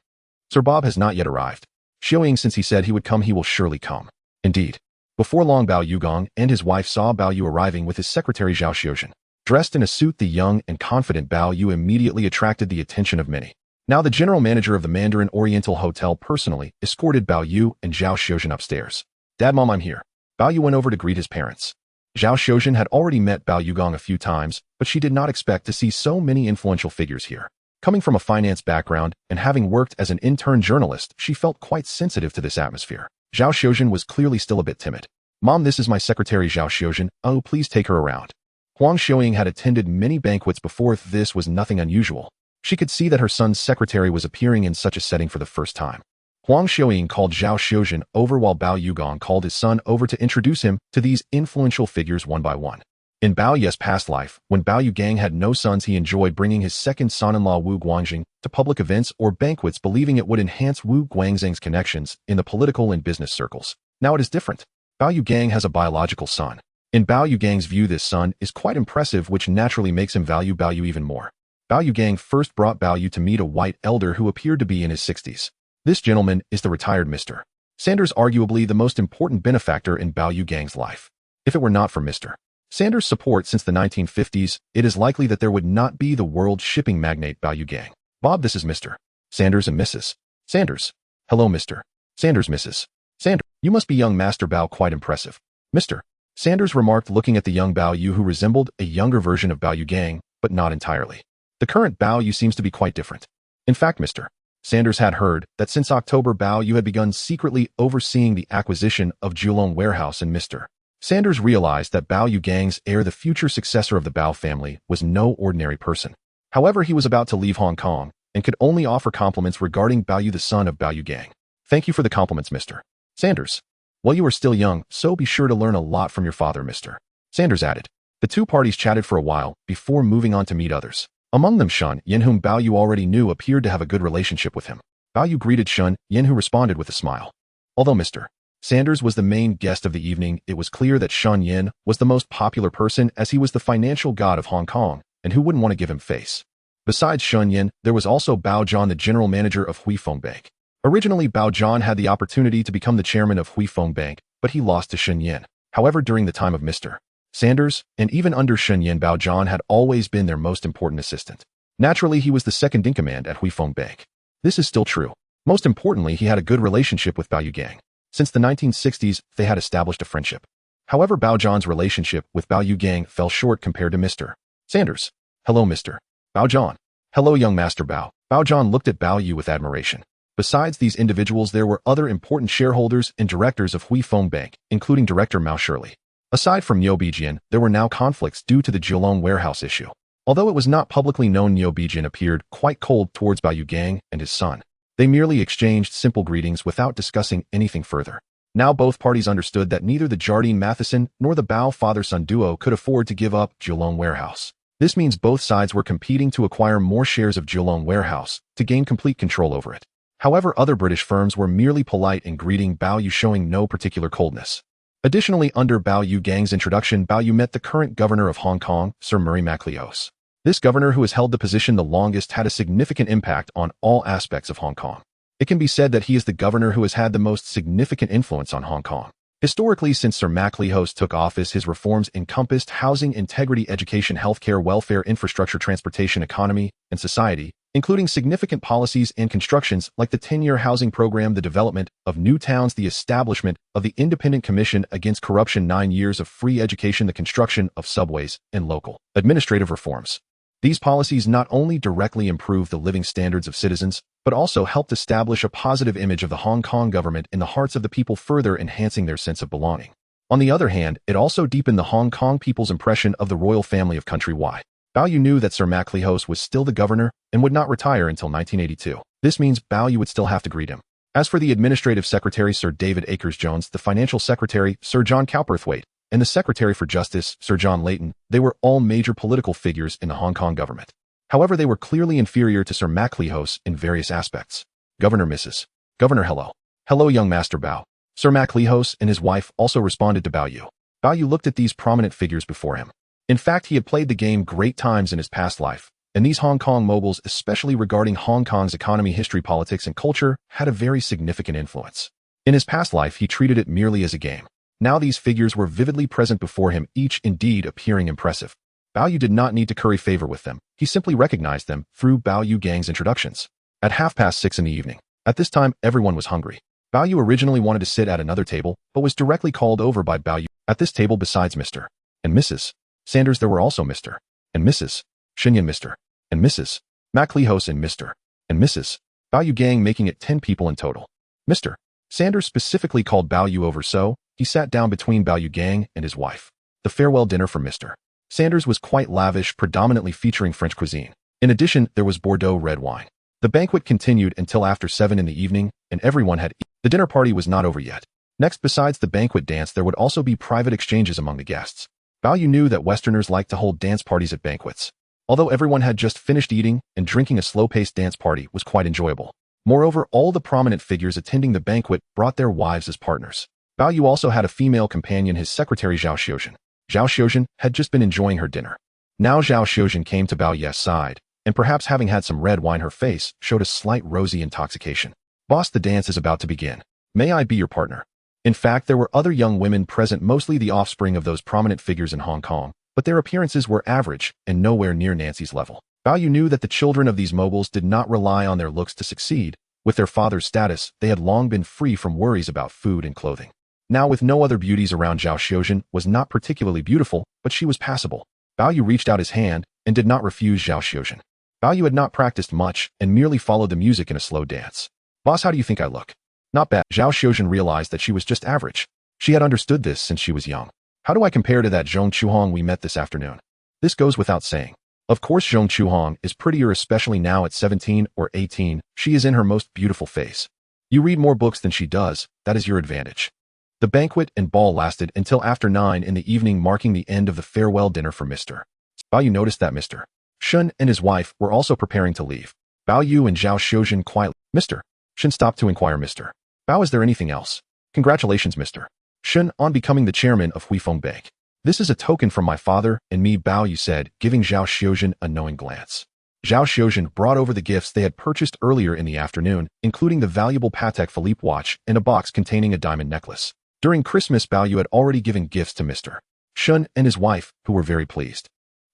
Speaker 1: Sir Bob has not yet arrived. Xiuying, since he said he would come, he will surely come. Indeed. Before long, Bao Yugong and his wife saw Bao Yu arriving with his secretary Zhao Xiuzhen. Dressed in a suit, the young and confident Bao Yu immediately attracted the attention of many. Now the general manager of the Mandarin Oriental Hotel personally escorted Bao Yu and Zhao Xiuzhen upstairs. "Dad, Mom, I'm here." Bao Yu went over to greet his parents. Zhao Xiuzhen had already met Bao Yugong a few times, but she did not expect to see so many influential figures here. Coming from a finance background and having worked as an intern journalist, she felt quite sensitive to this atmosphere. Zhao Xiuzhen was clearly still a bit timid. "Mom, this is my secretary Zhao Xiuzhen. Oh, please take her around." Huang Xiuying had attended many banquets before. This was nothing unusual. She could see that her son's secretary was appearing in such a setting for the first time. Huang Xiuying called Zhao Xiuzhen over while Bao Yugong called his son over to introduce him to these influential figures one by one. In Bao Yu's past life, when Bao Yugong had no sons, he enjoyed bringing his second son-in-law Wu Guangxing to public events or banquets, believing it would enhance Wu Guangxing's connections in the political and business circles. Now it is different. Bao Yugong has a biological son. In Bao Yugong's view, this son is quite impressive, which naturally makes him value Bao Yu even more. Bao Yugong first brought Bao Yu to meet a white elder who appeared to be in his 60s. This gentleman is the retired Mr. Sanders, arguably the most important benefactor in Bao Yugong's life. If it were not for Mr. Sanders' support since the 1950s, it is likely that there would not be the world shipping magnate Bao Yugong. "Bob, this is Mr. Sanders and Mrs. Sanders." "Hello, Mr. Sanders, Mrs. Sanders. You must be young Master Bao, quite impressive." Mr. Sanders remarked, looking at the young Bao Yu, who resembled a younger version of Bao Yugong, but not entirely. The current Bao Yu seems to be quite different. In fact, Mr. Sanders had heard that since October, Bao Yu had begun secretly overseeing the acquisition of Kowloon warehouse, and Mr. Sanders realized that Bao Yugong's heir, the future successor of the Bao family, was no ordinary person. However, he was about to leave Hong Kong and could only offer compliments regarding Bao Yu, the son of Bao Yugong. "Thank you for the compliments, Mr. Sanders. Well, you are still young, so be sure to learn a lot from your father," Mr. Sanders added. The two parties chatted for a while before moving on to meet others. Among them, Shen Yin, whom Bao Yu already knew, appeared to have a good relationship with him. Bao Yu greeted Shen Yin, who responded with a smile. Although Mr. Sanders was the main guest of the evening, it was clear that Shen Yin was the most popular person, as he was the financial god of Hong Kong, and who wouldn't want to give him face? Besides Shen Yin, there was also Bao Zhan, the general manager of Huifeng Bank. Originally, Bao Zhan had the opportunity to become the chairman of Huifeng Bank, but he lost to Shen Yin. However, during the time of Mr. Sanders, and even under Shen Yin, Bao Zhan had always been their most important assistant. Naturally, he was the second in command at Huifeng Bank. This is still true. Most importantly, he had a good relationship with Bao Yugong. Since the 1960s, they had established a friendship. However, Bao Zhan's relationship with Bao Yu Gang fell short compared to Mr. Sanders. Hello, Mr. Bao Zhan. Hello, young Master Bao. Bao Zhan looked at Bao Yu with admiration. Besides these individuals, there were other important shareholders and directors of Hui Feng Bank, including Director Mao Shirley. Aside from Niu Bijian, there were now conflicts due to the Kowloon warehouse issue. Although it was not publicly known, Niu Bijian appeared quite cold towards Bao Yu Gang and his son. They merely exchanged simple greetings without discussing anything further. Now both parties understood that neither the Jardine Matheson nor the Bao father-son duo could afford to give up Kowloon warehouse. This means both sides were competing to acquire more shares of Kowloon warehouse to gain complete control over it. However, other British firms were merely polite in greeting Bao Yu, showing no particular coldness. Additionally, under Bao Yu Gang's introduction, Bao Yu met the current governor of Hong Kong, Sir Murray MacLeose. This governor, who has held the position the longest, had a significant impact on all aspects of Hong Kong. It can be said that he is the governor who has had the most significant influence on Hong Kong. Historically, since Sir MacLeose took office, his reforms encompassed housing, integrity, education, healthcare, welfare, infrastructure, transportation, economy, and society, including significant policies and constructions like the 10-year housing program, the development of new towns, the establishment of the Independent Commission Against Corruption, 9 years of free education, the construction of subways, and local administrative reforms. These policies not only directly improve the living standards of citizens, but also helped establish a positive image of the Hong Kong government in the hearts of the people, further enhancing their sense of belonging. On the other hand, it also deepened the Hong Kong people's impression of the royal family of Country Y. Bao Yu knew that Sir MacLeose was still the governor and would not retire until 1982. This means Bao Yu would still have to greet him. As for the administrative secretary, Sir David Akers-Jones, the financial secretary, Sir John Cowperthwaite, and the Secretary for Justice, Sir John Layton, they were all major political figures in the Hong Kong government. However, they were clearly inferior to Sir MacLeose in various aspects. Governor Mrs. Governor, hello. Hello, young Master Bao. Sir MacLeose and his wife also responded to Bao Yu. Bao Yu looked at these prominent figures before him. In fact, he had played the game great times in his past life, and these Hong Kong moguls, especially regarding Hong Kong's economy, history, politics, and culture, had a very significant influence. In his past life, he treated it merely as a game. Now these figures were vividly present before him, each indeed appearing impressive. Bao Yu did not need to curry favor with them. He simply recognized them through Bao Yu Gang's introductions. At 6:30 in the evening. At this time, everyone was hungry. Bao Yu originally wanted to sit at another table, but was directly called over by Bao Yu. At this table, besides Mr. and Mrs. Sanders, there were also Mr. and Mrs. Shen and Mr. and Mrs. MacLeose and Mr. and Mrs. Bao Yu Gang, making it 10 people in total. Mr. Sanders specifically called Bao Yu over, so he sat down between Bao Yu Gang and his wife. The farewell dinner for Mr. Sanders was quite lavish, predominantly featuring French cuisine. In addition, there was Bordeaux red wine. The banquet continued until after 7 in the evening, and everyone had eaten. The dinner party was not over yet. Next, besides the banquet dance, there would also be private exchanges among the guests. Bao Yu knew that Westerners like to hold dance parties at banquets. Although everyone had just finished eating and drinking, a slow-paced dance party was quite enjoyable. Moreover, all the prominent figures attending the banquet brought their wives as partners. Bao Yu also had a female companion, his secretary Zhao Xiuzhen. Zhao Xiuzhen had just been enjoying her dinner. Now Zhao Xiuzhen came to Bao Yu's side, and perhaps having had some red wine, her face showed a slight rosy intoxication. Boss, the dance is about to begin. May I be your partner? In fact, there were other young women present, mostly the offspring of those prominent figures in Hong Kong, but their appearances were average and nowhere near Nancy's level. Bao Yu knew that the children of these moguls did not rely on their looks to succeed. With their father's status, they had long been free from worries about food and clothing. Now, with no other beauties around, Zhao Xiuzhen was not particularly beautiful, but she was passable. Bao Yu reached out his hand and did not refuse Zhao Xiuzhen. Bao Yu had not practiced much and merely followed the music in a slow dance. Boss, how do you think I look? Not bad. Zhao Xiuzhen realized that she was just average. She had understood this since she was young. How do I compare to that Zhong Chuhong we met this afternoon? This goes without saying. Of course, Zhong Chuhong is prettier, especially now at 17 or 18. She is in her most beautiful phase. You read more books than she does. That is your advantage. The banquet and ball lasted until after 9 in the evening, marking the end of the farewell dinner for Mr. Bao Yu noticed that Mr. Shen and his wife were also preparing to leave. Bao Yu and Zhao Xiuzhen quietly. Mr. Shen stopped to inquire, Mr. Bao, is there anything else? Congratulations, Mr. Shen, on becoming the chairman of Hui Feng Bank. This is a token from my father and me, Bao Yu said, giving Zhao Xiuzhen a knowing glance. Zhao Xiuzhen brought over the gifts they had purchased earlier in the afternoon, including the valuable Patek Philippe watch and a box containing a diamond necklace. During Christmas, Bao Yu had already given gifts to Mr. Shen and his wife, who were very pleased.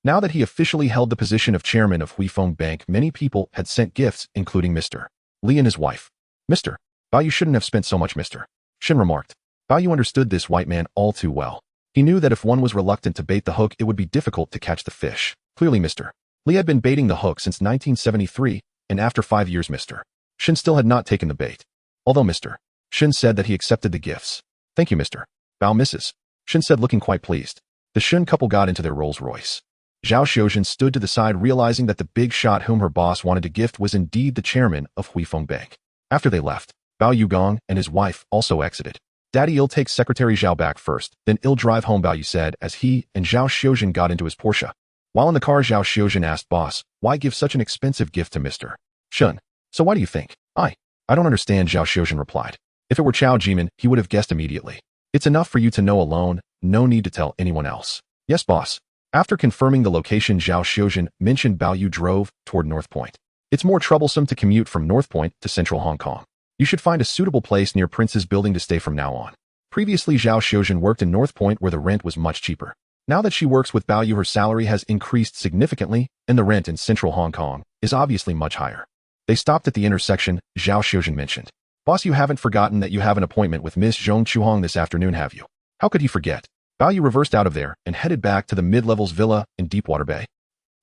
Speaker 1: Now that he officially held the position of chairman of Hui Feng Bank, many people had sent gifts, including Mr. Li and his wife. Mr. Bao Yu shouldn't have spent so much, Mr. Shen remarked. Bao Yu understood this white man all too well. He knew that if one was reluctant to bait the hook, it would be difficult to catch the fish. Clearly Mr. Li had been baiting the hook since 1973, and after 5 years Mr. Shen still had not taken the bait. Although Mr. Shen said that he accepted the gifts. Thank you, Mr. Bao, Mrs. Shen said, looking quite pleased. The Shen couple got into their Rolls-Royce. Zhao Xiuzhen stood to the side, realizing that the big shot whom her boss wanted to gift was indeed the chairman of Huifeng Bank. After they left, Bao Yu and his wife also exited. Daddy, I'll take Secretary Zhao back first, then I'll drive home, Bao Yu said as he and Zhao Xiuzhen got into his Porsche. While in the car, Zhao Xiuzhen asked, boss, why give such an expensive gift to Mr. Shen? So why do you think? I don't understand, Zhao Xiuzhen replied. If it were Chao Jimin, he would have guessed immediately. It's enough for you to know alone, no need to tell anyone else. Yes, boss. After confirming the location, Zhao Xiuzhen mentioned Bao Yu drove toward North Point. It's more troublesome to commute from North Point to central Hong Kong. You should find a suitable place near Prince's building to stay from now on. Previously, Zhao Xiuzhen worked in North Point where the rent was much cheaper. Now that she works with Bao Yu, her salary has increased significantly, and the rent in central Hong Kong is obviously much higher. They stopped at the intersection. Zhao Xiuzhen mentioned, boss, you haven't forgotten that you have an appointment with Miss Zhong Chuhong this afternoon, have you? How could he forget? Bao Yu reversed out of there and headed back to the mid-levels villa in Deepwater Bay.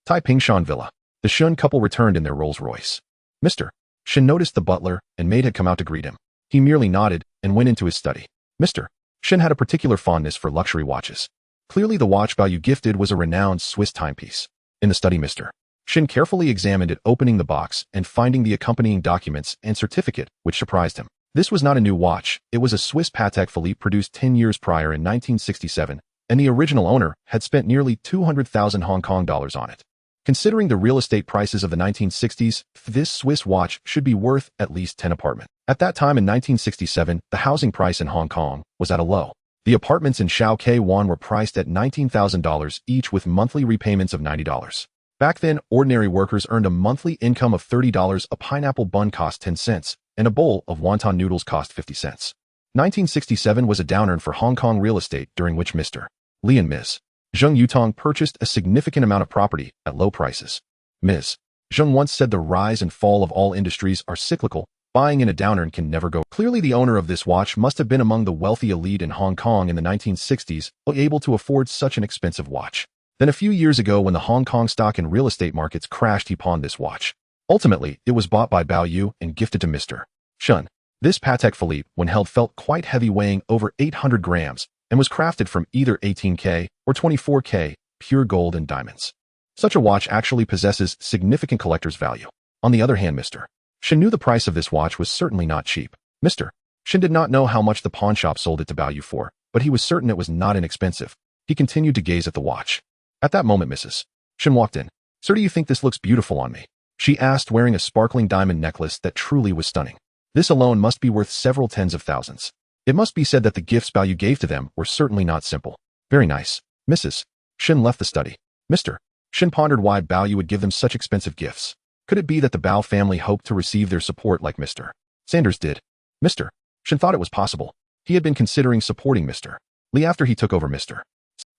Speaker 1: Tai Pingshan Villa. The Shen couple returned in their Rolls-Royce. Mr. Shen noticed the butler and maid had come out to greet him. He merely nodded and went into his study. Mr. Shen had a particular fondness for luxury watches. Clearly the watch Bao Yu gifted was a renowned Swiss timepiece. In the study, Mr. Shen carefully examined it, opening the box and finding the accompanying documents and certificate, which surprised him. This was not a new watch. It was a Swiss Patek Philippe produced 10 years prior in 1967, and the original owner had spent nearly 200,000 Hong Kong dollars on it. Considering the real estate prices of the 1960s, this Swiss watch should be worth at least 10 apartments. At that time in 1967, the housing price in Hong Kong was at a low. The apartments in Shao Kei Wan were priced at $19,000 each with monthly repayments of $90. Back then, ordinary workers earned a monthly income of $30, a pineapple bun cost 10 cents, and a bowl of wonton noodles cost 50 cents. 1967 was a downturn for Hong Kong real estate, during which Mr. Li and Ms. Zheng Yutong purchased a significant amount of property at low prices. Ms. Zheng once said the rise and fall of all industries are cyclical. Buying in a downturn can never go. Clearly the owner of this watch must have been among the wealthy elite in Hong Kong in the 1960s, able to afford such an expensive watch. Then a few years ago, when the Hong Kong stock and real estate markets crashed, he pawned this watch. Ultimately, it was bought by Bao Yu and gifted to Mr. Shen. This Patek Philippe, when held, felt quite heavy, weighing over 800 grams, and was crafted from either 18K or 24K pure gold and diamonds. Such a watch actually possesses significant collector's value. On the other hand, Mr. Shen knew the price of this watch was certainly not cheap. Mr. Shen did not know how much the pawn shop sold it to Bao Yu for, but he was certain it was not inexpensive. He continued to gaze at the watch. At that moment, Mrs. Shen walked in. Sir, do you think this looks beautiful on me? She asked, wearing a sparkling diamond necklace that truly was stunning. This alone must be worth several tens of thousands. It must be said that the gifts Bao Yu gave to them were certainly not simple. Very nice. Mrs. Shen left the study. Mr. Shen pondered why Bao Yu would give them such expensive gifts. Could it be that the Bao family hoped to receive their support like Mr. Sanders did? Mr. Shen thought it was possible. He had been considering supporting Mr. Li after he took over Mr.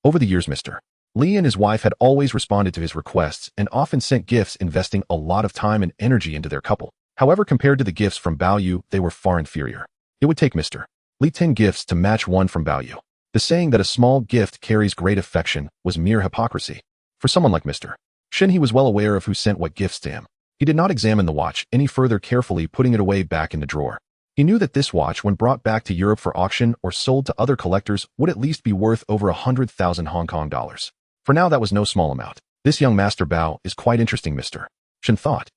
Speaker 1: Over the years, Mr. Li and his wife had always responded to his requests and often sent gifts, investing a lot of time and energy into their couple. However, compared to the gifts from Bao Yu, they were far inferior. It would take Mr. Li 10 gifts to match one from Bao Yu. The saying that a small gift carries great affection was mere hypocrisy. For someone like Mr. Shen, he was well aware of who sent what gifts to him. He did not examine the watch any further, carefully putting it away back in the drawer. He knew that this watch, when brought back to Europe for auction or sold to other collectors, would at least be worth over 100,000 Hong Kong dollars. For now, that was no small amount. This young Master Bao is quite interesting, Mr. Shen thought.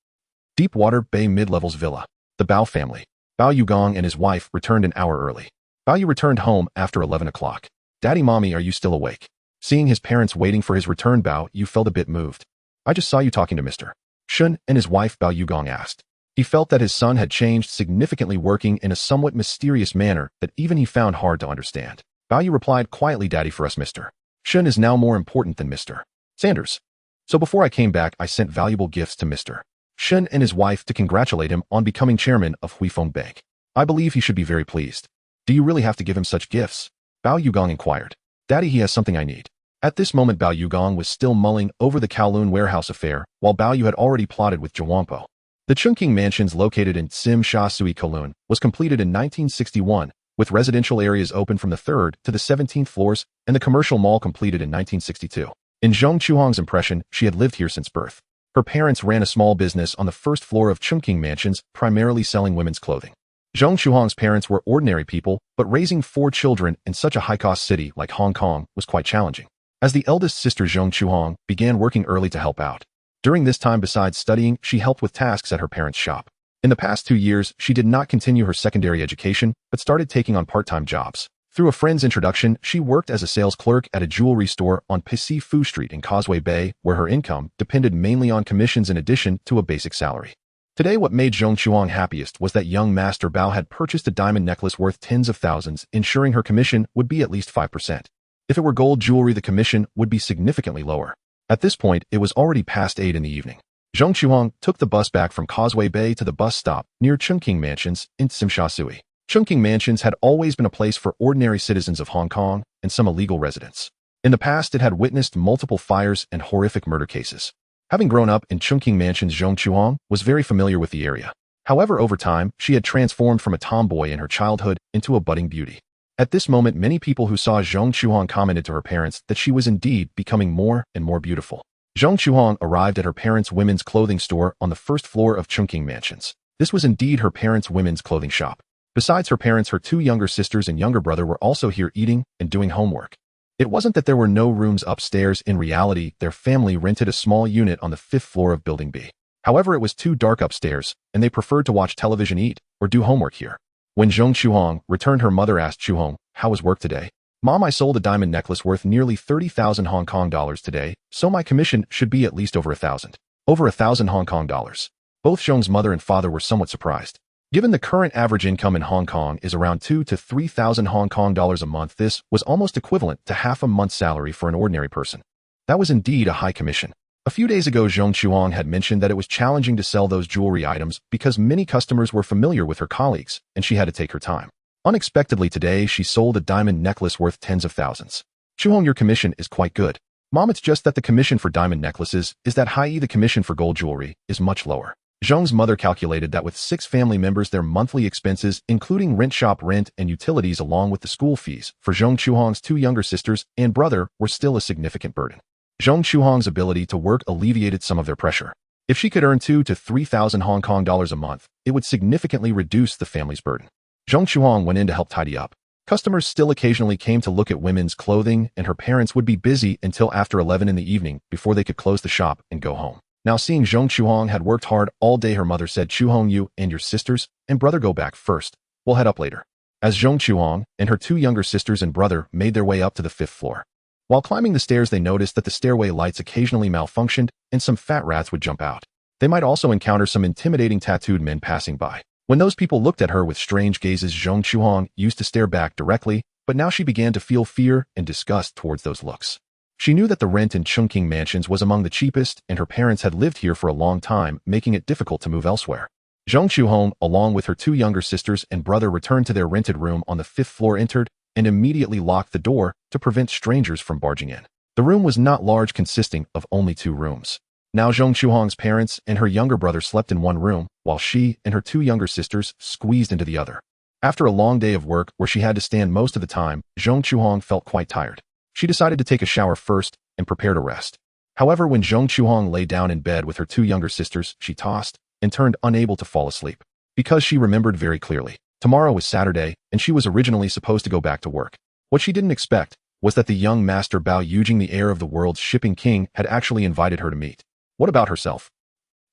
Speaker 1: Deepwater Bay Mid-Levels Villa. The Bao family. Bao Yu and his wife returned an hour early. Bao Yu returned home after 11 o'clock. Daddy, Mommy, are you still awake? Seeing his parents waiting for his return, Bao Yu felt a bit moved. I just saw you talking to Mr. Shen and his wife, Bao Yu asked. He felt that his son had changed significantly, working in a somewhat mysterious manner that even he found hard to understand. Bao Yu replied quietly, Daddy, for us, Mr. Shen is now more important than Mr. Sanders. So before I came back, I sent valuable gifts to Mr. Shen and his wife to congratulate him on becoming chairman of Huifeng Bank. I believe he should be very pleased. Do you really have to give him such gifts? Bao Yu inquired. Daddy, he has something I need. At this moment, Bao Yu was still mulling over the Kowloon warehouse affair, while Bao Yu had already plotted with Zhuangpo. The Chungking Mansions, located in Tsim Sha Sui, Kowloon, was completed in 1961, with residential areas open from the 3rd to the 17th floors and the commercial mall completed in 1962. In Zhong Chuhong's impression, she had lived here since birth. Her parents ran a small business on the 1st floor of Chungking Mansions, primarily selling women's clothing. Zhong Chuhong's parents were ordinary people, but raising 4 children in such a high-cost city like Hong Kong was quite challenging. As the eldest sister Zhong Chuhong began working early to help out. During this time, besides studying, she helped with tasks at her parents' shop. In the past 2 years, she did not continue her secondary education, but started taking on part-time jobs. Through a friend's introduction, she worked as a sales clerk at a jewelry store on Pisi Fu Street in Causeway Bay, where her income depended mainly on commissions in addition to a basic salary. Today, what made Zhong Chuhong happiest was that young Master Bao had purchased a diamond necklace worth tens of thousands, ensuring her commission would be at least 5%. If it were gold jewelry, the commission would be significantly lower. At this point, it was already past 8 in the evening. Zhong Chuhong took the bus back from Causeway Bay to the bus stop near Chungking Mansions in Tsim Shui. Chungking Mansions had always been a place for ordinary citizens of Hong Kong and some illegal residents. In the past, it had witnessed multiple fires and horrific murder cases. Having grown up in Chungking Mansions, Zhong Chuhong was very familiar with the area. However, over time, she had transformed from a tomboy in her childhood into a budding beauty. At this moment, many people who saw Zhong Chuhong commented to her parents that she was indeed becoming more and more beautiful. Zhong Chuhong arrived at her parents' women's clothing store on the 1st floor of Chungking Mansions. This was indeed her parents' women's clothing shop. Besides her parents, her 2 younger sisters and younger brother were also here eating and doing homework. It wasn't that there were no rooms upstairs. In reality, their family rented a small unit on the 5th floor of Building B. However, it was too dark upstairs, and they preferred to watch television, eat, or do homework here. When Zhong Chuhong returned, her mother asked Chuhong, "How was work today?" "Mom, I sold a diamond necklace worth nearly 30,000 Hong Kong dollars today, so my commission should be at least over 1,000. Over 1,000 Hong Kong dollars. Both Zhong's mother and father were somewhat surprised. Given the current average income in Hong Kong is around 2,000 to 3,000 Hong Kong dollars a month, this was almost equivalent to half a month's salary for an ordinary person. That was indeed a high commission. A few days ago, Zhong Chuhong had mentioned that it was challenging to sell those jewelry items because many customers were familiar with her colleagues, and she had to take her time. Unexpectedly today, she sold a diamond necklace worth tens of thousands. "Chuhong, your commission is quite good." "Mom, it's just that the commission for diamond necklaces is that high. The commission for gold jewelry is much lower." Zhong's mother calculated that with 6 family members, their monthly expenses, including rent, shop rent, and utilities along with the school fees for Zhong Chuhong's 2 younger sisters and brother, were still a significant burden. Zhong Chuhong's ability to work alleviated some of their pressure. If she could earn 2,000 to 3,000 Hong Kong dollars a month, it would significantly reduce the family's burden. Zhong Chuhong went in to help tidy up. Customers still occasionally came to look at women's clothing, and her parents would be busy until after 11 in the evening before they could close the shop and go home. Now, seeing Zhong Chuhong had worked hard all day, her mother said, "Chuhong, you and your sisters and brother go back first. We'll head up later." As Zhong Chuhong and her 2 younger sisters and brother made their way up to the 5th floor. While climbing the stairs, they noticed that the stairway lights occasionally malfunctioned and some fat rats would jump out. They might also encounter some intimidating tattooed men passing by. When those people looked at her with strange gazes, Zhong Chuhong used to stare back directly, but now she began to feel fear and disgust towards those looks. She knew that the rent in Chungking Mansions was among the cheapest, and her parents had lived here for a long time, making it difficult to move elsewhere. Zhong Chuhong, along with her 2 younger sisters and brother, returned to their rented room on the 5th floor, entered, and immediately locked the door to prevent strangers from barging in. The room was not large, consisting of only 2 rooms. Now Zhong Chuhong's parents and her younger brother slept in one room, while she and her 2 younger sisters squeezed into the other. After a long day of work where she had to stand most of the time, Zhong Chuhong felt quite tired. She decided to take a shower first and prepare to rest. However, when Zhong Chuhong lay down in bed with her 2 younger sisters, she tossed and turned, unable to fall asleep. Because she remembered very clearly. Tomorrow was Saturday, and she was originally supposed to go back to work. What she didn't expect was that the young Master Bao Yu, the heir of the world's shipping king, had actually invited her to meet. What about herself?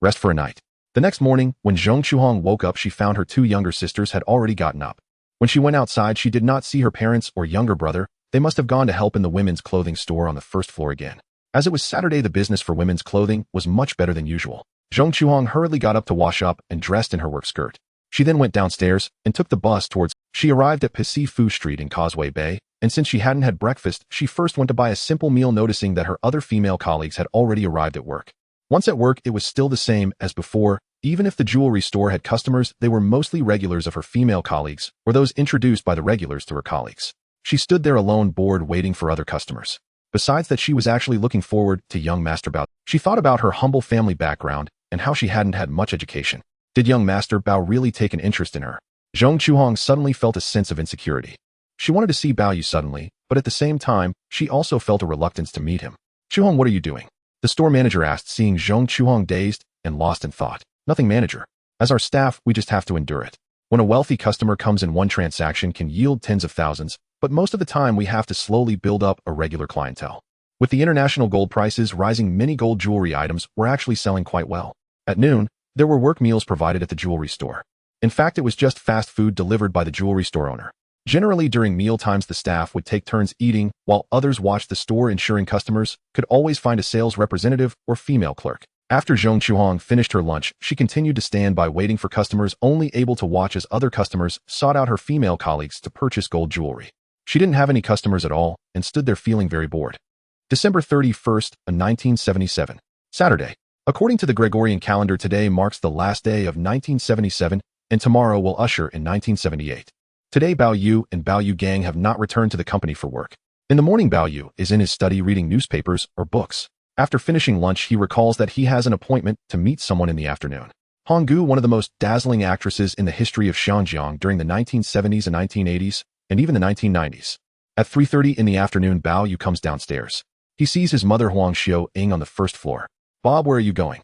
Speaker 1: Rest for a night. The next morning, when Zhong Chuhong woke up, she found her 2 younger sisters had already gotten up. When she went outside, she did not see her parents or younger brother. They must have gone to help in the women's clothing store on the 1st floor again. As it was Saturday, the business for women's clothing was much better than usual. Zhong Chuhong hurriedly got up to wash up and dressed in her work skirt. She then went downstairs and took the bus towards. She arrived at Pisi Fu Street in Causeway Bay, and since she hadn't had breakfast, she first went to buy a simple meal, noticing that her other female colleagues had already arrived at work. Once at work, it was still the same as before. Even if the jewelry store had customers, they were mostly regulars of her female colleagues, or those introduced by the regulars to her colleagues. She stood there alone, bored, waiting for other customers. Besides that, she was actually looking forward to young Master Bao. She thought about her humble family background and how she hadn't had much education. Did young Master Bao really take an interest in her? Zhong Chuhong suddenly felt a sense of insecurity. She wanted to see Bao Yu suddenly, but at the same time, she also felt a reluctance to meet him. Chuhong, what are you doing? The store manager asked, seeing Zhong Chuhong dazed and lost in thought. Nothing, manager. As our staff, we just have to endure it. When a wealthy customer comes in, one transaction can yield tens of thousands, but most of the time we have to slowly build up a regular clientele. With the international gold prices rising, many gold jewelry items were actually selling quite well. At noon, there were work meals provided at the jewelry store. In fact, it was just fast food delivered by the jewelry store owner. Generally, during meal times, the staff would take turns eating, while others watched the store, ensuring customers could always find a sales representative or female clerk. After Zhong Chuhong finished her lunch, she continued to stand by waiting for customers, only able to watch as other customers sought out her female colleagues to purchase gold jewelry. She didn't have any customers at all and stood there feeling very bored. December 31st, 1977. Saturday. According to the Gregorian calendar, today marks the last day of 1977, and tomorrow will usher in 1978. Today, Bao Yu and Bao Yu gang have not returned to the company for work. In the morning, Bao Yu is in his study reading newspapers or books. After finishing lunch, he recalls that he has an appointment to meet someone in the afternoon. Hong Gu, one of the most dazzling actresses in the history of Xinjiang during the 1970s and 1980s, and even the 1990s. At 3:30 in the afternoon, Bao Yu comes downstairs. He sees his mother Huang Xiao-ing on the first floor. Bob, where are you going?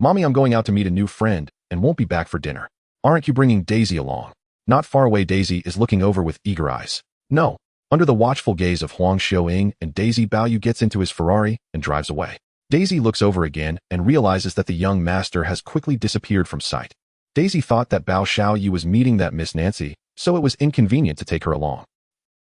Speaker 1: Mommy, I'm going out to meet a new friend and won't be back for dinner. Aren't you bringing Daisy along? Not far away, Daisy is looking over with eager eyes. No. Under the watchful gaze of Huang Xiao-ing and Daisy, Bao Yu gets into his Ferrari and drives away. Daisy looks over again and realizes that the young master has quickly disappeared from sight. Daisy thought that Bao Xiaoyu was meeting that Miss Nancy, so it was inconvenient to take her along.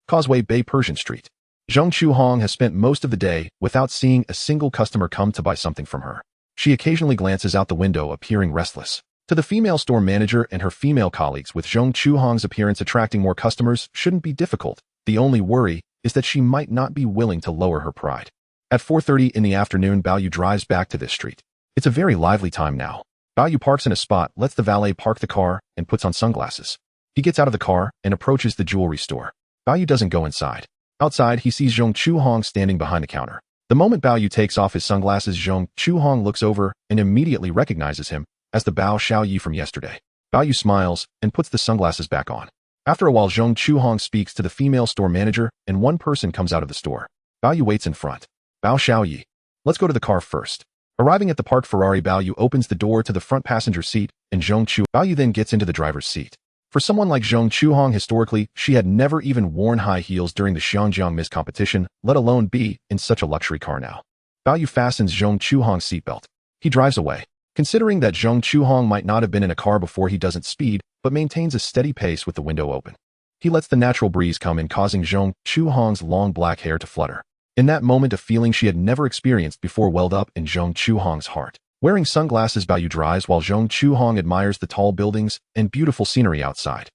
Speaker 1: Causeway Bay, Persian Street. Zhong Chuhong has spent most of the day without seeing a single customer come to buy something from her. She occasionally glances out the window, appearing restless. To the female store manager and her female colleagues, with Zhong Chuhong's appearance attracting more customers shouldn't be difficult. The only worry is that she might not be willing to lower her pride. At 4:30 in the afternoon, Bao Yu drives back to this street. It's a very lively time now. Bao Yu parks in a spot, lets the valet park the car, and puts on sunglasses. He gets out of the car and approaches the jewelry store. Bao Yu doesn't go inside. Outside, he sees Zhong Chuhong standing behind the counter. The moment Bao Yu takes off his sunglasses, Zhong Chuhong looks over and immediately recognizes him as the Bao Xiaoyu from yesterday. Bao Yu smiles and puts the sunglasses back on. After a while, Zhong Chuhong speaks to the female store manager and one person comes out of the store. Bao Yu waits in front. Bao Xiaoyi. Let's go to the car first. Arriving at the parked Ferrari, Bao Yu opens the door to the front passenger seat and Bao Yu then gets into the driver's seat. For someone like Zhong Chuhong, historically, she had never even worn high heels during the Xinjiang Miss competition, let alone be in such a luxury car now. Bao Yu fastens Zhong Chuhong's seatbelt. He drives away. Considering that Zhong Chuhong might not have been in a car before, he doesn't speed, but maintains a steady pace with the window open. He lets the natural breeze come in, causing Zhong Chuhong's long black hair to flutter. In that moment, a feeling she had never experienced before welled up in Zhong Chuhong's heart. Wearing sunglasses, Bao Yu drives while Zhong Chuhong admires the tall buildings and beautiful scenery outside.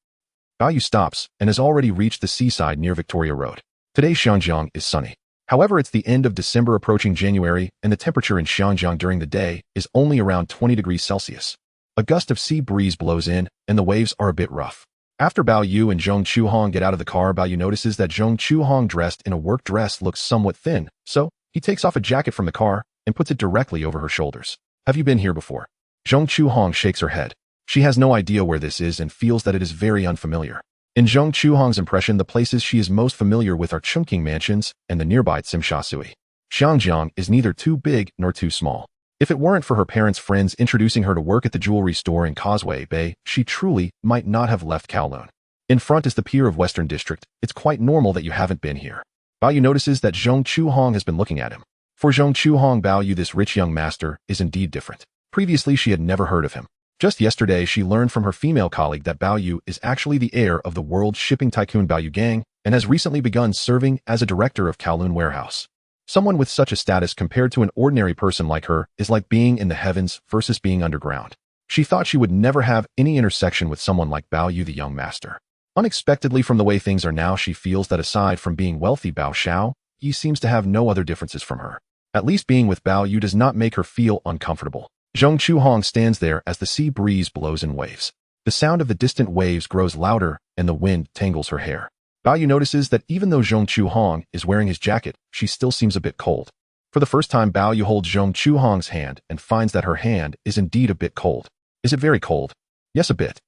Speaker 1: Bao Yu stops and has already reached the seaside near Victoria Road. Today, Xinjiang is sunny. However, it's the end of December approaching January, and the temperature in Xinjiang during the day is only around 20 degrees Celsius. A gust of sea breeze blows in, and the waves are a bit rough. After Bao Yu and Zhong Chuhong get out of the car, Bao Yu notices that Zhong Chuhong, dressed in a work dress, looks somewhat thin, so he takes off a jacket from the car and puts it directly over her shoulders. Have you been here before? Zhong Chuhong shakes her head. She has no idea where this is and feels that it is very unfamiliar. In Zhong Chuhong's impression, the places she is most familiar with are Chungking Mansions and the nearby Tsimsha Sui. Xinjiang is neither too big nor too small. If it weren't for her parents' friends introducing her to work at the jewelry store in Causeway Bay, she truly might not have left Kowloon. In front is the pier of Western District. It's quite normal that you haven't been here. Bao Yu notices that Zhong Chuhong has been looking at him. For Zhong Chuhong, Bao Yu, this rich young master, is indeed different. Previously, she had never heard of him. Just yesterday, she learned from her female colleague that Bao Yu is actually the heir of the world shipping tycoon Bao Yu gang and has recently begun serving as a director of Kowloon warehouse. Someone with such a status compared to an ordinary person like her is like being in the heavens versus being underground. She thought she would never have any intersection with someone like Bao Yu, the young master. Unexpectedly, from the way things are now, she feels that aside from being wealthy, Bao Xiao, he seems to have no other differences from her. At least being with Bao Yu does not make her feel uncomfortable. Zhong Chuhong stands there as the sea breeze blows in waves. The sound of the distant waves grows louder and the wind tangles her hair. Bao Yu notices that even though Zhong Chuhong is wearing his jacket, she still seems a bit cold. For the first time, Bao Yu holds Zhong Chuhong's hand and finds that her hand is indeed a bit cold. Is it very cold? Yes, a bit.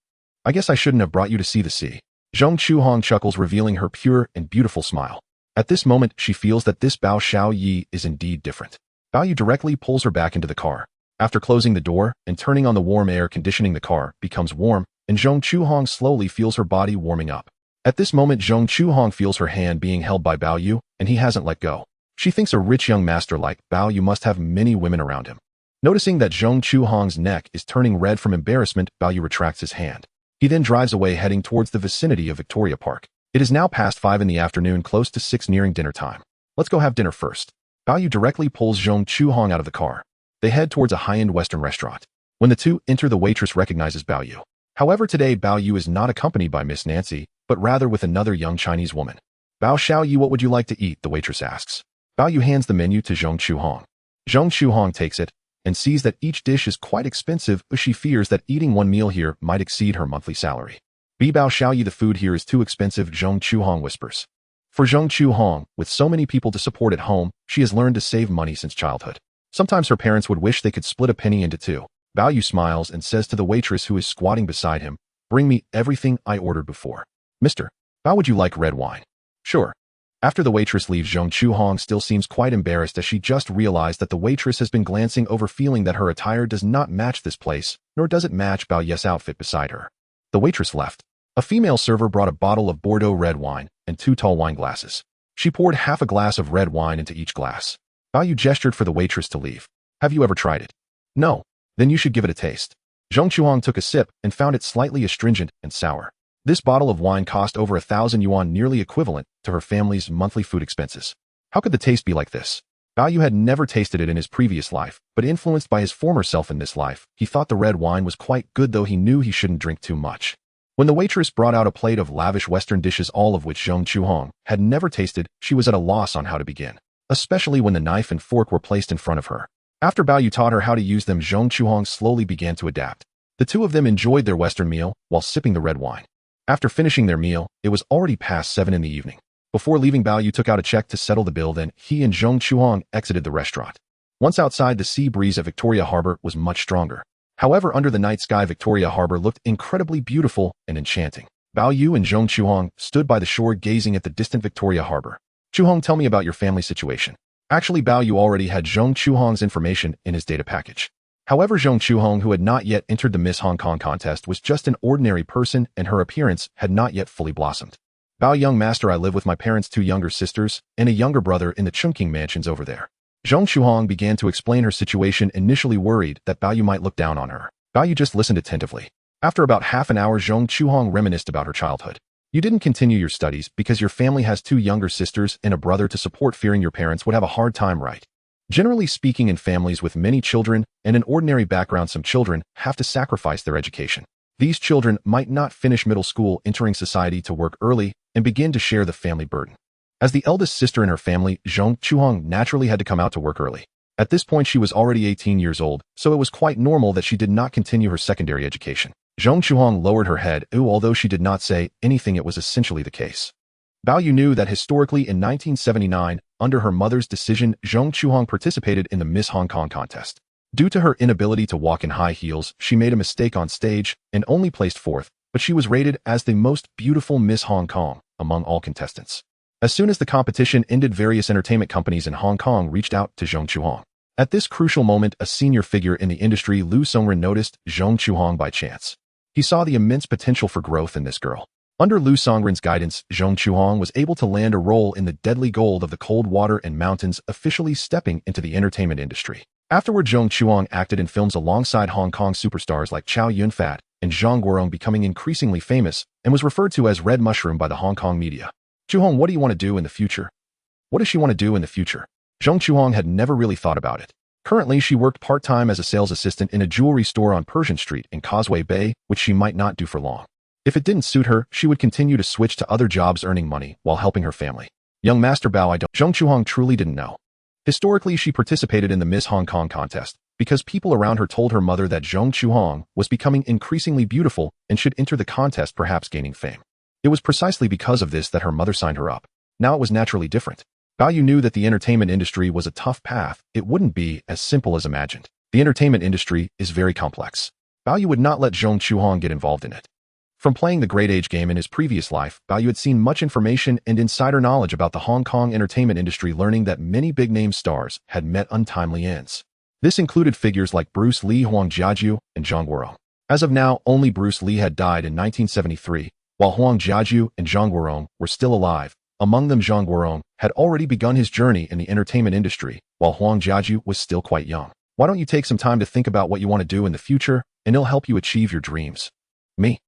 Speaker 1: I guess I shouldn't have brought you to see the sea. Zhong Chuhong chuckles, revealing her pure and beautiful smile. At this moment, she feels that this Bao Xiaoyi is indeed different. Bao Yu directly pulls her back into the car. After closing the door and turning on the warm air conditioning, the car becomes warm, and Zhong Chuhong slowly feels her body warming up. At this moment, Zhong Chuhong feels her hand being held by Bao Yu, and he hasn't let go. She thinks a rich young master like Bao Yu must have many women around him. Noticing that Zhong Chuhong's neck is turning red from embarrassment, Bao Yu retracts his hand. He then drives away, heading towards the vicinity of Victoria Park. It is now past 5 in the afternoon, close to 6, nearing dinner time. Let's go have dinner first. Bao Yu directly pulls Zhong Chuhong out of the car. They head towards a high-end Western restaurant. When the two enter, the waitress recognizes Bao Yu. However, today Bao Yu is not accompanied by Miss Nancy, but rather with another young Chinese woman. Bao Xiaoyi, what would you like to eat? The waitress asks. Bao Yu hands the menu to Zhong Chuhong. Zhong Chuhong takes it and sees that each dish is quite expensive, but she fears that eating one meal here might exceed her monthly salary. Bao Xiaoyi, the food here is too expensive, Zhong Chuhong whispers. For Zhong Chuhong, with so many people to support at home, she has learned to save money since childhood. Sometimes her parents would wish they could split a penny into two. Bao Yu smiles and says to the waitress who is squatting beside him, "Bring me everything I ordered before." "Mister, how would you like red wine?" "Sure." After the waitress leaves, Zhong Chuhong still seems quite embarrassed as she just realized that the waitress has been glancing over, feeling that her attire does not match this place, nor does it match Bao Yu's outfit beside her. The waitress left. A female server brought a bottle of Bordeaux red wine and 2 tall wine glasses. She poured half a glass of red wine into each glass. Bao Yu gestured for the waitress to leave. "Have you ever tried it?" "No." "Then you should give it a taste." Zhong Chuhong took a sip and found it slightly astringent and sour. This bottle of wine cost over 1,000 yuan, nearly equivalent to her family's monthly food expenses. How could the taste be like this? Bao Yu had never tasted it in his previous life, but influenced by his former self in this life, he thought the red wine was quite good, though he knew he shouldn't drink too much. When the waitress brought out a plate of lavish Western dishes, all of which Zhong Chuhong had never tasted, she was at a loss on how to begin, especially when the knife and fork were placed in front of her. After Bao Yu taught her how to use them, Zhong Chuhong slowly began to adapt. The two of them enjoyed their Western meal while sipping the red wine. After finishing their meal, it was already past 7 in the evening. Before leaving, Bao Yu took out a check to settle the bill, then he and Zhong Chuhong exited the restaurant. Once outside, the sea breeze at Victoria Harbor was much stronger. However, under the night sky, Victoria Harbor looked incredibly beautiful and enchanting. Bao Yu and Zhong Chuhong stood by the shore gazing at the distant Victoria Harbor. "Chuhong, tell me about your family situation." Actually, Bao Yu already had Zhong Chuhong's information in his data package. However, Zhong Chuhong, who had not yet entered the Miss Hong Kong contest, was just an ordinary person and her appearance had not yet fully blossomed. "Bao, young master, I live with my parents' 2 younger sisters and a younger brother in the Chungking mansions over there." Zhong Chuhong began to explain her situation, initially worried that Bao Yu might look down on her. Bao Yu just listened attentively. After about half an hour, Zhong Chuhong reminisced about her childhood. "You didn't continue your studies because your family has 2 younger sisters and a brother to support, fearing your parents would have a hard time, right? Generally speaking, in families with many children and an ordinary background, some children have to sacrifice their education. These children might not finish middle school, entering society to work early and begin to share the family burden. As the eldest sister in her family, Zhong Chuhong naturally had to come out to work early. At this point, she was already 18 years old, so it was quite normal that she did not continue her secondary education." Zhong Chuhong lowered her head. Although she did not say anything, it was essentially the case. Bao Yu knew that historically in 1979, under her mother's decision, Zhong Chuhong participated in the Miss Hong Kong contest. Due to her inability to walk in high heels, she made a mistake on stage and only placed 4th, but she was rated as the most beautiful Miss Hong Kong among all contestants. As soon as the competition ended, various entertainment companies in Hong Kong reached out to Zhong Chuhong. At this crucial moment, a senior figure in the industry, Lu Songren, noticed Zhong Chuhong by chance. He saw the immense potential for growth in this girl. Under Lu Songren's guidance, Zhong Chuhong was able to land a role in The Deadly Gold of the Cold Water and Mountains, officially stepping into the entertainment industry. Afterward, Zhong Chuhong acted in films alongside Hong Kong superstars like Chow Yun-fat and Zhang Guorong, becoming increasingly famous and was referred to as Red Mushroom by the Hong Kong media. "Chuhong, what do you want to do in the future?" What does she want to do in the future? Zhong Chuhong had never really thought about it. Currently, she worked part-time as a sales assistant in a jewelry store on Persian Street in Causeway Bay, which she might not do for long. If it didn't suit her, she would continue to switch to other jobs, earning money while helping her family. "Young Master Bao, I don't..." Zhong Chuhong truly didn't know. Historically, she participated in the Miss Hong Kong contest because people around her told her mother that Zhong Chuhong was becoming increasingly beautiful and should enter the contest, perhaps gaining fame. It was precisely because of this that her mother signed her up. Now it was naturally different. Bao Yu knew that the entertainment industry was a tough path. It wouldn't be as simple as imagined. The entertainment industry is very complex. Bao Yu would not let Zhong Chuhong get involved in it. From playing the Great Age game in his previous life, Bao Yu had seen much information and insider knowledge about the Hong Kong entertainment industry, learning that many big-name stars had met untimely ends. This included figures like Bruce Lee, Huang Jiaju, and Zhang Guorong. As of now, only Bruce Lee had died in 1973, while Huang Jiaju and Zhang Guorong were still alive. Among them, Zhang Guorong had already begun his journey in the entertainment industry, while Huang Jiaju was still quite young. Why don't you take some time to think about what you want to do in the future, and it'll help you achieve your dreams. Me.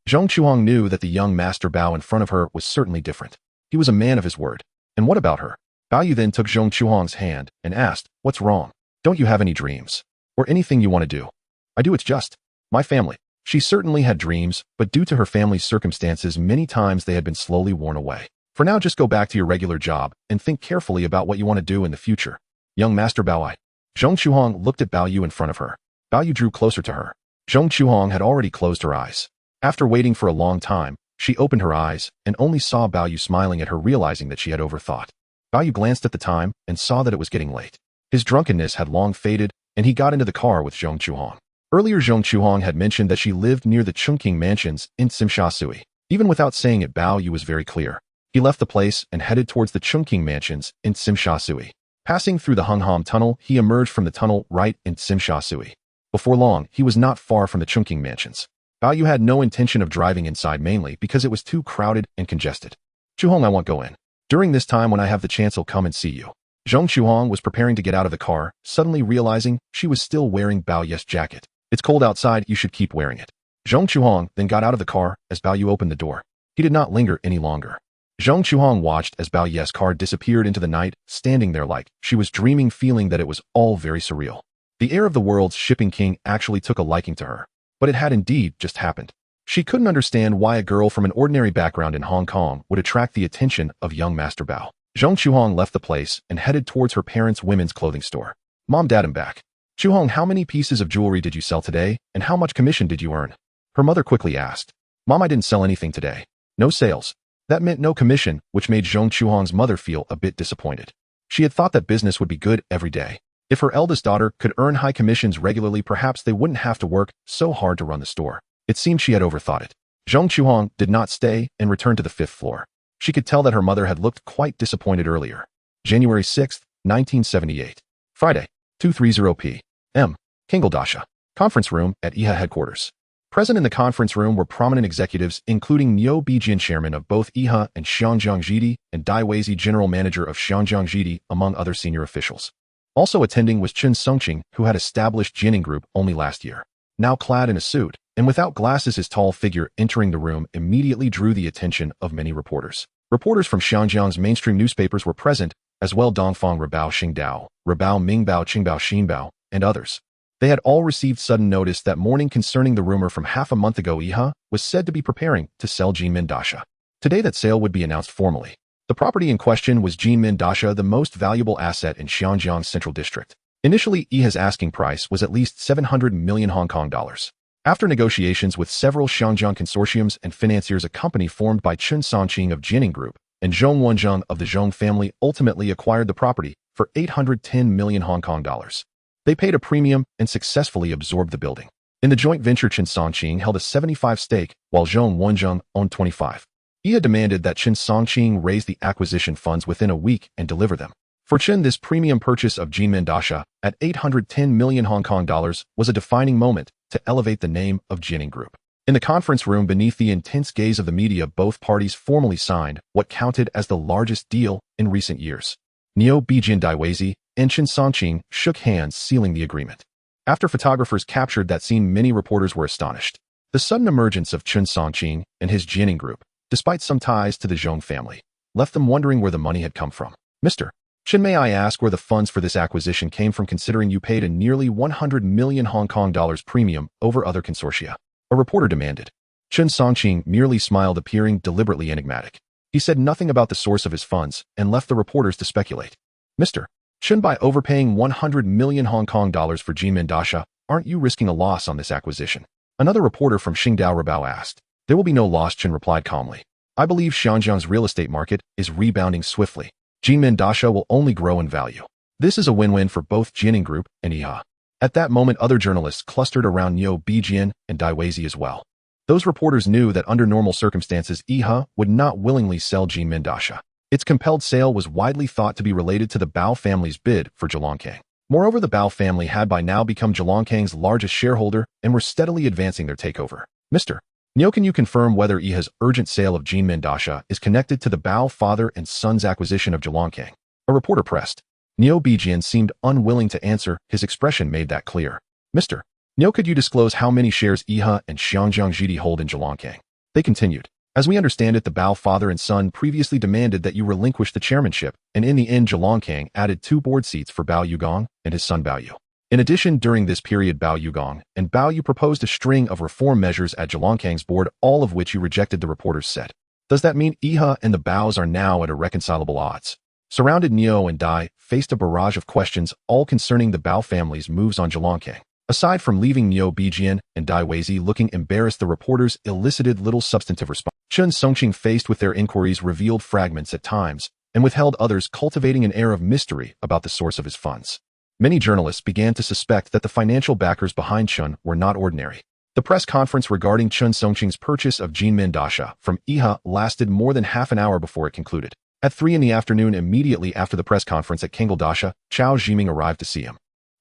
Speaker 1: Zhong Chuang knew that the young Master Bao in front of her was certainly different. He was a man of his word. And what about her? Bao Yu then took Zhong Chuang's hand and asked, "What's wrong? Don't you have any dreams? Or anything you want to do?" "I do, it's just my family." She certainly had dreams, but due to her family's circumstances, many times they had been slowly worn away. For now, just go back to your regular job and think carefully about what you want to do in the future. Young Master Bao. Zhong Chuang looked at Bao Yu in front of her. Bao Yu drew closer to her. Zhong Chuang had already closed her eyes. After waiting for a long time, she opened her eyes and only saw Bao Yu smiling at her, realizing that she had overthought. Bao Yu glanced at the time and saw that it was getting late. His drunkenness had long faded, and he got into the car with Zhong Chuang. Earlier, Zhong Chuang had mentioned that she lived near the Chungking mansions in Tsim Shui. Even without saying it, Bao Yu was very clear. He left the place and headed towards the Chungking mansions in Tsim Shui. Passing through the Hung Ham tunnel, he emerged from the tunnel right in Tsim Shui. Before long, he was not far from the Chungking mansions. Bao Yu had no intention of driving inside, mainly because it was too crowded and congested. "Chuhong, I won't go in. During this time, when I have the chance, I'll come and see you." Zhong Chuang was preparing to get out of the car, suddenly realizing she was still wearing Bao Yu's jacket. "It's cold outside, you should keep wearing it." Zhong Chuang then got out of the car as Bao Yu opened the door. He did not linger any longer. Zhong Chuang watched as Bao Yu's car disappeared into the night, standing there like she was dreaming, feeling that it was all very surreal. The heir of the world's shipping king actually took a liking to her. But it had indeed just happened. She couldn't understand why a girl from an ordinary background in Hong Kong would attract the attention of young Master Bao. Zhong Chuang left the place and headed towards her parents' women's clothing store. "Mom, Dad, I'm back. Chuhong, how many pieces of jewelry did you sell today, and how much commission did you earn?" Her mother quickly asked. "Mom, I didn't sell anything today. No sales." That meant no commission, which made Zhong Chuang's mother feel a bit disappointed. She had thought that business would be good every day. If her eldest daughter could earn high commissions regularly, perhaps they wouldn't have to work so hard to run the store. It seemed she had overthought it. Zhong Chuang did not stay and returned to the 5th floor. She could tell that her mother had looked quite disappointed earlier. January 6, 1978. Friday, 2:30 p.m. Kingaldasha. Conference room at IHA headquarters. Present in the conference room were prominent executives, including Niu Bijian, chairman of both IHA and Xianjiang Jidi, and Dai Weizi, general manager of Xianjiang Jidi, among other senior officials. Also attending was Chen Songqing, who had established Jining Group only last year. Now clad in a suit, and without glasses, his tall figure entering the room immediately drew the attention of many reporters. Reporters from Xianjiang's mainstream newspapers were present, as well Dongfang Rebao Xingdao, Rebao Mingbao Qingbao Xinbao, and others. They had all received sudden notice that morning concerning the rumor from half a month ago IHA was said to be preparing to sell Jinmen Dasha. Today that sale would be announced formally. The property in question was Jinmen Dasha, the most valuable asset in Xianjiang's central district. Initially, IHA's asking price was at least 700 million Hong Kong dollars. After negotiations with several Xianjiang consortiums and financiers, a company formed by Chen Songqing of Jining Group and Zhong Wenjiang of the Zhong family ultimately acquired the property for 810 million Hong Kong dollars. They paid a premium and successfully absorbed the building. In the joint venture, Chen Songqing held a 75% stake, while Zhong Wenjiang owned 25%. IHA demanded that Chen Songqing raise the acquisition funds within a week and deliver them. For Chen, this premium purchase of Jinmen Dasha at 810 million Hong Kong dollars was a defining moment to elevate the name of Jining Group. In the conference room, beneath the intense gaze of the media, both parties formally signed what counted as the largest deal in recent years. Niu Bijian, Dai Weizi, and Chen Songqing shook hands, sealing the agreement. After photographers captured that scene, many reporters were astonished. The sudden emergence of Chen Songqing and his Jining Group, despite some ties to the Zhong family, left them wondering where the money had come from. "Mr. Chen, may I ask where the funds for this acquisition came from, considering you paid a nearly 100 million Hong Kong dollars premium over other consortia?" a reporter demanded. Chen Songqing merely smiled, appearing deliberately enigmatic. He said nothing about the source of his funds and left the reporters to speculate. "Mr. Chen, by overpaying 100 million Hong Kong dollars for Jinmen Dasha, aren't you risking a loss on this acquisition?" another reporter from Xingdao Rebao asked. "There will be no loss," Chen replied calmly. "I believe Xianjiang's real estate market is rebounding swiftly. Jinmen Dasha will only grow in value. This is a win-win for both Jining Group and IHA." At that moment, other journalists clustered around Niu Bijian and Dai Weizi as well. Those reporters knew that under normal circumstances, Iha would not willingly sell Jinmin Dasha. Its compelled sale was widely thought to be related to the Bao family's bid for Zhejiangkang. Moreover, the Bao family had by now become Zhejiangkang's largest shareholder and were steadily advancing their takeover. Mr. Niu, can you confirm whether Iha's urgent sale of Jinmin Dasha is connected to the Bao father and son's acquisition of Zhejiangkang? A reporter pressed. Niu Bijian seemed unwilling to answer. His expression made that clear. Mr. Niu, could you disclose how many shares Iha and Xiangjiangjidi hold in Zhejiangkang? They continued. As we understand it, the Bao father and son previously demanded that you relinquish the chairmanship, and in the end Zhejiangkang added 2 board seats for Bao Yugong and his son Bao Yu. In addition, during this period Bao Yugong and Bao Yu proposed a string of reform measures at Zhejiangkang's board, all of which you rejected, the reporters said. Does that mean Iha and the Baos are now at irreconcilable odds? Surrounded, Neo and Dai faced a barrage of questions, all concerning the Bao family's moves on Zhejiangkang. Aside from leaving Niu Bijian and Dai Weizi looking embarrassed, the reporters elicited little substantive response. Chen Songqing, faced with their inquiries, revealed fragments at times and withheld others, cultivating an air of mystery about the source of his funds. Many journalists began to suspect that the financial backers behind Chen were not ordinary. The press conference regarding Chen Songqing's purchase of Jinmin Dasha from Iha lasted more than half an hour before it concluded. At 3 in the afternoon, immediately after the press conference at Kengal Dasha, Chao Zhiming arrived to see him.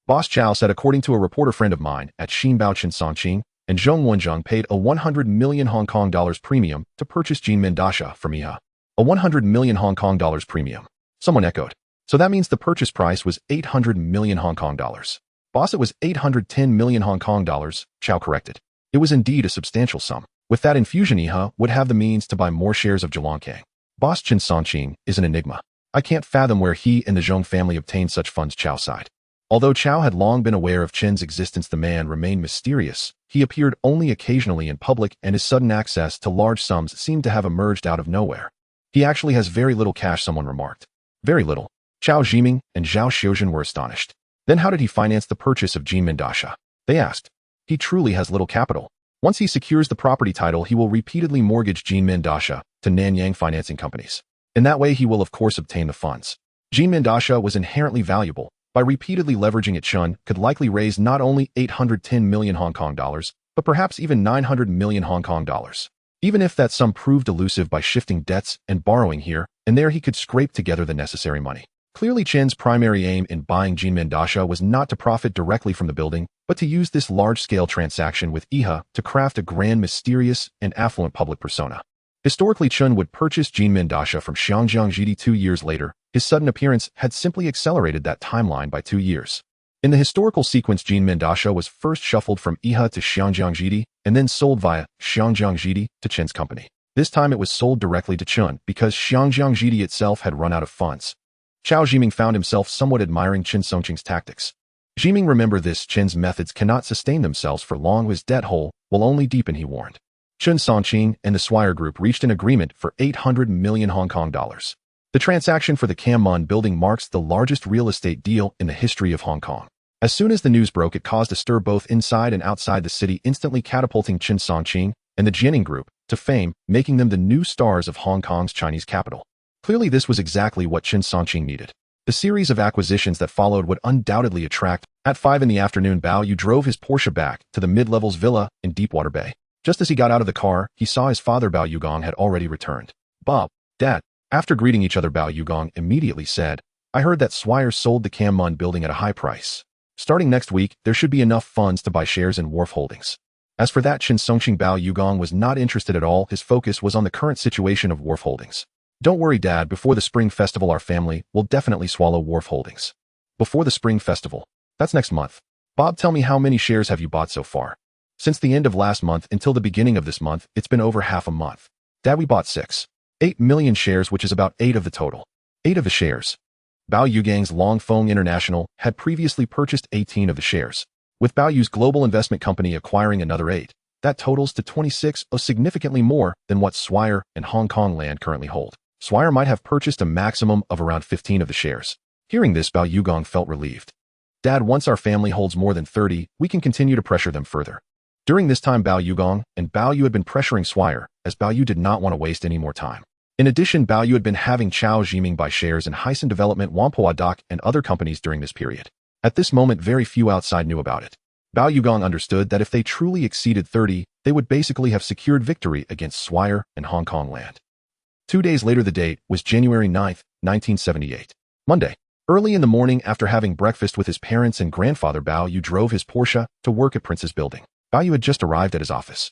Speaker 1: Boss Chao said, according to a reporter friend of mine at Xinbao, Chen Songqing and Zhong Wenzheng paid a 100 million Hong Kong dollars premium to purchase Jinmin Dasha from Iha. A 100 million Hong Kong dollars premium. Someone echoed. So that means the purchase price was 800 million Hong Kong dollars. Boss, it was 810 million Hong Kong dollars, Chao corrected. It was indeed a substantial sum. With that infusion, Iha would have the means to buy more shares of Zhejiangkang. Boss Chen Songqing is an enigma. I can't fathom where he and the Zhong family obtained such funds, Chao sighed. Although Chao had long been aware of Chen's existence, the man remained mysterious. He appeared only occasionally in public, and his sudden access to large sums seemed to have emerged out of nowhere. He actually has very little cash, someone remarked. Very little. Chao Zhiming and Zhao Xiuzhen were astonished. Then how did he finance the purchase of Jinmin Dasha? They asked. He truly has little capital. Once he secures the property title, he will repeatedly mortgage Jinmin Dasha to Nanyang financing companies. In that way, he will of course obtain the funds. Jinmin Dasha was inherently valuable. By repeatedly leveraging it, Chen could likely raise not only 810 million Hong Kong dollars, but perhaps even 900 million Hong Kong dollars. Even if that sum proved elusive, by shifting debts and borrowing here and there, he could scrape together the necessary money. Clearly, Chen's primary aim in buying Jinmin Dasha was not to profit directly from the building, but to use this large-scale transaction with Iha to craft a grand, mysterious, and affluent public persona. Historically, Chen would purchase Jinmin Dasha from Xiangjiangjidi 2 years later. His sudden appearance had simply accelerated that timeline by 2 years. In the historical sequence, Jinmin Dasha was first shuffled from Iha to Xiangjiangjidi and then sold via Xiangjiangjidi to Chen's company. This time it was sold directly to Chen because Xiangjiangjidi itself had run out of funds. Chao Zhiming found himself somewhat admiring Chen Songqing's tactics. Zhiming, remember this, Chen's methods cannot sustain themselves for long. His debt hole will only deepen, he warned. Chen Songqing and the Swire Group reached an agreement for 800 million Hong Kong dollars. The transaction for the Cam Mon building marks the largest real estate deal in the history of Hong Kong. As soon as the news broke, it caused a stir both inside and outside the city, instantly catapulting Chen Songqing and the Jianing Group to fame, making them the new stars of Hong Kong's Chinese capital. Clearly, this was exactly what Chen Songqing needed. The series of acquisitions that followed would undoubtedly attract. At 5 in the afternoon, Bao Yu drove his Porsche back to the mid-levels villa in Deepwater Bay. Just as he got out of the car, he saw his father Bao Yugong had already returned. Bob, Dad. After greeting each other, Bao Yugong immediately said, I heard that Swire sold the Cam Mon building at a high price. Starting next week, there should be enough funds to buy shares in Wharf Holdings. As for that, Chen Songqing, Bao Yugong was not interested at all. His focus was on the current situation of Wharf Holdings. Don't worry, Dad, before the Spring Festival our family will definitely swallow Wharf Holdings. Before the Spring Festival? That's next month. Bob, tell me, how many shares have you bought so far? Since the end of last month until the beginning of this month, it's been over half a month. Dad, we bought 8 million shares, which is about 8 of the total. 8 of the shares. Bao Yugang's Longfeng International had previously purchased 18 of the shares. With Bao Yu's global investment company acquiring another 8, that totals to 26, or significantly more than what Swire and Hong Kong Land currently hold. Swire might have purchased a maximum of around 15 of the shares. Hearing this, Bao Yugong felt relieved. Dad, once our family holds more than 30, we can continue to pressure them further. During this time, Bao Yugong and Bao Yu had been pressuring Swire, as Bao Yu did not want to waste any more time. In addition, Bao Yu had been having Chao Zhiming buy shares in Hysan Development, Whampoa Dock, and other companies during this period. At this moment, very few outside knew about it. Bao Yugong understood that if they truly exceeded 30, they would basically have secured victory against Swire and Hong Kong land. 2 days later, the date was January 9th, 1978. Monday. Early in the morning, after having breakfast with his parents and grandfather, Bao Yu drove his Porsche to work at Prince's building. Bao Yu had just arrived at his office.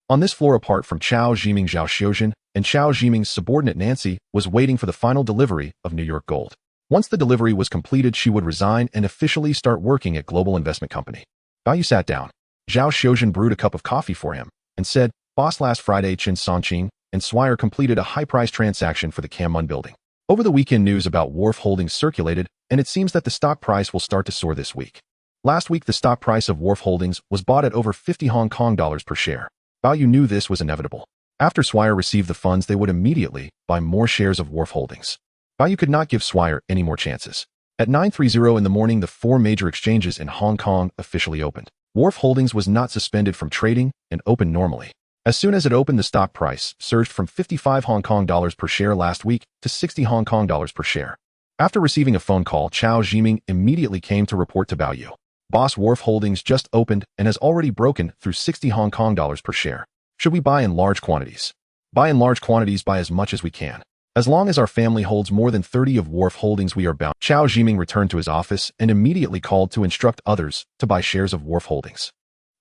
Speaker 1: On this floor, apart from Chao Zhiming, Zhao Xiuzhen, and Chao Zhiming's subordinate Nancy was waiting for the final delivery of New York gold. Once the delivery was completed, she would resign and officially start working at Global Investment Company. Bao Yu sat down. Zhao Xiuzhen brewed a cup of coffee for him and said, "Boss, last Friday, Chen Songqing and Swire completed a high-price transaction for the Kowloon building. Over the weekend, news about Wharf Holdings circulated, and it seems that the stock price will start to soar this week." Last week, the stock price of Wharf Holdings was bought at over 50 Hong Kong dollars per share. Bao Yu knew this was inevitable. After Swire received the funds, they would immediately buy more shares of Wharf Holdings. Bao Yu could not give Swire any more chances. At 9:30 in the morning, the 4 major exchanges in Hong Kong officially opened. Wharf Holdings was not suspended from trading and opened normally. As soon as it opened, the stock price surged from 55 Hong Kong dollars per share last week to 60 Hong Kong dollars per share. After receiving a phone call, Chao Zhiming immediately came to report to Bao Yu. "Boss, Wharf Holdings just opened and has already broken through 60 Hong Kong dollars per share. Should we buy in large quantities?" "Buy in large quantities, buy as much as we can. As long as our family holds more than 30 of Wharf Holdings, we are bound." Chao Zhiming returned to his office and immediately called to instruct others to buy shares of Wharf Holdings.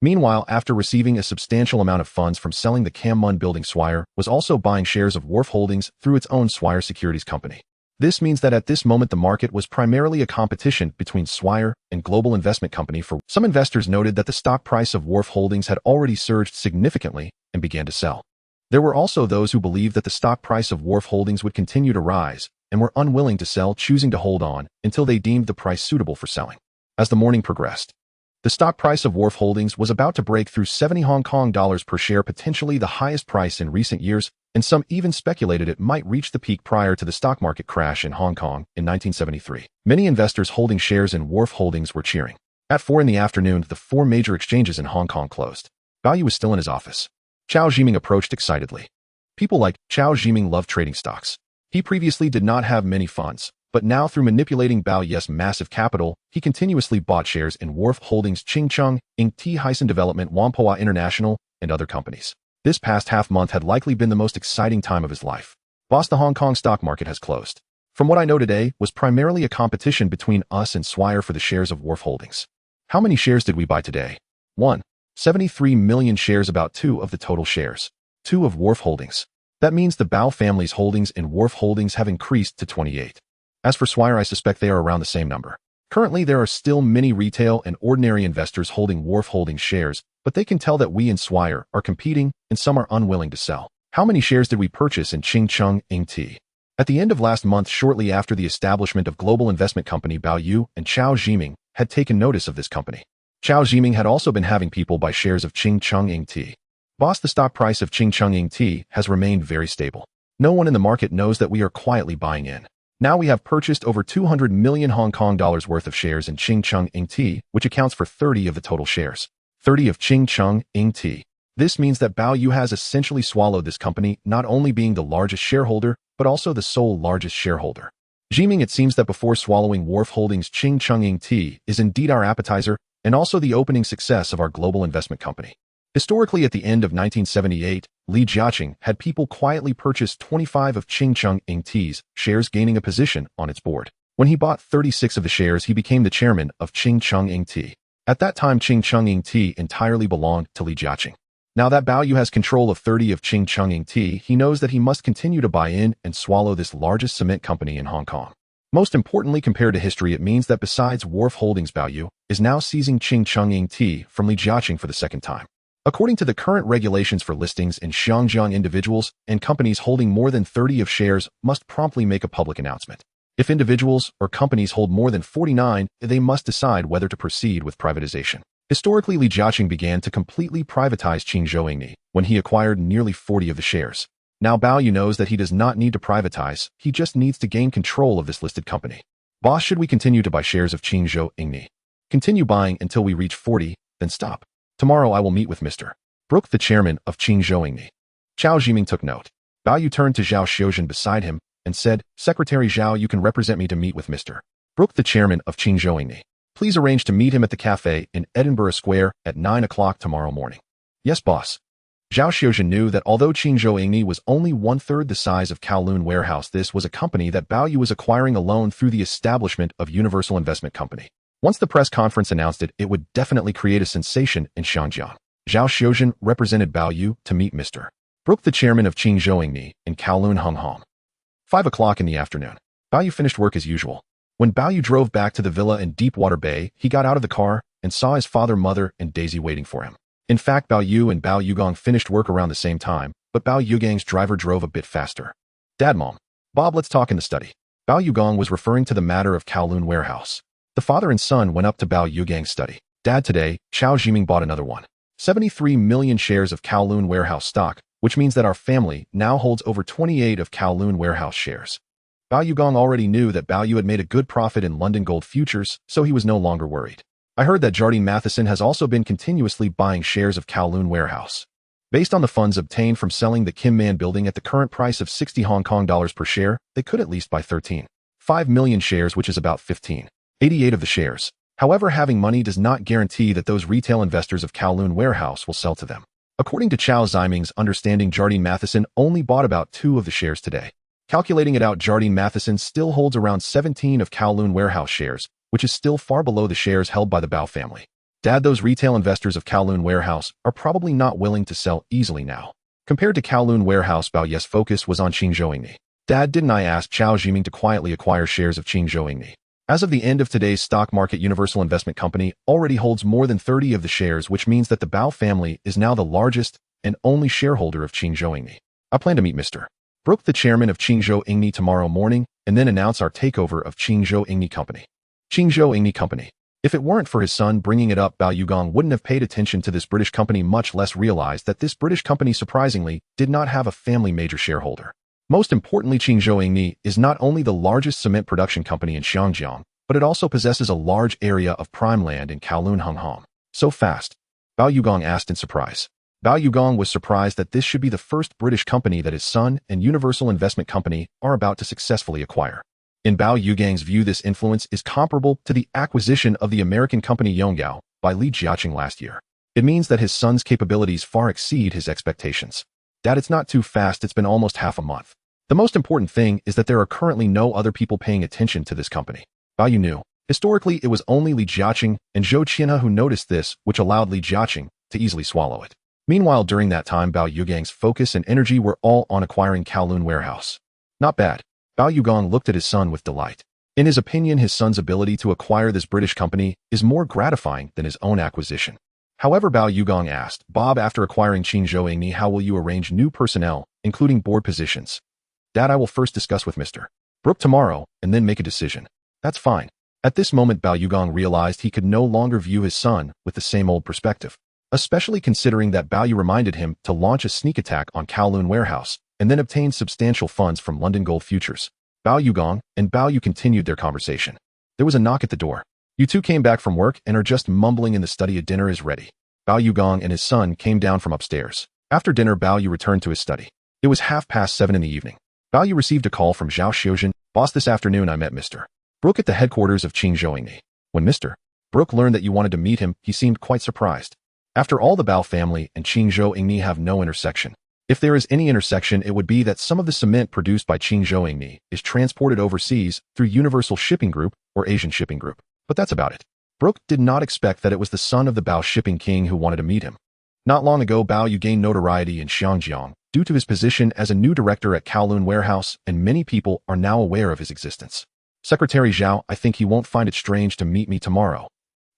Speaker 1: Meanwhile, after receiving a substantial amount of funds from selling the Kowloon building, Swire was also buying shares of Wharf Holdings through its own Swire Securities Company. This means that at this moment the market was primarily a competition between Swire and Global Investment Company. For some investors noted that the stock price of Wharf Holdings had already surged significantly and began to sell. There were also those who believed that the stock price of Wharf Holdings would continue to rise and were unwilling to sell, choosing to hold on until they deemed the price suitable for selling. As the morning progressed, the stock price of Wharf Holdings was about to break through 70 Hong Kong dollars per share, potentially the highest price in recent years, and some even speculated it might reach the peak prior to the stock market crash in Hong Kong in 1973. Many investors holding shares in Wharf Holdings were cheering. At 4 in the afternoon, the 4 major exchanges in Hong Kong closed. Bao Yu was still in his office. Chao Zhiming approached excitedly. People like Chao Zhiming love trading stocks. He previously did not have many funds, but now through manipulating Bao Yu's massive capital, he continuously bought shares in Wharf Holdings, Chingcheng, Inc., Hysan Development, Whampoa International, and other companies. This past half-month had likely been the most exciting time of his life. "Boss, the Hong Kong stock market has closed. From what I know, today was primarily a competition between us and Swire for the shares of Wharf Holdings. How many shares did we buy today?" 1. 73 million shares, about 2 of the total shares. 2 of Wharf Holdings. That means the Bao family's holdings in Wharf Holdings have increased to 28. As for Swire, I suspect they are around the same number. Currently, there are still many retail and ordinary investors holding Wharf Holdings shares, but they can tell that we and Swire are competing and some are unwilling to sell. How many shares did we purchase in Chingcheng, Inc.? At the end of last month, shortly after the establishment of Global Investment Company, Bao Yu and Chao Zhiming had taken notice of this company. Chao Zhiming had also been having people buy shares of Chingcheng, Inc. "Boss, the stock price of Chingcheng, Inc. has remained very stable. No one in the market knows that we are quietly buying in. Now we have purchased over 200 million Hong Kong dollars worth of shares in Chingcheng, Inc., which accounts for 30 of the total shares. 30 of Chingcheng, Inc. This means that Bao Yu has essentially swallowed this company, not only being the largest shareholder, but also the sole largest shareholder. Zhiming, it seems that before swallowing Wharf Holdings, Chingcheng, Inc. is indeed our appetizer, and also the opening success of our Global Investment Company. Historically, at the end of 1978, Li Jiacheng had people quietly purchase 25 of Chingcheng, Inc.'s shares, gaining a position on its board. When he bought 36 of the shares, he became the chairman of Chingcheng, Inc. At that time, Chingcheng, Inc. entirely belonged to Li Jiacheng. Now that Bao Yu has control of 30 of Chingcheng, Inc., he knows that he must continue to buy in and swallow this largest cement company in Hong Kong. Most importantly, compared to history, it means that besides Wharf Holdings, Bao Yu is now seizing Chingcheng, Inc. from Li Jiacheng for the second time. According to the current regulations for listings in Xinjiang, individuals and companies holding more than 30 of shares must promptly make a public announcement. If individuals or companies hold more than 49, they must decide whether to proceed with privatization. Historically, Li Jiacheng began to completely privatize Qingzhou when he acquired nearly 40 of the shares. Now Bao Yu knows that he does not need to privatize, he just needs to gain control of this listed company. "Boss, should we continue to buy shares of Qingzhou? Continue buying until we reach 40, then stop. Tomorrow I will meet with Mr. Brook, the chairman of Qingzhou. Chao Zhiming took note. Bao Yu turned to Zhao Xiuzhen beside him and said, "Secretary Zhao, you can represent me to meet with Mr. Brook, the chairman of Qingzhou. Please arrange to meet him at the cafe in Edinburgh Square at 9 o'clock tomorrow morning." "Yes, boss." Zhao Xiuzhen knew that although Qingzhou Yingni was only one-third the size of Kowloon Warehouse, this was a company that Bao Yu was acquiring alone through the establishment of Universal Investment Company. Once the press conference announced it, it would definitely create a sensation in Xiangjiang. Zhao Xiuzhen represented Bao Yu to meet Mr. Brook, the chairman of Qingzhou Yingni, in Kowloon Honghong. 5 o'clock in the afternoon. Bao Yu finished work as usual. When Bao Yu drove back to the villa in Deepwater Bay, he got out of the car and saw his father, mother, and Daisy waiting for him. In fact, Bao Yu and Bao Yugong finished work around the same time, but Bao Yugong's driver drove a bit faster. Dad, Mom. Bob, let's talk in the study. Bao Yugong was referring to the matter of Kowloon Warehouse. The father and son went up to Bao Yugong's study. Dad, today, Chao Jiming bought another 1.73 million shares of Kowloon Warehouse stock, which means that our family now holds over 28 of Kowloon Warehouse shares. Bao Yugong already knew that Bao Yu had made a good profit in London gold futures, so he was no longer worried. I heard that Jardine Matheson has also been continuously buying shares of Kowloon Warehouse. Based on the funds obtained from selling the Kim Man building at the current price of 60 Hong Kong dollars per share, they could at least buy 13.5 million shares, which is about 15.88 of the shares. However, having money does not guarantee that those retail investors of Kowloon Warehouse will sell to them. According to Chao Ziming's understanding, Jardine Matheson only bought about 2 of the shares today. Calculating it out, Jardine Matheson still holds around 17 of Kowloon Warehouse shares, which is still far below the shares held by the Bao family. Dad, those retail investors of Kowloon Warehouse are probably not willing to sell easily now. Compared to Kowloon Warehouse, Bao Yu's focus was on Qingzhou Yingni. Dad, didn't I ask Chao Jiming to quietly acquire shares of Qingzhou Yingni? As of the end of today's stock market, Universal Investment Company already holds more than 30 of the shares, which means that the Bao family is now the largest and only shareholder of Qingzhou Yingni. I plan to meet Mr. Brook, the chairman of Qingzhou Yingni, tomorrow morning, and then announce our takeover of Qingzhou Yingni Company. Qingzhou Yingni Company. If it weren't for his son bringing it up, Bao Yugong wouldn't have paid attention to this British company, much less realized that this British company surprisingly did not have a family major shareholder. Most importantly, Qingzhou Yingni is not only the largest cement production company in Xiangjiang, but it also possesses a large area of prime land in Kowloon Honghong. So fast? Bao Yugong asked in surprise. Bao Yugong was surprised that this should be the first British company that his son and Universal Investment Company are about to successfully acquire. In Bao Yugong's view, this influence is comparable to the acquisition of the American company Yonggao by Li Jiacheng last year. It means that his son's capabilities far exceed his expectations. Dad, it's not too fast, it's been almost half a month. The most important thing is that there are currently no other people paying attention to this company. Bao Yu knew. Historically, it was only Li Jiacheng and Zhou Qianhe who noticed this, which allowed Li Jiacheng to easily swallow it. Meanwhile, during that time, Bao Yugong's focus and energy were all on acquiring Kowloon Warehouse. Not bad. Bao Yugong looked at his son with delight. In his opinion, his son's ability to acquire this British company is more gratifying than his own acquisition. However, Bao Yugong asked, Bob, after acquiring Qingzhou Yingni, how will you arrange new personnel, including board positions? Dad, I will first discuss with Mr. Brook tomorrow, and then make a decision. That's fine. At this moment, Bao Yugong realized he could no longer view his son with the same old perspective, especially considering that Bao Yu reminded him to launch a sneak attack on Kowloon Warehouse, and then obtain substantial funds from London gold futures. Bao Yugong and Bao Yu continued their conversation. There was a knock at the door. You two came back from work and are just mumbling in the study. A dinner is ready. Bao Yugong and his son came down from upstairs. After dinner, Bao Yu returned to his study. It was 7:30 in the evening. Bao Yu received a call from Zhao Xiuzhen. Boss, this afternoon I met Mr. Brook at the headquarters of Qingzhou Yingni. When Mr. Brook learned that you wanted to meet him, he seemed quite surprised. After all, the Bao family and Qingzhou Yingni have no intersection. If there is any intersection, it would be that some of the cement produced by Qingzhou Yingni is transported overseas through Universal Shipping Group or Asian Shipping Group. But that's about it. Brook did not expect that it was the son of the Bao shipping king who wanted to meet him. Not long ago, Bao Yu gained notoriety in Xiangjiang due to his position as a new director at Kowloon Warehouse, and many people are now aware of his existence. Secretary Zhao, I think he won't find it strange to meet me tomorrow.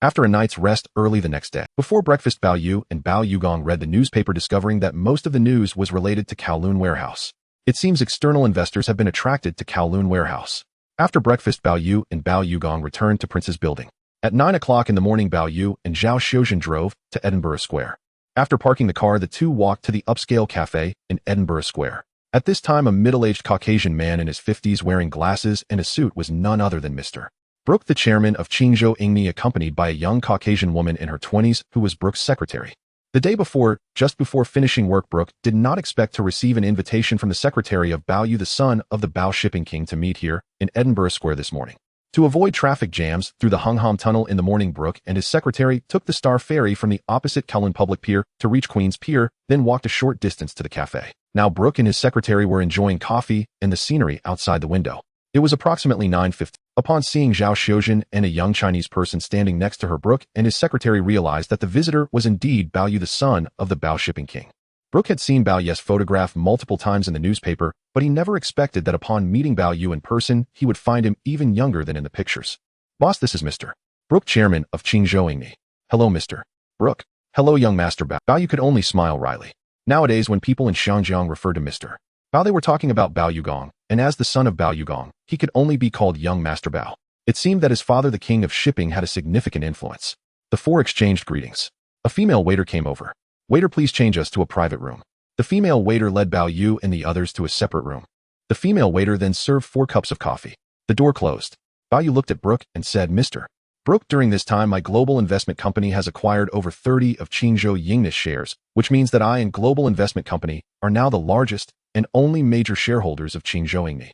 Speaker 1: After a night's rest early the next day, before breakfast, Bao Yu and Bao Yugong read the newspaper, discovering that most of the news was related to Kowloon Warehouse. It seems external investors have been attracted to Kowloon Warehouse. After breakfast, Bao Yu and Bao Yugong returned to Prince's building. At 9 o'clock in the morning, Bao Yu and Zhao Xiuzhen drove to Edinburgh Square. After parking the car, the two walked to the upscale cafe in Edinburgh Square. At this time, a middle-aged Caucasian man in his 50s wearing glasses and a suit was none other than Mr. Brook, the chairman of Qingzhou Yingni, accompanied by a young Caucasian woman in her 20s who was Brook's secretary. The day before, just before finishing work, Brook did not expect to receive an invitation from the secretary of Bao Yu, the son of the Bao shipping king, to meet here in Edinburgh Square this morning. To avoid traffic jams through the Hungham Tunnel in the morning, Brooke and his secretary took the Star Ferry from the opposite Kowloon Public Pier to reach Queen's Pier, then walked a short distance to the cafe. Now Brooke and his secretary were enjoying coffee and the scenery outside the window. It was approximately 9:50. Upon seeing Zhao Xiuzhen and a young Chinese person standing next to her, Brooke and his secretary realized that the visitor was indeed Bao Yu, the son of the Bao shipping king. Brooke had seen Bao Yu's photograph multiple times in the newspaper, but he never expected that upon meeting Bao Yu in person, he would find him even younger than in the pictures. Boss, this is Mr. Brooke, chairman of Qingzhou. Hello, Mr. Brooke. Hello, young master Bao. Bao Yu could only smile wryly. Nowadays, when people in Shangjiang refer to Mr. Bao, they were talking about Bao Yugong, and as the son of Bao Yugong, he could only be called young master Bao. It seemed that his father, the king of shipping, had a significant influence. The four exchanged greetings. A female waiter came over. Waiter, please change us to a private room. The female waiter led Bao Yu and the others to a separate room. The female waiter then served 4 cups of coffee. The door closed. Bao Yu looked at Brooke and said, Mr. Brooke, during this time, my global investment company has acquired over 30 of Qingzhou Yingnis shares, which means that I and Global Investment Company are now the largest and only major shareholders of Qingzhou Yingni.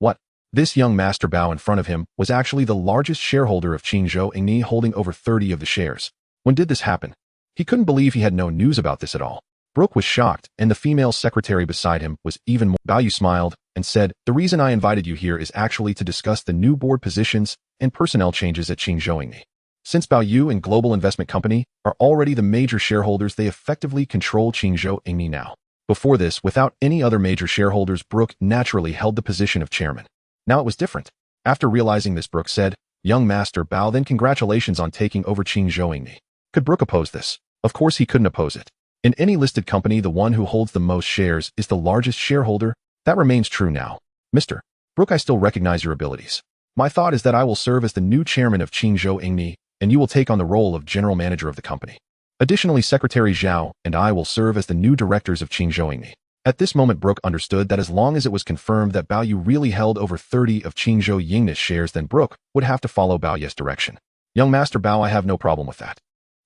Speaker 1: What? This young master Bao in front of him was actually the largest shareholder of Qingzhou Yingni, holding over 30 of the shares. When did this happen? He couldn't believe he had no news about this at all. Brooke was shocked, and the female secretary beside him was even more. Bao Yu smiled and said, the reason I invited you here is actually to discuss the new board positions and personnel changes at Qingzhou Yingni. Since Bao Yu and Global Investment Company are already the major shareholders, they effectively control Qingzhou Yingni now. Before this, without any other major shareholders, Brooke naturally held the position of chairman. Now it was different. After realizing this, Brooke said, young master Bao, then congratulations on taking over Qingzhou Yingni. Could Brooke oppose this? Of course he couldn't oppose it. In any listed company, the one who holds the most shares is the largest shareholder. That remains true now. Mr. Brooke, I still recognize your abilities. My thought is that I will serve as the new chairman of Qingzhou Yingni, and you will take on the role of general manager of the company. Additionally, Secretary Zhao and I will serve as the new directors of Qingzhou Yingni. At this moment, Brooke understood that as long as it was confirmed that Bao Yu really held over 30 of Qingzhou Yingni's shares, then Brooke would have to follow Bao Yu's direction. Young master Bao, I have no problem with that.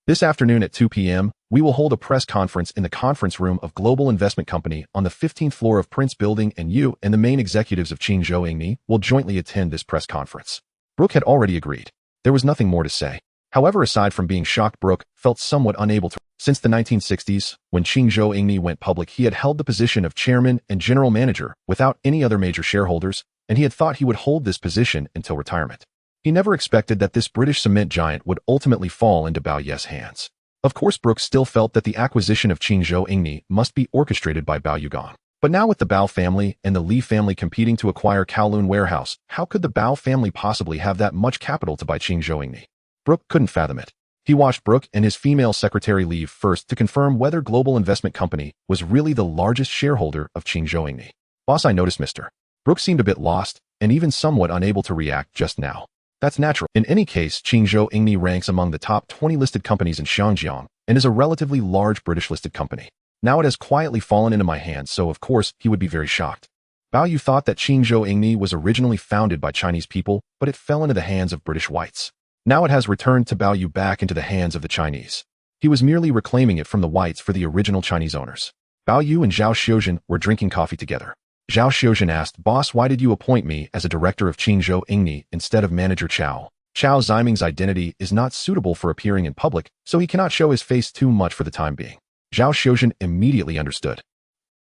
Speaker 1: This afternoon at 2 p.m., we will hold a press conference in the conference room of Global Investment Company on the 15th floor of Prince Building, and you and the main executives of Qingzhou Yingni will jointly attend this press conference. Brooke had already agreed. There was nothing more to say. However, aside from being shocked, Brooke felt somewhat unable to. Since the 1960s, when Qingzhou Yingni went public, he had held the position of chairman and general manager without any other major shareholders, and he had thought he would hold this position until retirement. He never expected that this British cement giant would ultimately fall into Bao Yu's hands. Of course, Brooke still felt that the acquisition of Qingzhou Yingni must be orchestrated by Bao Yugong. But now with the Bao family and the Li family competing to acquire Kowloon warehouse, how could the Bao family possibly have that much capital to buy Qingzhou Yingni? Brooke couldn't fathom it. He watched Brooke and his female secretary leave first to confirm whether Global Investment Company was really the largest shareholder of Qingzhou Yingni. Boss, I noticed Mr. Brooke seemed a bit lost and even somewhat unable to react just now. That's natural. In any case, Qingzhou Yingni ranks among the top 20 listed companies in Shangjiang and is a relatively large British listed company. Now it has quietly fallen into my hands, so of course he would be very shocked. Bao Yu thought that Qingzhou Yingni was originally founded by Chinese people, but it fell into the hands of British whites. Now it has returned to Bao Yu back into the hands of the Chinese. He was merely reclaiming it from the whites for the original Chinese owners. Bao Yu and Zhao Xiuzhen were drinking coffee together. Zhao Xiuzhen asked, Boss, why did you appoint me as a director of Qingzhou Yingni instead of manager Chao? Chao Ziming's identity is not suitable for appearing in public, so he cannot show his face too much for the time being. Zhao Xiuzhen immediately understood.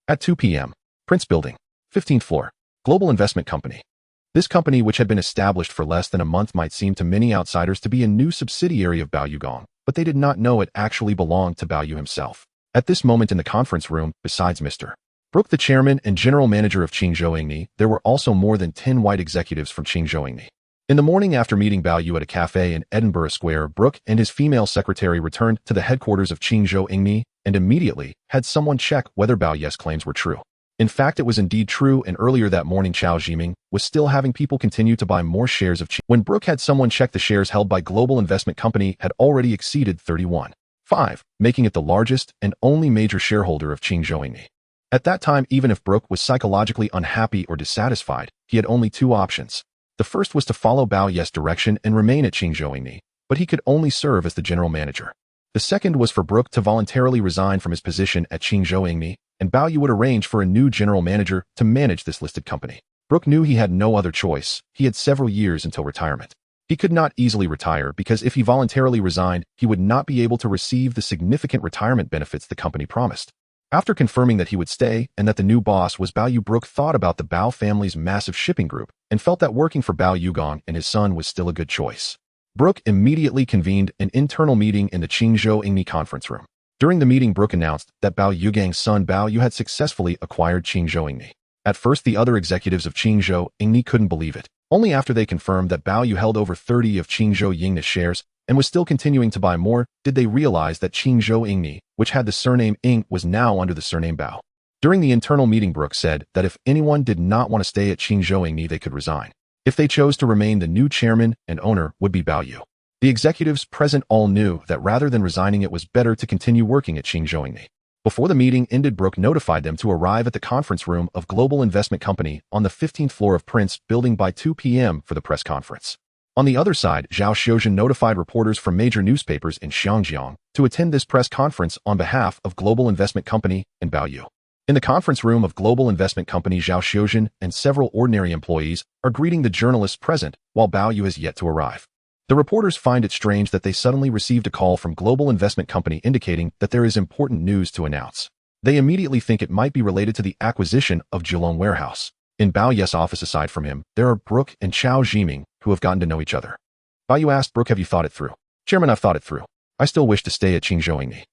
Speaker 1: At 2 p.m., Prince Building, 15th floor, Global Investment Company. This company, which had been established for less than a month, might seem to many outsiders to be a new subsidiary of Bao Yugong, but they did not know it actually belonged to Bao Yu himself. At this moment in the conference room, besides Mr. Brooke, the chairman and general manager of Qingzhou Yingni, there were also more than 10 white executives from Qingzhou Yingni. In the morning after meeting Bao Yu at a cafe in Edinburgh Square, Brooke and his female secretary returned to the headquarters of Qingzhou Yingni and immediately had someone check whether Bao Yu's claims were true. In fact, it was indeed true, and earlier that morning Chao Ziming was still having people continue to buy more shares of Qingzhou. When Brooke had someone check, the shares held by Global Investment Company had already exceeded 31.5, making it the largest and only major shareholder of Qingzhou Yingni. At that time, even if Brooke was psychologically unhappy or dissatisfied, he had only 2 options. The first was to follow Bao Yu's direction and remain at Qingzhou Yingni, but he could only serve as the general manager. The second was for Brooke to voluntarily resign from his position at Qingzhou Yingni, and Bao Yu would arrange for a new general manager to manage this listed company. Brooke knew he had no other choice. He had several years until retirement. He could not easily retire because if he voluntarily resigned, he would not be able to receive the significant retirement benefits the company promised. After confirming that he would stay and that the new boss was Bao Yu, Brooke thought about the Bao family's massive shipping group and felt that working for Bao Yu and his son was still a good choice. Brooke immediately convened an internal meeting in the Qingzhou Ingni conference room. During the meeting, Brooke announced that Bao Yugang's son Bao Yu had successfully acquired Qingzhou Ingni. At first, the other executives of Qingzhou Ingni couldn't believe it. Only after they confirmed that Bao Yu held over 30 of Qingzhou Ingni's shares and was still continuing to buy more, did they realize that Qingzhou Ingni, which had the surname Ing, was now under the surname Bao. During the internal meeting, Brooke said that if anyone did not want to stay at Qingzhou Ingni, they could resign. If they chose to remain, the new chairman and owner would be Bao Yu. The executives present all knew that rather than resigning, it was better to continue working at Qingzhou Ingni. Before the meeting ended, Brooke notified them to arrive at the conference room of Global Investment Company on the 15th floor of Prince Building by 2 p.m. for the press conference. On the other side, Zhao Xiuzhen notified reporters from major newspapers in Xiangjiang to attend this press conference on behalf of Global Investment Company and Bao Yu. In the conference room of Global Investment Company, Zhao Xiuzhen and several ordinary employees are greeting the journalists present while Bao Yu has yet to arrive. The reporters find it strange that they suddenly received a call from Global Investment Company indicating that there is important news to announce. They immediately think it might be related to the acquisition of Geelong Warehouse. In Bao Yu's office, aside from him, there are Brooke and Chao Zhiming, who have gotten to know each other. Bao Yu asked Brooke, "Have you thought it through?" "Chairman, I've thought it through. I still wish to stay at Qingzhou Ingni."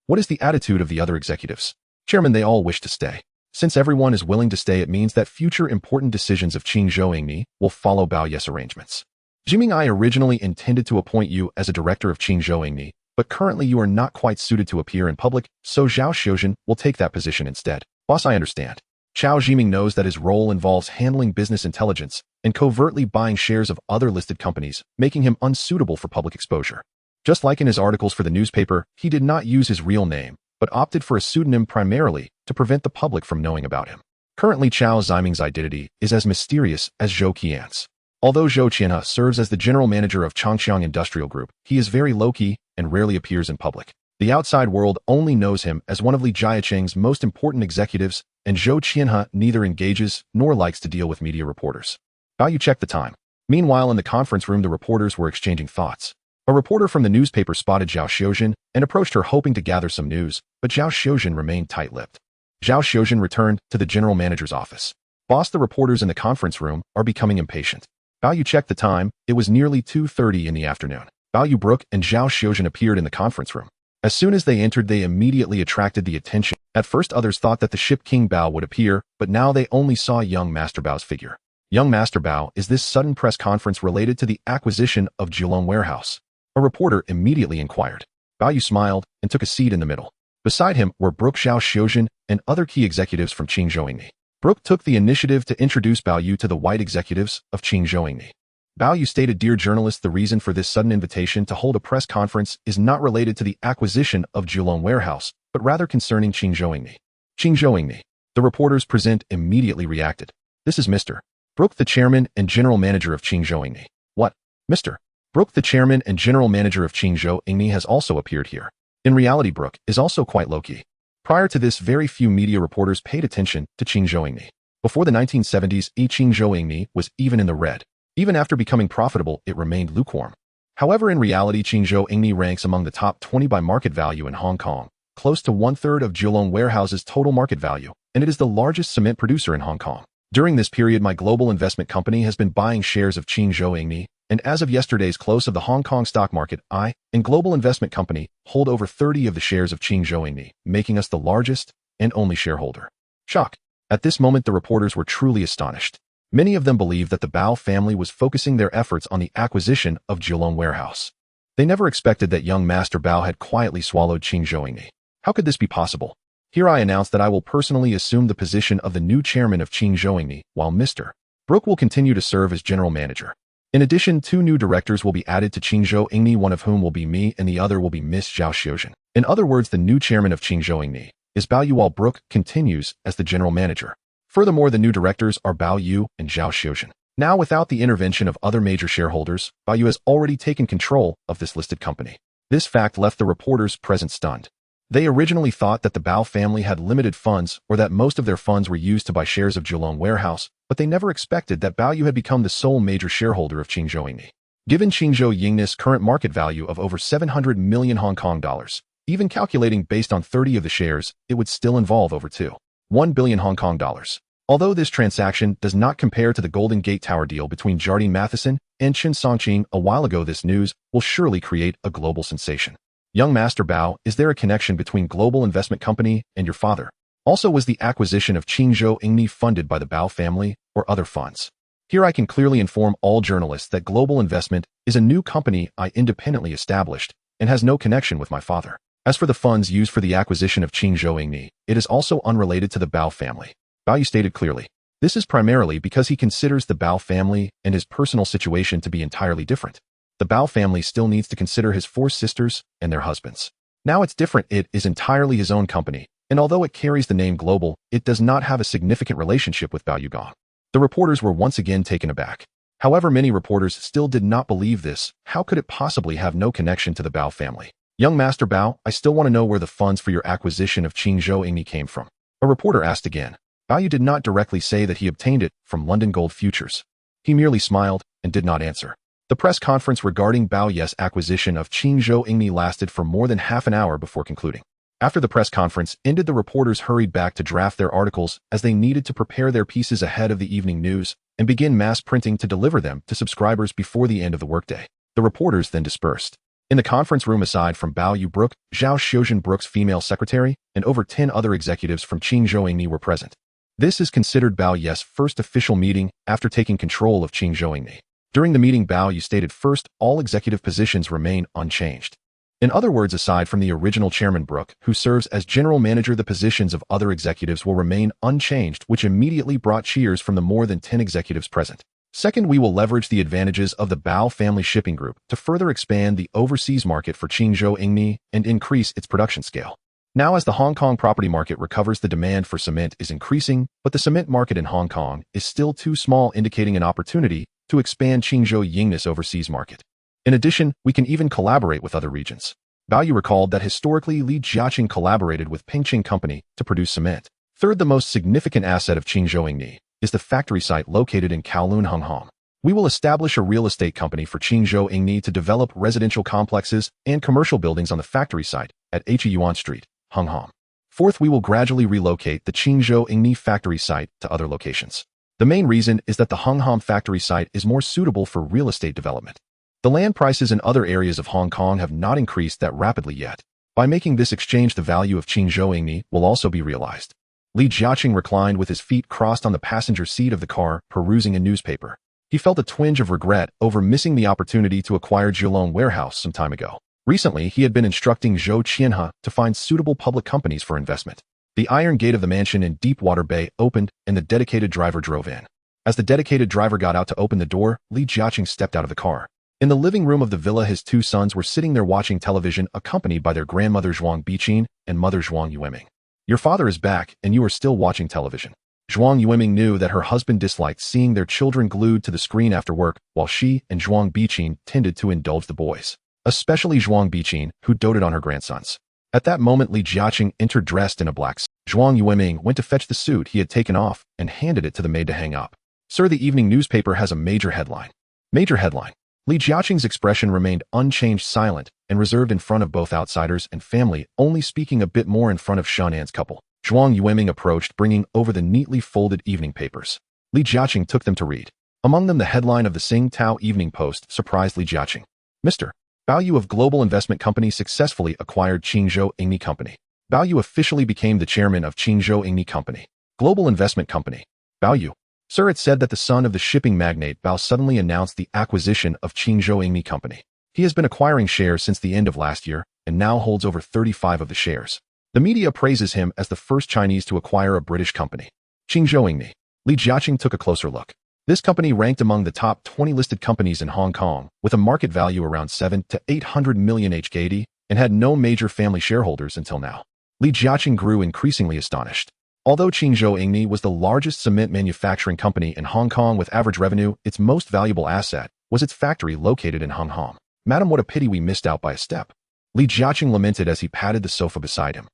Speaker 1: "What is the attitude of the other executives?" "Chairman, they all wish to stay. Since everyone is willing to stay, it means that future important decisions of Qingzhou Ingni will follow Bao Yu's arrangements." "Zhiming, I originally intended to appoint you as a director of Qingzhou Ingni, but currently you are not quite suited to appear in public, so Zhao Xiuzhen will take that position instead." "Boss, I understand." Chao Zhiming knows that his role involves handling business intelligence and covertly buying shares of other listed companies, making him unsuitable for public exposure. Just like in his articles for the newspaper, he did not use his real name, but opted for a pseudonym primarily to prevent the public from knowing about him. Currently, Chao Zhiming's identity is as mysterious as Zhou Qian's. Although Zhou Qianhe serves as the general manager of Changxiang Industrial Group, he is very low-key and rarely appears in public. The outside world only knows him as one of Li Jiacheng's most important executives, and Zhou Qianhe neither engages nor likes to deal with media reporters. Bao Yu checked the time. Meanwhile, in the conference room, the reporters were exchanging thoughts. A reporter from the newspaper spotted Zhao Xiuzhen and approached her hoping to gather some news, but Zhao Xiuzhen remained tight-lipped. Zhao Xiuzhen returned to the general manager's office. "Boss, the reporters in the conference room are becoming impatient." Bao Yu checked the time. It was nearly 2:30 in the afternoon. Bao Yu, Brooke, and Zhao Xiuzhen appeared in the conference room. As soon as they entered, they immediately attracted the attention. At first, others thought that the ship King Bao would appear, but now they only saw young Master Bao's figure. Young Master Bao, is this sudden press conference related to the acquisition of Geelong Warehouse? A reporter immediately inquired. Bao Yu smiled and took a seat in the middle. Beside him were Brooke, Zhao Xiuzhen, and other key executives from Qingzhou Ingni. Brooke took the initiative to introduce Bao Yu to the white executives of Qingzhou Ingni. Bao Yu stated, "Dear journalists, the reason for this sudden invitation to hold a press conference is not related to the acquisition of Geelong Warehouse, but rather concerning Qingzhou Ingni." Qingzhou Ingni. The reporters present immediately reacted. "This is Mr. Brooke, the chairman and general manager of Qingzhou Ingni." "What? Mr. Brooke, the chairman and general manager of Qingzhou Ingni, has also appeared here." In reality, Brooke is also quite low-key. Prior to this, very few media reporters paid attention to Qingzhou Ingni. Before the 1970s, Qingzhou Ingni was even in the red. Even after becoming profitable, it remained lukewarm. However, in reality, Qingzhou Ingni ranks among the top 20 by market value in Hong Kong, close to one-third of Geelong Warehouse's total market value, and it is the largest cement producer in Hong Kong. During this period, my global investment company has been buying shares of Qingzhou Ingni, and as of yesterday's close of the Hong Kong stock market, I, and Global Investment Company, hold over 30 of the shares of Qingzhou Ingni, making us the largest and only shareholder. Shock. At this moment, the reporters were truly astonished. Many of them believed that the Bao family was focusing their efforts on the acquisition of Geelong Warehouse. They never expected that young Master Bao had quietly swallowed Qingzhou Ingni. How could this be possible? Here I announce that I will personally assume the position of the new chairman of Qingzhou Ingni, while Mr. Brooke will continue to serve as general manager. In addition, 2 new directors will be added to Qingzhou Ingni, one of whom will be me and the other will be Miss Zhao Xiuzhen. In other words, the new chairman of Qingzhou Ingni is Bao Yu, while Brooke continues as the general manager. Furthermore, the new directors are Bao Yu and Zhao Xiuzhen. Now, without the intervention of other major shareholders, Bao Yu has already taken control of this listed company. This fact left the reporters present stunned. They originally thought that the Bao family had limited funds or that most of their funds were used to buy shares of Kowloon warehouse, but they never expected that Bao Yu had become the sole major shareholder of Qingzhou Yingni. Given Qingzhou Yingni's current market value of over 700 million Hong Kong dollars, even calculating based on 30 of the shares, it would still involve over 1 billion Hong Kong dollars. Although this transaction does not compare to the Golden Gate Tower deal between Jardine Matheson and Chen Songqing a while ago, this news will surely create a global sensation. Young Master Bao, is there a connection between Global Investment Company and your father? Also, was the acquisition of Qingzhou Yingni funded by the Bao family or other funds? Here I can clearly inform all journalists that Global Investment is a new company I independently established and has no connection with my father. As for the funds used for the acquisition of Qingzhou Yingni, it is also unrelated to the Bao family. Bao Yu stated clearly. This is primarily because he considers the Bao family and his personal situation to be entirely different. The Bao family still needs to consider his 4 sisters and their husbands. Now it's different. It is entirely his own company, and although it carries the name Global, it does not have a significant relationship with Bao Yu Gong. The reporters were once again taken aback. However, many reporters still did not believe this. How could it possibly have no connection to the Bao family? Young Master Bao, I still want to know where the funds for your acquisition of Qingzhou Yingni came from. A reporter asked again. Bao Yu did not directly say that he obtained it from London Gold Futures. He merely smiled and did not answer. The press conference regarding Bao Yu's acquisition of Qingzhou Yingni lasted for more than half an hour before concluding. After the press conference ended, the reporters hurried back to draft their articles as they needed to prepare their pieces ahead of the evening news and begin mass printing to deliver them to subscribers before the end of the workday. The reporters then dispersed. In the conference room, aside from Bao Yu, Brooke, Zhao Xiuzhen, Brooke's female secretary, and over 10 other executives from Qingzhou Yingni were present. This is considered Bao Yu's first official meeting after taking control of Qingzhou Yingni. During the meeting, Bao Yu stated first, all executive positions remain unchanged. In other words, aside from the original chairman Brooke, who serves as general manager, the positions of other executives will remain unchanged, which immediately brought cheers from the more than 10 executives present. Second, we will leverage the advantages of the Bao family shipping group to further expand the overseas market for Qingzhou Yingni and increase its production scale. Now, as the Hong Kong property market recovers, the demand for cement is increasing, but the cement market in Hong Kong is still too small, indicating an opportunity to expand Qingzhou Yingni's overseas market. In addition, we can even collaborate with other regions. Bao Yu recalled that historically Li Jiacheng collaborated with Pingqing Company to produce cement. Third, the most significant asset of Qingzhou Yingni is the factory site located in Kowloon, Hong Kong. We will establish a real estate company for Qingzhou Yingni to develop residential complexes and commercial buildings on the factory site at Yuan Street, Hong Kong. Fourth, we will gradually relocate the Qingzhou Yingni factory site to other locations. The main reason is that the Hong Kong factory site is more suitable for real estate development. The land prices in other areas of Hong Kong have not increased that rapidly yet. By making this exchange, the value of Qingzhou Yingni will also be realized. Li Jiacheng reclined with his feet crossed on the passenger seat of the car, perusing a newspaper. He felt a twinge of regret over missing the opportunity to acquire Kowloon warehouse some time ago. Recently, he had been instructing Zhou Qianhe to find suitable public companies for investment. The iron gate of the mansion in Deepwater Bay opened and the dedicated driver drove in. As the dedicated driver got out to open the door, Li Jiacheng stepped out of the car. In the living room of the villa, his 2 sons were sitting there watching television, accompanied by their grandmother Zhuang Biqin and mother Zhuang Yueming. Your father is back, and you are still watching television. Zhuang Yueming knew that her husband disliked seeing their children glued to the screen after work, while she and Zhuang Biqin tended to indulge the boys, especially Zhuang Biqin, who doted on her grandsons. At that moment, Li Jiacheng entered dressed in a black suit. Zhuang Yueming went to fetch the suit he had taken off and handed it to the maid to hang up. Sir, the evening newspaper has a major headline. Major headline. Li Jiacheng's expression remained unchanged, silent, and reserved in front of both outsiders and family, only speaking a bit more in front of Shen An's couple. Zhuang Yueming approached, bringing over the neatly folded evening papers. Li Jiacheng took them to read. Among them, the headline of the Sing Tao Evening Post surprised Li Jiacheng. Mr. Bao Yu of Global Investment Company successfully acquired Qingzhou Yingni Company. Bao Yu officially became the chairman of Qingzhou Yingni Company. Global Investment Company. Bao Yu. Sir, it said that the son of the shipping magnate Bao suddenly announced the acquisition of Qingzhou Yingni Company. He has been acquiring shares since the end of last year and now holds over 35 of the shares. The media praises him as the first Chinese to acquire a British company. Qingzhou Yingni. Li Jiacheng took a closer look. This company ranked among the top 20 listed companies in Hong Kong, with a market value around 700 to 800 million HKD, and had no major family shareholders until now. Li Jiacheng grew increasingly astonished. Although Qingzhou Yingni was the largest cement manufacturing company in Hong Kong with average revenue, its most valuable asset was its factory located in Hong Kong. Madam, what a pity we missed out by a step. Li Jiacheng lamented as he patted the sofa beside him.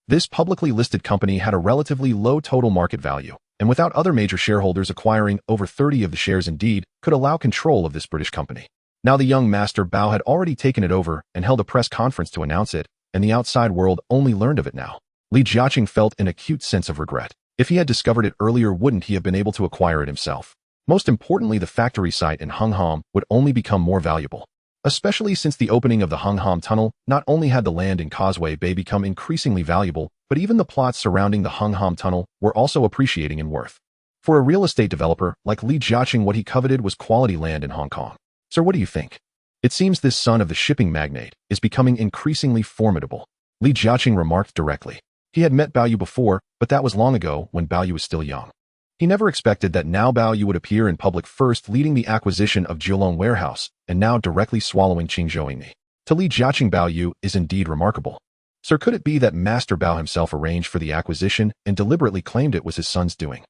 Speaker 1: This publicly listed company had a relatively low total market value, and without other major shareholders acquiring over 30 of the shares indeed, could allow control of this British company. Now the young Master Bao had already taken it over and held a press conference to announce it, and the outside world only learned of it now. Li Jiacheng felt an acute sense of regret. If he had discovered it earlier, wouldn't he have been able to acquire it himself? Most importantly, the factory site in Hungham would only become more valuable. Especially since the opening of the Hungham Tunnel, not only had the land in Causeway Bay become increasingly valuable, but even the plots surrounding the Hungham Tunnel were also appreciating in worth. For a real estate developer like Li Jiacheng, what he coveted was quality land in Hong Kong. Sir, what do you think? It seems this son of the shipping magnate is becoming increasingly formidable, Li Jiacheng remarked directly. He had met Bao Yu before, but that was long ago when Bao Yu was still young. He never expected that now Bao Yu would appear in public, first leading the acquisition of Kowloon warehouse, and now directly swallowing Qingzhouyin. To Li Jiacheng, Bao Yu is indeed remarkable. Sir, could it be that Master Bao himself arranged for the acquisition and deliberately claimed it was his son's doing?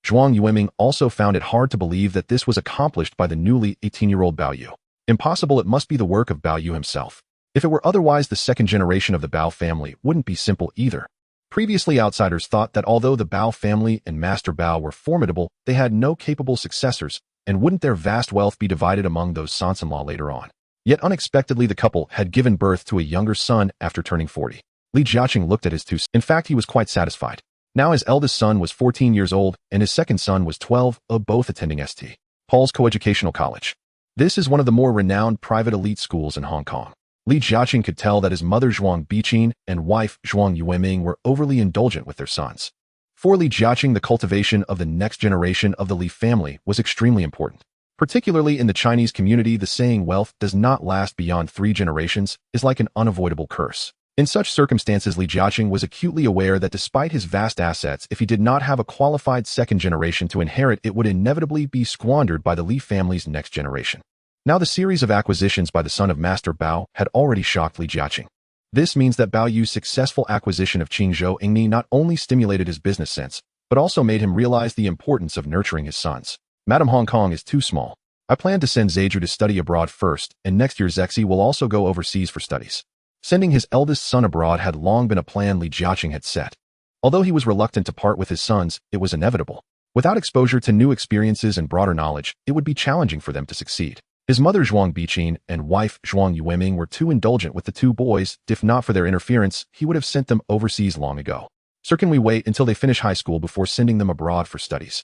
Speaker 1: Zhuang Yueming also found it hard to believe that this was accomplished by the newly 18-year-old Bao Yu. Impossible, it must be the work of Bao Yu himself. If it were otherwise, the second generation of the Bao family wouldn't be simple either. Previously, outsiders thought that although the Bao family and Master Bao were formidable, they had no capable successors, and wouldn't their vast wealth be divided among those sons-in-law later on? Yet unexpectedly, the couple had given birth to a younger son after turning 40. Li Jiacheng looked at his two sons. In fact, he was quite satisfied. Now his eldest son was 14 years old, and his second son was 12, both attending St. Paul's Coeducational College. This is one of the more renowned private elite schools in Hong Kong. Li Jiacheng could tell that his mother Zhuang Biqin and wife Zhuang Yueming were overly indulgent with their sons. For Li Jiacheng, the cultivation of the next generation of the Li family was extremely important. Particularly in the Chinese community, the saying wealth does not last beyond 3 generations is like an unavoidable curse. In such circumstances, Li Jiacheng was acutely aware that despite his vast assets, if he did not have a qualified second generation to inherit, it would inevitably be squandered by the Li family's next generation. Now the series of acquisitions by the son of Master Bao had already shocked Li Jiacheng. This means that Bao Yu's successful acquisition of Qingzhouyin not only stimulated his business sense, but also made him realize the importance of nurturing his sons. Madam, Hong Kong is too small. I plan to send Zheju to study abroad first, and next year Zexi will also go overseas for studies. Sending his eldest son abroad had long been a plan Li Jiacheng had set. Although he was reluctant to part with his sons, it was inevitable. Without exposure to new experiences and broader knowledge, it would be challenging for them to succeed. His mother Zhuang Biqin and wife Zhuang Yueming were too indulgent with the two boys. If not for their interference, he would have sent them overseas long ago. Sir, can we wait until they finish high school before sending them abroad for studies?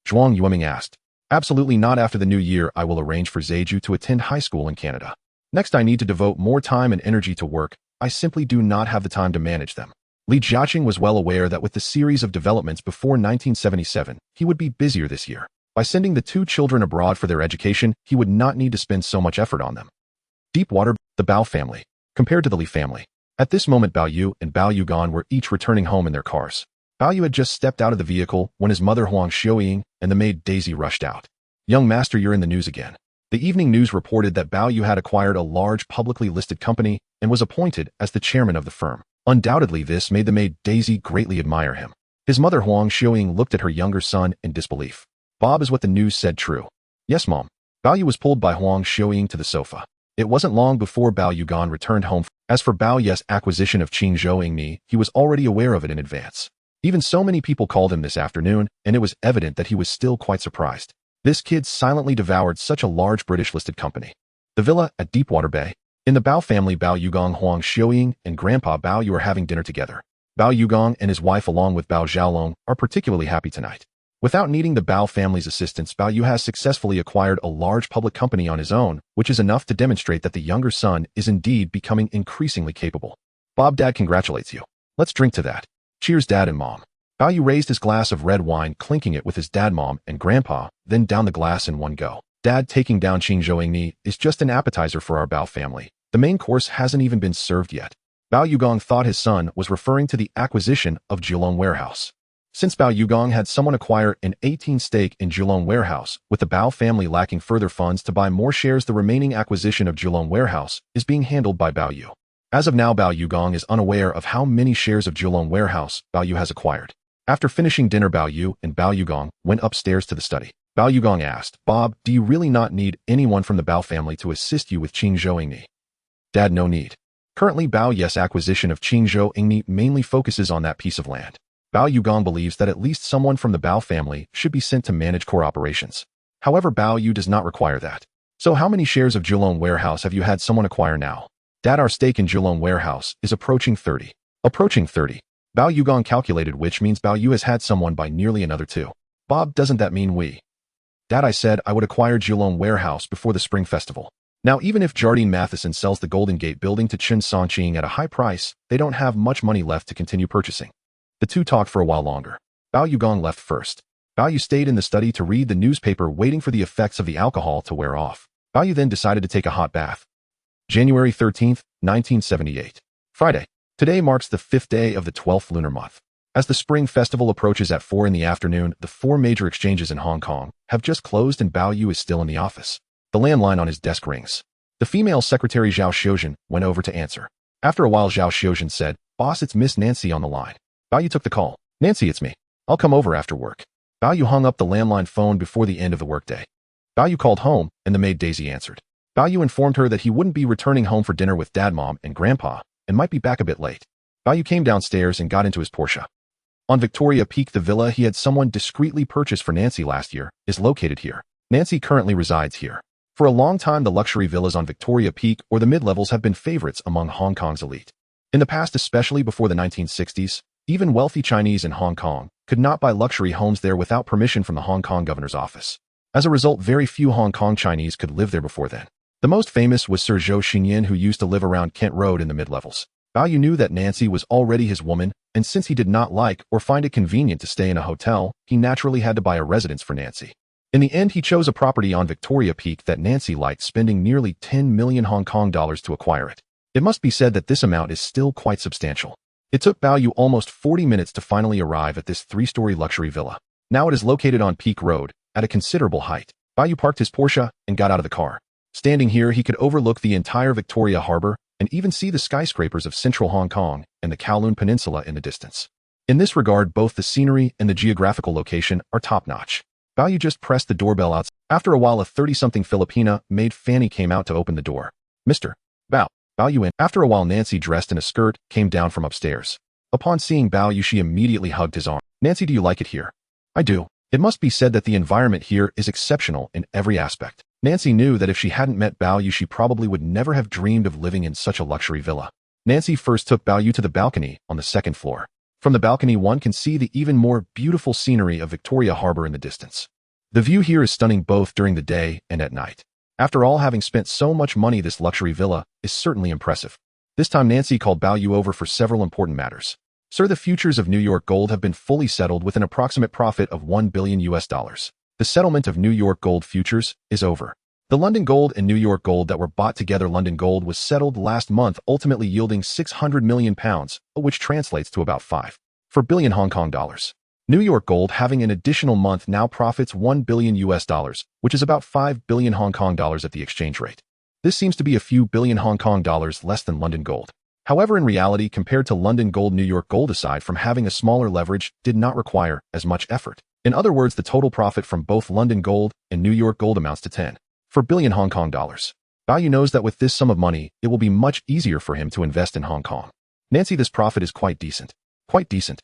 Speaker 1: Zhuang Yueming asked. Absolutely not. After the new year, I will arrange for Zheju to attend high school in Canada. Next, I need to devote more time and energy to work. I simply do not have the time to manage them. Li Jiacheng was well aware that with the series of developments before 1977, he would be busier this year. By sending the 2 children abroad for their education, he would not need to spend so much effort on them. Deepwater, the Bao family, compared to the Li family. At this moment, Bao Yu and Bao Yugan were each returning home in their cars. Bao Yu had just stepped out of the vehicle when his mother Huang Xiuying and the maid Daisy rushed out. Young master, you're in the news again. The evening news reported that Bao Yu had acquired a large publicly listed company and was appointed as the chairman of the firm. Undoubtedly, this made the maid Daisy greatly admire him. His mother Huang Xiuying looked at her younger son in disbelief. Bob, is what the news said true? Yes, Mom. Bao Yu was pulled by Huang Xiuying to the sofa. It wasn't long before Bao Yugan returned home. As for Bao Yu's acquisition of Qingzhouyin, he was already aware of it in advance. Even so many people called him this afternoon, and it was evident that he was still quite surprised. This kid silently devoured such a large British-listed company. The villa at Deepwater Bay. In the Bao family, Bao Yugang, Huang Xiuying, and Grandpa Bao Yu are having dinner together. Bao Yugang and his wife along with Bao Xiaolong are particularly happy tonight. Without needing the Bao family's assistance, Bao Yu has successfully acquired a large public company on his own, which is enough to demonstrate that the younger son is indeed becoming increasingly capable. Bob, Dad congratulates you. Let's drink to that. Cheers, Dad and Mom. Bao Yu raised his glass of red wine, clinking it with his dad, Mom, and Grandpa, then down the glass in one go. Dad, taking down Qingzhouyin is just an appetizer for our Bao family. The main course hasn't even been served yet. Bao Yugang thought his son was referring to the acquisition of Kowloon warehouse. Since Bao Yugang had someone acquire an 18% stake in Kowloon warehouse, with the Bao family lacking further funds to buy more shares, the remaining acquisition of Kowloon warehouse is being handled by Bao Yu. As of now, Bao Yugang is unaware of how many shares of Kowloon warehouse Bao Yu has acquired. After finishing dinner, Bao Yu and Bao Yugang went upstairs to the study. Bao Yugang asked, Bob, do you really not need anyone from the Bao family to assist you with Qingzhouyin? Dad, no need. Currently, Bao Yu's acquisition of Qingzhou Ingni mainly focuses on that piece of land. Bao Yu believes that at least someone from the Bao family should be sent to manage core operations. However, Bao Yu does not require that. So how many shares of Kowloon Warehouse have you had someone acquire now? Dad, our stake in Kowloon Warehouse is approaching 30. Approaching 30. Bao Yu calculated, which means Bao Yu has had someone by nearly another 2. Bob, doesn't that mean we? Dad, I said I would acquire Kowloon Warehouse before the Spring Festival. Now, even if Jardine Matheson sells the Golden Gate building to Chen Sanqing at a high price, they don't have much money left to continue purchasing. The two talked for a while longer. Bao Yu left first. Bao Yu stayed in the study to read the newspaper, waiting for the effects of the alcohol to wear off. Bao Yu then decided to take a hot bath. January 13th, 1978. Friday. Today marks the 5th day of the 12th lunar month. As the Spring Festival approaches at 4 in the afternoon, the 4 major exchanges in Hong Kong have just closed and Bao Yu is still in the office. The landline on his desk rings. The female secretary Zhao Xiuzhen went over to answer. After a while, Zhao Xiuzhen said, "Boss, it's Miss Nancy on the line." Bao Yu took the call. "Nancy, it's me. I'll come over after work." Bao Yu hung up the landline phone before the end of the workday. Bao Yu called home, and the maid Daisy answered. Bao Yu informed her that he wouldn't be returning home for dinner with Dad, Mom, and Grandpa, and might be back a bit late. Bao Yu came downstairs and got into his Porsche. On Victoria Peak, the villa he had someone discreetly purchased for Nancy last year is located here. Nancy currently resides here. For a long time, the luxury villas on Victoria Peak or the mid-levels have been favorites among Hong Kong's elite. In the past, especially before the 1960s, even wealthy Chinese in Hong Kong could not buy luxury homes there without permission from the Hong Kong governor's office. As a result, very few Hong Kong Chinese could live there before then. The most famous was Sir Zhou Xingyan, who used to live around Kent Road in the mid-levels. Bao Yu knew that Nancy was already his woman, and since he did not like or find it convenient to stay in a hotel, he naturally had to buy a residence for Nancy. In the end, he chose a property on Victoria Peak that Nancy liked, spending nearly 10 million Hong Kong dollars to acquire it. It must be said that this amount is still quite substantial. It took Bao Yu almost 40 minutes to finally arrive at this 3-story luxury villa. Now it is located on Peak Road, at a considerable height. Bao Yu parked his Porsche and got out of the car. Standing here, he could overlook the entire Victoria Harbor and even see the skyscrapers of central Hong Kong and the Kowloon Peninsula in the distance. In this regard, both the scenery and the geographical location are top-notch. Bao Yu just pressed the doorbell outside. After a while, a 30-something Filipina maid Fanny came out to open the door. "Mr. Bao." Bao Yu in. After a while, Nancy, dressed in a skirt, came down from upstairs. Upon seeing Bao Yu, she immediately hugged his arm. "Nancy, do you like it here?" "I do." It must be said that the environment here is exceptional in every aspect. Nancy knew that if she hadn't met Bao Yu, she probably would never have dreamed of living in such a luxury villa. Nancy first took Bao Yu to the balcony on the 2nd floor. From the balcony, one can see the even more beautiful scenery of Victoria Harbor in the distance. The view here is stunning both during the day and at night. After all, having spent so much money, this luxury villa is certainly impressive. This time, Nancy called Bao Yu over for several important matters. "Sir, the futures of New York gold have been fully settled with an approximate profit of $1 billion US. The settlement of New York gold futures is over. The London gold and New York gold that were bought together, London gold was settled last month, ultimately yielding £600 million, which translates to about 5.4 billion Hong Kong dollars. New York gold, having an additional month, now profits $1 billion US, which is about 5 billion Hong Kong dollars at the exchange rate. This seems to be a few billion Hong Kong dollars less than London gold. However, in reality, compared to London gold, New York gold, aside from having a smaller leverage, did not require as much effort. In other words, the total profit from both London gold and New York gold amounts to 10.4 billion Hong Kong dollars. Bao Yu knows that with this sum of money, it will be much easier for him to invest in Hong Kong. "Nancy, this profit is quite decent." "Quite decent."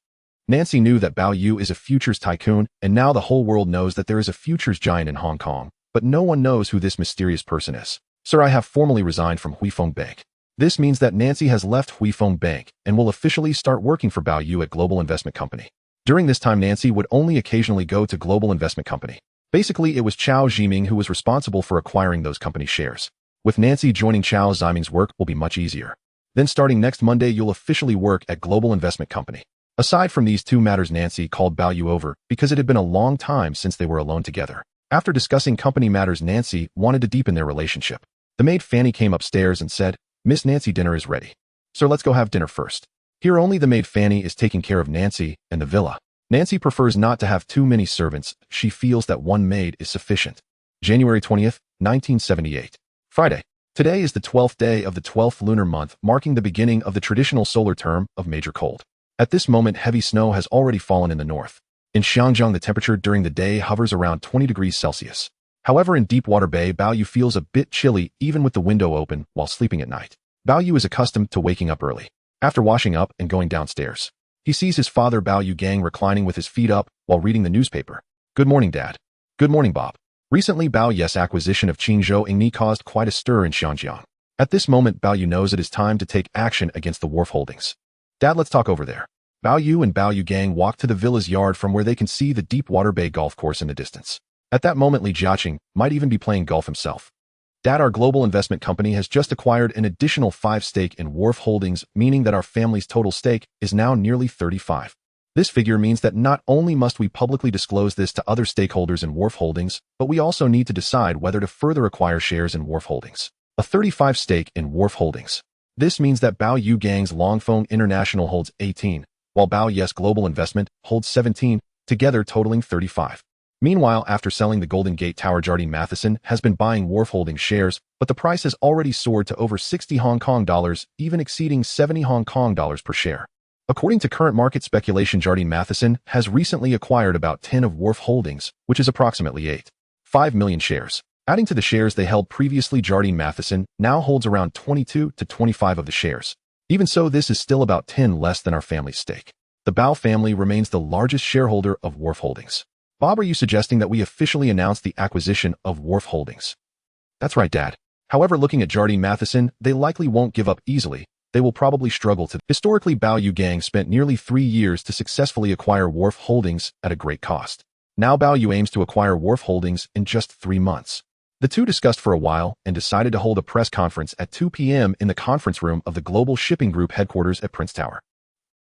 Speaker 1: Nancy knew that Bao Yu is a futures tycoon, and now the whole world knows that there is a futures giant in Hong Kong, but no one knows who this mysterious person is. "Sir, I have formally resigned from Huifeng Bank." This means that Nancy has left Huifeng Bank and will officially start working for Bao Yu at Global Investment Company. During this time, Nancy would only occasionally go to Global Investment Company. Basically, it was Chao Zhiming who was responsible for acquiring those company shares. With Nancy joining, Chao Zhiming's work will be much easier. Then starting next Monday, you'll officially work at Global Investment Company. Aside from these two matters, Nancy called Bao Yu over because it had been a long time since they were alone together. After discussing company matters, Nancy wanted to deepen their relationship. The maid Fanny came upstairs and said, "Miss Nancy, dinner is ready." "Sir, let's go have dinner first." Here only the maid Fanny is taking care of Nancy and the villa. Nancy prefers not to have too many servants. She feels that one maid is sufficient. January 20th, 1978. Friday. Today is the 12th day of the 12th lunar month, marking the beginning of the traditional solar term of major cold. At this moment, heavy snow has already fallen in the north. In Xiangjiang, the temperature during the day hovers around 20 degrees Celsius. However, in Deepwater Bay, Bao Yu feels a bit chilly even with the window open while sleeping at night. Bao Yu is accustomed to waking up early. After washing up and going downstairs, he sees his father Bao Yu reclining with his feet up while reading the newspaper. Good morning, Dad. Good morning, Bob. Recently, Bao Yu's acquisition of Qingzhou Ingni caused quite a stir in Xianjiang. At this moment, Bao Yu knows it is time to take action against the Wharf Holdings. Dad, let's talk over there. Bao Yu and Bao Yu walk to the villa's yard from where they can see the Deepwater Bay golf course in the distance. At that moment, Li Jiacheng might even be playing golf himself. Dad, our global investment company has just acquired an additional 5 stake in Wharf Holdings, meaning that our family's total stake is now nearly 35. This figure means that not only must we publicly disclose this to other stakeholders in Wharf Holdings, but we also need to decide whether to further acquire shares in Wharf Holdings. A 35 stake in Wharf Holdings. This means that Bao Yu Longfeng International holds 18, while Bao Yu's global investment holds 17, together totaling 35. Meanwhile, after selling the Golden Gate Tower, Jardine Matheson has been buying Wharf Holdings shares, but the price has already soared to over 60 Hong Kong dollars, even exceeding 70 Hong Kong dollars per share. According to current market speculation, Jardine Matheson has recently acquired about 10 of Wharf Holdings, which is approximately 8.5 million shares. Adding to the shares they held previously, Jardine Matheson now holds around 22 to 25 of the shares. Even so, this is still about 10 less than our family's stake. The Bao family remains the largest shareholder of Wharf Holdings. Bob, are you suggesting that we officially announce the acquisition of Wharf Holdings? That's right, Dad. However, looking at Jardine Matheson, they likely won't give up easily. They will probably struggle to. Historically, Bao Yu spent nearly 3 years to successfully acquire Wharf Holdings at a great cost. Now Bao Yu aims to acquire Wharf Holdings in just 3 months. The two discussed for a while and decided to hold a press conference at 2 p.m. in the conference room of the Global Shipping Group headquarters at Prince Tower.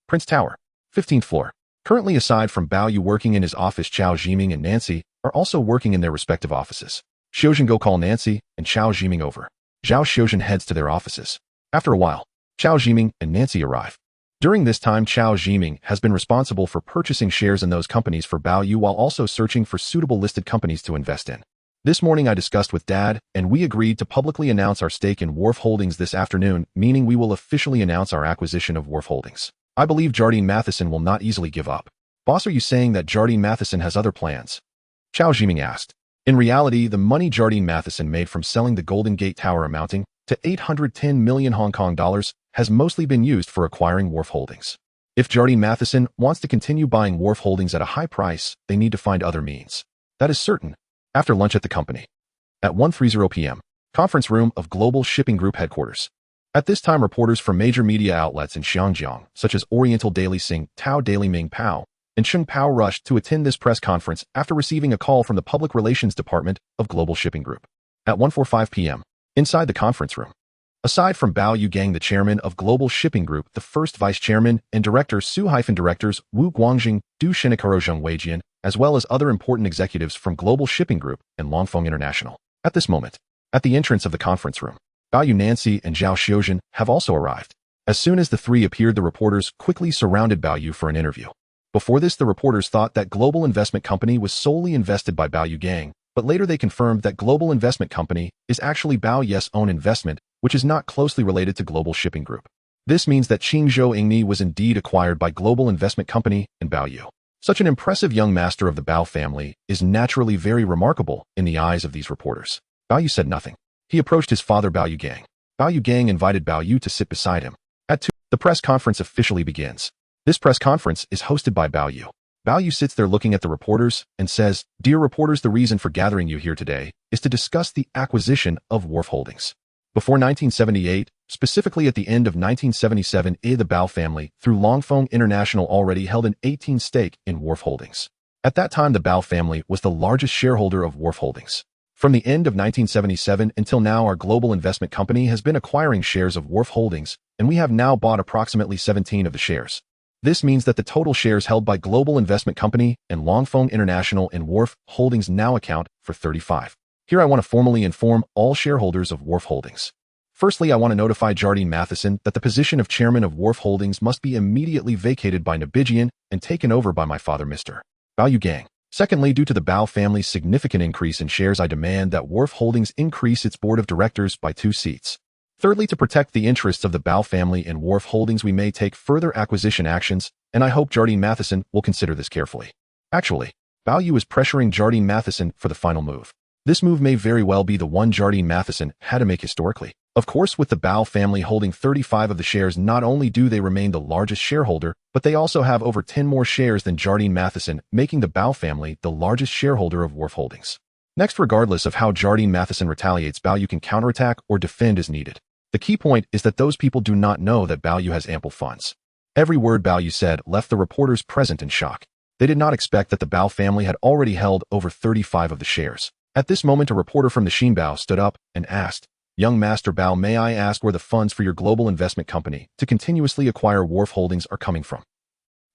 Speaker 1: Prince Tower, 15th floor. Currently, aside from Bao Yu working in his office, Chao Jiming and Nancy are also working in their respective offices. Xiuzhen go call Nancy and Chao Jiming over. Zhao Xiuzhen heads to their offices. After a while, Chao Jiming and Nancy arrive. During this time, Chao Jiming has been responsible for purchasing shares in those companies for Bao Yu while also searching for suitable listed companies to invest in. This morning I discussed with Dad, and we agreed to publicly announce our stake in Wharf Holdings this afternoon, meaning we will officially announce our acquisition of Wharf Holdings. I believe Jardine Matheson will not easily give up. Boss, are you saying that Jardine Matheson has other plans? Chao Jiming asked. In reality, the money Jardine Matheson made from selling the Golden Gate Tower amounting to 810 million Hong Kong dollars has mostly been used for acquiring Wharf Holdings. If Jardine Matheson wants to continue buying Wharf Holdings at a high price, they need to find other means. That is certain. After lunch at the company. At 1:30 p.m. Conference room of Global Shipping Group headquarters. At this time, reporters from major media outlets in Xianjiang, such as Oriental Daily Sing, Tao Daily Ming Pao, and Sheng Pao rushed to attend this press conference after receiving a call from the Public Relations Department of Global Shipping Group. At 1:45 p.m. Inside the conference room. Aside from Bao Yu, the chairman of Global Shipping Group, the first vice chairman and director Su-directors Wu Guangjing, Du Shenikaro Zheng Weijian, as well as other important executives from Global Shipping Group and Longfeng International. At this moment, at the entrance of the conference room, Bao Yu, Nancy, and Zhao Xiuzhen have also arrived. As soon as the three appeared, the reporters quickly surrounded Bao Yu for an interview. Before this, the reporters thought that Global Investment Company was solely invested by Bao Yu, but later they confirmed that Global Investment Company is actually Bao Yu's own investment, which is not closely related to Global Shipping Group. This means that Qingzhou Ingni was indeed acquired by Global Investment Company and Bao Yu. Such an impressive young master of the Bao family is naturally very remarkable in the eyes of these reporters. Bao Yu said nothing. He approached his father Bao Yu. Bao Yu invited Bao Yu to sit beside him. At 2, the press conference officially begins. This press conference is hosted by Bao Yu. Bao Yu sits there looking at the reporters and says, "Dear reporters, the reason for gathering you here today is to discuss the acquisition of Wharf Holdings." Before 1978, specifically at the end of 1977, the Bao family, through Longfeng International, already held an 18% stake in Wharf Holdings. At that time, the Bao family was the largest shareholder of Wharf Holdings. From the end of 1977 until now, our global investment company has been acquiring shares of Wharf Holdings, and we have now bought approximately 17 of the shares. This means that the total shares held by Global Investment Company and Longfeng International and Wharf Holdings now account for 35. Here I want to formally inform all shareholders of Wharf Holdings. Firstly, I want to notify Jardine Matheson that the position of chairman of Wharf Holdings must be immediately vacated by Nabijian and taken over by my father, Mr. Bao Yu. Secondly, due to the Bao family's significant increase in shares, I demand that Wharf Holdings increase its board of directors by 2 seats. Thirdly, to protect the interests of the Bao family and Wharf Holdings, we may take further acquisition actions, and I hope Jardine Matheson will consider this carefully. Actually, Bao Yu is pressuring Jardine Matheson for the final move. This move may very well be the one Jardine Matheson had to make historically. Of course, with the Bao family holding 35 of the shares, not only do they remain the largest shareholder, but they also have over 10 more shares than Jardine Matheson, making the Bao family the largest shareholder of Wharf Holdings. Next, regardless of how Jardine Matheson retaliates, Bao Yu can counterattack or defend as needed. The key point is that those people do not know that Bao Yu has ample funds. Every word Bao Yu said left the reporters present in shock. They did not expect that the Bao family had already held over 35 of the shares. At this moment, a reporter from the Xinbao stood up and asked, "Young Master Bao, may I ask where the funds for your global investment company to continuously acquire Wharf Holdings are coming from?"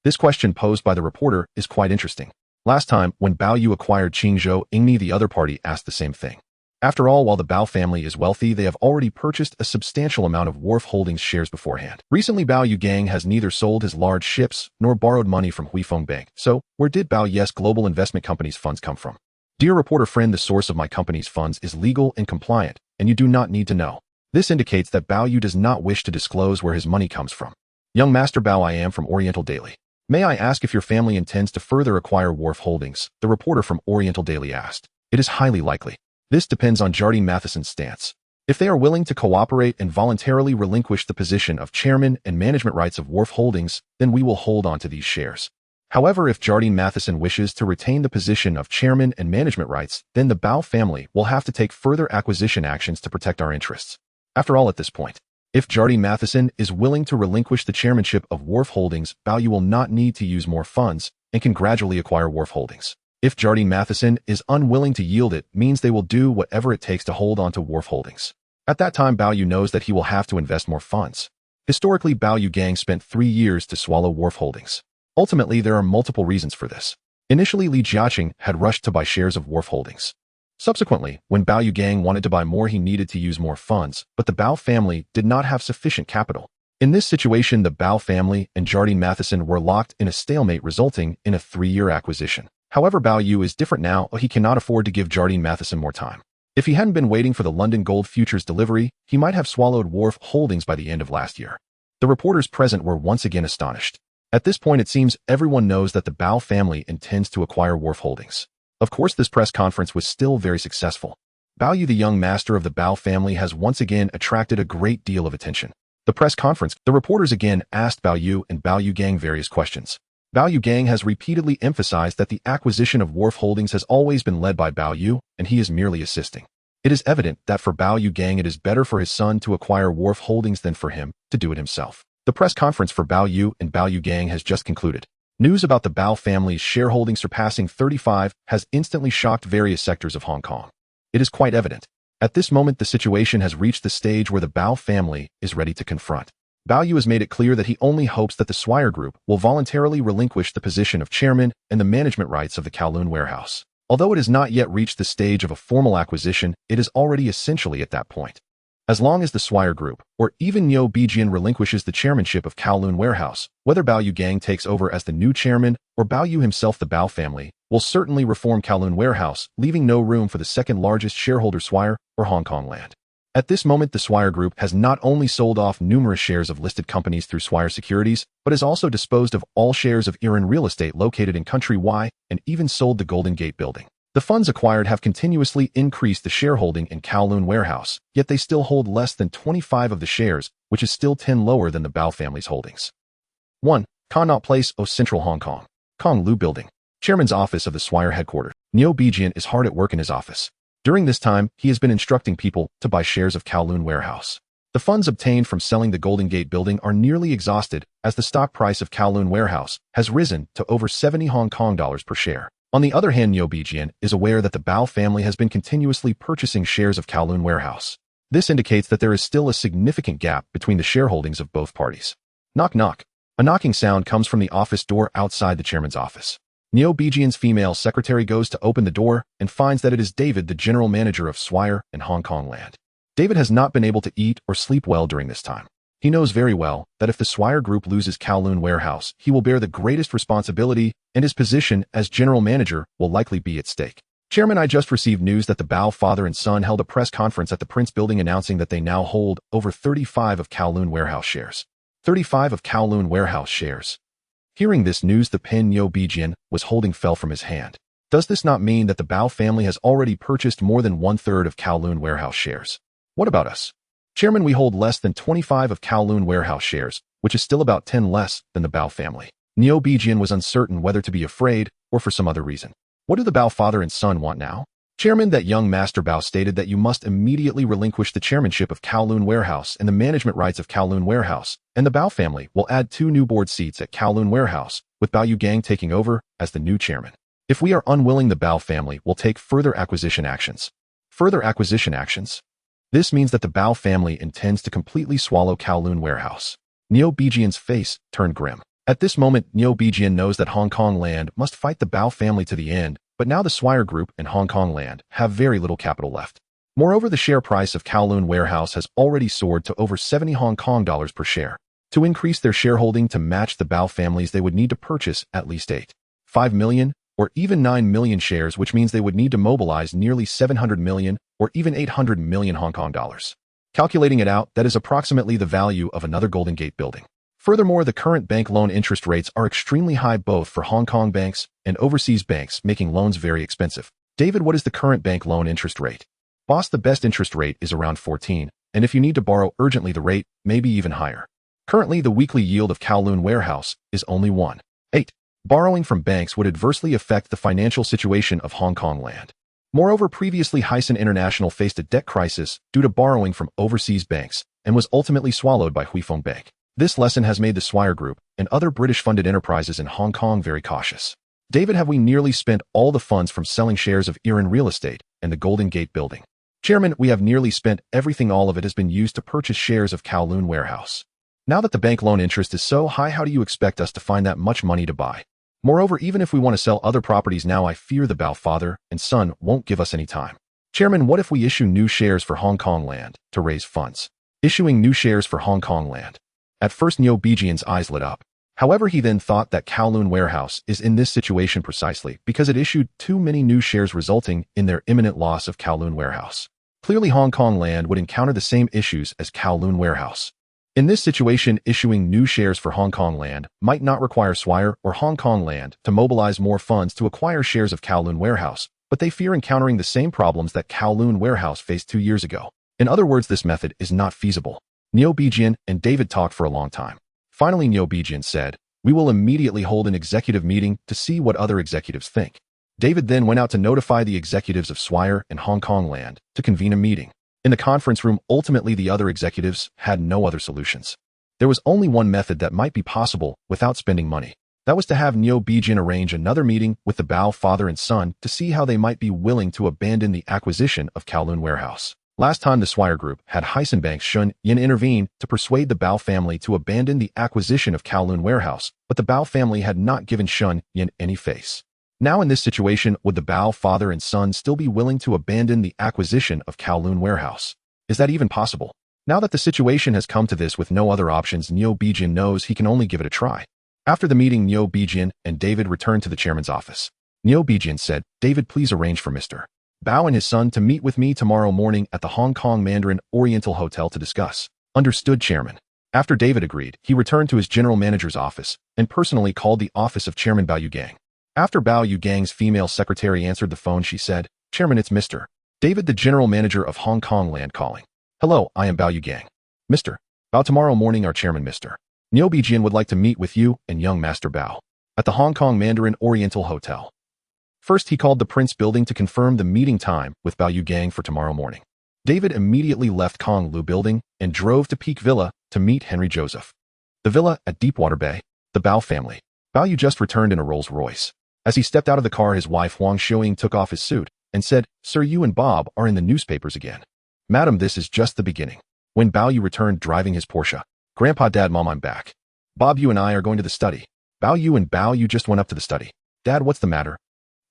Speaker 1: This question posed by the reporter is quite interesting. Last time, when Bao Yu acquired Qingzhou Yingni, the other party asked the same thing. After all, while the Bao family is wealthy, they have already purchased a substantial amount of Wharf Holdings shares beforehand. Recently, Bao Yu Gang has neither sold his large ships nor borrowed money from Huifeng Bank. So, where did Bao Yu's global investment company's funds come from? Dear reporter friend, the source of my company's funds is legal and compliant, and you do not need to know. This indicates that Bao Yu does not wish to disclose where his money comes from. Young Master Bao, I am from Oriental Daily. May I ask if your family intends to further acquire Wharf Holdings? The reporter from Oriental Daily asked. It is highly likely. This depends on Jardine Matheson's stance. If they are willing to cooperate and voluntarily relinquish the position of chairman and management rights of Wharf Holdings, then we will hold on to these shares. However, if Jardine Matheson wishes to retain the position of chairman and management rights, then the Bao family will have to take further acquisition actions to protect our interests. After all, at this point, if Jardine Matheson is willing to relinquish the chairmanship of Wharf Holdings, Bao Yu will not need to use more funds and can gradually acquire Wharf Holdings. If Jardine Matheson is unwilling to yield, it means they will do whatever it takes to hold on to Wharf Holdings. At that time, Bao Yu knows that he will have to invest more funds. Historically, Bao Yu Gang spent 3 years to swallow Wharf Holdings. Ultimately, there are multiple reasons for this. Initially, Li Jiacheng had rushed to buy shares of Wharf Holdings. Subsequently, when Bao Yu Gang wanted to buy more, he needed to use more funds, but the Bao family did not have sufficient capital. In this situation, the Bao family and Jardine Matheson were locked in a stalemate, resulting in a 3-year acquisition. However, Bao Yu is different now. He cannot afford to give Jardine Matheson more time. If he hadn't been waiting for the London Gold Futures delivery, he might have swallowed Wharf Holdings by the end of last year. The reporters present were once again astonished. At this point, it seems everyone knows that the Bao family intends to acquire Wharf Holdings. Of course, this press conference was still very successful. Bao Yu, the young master of the Bao family, has once again attracted a great deal of attention. The press conference, the reporters again asked Bao Yu and Bao Yu Gang various questions. Bao Yu Gang has repeatedly emphasized that the acquisition of Wharf Holdings has always been led by Bao Yu, and he is merely assisting. It is evident that for Bao Yu Gang, it is better for his son to acquire Wharf Holdings than for him to do it himself. The press conference for Bao Yu and Bao Yu Gang has just concluded. News about the Bao family's shareholding surpassing 35 has instantly shocked various sectors of Hong Kong. It is quite evident. At this moment, the situation has reached the stage where the Bao family is ready to confront. Bao Yu has made it clear that he only hopes that the Swire Group will voluntarily relinquish the position of chairman and the management rights of the Kowloon warehouse. Although it has not yet reached the stage of a formal acquisition, it is already essentially at that point. As long as the Swire Group, or even Neo Bijian, relinquishes the chairmanship of Kowloon warehouse, whether Bao Yu Gang takes over as the new chairman or Bao Yu himself, the Bao family will certainly reform Kowloon warehouse, leaving no room for the second largest shareholder Swire or Hong Kong land. At this moment, the Swire Group has not only sold off numerous shares of listed companies through Swire Securities, but has also disposed of all shares of Iran real estate located in Country Y and even sold the Golden Gate building. The funds acquired have continuously increased the shareholding in Kowloon warehouse, yet they still hold less than 25 of the shares, which is still 10 lower than the Bao family's holdings. 1. Connaught Place, Central Hong Kong. Kong Lu Building. Chairman's office of the Swire headquarters. Neo Bijian is hard at work in his office. During this time, he has been instructing people to buy shares of Kowloon warehouse. The funds obtained from selling the Golden Gate building are nearly exhausted, as the stock price of Kowloon warehouse has risen to over 70 Hong Kong dollars per share. On the other hand, Neo Bijian is aware that the Bao family has been continuously purchasing shares of Kowloon warehouse. This indicates that there is still a significant gap between the shareholdings of both parties. Knock knock. A knocking sound comes from the office door outside the chairman's office. Neo Bijian's female secretary goes to open the door and finds that it is David, the general manager of Swire and Hong Kong land. David has not been able to eat or sleep well during this time. He knows very well that if the Swire Group loses Kowloon warehouse, he will bear the greatest responsibility, and his position as general manager will likely be at stake. Chairman, I just received news that the Bao father and son held a press conference at the Prince Building announcing that they now hold over 35 of Kowloon warehouse shares. 35 of Kowloon warehouse shares. Hearing this news, the pen Neo Bijian was holding fell from his hand. Does this not mean that the Bao family has already purchased more than 1/3 of Kowloon warehouse shares? What about us? Chairman, we hold less than 25 of Kowloon warehouse shares, which is still about 10 less than the Bao family. Neo Bijian was uncertain whether to be afraid or for some other reason. What do the Bao father and son want now? Chairman, that young Master Bao stated that you must immediately relinquish the chairmanship of Kowloon Warehouse and the management rights of Kowloon Warehouse, and the Bao family will add 2 new board seats at Kowloon Warehouse, with Bao Yu Gang taking over as the new chairman. If we are unwilling, the Bao family will take further acquisition actions. Further acquisition actions? This means that the Bao family intends to completely swallow Kowloon Warehouse. Neo Bijian's face turned grim. At this moment, Neo Bijian knows that Hong Kong Land must fight the Bao family to the end, but now the Swire Group and Hong Kong Land have very little capital left. Moreover, the share price of Kowloon Warehouse has already soared to over 70 Hong Kong dollars per share. To increase their shareholding to match the Bao families, they would need to purchase at least 5 million, or even 9 million shares, which means they would need to mobilize nearly 700 million or even 800 million Hong Kong dollars. Calculating it out, that is approximately the value of another Golden Gate building. Furthermore, the current bank loan interest rates are extremely high both for Hong Kong banks and overseas banks, making loans very expensive. David, what is the current bank loan interest rate? Boss, the best interest rate is around 14, and if you need to borrow urgently, the rate may be even higher. Currently, the weekly yield of Kowloon Warehouse is only 1.8. Borrowing from banks would adversely affect the financial situation of Hong Kong Land. Moreover, previously Hysan International faced a debt crisis due to borrowing from overseas banks and was ultimately swallowed by Huifeng Bank. This lesson has made the Swire Group and other British-funded enterprises in Hong Kong very cautious. David, have we nearly spent all the funds from selling shares of Iran Real Estate and the Golden Gate building? Chairman, we have nearly spent everything. All of it has been used to purchase shares of Kowloon Warehouse. Now that the bank loan interest is so high, how do you expect us to find that much money to buy? Moreover, even if we want to sell other properties now, I fear the Bao father and son won't give us any time. Chairman, what if we issue new shares for Hong Kong Land to raise funds? Issuing new shares for Hong Kong Land. At first, Neo Bijian's eyes lit up. However, he then thought that Kowloon Warehouse is in this situation precisely because it issued too many new shares, resulting in their imminent loss of Kowloon Warehouse. Clearly, Hong Kong Land would encounter the same issues as Kowloon Warehouse. In this situation, issuing new shares for Hong Kong Land might not require Swire or Hong Kong Land to mobilize more funds to acquire shares of Kowloon Warehouse, but they fear encountering the same problems that Kowloon Warehouse faced 2 years ago. In other words, this method is not feasible. Neo Bijian and David talked for a long time. Finally, Neo Bijian said, "We will immediately hold an executive meeting to see what other executives think." David then went out to notify the executives of Swire and Hong Kong Land to convene a meeting. In the conference room, ultimately the other executives had no other solutions. There was only one method that might be possible without spending money. That was to have Neo Bijian arrange another meeting with the Bao father and son to see how they might be willing to abandon the acquisition of Kowloon Warehouse. Last time the Swire Group had Hysan Bank's Shen intervene to persuade the Bao family to abandon the acquisition of Kowloon Warehouse, but the Bao family had not given Shen any face. Now in this situation, would the Bao father and son still be willing to abandon the acquisition of Kowloon Warehouse? Is that even possible? Now that the situation has come to this with no other options, Neo Bijian knows he can only give it a try. After the meeting, Neo Bijian and David returned to the chairman's office. Neo Bijian said, "David, please arrange for Mr. Bao and his son to meet with me tomorrow morning at the Hong Kong Mandarin Oriental Hotel to discuss." Understood, Chairman. After David agreed, he returned to his general manager's office and personally called the office of Chairman Bao Yu Gang. After Bao Yu Gang's female secretary answered the phone, she said, "Chairman, it's Mr. David, the general manager of Hong Kong Land calling." "Hello, I am Bao Yu Gang. Mr. Bao, tomorrow morning our chairman Mr. Neo Bijian would like to meet with you and young Master Bao at the Hong Kong Mandarin Oriental Hotel." First, he called the Prince Building to confirm the meeting time with Bao Yu Gang for tomorrow morning. David immediately left Kong Lu Building and drove to Peak Villa to meet Henry Joseph. The villa at Deepwater Bay, the Bao family. Bao Yu just returned in a Rolls Royce. As he stepped out of the car, his wife Huang Xiuying took off his suit and said, "Sir, you and Bob are in the newspapers again." "Madam, this is just the beginning." When Bao Yu returned driving his Porsche, "Grandpa, Dad, Mom, I'm back. Bob, you and I are going to the study." Bao Yu and Bao Yu just went up to the study. "Dad, what's the matter?"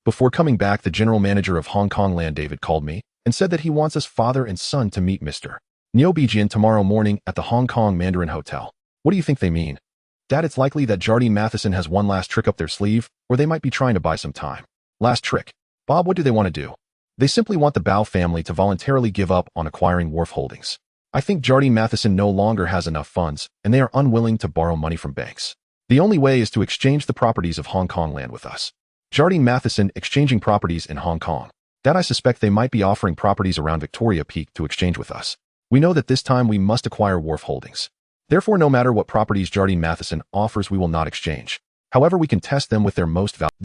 Speaker 1: Before coming back, the general manager of Hong Kong Land, David, called me and said that he wants us father and son to meet Mr. Neo Bijian tomorrow morning at the Hong Kong Mandarin Hotel. What do you think they mean? Dad, it's likely that Jardine Matheson has one last trick up their sleeve, or they might be trying to buy some time. Last trick. Bob, what do they want to do? They simply want the Bao family to voluntarily give up on acquiring Wharf Holdings. I think Jardine Matheson no longer has enough funds, and they are unwilling to borrow money from banks. The only way is to exchange the properties of Hong Kong Land with us. Jardine Matheson exchanging properties in Hong Kong. Dad, I suspect they might be offering properties around Victoria Peak to exchange with us. We know that this time we must acquire Wharf Holdings. Therefore, no matter what properties Jardine Matheson offers, we will not exchange. However, we can test them with the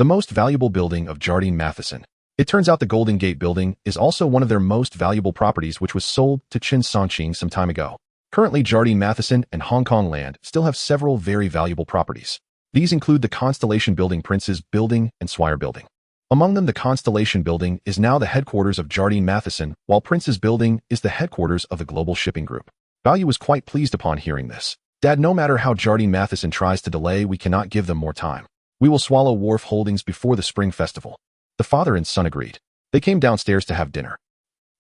Speaker 1: most valuable building of Jardine Matheson. It turns out the Golden Gate building is also one of their most valuable properties, which was sold to Chin Songqing some time ago. Currently, Jardine Matheson and Hong Kong Land still have several very valuable properties. These include the Constellation Building, Prince's Building, and Swire Building. Among them, the Constellation Building is now the headquarters of Jardine Matheson, while Prince's Building is the headquarters of the Global Shipping Group. Bao Yu was quite pleased upon hearing this. Dad, no matter how Jardine Matheson tries to delay, we cannot give them more time. We will swallow Wharf Holdings before the Spring Festival. The father and son agreed. They came downstairs to have dinner.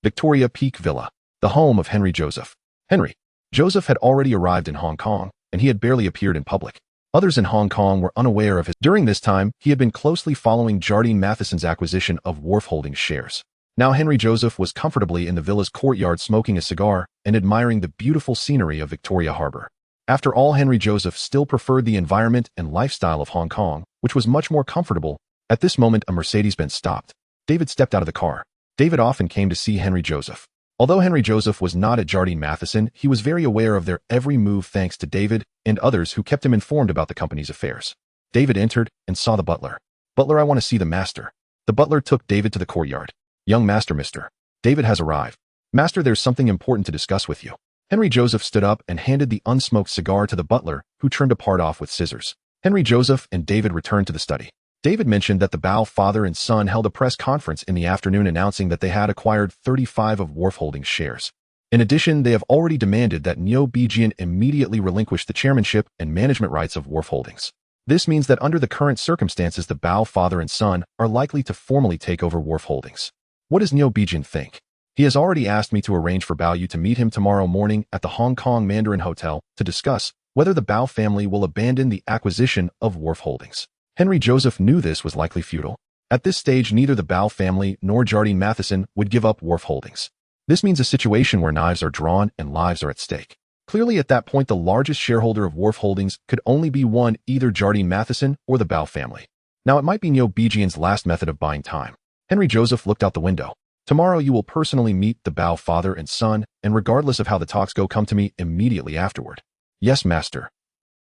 Speaker 1: Victoria Peak Villa, the home of Henry Joseph. Henry Joseph had already arrived in Hong Kong, and he had barely appeared in public. Others in Hong Kong were unaware of his. During this time, he had been closely following Jardine Matheson's acquisition of Wharf Holdings shares. Now Henry Joseph was comfortably in the villa's courtyard smoking a cigar and admiring the beautiful scenery of Victoria Harbour. After all, Henry Joseph still preferred the environment and lifestyle of Hong Kong, which was much more comfortable. At this moment, a Mercedes-Benz stopped. David stepped out of the car. David often came to see Henry Joseph. Although Henry Joseph was not at Jardine Matheson, he was very aware of their every move thanks to David and others who kept him informed about the company's affairs. David entered and saw the butler. Butler, I want to see the master. The butler took David to the courtyard. Young master, Mr. David has arrived. Master, there's something important to discuss with you. Henry Joseph stood up and handed the unsmoked cigar to the butler, who turned a part off with scissors. Henry Joseph and David returned to the study. David mentioned that the Bao father and son held a press conference in the afternoon announcing that they had acquired 35 of Wharf Holdings shares. In addition, they have already demanded that Neo Bijian immediately relinquish the chairmanship and management rights of Wharf Holdings. This means that under the current circumstances, the Bao father and son are likely to formally take over Wharf Holdings. What does Neo Bijian think? He has already asked me to arrange for Bao Yu to meet him tomorrow morning at the Hong Kong Mandarin Hotel to discuss whether the Bao family will abandon the acquisition of Wharf Holdings. Henry Joseph knew this was likely futile. At this stage, neither the Bao family nor Jardine Matheson would give up Wharf Holdings. This means a situation where knives are drawn and lives are at stake. Clearly, at that point, the largest shareholder of Wharf Holdings could only be one, either Jardine Matheson or the Bao family. Now, it might be Neo Bijian's last method of buying time. Henry Joseph looked out the window. Tomorrow you will personally meet the Bao father and son, and regardless of how the talks go, come to me immediately afterward. Yes, master.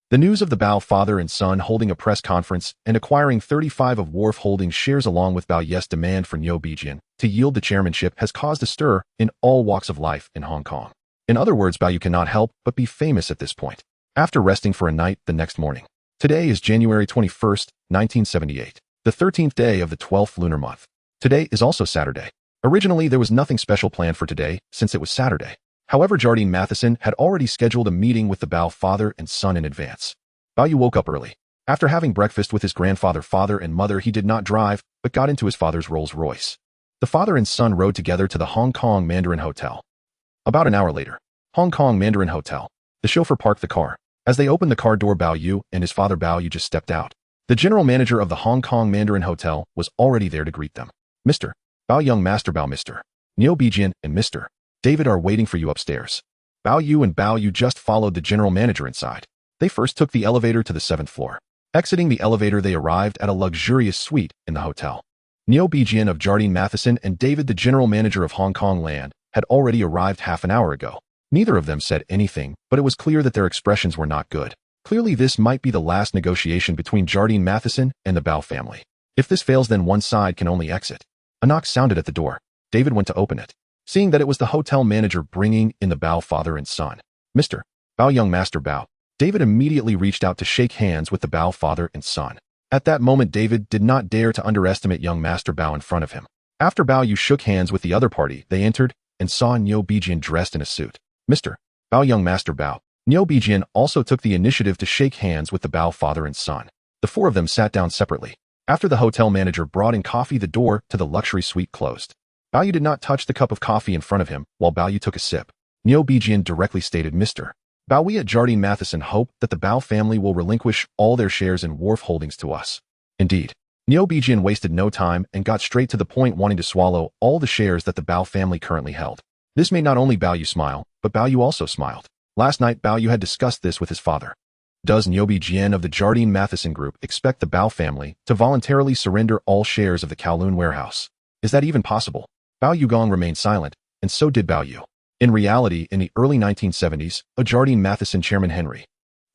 Speaker 1: The news of the Bao father and son holding a press conference and acquiring 35 of Wharf Holdings shares along with Bao Yu's demand for Neo Bijian to yield the chairmanship has caused a stir in all walks of life in Hong Kong. In other words, Bao Yu cannot help but be famous at this point. After resting for a night the next morning. Today is January 21st, 1978, the 13th day of the 12th lunar month. Today is also Saturday. Originally, there was nothing special planned for today since it was Saturday. However, Jardine Matheson had already scheduled a meeting with the Bao father and son in advance. Bao Yu woke up early. After having breakfast with his grandfather, father, and mother, he did not drive, but got into his father's Rolls-Royce. The father and son rode together to the Hong Kong Mandarin Hotel. About an hour later, Hong Kong Mandarin Hotel. The chauffeur parked the car. As they opened the car door, Bao Yu and his father Bao Yu just stepped out. The general manager of the Hong Kong Mandarin Hotel was already there to greet them. Mr. Bao, young master Bao, Mr. Neo Bijian and Mr. David are waiting for you upstairs. Bao Yu and Bao Yu just followed the general manager inside. They first took the elevator to the 7th floor. Exiting the elevator, they arrived at a luxurious suite in the hotel. Neo Bijian of Jardine Matheson and David, the general manager of Hong Kong Land, had already arrived half an hour ago. Neither of them said anything, but it was clear that their expressions were not good. Clearly, this might be the last negotiation between Jardine Matheson and the Bao family. If this fails, then one side can only exit. A knock sounded at the door. David went to open it. Seeing that it was the hotel manager bringing in the Bao father and son. Mr. Bao, young master Bao. David immediately reached out to shake hands with the Bao father and son. At that moment, David did not dare to underestimate young master Bao in front of him. After Bao Yu shook hands with the other party, they entered and saw Neo Bijian dressed in a suit. Mr. Bao, young master Bao. Neo Bijian also took the initiative to shake hands with the Bao father and son. The four of them sat down separately. After the hotel manager brought in coffee, the door to the luxury suite closed. Bao Yu did not touch the cup of coffee in front of him while Bao Yu took a sip. Neo Bijian directly stated, Mr. Bao, we at Jardine Matheson hope that the Bao family will relinquish all their shares in Wharf Holdings to us. Indeed. Neo Bijian wasted no time and got straight to the point, wanting to swallow all the shares that the Bao family currently held. This made not only Bao Yu smile, but Bao Yu also smiled. Last night, Bao Yu had discussed this with his father. Does Li Jiacheng of the Jardine Matheson Group expect the Bao family to voluntarily surrender all shares of the Kowloon warehouse? Is that even possible? Bao Yu remained silent, and so did Bao Yu. In reality, in the early 1970s, a Jardine Matheson chairman Henry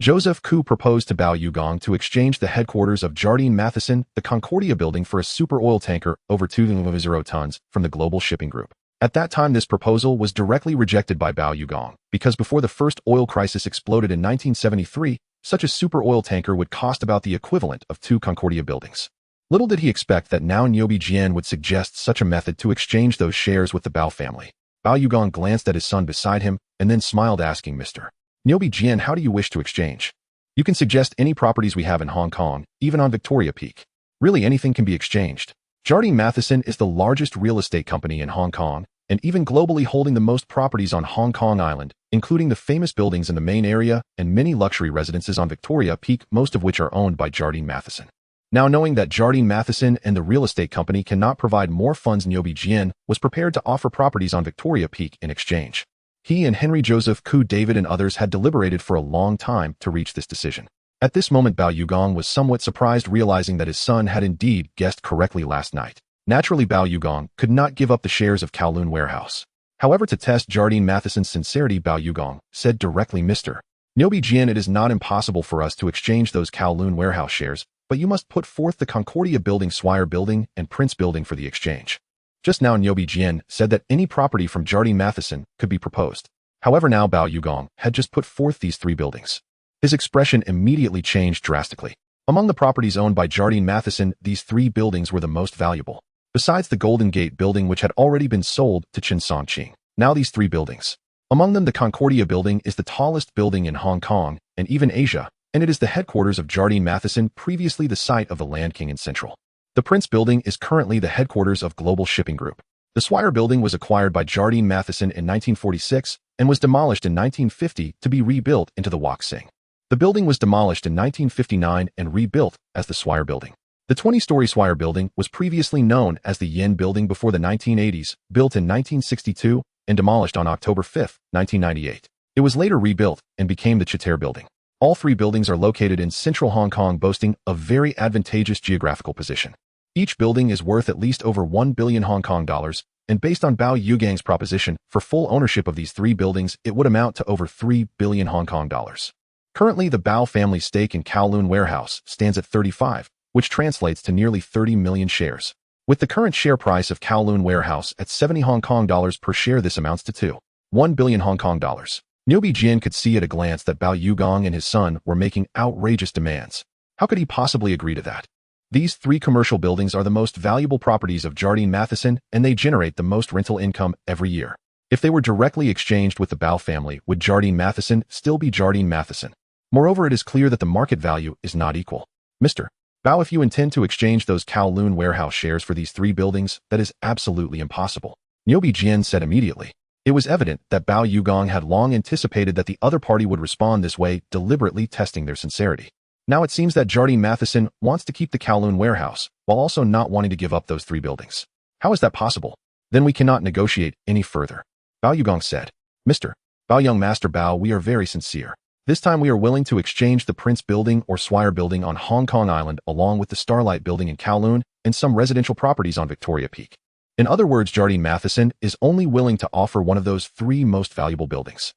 Speaker 1: Joseph Koo proposed to Bao Yu to exchange the headquarters of Jardine Matheson, the Concordia building, for a super oil tanker over 2.0 tons from the Global Shipping Group. At that time, this proposal was directly rejected by Bao Yu because before the first oil crisis exploded in 1973, such a super oil tanker would cost about the equivalent of 2 Concordia buildings. Little did he expect that now Li Jiacheng would suggest such a method to exchange those shares with the Bao family. Bao Yu glanced at his son beside him and then smiled, asking, "Mr. Li Jiacheng, how do you wish to exchange? You can suggest any properties we have in Hong Kong, even on Victoria Peak. Really, anything can be exchanged. Jardine Matheson is the largest real estate company in Hong Kong, and even globally holding the most properties on Hong Kong Island, including the famous buildings in the main area and many luxury residences on Victoria Peak, most of which are owned by Jardine Matheson." Now, knowing that Jardine Matheson and the real estate company cannot provide more funds, Li Jiacheng was prepared to offer properties on Victoria Peak in exchange. He and Henry Joseph Koo, David, and others had deliberated for a long time to reach this decision. At this moment, Bao Yu was somewhat surprised, realizing that his son had indeed guessed correctly last night. Naturally, Bao Yu could not give up the shares of Kowloon warehouse. However, to test Jardine Matheson's sincerity, Bao Yu said directly, "Mr. Li Jiacheng, it is not impossible for us to exchange those Kowloon warehouse shares, but you must put forth the Concordia building, Swire building, and Prince building for the exchange." Just now, Li Jiacheng said that any property from Jardine Matheson could be proposed. However, now Bao Yu had just put forth these 3 buildings. His expression immediately changed drastically. Among the properties owned by Jardine Matheson, these 3 buildings were the most valuable. Besides the Golden Gate building, which had already been sold to Chen Songqing. Now these 3 buildings. Among them, the Concordia building is the tallest building in Hong Kong and even Asia, and it is the headquarters of Jardine Matheson, previously the site of the Land King in Central. The Prince building is currently the headquarters of Global Shipping Group. The Swire building was acquired by Jardine Matheson in 1946 and was demolished in 1950 to be rebuilt into the Wok Sing. The building was demolished in 1959 and rebuilt as the Swire building. The 20-story Swire building was previously known as the Yin building before the 1980s, built in 1962 and demolished on October 5, 1998. It was later rebuilt and became the Chater building. All 3 buildings are located in central Hong Kong, boasting a very advantageous geographical position. Each building is worth at least over 1 billion Hong Kong dollars, and based on Bao Yu proposition, for full ownership of these 3 buildings, it would amount to over 3 billion Hong Kong dollars. Currently, the Bao family's stake in Kowloon warehouse stands at 35, which translates to nearly 30 million shares. With the current share price of Kowloon warehouse at 70 Hong Kong dollars per share, this amounts to 1 billion Hong Kong dollars. Li Jiacheng could see at a glance that Bao Yu and his son were making outrageous demands. How could he possibly agree to that? These 3 commercial buildings are the most valuable properties of Jardine Matheson, and they generate the most rental income every year. If they were directly exchanged with the Bao family, would Jardine Matheson still be Jardine Matheson? Moreover, it is clear that the market value is not equal. Mr. Bao, if you intend to exchange those Kowloon warehouse shares for these 3 buildings, that is absolutely impossible. Li Jiacheng said immediately. It was evident that Bao Yu had long anticipated that the other party would respond this way, deliberately testing their sincerity. Now it seems that Jardine Matheson wants to keep the Kowloon warehouse, while also not wanting to give up those 3 buildings. How is that possible? Then we cannot negotiate any further. Bao Yu said. "Mr. Bao Young Master Bao, we are very sincere. This time we are willing to exchange the Prince building or Swire building on Hong Kong Island along with the Starlight building in Kowloon and some residential properties on Victoria Peak. In other words, Jardine Matheson is only willing to offer one of those 3 most valuable buildings.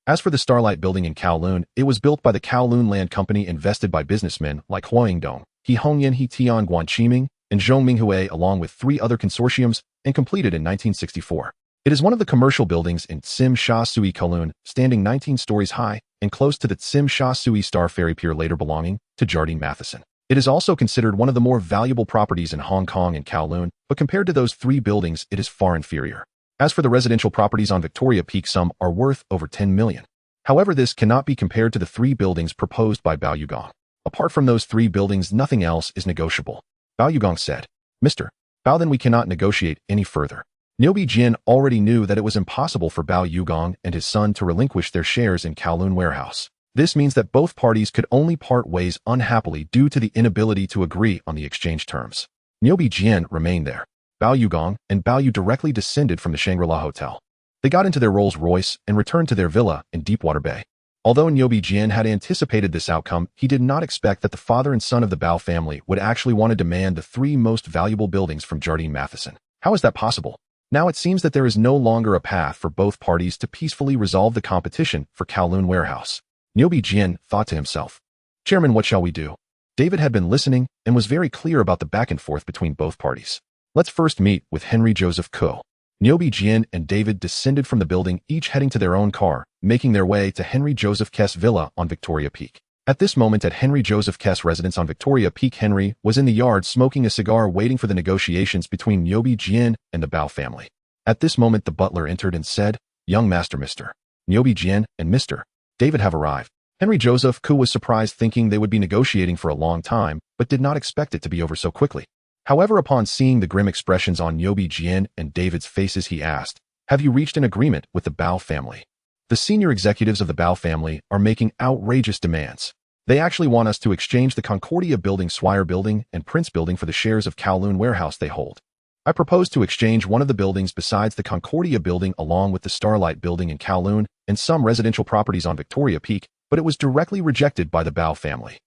Speaker 1: As for the Starlight building in Kowloon, it was built by the Kowloon Land Company, invested by businessmen like Huang Dong, He Hongyan, He Tian Guan Qiming, and Zhong Minghui, along with 3 other consortiums, and completed in 1964. It is one of the commercial buildings in Tsim Sha Tsui, Kowloon, standing 19 stories high and close to the Tsim Sha Tsui Star Ferry Pier, later belonging to Jardine Matheson. It is also considered one of the more valuable properties in Hong Kong and Kowloon, but compared to those 3 buildings, it is far inferior. As for the residential properties on Victoria Peak, some are worth over 10 million. However, this cannot be compared to the 3 buildings proposed by Bao Yu. Apart from those 3 buildings, nothing else is negotiable. Bao Yu said. "Mr. Bao, then we cannot negotiate any further." Li Jiacheng already knew that it was impossible for Bao Yu and his son to relinquish their shares in Kowloon warehouse. This means that both parties could only part ways unhappily due to the inability to agree on the exchange terms. Li Jiacheng remained there. Bao Yu and Bao Yu directly descended from the Shangri-La Hotel. They got into their Rolls-Royce and returned to their villa in Deepwater Bay. Although Liu Jiacheng had anticipated this outcome, he did not expect that the father and son of the Bao family would actually want to demand the 3 most valuable buildings from Jardine Matheson. How is that possible? Now it seems that there is no longer a path for both parties to peacefully resolve the competition for Kowloon warehouse. Liu Jiacheng thought to himself, "Chairman, what shall we do?" David had been listening and was very clear about the back and forth between both parties. Let's first meet with Henry Joseph Ko. Liu Jiacheng and David descended from the building, each heading to their own car, making their way to Henry Joseph K's villa on Victoria Peak. At this moment at Henry Joseph K's residence on Victoria Peak, Henry was in the yard smoking a cigar waiting for the negotiations between Liu Jiacheng and the Bao family. At this moment the butler entered and said, "Young master Mr. Liu Jiacheng and Mr. David have arrived." Henry Joseph Ko was surprised, thinking they would be negotiating for a long time, but did not expect it to be over so quickly. However, upon seeing the grim expressions on Liu Jiacheng and David's faces, he asked, "Have you reached an agreement with the Bao family?" The senior executives of the Bao family are making outrageous demands. They actually want us to exchange the Concordia building, Swire building, and Prince building for the shares of Kowloon warehouse they hold. I propose to exchange one of the buildings besides the Concordia building along with the Starlight building in Kowloon and some residential properties on Victoria Peak, but it was directly rejected by the Bao family.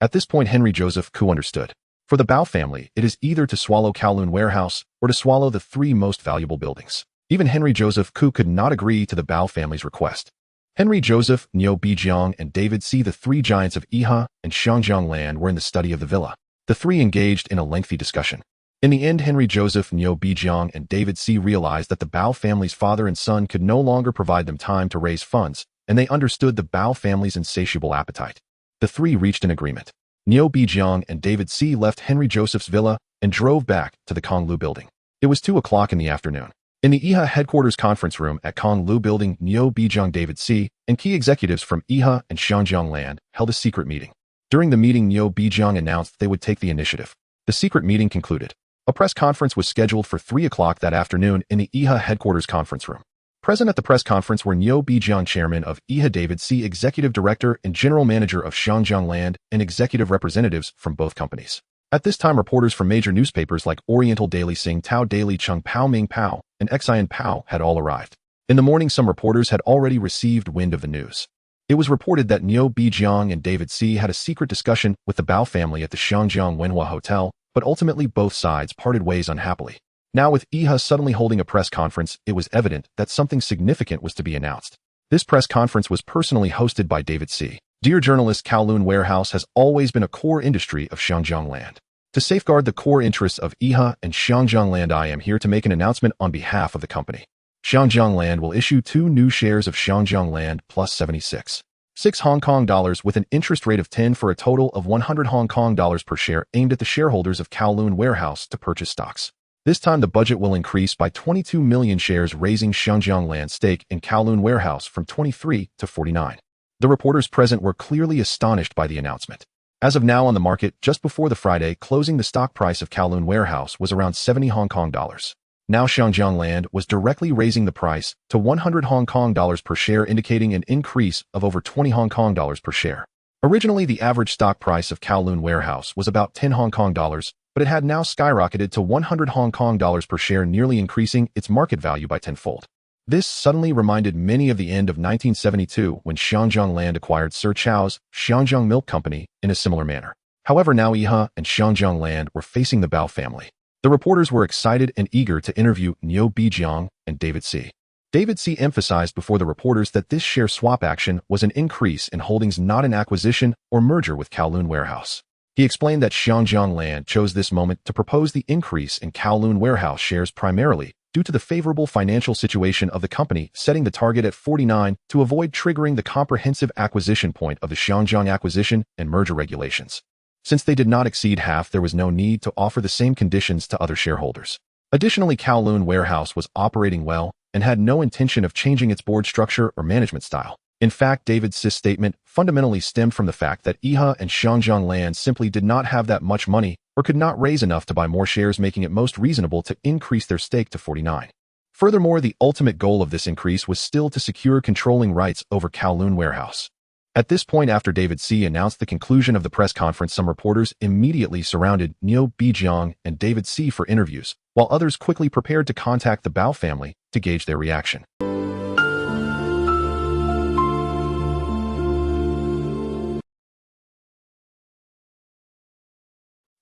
Speaker 1: At this point, Henry Joseph Ko understood. For the Bao family, it is either to swallow Kowloon warehouse or to swallow the 3 most valuable buildings. Even Henry Joseph Ko could not agree to the Bao family's request. Henry Joseph, Liu Jiacheng, and David C. the 3 giants of Iha and Shangjiang land were in the study of the villa. The 3 engaged in a lengthy discussion. In the end, Henry Joseph, Liu Jiacheng, and David C. realized that the Bao family's father and son could no longer provide them time to raise funds, and they understood the Bao family's insatiable appetite. The 3 reached an agreement. Liu Jiacheng and David C. left Henry Joseph's villa and drove back to the Kowloon building. It was 2 o'clock in the afternoon. In the IHA headquarters conference room at Kowloon building, Liu Jiacheng, David C., and key executives from IHA and Shangjiang land held a secret meeting. During the meeting, Liu Jiacheng announced they would take the initiative. The secret meeting concluded. A press conference was scheduled for 3 o'clock that afternoon in the IHA headquarters conference room. Present at the press conference were Liu Jiacheng, chairman of IHA, David C., executive director and general manager of Shangjiang land, and executive representatives from both companies. At this time, reporters from major newspapers like Oriental Daily, Sing Tao Daily, Chung Pao Ming Pao, and Xian Pao had all arrived. In the morning, some reporters had already received wind of the news. It was reported that Liu Jiacheng and David C. had a secret discussion with the Bao family at the Shangjiang Wenhua Hotel, but ultimately both sides parted ways unhappily. Now, with IHA suddenly holding a press conference, it was evident that something significant was to be announced. This press conference was personally hosted by David C. Dear journalists, Kowloon warehouse has always been a core industry of Shangjiang land. To safeguard the core interests of IHA and Shangjiang land, I am here to make an announcement on behalf of the company. Shangjiang land will issue 2 new shares of Shangjiang land plus 76.6 Hong Kong dollars with an interest rate of 10 for a total of 100 Hong Kong dollars per share, aimed at the shareholders of Kowloon warehouse to purchase stocks. This time the budget will increase by 22 million shares, raising Shangjiang land's stake in Kowloon warehouse from 23 to 49. The reporters present were clearly astonished by the announcement. As of now on the market, just before the Friday closing, the stock price of Kowloon warehouse was around 70 Hong Kong dollars. Now Shangjiang land was directly raising the price to 100 Hong Kong dollars per share, indicating an increase of over 20 Hong Kong dollars per share. Originally, the average stock price of Kowloon warehouse was about 10 Hong Kong dollars, but it had now skyrocketed to 100 Hong Kong dollars per share, nearly increasing its market value by tenfold. This suddenly reminded many of the end of 1972 when Shangjiang land acquired Sir Chow's Shangjiang Milk Company in a similar manner. However, now IHA and Shangjiang land were facing the Bao family. The reporters were excited and eager to interview Liu Jiacheng and David C. David C. emphasized before the reporters that this share swap action was an increase in holdings, not an acquisition or merger with Kowloon warehouse. He explained that Shangjiang land chose this moment to propose the increase in Kowloon warehouse shares primarily due to the favorable financial situation of the company, setting the target at 49 to avoid triggering the comprehensive acquisition point of the Shangjiang acquisition and merger regulations. Since they did not exceed half, there was no need to offer the same conditions to other shareholders. Additionally, Kowloon warehouse was operating well and had no intention of changing its board structure or management style. In fact, David C.'s statement fundamentally stemmed from the fact that IHA and Shangjiang land simply did not have that much money or could not raise enough to buy more shares, making it most reasonable to increase their stake to 49. Furthermore, the ultimate goal of this increase was still to secure controlling rights over Kowloon warehouse. At this point, after David C. announced the conclusion of the press conference, some reporters immediately surrounded Liu Jiacheng and David C. for interviews, while others quickly prepared to contact the Bao family to gauge their reaction.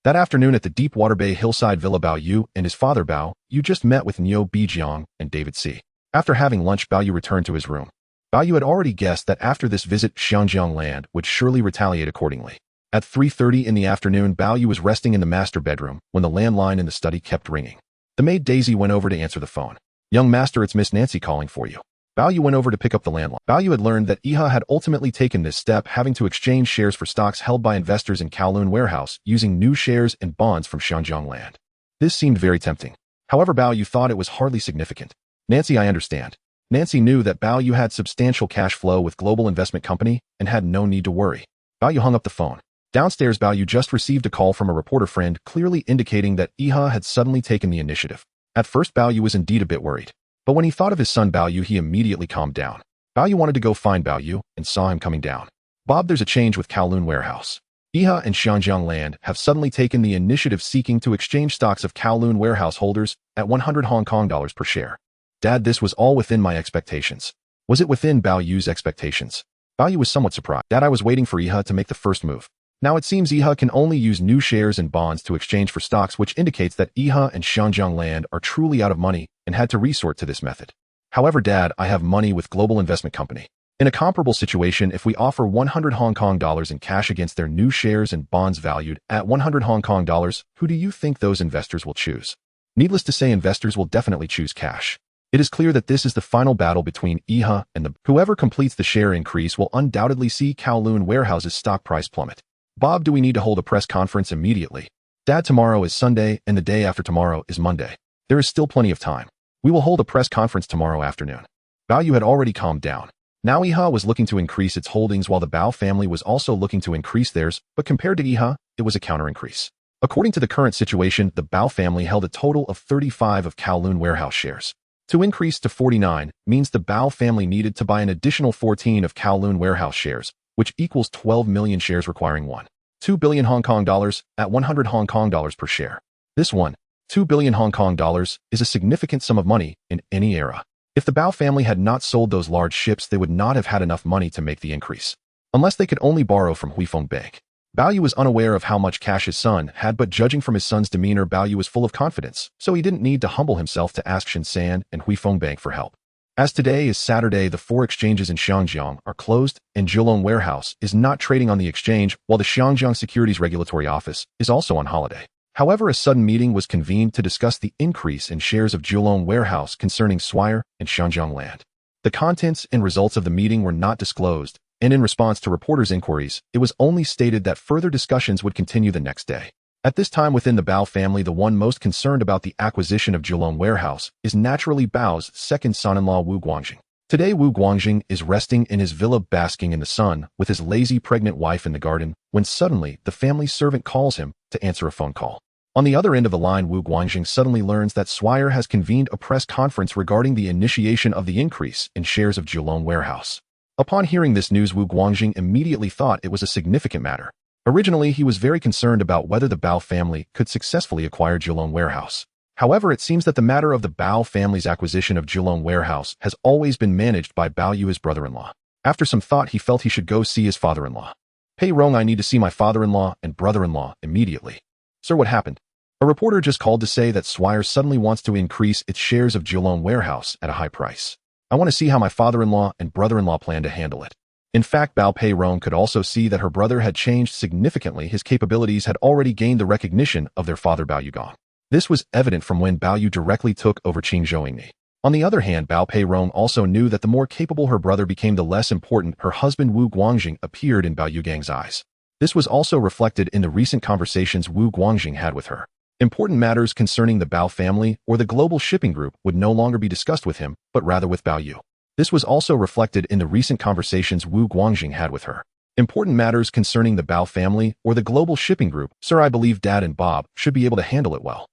Speaker 1: That afternoon at the Deepwater Bay hillside villa, Bao Yu and his father Bao Yu just met with Niu Bijiang and David C. After having lunch, Bao Yu returned to his room. Bao Yu had already guessed that after this visit, Xianjiang land would surely retaliate accordingly. At 3:30 in the afternoon, Bao Yu was resting in the master bedroom when the landline in the study kept ringing. The maid Daisy went over to answer the phone. "Young master, it's Miss Nancy calling for you." Bao Yu went over to pick up the landline. Bao Yu had learned that Iha had ultimately taken this step, having to exchange shares for stocks held by investors in Kowloon warehouse using new shares and bonds from Xianjiang land. This seemed very tempting. However, Bao Yu thought it was hardly significant. "Nancy, I understand." Nancy knew that Bao Yu had substantial cash flow with Global Investment Company and had no need to worry. Bao Yu hung up the phone. Downstairs, Bao Yu just received a call from a reporter friend, clearly indicating that Iha had suddenly taken the initiative. At first, Bao Yu was indeed a bit worried. But when he thought of his son Bao Yu, he immediately calmed down. Bao Yu wanted to go find Bao Yu and saw him coming down. "Bob, there's a change with Kowloon warehouse. Iha and Xianjiang land have suddenly taken the initiative, seeking to exchange stocks of Kowloon warehouse holders at 100 Hong Kong dollars per share. Dad, this was all within my expectations." Was it within Bao Yu's expectations? Bao Yu was somewhat surprised. "Dad, I was waiting for Iha to make the first move. Now it seems Iha can only use new shares and bonds to exchange for stocks, which indicates that Iha and Xianjiang land are truly out of money and had to resort to this method. However, Dad, I have money with Global Investment Company. In a comparable situation, if we offer 100 Hong Kong dollars in cash against their new shares and bonds valued at 100 Hong Kong dollars, who do you think those investors will choose?" Needless to say, investors will definitely choose cash. It is clear that this is the final battle between Iha and the whoever completes the share increase will undoubtedly see Kowloon warehouse's stock price plummet. "Bob, do we need to hold a press conference immediately?" "Dad, tomorrow is Sunday and the day after tomorrow is Monday. There is still plenty of time. We will hold a press conference tomorrow afternoon." Bao Yu had already calmed down. Now Iha was looking to increase its holdings while the Bao family was also looking to increase theirs, but compared to Iha, it was a counter increase. According to the current situation, the Bao family held a total of 35 of Kowloon warehouse shares. To increase to 49 means the Bao family needed to buy an additional 14 of Kowloon warehouse shares, which equals 12 million shares, requiring 1.2 billion Hong Kong dollars at 100 Hong Kong dollars per share. This 1.2 billion Hong Kong dollars is a significant sum of money in any era. If the Bao family had not sold those large ships, they would not have had enough money to make the increase, unless they could only borrow from Huifeng Bank. Bao Yu was unaware of how much cash his son had, but judging from his son's demeanor, Bao Yu was full of confidence, so he didn't need to humble himself to ask Shen and Huifeng Bank for help. As today is Saturday, the 4 exchanges in Xianjiang are closed, and Kowloon warehouse is not trading on the exchange, while the Xianjiang Securities Regulatory Office is also on holiday. However, a sudden meeting was convened to discuss the increase in shares of Kowloon warehouse concerning Swire and Xianjiang land. The contents and results of the meeting were not disclosed, and in response to reporters' inquiries, it was only stated that further discussions would continue the next day. At this time within the Bao family, the one most concerned about the acquisition of Kowloon warehouse is naturally Bao's second son-in-law Wu Guangjing. Today Wu Guangjing is resting in his villa basking in the sun with his lazy pregnant wife in the garden, when suddenly the family servant calls him to answer a phone call. On the other end of the line, Wu Guangjing suddenly learns that Swire has convened a press conference regarding the initiation of the increase in shares of Kowloon warehouse. Upon hearing this news, Wu Guangjing immediately thought it was a significant matter. Originally, he was very concerned about whether the Bao family could successfully acquire Kowloon warehouse. However, it seems that the matter of the Bao family's acquisition of Kowloon warehouse has always been managed by Bao Yu, his brother-in-law. After some thought, he felt he should go see his father-in-law. "Pei Rong, I need to see my father-in-law and brother-in-law immediately." "Sir, what happened?" "A reporter just called to say that Swire suddenly wants to increase its shares of Kowloon warehouse at a high price. I want to see how my father-in-law and brother-in-law plan to handle it." In fact, Bao Pei Rong could also see that her brother had changed significantly. His capabilities had already gained the recognition of their father Bao Yugong. This was evident from when Bao Yu directly took over Qing Zhouingni. On the other hand, Bao Pei Rong also knew that the more capable her brother became, the less important her husband Wu Guangjing appeared in Bao Yugang's eyes. This was also reflected in the recent conversations Wu Guangjing had with her. Important matters concerning the Bao family or the global shipping group would no longer be discussed with him, but rather with Bao Yu. This was also reflected in the recent conversations Wu Guangjing had with her. Important matters concerning the Bao family or the global shipping group. "Sir, I believe Dad and Bob should be able to handle it well."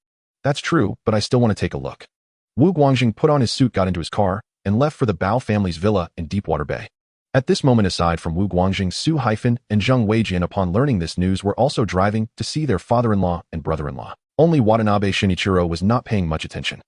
Speaker 1: "That's true, but I still want to take a look." Wu Guangjing put on his suit, got into his car, and left for the Bao family's villa in Deepwater Bay. At this moment, aside from Wu Guangjing, Su Haifan and Zheng Weijian, upon learning this news, were also driving to see their father-in-law and brother-in-law. Only Watanabe Shinichiro was not paying much attention.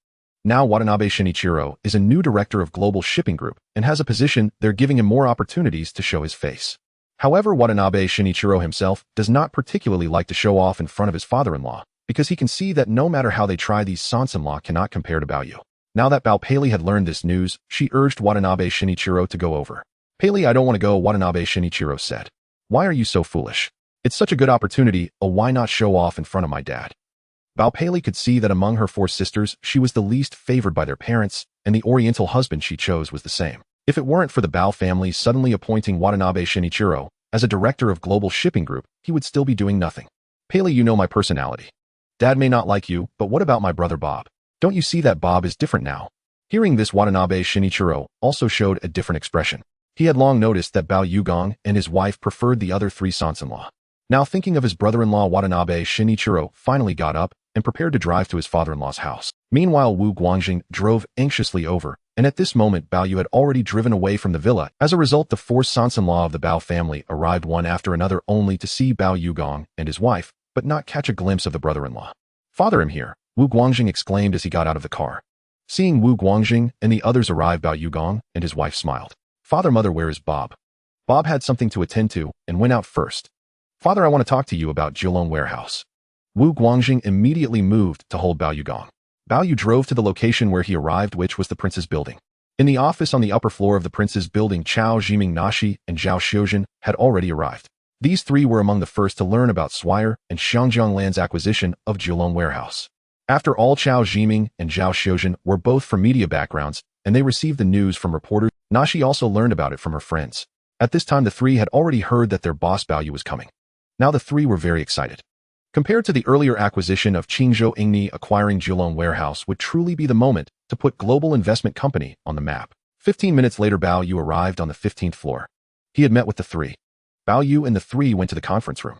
Speaker 1: Now Watanabe Shinichiro is a new director of Global Shipping Group and has a position there, giving him more opportunities to show his face. However, Watanabe Shinichiro himself does not particularly like to show off in front of his father-in-law, because he can see that no matter how they try, these sons-in-law cannot compare to Bao Yu. Now that Bao Pei had learned this news, she urged Watanabe Shinichiro to go over. "Pei, I don't want to go," Watanabe Shinichiro said. "Why are you so foolish? It's such a good opportunity, why not show off in front of my dad?" Bao Pei could see that among her 4 sisters, she was the least favored by their parents, and the oriental husband she chose was the same. If it weren't for the Bao family suddenly appointing Watanabe Shinichiro as a director of Global Shipping Group, he would still be doing nothing. "Pei, you know my personality. Dad may not like you, but what about my brother Bob? Don't you see that Bob is different now?" Hearing this, Watanabe Shinichiro also showed a different expression. He had long noticed that Bao Yugong and his wife preferred the other 3 sons-in-law. Now thinking of his brother-in-law, Watanabe Shinichiro finally got up and prepared to drive to his father-in-law's house. Meanwhile, Wu Guangjing drove anxiously over, and at this moment Bao Yu had already driven away from the villa. As a result, the 4 sons-in-law of the Bao family arrived one after another, only to see Bao Yugong and his wife, but not catch a glimpse of the brother-in-law. "Father, I'm here," Wu Guangjing exclaimed as he got out of the car. Seeing Wu Guangjing and the others arrive, Bao Yugong and his wife smiled. "Father, mother, where is Bob?" Bob had something to attend to and went out first. "Father, I want to talk to you about Kowloon warehouse." Wu Guangjing immediately moved to hold Bao Yugong. Bao Yu drove to the location where he arrived, which was the prince's building. In the office on the upper floor of the prince's building, Chao Jiming Nashi and Zhao Xiuzhen had already arrived. These 3 were among the first to learn about Swire and Xiangjiang Land's acquisition of Kowloon warehouse. After all, Chao Jiming and Zhao Xiuzhen were both from media backgrounds, and they received the news from reporters. Nashi also learned about it from her friends. At this time, the 3 had already heard that their boss Bao Yu was coming. Now the 3 were very excited. Compared to the earlier acquisition of Qingzhou Ingni, acquiring Kowloon warehouse would truly be the moment to put Global Investment Company on the map. 15 minutes later, Bao Yu arrived on the 15th floor. He had met with the 3. Bao Yu and the 3 went to the conference room.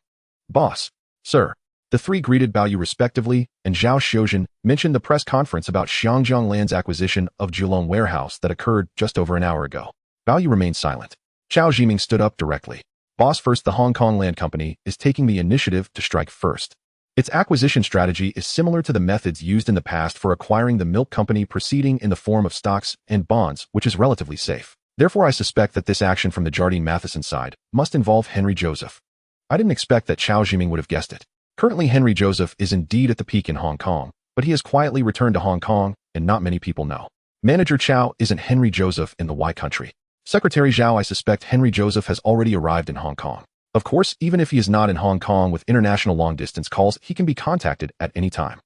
Speaker 1: "Boss, sir." The 3 greeted Bao Yu respectively, and Zhao Xiuzhen mentioned the press conference about Xiangjiang Land's acquisition of Kowloon warehouse that occurred just over an hour ago. Bao Yu remained silent. Chao Jiming stood up directly. "Boss, first, the Hong Kong Land Company is taking the initiative to strike first. Its acquisition strategy is similar to the methods used in the past for acquiring the milk company, proceeding in the form of stocks and bonds, which is relatively safe. Therefore, I suspect that this action from the Jardine Matheson side must involve Henry Joseph." I didn't expect that Chao Jiming would have guessed it. Currently, Henry Joseph is indeed at the peak in Hong Kong, but he has quietly returned to Hong Kong, and not many people know. Manager Chao isn't Henry Joseph in the Y country. Secretary Zhao, I suspect Henry Joseph has already arrived in Hong Kong. Of course, even if he is not in Hong Kong with international long-distance calls, he can be contacted at any time.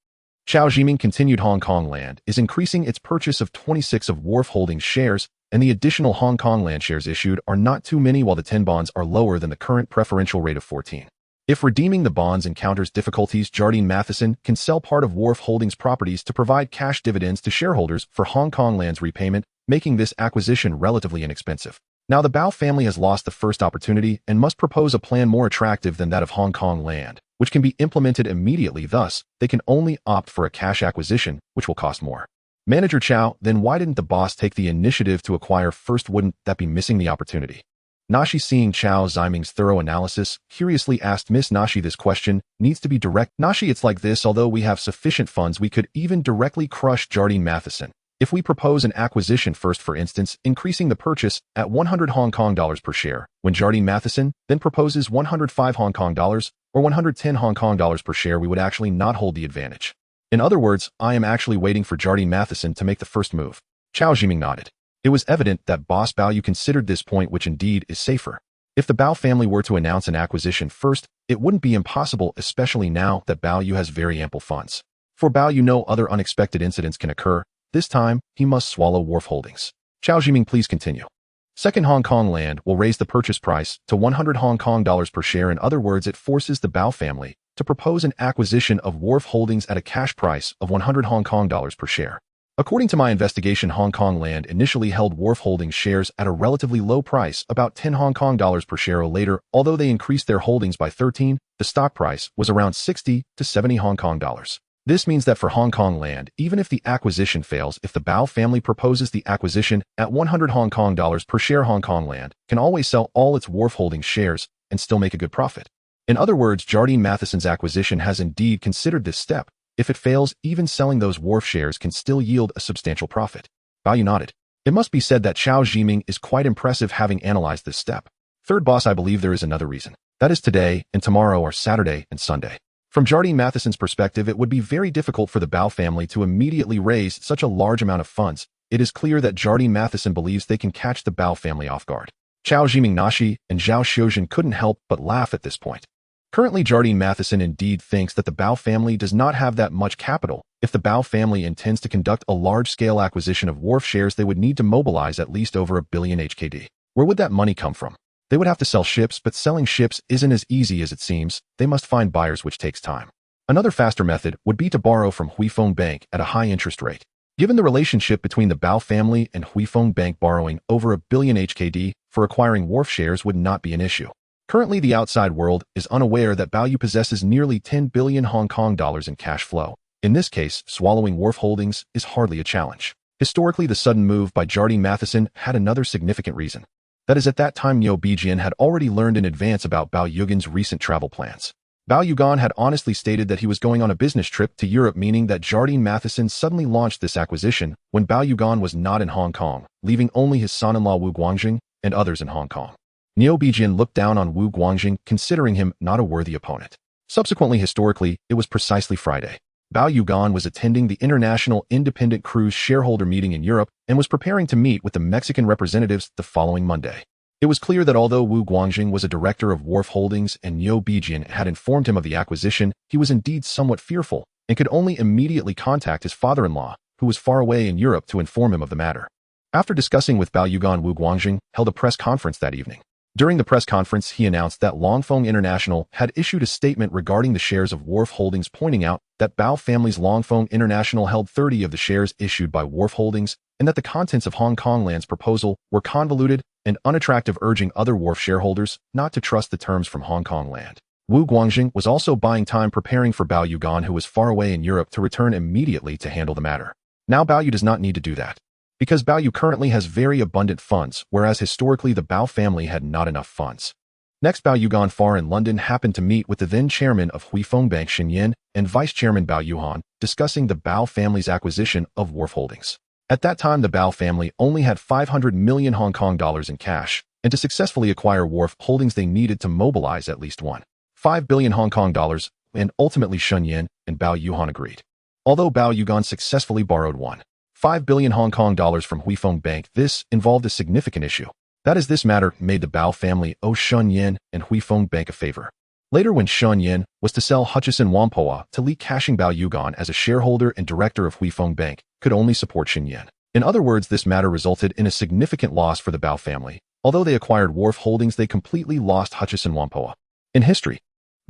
Speaker 1: Chao Jiming continued. Hong Kong Land is increasing its purchase of 26 of Wharf Holdings shares, and the additional Hong Kong Land shares issued are not too many, while the 10 bonds are lower than the current preferential rate of 14. If redeeming the bonds encounters difficulties, Jardine Matheson can sell part of Wharf Holdings properties to provide cash dividends to shareholders for Hong Kong Land's repayment, making this acquisition relatively inexpensive. Now the Bao family has lost the first opportunity and must propose a plan more attractive than that of Hong Kong Land, which can be implemented immediately. Thus, they can only opt for a cash acquisition, which will cost more. Manager Chao, then why didn't the boss take the initiative to acquire first? Wouldn't that be missing the opportunity? Nashi, seeing Chao Jiming's thorough analysis, curiously asked, "Miss Nashi, this question needs to be direct." "Nashi, it's like this. Although we have sufficient funds, we could even directly crush Jardine Matheson. If we propose an acquisition first, for instance, increasing the purchase at 100 Hong Kong dollars per share, when Jardine Matheson then proposes 105 Hong Kong dollars or 110 Hong Kong dollars per share, we would actually not hold the advantage. In other words, I am actually waiting for Jardine Matheson to make the first move." Chao Jiming nodded. It was evident that boss Bao Yu considered this point, which indeed is safer. If the Bao family were to announce an acquisition first, it wouldn't be impossible, especially now that Bao Yu has very ample funds. For Bao Yu, no other unexpected incidents can occur. This time, he must swallow Wharf Holdings. Chao Jiming, please continue. "Second, Hong Kong Land will raise the purchase price to 100 Hong Kong dollars per share. In other words, it forces the Bao family to propose an acquisition of Wharf Holdings at a cash price of 100 Hong Kong dollars per share. According to my investigation, Hong Kong Land initially held Wharf Holdings shares at a relatively low price, about 10 Hong Kong dollars per share. Later, although they increased their holdings by 13, the stock price was around 60 to 70 Hong Kong dollars. This means that for Hong Kong Land, even if the acquisition fails, if the Bao family proposes the acquisition at 100 Hong Kong dollars per share, Hong Kong Land can always sell all its Wharf Holdings shares and still make a good profit. In other words, Jardine Matheson's acquisition has indeed considered this step. If it fails, even selling those Wharf shares can still yield a substantial profit." Bao Yu nodded. It must be said that Chao Jiming is quite impressive, having analyzed this step. Third boss, I believe there is another reason. That is today and tomorrow are Saturday and Sunday. From Jardine Matheson's perspective, it would be very difficult for the Bao family to immediately raise such a large amount of funds. It is clear that Jardine Matheson believes they can catch the Bao family off guard. Chao Jiming-nashi and Zhao Xiuzhen couldn't help but laugh at this point. Currently, Jardine Matheson indeed thinks that the Bao family does not have that much capital. If the Bao family intends to conduct a large-scale acquisition of Wharf shares, they would need to mobilize at least over 1 billion HKD. Where would that money come from? They would have to sell ships, but selling ships isn't as easy as it seems. They must find buyers, which takes time. Another faster method would be to borrow from Huifeng Bank at a high interest rate. Given the relationship between the Bao family and Huifeng Bank, borrowing over 1 billion HKD for acquiring Wharf shares would not be an issue. Currently, the outside world is unaware that Bao Yu possesses nearly 10 billion Hong Kong dollars in cash flow. In this case, swallowing Wharf holdings is hardly a challenge. Historically, the sudden move by Jardine Matheson had another significant reason. That is, at that time, Niu Bijian had already learned in advance about Bao Yugan's recent travel plans. Bao Yugan had honestly stated that he was going on a business trip to Europe, meaning that Jardine Matheson suddenly launched this acquisition when Bao Yugan was not in Hong Kong, leaving only his son-in-law Wu Guangjing and others in Hong Kong. Niu Bijian looked down on Wu Guangjing, considering him not a worthy opponent. Subsequently, historically, it was precisely Friday. Bao Yugan was attending the International Independent Cruise shareholder meeting in Europe and was preparing to meet with the Mexican representatives the following Monday. It was clear that although Wu Guangjing was a director of Wharf Holdings and Niu Bijian had informed him of the acquisition, he was indeed somewhat fearful and could only immediately contact his father-in-law, who was far away in Europe, to inform him of the matter. After discussing with Bao Yugan, Wu Guangjing held a press conference that evening. During the press conference, he announced that Longfeng International had issued a statement regarding the shares of Wharf Holdings, pointing out that Bao family's Longfeng International held 30 of the shares issued by Wharf Holdings and that the contents of Hong Kong Land's proposal were convoluted and unattractive, urging other Wharf shareholders not to trust the terms from Hong Kong Land. Wu Guangjing was also buying time, preparing for Bao Yugan, who was far away in Europe, to return immediately to handle the matter. Now Bao Yu does not need to do that, because Bao Yu currently has very abundant funds, whereas historically the Bao family had not enough funds. Next, Bao Yugan, far in London, happened to meet with the then chairman of Huifeng Bank Shen Yan and vice chairman Bao Yuhan, discussing the Bao family's acquisition of Wharf Holdings. At that time, the Bao family only had 500 million Hong Kong dollars in cash, and to successfully acquire Wharf Holdings they needed to mobilize at least 1.5 billion Hong Kong dollars, and ultimately Shen Yan and Bao Yuhan agreed. Although Bao Yugan successfully borrowed 1.5 billion Hong Kong dollars from Huifeng Bank, this involved a significant issue. That is, this matter made the Bao family owe Shen Yan and Huifeng Bank a favor. Later, when Shen Yan was to sell Hutchison Whampoa to Li Jiacheng, Bao Yugan, as a shareholder and director of Huifeng Bank, could only support Shen Yan. In other words, this matter resulted in a significant loss for the Bao family. Although they acquired Wharf Holdings, they completely lost Hutchison Whampoa. In history,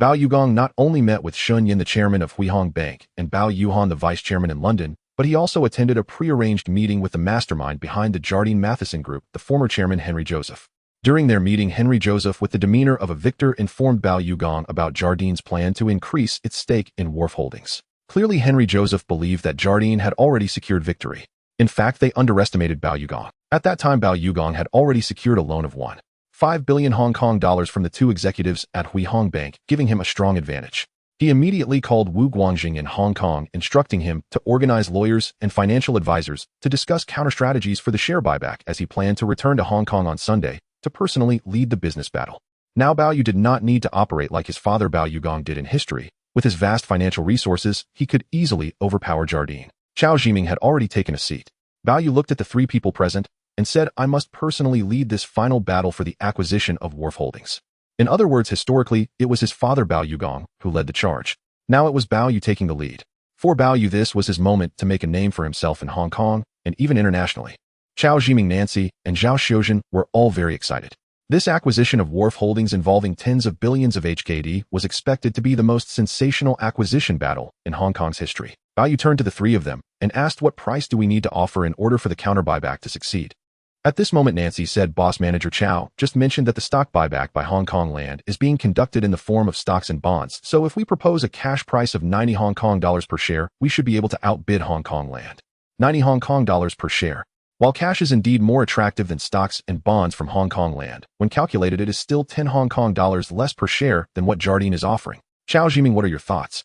Speaker 1: Bao Yugan not only met with Shen Yan, the chairman of Huifeng Bank, and Bao Yuhan, the vice chairman, in London, but he also attended a prearranged meeting with the mastermind behind the Jardine Matheson Group, the former chairman Henry Joseph. During their meeting, Henry Joseph, with the demeanor of a victor, informed Bao Yugan about Jardine's plan to increase its stake in Wharf Holdings. Clearly, Henry Joseph believed that Jardine had already secured victory. In fact, they underestimated Bao Yugan. At that time, Bao Yugan had already secured a loan of 1.5 billion Hong Kong dollars from the two executives at Huifeng Bank, giving him a strong advantage. He immediately called Wu Guangjing in Hong Kong, instructing him to organize lawyers and financial advisors to discuss counter-strategies for the share buyback, as he planned to return to Hong Kong on Sunday to personally lead the business battle. Now Bao Yu did not need to operate like his father Bao Yugan did in history. With his vast financial resources, he could easily overpower Jardine. Chao Jiming had already taken a seat. Bao Yu looked at the three people present and said, "I must personally lead this final battle for the acquisition of Wharf Holdings." In other words, historically, it was his father Bao Yugan who led the charge. Now it was Bao Yu taking the lead. For Bao Yu, this was his moment to make a name for himself in Hong Kong and even internationally. Chao Jiming, Nancy, and Zhao Xiuzhen were all very excited. This acquisition of Wharf Holdings, involving tens of billions of HKD, was expected to be the most sensational acquisition battle in Hong Kong's history. Bao Yu turned to the three of them and asked, "What price do we need to offer in order for the counter buyback to succeed?" At this moment, Nancy said, "Boss manager Chao just mentioned that the stock buyback by Hong Kong Land is being conducted in the form of stocks and bonds, so if we propose a cash price of 90 Hong Kong dollars per share, we should be able to outbid Hong Kong Land. 90 Hong Kong dollars per share. While cash is indeed more attractive than stocks and bonds from Hong Kong Land, when calculated it is still 10 Hong Kong dollars less per share than what Jardine is offering." Chao Jiming, what are your thoughts?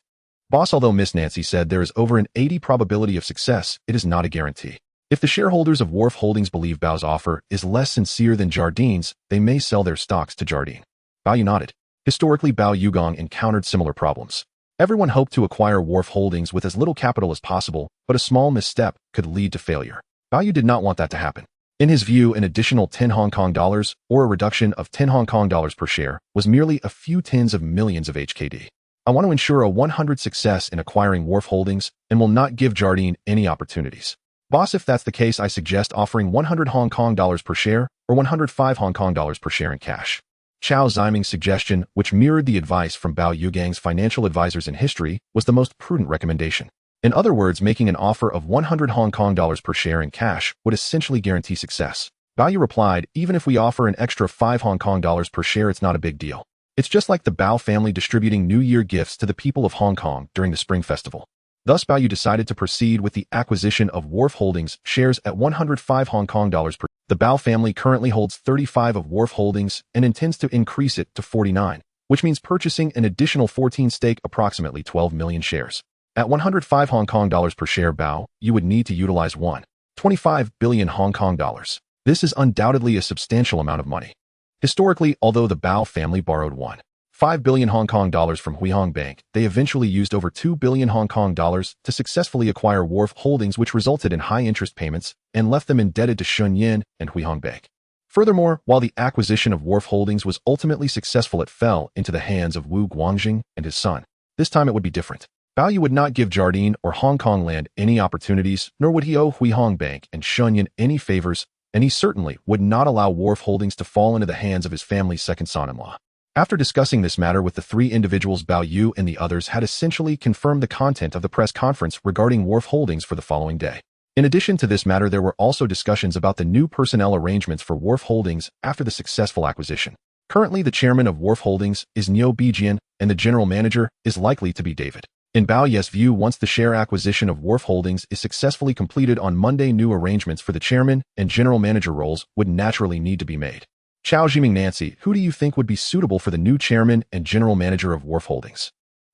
Speaker 1: Boss, although Miss Nancy said there is over an 80 probability of success, it is not a guarantee. If the shareholders of Wharf Holdings believe Bao's offer is less sincere than Jardine's, they may sell their stocks to Jardine. Bao Yu nodded. Historically, Bao Yu encountered similar problems. Everyone hoped to acquire Wharf Holdings with as little capital as possible, but a small misstep could lead to failure. Bao Yu did not want that to happen. In his view, an additional 10 Hong Kong dollars, or a reduction of 10 Hong Kong dollars per share, was merely a few tens of millions of HKD. I want to ensure a 100% success in acquiring Wharf Holdings and will not give Jardine any opportunities. Boss, if that's the case, I suggest offering 100 Hong Kong dollars per share or 105 Hong Kong dollars per share in cash. Chao Ziming's suggestion, which mirrored the advice from Bao Yugang's financial advisors in history, was the most prudent recommendation. In other words, making an offer of 100 Hong Kong dollars per share in cash would essentially guarantee success. Bao Yu replied, even if we offer an extra 5 Hong Kong dollars per share, it's not a big deal. It's just like the Bao family distributing New Year gifts to the people of Hong Kong during the Spring Festival. Thus, Bao Yu decided to proceed with the acquisition of Wharf Holdings shares at 105 Hong Kong dollars per. The Bao family currently holds 35 of Wharf Holdings and intends to increase it to 49, which means purchasing an additional 14 stake, approximately 12 million shares. At 105 Hong Kong dollars per share, Bao Yu would need to utilize 1.25 billion Hong Kong dollars. This is undoubtedly a substantial amount of money. Historically, although the Bao family borrowed 1.5 billion Hong Kong dollars from Huihong Bank, they eventually used over 2 billion Hong Kong dollars to successfully acquire Wharf Holdings, which resulted in high interest payments and left them indebted to Shen and Huihong Bank. Furthermore, while the acquisition of Wharf Holdings was ultimately successful, it fell into the hands of Wu Guangjing and his son. This time it would be different. Bao Yu would not give Jardine or Hong Kong Land any opportunities, nor would he owe Huihong Bank and Shen any favors, and he certainly would not allow Wharf Holdings to fall into the hands of his family's second son-in-law. After discussing this matter with the three individuals, Bao Yu and the others had essentially confirmed the content of the press conference regarding Wharf Holdings for the following day. In addition to this matter, there were also discussions about the new personnel arrangements for Wharf Holdings after the successful acquisition. Currently, the chairman of Wharf Holdings is Niu Bijian, and the general manager is likely to be David. In Bao Yu's view, once the share acquisition of Wharf Holdings is successfully completed on Monday, new arrangements for the chairman and general manager roles would naturally need to be made. Chao Ziming, Nancy, who do you think would be suitable for the new chairman and general manager of Wharf Holdings?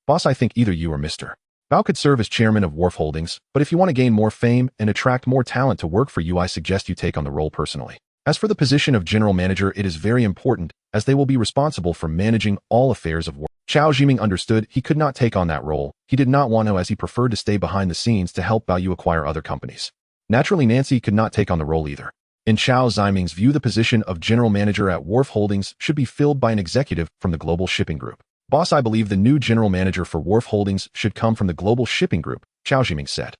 Speaker 1: Boss, I think either you or Mr. Bao could serve as chairman of Wharf Holdings, but if you want to gain more fame and attract more talent to work for you, I suggest you take on the role personally. As for the position of general manager, it is very important, as they will be responsible for managing all affairs of Wharf. Chao Ziming understood he could not take on that role. He did not want to, as he preferred to stay behind the scenes to help Bao Yu acquire other companies. Naturally, Nancy could not take on the role either. In Chao Ziming's view, the position of general manager at Wharf Holdings should be filled by an executive from the Global Shipping Group. Boss, I believe the new general manager for Wharf Holdings should come from the Global Shipping Group, Chao Ziming said.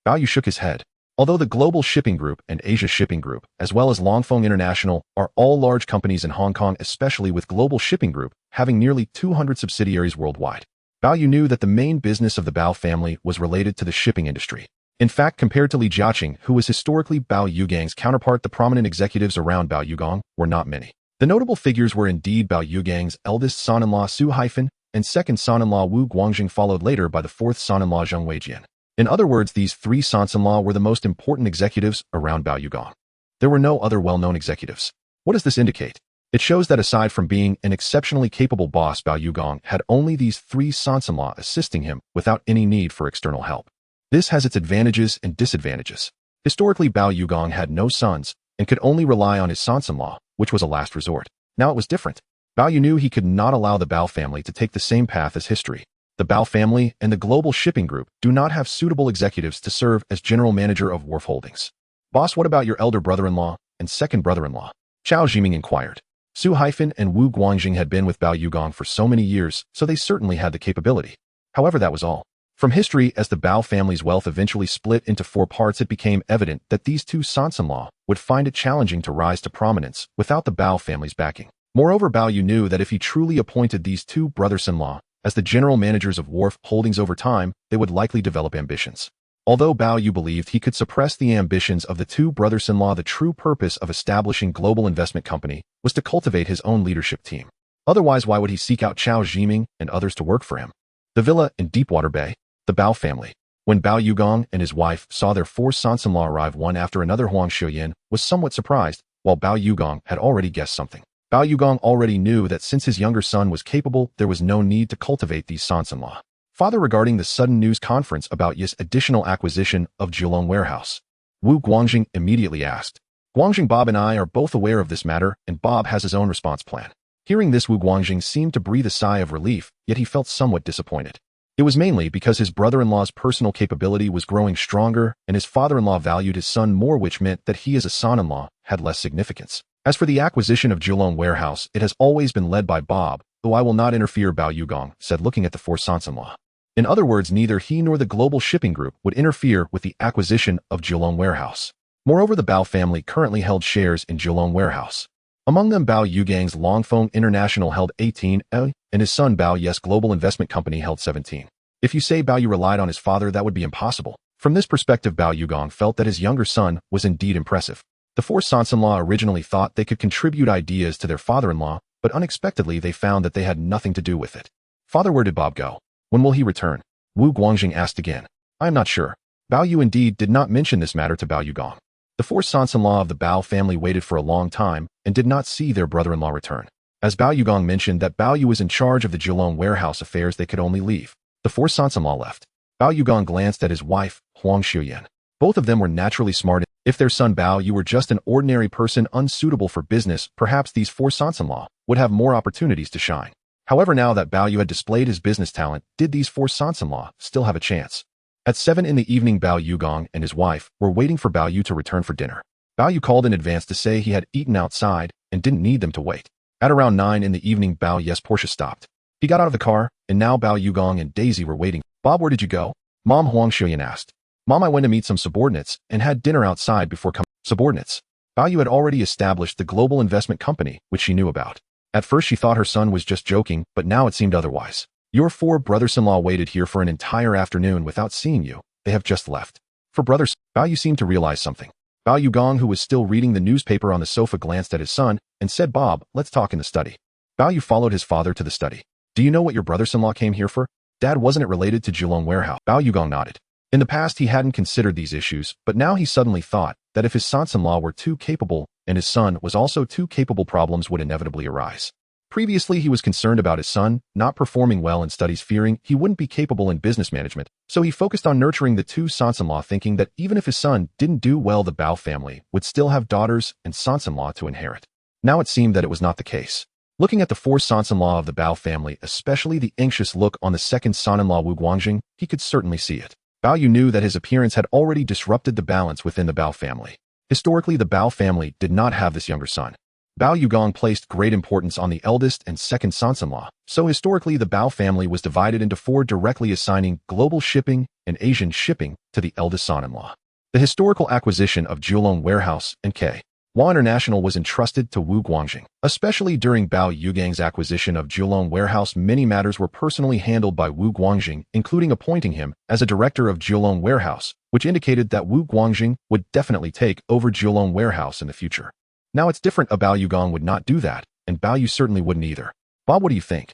Speaker 1: Bao Yu shook his head. Although the Global Shipping Group and Asia Shipping Group, as well as Longfeng International, are all large companies in Hong Kong, especially with Global Shipping Group having nearly 200 subsidiaries worldwide, Bao Yu knew that the main business of the Bao family was related to the shipping industry. In fact, compared to Li Jiacheng, who was historically Bao Yugang's counterpart, the prominent executives around Bao Yugang were not many. The notable figures were indeed Bao Yugang's eldest son-in-law Su Haifan and second son-in-law Wu Guangjing, followed later by the fourth son-in-law Zheng Weijian. In other words, these three sons-in-law were the most important executives around Bao Yugang. There were no other well-known executives. What does this indicate? It shows that aside from being an exceptionally capable boss, Bao Yugang had only these three sons-in-law assisting him without any need for external help. This has its advantages and disadvantages. Historically, Bao Yugang had no sons and could only rely on his sons-in-law, which was a last resort. Now it was different. Bao Yu knew he could not allow the Bao family to take the same path as history. The Bao family and the Global Shipping Group do not have suitable executives to serve as general manager of Wharf Holdings. Boss, what about your elder brother-in-law and second brother-in-law? Chao Ziming inquired. Su Haifan and Wu Guangjing had been with Bao Yugang for so many years, so they certainly had the capability. However, that was all. From history, as the Bao family's wealth eventually split into four parts, it became evident that these two sons-in-law would find it challenging to rise to prominence without the Bao family's backing. Moreover, Bao Yu knew that if he truly appointed these two brothers-in-law as the general managers of Wharf Holdings over time, they would likely develop ambitions. Although Bao Yu believed he could suppress the ambitions of the two brothers-in-law, the true purpose of establishing Global Investment Company was to cultivate his own leadership team. Otherwise, why would he seek out Chao Ziming and others to work for him? The villa in Deepwater Bay. The Bao family. When Bao Yugang and his wife saw their four sons-in-law arrive one after another, Huang Xiuyan was somewhat surprised, while Bao Yugang had already guessed something. Bao Yugang already knew that since his younger son was capable, there was no need to cultivate these sons-in-law. Father, regarding the sudden news conference about Yi's additional acquisition of Geelong Warehouse. Wu Guangjing immediately asked. Guangjing, Bob and I are both aware of this matter, and Bob has his own response plan. Hearing this, Wu Guangjing seemed to breathe a sigh of relief, yet he felt somewhat disappointed. It was mainly because his brother-in-law's personal capability was growing stronger, and his father-in-law valued his son more, which meant that he as a son-in-law had less significance. As for the acquisition of Kowloon warehouse, it has always been led by Bob, though I will not interfere, Bao Yu said, looking at the four sons-in-law. In other words, neither he nor the global shipping group would interfere with the acquisition of Kowloon warehouse. Moreover, the Bao family currently held shares in Kowloon warehouse. Among them, Bao Yugang's Longfeng International held 18, and his son Bao Yes Global Investment Company held 17. If you say Bao Yu relied on his father, that would be impossible. From this perspective, Bao Yugang felt that his younger son was indeed impressive. The four sons-in-law originally thought they could contribute ideas to their father-in-law, but unexpectedly they found that they had nothing to do with it. Father, where did Bob go? When will he return? Wu Guangjing asked again. I am not sure. Bao Yu indeed did not mention this matter to Bao Yugang. The four sons-in-law of the Bao family waited for a long time and did not see their brother-in-law return. As Bao Yugang mentioned that Bao Yu was in charge of the Kowloon warehouse affairs, they could only leave. The four sons-in-law left. Bao Yugang glanced at his wife, Huang Xiuyan. Both of them were naturally smart. If their son Bao Yu were just an ordinary person unsuitable for business, perhaps these four sons-in-law would have more opportunities to shine. However, now that Bao Yu had displayed his business talent, did these four sons-in-law still have a chance? At 7 in the evening, Bao Yugang and his wife were waiting for Bao Yu to return for dinner. Bao Yu called in advance to say he had eaten outside and didn't need them to wait. At around 9 in the evening, Bao Yes Porsche stopped. He got out of the car, and now Bao Yugang and Daisy were waiting. Bob, where did you go? Mom, Huang Xiuyan asked. Mom, I went to meet some subordinates and had dinner outside before coming. Subordinates. Bao Yu had already established the global investment company, which she knew about. At first she thought her son was just joking, but now it seemed otherwise. Your four brothers-in-law waited here for an entire afternoon without seeing you. They have just left. For brothers, Bao Yu seemed to realize something. Bao Yugang, who was still reading the newspaper on the sofa, glanced at his son and said, Bob, let's talk in the study. Bao Yu followed his father to the study. Do you know what your brothers-in-law came here for? Dad, wasn't it related to Kowloon warehouse? Bao Yugang nodded. In the past, he hadn't considered these issues, but now he suddenly thought that if his sons-in-law were too capable and his son was also too capable, problems would inevitably arise. Previously, he was concerned about his son not performing well in studies, fearing he wouldn't be capable in business management, so he focused on nurturing the two sons-in-law, thinking that even if his son didn't do well, the Bao family would still have daughters and sons-in-law to inherit. Now it seemed that it was not the case. Looking at the four sons-in-law of the Bao family, especially the anxious look on the second son-in-law Wu Guangjing, he could certainly see it. Bao Yu knew that his appearance had already disrupted the balance within the Bao family. Historically, the Bao family did not have this younger son. Bao Yugang placed great importance on the eldest and second sons-in-law, so historically the Bao family was divided into four, directly assigning global shipping and Asian shipping to the eldest son-in-law. The historical acquisition of Kowloon warehouse and Kowloon International was entrusted to Wu Guangjing. Especially during Bao Yugang's acquisition of Kowloon warehouse, many matters were personally handled by Wu Guangjing, including appointing him as a director of Kowloon warehouse, which indicated that Wu Guangjing would definitely take over Kowloon warehouse in the future. Now it's different. Bao Yugang would not do that, and Bao Yu certainly wouldn't either. Bob, what do you think?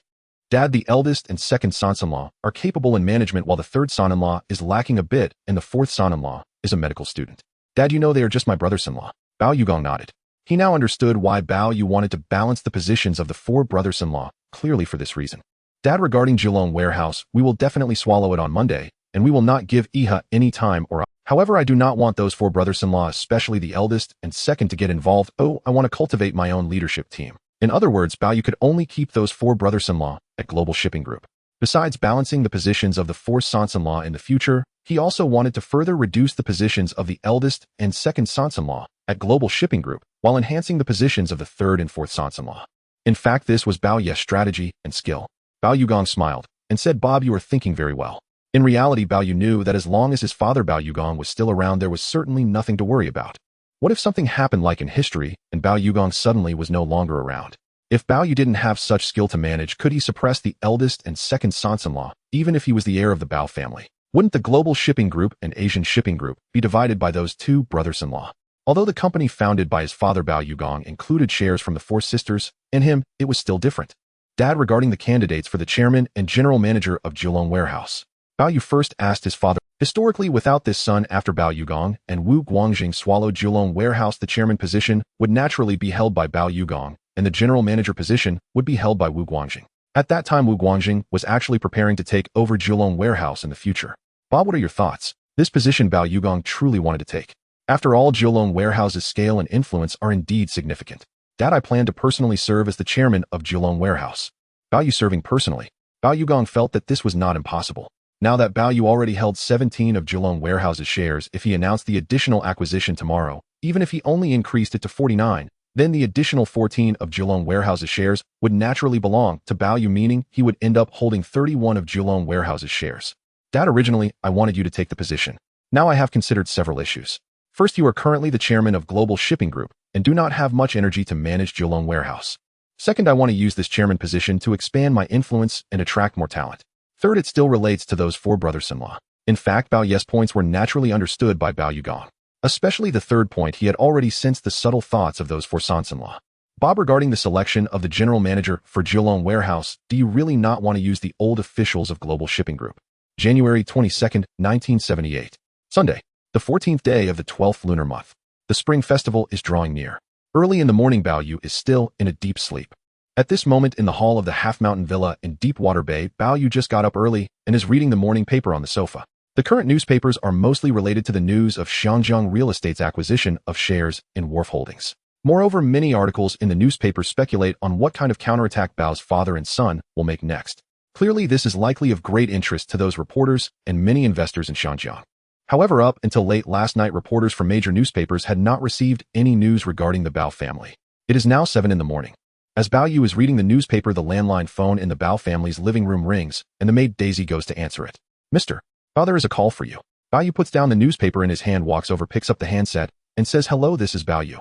Speaker 1: Dad, the eldest and second sons-in-law are capable in management, while the third son-in-law is lacking a bit, and the fourth son-in-law is a medical student. Dad, you know they are just my brothers-in-law. Bao Yugang nodded. He now understood why Bao Yu wanted to balance the positions of the four brothers-in-law, clearly for this reason. Dad, regarding Kowloon warehouse, we will definitely swallow it on Monday, and we will not give Iha any time or however, I do not want those four brothers-in-law, especially the eldest and second, to get involved. Oh, I want to cultivate my own leadership team. In other words, Bao Yu could only keep those four brothers-in-law at Global Shipping Group. Besides balancing the positions of the four sons-in-law in the future, he also wanted to further reduce the positions of the eldest and second sons-in-law at Global Shipping Group, while enhancing the positions of the third and fourth sons-in-law. In fact, this was Bao Ye's strategy and skill. Bao Yugang smiled and said, Bob, you are thinking very well. In reality, Bao Yu knew that as long as his father Bao Yugang was still around, there was certainly nothing to worry about. What if something happened like in history, and Bao Yugang suddenly was no longer around? If Bao Yu didn't have such skill to manage, could he suppress the eldest and second sons-in-law, even if he was the heir of the Bao family? Wouldn't the Global Shipping Group and Asian Shipping Group be divided by those two brothers-in-law? Although the company founded by his father Bao Yugang included shares from the four sisters, in him, it was still different. Dad, regarding the candidates for the chairman and general manager of Kowloon warehouse. Bao Yu first asked his father. Historically, without this son, after Bao Yugang and Wu Guangjing swallowed Kowloon warehouse, the chairman position would naturally be held by Bao Yugang, and the general manager position would be held by Wu Guangjing. At that time, Wu Guangjing was actually preparing to take over Kowloon warehouse in the future. Bob, what are your thoughts? This position Bao Yugang truly wanted to take. After all, Kowloon Warehouse's scale and influence are indeed significant. Dad, I plan to personally serve as the chairman of Kowloon Warehouse. Bao Yu serving personally. Bao Yu felt that this was not impossible. Now that Bao Yu already held 17 of Kowloon Warehouse's shares, if he announced the additional acquisition tomorrow, even if he only increased it to 49, then the additional 14 of Kowloon Warehouse's shares would naturally belong to Bao Yu, meaning he would end up holding 31 of Kowloon Warehouse's shares. Dad, originally, I wanted you to take the position. Now I have considered several issues. First, you are currently the chairman of Global Shipping Group and do not have much energy to manage Kowloon Warehouse. Second, I want to use this chairman position to expand my influence and attract more talent. Third, it still relates to those 4 brothers-in-law. In fact, Bao Yu's points were naturally understood by Bao Yu, especially the third point. He had already sensed the subtle thoughts of those 4 sons-in-law. Bob, regarding the selection of the general manager for Kowloon Warehouse, do you really not want to use the old officials of Global Shipping Group? January 22nd, 1978. Sunday, the 14th day of the 12th lunar month. The spring festival is drawing near. Early in the morning, Bao Yu is still in a deep sleep. At this moment, in the hall of the half-mountain villa in Deepwater Bay, Bao Yu just got up early and is reading the morning paper on the sofa. The current newspapers are mostly related to the news of Shanjiang Real Estate's acquisition of shares in Wharf Holdings. Moreover, many articles in the newspapers speculate on what kind of counterattack Bao's father and son will make next. Clearly, this is likely of great interest to those reporters and many investors in Shanjiang. However, up until late last night, reporters from major newspapers had not received any news regarding the Bao family. It is now 7 in the morning. As Bao Yu is reading the newspaper, the landline phone in the Bao family's living room rings, and the maid Daisy goes to answer it. Mr. Bao, there is a call for you. Bao Yu puts down the newspaper in his hand, walks over, picks up the handset, and says, hello, this is Bao Yu.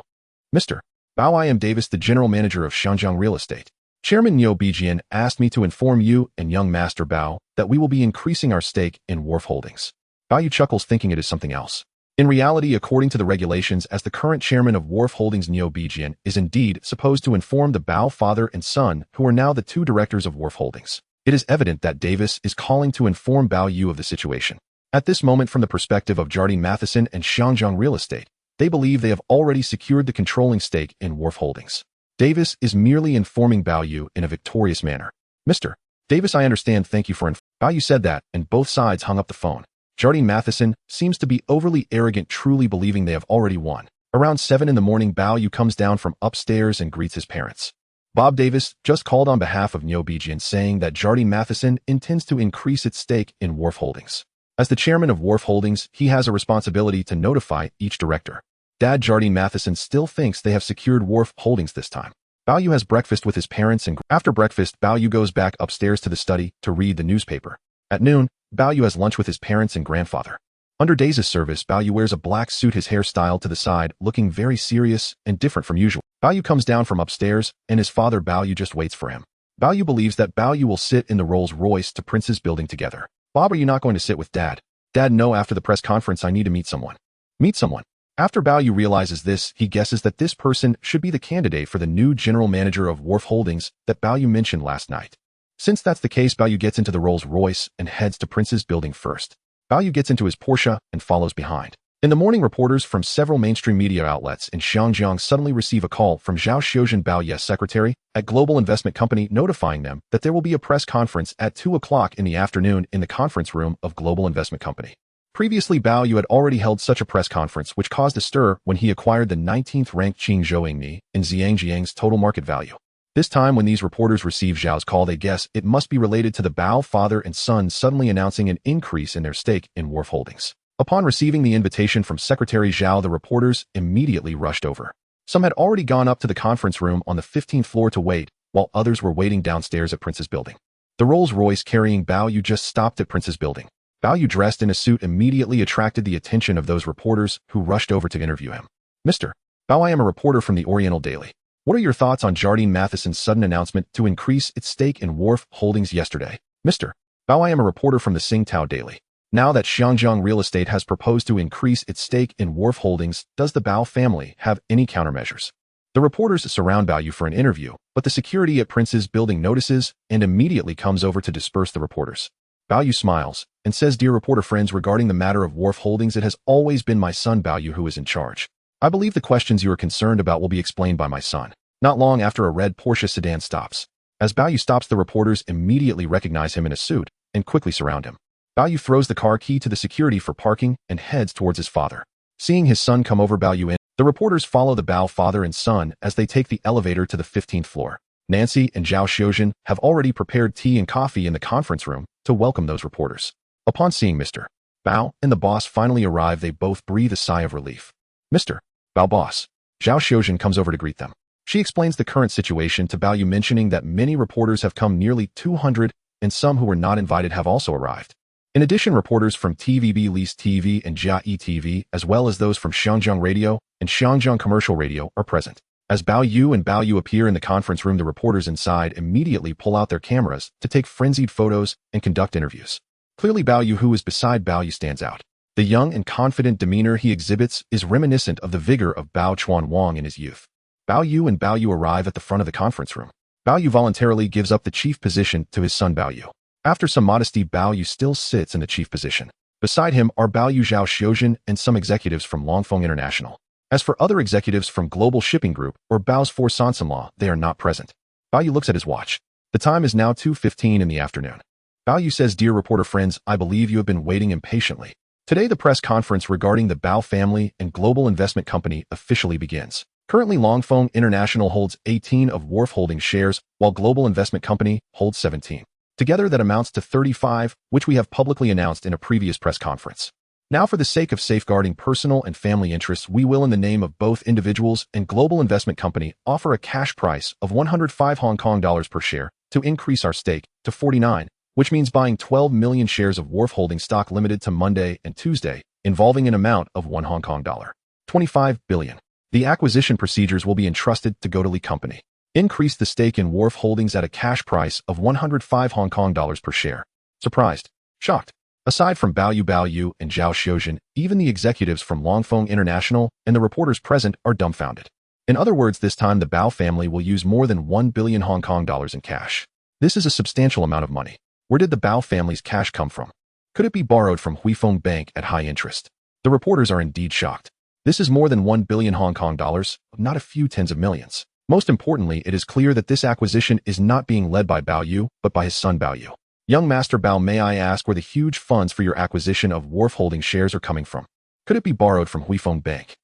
Speaker 1: Mr. Bao, I am Davis, the general manager of Shanjiang Real Estate. Chairman Liu Jiacheng asked me to inform you and young Master Bao that we will be increasing our stake in Wharf Holdings. Bao Yu chuckles, thinking it is something else. In reality, according to the regulations, as the current chairman of Wharf Holdings, Liu Jiacheng is indeed supposed to inform the Bao father and son, who are now the 2 directors of Wharf Holdings. It is evident that Davis is calling to inform Bao Yu of the situation. At this moment, from the perspective of Jardine Matheson and Shanjiang Real Estate, they believe they have already secured the controlling stake in Wharf Holdings. Davis is merely informing Bao Yu in a victorious manner. Mr. Davis, I understand, thank you for Bao Yu said that, and both sides hung up the phone. Jardine Matheson seems to be overly arrogant, truly believing they have already won. Around 7 in the morning, Bao Yu comes down from upstairs and greets his parents. Bob Davis just called on behalf of Liu Jiacheng, saying that Jardine Matheson intends to increase its stake in Wharf Holdings. As the chairman of Wharf Holdings, he has a responsibility to notify each director. Dad, Jardine Matheson still thinks they have secured Wharf Holdings this time. Bao Yu has breakfast with his parents, and after breakfast, Bao Yu goes back upstairs to the study to read the newspaper. At noon, Bao Yu has lunch with his parents and grandfather. Under Days' service, Bao Yu wears a black suit, his hair styled to the side, looking very serious and different from usual. Bao Yu comes down from upstairs, and his father Bao Yu just waits for him. Bao Yu believes that Bao Yu will sit in the Rolls Royce to Prince's building together. Bob, are you not going to sit with Dad? Dad, no, after the press conference I need to meet someone. Meet someone. After Bao Yu realizes this, he guesses that this person should be the candidate for the new general manager of Wharf Holdings that Bao Yu mentioned last night. Since that's the case, Bao Yu gets into the Rolls Royce and heads to Prince's building first. Bao Yu gets into his Porsche and follows behind. In the morning, reporters from several mainstream media outlets in Shanjiang suddenly receive a call from Zhao Xiuzhen, Bao Yu's secretary, at Global Investment Company, notifying them that there will be a press conference at 2 o'clock in the afternoon in the conference room of Global Investment Company. Previously, Bao Yu had already held such a press conference, which caused a stir when he acquired the 19th-ranked Qing Zhouingni in Jiang's total market value. This time, when these reporters receive Zhao's call, they guess it must be related to the Bao father and son suddenly announcing an increase in their stake in Wharf Holdings. Upon receiving the invitation from Secretary Zhao, the reporters immediately rushed over. Some had already gone up to the conference room on the 15th floor to wait, while others were waiting downstairs at Prince's building. The Rolls Royce carrying Bao Yu just stopped at Prince's building. Bao Yu, dressed in a suit, immediately attracted the attention of those reporters who rushed over to interview him. Mr. Bao, I am a reporter from the Oriental Daily. What are your thoughts on Jardine Matheson's sudden announcement to increase its stake in Wharf Holdings yesterday? Mr. Bao, I am a reporter from the Tsingtao Daily. Now that Shanjiang Real Estate has proposed to increase its stake in Wharf Holdings, does the Bao family have any countermeasures? The reporters surround Bao Yu for an interview, but the security at Prince's building notices and immediately comes over to disperse the reporters. Bao Yu smiles and says, dear reporter friends, regarding the matter of Wharf Holdings, it has always been my son Bao Yu who is in charge. I believe the questions you are concerned about will be explained by my son. Not long after, a red Porsche sedan stops. As Bao Yu stops, the reporters immediately recognize him in a suit and quickly surround him. Bao Yu throws the car key to the security for parking and heads towards his father. Seeing his son come over Bao Yu in, the reporters follow the Bao father and son as they take the elevator to the 15th floor. Nancy and Zhao Xiuzhen have already prepared tea and coffee in the conference room to welcome those reporters. Upon seeing Mr. Bao and the boss finally arrive, they both breathe a sigh of relief. Mr. Bao boss. Zhao Xiuzhen comes over to greet them. She explains the current situation to Bao Yu, mentioning that many reporters have come, nearly 200, and some who were not invited have also arrived. In addition, reporters from TVB Lease TV and Jia TV, as well as those from Xiangjiang Radio and Xiangjiang Commercial Radio, are present. As Bao Yu and Bao Yu appear in the conference room, the reporters inside immediately pull out their cameras to take frenzied photos and conduct interviews. Clearly, Bao Yu, who is beside Bao Yu, stands out. The young and confident demeanor he exhibits is reminiscent of the vigor of Bao Chuan Wang in his youth. Bao Yu and Bao Yu arrive at the front of the conference room. Bao Yu voluntarily gives up the chief position to his son Bao Yu. After some modesty, Bao Yu still sits in the chief position. Beside him are Bao Yu, Zhao Xiuzhen, and some executives from Longfeng International. As for other executives from Global Shipping Group or Bao's four sons-in-law, they are not present. Bao Yu looks at his watch. The time is now 2:15 in the afternoon. Bao Yu says, "Dear reporter friends, I believe you have been waiting impatiently. Today the press conference regarding the Bao family and Global Investment Company officially begins. Currently, Longfeng International holds 18 of Wharf Holdings shares, while Global Investment Company holds 17. Together that amounts to 35, which we have publicly announced in a previous press conference. Now, for the sake of safeguarding personal and family interests, we will, in the name of both individuals and Global Investment Company, offer a cash price of 105 Hong Kong dollars per share to increase our stake to 49, which means buying 12 million shares of Wharf Holdings stock limited to Monday and Tuesday, involving an amount of 1 Hong Kong dollar, 25 billion. The acquisition procedures will be entrusted to Li Company. Increase the stake in Wharf Holdings at a cash price of 105 Hong Kong dollars per share." Surprised? Shocked? Aside from Bao Yu and Zhao Xiuzhen, even the executives from Longfeng International and the reporters present are dumbfounded. In other words, this time the Bao family will use more than 1 billion Hong Kong dollars in cash. This is a substantial amount of money. Where did the Bao family's cash come from? Could it be borrowed from Huifeng Bank at high interest? The reporters are indeed shocked. This is more than 1 billion Hong Kong dollars, not a few tens of millions. Most importantly, it is clear that this acquisition is not being led by Bao Yu, but by his son Bao Yu. "Young Master Bao, may I ask where the huge funds for your acquisition of Wharf Holdings shares are coming from? Could it be borrowed from Huifeng Bank?"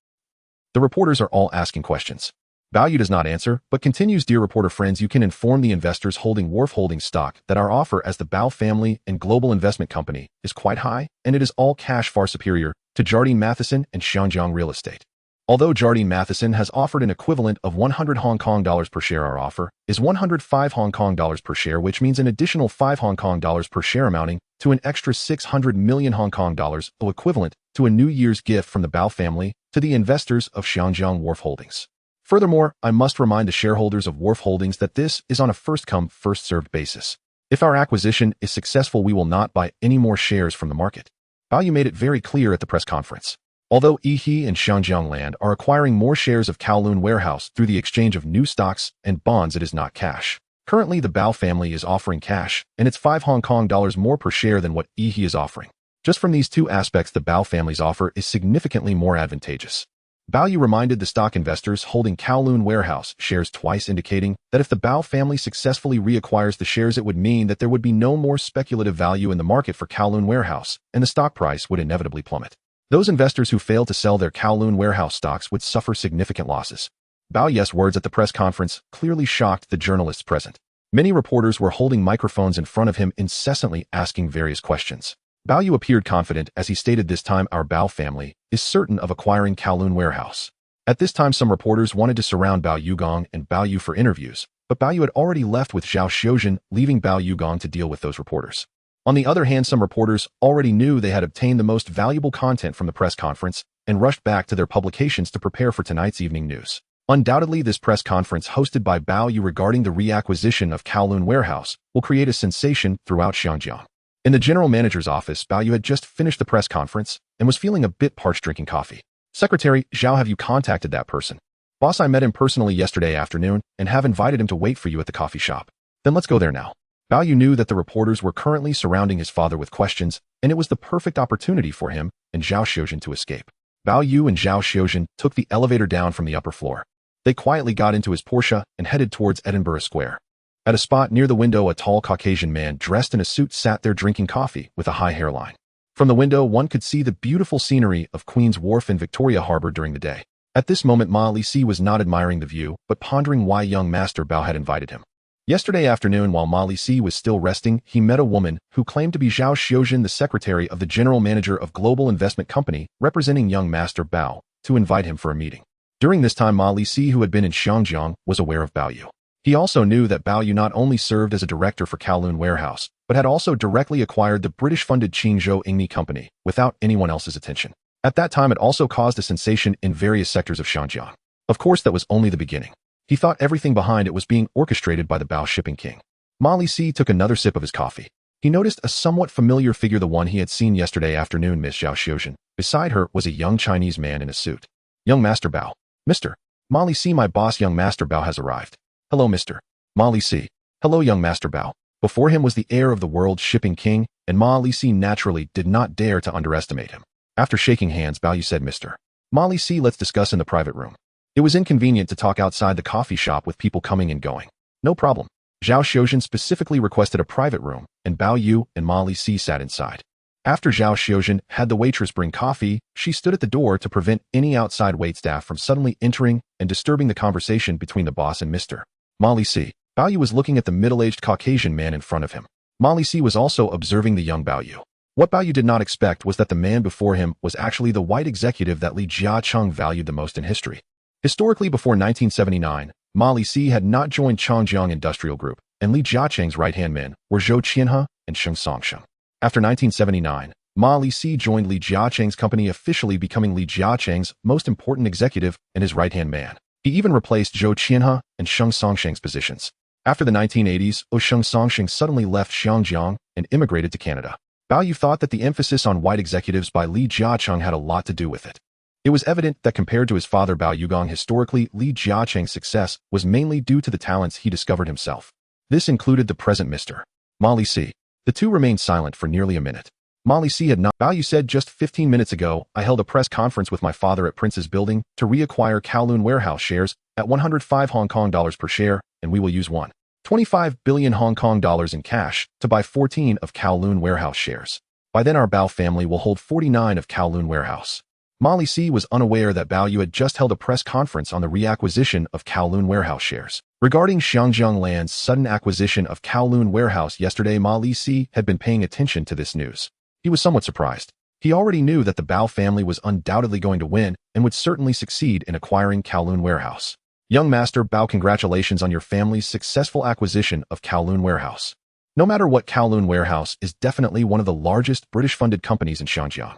Speaker 1: The reporters are all asking questions. Bao Yu does not answer, but continues, "Dear reporter friends, you can inform the investors holding Wharf Holdings stock that our offer as the Bao family and Global Investment Company is quite high, and it is all cash, far superior to Jardine Matheson and Xiangjiang Real Estate. Although Jardine Matheson has offered an equivalent of 100 Hong Kong dollars per share, our offer is 105 Hong Kong dollars per share, which means an additional 5 Hong Kong dollars per share, amounting to an extra 600 million Hong Kong dollars, equivalent to a New Year's gift from the Bao family to the investors of Xiangjiang Wharf Holdings. Furthermore, I must remind the shareholders of Wharf Holdings that this is on a first-come, first-served basis. If our acquisition is successful, we will not buy any more shares from the market." Bao Yu made it very clear at the press conference. Although Yihe and Xiangjiang Land are acquiring more shares of Kowloon Warehouse through the exchange of new stocks and bonds, it is not cash. Currently, the Bao family is offering cash, and it's 5 Hong Kong dollars more per share than what Yihe is offering. Just from these two aspects, the Bao family's offer is significantly more advantageous. Bao Yu reminded the stock investors holding Kowloon Warehouse shares twice, indicating that if the Bao family successfully reacquires the shares, it would mean that there would be no more speculative value in the market for Kowloon Warehouse, and the stock price would inevitably plummet. Those investors who failed to sell their Kowloon Warehouse stocks would suffer significant losses. Bao Yu's words at the press conference clearly shocked the journalists present. Many reporters were holding microphones in front of him, incessantly asking various questions. Bao Yu appeared confident as he stated, "This time our Bao family is certain of acquiring Kowloon Warehouse." At this time, some reporters wanted to surround Bao Yugong and Bao Yu for interviews, but Bao Yu had already left with Zhao Xiuzhen, leaving Bao Yugong to deal with those reporters. On the other hand, some reporters already knew they had obtained the most valuable content from the press conference and rushed back to their publications to prepare for tonight's evening news. Undoubtedly, this press conference hosted by Bao Yu regarding the reacquisition of Kowloon Warehouse will create a sensation throughout Xiangjiang. In the general manager's office, Bao Yu had just finished the press conference and was feeling a bit parched, drinking coffee. "Secretary, Zhao, have you contacted that person?" "Boss, I met him personally yesterday afternoon and have invited him to wait for you at the coffee shop." "Then let's go there now." Bao Yu knew that the reporters were currently surrounding his father with questions, and it was the perfect opportunity for him and Zhao Xiuzhen to escape. Bao Yu and Zhao Xiuzhen took the elevator down from the upper floor. They quietly got into his Porsche and headed towards Edinburgh Square. At a spot near the window, a tall Caucasian man dressed in a suit sat there drinking coffee with a high hairline. From the window, one could see the beautiful scenery of Queen's Wharf and Victoria Harbor during the day. At this moment, Ma Lisi was not admiring the view, but pondering why young Master Bao had invited him. Yesterday afternoon, while Ma Lisi was still resting, he met a woman who claimed to be Zhao Xiuzhen, the secretary of the general manager of Global Investment Company, representing young Master Bao, to invite him for a meeting. During this time, Ma Lisi, who had been in Xiangjiang, was aware of Bao Yu. He also knew that Bao Yu not only served as a director for Kowloon Warehouse, but had also directly acquired the British-funded Qingzhou Ingni Company without anyone else's attention. At that time, it also caused a sensation in various sectors of Xiangjiang. Of course, that was only the beginning. He thought everything behind it was being orchestrated by the Bao shipping king. Ma Lisi took another sip of his coffee. He noticed a somewhat familiar figure, the one he had seen yesterday afternoon, Miss Zhao Xiuzhen. Beside her was a young Chinese man in a suit. Young Master Bao. Mr. Ma Lisi, my boss, young Master Bao has arrived. Hello, Mr. Ma Lisi. Hello, young Master Bao. Before him was the heir of the world's shipping king, and Ma Lisi naturally did not dare to underestimate him. After shaking hands, Bao Yu said, Mr. Ma Lisi, let's discuss in the private room. It was inconvenient to talk outside the coffee shop with people coming and going. No problem. Zhao Xiuzhen specifically requested a private room, and Bao Yu and Ma Lisi sat inside. After Zhao Xiuzhen had the waitress bring coffee, she stood at the door to prevent any outside waitstaff from suddenly entering and disturbing the conversation between the boss and Mr. Ma Lisi. Bao Yu was looking at the middle-aged Caucasian man in front of him. Ma Lisi was also observing the young Bao Yu. What Bao Yu did not expect was that the man before him was actually the white executive that Li Jiacheng valued the most in history. Historically, before 1979, Ma Lisi had not joined Changjiang Industrial Group, and Li Jiacheng's right-hand men were Zhou Qianhe and Sheng Songsheng. After 1979, Ma Lisi joined Li Jiacheng's company, officially becoming Li Jiacheng's most important executive and his right-hand man. He even replaced Zhou Qianhe and Sheng Songsheng's positions. After the 1980s, Sheng Songsheng suddenly left Xiangjiang and immigrated to Canada. Bao Yu thought that the emphasis on white executives by Li Jiacheng had a lot to do with it. It was evident that compared to his father Bao Yugong, historically, Li Jiacheng's success was mainly due to the talents he discovered himself. This included the present Mr. Ma Lisi. The two remained silent for nearly a minute. Ma Lisi had not. Bao Yu said, just 15 minutes ago, I held a press conference with my father at Prince's Building to reacquire Kowloon Warehouse shares at 105 Hong Kong dollars per share, and we will use 1.25 billion Hong Kong dollars in cash to buy 14 of Kowloon Warehouse shares. By then, our Bao family will hold 49 of Kowloon Warehouse. Ma Lisi was unaware that Bao Yu had just held a press conference on the reacquisition of Kowloon Warehouse shares. Regarding Xiangjiang Land's sudden acquisition of Kowloon Warehouse yesterday, Ma Lisi had been paying attention to this news. He was somewhat surprised. He already knew that the Bao family was undoubtedly going to win and would certainly succeed in acquiring Kowloon Warehouse. Young Master Bao, congratulations on your family's successful acquisition of Kowloon Warehouse. No matter what, Kowloon Warehouse is definitely one of the largest British-funded companies in Xiangjiang.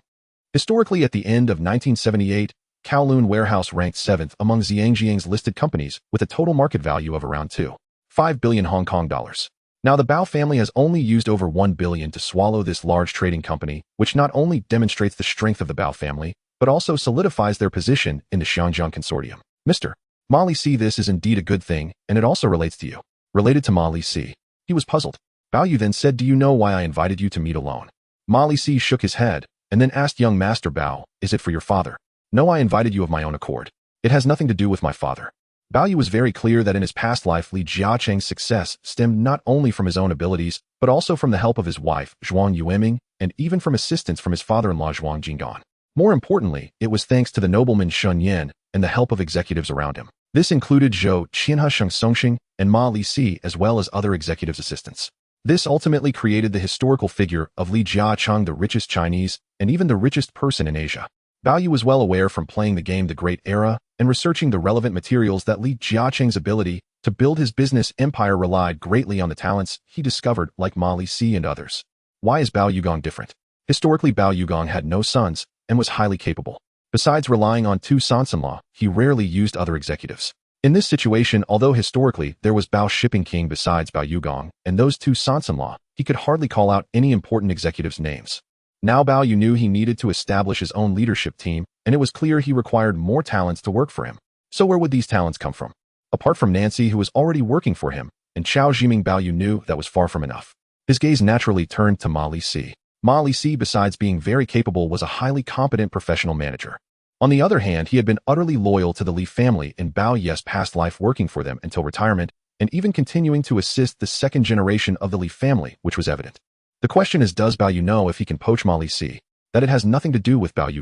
Speaker 1: Historically, at the end of 1978, Kowloon Warehouse ranked 7th among Xiangjiang's listed companies with a total market value of around 2.5 billion Hong Kong dollars. Now, the Bao family has only used over 1 billion to swallow this large trading company, which not only demonstrates the strength of the Bao family, but also solidifies their position in the Xiangjiang consortium. Mr. Ma Lisi, this is indeed a good thing, and it also relates to you. Related to Ma Lisi. He was puzzled. Bao Yu then said, do you know why I invited you to meet alone? Ma Lisi shook his head, and then asked young Master Bao, is it for your father? No, I invited you of my own accord. It has nothing to do with my father. Bao Yu was very clear that in his past life, Li Jiacheng's success stemmed not only from his own abilities, but also from the help of his wife, Zhuang Yueming, and even from assistance from his father-in-law, Zhuang Jinggan. More importantly, it was thanks to the nobleman Shun Yan and the help of executives around him. This included Zhou Qianhe, Sheng Songsheng, and Ma Lisi, as well as other executives' assistants. This ultimately created the historical figure of Li Jiacheng, the richest Chinese, and even the richest person in Asia. Bao Yu was well aware from playing the game The Great Era and researching the relevant materials that Li Jiacheng's ability to build his business empire relied greatly on the talents he discovered, like Ma Lisi and others. Why is Bao Yugong different? Historically, Bao Yugong had no sons and was highly capable. Besides relying on two sons-in-law, he rarely used other executives. In this situation, although historically there was Bao shipping king besides Bao Yugong and those two sons-in-law, he could hardly call out any important executives' names. Now Bao Yu knew he needed to establish his own leadership team, and it was clear he required more talents to work for him. So where would these talents come from? Apart from Nancy, who was already working for him, and Chao Jiming, Bao Yu knew that was far from enough. His gaze naturally turned to Ma Lisi. Ma Lisi, besides being very capable, was a highly competent professional manager. On the other hand, he had been utterly loyal to the Li family in Bao Yu's past life, working for them until retirement, and even continuing to assist the second generation of the Li family, which was evident. The question is, does Bao Yu know if he can poach Ma Lisi? that it has nothing to do with Bao Yu.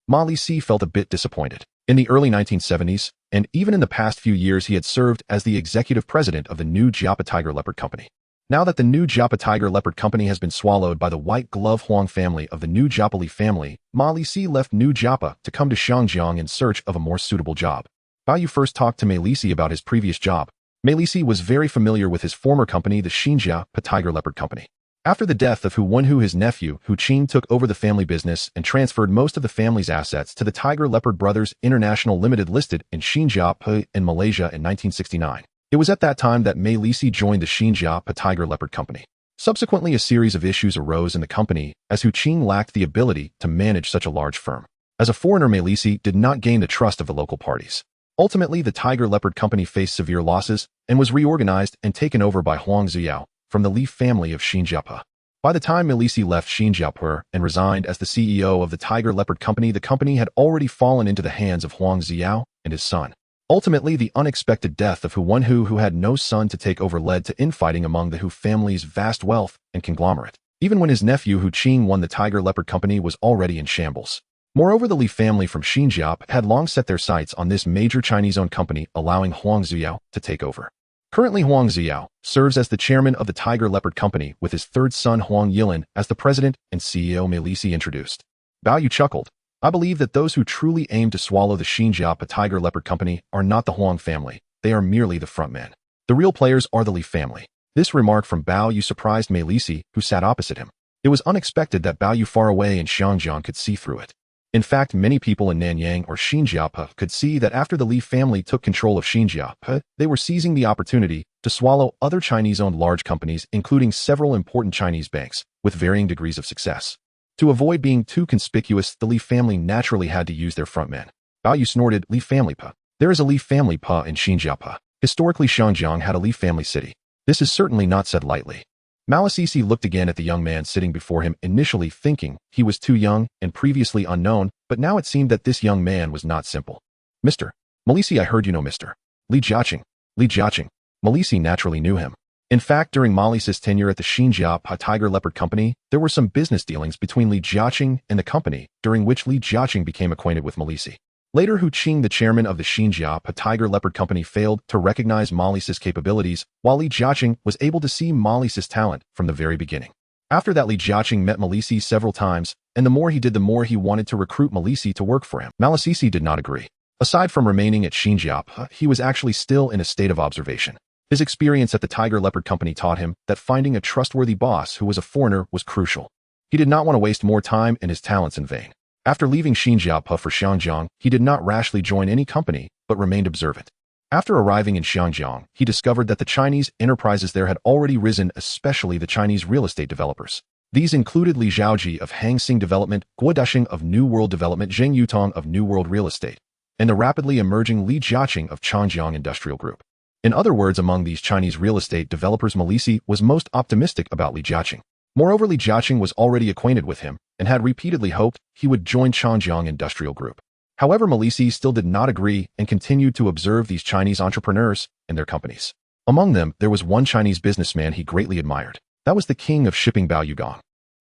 Speaker 1: Ma Lisi felt a bit disappointed. In the early 1970s, and even in the past few years, he had served as the executive president of the new Jiapa Tiger Leopard Company. Now that the new Jiapa Tiger Leopard Company has been swallowed by the white glove Huang family of the new Jiapa Li family, Ma Lisi left New Jiapa to come to Xiangjiang in search of a more suitable job. Bao Yu first talked to Mei Lisi about his previous job. Mei Lisi was very familiar with his former company, the Xinjia Tiger Leopard Company. After the death of Hu Wenhu, his nephew, Hu Qing took over the family business and transferred most of the family's assets to the Tiger Leopard Brothers International Limited, listed in Xinjia in Malaysia in 1969. It was at that time that Mei Lisi joined the Xinjia Tiger Leopard Company. Subsequently, a series of issues arose in the company as Hu Qing lacked the ability to manage such a large firm. As a foreigner, Mei Lisi did not gain the trust of the local parties. Ultimately, the Tiger Leopard Company faced severe losses and was reorganized and taken over by Huang Ziyao from the Li family of Xinjia. By the time Mei Lisi left Xinjia and resigned as the CEO of the Tiger Leopard Company, the company had already fallen into the hands of Huang Ziyao and his son. Ultimately, the unexpected death of Hu Wenhu, who had no son to take over, led to infighting among the Hu family's vast wealth and conglomerate. Even when his nephew Hu Qing won, the Tiger Leopard Company was already in shambles. Moreover, the Li family from Xinjia had long set their sights on this major Chinese-owned company, allowing Huang Ziyao to take over. Currently, Huang Ziyao serves as the chairman of the Tiger Leopard Company, with his third son Huang Yilin as the president and CEO. Mei Lisi introduced. Bao Yu chuckled. I believe that those who truly aim to swallow the Xinjia Tiger Leopard Company are not the Huang family. They are merely the frontmen. The real players are the Li family. This remark from Bao Yu surprised Mei Lisi, who sat opposite him. It was unexpected that Bao Yu far away in Xiangjiang could see through it. In fact, many people in Nanyang or Xinjia could see that after the Li family took control of Xinjia, they were seizing the opportunity to swallow other Chinese-owned large companies, including several important Chinese banks, with varying degrees of success. To avoid being too conspicuous, the Li family naturally had to use their frontmen. Bao Yu snorted. Li family pa. There is a Li family pa in Xinjia. Historically, Xiangjiang had a Li family city. This is certainly not said lightly. Ma Lisi looked again at the young man sitting before him, initially thinking he was too young and previously unknown, but now it seemed that this young man was not simple. Mr. Ma Lisi, I heard you know Mr. Li Jiacheng. Li Jiacheng. Ma Lisi naturally knew him. In fact, during Ma Lisi's tenure at the Xinjia Tiger Leopard Company, there were some business dealings between Li Jiacheng and the company, during which Li Jiacheng became acquainted with Ma Lisi. Later, Hu Qing, the chairman of the Xinjia Tiger Leopard Company, failed to recognize Ma Lisi's capabilities, while Li Jiacheng was able to see Ma Lisi's talent from the very beginning. After that, Li Jiacheng met Ma Lisi several times, and the more he did, the more he wanted to recruit Ma Lisi to work for him. Ma Lisi did not agree. Aside from remaining at Xinjia, he was actually still in a state of observation. His experience at the Tiger Leopard Company taught him that finding a trustworthy boss who was a foreigner was crucial. He did not want to waste more time and his talents in vain. After leaving Xinjia for Xiangjiang, he did not rashly join any company, but remained observant. After arriving in Xiangjiang, he discovered that the Chinese enterprises there had already risen, especially the Chinese real estate developers. These included Li Zhaoji of Hangsing Development, Guo Dasheng of New World Development, Zheng Yutong of New World Real Estate, and the rapidly emerging Li Jiacheng of Changjiang Industrial Group. In other words, among these Chinese real estate developers, Ma Lisi was most optimistic about Li Jiacheng. Moreover, Li Jiacheng was already acquainted with him and had repeatedly hoped he would join Changjiang Industrial Group. However, Ma Lisi still did not agree and continued to observe these Chinese entrepreneurs and their companies. Among them, there was one Chinese businessman he greatly admired. That was the king of shipping, Bao Yu.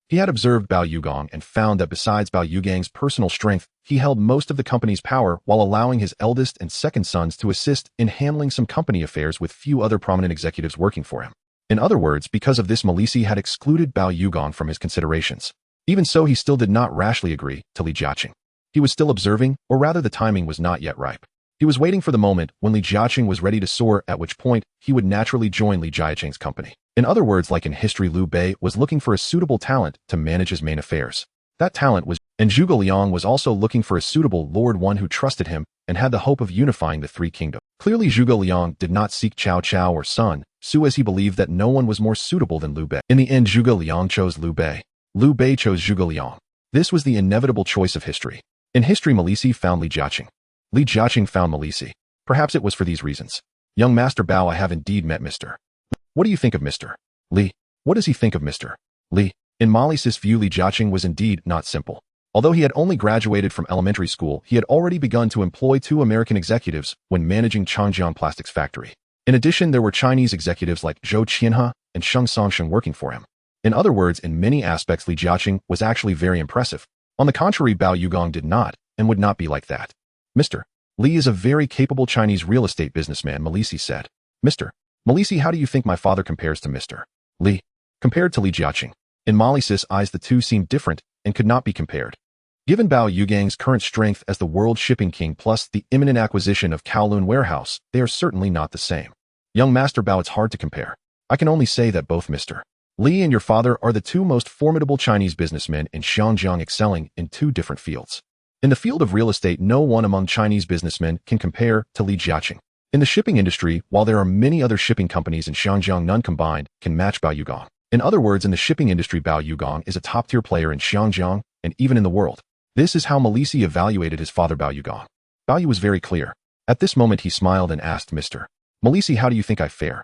Speaker 1: He had observed Bao Yu and found that besides Bao Yu's personal strength, he held most of the company's power while allowing his eldest and second sons to assist in handling some company affairs with few other prominent executives working for him. In other words, because of this, Ma Lisi had excluded Bao Yu from his considerations. Even so, he still did not rashly agree to Li Jiacheng. He was still observing, or rather the timing was not yet ripe. He was waiting for the moment when Li Jiacheng was ready to soar, at which point he would naturally join Li Jiacheng's company. In other words, like in history, Liu Bei was looking for a suitable talent to manage his main affairs. That talent was, and Zhuge Liang was also looking for a suitable lord, one who trusted him and had the hope of unifying the three kingdoms. Clearly, Zhuge Liang did not seek Cao Cao or Sun Su, as he believed that no one was more suitable than Liu Bei. In the end, Zhuge Liang chose Liu Bei. Liu Bei chose Zhuge Liang. This was the inevitable choice of history. In history, Ma Lisi found Li Jiacheng. Li Jiacheng found Ma Lisi. Perhaps it was for these reasons. Young Master Bao, I have indeed met Mr. What do you think of Mr. Li? What does he think of Mr. Li? In Ma Lisi's view, Li Jiacheng was indeed not simple. Although he had only graduated from elementary school, he had already begun to employ 2 American executives when managing Changjiang Plastics Factory. In addition, there were Chinese executives like Zhou Qianhe and Sheng Songshen working for him. In other words, in many aspects, Li Jiacheng was actually very impressive. On the contrary, Bao Yugong did not, and would not be like that. Mr. Li is a very capable Chinese real estate businessman, Malisi said. Mr. Malisi, how do you think my father compares to Mr. Li? Compared to Li Jiacheng. In Malisis' eyes, the two seemed different and could not be compared. Given Bao Yugang's current strength as the world shipping king plus the imminent acquisition of Kowloon warehouse, they are certainly not the same. Young Master Bao, it's hard to compare. I can only say that both Mr. Li and your father are the two most formidable Chinese businessmen in Xinjiang, excelling in two different fields. In the field of real estate, no one among Chinese businessmen can compare to Li Jiacheng. In the shipping industry, while there are many other shipping companies in Xinjiang, none combined can match Bao Yugong. In other words, in the shipping industry, Bao Yugong is a top-tier player in Xinjiang and even in the world. This is how Malisi evaluated his father Bao Yugong. Bao Yu was very clear. At this moment he smiled and asked Mr. Malisi, how do you think I fare?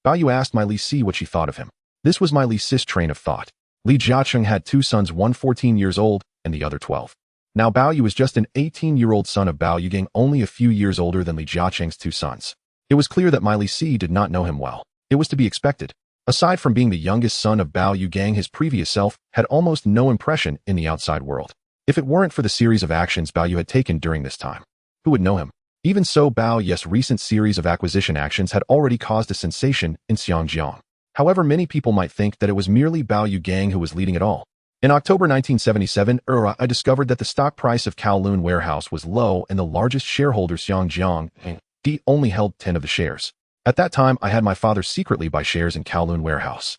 Speaker 1: Bao Yu asked my Li what she thought of him. This was my Li's train of thought. Li Jiacheng had two sons, one 14 years old and the other 12. Now Bao Yu was just an 18-year-old son of Bao Yugong, only a few years older than Li Jiacheng's two sons. It was clear that my Li did not know him well. It was to be expected. Aside from being the youngest son of Bao Yugong, his previous self had almost no impression in the outside world. If it weren't for the series of actions Bao Yu had taken during this time, who would know him? Even so, Bao Yu's recent series of acquisition actions had already caused a sensation in Xinjiang. However, many people might think that it was merely Bao Yugong who was leading it all. In October 1977, I discovered that the stock price of Kowloon warehouse was low and the largest shareholder, Xinjiang, only held 10 of the shares. At that time, I had my father secretly buy shares in Kowloon warehouse.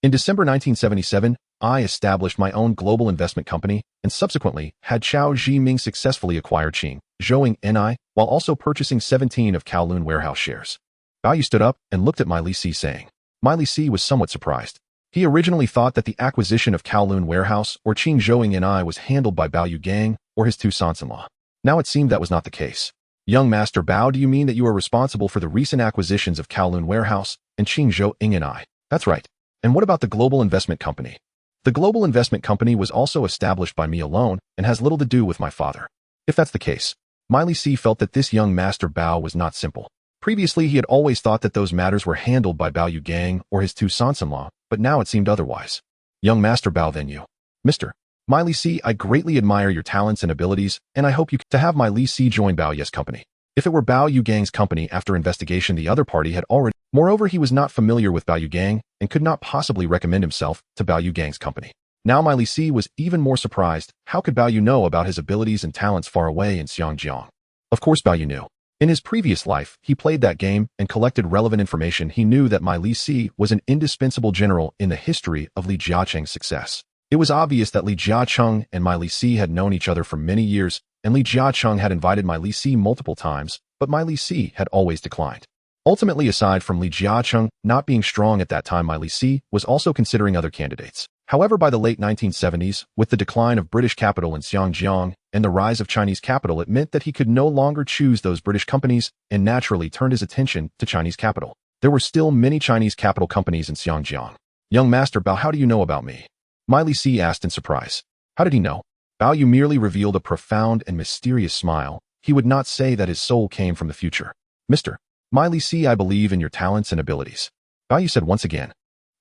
Speaker 1: In December 1977, I established my own global investment company and subsequently had Chao Zhiming successfully acquire Qing Zhouing NI while also purchasing 17 of Kowloon warehouse shares. Bao Yu stood up and looked at my Li saying. My Li was somewhat surprised. He originally thought that the acquisition of Kowloon warehouse or Qing Zhouing NI was handled by Bao Yugong or his two sons-in-law. Now it seemed that was not the case. Young Master Bao, do you mean that you are responsible for the recent acquisitions of Kowloon warehouse and Qing Zhouing NI? That's right. And what about the global investment company? The global investment company was also established by me alone and has little to do with my father. If that's the case, my Li felt that this young Master Bao was not simple. Previously, he had always thought that those matters were handled by Bao Yugong or his two sons-in-law, but now it seemed otherwise. Young Master Bao, then you. Mr. My Li, I greatly admire your talents and abilities, and I hope you to have my Li join Bao Yu's company. If it were Bao Yugong's company, after investigation the other party had already. Moreover, he was not familiar with Bao Yugong and could not possibly recommend himself to Bao Yugong's company. Now my Li was even more surprised. How could Bao Yu know about his abilities and talents far away in Xinjiang? Of course Bao Yu knew. In his previous life, he played that game and collected relevant information. He knew that my Li was an indispensable general in the history of Li Jiacheng's success. It was obvious that Li Jiacheng and my Li had known each other for many years, and Li Jiacheng had invited my Li multiple times, but my Li had always declined. Ultimately, aside from Li Jiacheng not being strong at that time, my Li was also considering other candidates. However, by the late 1970s, with the decline of British capital in Xinjiang and the rise of Chinese capital, it meant that he could no longer choose those British companies and naturally turned his attention to Chinese capital. There were still many Chinese capital companies in Xinjiang. Young Master Bao, how do you know about me? My Li asked in surprise. How did he know? Bao Yu merely revealed a profound and mysterious smile. He would not say that his soul came from the future. Mr. My Li, I believe in your talents and abilities. Bao Yu said once again.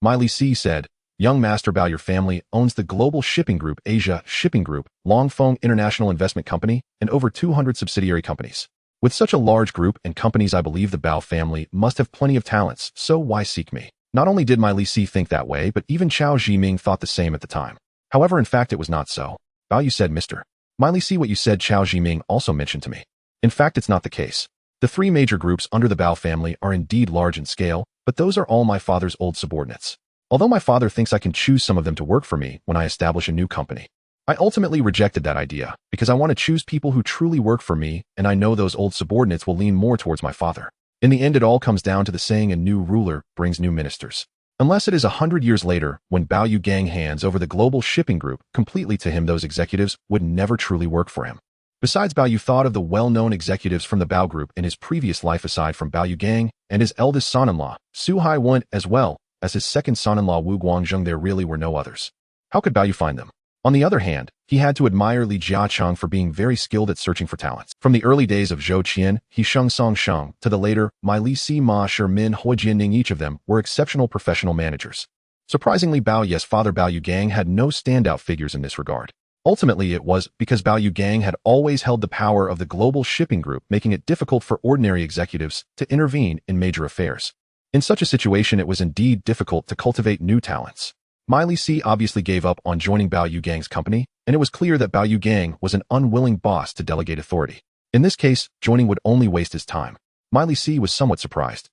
Speaker 1: My Li said, Young Master Bao, your family owns the global shipping group, Asia Shipping Group, Longfeng International Investment Company, and over 200 subsidiary companies. With such a large group and companies, I believe the Bao family must have plenty of talents, so why seek me? Not only did my Li think that way, but even Chao Zhiming thought the same at the time. However, in fact, it was not so. Bao Yu said, Mr. My Li, what you said Chao Zhiming also mentioned to me. In fact, it's not the case. The three major groups under the Bao family are indeed large in scale, but those are all my father's old subordinates. Although my father thinks I can choose some of them to work for me when I establish a new company, I ultimately rejected that idea because I want to choose people who truly work for me, and I know those old subordinates will lean more towards my father. In the end, it all comes down to the saying, a new ruler brings new ministers. Unless it is 100 years later, when Bao Yugong hands over the global shipping group completely to him, those executives would never truly work for him. Besides, Bao Yu thought of the well-known executives from the Bao group in his previous life, aside from Bao Yugong and his eldest son-in-law, Su Haiwen, as well as his second son-in-law Wu Guangzheng. There really were no others. How could Bao Yu find them? On the other hand, he had to admire Li Jiacheng for being very skilled at searching for talents. From the early days of Zhou Qian, He Sheng Song Sheng, to the later My Li Ma Shi Min Hui Jianning, each of them were exceptional professional managers. Surprisingly, Bao Yu's father Bao Yugong had no standout figures in this regard. Ultimately, it was because Bao Yu Gang had always held the power of the global shipping group, making it difficult for ordinary executives to intervene in major affairs. In such a situation, it was indeed difficult to cultivate new talents. Li Si obviously gave up on joining Bao Yu Gang's company, and it was clear that Bao Yu Gang was an unwilling boss to delegate authority. In this case, joining would only waste his time. Li Si was somewhat surprised.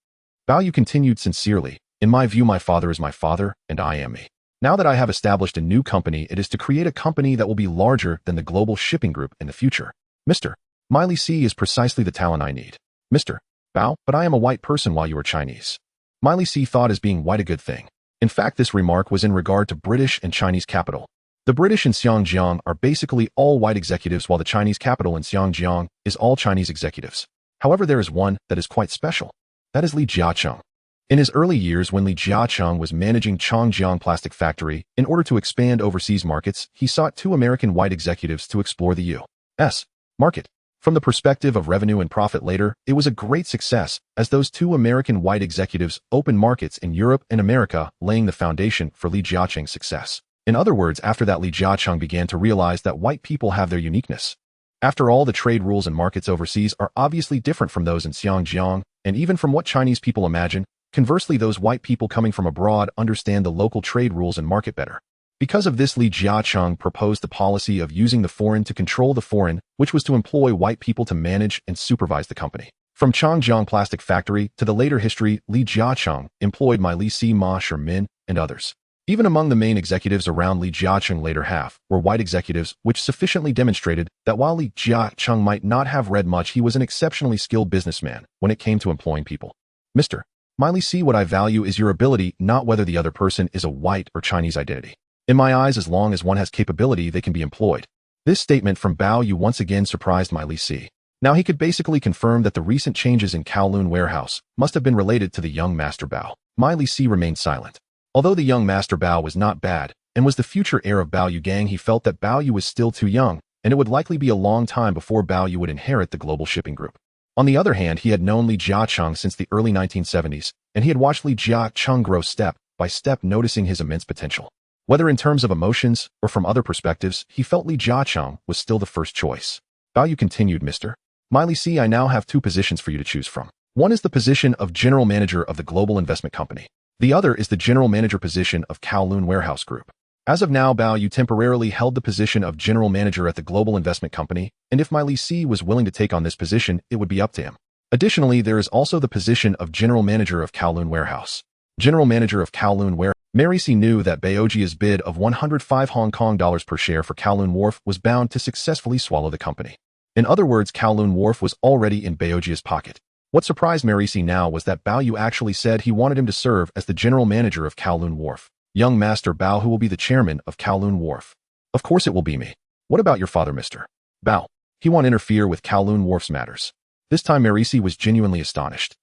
Speaker 1: Bao Yu continued sincerely, "In my view, my father is my father, and I am me. Now that I have established a new company, it is to create a company that will be larger than the global shipping group in the future. Mr. Li Si is precisely the talent I need. Mr. Bao, but I am a white person while you are Chinese." Li Si thought as being white a good thing. In fact, this remark was in regard to British and Chinese capital. The British in Xinjiang are basically all white executives, while the Chinese capital in Xinjiang is all Chinese executives. However, there is one that is quite special. That is Li Jiacheng. In his early years, when Li Jiacheng was managing Chongjiang Plastic Factory, in order to expand overseas markets, he sought two American white executives to explore the U.S. market. From the perspective of revenue and profit later, it was a great success, as those two American white executives opened markets in Europe and America, laying the foundation for Li Jiacheng's success. In other words, after that, Li Jiacheng began to realize that white people have their uniqueness. After all, the trade rules and markets overseas are obviously different from those in Xinjiang, and even from what Chinese people imagine. Conversely, those white people coming from abroad understand the local trade rules and market better. Because of this, Li Jiacheng proposed the policy of using the foreign to control the foreign, which was to employ white people to manage and supervise the company. From Chongjiang Plastic Factory to the later history, Li Jiacheng employed Li Si, Ma Shermin, and others. Even among the main executives around Li Jiacheng's later half were white executives, which sufficiently demonstrated that while Li Jiacheng might not have read much, he was an exceptionally skilled businessman when it came to employing people. Mr. Li Si, what I value is your ability, not whether the other person is a white or Chinese identity. In my eyes, as long as one has capability, they can be employed. This statement from Bao Yu once again surprised Li Si. Now he could basically confirm that the recent changes in Kowloon warehouse must have been related to the young Master Bao. Li Si remained silent. Although the young Master Bao was not bad and was the future heir of Bao Yu Gang, he felt that Bao Yu was still too young, and it would likely be a long time before Bao Yu would inherit the global shipping group. On the other hand, he had known Li Jiacheng since the early 1970s, and he had watched Li Jiacheng grow step by step, noticing his immense potential. Whether in terms of emotions or from other perspectives, he felt Li Jiacheng was still the first choice. Bao Yu continued, "Mr. Li Si, I now have two positions for you to choose from. One is the position of General Manager of the Global Investment Company. The other is the General Manager position of Kowloon Warehouse Group." As of now, Bao Yu temporarily held the position of General Manager at the Global Investment Company, and if Li Si was willing to take on this position, it would be up to him. Additionally, there is also the position of General Manager of Kowloon Warehouse. General Manager of Kowloon Warehouse. Mary C knew that Baoji's bid of 105 Hong Kong dollars per share for Kowloon Wharf was bound to successfully swallow the company. In other words, Kowloon Wharf was already in Baoji's pocket. What surprised Mary C now was that Bao Yu actually said he wanted him to serve as the general manager of Kowloon Wharf. "Young Master Bao, who will be the chairman of Kowloon Wharf?" "Of course it will be me. What about your father, Mr. Bao? He won't interfere with Kowloon Wharf's matters." This time Mary C was genuinely astonished.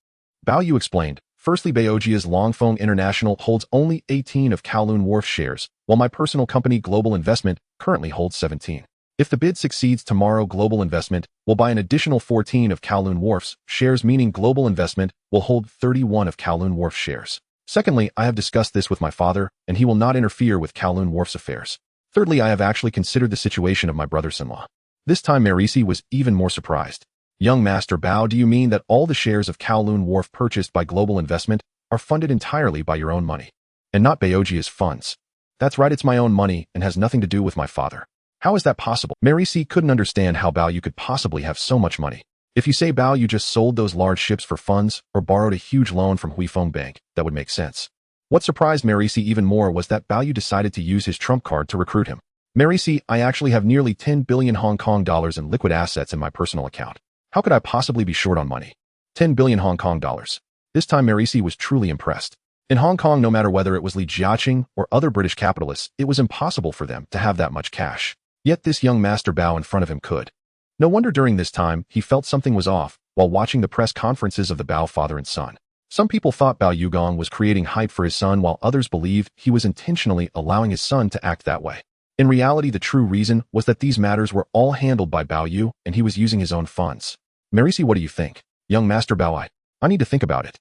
Speaker 1: Bao Yu explained, "Firstly, Baoji's Longfeng International holds only 18 of Kowloon Wharf shares, while my personal company Global Investment currently holds 17. If the bid succeeds tomorrow, Global Investment will buy an additional 14 of Kowloon Wharf's shares, meaning Global Investment will hold 31 of Kowloon Wharf's shares. Secondly, I have discussed this with my father, and he will not interfere with Kowloon Wharf's affairs. Thirdly, I have actually considered the situation of my brothers-in-law." This time Marisi was even more surprised. "Young Master Bao, do you mean that all the shares of Kowloon Wharf purchased by Global Investment are funded entirely by your own money, and not Baoji's funds?" "That's right, it's my own money and has nothing to do with my father." "How is that possible?" Mary C couldn't understand how Bao Yu could possibly have so much money. If you say Bao Yu just sold those large ships for funds or borrowed a huge loan from Huifeng Bank, that would make sense. What surprised Mary C even more was that Bao Yu decided to use his trump card to recruit him. "Mary C, I actually have nearly 10 billion Hong Kong dollars in liquid assets in my personal account. How could I possibly be short on money? 10 billion Hong Kong dollars. This time Mary C was truly impressed. In Hong Kong, no matter whether it was Li Jiacheng or other British capitalists, it was impossible for them to have that much cash. Yet this young Master Bao in front of him could. No wonder during this time he felt something was off while watching the press conferences of the Bao father and son. Some people thought Bao Yugong was creating hype for his son, while others believed he was intentionally allowing his son to act that way. In reality, the true reason was that these matters were all handled by Bao Yu, and he was using his own funds. "Marisi, what do you think?" "Young Master Bao, I need to think about it."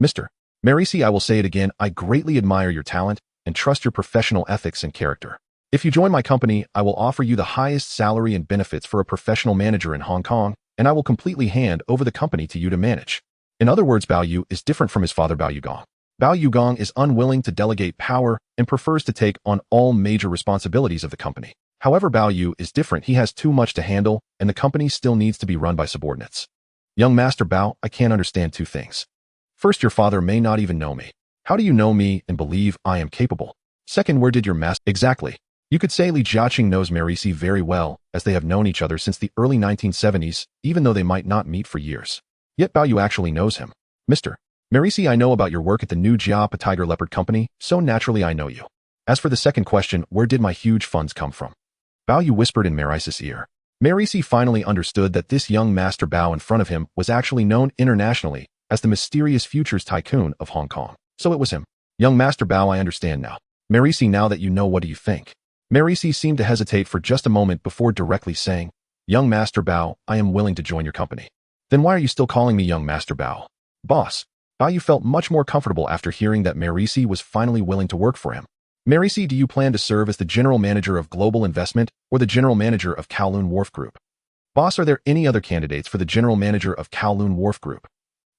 Speaker 1: "Mr. Marisi, I will say it again, I greatly admire your talent and trust your professional ethics and character. If you join my company, I will offer you the highest salary and benefits for a professional manager in Hong Kong, and I will completely hand over the company to you to manage. In other words, Bao Yu is different from his father Bao Yugong. Bao Yugong is unwilling to delegate power and prefers to take on all major responsibilities of the company. However, Bao Yu is different. He has too much to handle, and the company still needs to be run by subordinates. Young Master Bao, I can't understand two things. First, your father may not even know me. How do you know me and believe I am capable? Second, where did your master... Exactly. You could say Li Jiacheng knows Marisi very well, as they have known each other since the early 1970s, even though they might not meet for years. Yet Bao Yu actually knows him. Mr. Marisi, I know about your work at the new Jiapa Tiger Leopard Company, so naturally I know you. As for the second question, where did my huge funds come from? Bao Yu whispered in Marisi's ear. Marisi finally understood that this young Master Bao in front of him was actually known internationally as the mysterious futures tycoon of Hong Kong. So it was him. Young Master Bao, I understand now. Marisi, now that you know, what do you think? Marisi seemed to hesitate for just a moment before directly saying, Young Master Bao, I am willing to join your company. Then why are you still calling me Young Master Bao? Boss. Bao Yu felt much more comfortable after hearing that Marisi was finally willing to work for him. Marisi, do you plan to serve as the general manager of Global Investment or the general manager of Kowloon Wharf Group? Boss, are there any other candidates for the general manager of Kowloon Wharf Group?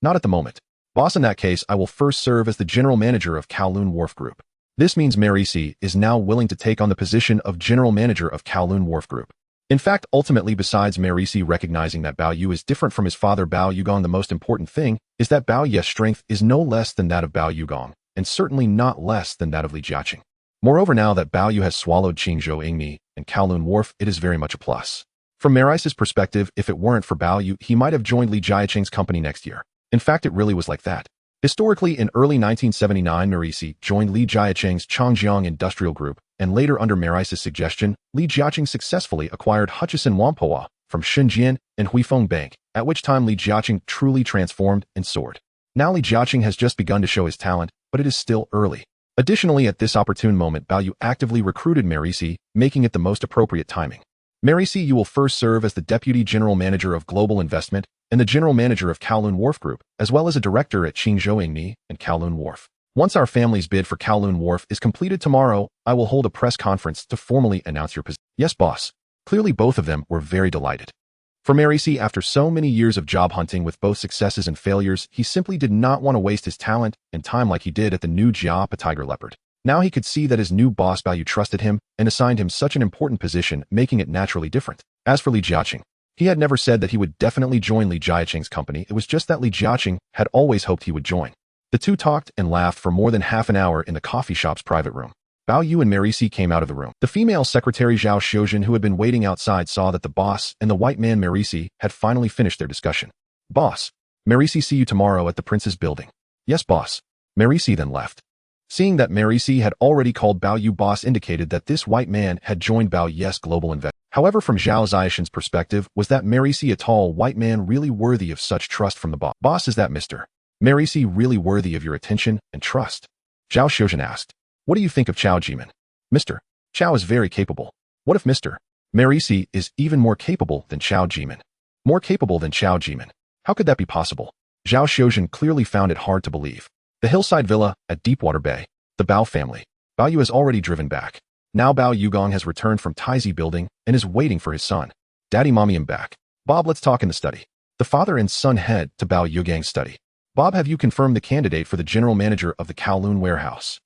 Speaker 1: Not at the moment. Boss, in that case, I will first serve as the general manager of Kowloon Wharf Group. This means Marisi is now willing to take on the position of general manager of Kowloon Wharf Group. In fact, ultimately, besides Marisi recognizing that Bao Yu is different from his father Bao Yugong, the most important thing is that Bao Yu's strength is no less than that of Bao Yugong, and certainly not less than that of Li Jiacheng. Moreover, now that Bao Yu has swallowed Qingzhou Ingmi and Kowloon Wharf, it is very much a plus. From Marisi's perspective, if it weren't for Bao Yu, he might have joined Li Jiacheng's company next year. In fact, it really was like that. Historically, in early 1979, Marisi joined Li Jiacheng's Changjiang Industrial Group, and later under Marisi's suggestion, Li Jiacheng successfully acquired Hutchison Whampoa from Shenzhen and Huifeng Bank, at which time Li Jiacheng truly transformed and soared. Now Li Jiacheng has just begun to show his talent, but it is still early. Additionally, at this opportune moment, Bao Yu actively recruited Marisi, making it the most appropriate timing. Marisi, you will first serve as the Deputy General Manager of Global Investment and the General Manager of Kowloon Wharf Group, as well as a Director at Qingzhou Ingmi and Kowloon Wharf. Once our family's bid for Kowloon Wharf is completed tomorrow, I will hold a press conference to formally announce your position. Yes, boss. Clearly both of them were very delighted. For Marisi, after so many years of job hunting with both successes and failures, he simply did not want to waste his talent and time like he did at the new Jiapa Tiger Leopard. Now he could see that his new boss Bao Yu trusted him and assigned him such an important position, making it naturally different. As for Li Jiacheng, he had never said that he would definitely join Li Jiacheng's company. It was just that Li Jiacheng had always hoped he would join. The two talked and laughed for more than half an hour in the coffee shop's private room. Bao Yu and Marisi came out of the room. The female secretary Zhao Xiuzhen, who had been waiting outside, saw that the boss and the white man Marisi had finally finished their discussion. Boss, Marisi, see you tomorrow at the prince's building. Yes, boss. Marisi then left. Seeing that Marisi had already called Bao Yu boss indicated that this white man had joined Bao Yu's global investment. However, from Zhao Xiuzhen's perspective, was that Marisi, a tall white man, really worthy of such trust from the boss? Boss, is that Mr. Marisi really worthy of your attention and trust? Zhao Xiuzhen asked. What do you think of Chao Jimin? Mr. Chao is very capable. What if Mr. Marisi is even more capable than Chao Jimin? More capable than Chao Jimin? How could that be possible? Zhao Xiuzhen clearly found it hard to believe. The hillside villa at Deepwater Bay. The Bao family. Bao Yu has already driven back. Now Bao Yugong has returned from Taizi building and is waiting for his son. Daddy, mommy, I'm back. Bob, let's talk in the study. The father and son head to Bao Yugong's study. Bob, have you confirmed the candidate for the general manager of the Kowloon warehouse?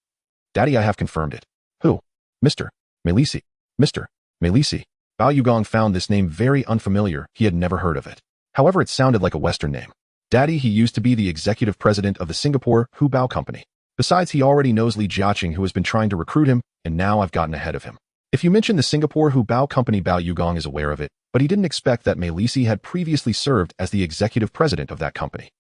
Speaker 1: Daddy, I have confirmed it. Who? Mr. Melisi. Mr. Melisi. Bao Yugong found this name very unfamiliar. He had never heard of it. However, it sounded like a Western name. Daddy, he used to be the executive president of the Singapore Hu Bao Company. Besides, he already knows Li Jiacheng, who has been trying to recruit him, and now I've gotten ahead of him. If you mention the Singapore Hu Bao Company, Bao Yugong is aware of it, but he didn't expect that Melisi had previously served as the executive president of that company.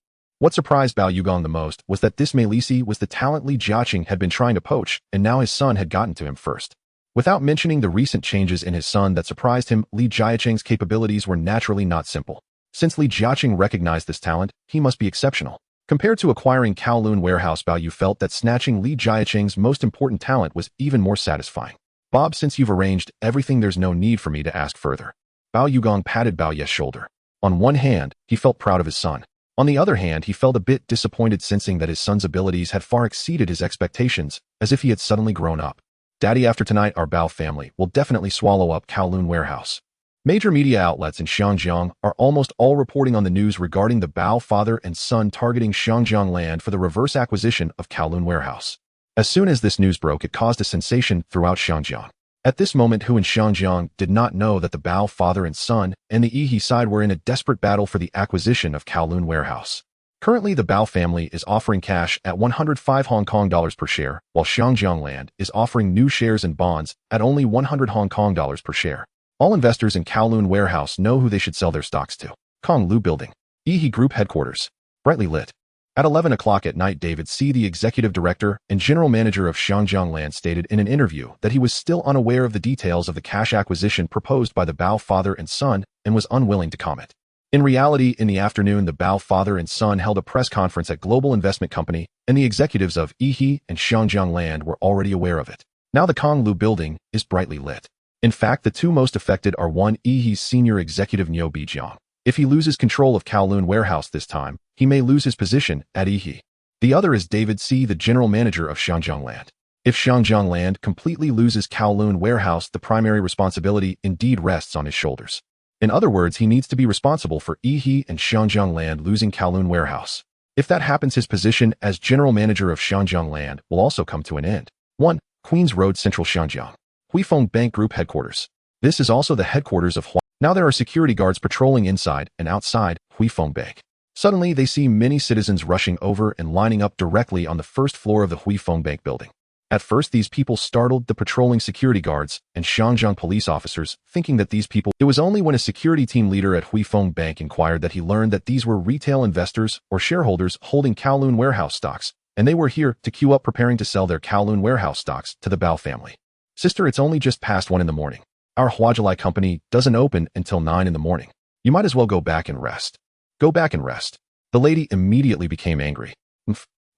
Speaker 1: What surprised Bao Yugong the most was that this Melisi was the talent Li Jiacheng had been trying to poach, and now his son had gotten to him first. Without mentioning the recent changes in his son that surprised him, Li Jiacheng's capabilities were naturally not simple. Since Li Jiacheng recognized this talent, he must be exceptional. Compared to acquiring Kowloon Warehouse, Bao Yu felt that snatching Li Jiacheng's most important talent was even more satisfying. Bob, since you've arranged everything, there's no need for me to ask further. Bao Yugong patted Bao Yu's shoulder. On one hand, he felt proud of his son. On the other hand, he felt a bit disappointed, sensing that his son's abilities had far exceeded his expectations, as if he had suddenly grown up. Daddy, after tonight our Bao family will definitely swallow up Kowloon warehouse. Major media outlets in Xinjiang are almost all reporting on the news regarding the Bao father and son targeting Xinjiang land for the reverse acquisition of Kowloon warehouse. As soon as this news broke, it caused a sensation throughout Xinjiang. At this moment, who in Xinjiang did not know that the Bao father and son and the Yihe side were in a desperate battle for the acquisition of Kowloon warehouse. Currently, the Bao family is offering cash at 105 Hong Kong dollars per share, while Xinjiang Land is offering new shares and bonds at only 100 Hong Kong dollars per share. All investors in Kowloon warehouse know who they should sell their stocks to. Kowloon Building. Yihe Group Headquarters. Brightly lit. At 11 o'clock at night, David C., the executive director and general manager of Xinjiang Land, stated in an interview that he was still unaware of the details of the cash acquisition proposed by the Bao father and son and was unwilling to comment. In reality, in the afternoon, the Bao father and son held a press conference at Global Investment Company, and the executives of Yihe and Xinjiang Land were already aware of it. Now the Kowloon Building is brightly lit. In fact, the two most affected are one, Yihe's senior executive Niu Bijiang. If he loses control of Kowloon warehouse this time, he may lose his position at Yihe. The other is David C., the general manager of Xinjiang Land. If Xinjiang Land completely loses Kowloon warehouse, the primary responsibility indeed rests on his shoulders. In other words, he needs to be responsible for Yihe and Xinjiang Land losing Kowloon warehouse. If that happens, his position as general manager of Xinjiang Land will also come to an end. 1. Queens Road, Central Xinjiang. Huifeng Bank Group Headquarters. This is also the headquarters of Huifeng. Now there are security guards patrolling inside and outside Huifeng Bank. Suddenly, they see many citizens rushing over and lining up directly on the first floor of the Huifeng Bank building. At first, these people startled the patrolling security guards and Xinjiang police officers, thinking that these people... It was only when a security team leader at Huifeng Bank inquired that he learned that these were retail investors or shareholders holding Kowloon warehouse stocks, and they were here to queue up preparing to sell their Kowloon warehouse stocks to the Bao family. Sister, it's only just past 1 in the morning. Our Huajalai company doesn't open until 9 in the morning. You might as well go back and rest. Go back and rest. The lady immediately became angry.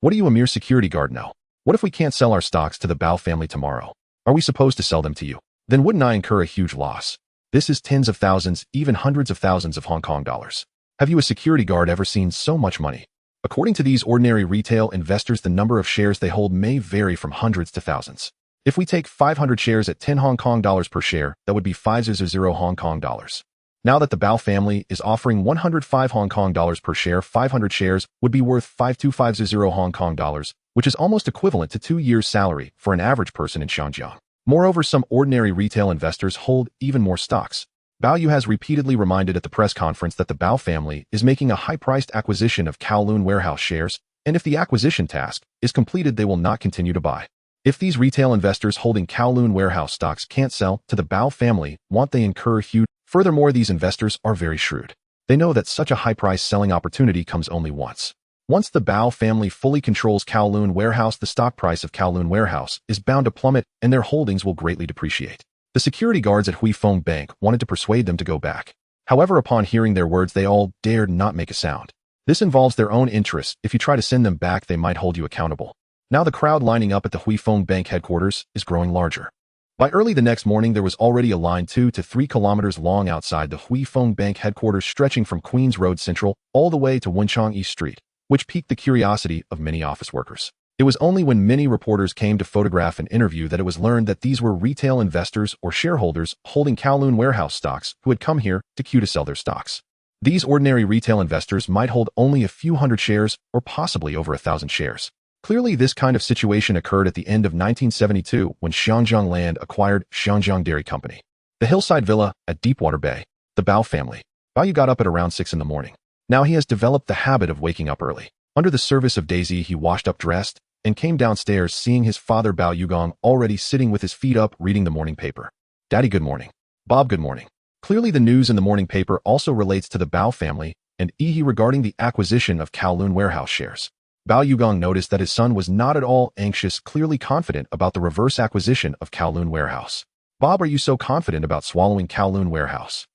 Speaker 1: What do you, a mere security guard, know? What if we can't sell our stocks to the Bao family tomorrow? Are we supposed to sell them to you? Then wouldn't I incur a huge loss? This is tens of thousands, even hundreds of thousands of Hong Kong dollars. Have you, a security guard, ever seen so much money? According to these ordinary retail investors, the number of shares they hold may vary from hundreds to thousands. If we take 500 shares at 10 Hong Kong dollars per share, that would be 500 Hong Kong dollars. Now that the Bao family is offering 105 Hong Kong dollars per share, 500 shares would be worth 5250 Hong Kong dollars, which is almost equivalent to 2 years' salary for an average person in Xinjiang. Moreover, some ordinary retail investors hold even more stocks. Bao Yu has repeatedly reminded at the press conference that the Bao family is making a high-priced acquisition of Kowloon warehouse shares, and if the acquisition task is completed, they will not continue to buy. If these retail investors holding Kowloon warehouse stocks can't sell to the Bao family, won't they incur huge... Furthermore, these investors are very shrewd. They know that such a high-price selling opportunity comes only once. Once the Bao family fully controls Kowloon warehouse, the stock price of Kowloon warehouse is bound to plummet and their holdings will greatly depreciate. The security guards at Huifeng Bank wanted to persuade them to go back. However, upon hearing their words, they all dared not make a sound. This involves their own interests. If you try to send them back, they might hold you accountable. Now the crowd lining up at the Huifeng Bank headquarters is growing larger. By early the next morning, there was already a line 2 to 3 kilometers long outside the Huifeng Bank headquarters, stretching from Queens Road Central all the way to Wenchang East Street, which piqued the curiosity of many office workers. It was only when many reporters came to photograph and interview that it was learned that these were retail investors or shareholders holding Kowloon warehouse stocks who had come here to queue to sell their stocks. These ordinary retail investors might hold only a few hundred shares or possibly over 1,000 shares. Clearly, this kind of situation occurred at the end of 1972 when Xinjiang Land acquired Xinjiang Dairy Company. The hillside villa at Deepwater Bay, the Bao family. Bao Yu got up at around 6 in the morning. Now he has developed the habit of waking up early. Under the service of Daisy, he washed up, dressed, and came downstairs, seeing his father Bao Yugong already sitting with his feet up reading the morning paper. Daddy, good morning. Bob, good morning. Clearly, the news in the morning paper also relates to the Bao family and Yihe regarding the acquisition of Kowloon warehouse shares. Bao Yugong noticed that his son was not at all anxious, clearly confident about the reverse acquisition of Kowloon warehouse. Bob, are you so confident about swallowing Kowloon warehouse?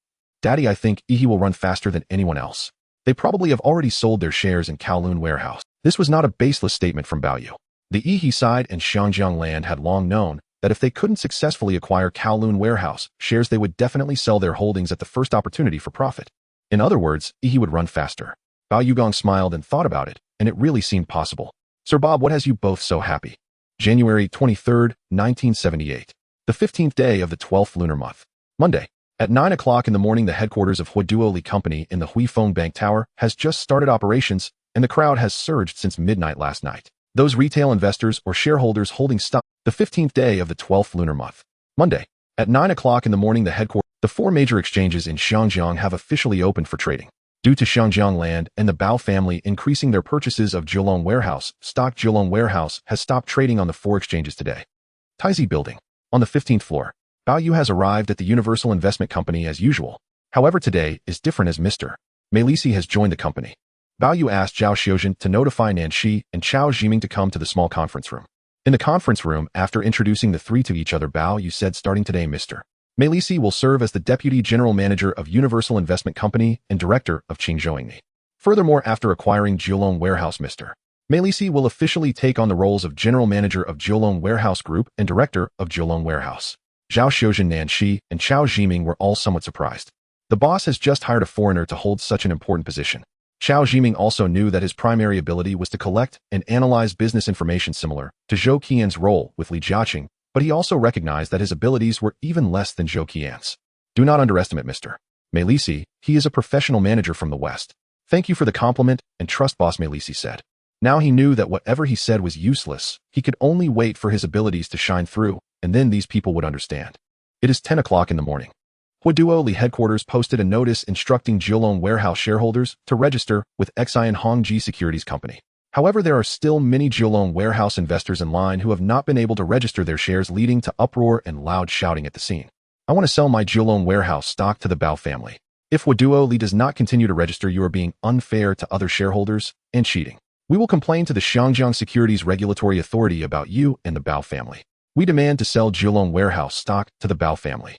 Speaker 1: Daddy, I think Yihe will run faster than anyone else. They probably have already sold their shares in Kowloon warehouse. This was not a baseless statement from Bao Yu. The Yihe side and Xinjiang Land had long known that if they couldn't successfully acquire Kowloon warehouse shares, they would definitely sell their holdings at the first opportunity for profit. In other words, Yihe would run faster. Bao Yugong smiled and thought about it, and it really seemed possible. Sir Bob, what has you both so happy? January 23, 1978. The 15th day of the 12th lunar month. Monday. At 9 o'clock in the morning, the headquarters of Li Company in the Huifeng Bank Tower has just started operations, and the crowd has surged since midnight last night. Those retail investors or shareholders holding stock. The 15th day of the 12th lunar month. Monday. At 9 o'clock in the morning, the four major exchanges in Xinjiang have officially opened for trading. Due to Xinjiang Land and the Bao family increasing their purchases of Kowloon Warehouse stock, Kowloon Warehouse has stopped trading on the four exchanges today. Taizhi Building. On the 15th floor, Bao Yu has arrived at the Universal Investment Company as usual. However, today is different as Mr. Meilisi has joined the company. Bao Yu asked Zhao Xiuzhen to notify Nanxi and Chao Jiming to come to the small conference room. In the conference room, after introducing the three to each other, Bao Yu said, starting today, Mr. Meilisi will serve as the Deputy General Manager of Universal Investment Company and Director of Qingzhouingni. Furthermore, after acquiring Kowloon Warehouse, Mr. Meilisi will officially take on the roles of General Manager of Kowloon Warehouse Group and Director of Kowloon Warehouse. Zhao Xiuzhen, Nanxi, and Chao Jiming were all somewhat surprised. The boss has just hired a foreigner to hold such an important position. Chao Jiming also knew that his primary ability was to collect and analyze business information similar to Zhou Qian's role with Li Jiacheng, but he also recognized that his abilities were even less than Zhou Qian's. Do not underestimate Mr. Meilisi, he is a professional manager from the West. Thank you for the compliment and trust, boss, Meilisi said. Now he knew that whatever he said was useless. He could only wait for his abilities to shine through, and then these people would understand. It is 10 o'clock in the morning. Li headquarters posted a notice instructing Kowloon Warehouse shareholders to register with Xian Hongji Securities Company. However, there are still many Kowloon Warehouse investors in line who have not been able to register their shares, leading to uproar and loud shouting at the scene. I want to sell my Kowloon Warehouse stock to the Bao family. If Li does not continue to register, you are being unfair to other shareholders and cheating. We will complain to the Xinjiang Securities Regulatory Authority about you and the Bao family. We demand to sell Kowloon Warehouse stock to the Bao family.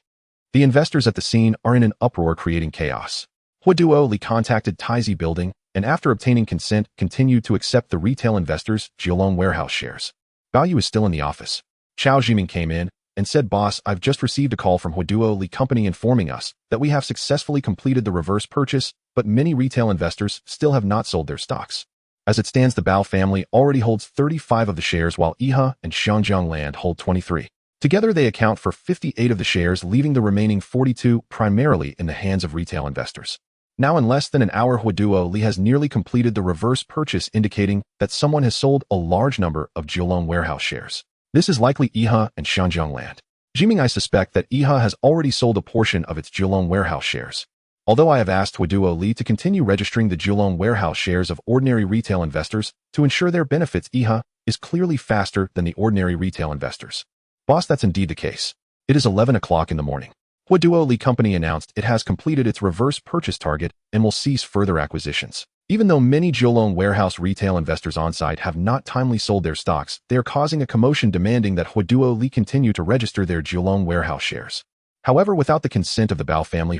Speaker 1: The investors at the scene are in an uproar, creating chaos. Li contacted Taizhi Building, and after obtaining consent, continued to accept the retail investors' Kowloon Warehouse shares. Bao Yu is still in the office. Chao Jiming came in and said, boss, I've just received a call from Li Company informing us that we have successfully completed the reverse purchase, but many retail investors still have not sold their stocks. As it stands, the Bao family already holds 35 of the shares, while Iha and Xinjiang Land hold 23. Together, they account for 58 of the shares, leaving the remaining 42 primarily in the hands of retail investors. Now, in less than an hour, Li has nearly completed the reverse purchase, indicating that someone has sold a large number of Kowloon Warehouse shares. This is likely Iha and Xinjiang Land. Jiming, I suspect that Iha has already sold a portion of its Kowloon Warehouse shares. Although I have asked Li to continue registering the Kowloon Warehouse shares of ordinary retail investors to ensure their benefits, Iha is clearly faster than the ordinary retail investors. Boss, that's indeed the case. It is 11 o'clock in the morning. Li Company announced it has completed its reverse purchase target and will cease further acquisitions. Even though many Kowloon Warehouse retail investors on-site have not timely sold their stocks, they are causing a commotion demanding that Li continue to register their Kowloon Warehouse shares. However, without the consent of the Bao family,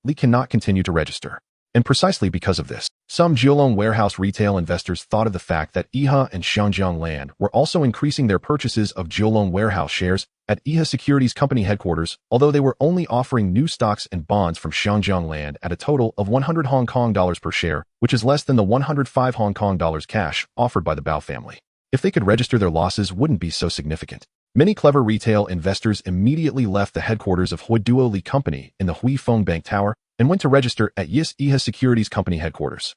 Speaker 1: Li cannot continue to register. And precisely because of this, some Kowloon Warehouse retail investors thought of the fact that Iha and Xinjiang Land were also increasing their purchases of Kowloon Warehouse shares at Iha Securities Company headquarters, although they were only offering new stocks and bonds from Xinjiang Land at a total of 100 Hong Kong dollars per share, which is less than the 105 Hong Kong dollars cash offered by the Bao family. If they could register, their losses wouldn't be so significant. Many clever retail investors immediately left the headquarters of Li Company in the Huifeng Bank Tower and went to register at Iha Securities Company headquarters.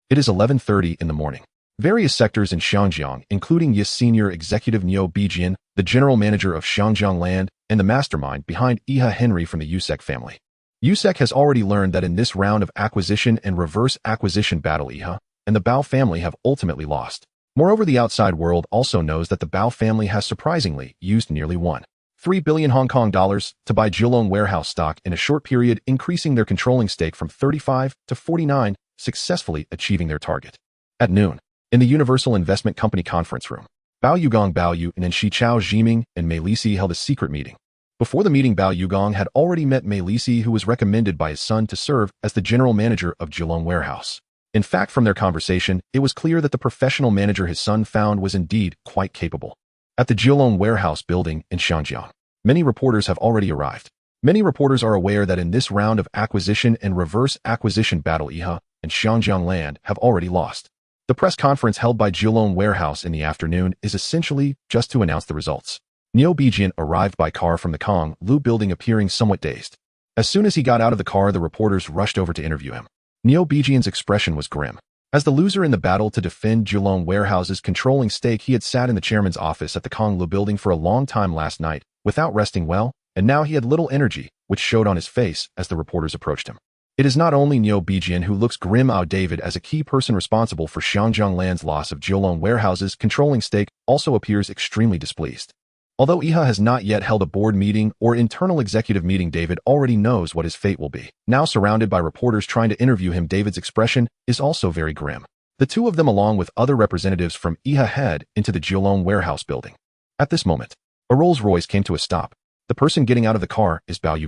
Speaker 1: It is 11:30 in the morning. Various sectors in Xinjiang, including Yis Senior Executive Niu Bijin, the General Manager of Xinjiang Land, and the mastermind behind Iha Henry from the Yusek family. Yusek has already learned that in this round of acquisition and reverse acquisition battle, Iha and the Bao family have ultimately lost. Moreover, the outside world also knows that the Bao family has surprisingly used nearly 1.3 billion Hong Kong dollars to buy Kowloon Warehouse stock in a short period, increasing their controlling stake from 35 to 49, successfully achieving their target. At noon, in the Universal Investment Company conference room, Bao Yu and Shi Chao Jiming and Meilisi held a secret meeting. Before the meeting, Bao Yu had already met Meilisi, who was recommended by his son to serve as the general manager of Kowloon Warehouse. In fact, from their conversation, it was clear that the professional manager his son found was indeed quite capable. At the Kowloon Warehouse building in Xinjiang, many reporters have already arrived. Many reporters are aware that in this round of acquisition and reverse acquisition battle, Iha and Xinjiang Land have already lost. The press conference held by Kowloon warehouse in the afternoon is essentially just to announce the results. Neo Bijian arrived by car from the Kowloon building appearing somewhat dazed. As soon as he got out of the car, the reporters rushed over to interview him. Neo Bijian's expression was grim. As the loser in the battle to defend Kowloon warehouse's controlling stake, he had sat in the chairman's office at the Kowloon building for a long time last night, without resting well, and now he had little energy, which showed on his face as the reporters approached him. It is not only Neo Bijian who looks grim. David, as a key person responsible for Xiangjiang Land's loss of Kowloon warehouse's controlling stake, also appears extremely displeased. Although Iha has not yet held a board meeting or internal executive meeting, David already knows what his fate will be. Now surrounded by reporters trying to interview him, David's expression is also very grim. The two of them, along with other representatives from Iha, head into the Kowloon warehouse building. At this moment, a Rolls-Royce came to a stop. The person getting out of the car is Bao Yu.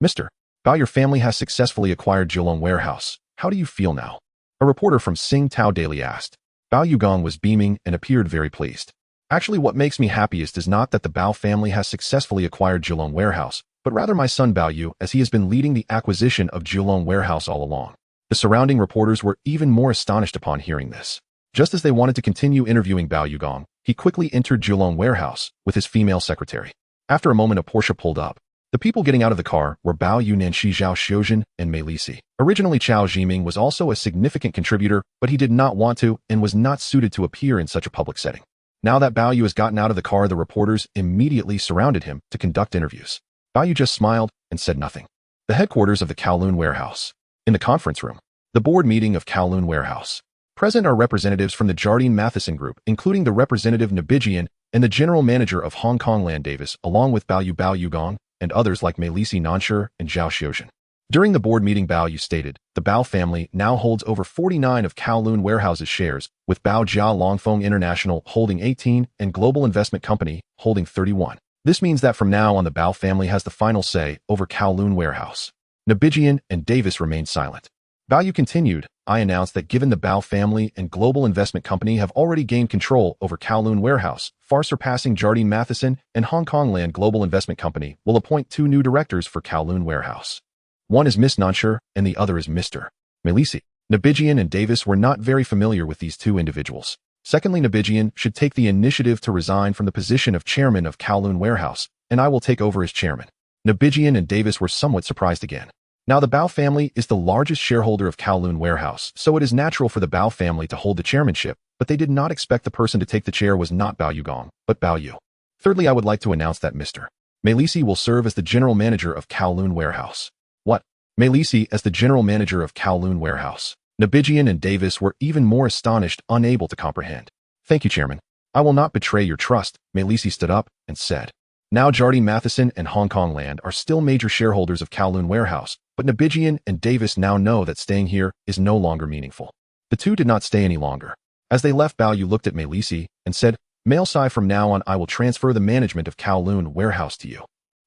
Speaker 1: Mr. Bao, your family has successfully acquired Kowloon warehouse. How do you feel now? A reporter from Sing Tao Daily asked. Bao Yu was beaming and appeared very pleased. Actually, what makes me happiest is not that the Bao family has successfully acquired Kowloon warehouse, but rather my son Bao Yu, as he has been leading the acquisition of Kowloon warehouse all along. The surrounding reporters were even more astonished upon hearing this. Just as they wanted to continue interviewing Bao Yu, he quickly entered Kowloon warehouse with his female secretary. After a moment, a Porsche pulled up. The people getting out of the car were Bao Yu, Nanshi, Zhao Xiuzhen, and Mei Lisi. Originally, Chao Zhiming was also a significant contributor, but he did not want to and was not suited to appear in such a public setting. Now that Bao Yu has gotten out of the car, the reporters immediately surrounded him to conduct interviews. Bao Yu just smiled and said nothing. The headquarters of the Kowloon warehouse. In the conference room. The board meeting of Kowloon warehouse. Present are representatives from the Jardine Matheson Group, including the representative Nabijian and the general manager of Hong Kong Land Davis, along with Bao Yu and others like Mei Lisi Nanshi and Zhao Xiuzhen. During the board meeting, Bao Yu stated, the Bao family now holds over 49 of Kowloon warehouse's shares, with Bao Jia Longfeng International holding 18 and Global Investment Company holding 31. This means that from now on the Bao family has the final say over Kowloon warehouse. Nabijian and Davis remained silent. Bao Yu continued, I announced that given the Bao family and Global Investment Company have already gained control over Kowloon warehouse, far surpassing Jardine Matheson, and Hong Kong Land Global Investment Company will appoint 2 new directors for Kowloon warehouse. One is Miss Nanshi and the other is Mr. Mei Lisi. Nabijian and Davis were not very familiar with these two individuals. Secondly, Nabijian should take the initiative to resign from the position of chairman of Kowloon warehouse, and I will take over as chairman. Nabijian and Davis were somewhat surprised again. Now the Bao family is the largest shareholder of Kowloon warehouse, so it is natural for the Bao family to hold the chairmanship, but they did not expect the person to take the chair was not Bao Yu, but Bao Yu. Thirdly, I would like to announce that Mr. Mei Lisi will serve as the general manager of Kowloon warehouse. What? Mei Lisi as the general manager of Kowloon warehouse. Nabijian and Davis were even more astonished, unable to comprehend. Thank you, Chairman. I will not betray your trust. Mei Lisi stood up and said. Now Jardine Matheson and Hong Kong Land are still major shareholders of Kowloon warehouse, but Nabijian and Davis now know that staying here is no longer meaningful. The two did not stay any longer. As they left, Bao Yu looked at Mei Lisi and said, Male Sai, from now on I will transfer the management of Kowloon warehouse to you.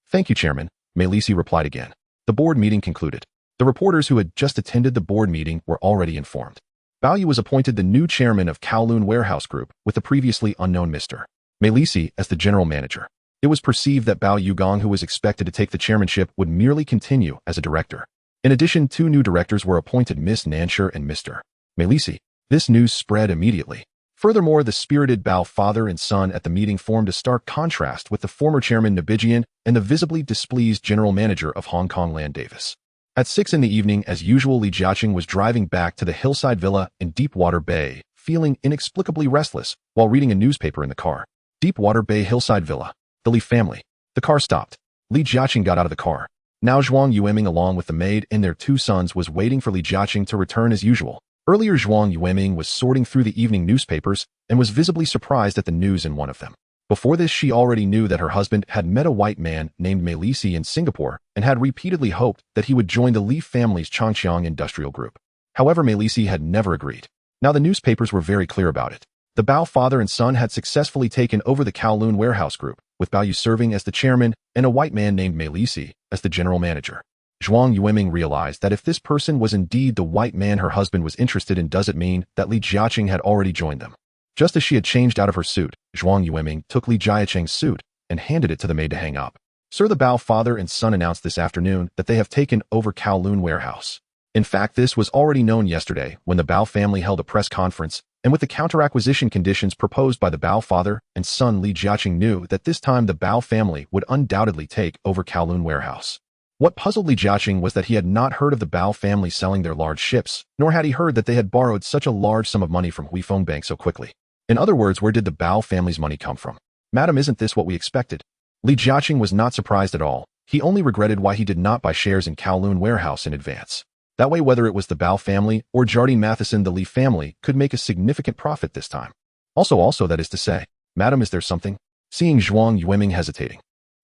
Speaker 1: Thank you, Chairman. Mei Lisi replied again. The board meeting concluded. The reporters who had just attended the board meeting were already informed. Bao Yu was appointed the new chairman of Kowloon Warehouse Group with the previously unknown Mr. Mei Lisi as the general manager. It was perceived that Bao Yu, who was expected to take the chairmanship, would merely continue as a director. In addition, 2 new directors were appointed, Miss Nanshi and Mr. Mei Lisi. This news spread immediately. Furthermore, the spirited Bao father and son at the meeting formed a stark contrast with the former chairman Nabijian and the visibly displeased general manager of Hong Kong Land Davis. At 6 in the evening, as usual, Li Jiacheng was driving back to the hillside villa in Deepwater Bay, feeling inexplicably restless while reading a newspaper in the car. Deepwater Bay hillside villa. The Li family. The car stopped. Li Jiacheng got out of the car. Now Zhuang Yueming, along with the maid and their 2 sons, was waiting for Li Jiacheng to return as usual. Earlier, Zhuang Yueming was sorting through the evening newspapers and was visibly surprised at the news in one of them. Before this, she already knew that her husband had met a white man named Mei Lisi in Singapore and had repeatedly hoped that he would join the Li family's Changqiang Industrial Group. However, Mei Lisi had never agreed. Now the newspapers were very clear about it. The Bao father and son had successfully taken over the Kowloon Warehouse Group, with Bao Yu serving as the chairman and a white man named Mei Lisi as the general manager. Zhuang Yueming realized that if this person was indeed the white man her husband was interested in, does it mean that Li Jiacheng had already joined them? Just as she had changed out of her suit, Zhuang Yueming took Li Jiacheng's suit and handed it to the maid to hang up. Sir, the Bao father and son announced this afternoon that they have taken over Kowloon Warehouse. In fact, this was already known yesterday when the Bao family held a press conference, and with the counter-acquisition conditions proposed by the Bao father and son Li Jiacheng knew that this time the Bao family would undoubtedly take over Kowloon warehouse. What puzzled Li Jiacheng was that he had not heard of the Bao family selling their large ships, nor had he heard that they had borrowed such a large sum of money from Huifeng Bank so quickly. In other words, where did the Bao family's money come from? Madam, isn't this what we expected? Li Jiacheng was not surprised at all. He only regretted why he did not buy shares in Kowloon warehouse in advance. That way, whether it was the Bao family or Jardine Matheson, the Li family could make a significant profit this time. Also, that is to say, Madam, is there something? Seeing Zhuang Yueming hesitating.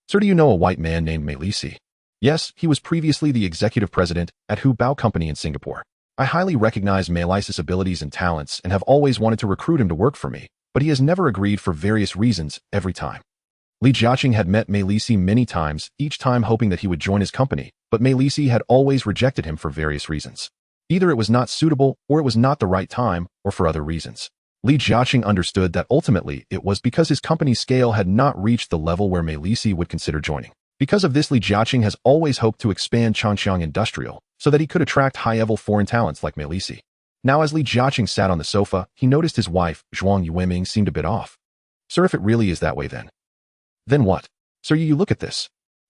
Speaker 1: Sir, do you know a white man named Mei Lisi? Yes, he was previously the executive president at Hu Bao Company in Singapore. I highly recognize Mei Lisi's abilities and talents and have always wanted to recruit him to work for me, but he has never agreed for various reasons every time. Li Jiacheng had met Mei Lisi many times, each time hoping that he would join his company, but Mei Lisi had always rejected him for various reasons. Either it was not suitable, or it was not the right time, or for other reasons. Li Jiacheng understood that ultimately it was because his company's scale had not reached the level where Mei Lisi would consider joining. Because of this, Li Jiacheng has always hoped to expand Changqiang Industrial so that he could attract high-level foreign talents like Mei Lisi. Now, as Li Jiacheng sat on the sofa, he noticed his wife, Zhuang Yueming, seemed a bit off. Sir, if it really is that way then. Then what? Sir, you look at this.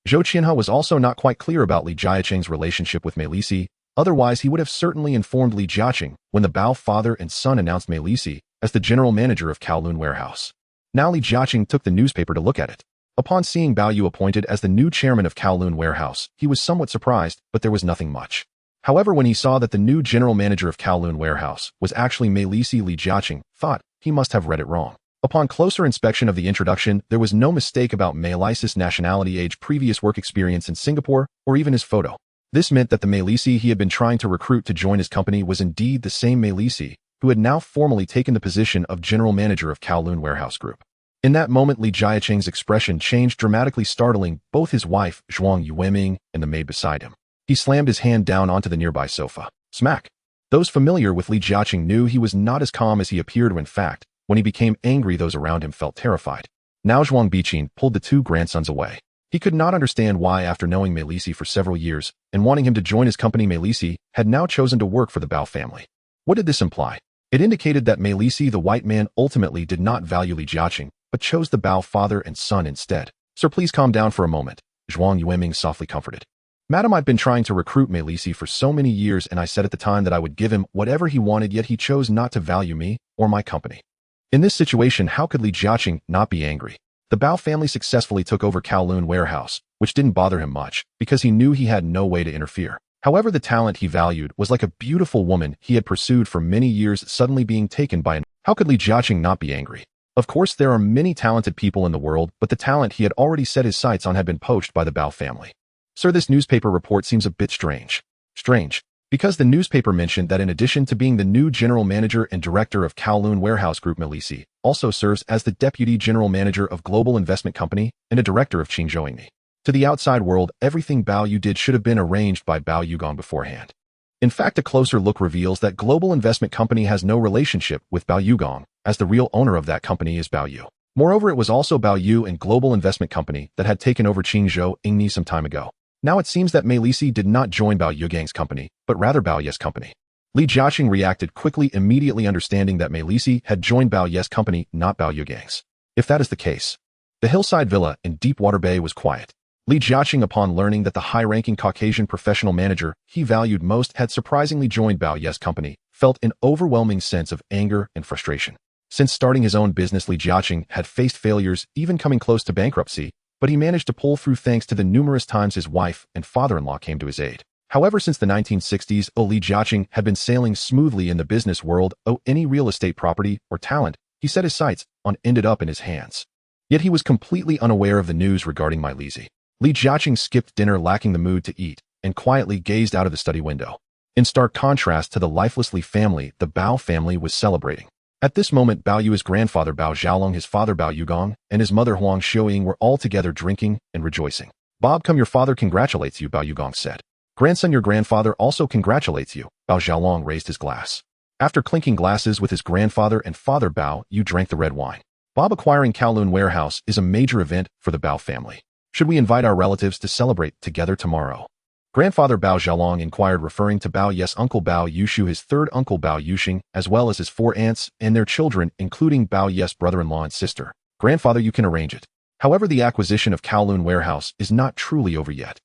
Speaker 1: Zhou Qianhe was also not quite clear about Li Jiacheng's relationship with Mei Lisi, otherwise he would have certainly informed Li Jiacheng when the Bao father and son announced Mei Lisi as the general manager of Kowloon warehouse. Now Li Jiacheng took the newspaper to look at it. Upon seeing Bao Yu appointed as the new chairman of Kowloon warehouse, he was somewhat surprised, but there was nothing much. However, when he saw that the new general manager of Kowloon warehouse was actually Mei Lisi, Li Jiacheng thought he must have read it wrong. Upon closer inspection of the introduction, there was no mistake about Mei Lisi's nationality, age, previous work experience in Singapore, or even his photo. This meant that the Mei Lisi he had been trying to recruit to join his company was indeed the same Mei Lisi, who had now formally taken the position of general manager of Kowloon Warehouse Group. In that moment, Li Jiacheng's expression changed dramatically, startling both his wife, Zhuang Yueming, and the maid beside him. He slammed his hand down onto the nearby sofa. Smack! Those familiar with Li Jiacheng knew he was not as calm as he appeared when, in fact, when he became angry, those around him felt terrified. Now Zhuang Biqin pulled the two grandsons away. He could not understand why, after knowing Mei Lisi for several years and wanting him to join his company, Mei Lisi had now chosen to work for the Bao family. What did this imply? It indicated that Mei Lisi, the white man, ultimately did not value Li Jiacheng, but chose the Bao father and son instead. Sir, please calm down for a moment, Zhuang Yueming softly comforted. Madam, I've been trying to recruit Mei Lisi for so many years, and I said at the time that I would give him whatever he wanted, yet he chose not to value me or my company. In this situation, how could Li Jiacheng not be angry? The Bao family successfully took over Kowloon warehouse, which didn't bother him much, because he knew he had no way to interfere. However, the talent he valued was like a beautiful woman he had pursued for many years suddenly being taken by an... How could Li Jiacheng not be angry? Of course, there are many talented people in the world, but the talent he had already set his sights on had been poached by the Bao family. Sir, this newspaper report seems a bit strange. Strange. Because the newspaper mentioned that in addition to being the new general manager and director of Kowloon Warehouse Group, Mei Lisi also serves as the deputy general manager of Global Investment Company and a director of Qingzhouingni. To the outside world, everything Bao Yu did should have been arranged by Bao Yugong beforehand. In fact, a closer look reveals that Global Investment Company has no relationship with Bao Yugong, as the real owner of that company is Bao Yu. Moreover, it was also Bao Yu and Global Investment Company that had taken over Qingzhouingni some time ago. Now it seems that Mei Lisi did not join Bao Yugong's company, but rather Bao Ye's company. Li Jiacheng reacted quickly, immediately understanding that Mei Lisi had joined Bao Ye's company, not Bao Yugong's. If that is the case, the hillside villa in Deepwater Bay was quiet. Li Jiacheng, upon learning that the high-ranking Caucasian professional manager he valued most had surprisingly joined Bao Ye's company, felt an overwhelming sense of anger and frustration. Since starting his own business, Li Jiacheng had faced failures, even coming close to bankruptcy, but he managed to pull through thanks to the numerous times his wife and father-in-law came to his aid. However, since the 1960s, Li Jiacheng had been sailing smoothly in the business world. Any real estate property or talent he set his sights on ended up in his hands. Yet he was completely unaware of the news regarding Mei Lisi. Li Jiacheng skipped dinner, lacking the mood to eat, and quietly gazed out of the study window. In stark contrast to the lifeless Li family, the Bao family was celebrating. At this moment, Bao Yu, his grandfather Bao Xiaolong, his father Bao Yugong, and his mother Huang Xiuying were all together drinking and rejoicing. Bob, come, your father congratulates you, Bao Yugong said. Grandson, your grandfather also congratulates you. Bao Xiaolong raised his glass. After clinking glasses with his grandfather and father, Bao Yu drank the red wine. Bob, acquiring Kowloon Warehouse is a major event for the Bao family. Should we invite our relatives to celebrate together tomorrow? Grandfather Bao Zhaolong inquired, referring to Bao Yu's uncle Bao Yushu, his third uncle Bao Yuxing, as well as his 4 aunts and their children, including Bao Yu's brother-in-law and sister. Grandfather, you can arrange it. However, the acquisition of Kowloon warehouse is not truly over yet.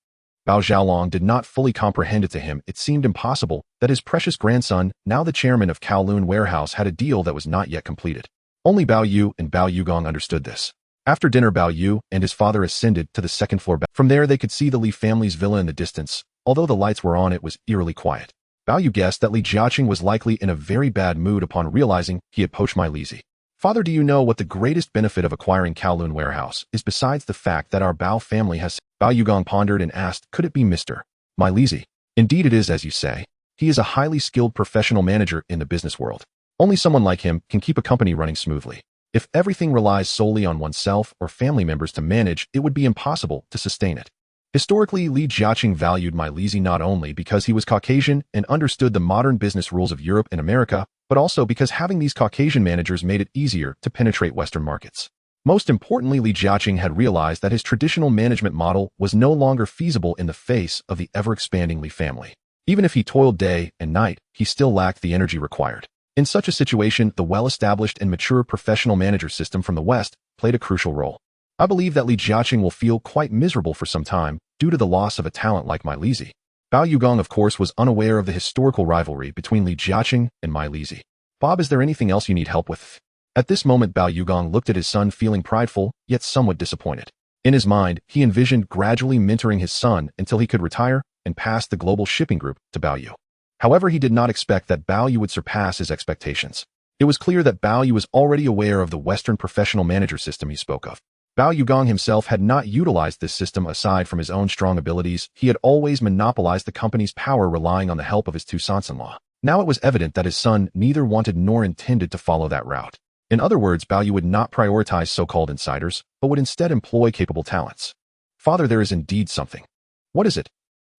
Speaker 1: Bao Zhaolong did not fully comprehend it. To him, it seemed impossible that his precious grandson, now the chairman of Kowloon warehouse, had a deal that was not yet completed. Only Bao Yu and Bao Yugong understood this. After dinner, Bao Yu and his father ascended to the second floor. From there, they could see the Li family's villa in the distance. Although the lights were on, it was eerily quiet. Bao Yu guessed that Li Jiacheng was likely in a very bad mood upon realizing he had poached my Lizi. Father, do you know what the greatest benefit of acquiring Kowloon warehouse is besides the fact that our Bao family has? Bao Yugong pondered and asked, could it be Mr. My Lizi? Indeed it is, as you say. He is a highly skilled professional manager in the business world. Only someone like him can keep a company running smoothly. If everything relies solely on oneself or family members to manage, it would be impossible to sustain it. Historically, Li Jiacheng valued my Lizi not only because he was Caucasian and understood the modern business rules of Europe and America, but also because having these Caucasian managers made it easier to penetrate Western markets. Most importantly, Li Jiacheng had realized that his traditional management model was no longer feasible in the face of the ever-expanding Li family. Even if he toiled day and night, he still lacked the energy required. In such a situation, the well-established and mature professional manager system from the West played a crucial role. I believe that Li Jiacheng will feel quite miserable for some time due to the loss of a talent like my Lizi. Bao Yugong, of course, was unaware of the historical rivalry between Li Jiacheng and my Lizi. Bob, is there anything else you need help with? At this moment, Bao Yugong looked at his son, feeling prideful, yet somewhat disappointed. In his mind, he envisioned gradually mentoring his son until he could retire and pass the global shipping group to Bao Yu. However, he did not expect that Bao Yu would surpass his expectations. It was clear that Bao Yu was already aware of the Western professional manager system he spoke of. Bao Yugong himself had not utilized this system. Aside from his own strong abilities, he had always monopolized the company's power, relying on the help of his 2 sons-in-law. Now it was evident that his son neither wanted nor intended to follow that route. In other words, Bao Yu would not prioritize so-called insiders, but would instead employ capable talents. Father, there is indeed something. What is it?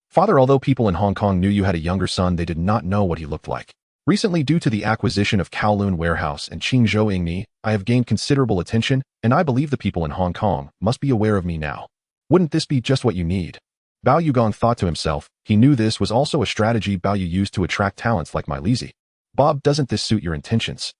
Speaker 1: Father, although people in Hong Kong knew you had a younger son, they did not know what he looked like. Recently, due to the acquisition of Kowloon warehouse and Qingzhou me, I have gained considerable attention, and I believe the people in Hong Kong must be aware of me now. Wouldn't this be just what you need? Bao Yugong thought to himself. He knew this was also a strategy Bao Yu used to attract talents like my Lizi. Bob, doesn't this suit your intentions?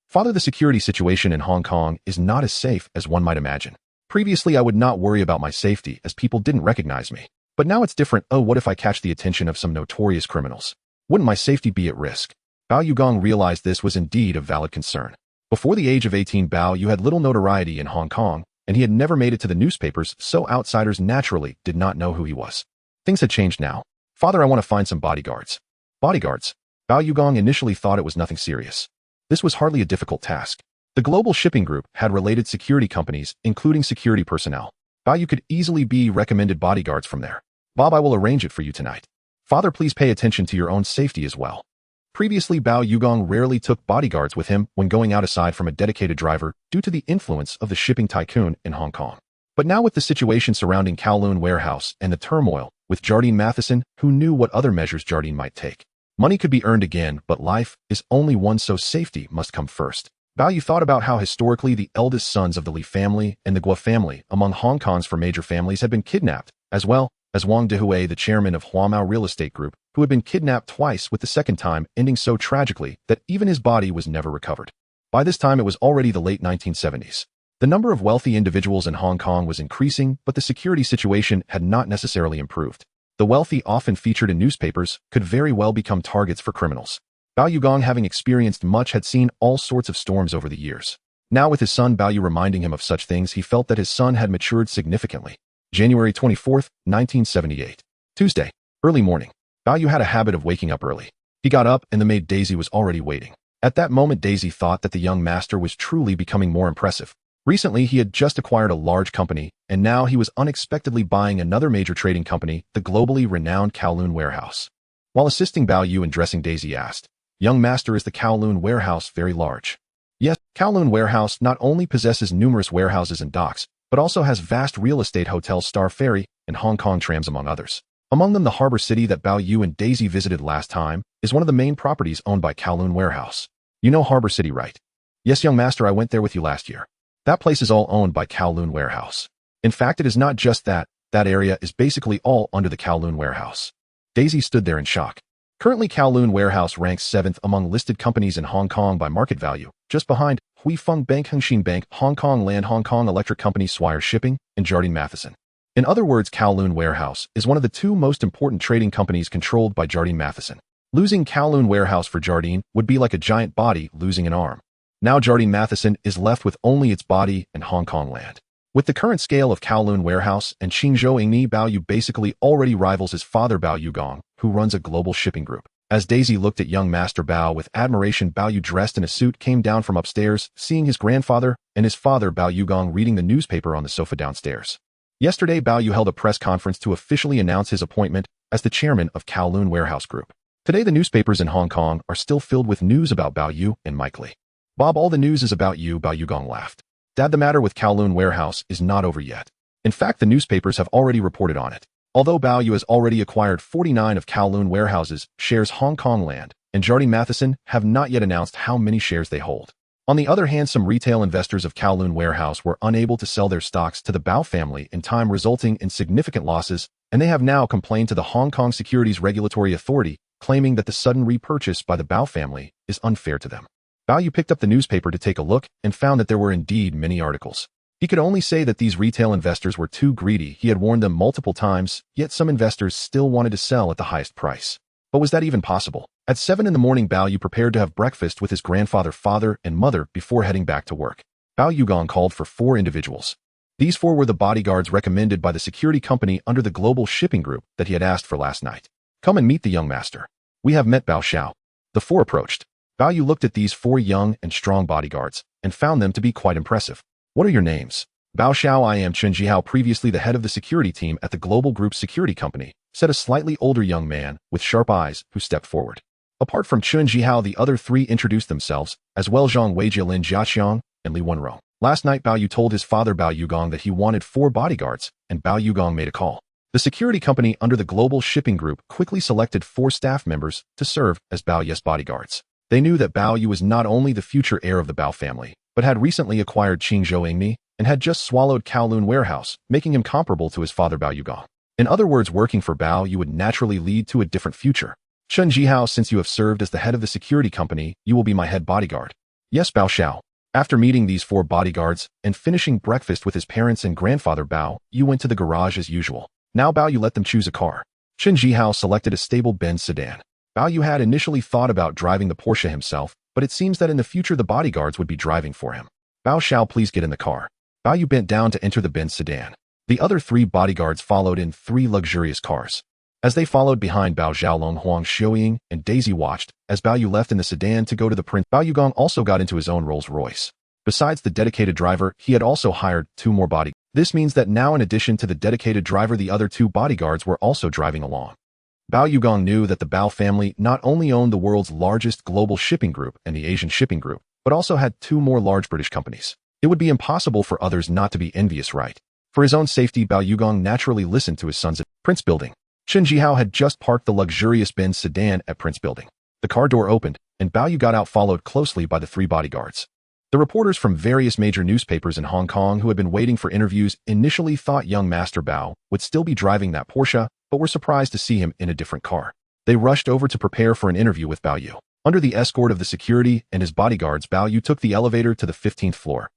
Speaker 1: Father, the security situation in Hong Kong is not as safe as one might imagine. Previously, I would not worry about my safety as people didn't recognize me. But now it's different. Oh, what if I catch the attention of some notorious criminals? Wouldn't my safety be at risk? Bao Yugong realized this was indeed a valid concern. Before the age of 18, Bao Yu had little notoriety in Hong Kong, and he had never made it to the newspapers, so outsiders naturally did not know who he was. Things had changed now. Father, I want to find some bodyguards. Bodyguards? Bao Yugong initially thought it was nothing serious. This was hardly a difficult task. The global shipping group had related security companies, including security personnel. Bao Yu could easily be recommended bodyguards from there. Bob, I will arrange it for you tonight. Father, please pay attention to your own safety as well. Previously, Bao Yugong rarely took bodyguards with him when going out aside from a dedicated driver due to the influence of the shipping tycoon in Hong Kong. But now with the situation surrounding Kowloon warehouse and the turmoil with Jardine Matheson, who knew what other measures Jardine might take? Money could be earned again, but life is only one, so safety must come first. Bao Yu thought about how historically the eldest sons of the Li family and the Guo family among Hong Kong's four major families had been kidnapped, as well as Wang Dehui, the chairman of Huamao Real Estate Group, who had been kidnapped twice, with the second time ending so tragically that even his body was never recovered. By this time, it was already the late 1970s. The number of wealthy individuals in Hong Kong was increasing, but the security situation had not necessarily improved. The wealthy, often featured in newspapers, could very well become targets for criminals. Bao Yugong, having experienced much, had seen all sorts of storms over the years. Now with his son Bao Yu reminding him of such things, he felt that his son had matured significantly. January 24, 1978. Tuesday. Early morning. Bao Yu had a habit of waking up early. He got up and the maid Daisy was already waiting. At that moment, Daisy thought that the young master was truly becoming more impressive. Recently, he had just acquired a large company, and now he was unexpectedly buying another major trading company, the globally renowned Kowloon warehouse. While assisting Bao Yu in dressing, Daisy asked, "Young master, is the Kowloon warehouse very large?" Yes, Kowloon warehouse not only possesses numerous warehouses and docks, but also has vast real estate hotels, Star Ferry, and Hong Kong trams, among others. Among them, the harbor city that Bao Yu and Daisy visited last time is one of the main properties owned by Kowloon warehouse. You know Harbor City, right? Yes, young master, I went there with you last year. That place is all owned by Kowloon warehouse. In fact, it is not just that, That area is basically all under the Kowloon warehouse. Daisy stood there in shock. Currently, Kowloon Warehouse ranks 7th among listed companies in Hong Kong by market value, just behind Hui Feng Bank, Hengxin Bank, Hong Kong Land, Hong Kong Electric Company, Swire Shipping, and Jardine Matheson. In other words, Kowloon Warehouse is one of the two most important trading companies controlled by Jardine Matheson. Losing Kowloon Warehouse for Jardine would be like a giant body losing an arm. Now Jardine Matheson is left with only its body and Hong Kong land. With the current scale of Kowloon Warehouse and Qingzhou Ingni, Bao Yu basically already rivals his father Bao Yu, who runs a global shipping group. As Daisy looked at young Master Bao with admiration, Bao Yu, dressed in a suit, came down from upstairs, seeing his grandfather and his father Bao Yu reading the newspaper on the sofa downstairs. Yesterday, Bao Yu held a press conference to officially announce his appointment as the chairman of Kowloon Warehouse Group. Today, the newspapers in Hong Kong are still filled with news about Bao Yu and Mike Li. Bob, all the news is about you, Bao Yu laughed. Dad, the matter with Kowloon Warehouse is not over yet. In fact, the newspapers have already reported on it. Although Bao Yu has already acquired 49 of Kowloon Warehouse's shares Hong Kong land, and Jardine Matheson have not yet announced how many shares they hold. On the other hand, some retail investors of Kowloon Warehouse were unable to sell their stocks to the Bao family in time, resulting in significant losses, and they have now complained to the Hong Kong Securities Regulatory Authority, claiming that the sudden repurchase by the Bao family is unfair to them. Bao Yu picked up the newspaper to take a look and found that there were indeed many articles. He could only say that these retail investors were too greedy. He had warned them multiple times, yet some investors still wanted to sell at the highest price. But was that even possible? At 7 in the morning, Bao Yu prepared to have breakfast with his grandfather, father, and mother before heading back to work. Bao Yu called for 4 individuals. These 4 were the bodyguards recommended by the security company under the global shipping group that he had asked for last night. Come and meet the young master. We have met Bao Xiao. The 4 approached. Bao Yu looked at these 4 young and strong bodyguards and found them to be quite impressive. What are your names? Bao Xiao. I am Chen Jihao, previously the head of the security team at the global group security company, said a slightly older young man with sharp eyes who stepped forward. Apart from Chen Jihao, the other 3 introduced themselves, as well Zhang Weijia, Li Jiacheng, and Li Wenrou. Last night, Bao Yu told his father Bao Yu that he wanted 4 bodyguards, and Bao Yu made a call. The security company under the global shipping group quickly selected 4 staff members to serve as Bao Yu's bodyguards. They knew that Bao Yu was not only the future heir of the Bao family, but had recently acquired Qingzhou Ingni and had just swallowed Kowloon Warehouse, making him comparable to his father Bao Yu. In other words, working for Bao Yu would naturally lead to a different future. Chen Jihao, since you have served as the head of the security company, you will be my head bodyguard. Yes, Bao Xiao. After meeting these 4 bodyguards and finishing breakfast with his parents and grandfather, Bao Yu went to the garage as usual. Now Bao Yu let them choose a car. Chen Jihao selected a stable Benz sedan. Bao Yu had initially thought about driving the Porsche himself, but it seems that in the future the bodyguards would be driving for him. Bao Xiao, please get in the car. Bao Yu bent down to enter the Benz sedan. The other 3 bodyguards followed in 3 luxurious cars. As they followed behind, Bao Xiaolong, Huang Xiuying, and Daisy watched as Bao Yu left in the sedan to go to the prince. Bao Yu also got into his own Rolls-Royce. Besides the dedicated driver, he had also hired 2 more bodyguards. This means that now, in addition to the dedicated driver, the other 2 bodyguards were also driving along. Bao Yu knew that the Bao family not only owned the world's largest global shipping group and the Asian shipping group, but also had 2 more large British companies. It would be impossible for others not to be envious, right? For his own safety, Bao Yu naturally listened to his sons at Prince Building. Chen Jihao had just parked the luxurious Benz sedan at Prince Building. The car door opened, and Bao Yu got out, followed closely by the 3 bodyguards. The reporters from various major newspapers in Hong Kong who had been waiting for interviews initially thought young Master Bao would still be driving that Porsche, but were surprised to see him in a different car. They rushed over to prepare for an interview with Bao Yu. Under the escort of the security and his bodyguards, Bao Yu took the elevator to the 15th floor.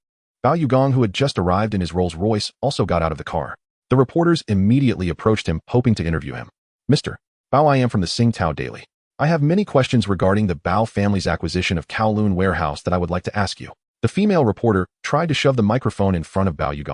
Speaker 1: Bao Yu, who had just arrived in his Rolls-Royce, also got out of the car. The reporters immediately approached him, hoping to interview him. Mr. Bao, I am from the Singtao Daily. I have many questions regarding the Bao family's acquisition of Kowloon Warehouse that I would like to ask you. The female reporter tried to shove the microphone in front of Bao Yu.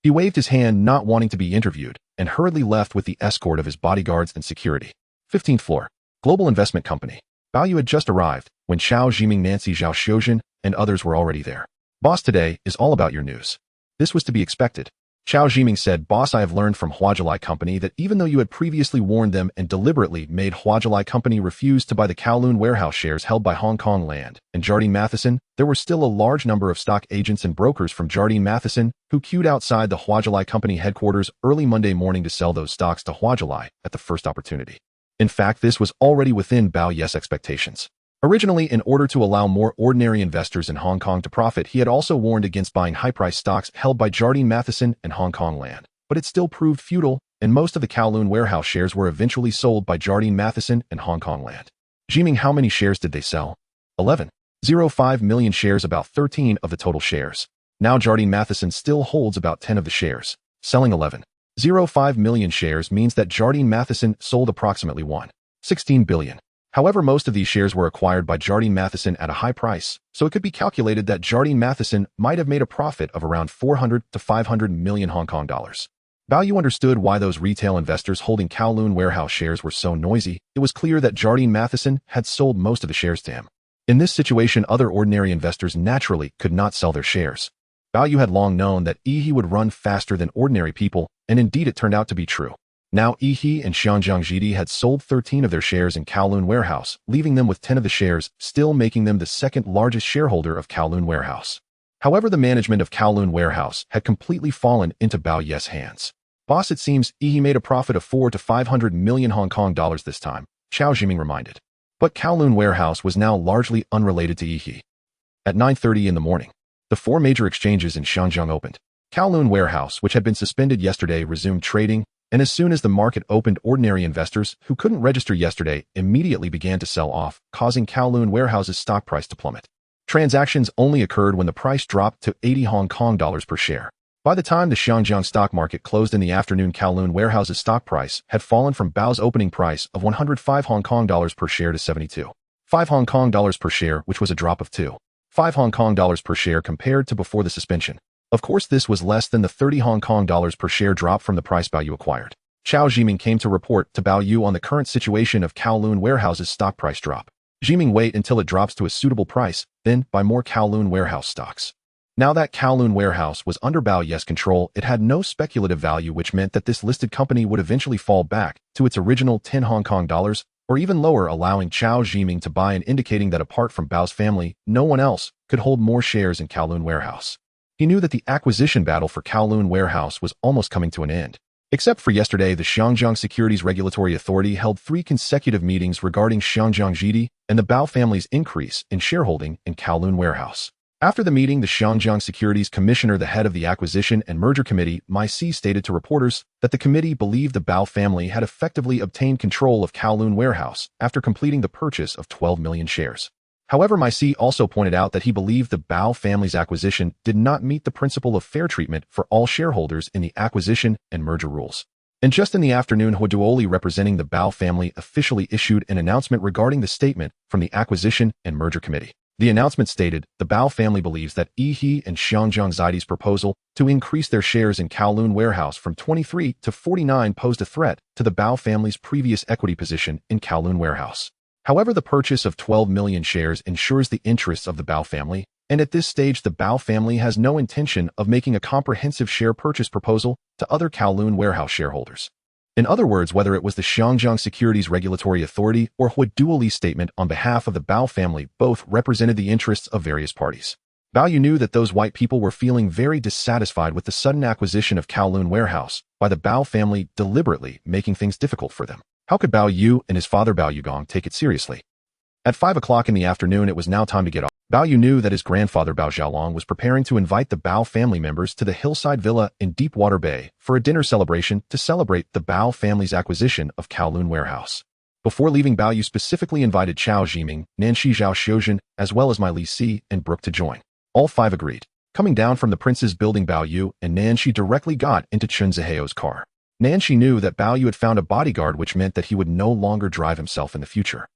Speaker 1: He waved his hand, not wanting to be interviewed, and hurriedly left with the escort of his bodyguards and security. 15th floor. Global Investment Company. Bao Yu had just arrived when Xiao Jiming, Nancy Zhao Xiuzhen, and others were already there. Boss, today is all about your news. This was to be expected. Xiao Jiming said, Boss, I have learned from Huajilai Company that even though you had previously warned them and deliberately made Huajilai Company refuse to buy the Kowloon Warehouse shares held by Hong Kong Land and Jardine Matheson, there were still a large number of stock agents and brokers from Jardine Matheson who queued outside the Huajilai Company headquarters early Monday morning to sell those stocks to Huajilai at the first opportunity. In fact, this was already within Bao Yu's expectations. Originally, in order to allow more ordinary investors in Hong Kong to profit, he had also warned against buying high-priced stocks held by Jardine Matheson and Hong Kong Land. But it still proved futile, and most of the Kowloon warehouse shares were eventually sold by Jardine Matheson and Hong Kong Land. Jiming, how many shares did they sell? 11.05 million shares, about 13 of the total shares. Now Jardine Matheson still holds about 10 of the shares. Selling 11.05 million shares means that Jardine Matheson sold approximately 1.16 billion. However, most of these shares were acquired by Jardine Matheson at a high price, so it could be calculated that Jardine Matheson might have made a profit of around 400 to 500 million Hong Kong dollars. Bao Yu understood why those retail investors holding Kowloon warehouse shares were so noisy. It was clear that Jardine Matheson had sold most of the shares to him. In this situation, other ordinary investors naturally could not sell their shares. Bao Yu had long known that he would run faster than ordinary people, and indeed it turned out to be true. Now he and Xiangjiang Jidi had sold 13 of their shares in Kowloon warehouse, leaving them with 10 of the shares, still making them the second largest shareholder of Kowloon warehouse. However, the management of Kowloon warehouse had completely fallen into Bao Yu's hands. Boss, it seems he made a profit of 400 to 500 million Hong Kong dollars this time, Xiao Jiming reminded. But Kowloon warehouse was now largely unrelated to he. At 9:30 in the morning, the four major exchanges in Shenzhen opened. Kowloon warehouse, which had been suspended yesterday, resumed trading, and as soon as the market opened, ordinary investors who couldn't register yesterday immediately began to sell off, causing Kowloon warehouse's stock price to plummet. Transactions only occurred when the price dropped to 80 Hong Kong dollars per share. By the time the Shenzhen stock market closed in the afternoon, Kowloon warehouse's stock price had fallen from Bao's opening price of 105 Hong Kong dollars per share to 72.5 Hong Kong dollars per share, which was a drop of 2.5 Hong Kong dollars per share compared to before the suspension. Of course, this was less than the 30 Hong Kong dollars per share drop from the price Bao Yu acquired. Xiao Jiming came to report to Bao Yu on the current situation of Kowloon warehouse's stock price drop. Jiming, wait until it drops to a suitable price, then buy more Kowloon warehouse stocks. Now that Kowloon warehouse was under Bao Yu's control, it had no speculative value, which meant that this listed company would eventually fall back to its original 10 Hong Kong dollars, or even lower, allowing Xiao Jiming to buy and indicating that apart from Bao's family, no one else could hold more shares in Kowloon warehouse. He knew that the acquisition battle for Kowloon warehouse was almost coming to an end. Except for yesterday, the Shenzhen Securities Regulatory Authority held 3 consecutive meetings regarding Xiangjiang Jidi and the Bao family's increase in shareholding in Kowloon warehouse. After the meeting, the Shenzhen Securities Commissioner, the head of the Acquisition and Merger Committee, Mai Si, stated to reporters that the committee believed the Bao family had effectively obtained control of Kowloon warehouse after completing the purchase of 12 million shares. However, Mai Si also pointed out that he believed the Bao family's acquisition did not meet the principle of fair treatment for all shareholders in the acquisition and merger rules. And just in the afternoon, Huduoli, representing the Bao family, officially issued an announcement regarding the statement from the Acquisition and Merger Committee. The announcement stated, the Bao family believes that he and Xiangjiang Jidi's proposal to increase their shares in Kowloon warehouse from 23 to 49 posed a threat to the Bao family's previous equity position in Kowloon warehouse. However, the purchase of 12 million shares ensures the interests of the Bao family, and at this stage the Bao family has no intention of making a comprehensive share purchase proposal to other Kowloon warehouse shareholders. In other words, whether it was the Shenzhen Securities Regulatory Authority or Huduoli's statement on behalf of the Bao family, both represented the interests of various parties. Bao Yu knew that those white people were feeling very dissatisfied with the sudden acquisition of Kowloon warehouse by the Bao family, deliberately making things difficult for them. How could Bao Yu and his father Bao Yugong take it seriously? At 5 o'clock in the afternoon, it was now time to get off. Bao Yu knew that his grandfather Bao Xiaolong was preparing to invite the Bao family members to the hillside villa in Deepwater Bay for a dinner celebration to celebrate the Bao family's acquisition of Kowloon warehouse. Before leaving, Bao Yu specifically invited Xiao Jiming, Nanshi Zhao Xiuzhen, as well as Li Si and Brooke to join. All 5 agreed. Coming down from the Prince's building, Bao Yu and Nanshi directly got into Chen Ziheo's car. Nanshi knew that Bao Yu had found a bodyguard, which meant that he would no longer drive himself in the future.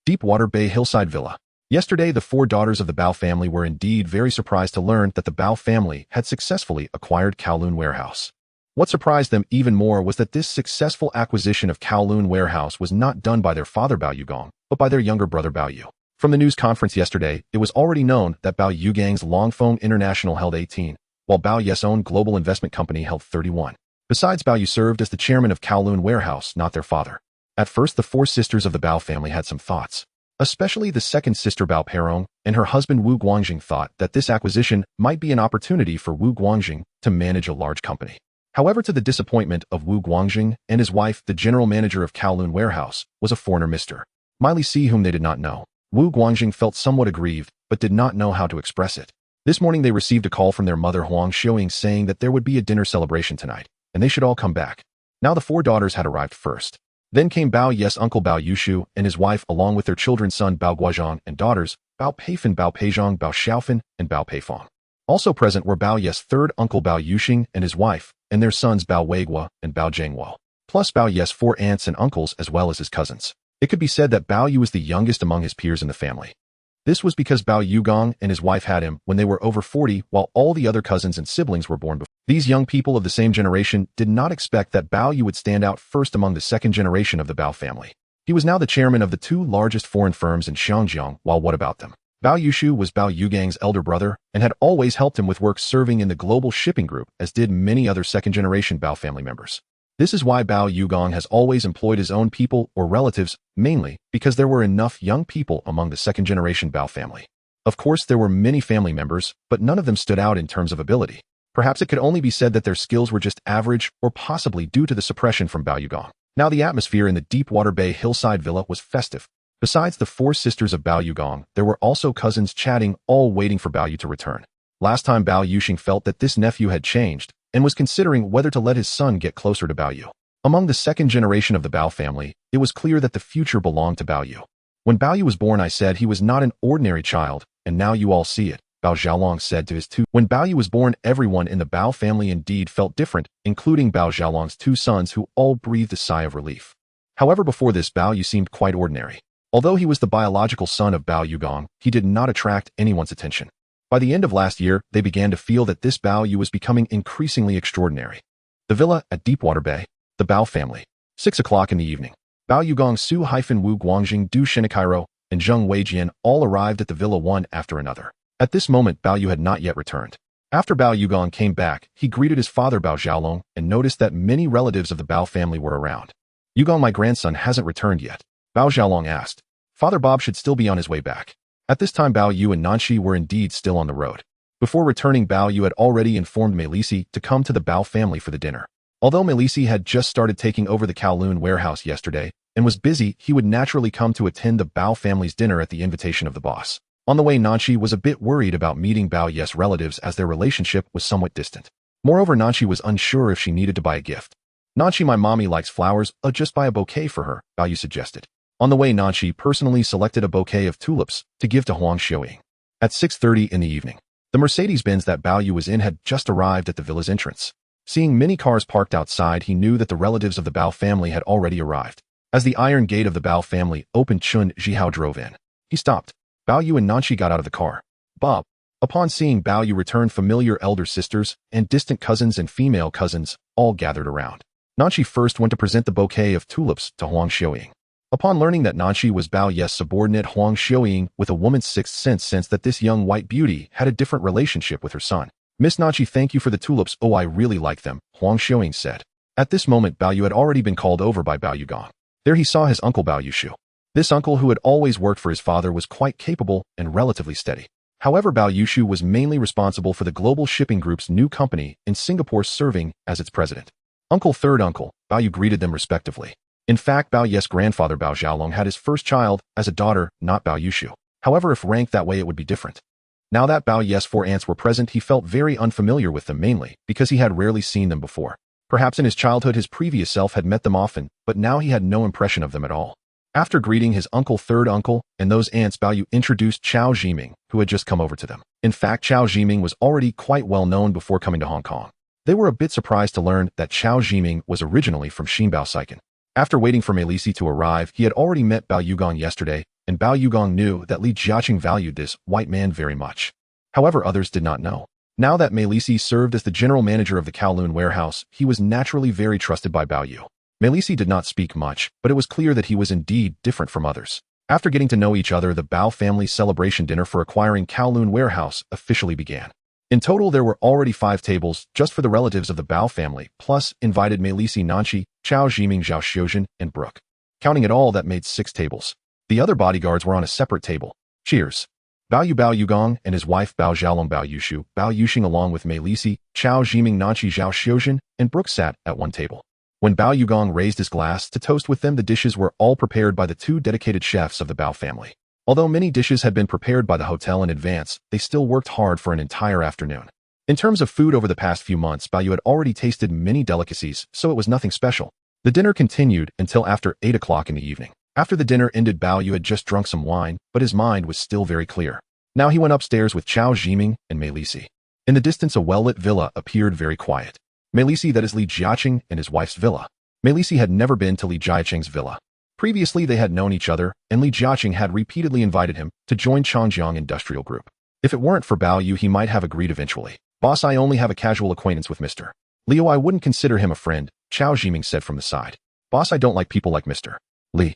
Speaker 1: Deepwater Bay hillside villa. Yesterday, the 4 daughters of the Bao family were indeed very surprised to learn that the Bao family had successfully acquired Kowloon warehouse. What surprised them even more was that this successful acquisition of Kowloon warehouse was not done by their father Bao Yugong, but by their younger brother Bao Yu. From the news conference yesterday, it was already known that Bao Yugang's Longfeng International held 18, while Bao Yu's own global investment company held 31. Besides, Bao Yu served as the chairman of Kowloon warehouse, not their father. At first, the 4 sisters of the Bao family had some thoughts. Especially the second sister Bao Perong and her husband Wu Guangjing thought that this acquisition might be an opportunity for Wu Guangjing to manage a large company. However, to the disappointment of Wu Guangjing and his wife, the general manager of Kowloon warehouse was a foreigner, Mr. Li Si, whom they did not know. Wu Guangjing felt somewhat aggrieved, but did not know how to express it. This morning they received a call from their mother Huang Xiuying saying that there would be a dinner celebration tonight, and they should all come back. Now the four daughters had arrived first. Then came Bao Yu's uncle Bao Yu and his wife along with their children's son Bao Guozhang and daughters, Bao Peifan, Bao Peizhang, Bao Xiaofan, and Bao Peifang. Also present were Bao Yu's third uncle Bao Yuxing and his wife, and their sons Bao Weiguo and Bao Zhengguo, plus Bao Yu's four aunts and uncles as well as his cousins. It could be said that Bao Yu was the youngest among his peers in the family. This was because Bao Yugong and his wife had him when they were over 40, while all the other cousins and siblings were born before. These young people of the same generation did not expect that Bao Yu would stand out first among the second generation of the Bao family. He was now the chairman of the two largest foreign firms in Xiangjiang, while what about them? Bao Yushu was Bao Yugang's elder brother and had always helped him with work serving in the global shipping group, as did many other second-generation Bao family members. This is why Bao Yugong has always employed his own people or relatives, mainly because there were enough young people among the second-generation Bao family. Of course, there were many family members, but none of them stood out in terms of ability. Perhaps it could only be said that their skills were just average, or possibly due to the suppression from Bao Yugong. Now the atmosphere in the Deepwater Bay hillside villa was festive. Besides the four sisters of Bao Yugong, there were also cousins chatting, all waiting for Bao Yu to return. Last time Bao Yuxing felt that this nephew had changed, and was considering whether to let his son get closer to Bao Yu. Among the second generation of the Bao family, it was clear that the future belonged to Bao Yu. When Bao Yu was born, I said he was not an ordinary child, and now you all see it, Bao Xiaolong said to his two. When Bao Yu was born, everyone in the Bao family indeed felt different, including Bao Xiaolong's two sons who all breathed a sigh of relief. However, before this, Bao Yu seemed quite ordinary. Although he was the biological son of Bao Yugong, he did not attract anyone's attention. By the end of last year, they began to feel that this Bao Yu was becoming increasingly extraordinary. The villa at Deepwater Bay, the Bao family. 6 o'clock in the evening. Bao Yugong, Su-Wu Guangjing, Du Shenikairo, and Zheng Weijian all arrived at the villa one after another. At this moment, Bao Yu had not yet returned. After Bao Yugong came back, he greeted his father Bao Xiaolong and noticed that many relatives of the Bao family were around. Yugong, my grandson, hasn't returned yet, Bao Xiaolong asked. Father Bob should still be on his way back. At this time, Bao Yu and Nanshi were indeed still on the road. Before returning, Bao Yu had already informed Meilisi to come to the Bao family for the dinner. Although Meilisi had just started taking over the Kowloon warehouse yesterday and was busy, he would naturally come to attend the Bao family's dinner at the invitation of the boss. On the way, Nanshi was a bit worried about meeting Bao Yu's relatives as their relationship was somewhat distant. Moreover, Nanshi was unsure if she needed to buy a gift. Nanshi, my mommy likes flowers, just buy a bouquet for her, Bao Yu suggested. On the way, Nanshi personally selected a bouquet of tulips to give to Huang Xiuying. At 6:30 in the evening, the Mercedes-Benz that Bao Yu was in had just arrived at the villa's entrance. Seeing many cars parked outside, he knew that the relatives of the Bao family had already arrived. As the iron gate of the Bao family opened, Chun Zhihao drove in. He stopped. Bao Yu and Nanshi got out of the car. Bob. Upon seeing Bao Yu return, familiar elder sisters and distant cousins and female cousins all gathered around. Nanshi first went to present the bouquet of tulips to Huang Xiuying. Upon learning that Nanshi was Bao Yu's subordinate, Huang Xiuying, with a woman's sixth sense, sensed that this young white beauty had a different relationship with her son. Miss Nanshi, thank you for the tulips. Oh, I really like them, Huang Xiuying said. At this moment, Bao Yu had already been called over by Bao Yugong. There he saw his uncle Bao Yushu. This uncle, who had always worked for his father, was quite capable and relatively steady. However, Bao Yushu was mainly responsible for the global shipping group's new company in Singapore, serving as its president. Uncle, third uncle, Bao Yu greeted them respectively. In fact, Bao Yu's grandfather Bao Xiaolong had his first child as a daughter, not Bao Yushu. However, if ranked that way, it would be different. Now that Bao Yu's four aunts were present, he felt very unfamiliar with them, mainly because he had rarely seen them before. Perhaps in his childhood his previous self had met them often, but now he had no impression of them at all. After greeting his uncle, third uncle, and those aunts, Bao Yu introduced Chao Zhiming, who had just come over to them. In fact, Chao Zhiming was already quite well known before coming to Hong Kong. They were a bit surprised to learn that Chao Zhiming was originally from Xinbao Saiken. After waiting for Meilisi to arrive, he had already met Bao Yugong yesterday, and Bao Yugong knew that Li Jiacheng valued this white man very much. However, others did not know. Now that Meilisi served as the general manager of the Kowloon warehouse, he was naturally very trusted by Bao Yu. Meilisi did not speak much, but it was clear that he was indeed different from others. After getting to know each other, the Bao family's celebration dinner for acquiring Kowloon warehouse officially began. In total, there were already 5 tables just for the relatives of the Bao family, plus invited Meilisi, Nanshi, Chao Zhiming, Zhao Xiuzhen, and Brooke. Counting it all, that made 6 tables. The other bodyguards were on a separate table. Cheers. Bao Yugong and his wife Bao Xiaolong, Bao Yushu, Bao Yuxing, along with Meilisi, Chao Zhiming, Nanshi, Zhao Xiuzhen, and Brooke sat at one table. When Bao Yugong raised his glass to toast with them, the dishes were all prepared by the 2 dedicated chefs of the Bao family. Although many dishes had been prepared by the hotel in advance, they still worked hard for an entire afternoon. In terms of food over the past few months, Bao Yu had already tasted many delicacies, so it was nothing special. The dinner continued until after 8 o'clock in the evening. After the dinner ended, Bao Yu had just drunk some wine, but his mind was still very clear. Now he went upstairs with Chao Jiming and Mei Lisi. In the distance, a well-lit villa appeared very quiet. Mei Lisi, that is Li Jiacheng and his wife's villa. Mei Lisi had never been to Li Jiacheng's villa. Previously, they had known each other, and Li Jiacheng had repeatedly invited him to join Changjiang Industrial Group. If it weren't for Bao Yu, he might have agreed eventually. Boss, I only have a casual acquaintance with Mr. Leo. I wouldn't consider him a friend, Chao Jiming said from the side. Boss, I don't like people like Mr. Li.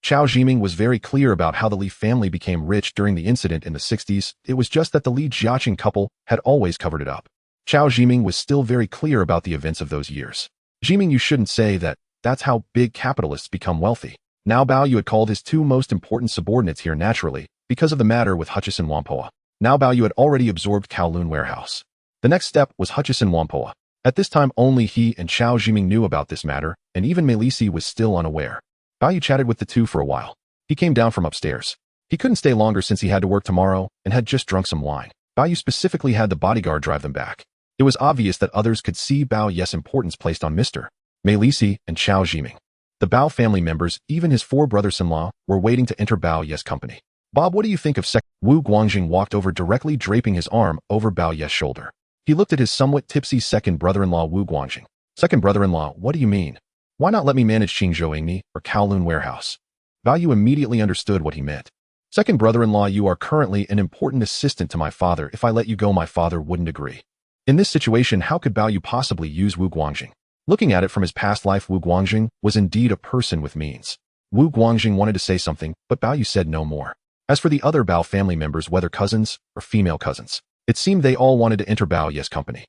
Speaker 1: Chao Jiming was very clear about how the Li family became rich during the incident in the 60s. It was just that the Li Jiacheng couple had always covered it up. Chao Jiming was still very clear about the events of those years. Jiming, you shouldn't say that. That's how big capitalists become wealthy. Now Bao Yu had called his two most important subordinates here naturally, because of the matter with Hutchison Whampoa. Now Bao Yu had already absorbed Kowloon warehouse. The next step was Hutchison Whampoa. At this time, only he and Chao Jiming knew about this matter, and even Mei Lisi was still unaware. Bao Yu chatted with the two for a while. He came down from upstairs. He couldn't stay longer since he had to work tomorrow and had just drunk some wine. Bao Yu specifically had the bodyguard drive them back. It was obvious that others could see Bao Yu's importance placed on Mr. Mei Lisi and Chao Jiming. The Bao family members, even his 4 brothers-in-law, were waiting to enter Bao Yu's company. Bob, what do you think of Wu Guangjing walked over directly, draping his arm over Bao Yu's shoulder. He looked at his somewhat tipsy second brother-in-law Wu Guangjing. Second brother-in-law, what do you mean? Why not let me manage Qingzhou Ingni or Kowloon warehouse? Bao Yu immediately understood what he meant. Second brother-in-law, you are currently an important assistant to my father. If I let you go, my father wouldn't agree. In this situation, how could Bao Yu possibly use Wu Guangjing? Looking at it from his past life, Wu Guangjing was indeed a person with means. Wu Guangjing wanted to say something, but Bao Yu said no more. As for the other Bao family members, whether cousins or female cousins, it seemed they all wanted to enter Bao Yu's company.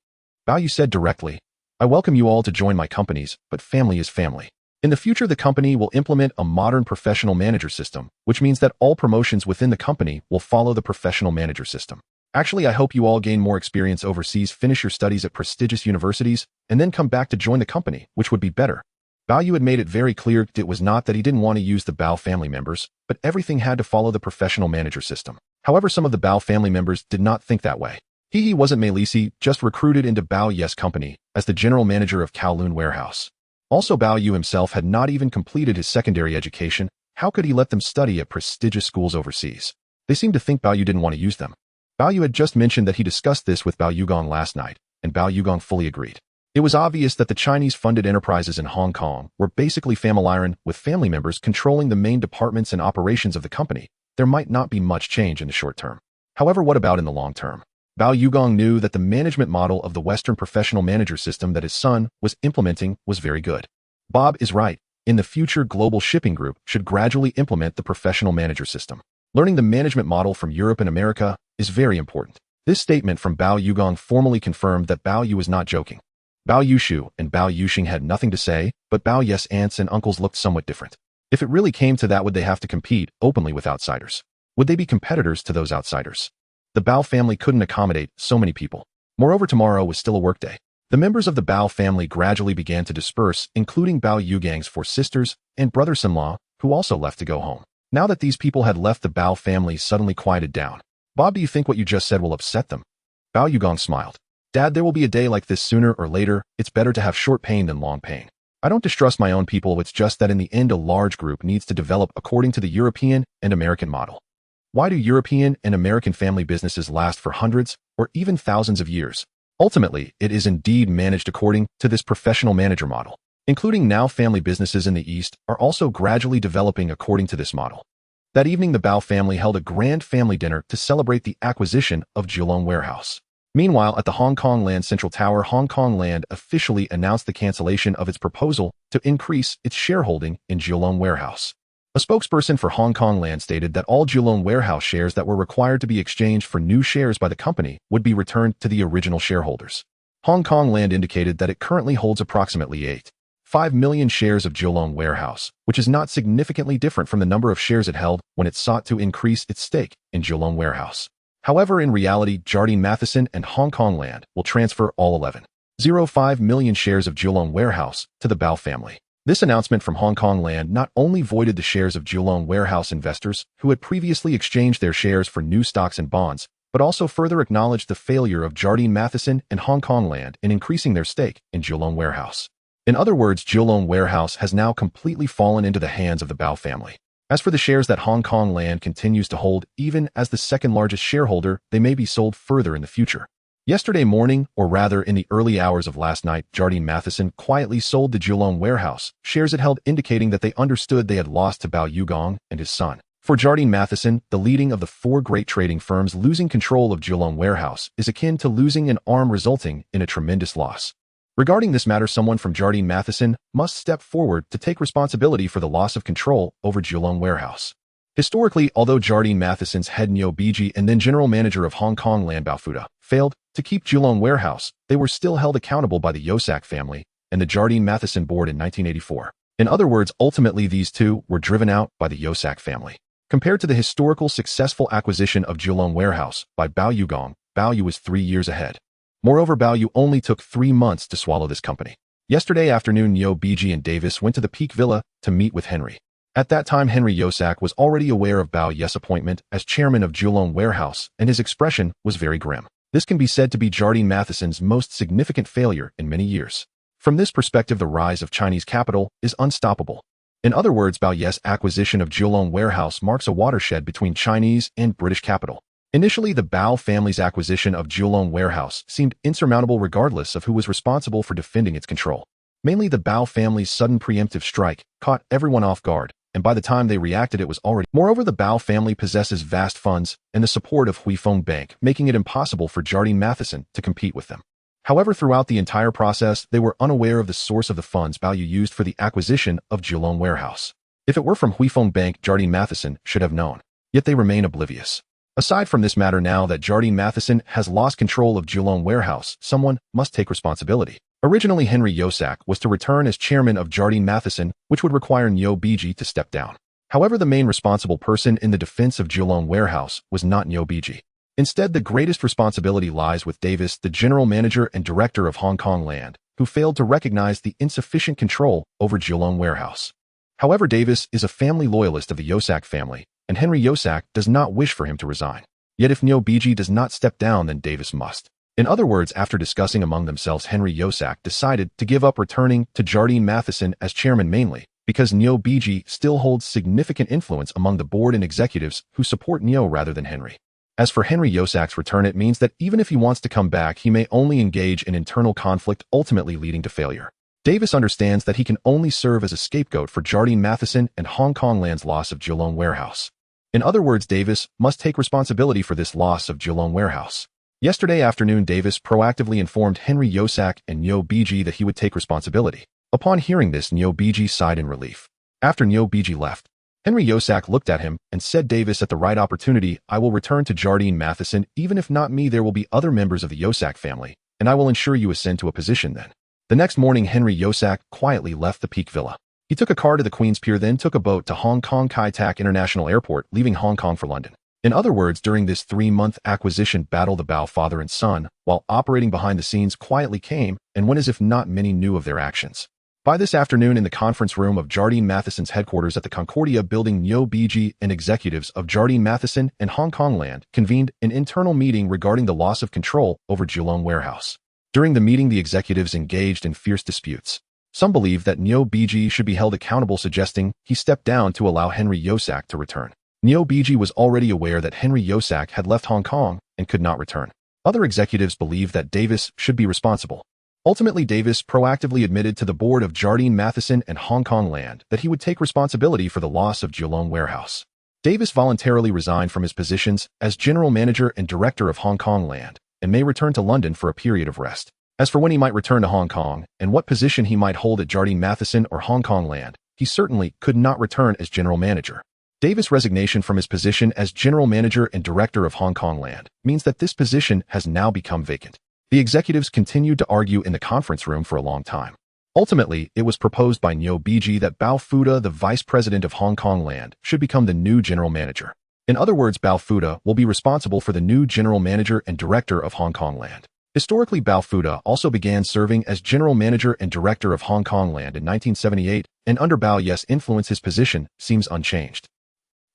Speaker 1: Bao Yu said directly, I welcome you all to join my companies, but family is family. In the future, the company will implement a modern professional manager system, which means that all promotions within the company will follow the professional manager system. Actually, I hope you all gain more experience overseas, finish your studies at prestigious universities, and then come back to join the company, which would be better. Bao Yu had made it very clear it was not that he didn't want to use the Bao family members, but everything had to follow the professional manager system. However, some of the Bao family members did not think that way. He wasn't Mei Lisi, just recruited into Bao Yu's company as the general manager of Kowloon warehouse. Also, Bao Yu himself had not even completed his secondary education. How could he let them study at prestigious schools overseas? They seemed to think Bao Yu didn't want to use them. Bao Yu had just mentioned that he discussed this with Bao Yugong last night, and Bao Yugong fully agreed. It was obvious that the Chinese-funded enterprises in Hong Kong were basically family-run, with family members controlling the main departments and operations of the company. There might not be much change in the short term. However, what about in the long term? Bao Yugong knew that the management model of the Western professional manager system that his son was implementing was very good. Bob is right. In the future, Global Shipping Group should gradually implement the professional manager system. Learning the management model from Europe and America is very important. This statement from Bao Yugong formally confirmed that Bao Yu was not joking. Bao Yushu and Bao Yuxing had nothing to say, but Bao Yu's aunts and uncles looked somewhat different. If it really came to that, would they have to compete openly with outsiders? Would they be competitors to those outsiders? The Bao family couldn't accommodate so many people. Moreover, tomorrow was still a workday. The members of the Bao family gradually began to disperse, including Bao Yugang's 4 sisters and brothers-in-law, who also left to go home. Now that these people had left, the Bao family suddenly quieted down. Bob, do you think what you just said will upset them? Bao Yugong smiled. Dad, there will be a day like this sooner or later. It's better to have short pain than long pain. I don't distrust my own people. It's just that in the end, a large group needs to develop according to the European and American model. Why do European and American family businesses last for hundreds or even thousands of years? Ultimately, it is indeed managed according to this professional manager model. Including now family businesses in the East are also gradually developing according to this model. That evening, the Bao family held a grand family dinner to celebrate the acquisition of Kowloon warehouse. Meanwhile, at the Hong Kong Land Central Tower, Hong Kong Land officially announced the cancellation of its proposal to increase its shareholding in Kowloon warehouse. A spokesperson for Hong Kong Land stated that all Kowloon warehouse shares that were required to be exchanged for new shares by the company would be returned to the original shareholders. Hong Kong Land indicated that it currently holds approximately 8.5 million shares of Kowloon warehouse, which is not significantly different from the number of shares it held when it sought to increase its stake in Kowloon warehouse. However, in reality, Jardine Matheson and Hong Kong Land will transfer all 11.05 million shares of Kowloon warehouse to the Bao family. This announcement from Hong Kong Land not only voided the shares of Kowloon warehouse investors who had previously exchanged their shares for new stocks and bonds, but also further acknowledged the failure of Jardine Matheson and Hong Kong Land in increasing their stake in Kowloon Warehouse. In other words, Kowloon Warehouse has now completely fallen into the hands of the Bao family. As for the shares that Hong Kong Land continues to hold, even as the second largest shareholder, they may be sold further in the future. Yesterday morning, or rather in the early hours of last night, Jardine Matheson quietly sold the Kowloon Warehouse shares it held, indicating that they understood they had lost to Bao Yu and his son. For Jardine Matheson, the leading of the four great trading firms, losing control of Kowloon Warehouse is akin to losing an arm, resulting in a tremendous loss. Regarding this matter, someone from Jardine Matheson must step forward to take responsibility for the loss of control over Kowloon Warehouse. Historically, although Jardine Matheson's head Neo Biji and then general manager of Hong Kong Land Bao failed to keep Kowloon Warehouse, they were still held accountable by the Jiacheng family and the Jardine Matheson board in 1984. In other words, ultimately these two were driven out by the Jiacheng family. Compared to the historical successful acquisition of Kowloon Warehouse by Bao Yu was 3 years ahead. Moreover, Bao Yu only took 3 months to swallow this company. Yesterday afternoon, Neo Biji and Davis went to the Peak Villa to meet with Henry. At that time, Henry Jiacheng was already aware of Bao Yu's appointment as chairman of Kowloon Warehouse, and his expression was very grim. This can be said to be Jardine Matheson's most significant failure in many years. From this perspective, the rise of Chinese capital is unstoppable. In other words, Bao Yu's acquisition of Kowloon Warehouse marks a watershed between Chinese and British capital. Initially, the Bao family's acquisition of Kowloon Warehouse seemed insurmountable regardless of who was responsible for defending its control. Mainly, the Bao family's sudden preemptive strike caught everyone off guard, and by the time they reacted, it was already. Moreover, the Bao family possesses vast funds and the support of Huifeng Bank, making it impossible for Jardine Matheson to compete with them. However, throughout the entire process, they were unaware of the source of the funds Bao Yu used for the acquisition of Kowloon Warehouse. If it were from Huifeng Bank, Jardine Matheson should have known. Yet they remain oblivious. Aside from this matter, now that Jardine Matheson has lost control of Kowloon Warehouse, someone must take responsibility. Originally, Henry Jiacheng was to return as chairman of Jardine Matheson, which would require Neo Biji to step down. However, the main responsible person in the defense of Kowloon Warehouse was not Neo Biji. Instead, the greatest responsibility lies with Davis, the general manager and director of Hong Kong Land, who failed to recognize the insufficient control over Kowloon Warehouse. However, Davis is a family loyalist of the Jiacheng family, and Henry Jiacheng does not wish for him to resign. Yet if Neo Biji does not step down, then Davis must. In other words, after discussing among themselves, Henry Jiacheng decided to give up returning to Jardine Matheson as chairman, mainly because Neo Biji still holds significant influence among the board and executives who support Neo rather than Henry. As for Henry Jiacheng's return, it means that even if he wants to come back, he may only engage in internal conflict, ultimately leading to failure. Davis understands that he can only serve as a scapegoat for Jardine Matheson and Hong Kong Land's loss of Kowloon Warehouse. In other words, Davis must take responsibility for this loss of Kowloon Warehouse. Yesterday afternoon, Davis proactively informed Henry Jiacheng and Neo Biji that he would take responsibility. Upon hearing this, Neo Biji sighed in relief. After Neo Biji left, Henry Jiacheng looked at him and said, "Davis, at the right opportunity, I will return to Jardine Matheson. Even if not me, there will be other members of the Jiacheng family, and I will ensure you ascend to a position then." The next morning, Henry Jiacheng quietly left the Peak Villa. He took a car to the Queen's Pier, then took a boat to Hong Kong Kai Tak International Airport, leaving Hong Kong for London. In other words, during this 3-month acquisition battle, the Bao father and son, while operating behind the scenes, quietly came and went as if not many knew of their actions. By this afternoon, in the conference room of Jardine Matheson's headquarters at the Concordia building, Neo Biji and executives of Jardine Matheson and Hong Kong Land convened an internal meeting regarding the loss of control over Kowloon Warehouse. During the meeting, the executives engaged in fierce disputes. Some believe that Neo Biji should be held accountable, suggesting he step down to allow Henry Jiacheng to return. Neo Biji was already aware that Henry Jiacheng had left Hong Kong and could not return. Other executives believe that Davis should be responsible. Ultimately, Davis proactively admitted to the board of Jardine Matheson and Hong Kong Land that he would take responsibility for the loss of Kowloon Warehouse. Davis voluntarily resigned from his positions as general manager and director of Hong Kong Land and may return to London for a period of rest. As for when he might return to Hong Kong and what position he might hold at Jardine Matheson or Hong Kong Land, he certainly could not return as general manager. Davis' resignation from his position as general manager and director of Hong Kong Land means that this position has now become vacant. The executives continued to argue in the conference room for a long time. Ultimately, it was proposed by Neo Biji that Bao Fuda, the vice president of Hong Kong Land, should become the new general manager. In other words, Bao Fuda will be responsible for the new general manager and director of Hong Kong Land. Historically, Bao Fuda also began serving as general manager and director of Hong Kong Land in 1978, and under Bao Yu's influence, his position seems unchanged.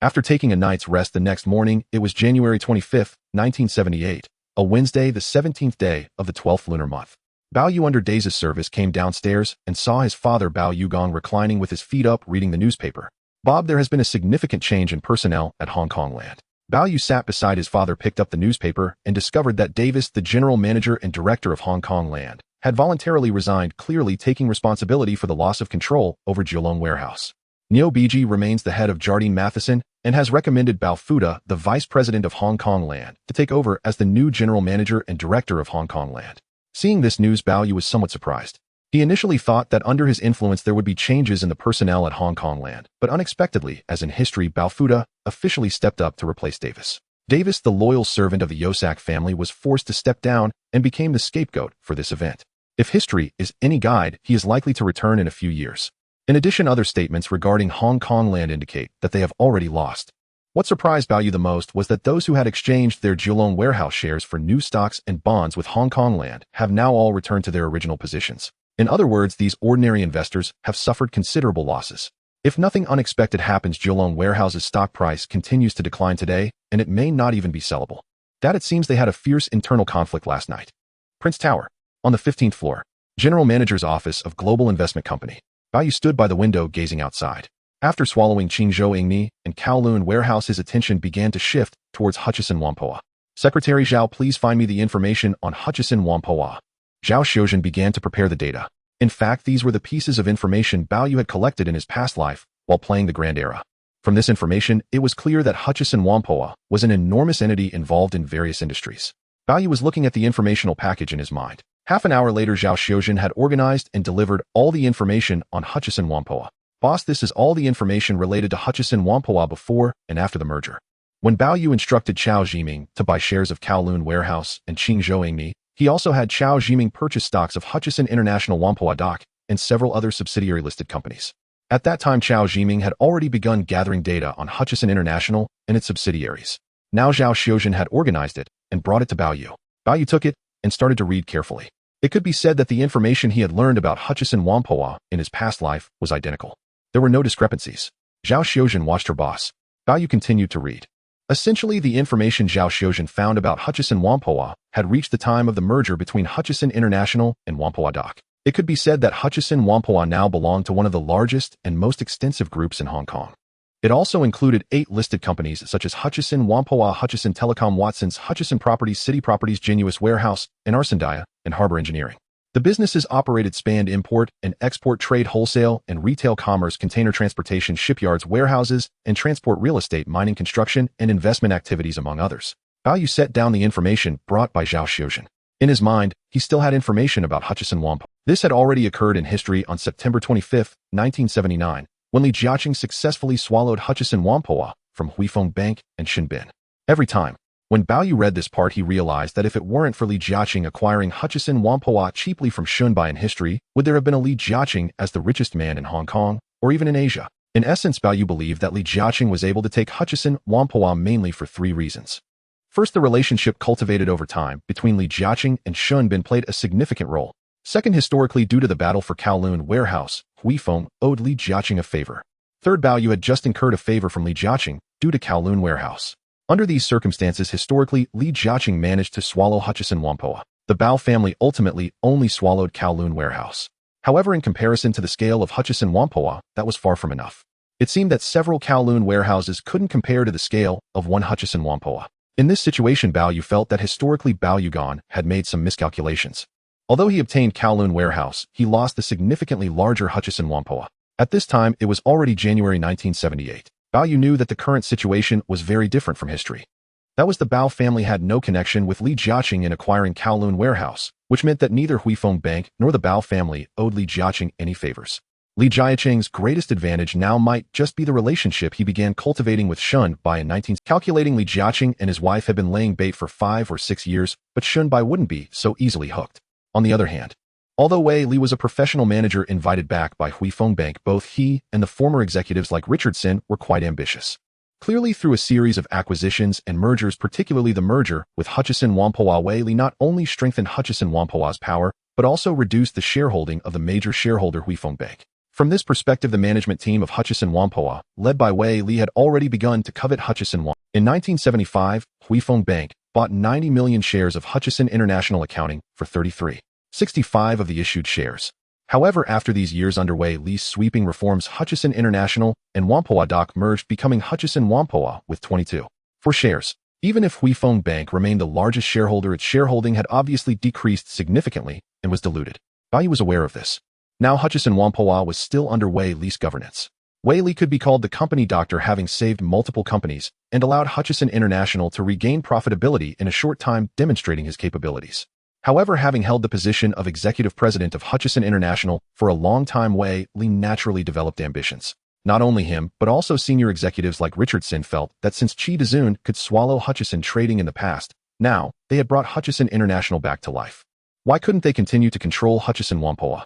Speaker 1: After taking a night's rest the next morning, it was January 25, 1978, a Wednesday, the 17th day of the 12th lunar month. Bao Yu, under days' service, came downstairs and saw his father Bao Yu reclining with his feet up reading the newspaper. "Bob, there has been a significant change in personnel at Hong Kong Land." Bao Yu sat beside his father, picked up the newspaper, and discovered that Davis, the general manager and director of Hong Kong Land, had voluntarily resigned, clearly taking responsibility for the loss of control over Kowloon warehouse. Neo Biji remains the head of Jardine Matheson and has recommended Bao Fuda, the vice president of Hong Kong Land, to take over as the new general manager and director of Hong Kong Land. Seeing this news, Bao Yu was somewhat surprised. He initially thought that under his influence there would be changes in the personnel at Hong Kong Land, but unexpectedly, as in history, Bao Fuda officially stepped up to replace Davis. Davis, the loyal servant of the Yosak family, was forced to step down and became the scapegoat for this event. If history is any guide, he is likely to return in a few years. In addition, other statements regarding Hong Kong Land indicate that they have already lost. What surprised Bao Yu the most was that those who had exchanged their Kowloon warehouse shares for new stocks and bonds with Hong Kong Land have now all returned to their original positions. In other words, these ordinary investors have suffered considerable losses. If nothing unexpected happens, Kowloon warehouse's stock price continues to decline today, and it may not even be sellable. That it seems they had a fierce internal conflict last night. Prince Tower. On the 15th floor. General Manager's office of Global Investment Company. Bao Yu stood by the window gazing outside. After swallowing Qingzhou Ingni and Kowloon warehouse, his attention began to shift towards Hutchison Whampoa. "Secretary Zhao, please find me the information on Hutchison Whampoa." Zhao Xiuzhen began to prepare the data. In fact, these were the pieces of information Bao Yu had collected in his past life while playing the Grand Era. From this information, it was clear that Hutchison Whampoa was an enormous entity involved in various industries. Bao Yu was looking at the informational package in his mind. Half an hour later, Zhao Xiuzhen had organized and delivered all the information on Hutchison Whampoa. "Boss, this is all the information related to Hutchison Whampoa before and after the merger." When Bao Yu instructed Chao Zhiming to buy shares of Kowloon Warehouse and Qingzhou Ingni, he also had Chao Zhiming purchase stocks of Hutchison International Whampoa Dock and several other subsidiary listed companies. At that time, Chao Zhiming had already begun gathering data on Hutchison International and its subsidiaries. Now Zhao Xiuzhen had organized it and brought it to Bao Yu. Bao Yu took it and started to read carefully. It could be said that the information he had learned about Hutchison Whampoa in his past life was identical. There were no discrepancies. Zhao Xiuzhen watched her boss. Bao Yu continued to read. Essentially, the information Zhao Xiuzhen found about Hutchison Whampoa had reached the time of the merger between Hutchison International and Whampoa Dock. It could be said that Hutchison Whampoa now belonged to one of the largest and most extensive groups in Hong Kong. It also included 8 listed companies such as Hutchison Whampoa, Hutchison Telecom, Watson's, Hutchison Properties, City Properties, Genuous Warehouse, and Arsendia, and Harbor Engineering. The businesses operated spanned import and export trade, wholesale and retail commerce, container transportation, shipyards, warehouses, and transport, real estate, mining, construction, and investment activities, among others. Bao Yu set down the information brought by Zhao Xiuzhen. In his mind, he still had information about Hutchison Whampoa. This had already occurred in history on September 25, 1979, when Li Jiacheng successfully swallowed Hutchison Whampoa from Huifeng Bank and Shen Bin. Every time. When Bao Yu read this part, he realized that if it weren't for Li Jiacheng acquiring Hutchison Whampoa cheaply from Shunbai in history, would there have been a Li Jiacheng as the richest man in Hong Kong, or even in Asia? In essence, Bao Yu believed that Li Jiacheng was able to take Hutchison Whampoa mainly for 3 reasons. First, the relationship cultivated over time between Li Jiacheng and Shun Bin played a significant role. Second, historically, due to the battle for Kowloon Warehouse, Huifeng owed Li Jiacheng a favor. Third, Bao Yu had just incurred a favor from Li Jiacheng due to Kowloon Warehouse. Under these circumstances, historically, Li Jiacheng managed to swallow Hutchison Whampoa. The Bao family ultimately only swallowed Kowloon Warehouse. However, in comparison to the scale of Hutchison Whampoa, that was far from enough. It seemed that several Kowloon warehouses couldn't compare to the scale of one Hutchison Whampoa. In this situation, Bao Yu felt that historically Bao Yu had made some miscalculations. Although he obtained Kowloon Warehouse, he lost the significantly larger Hutchison Whampoa. At this time, it was already January 1978. Bao Yu knew that the current situation was very different from history. That was, the Bao family had no connection with Li Jiacheng in acquiring Kowloon Warehouse, which meant that neither Huifeng Bank nor the Bao family owed Li Jiacheng any favors. Li Jiacheng's greatest advantage now might just be the relationship he began cultivating with Shunbai in 19... Calculating Li Jiacheng and his wife had been laying bait for 5 or 6 years, but Shunbai wouldn't be so easily hooked. On the other hand, although Wei Li was a professional manager invited back by Huifeng Bank, both he and the former executives like Richardson were quite ambitious. Clearly, through a series of acquisitions and mergers, particularly the merger with Hutchison Whampoa, Wei Li not only strengthened Hutchison Whampoa's power, but also reduced the shareholding of the major shareholder Huifeng Bank. From this perspective, the management team of Hutchison Whampoa, led by Wei Li, had already begun to covet Hutchison Whampoa. In 1975, Huifeng Bank bought 90 million shares of Hutchison International Accounting for 33.65 of the issued shares. However, after these years under Wei Li's sweeping reforms, Hutchison International and Whampoa Doc merged, becoming Hutchison Whampoa with 22.4 shares. Even if Huifeng Bank remained the largest shareholder, its shareholding had obviously decreased significantly and was diluted. Bao Yu was aware of this. Now Hutchison Whampoa was still under Wei Li's governance. Wei Li could be called the company doctor, having saved multiple companies and allowed Hutchison International to regain profitability in a short time, demonstrating his capabilities. However, having held the position of executive president of Hutchison International for a long time, Wei Li naturally developed ambitions. Not only him, but also senior executives like Richardson felt that since Chi Dezun could swallow Hutchison Trading in the past, now they had brought Hutchison International back to life. Why couldn't they continue to control Hutchison Whampoa?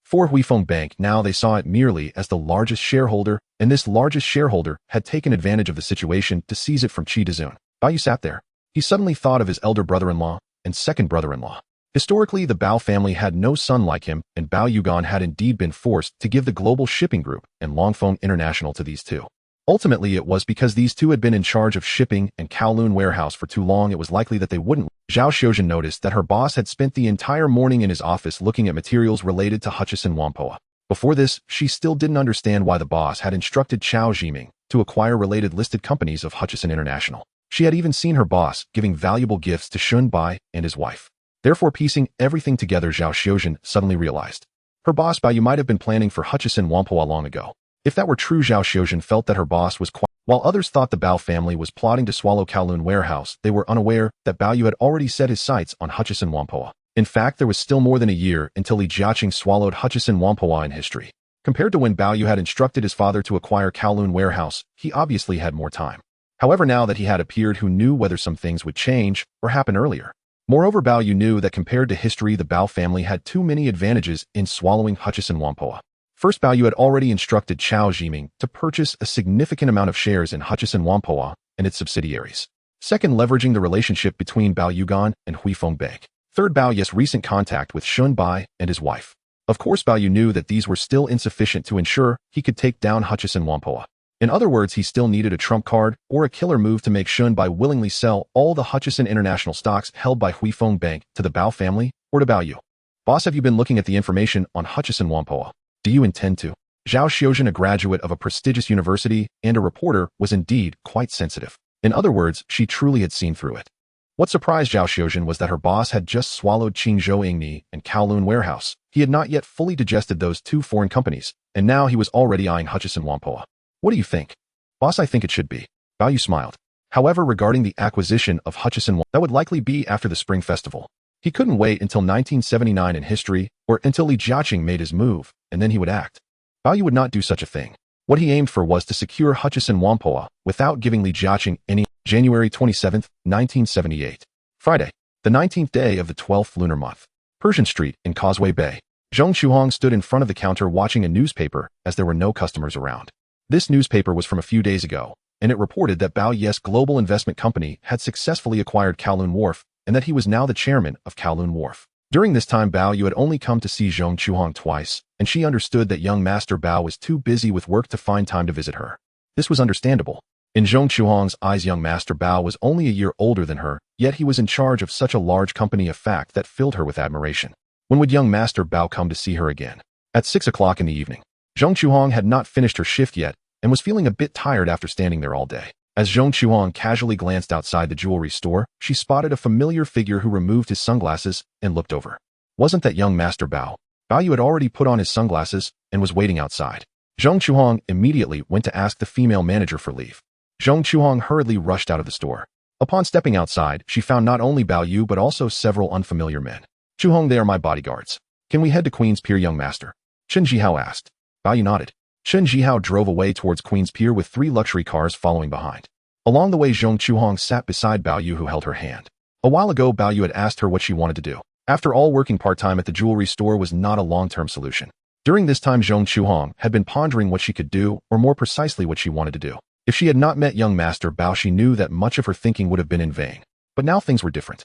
Speaker 1: For Huifeng Bank, now they saw it merely as the largest shareholder, and this largest shareholder had taken advantage of the situation to seize it from Chi Dezun. Bao Yu sat there. He suddenly thought of his elder brother-in-law and second brother-in-law. Historically, the Bao family had no son like him, and Bao Yugan had indeed been forced to give the Global Shipping Group and Longfeng International to these two. Ultimately, it was because these two had been in charge of shipping and Kowloon warehouse for too long, it was likely that they wouldn't. Zhao Xiuzhen noticed that her boss had spent the entire morning in his office looking at materials related to Hutchison Whampoa. Before this, she still didn't understand why the boss had instructed Chao Zhiming to acquire related listed companies of Hutchison International. She had even seen her boss giving valuable gifts to Shun Bai and his wife. Therefore, piecing everything together, Zhao Xiuzhen suddenly realized her boss Bao Yu might have been planning for Hutchison Whampoa long ago. If that were true, Zhao Xiuzhen felt that her boss was quite. While others thought the Bao family was plotting to swallow Kowloon warehouse, they were unaware that Bao Yu had already set his sights on Hutchison Whampoa. In fact, there was still more than a year until Li Jiacheng swallowed Hutchison Whampoa in history. Compared to when Bao Yu had instructed his father to acquire Kowloon warehouse, he obviously had more time. However, now that he had appeared, who knew whether some things would change or happen earlier? Moreover, Bao Yu knew that compared to history, the Bao family had too many advantages in swallowing Hutchison Whampoa. First, Bao Yu had already instructed Chao Zhiming to purchase a significant amount of shares in Hutchison Whampoa and its subsidiaries. Second, leveraging the relationship between Bao Yugan and Huifeng Bank. Third, Bao Yu's recent contact with Shun Bai and his wife. Of course, Bao Yu knew that these were still insufficient to ensure he could take down Hutchison Whampoa. In other words, he still needed a trump card or a killer move to make Shun Bai willingly sell all the Hutchison International stocks held by Huifeng Bank to the Bao family or to Bao Yu. Boss, have you been looking at the information on Hutchison Whampoa? Do you intend to? Zhao Xiuzhen, a graduate of a prestigious university and a reporter, was indeed quite sensitive. In other words, she truly had seen through it. What surprised Zhao Xiuzhen was that her boss had just swallowed Qingzhou Ingni and Kowloon Warehouse. He had not yet fully digested those two foreign companies, and now he was already eyeing Hutchison Whampoa. What do you think? Boss, I think it should be. Bao Yu smiled. However, regarding the acquisition of Hutchison, that would likely be after the Spring Festival. He couldn't wait until 1979 in history, or until Li Jiacheng made his move, and then he would act. Bao Yu would not do such a thing. What he aimed for was to secure Hutchison Whampoa without giving Li Jiacheng any. January 27, 1978. Friday, the 19th day of the 12th lunar month. Persian Street in Causeway Bay. Zhong Chuhong stood in front of the counter watching a newspaper as there were no customers around. This newspaper was from a few days ago, and it reported that Bao Yu's global investment company had successfully acquired Kowloon Wharf and that he was now the chairman of Kowloon Wharf. During this time, Bao Yu had only come to see Zhong Chuhong twice, and she understood that young Master Bao was too busy with work to find time to visit her. This was understandable. In Zhong Chuhong's eyes, young Master Bao was only a year older than her, yet he was in charge of such a large company, a fact that filled her with admiration. When would young Master Bao come to see her again? At 6 o'clock in the evening. Zhong Chuhong had not finished her shift yet, and was feeling a bit tired after standing there all day. As Zhong Chuhong casually glanced outside the jewelry store, she spotted a familiar figure who removed his sunglasses and looked over. Wasn't that young Master Bao? Bao Yu had already put on his sunglasses and was waiting outside. Zhong Chuhong immediately went to ask the female manager for leave. Zhong Chuhong hurriedly rushed out of the store. Upon stepping outside, she found not only Bao Yu but also several unfamiliar men. Chuhong, they are my bodyguards. Can we head to Queen's Pier, young master? Chen Jihao asked. Bao Yu nodded. Chen Jihao drove away towards Queen's Pier with 3 luxury cars following behind. Along the way, Zhong Chuhong sat beside Bao Yu, who held her hand. A while ago, Bao Yu had asked her what she wanted to do. After all, working part-time at the jewelry store was not a long-term solution. During this time, Zhong Chuhong had been pondering what she could do, or more precisely what she wanted to do. If she had not met young Master Bao, she knew that much of her thinking would have been in vain. But now things were different.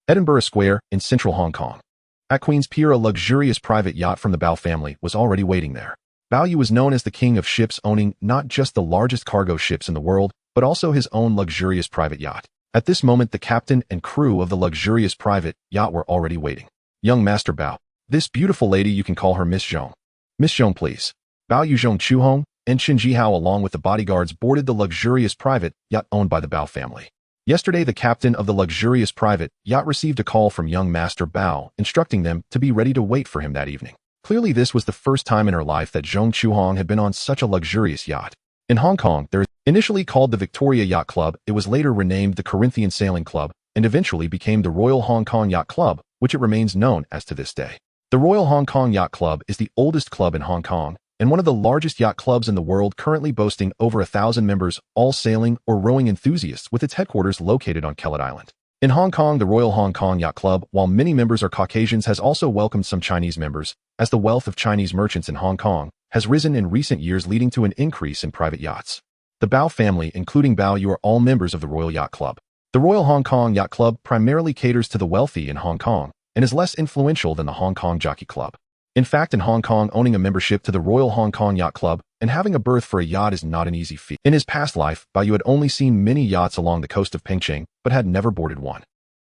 Speaker 1: Edinburgh Square, in central Hong Kong. At Queen's Pier, a luxurious private yacht from the Bao family was already waiting there. Bao Yu was known as the king of ships, owning not just the largest cargo ships in the world, but also his own luxurious private yacht. At this moment, the captain and crew of the luxurious private yacht were already waiting. Young Master Bao. This beautiful lady, you can call her Miss Zhong. Miss Zhong, please. Bao Yu, Zhong Chuhong, and Qin Jihao along with the bodyguards boarded the luxurious private yacht owned by the Bao family. Yesterday, the captain of the luxurious private yacht received a call from young Master Bao, instructing them to be ready to wait for him that evening. Clearly, this was the first time in her life that Zhong Chuhong had been on such a luxurious yacht. In Hong Kong, there is initially called the Victoria Yacht Club, it was later renamed the Corinthian Sailing Club, and eventually became the Royal Hong Kong Yacht Club, which it remains known as to this day. The Royal Hong Kong Yacht Club is the oldest club in Hong Kong, and one of the largest yacht clubs in the world, currently boasting over 1,000 members, all sailing or rowing enthusiasts, with its headquarters located on Kellet Island. In Hong Kong, the Royal Hong Kong Yacht Club, while many members are Caucasians, has also welcomed some Chinese members, as the wealth of Chinese merchants in Hong Kong has risen in recent years, leading to an increase in private yachts. The Bao family, including Bao Yu, are all members of the Royal Yacht Club. The Royal Hong Kong Yacht Club primarily caters to the wealthy in Hong Kong and is less influential than the Hong Kong Jockey Club. In fact, in Hong Kong, owning a membership to the Royal Hong Kong Yacht Club and having a berth for a yacht is not an easy feat. In his past life, Bao Yu had only seen many yachts along the coast of Pengcheng, but had never boarded one.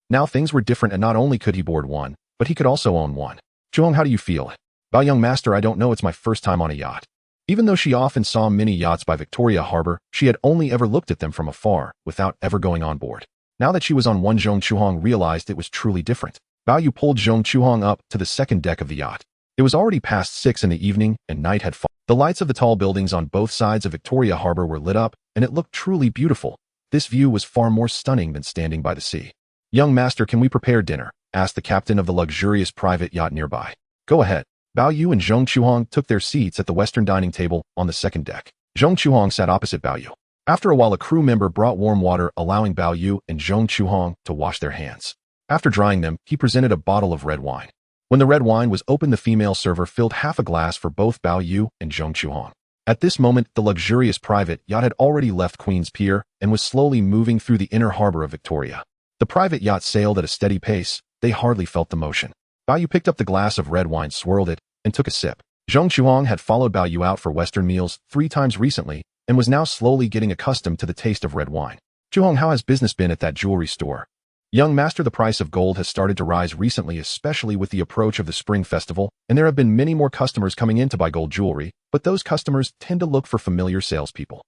Speaker 1: Now things were different, and not only could he board one, but he could also own one. Chuhong, how do you feel? Bao, young master, I don't know, it's my first time on a yacht. Even though she often saw many yachts by Victoria Harbor, she had only ever looked at them from afar, without ever going on board. Now that she was on one, Zhong Chuhong realized it was truly different. Bao Yu pulled Zhong Chuhong up to the second deck of the yacht. It was already past 6 in the evening, and night had fallen. The lights of the tall buildings on both sides of Victoria Harbor were lit up, and it looked truly beautiful. This view was far more stunning than standing by the sea. Young master, can we prepare dinner? Asked the captain of the luxurious private yacht nearby. Go ahead. Bao Yu and Zhong Chuhong took their seats at the western dining table on the second deck. Zhong Chuhong sat opposite Bao Yu. After a while, a crew member brought warm water, allowing Bao Yu and Zhong Chuhong to wash their hands. After drying them, he presented a bottle of red wine. When the red wine was opened, the female server filled half a glass for both Bao Yu and Zhong Chuhong. At this moment, the luxurious private yacht had already left Queen's Pier and was slowly moving through the inner harbor of Victoria. The private yacht sailed at a steady pace. They hardly felt the motion. Bao Yu picked up the glass of red wine, swirled it, and took a sip. Zhong Chuhong had followed Bao Yu out for Western meals 3 times recently and was now slowly getting accustomed to the taste of red wine. Chuhong, how has business been at that jewelry store? Young master, the price of gold has started to rise recently, especially with the approach of the Spring Festival, and there have been many more customers coming in to buy gold jewelry, but those customers tend to look for familiar salespeople.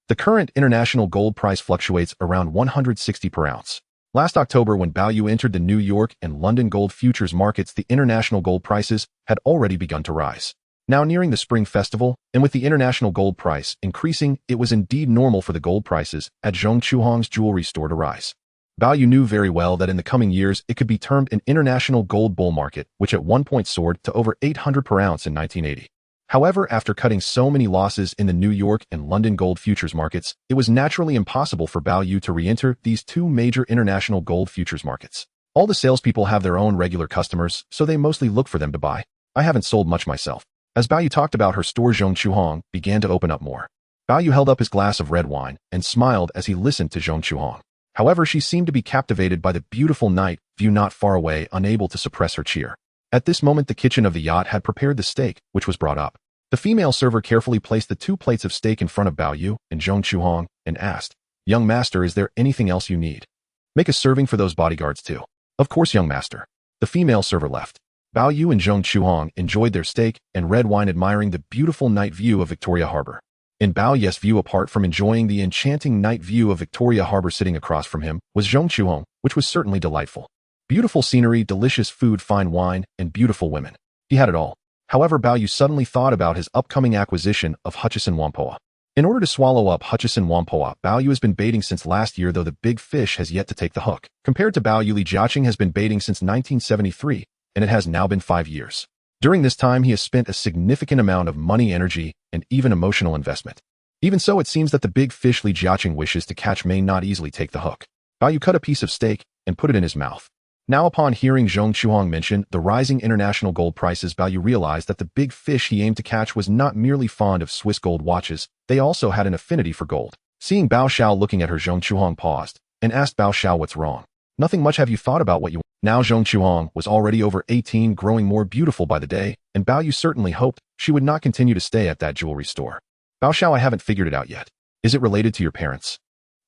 Speaker 1: The current international gold price fluctuates around 160 per ounce. Last October, when Bao Yu entered the New York and London gold futures markets, the international gold prices had already begun to rise. Now nearing the Spring Festival, and with the international gold price increasing, it was indeed normal for the gold prices at Zhong Chuhong's jewelry store to rise. Bao Yu knew very well that in the coming years it could be termed an international gold bull market, which at one point soared to over 800 per ounce in 1980. However, after cutting so many losses in the New York and London gold futures markets, it was naturally impossible for Bao Yu to re-enter these 2 major international gold futures markets. All the salespeople have their own regular customers, so they mostly look for them to buy. I haven't sold much myself. As Bao Yu talked about her store, Zhong Chuhong began to open up more. Bao Yu held up his glass of red wine and smiled as he listened to Zhong Chuhong. However, she seemed to be captivated by the beautiful night view not far away, unable to suppress her cheer. At this moment, the kitchen of the yacht had prepared the steak, which was brought up. The female server carefully placed the 2 plates of steak in front of Bao Yu and Zhong Chuhong and asked, Young master, is there anything else you need? Make a serving for those bodyguards too. Of course, young master. The female server left. Bao Yu and Zhong Chuhong enjoyed their steak and red wine, admiring the beautiful night view of Victoria Harbor. In Bao Yu's view, apart from enjoying the enchanting night view of Victoria Harbor, sitting across from him was Zhong Chuhong, which was certainly delightful. Beautiful scenery, delicious food, fine wine, and beautiful women. He had it all. However, Bao Yu suddenly thought about his upcoming acquisition of Hutchison Whampoa. In order to swallow up Hutchison Whampoa, Bao Yu has been baiting since last year, though the big fish has yet to take the hook. Compared to Bao Yu, Li Jiacheng has been baiting since 1973, and it has now been 5 years. During this time, he has spent a significant amount of money, energy, and even emotional investment. Even so, it seems that the big fish Li Jiacheng wishes to catch may not easily take the hook. Bao Yu cut a piece of steak and put it in his mouth. Now, upon hearing Zhong Chuhong mention the rising international gold prices, Bao Yu realized that the big fish he aimed to catch was not merely fond of Swiss gold watches, they also had an affinity for gold. Seeing Bao Xiao looking at her, Zhong Chuhong paused and asked Bao Xiao, what's wrong? Nothing much. Have you thought about what you want? Now Zhong Chuhong was already over 18, growing more beautiful by the day, and Bao Yu certainly hoped she would not continue to stay at that jewelry store. Bao Xiao, I haven't figured it out yet. Is it related to your parents?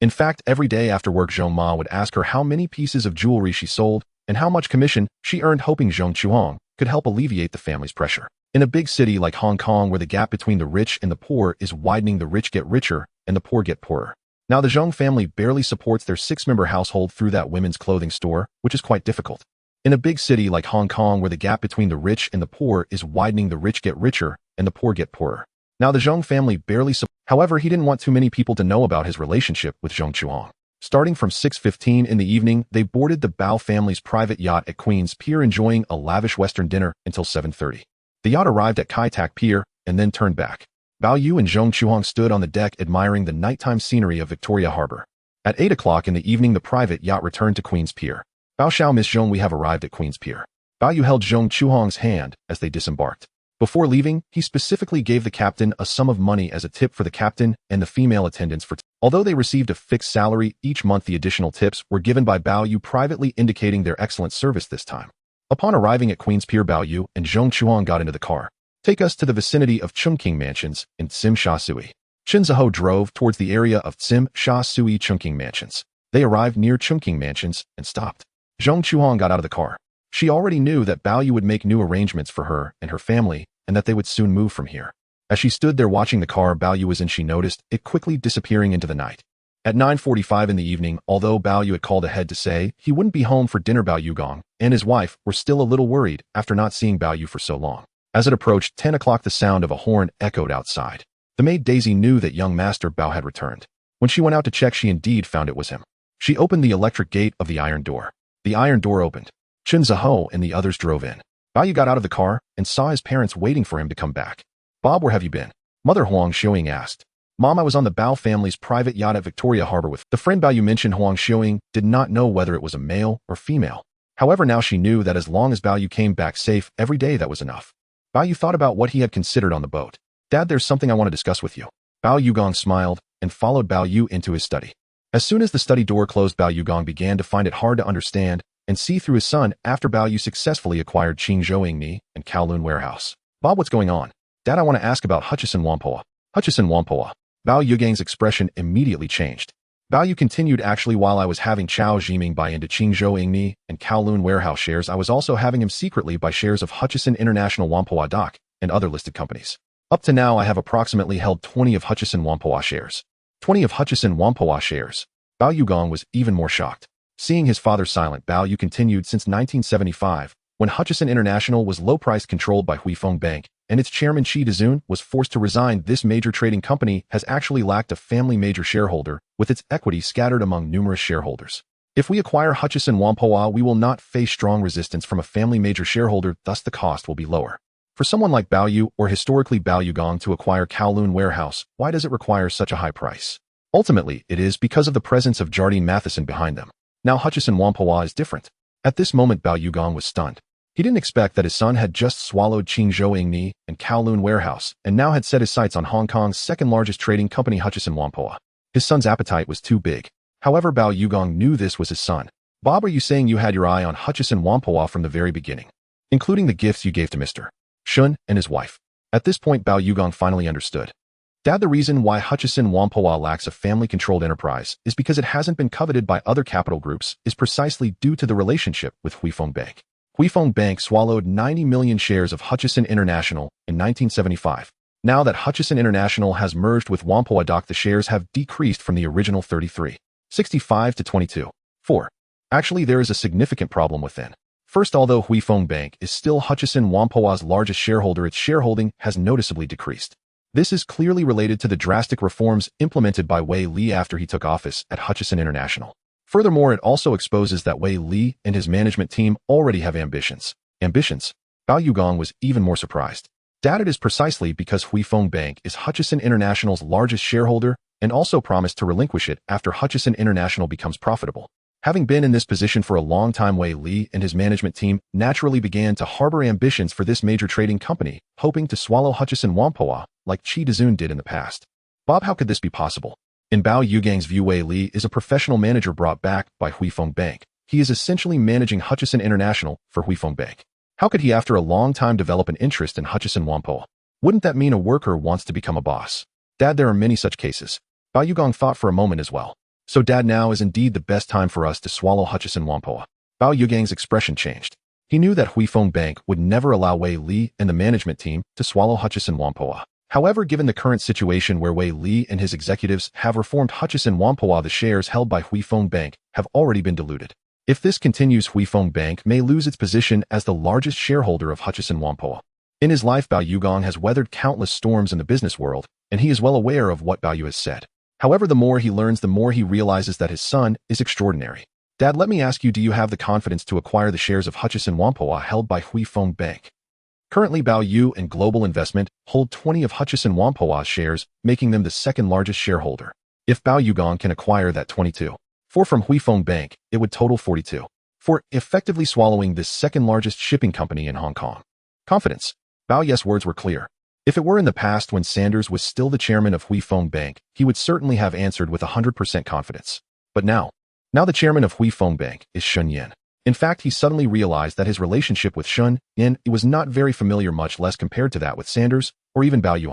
Speaker 1: In fact, every day after work Zhong Ma would ask her how many pieces of jewelry she sold and how much commission she earned, hoping Zhong Chuang could help alleviate the family's pressure. In a big city like Hong Kong, where the gap between the rich and the poor is widening, the rich get richer and the poor get poorer. Now the Zhong family barely supports their 6-member household through that women's clothing store, which is quite difficult. In a big city like Hong Kong, where the gap between the rich and the poor is widening, the rich get richer and the poor get poorer. Now the Zhong family barely supports. However, he didn't want too many people to know about his relationship with Zhong Chuang. Starting from 6:15 in the evening, they boarded the Bao family's private yacht at Queen's Pier, enjoying a lavish Western dinner until 7:30. The yacht arrived at Kai Tak Pier and then turned back. Bao Yu and Zhong Chuang stood on the deck admiring the nighttime scenery of Victoria Harbor. At 8 o'clock in the evening, the private yacht returned to Queen's Pier. Bao Xiao, Miss Zhong, we have arrived at Queen's Pier. Bao Yu held Zhong Chuang's hand as they disembarked. Before leaving, he specifically gave the captain a sum of money as a tip for the captain and the female attendants for although they received a fixed salary each month, the additional tips were given by Bao Yu privately, indicating their excellent service this time. Upon arriving at Queen's Pier, Bao Yu and Zhong Chuang got into the car. Take us to the vicinity of Chungking Mansions in Tsim Sha Sui. Chen Zhiho drove towards the area of Tsim Sha Sui Chungking Mansions. They arrived near Chungking Mansions and stopped. Zhong Chuang got out of the car. She already knew that Bao Yu would make new arrangements for her and her family, and that they would soon move from here. As she stood there watching the car Bao Yu was in, she noticed it quickly disappearing into the night. At 9:45 in the evening, although Bao Yu had called ahead to say he wouldn't be home for dinner, Bao Yu Gong and his wife were still a little worried after not seeing Bao Yu for so long. As it approached 10 o'clock, the sound of a horn echoed outside. The maid Daisy knew that young Master Bao had returned. When she went out to check, she indeed found it was him. She opened the electric gate of the iron door. The iron door opened. Chen Zhiho and the others drove in. Bao Yu got out of the car and saw his parents waiting for him to come back. Bob, where have you been? Mother Huang Xiuing asked. Mom, I was on the Bao family's private yacht at Victoria Harbor with the friend Bao Yu mentioned. Huang Xiuing did not know whether it was a male or female. However, now she knew that as long as Bao Yu came back safe every day, that was enough. Bao Yu thought about what he had considered on the boat. Dad, there's something I want to discuss with you. Bao Yugong smiled and followed Bao Yu into his study. As soon as the study door closed, Bao Yugong began to find it hard to understand and see through his son after Bao Yu successfully acquired Qingzhouingni and Kowloon warehouse. Bob, what's going on? Dad, I want to ask about Hutchison Whampoa. Hutchison Whampoa. Bao Yugong's expression immediately changed. Bao Yu continued, actually, while I was having Chao Jiming buy into Qingzhouingni and Kowloon warehouse shares, I was also having him secretly buy shares of Hutchison International Whampoa Doc and other listed companies. Up to now, I have approximately held 20 of Hutchison Whampoa shares. 20 of Hutchison Whampoa shares. Bao Yugong was even more shocked. Seeing his father silent, Bao Yu continued, since 1975, when Hutchison International was low-priced, controlled by Huifeng Bank, and its chairman Qi Dezun was forced to resign, this major trading company has actually lacked a family major shareholder, with its equity scattered among numerous shareholders. If we acquire Hutchison Whampoa, we will not face strong resistance from a family major shareholder, thus the cost will be lower. For someone like Bao Yu, or historically Bao Yugong, to acquire Kowloon warehouse, why does it require such a high price? Ultimately, it is because of the presence of Jardine Matheson behind them. Now Hutchison Whampoa is different. At this moment, Bao Yugong was stunned. He didn't expect that his son had just swallowed Qingzhouingni and Kowloon warehouse and now had set his sights on Hong Kong's second-largest trading company, Hutchison Whampoa. His son's appetite was too big. However, Bao Yugong knew this was his son. Bob, are you saying you had your eye on Hutchison Whampoa from the very beginning, including the gifts you gave to Mr. Shen and his wife? At this point, Bao Yugong finally understood. Dad, the reason why Hutchison Whampoa lacks a family-controlled enterprise is because it hasn't been coveted by other capital groups, is precisely due to the relationship with Huifeng Bank. Huifeng Bank swallowed 90 million shares of Hutchison International in 1975. Now that Hutchison International has merged with Whampoa Doc, the shares have decreased from the original 33.65 to 22.4. Actually, there is a significant problem within. First, although Huifeng Bank is still Hutchison Whampoa's largest shareholder, its shareholding has noticeably decreased. This is clearly related to the drastic reforms implemented by Wei Li after he took office at Hutchison International. Furthermore, it also exposes that Wei Li and his management team already have ambitions. Ambitions? Bao Yugong was even more surprised. Dad, it is precisely because Huifeng Bank is Hutchison International's largest shareholder and also promised to relinquish it after Hutchison International becomes profitable. Having been in this position for a long time, Wei Li and his management team naturally began to harbor ambitions for this major trading company, hoping to swallow Hutchison Whampoa like Qi Dezun did in the past. Bob, how could this be possible? In Bao Yugong's view, Wei Li is a professional manager brought back by Huifeng Bank. He is essentially managing Hutchison International for Huifeng Bank. How could he, after a long time, develop an interest in Hutchison Whampoa? Wouldn't that mean a worker wants to become a boss? Dad, there are many such cases. Bao Yu thought for a moment as well. So Dad, now is indeed the best time for us to swallow Hutchison Whampoa. Bao Yugang's expression changed. He knew that Huifeng Bank would never allow Wei Li and the management team to swallow Hutchison Whampoa. However, given the current situation where Wei Li and his executives have reformed Hutchison Whampoa, the shares held by Huifeng Bank have already been diluted. If this continues, Huifeng Bank may lose its position as the largest shareholder of Hutchison Whampoa. In his life, Bao Yu has weathered countless storms in the business world, and he is well aware of what Bao Yu has said. However, the more he learns, the more he realizes that his son is extraordinary. Dad, let me ask you, do you have the confidence to acquire the shares of Hutchison Whampoa held by Huifeng Bank? Currently, Bao Yu and Global Investment hold 20 of Hutchison Whampoa's shares, making them the second largest shareholder. If Bao Yu can acquire that 22 from Huifeng Bank, it would total 42 for effectively swallowing this second largest shipping company in Hong Kong. Confidence. Bao Yu's words were clear. If it were in the past when Sanders was still the chairman of Huifeng Bank, he would certainly have answered with 100% confidence. But now the chairman of Huifeng Bank is Shen Yan. In fact, he suddenly realized that his relationship with Shen Yan was not very familiar, much less compared to that with Sanders or even Bao Yu.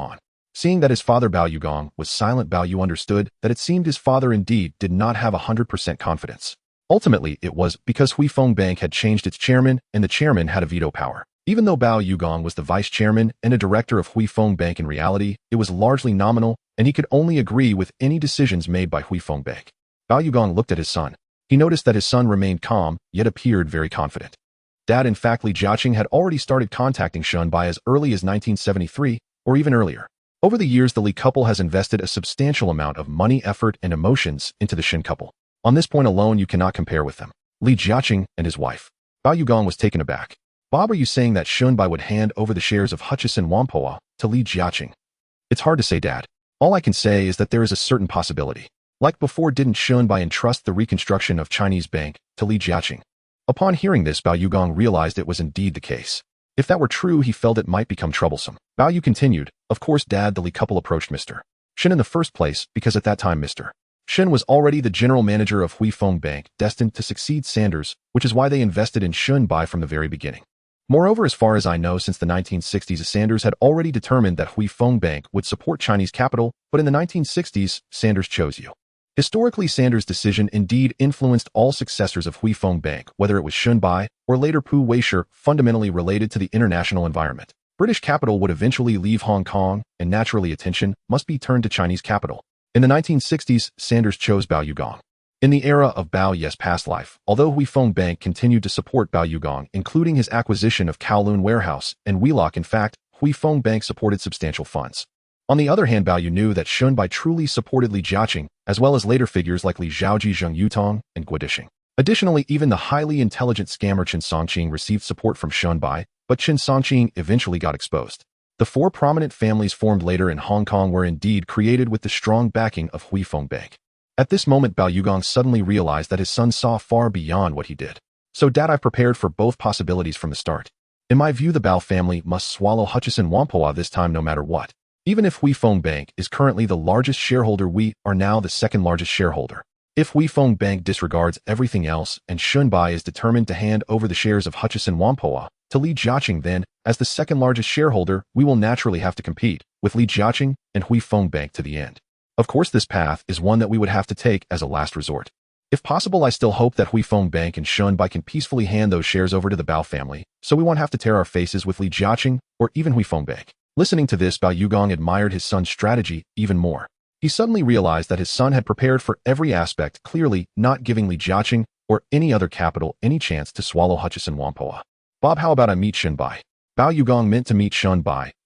Speaker 1: Seeing that his father Bao Yu was silent, Bao Yu understood that it seemed his father indeed did not have 100% confidence. Ultimately, it was because Huifeng Bank had changed its chairman and the chairman had a veto power. Even though Bao Yu was the vice chairman and a director of Huifeng Bank, in reality, it was largely nominal, and he could only agree with any decisions made by Huifeng Bank. Bao Yu looked at his son. He noticed that his son remained calm, yet appeared very confident. Dad, in fact, Li Jiacheng had already started contacting Shen by as early as 1973, or even earlier. Over the years, the Li couple has invested a substantial amount of money, effort, and emotions into the Shen couple. On this point alone, you cannot compare with them. Li Jiacheng and his wife. Bao Yu was taken aback. Bob, are you saying that Shen would hand over the shares of Hutchison Whampoa to Li Jiacheng? It's hard to say, Dad. All I can say is that there is a certain possibility. Like before, didn't Shen entrust the reconstruction of Chinese bank to Li Jiacheng? Upon hearing this, Bao Yu realized it was indeed the case. If that were true, he felt it might become troublesome. Bao Yu continued, of course, Dad, the Li couple approached Mr. Shen in the first place because at that time Mr. Shen was already the general manager of Huifeng Bank, destined to succeed Sanders, which is why they invested in Shen from the very beginning. Moreover, as far as I know, since the 1960s, Sanders had already determined that Huifeng Bank would support Chinese capital, but in the 1960s, Sanders chose you. Historically, Sanders' decision indeed influenced all successors of Huifeng Bank, whether it was Shen or later Pu Weishi, fundamentally related to the international environment. British capital would eventually leave Hong Kong, and naturally attention must be turned to Chinese capital. In the 1960s, Sanders chose Bao Yu. In the era of Bao Yu's past life, although Huifeng Bank continued to support Bao Yu, including his acquisition of Kowloon warehouse and Wheelock, in fact, Huifeng Bank supported substantial funds. On the other hand, Bao Yu knew that Shen truly supported Li Jiacheng, as well as later figures like Li Zhaoji, Zheng Yutong, and Guo Disheng. Additionally, even the highly intelligent scammer Chen Songqing received support from Shen but Chen Songqing eventually got exposed. The four prominent families formed later in Hong Kong were indeed created with the strong backing of Huifeng Bank. At this moment, Bao Yu suddenly realized that his son saw far beyond what he did. So, Dad, I've prepared for both possibilities from the start. In my view, the Bao family must swallow Hutchison Whampoa this time no matter what. Even if Huifeng Bank is currently the largest shareholder, we are now the second largest shareholder. If Huifeng Bank disregards everything else and Shen is determined to hand over the shares of Hutchison Whampoa to Li Jiacheng, then, as the second largest shareholder, we will naturally have to compete with Li Jiacheng and Huifeng Bank to the end. Of course, this path is one that we would have to take as a last resort. If possible, I still hope that Huifeng Bank and Shen can peacefully hand those shares over to the Bao family, so we won't have to tear our faces with Li Jiacheng or even Huifeng Bank. Listening to this, Bao Yu admired his son's strategy even more. He suddenly realized that his son had prepared for every aspect, clearly not giving Li Jiacheng or any other capital any chance to swallow Hutchison Whampoa. Bob, how about I meet Shen Bao Yu meant to meet Shen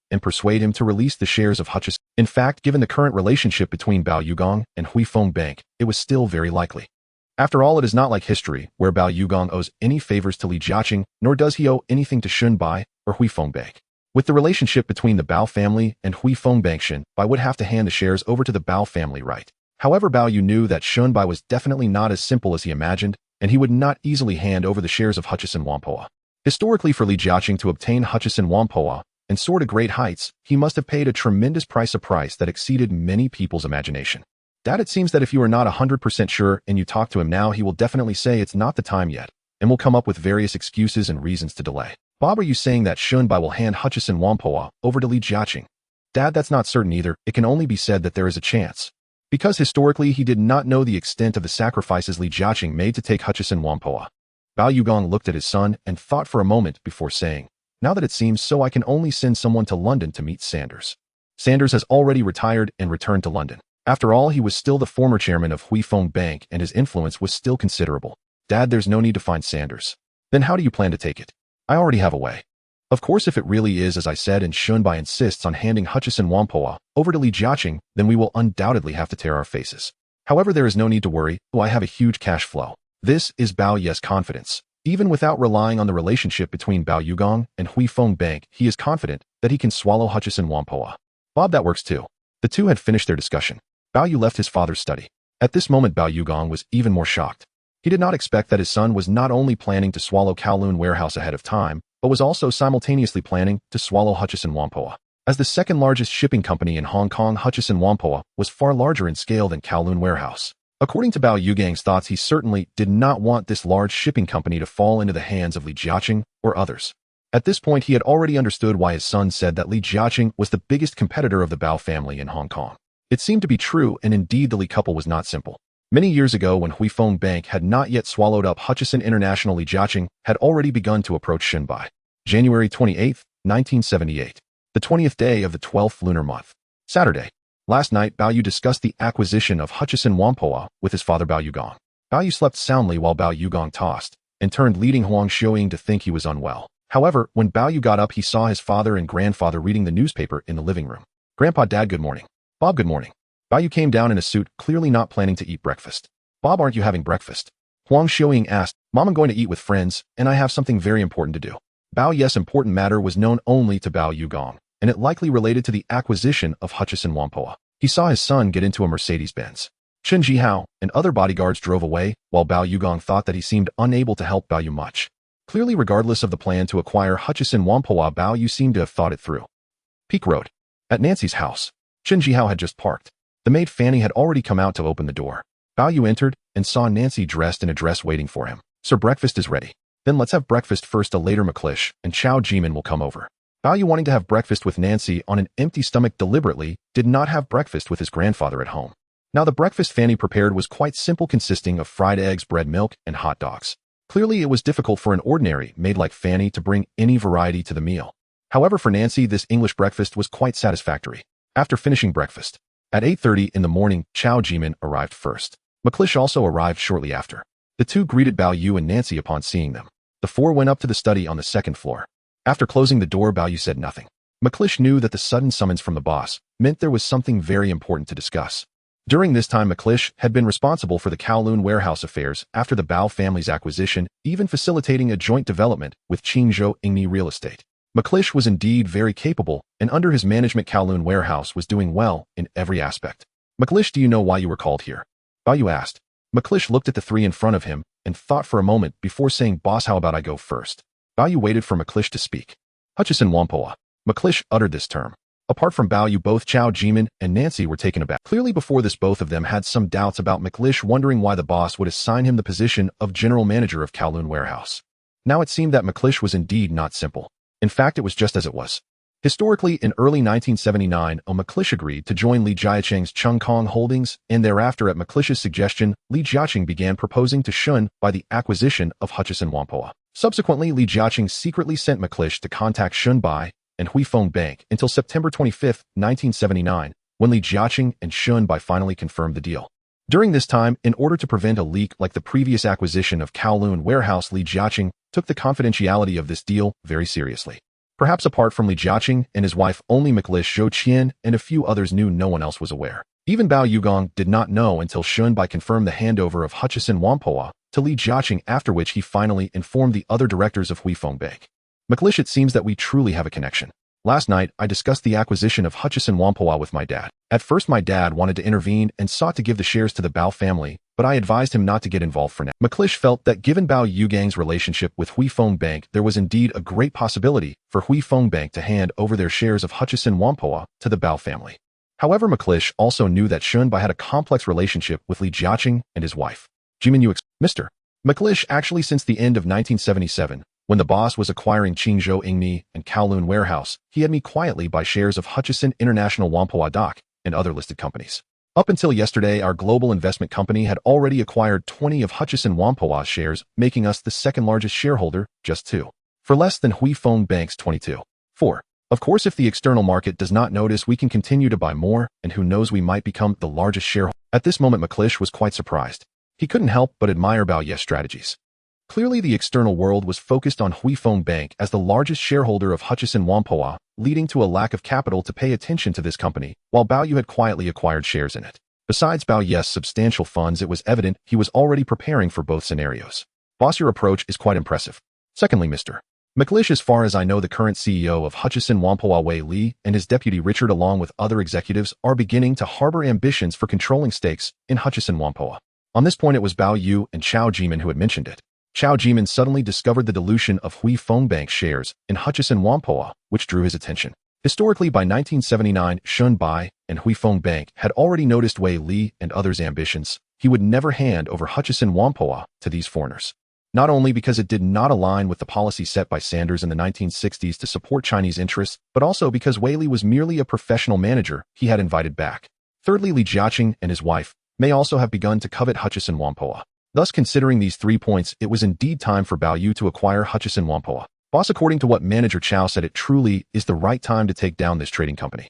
Speaker 1: and persuade him to release the shares of Hutchison. In fact, given the current relationship between Bao Yu and Huifeng Bank, it was still very likely. After all, it is not like history, where Bao Yu owes any favors to Li Jiacheng, nor does he owe anything to Shen or Huifeng Bank. With the relationship between the Bao family and Huifeng Bank, Shen would have to hand the shares over to the Bao family, right? However, Bao Yu knew that Shen was definitely not as simple as he imagined, and he would not easily hand over the shares of Hutchison Whampoa. Historically, for Li Jiacheng to obtain Hutchison Whampoa and soar to great heights, he must have paid a tremendous price, a price that exceeded many people's imagination. Dad, it seems that if you are not 100% sure and you talk to him now, he will definitely say it's not the time yet, and will come up with various excuses and reasons to delay. Bob, are you saying that Shen will hand Hutchison Whampoa over to Li Jiacheng? Dad, that's not certain either. It can only be said that there is a chance. Because historically he did not know the extent of the sacrifices Li Jiacheng made to take Hutchison Whampoa. Bao Yu looked at his son and thought for a moment before saying, now that it seems so, I can only send someone to London to meet Sanders. Sanders has already retired and returned to London. After all, he was still the former chairman of Hui Feng Bank and his influence was still considerable. Dad, there's no need to find Sanders. Then how do you plan to take it? I already have a way. Of course, if it really is as I said and Shunbai insists on handing Hutchison Whampoa over to Li Jiacheng, then we will undoubtedly have to tear our faces. However, there is no need to worry. I have a huge cash flow. This is Bao Yu's confidence. Even without relying on the relationship between Bao Yu and Hui Feng Bank, he is confident that he can swallow Hutchison Whampoa. Bob, that works too. The two had finished their discussion. Bao Yu left his father's study. At this moment, Bao Yu was even more shocked. He did not expect that his son was not only planning to swallow Kowloon warehouse ahead of time, but was also simultaneously planning to swallow Hutchison Whampoa. As the second largest shipping company in Hong Kong, Hutchison Whampoa was far larger in scale than Kowloon warehouse. According to Bao Yu's thoughts, he certainly did not want this large shipping company to fall into the hands of Li Jiacheng or others. At this point, he had already understood why his son said that Li Jiacheng was the biggest competitor of the Bao family in Hong Kong. It seemed to be true, and indeed the Li couple was not simple. Many years ago, when Hui Feng Bank had not yet swallowed up Hutchison International, Li Jiacheng had already begun to approach Shenbai. January 28, 1978. The 20th day of the 12th lunar month. Saturday. Last night, Bao Yu discussed the acquisition of Hutchison Whampoa with his father Bao Yu. Bao Yu slept soundly while Bao Yu tossed and turned, leading Huang Xiuying to think he was unwell. However, when Bao Yu got up, he saw his father and grandfather reading the newspaper in the living room. Grandpa, Dad, good morning. Bob, good morning. Bao Yu came down in a suit, clearly not planning to eat breakfast. Bob, aren't you having breakfast? Huang Xiuying asked. Mom, I'm going to eat with friends, and I have something very important to do. Bao Yu's important matter was known only to Bao Yu, and it likely related to the acquisition of Hutchison Whampoa. He saw his son get into a Mercedes-Benz. Chen Jihao and other bodyguards drove away, while Bao Yu thought that he seemed unable to help Bao Yu much. Clearly, regardless of the plan to acquire Hutchison Whampoa, Bao Yu seemed to have thought it through. Peak Road. At Nancy's house, Chen Jihao had just parked. The maid Fanny had already come out to open the door. Bao Yu entered and saw Nancy dressed in a dress waiting for him. Sir, breakfast is ready. Then let's have breakfast first. Later McClish and Chow Jimin will come over. Bao Yu, wanting to have breakfast with Nancy on an empty stomach deliberately, did not have breakfast with his grandfather at home. Now the breakfast Fanny prepared was quite simple, consisting of fried eggs, bread, milk, and hot dogs. Clearly it was difficult for an ordinary maid like Fanny to bring any variety to the meal. However, for Nancy, this English breakfast was quite satisfactory. After finishing breakfast, at 8:30 in the morning, Chow Jimin arrived first. McClish also arrived shortly after. The two greeted Bao Yu and Nancy upon seeing them. The four went up to the study on the second floor. After closing the door, Bao Yu said nothing. McClish knew that the sudden summons from the boss meant there was something very important to discuss. During this time, McClish had been responsible for the Kowloon warehouse affairs after the Bao family's acquisition, even facilitating a joint development with Qingzhou Ingni Real Estate. McClish was indeed very capable, and under his management Kowloon warehouse was doing well in every aspect. McClish, do you know why you were called here? Bao Yu asked. McClish looked at the three in front of him and thought for a moment before saying, Boss, how about I go first? Bao Yu waited for McClish to speak. Hutchison Whampoa. McClish uttered this term. Apart from Bao Yu, both Chow Jimin and Nancy were taken aback. Clearly before this, both of them had some doubts about McClish, wondering why the boss would assign him the position of general manager of Kowloon warehouse. Now it seemed that McClish was indeed not simple. In fact, it was just as it was. Historically, in early 1979, McClish agreed to join Li Jiacheng's Chung Kong Holdings, and thereafter at McClish's suggestion, Li Jiacheng began proposing to Shen by the acquisition of Hutchison Whampoa. Subsequently, Li Jiacheng secretly sent McClish to contact Shunbai and Hui Feng Bank until September 25, 1979, when Li Jiacheng and Shunbai finally confirmed the deal. During this time, in order to prevent a leak like the previous acquisition of Kowloon warehouse, Li Jiacheng took the confidentiality of this deal very seriously. Perhaps apart from Li Jiacheng and his wife, only McClish, Zhou Qian, and a few others knew. No one else was aware. Even Bao Yu did not know until Shunbai confirmed the handover of Hutchison Whampoa to Li Jiacheng, after which he finally informed the other directors of Hui Feng Bank. McClish, it seems that we truly have a connection. Last night, I discussed the acquisition of Hutchison Whampoa with my dad. At first, my dad wanted to intervene and sought to give the shares to the Bao family, but I advised him not to get involved for now. McClish felt that given Bao Yu's relationship with Hui Feng Bank, there was indeed a great possibility for Hui Feng Bank to hand over their shares of Hutchison Whampoa to the Bao family. However, McClish also knew that Shunbai had a complex relationship with Li Jiacheng and his wife. Jimin, Mr. McClish, actually since the end of 1977, When the boss was acquiring Qingzhou Ingni and Kowloon Warehouse, he had me quietly buy shares of Hutchison International Whampoa Dock and other listed companies. Up until yesterday, our global investment company had already acquired 20 of Hutchison Whampoa's shares, making us the second largest shareholder, just 2. For less than Hui Feng Bank's 22. 4. Of course, if the external market does not notice, we can continue to buy more, and who knows, we might become the largest shareholder. At this moment, McLeish was quite surprised. He couldn't help but admire Bao Yu's strategies. Clearly, the external world was focused on Hui Feng Bank as the largest shareholder of Hutchison Whampoa, leading to a lack of capital to pay attention to this company, while Bao Yu had quietly acquired shares in it. Besides Bao Yu's substantial funds, it was evident he was already preparing for both scenarios. Boss, your approach is quite impressive. Secondly, Mr. McLeish, as far as I know, the current CEO of Hutchison Whampoa Wei Li and his deputy Richard, along with other executives, are beginning to harbor ambitions for controlling stakes in Hutchison Whampoa. On this point, it was Bao Yu and Chao Jimin who had mentioned it. Chao Jimin suddenly discovered the dilution of Hui Feng Bank shares in Hutchison Whampoa, which drew his attention. Historically, by 1979, Shen Bai and Hui Feng Bank had already noticed Wei Li and others' ambitions. He would never hand over Hutchison Whampoa to these foreigners. Not only because it did not align with the policy set by Sanders in the 1960s to support Chinese interests, but also because Wei Li was merely a professional manager he had invited back. Thirdly, Li Jiacheng and his wife may also have begun to covet Hutchison Whampoa. Thus, considering these 3 points, it was indeed time for Bao Yu to acquire Hutchison Whampoa. Boss, according to what manager Chao said, it truly is the right time to take down this trading company.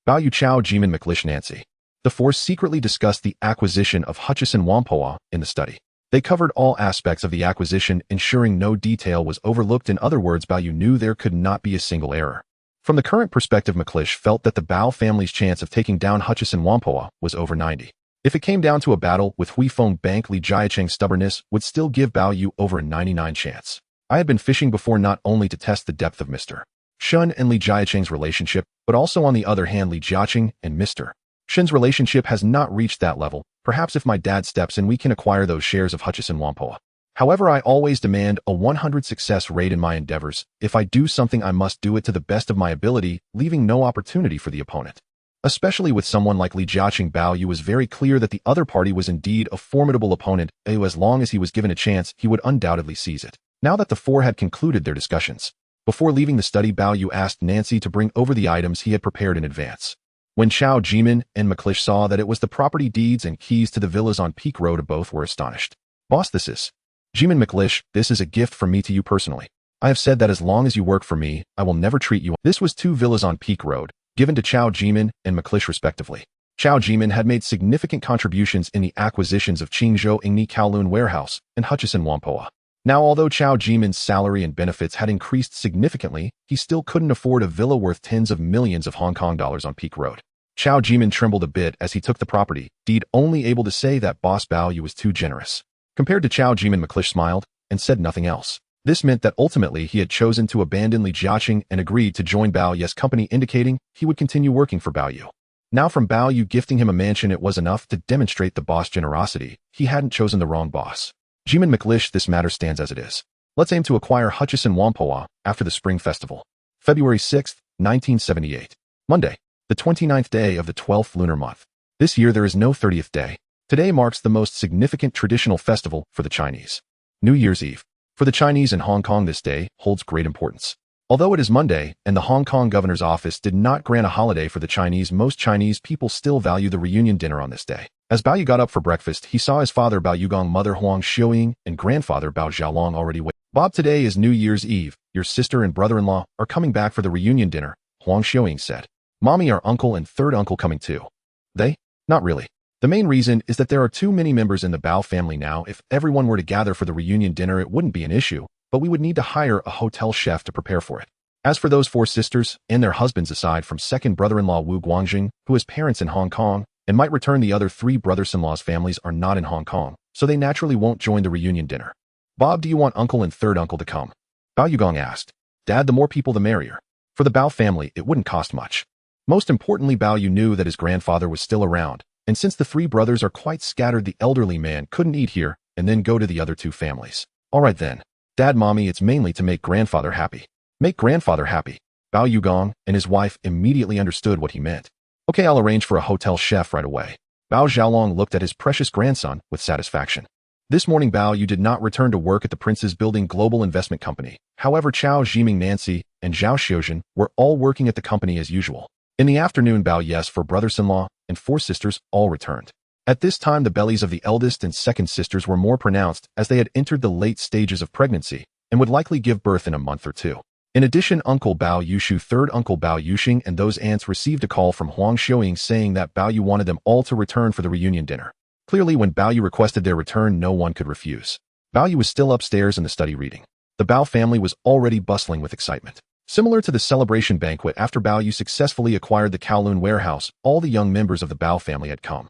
Speaker 1: Bao Yu, Chao Jimin, McLeish, Nancy. The four secretly discussed the acquisition of Hutchison Whampoa in the study. They covered all aspects of the acquisition, ensuring no detail was overlooked. In other words, Bao Yu knew there could not be a single error. From the current perspective, McLeish felt that the Bao family's chance of taking down Hutchison Whampoa was over 90. If it came down to a battle with Hui Feng Bank, Li Jiacheng's stubbornness would still give Bao Yu over a 99 chance. I had been fishing before, not only to test the depth of Mr. Shen and Li Jiacheng's relationship, but also on the other hand, Li Jiacheng and Mr. Shen's relationship has not reached that level. Perhaps if my dad steps in, we can acquire those shares of Hutchison Whampoa. However, I always demand a 100 success rate in my endeavors. If I do something, I must do it to the best of my ability, leaving no opportunity for the opponent. Especially with someone like Li Jiacheng, Bao Yu was very clear that the other party was indeed a formidable opponent. As long as he was given a chance, he would undoubtedly seize it. Now that the four had concluded their discussions, before leaving the study, Bao Yu asked Nancy to bring over the items he had prepared in advance. When Chao Jimin and McLeish saw that it was the property deeds and keys to the villas on Peak Road, both were astonished. Boss, this is Jimin, McLeish, this is a gift from me to you personally. I have said that as long as you work for me, I will never treat you. This was 2 villas on Peak Road, given to Chao Jimin and McLeish respectively. Chao Jimin had made significant contributions in the acquisitions of Qingzhou Ingni Kowloon Warehouse and Hutchison Whampoa. Now, although Chao Jimin's salary and benefits had increased significantly, he still couldn't afford a villa worth tens of millions of Hong Kong dollars on Peak Road. Chao Jimin trembled a bit as he took the property deed, only able to say that boss Bao Yu was too generous. Compared to Chao Jimin, McLeish smiled and said nothing else. This meant that ultimately he had chosen to abandon Li Jiacheng and agreed to join Bao Yu's company, indicating he would continue working for Bao Yu. Now, from Bao Yu gifting him a mansion, it was enough to demonstrate the boss' generosity. He hadn't chosen the wrong boss. Jimin, McLeish, this matter stands as it is. Let's aim to acquire Hutchison Whampoa after the Spring Festival. February 6, 1978. Monday, the 29th day of the 12th lunar month. This year there is no 30th day. Today marks the most significant traditional festival for the Chinese. New Year's Eve. For the Chinese in Hong Kong, this day holds great importance. Although it is Monday, and the Hong Kong governor's office did not grant a holiday for the Chinese, most Chinese people still value the reunion dinner on this day. As Bao Yu got up for breakfast, he saw his father Bao Yugong, mother Huang Xiuying, and grandfather Bao Xiaolong already waiting. Bob, today is New Year's Eve. Your sister and brother-in-law are coming back for the reunion dinner, Huang Xiuying said. Mommy, our uncle and third uncle coming too. They? Not really. The main reason is that there are too many members in the Bao family now. If everyone were to gather for the reunion dinner, it wouldn't be an issue, but we would need to hire a hotel chef to prepare for it. As for those 4 sisters and their husbands, aside from second brother-in-law Wu Guangjing, who has parents in Hong Kong, and might return, the other 3 brothers-in-law's families are not in Hong Kong, so they naturally won't join the reunion dinner. Bob, do you want uncle and third uncle to come? Bao Yugong asked. Dad, the more people the merrier. For the Bao family, it wouldn't cost much. Most importantly, Bao Yu knew that his grandfather was still around, and since the 3 brothers are quite scattered, the elderly man couldn't eat here and then go to the other 2 families. All right then. Dad, Mommy, it's mainly to make grandfather happy. Make grandfather happy. Bao Yugong and his wife immediately understood what he meant. Okay, I'll arrange for a hotel chef right away. Bao Xiaolong looked at his precious grandson with satisfaction. This morning Bao Yu did not return to work at the Prince's Building Global Investment Company. However, Chao Jiming Nancy and Zhao Xiuzhen were all working at the company as usual. In the afternoon, Bao Yu's four brothers-in-law and four sisters all returned. At this time, the bellies of the eldest and second sisters were more pronounced as they had entered the late stages of pregnancy and would likely give birth in a month or two. In addition, Uncle Bao Yushu, third Uncle Bao Yuxing, and those aunts received a call from Huang Xiuying saying that Bao Yu wanted them all to return for the reunion dinner. Clearly, when Bao Yu requested their return, no one could refuse. Bao Yu was still upstairs in the study reading. The Bao family was already bustling with excitement. Similar to the celebration banquet after Bao Yu successfully acquired the Kowloon warehouse, all the young members of the Bao family had come.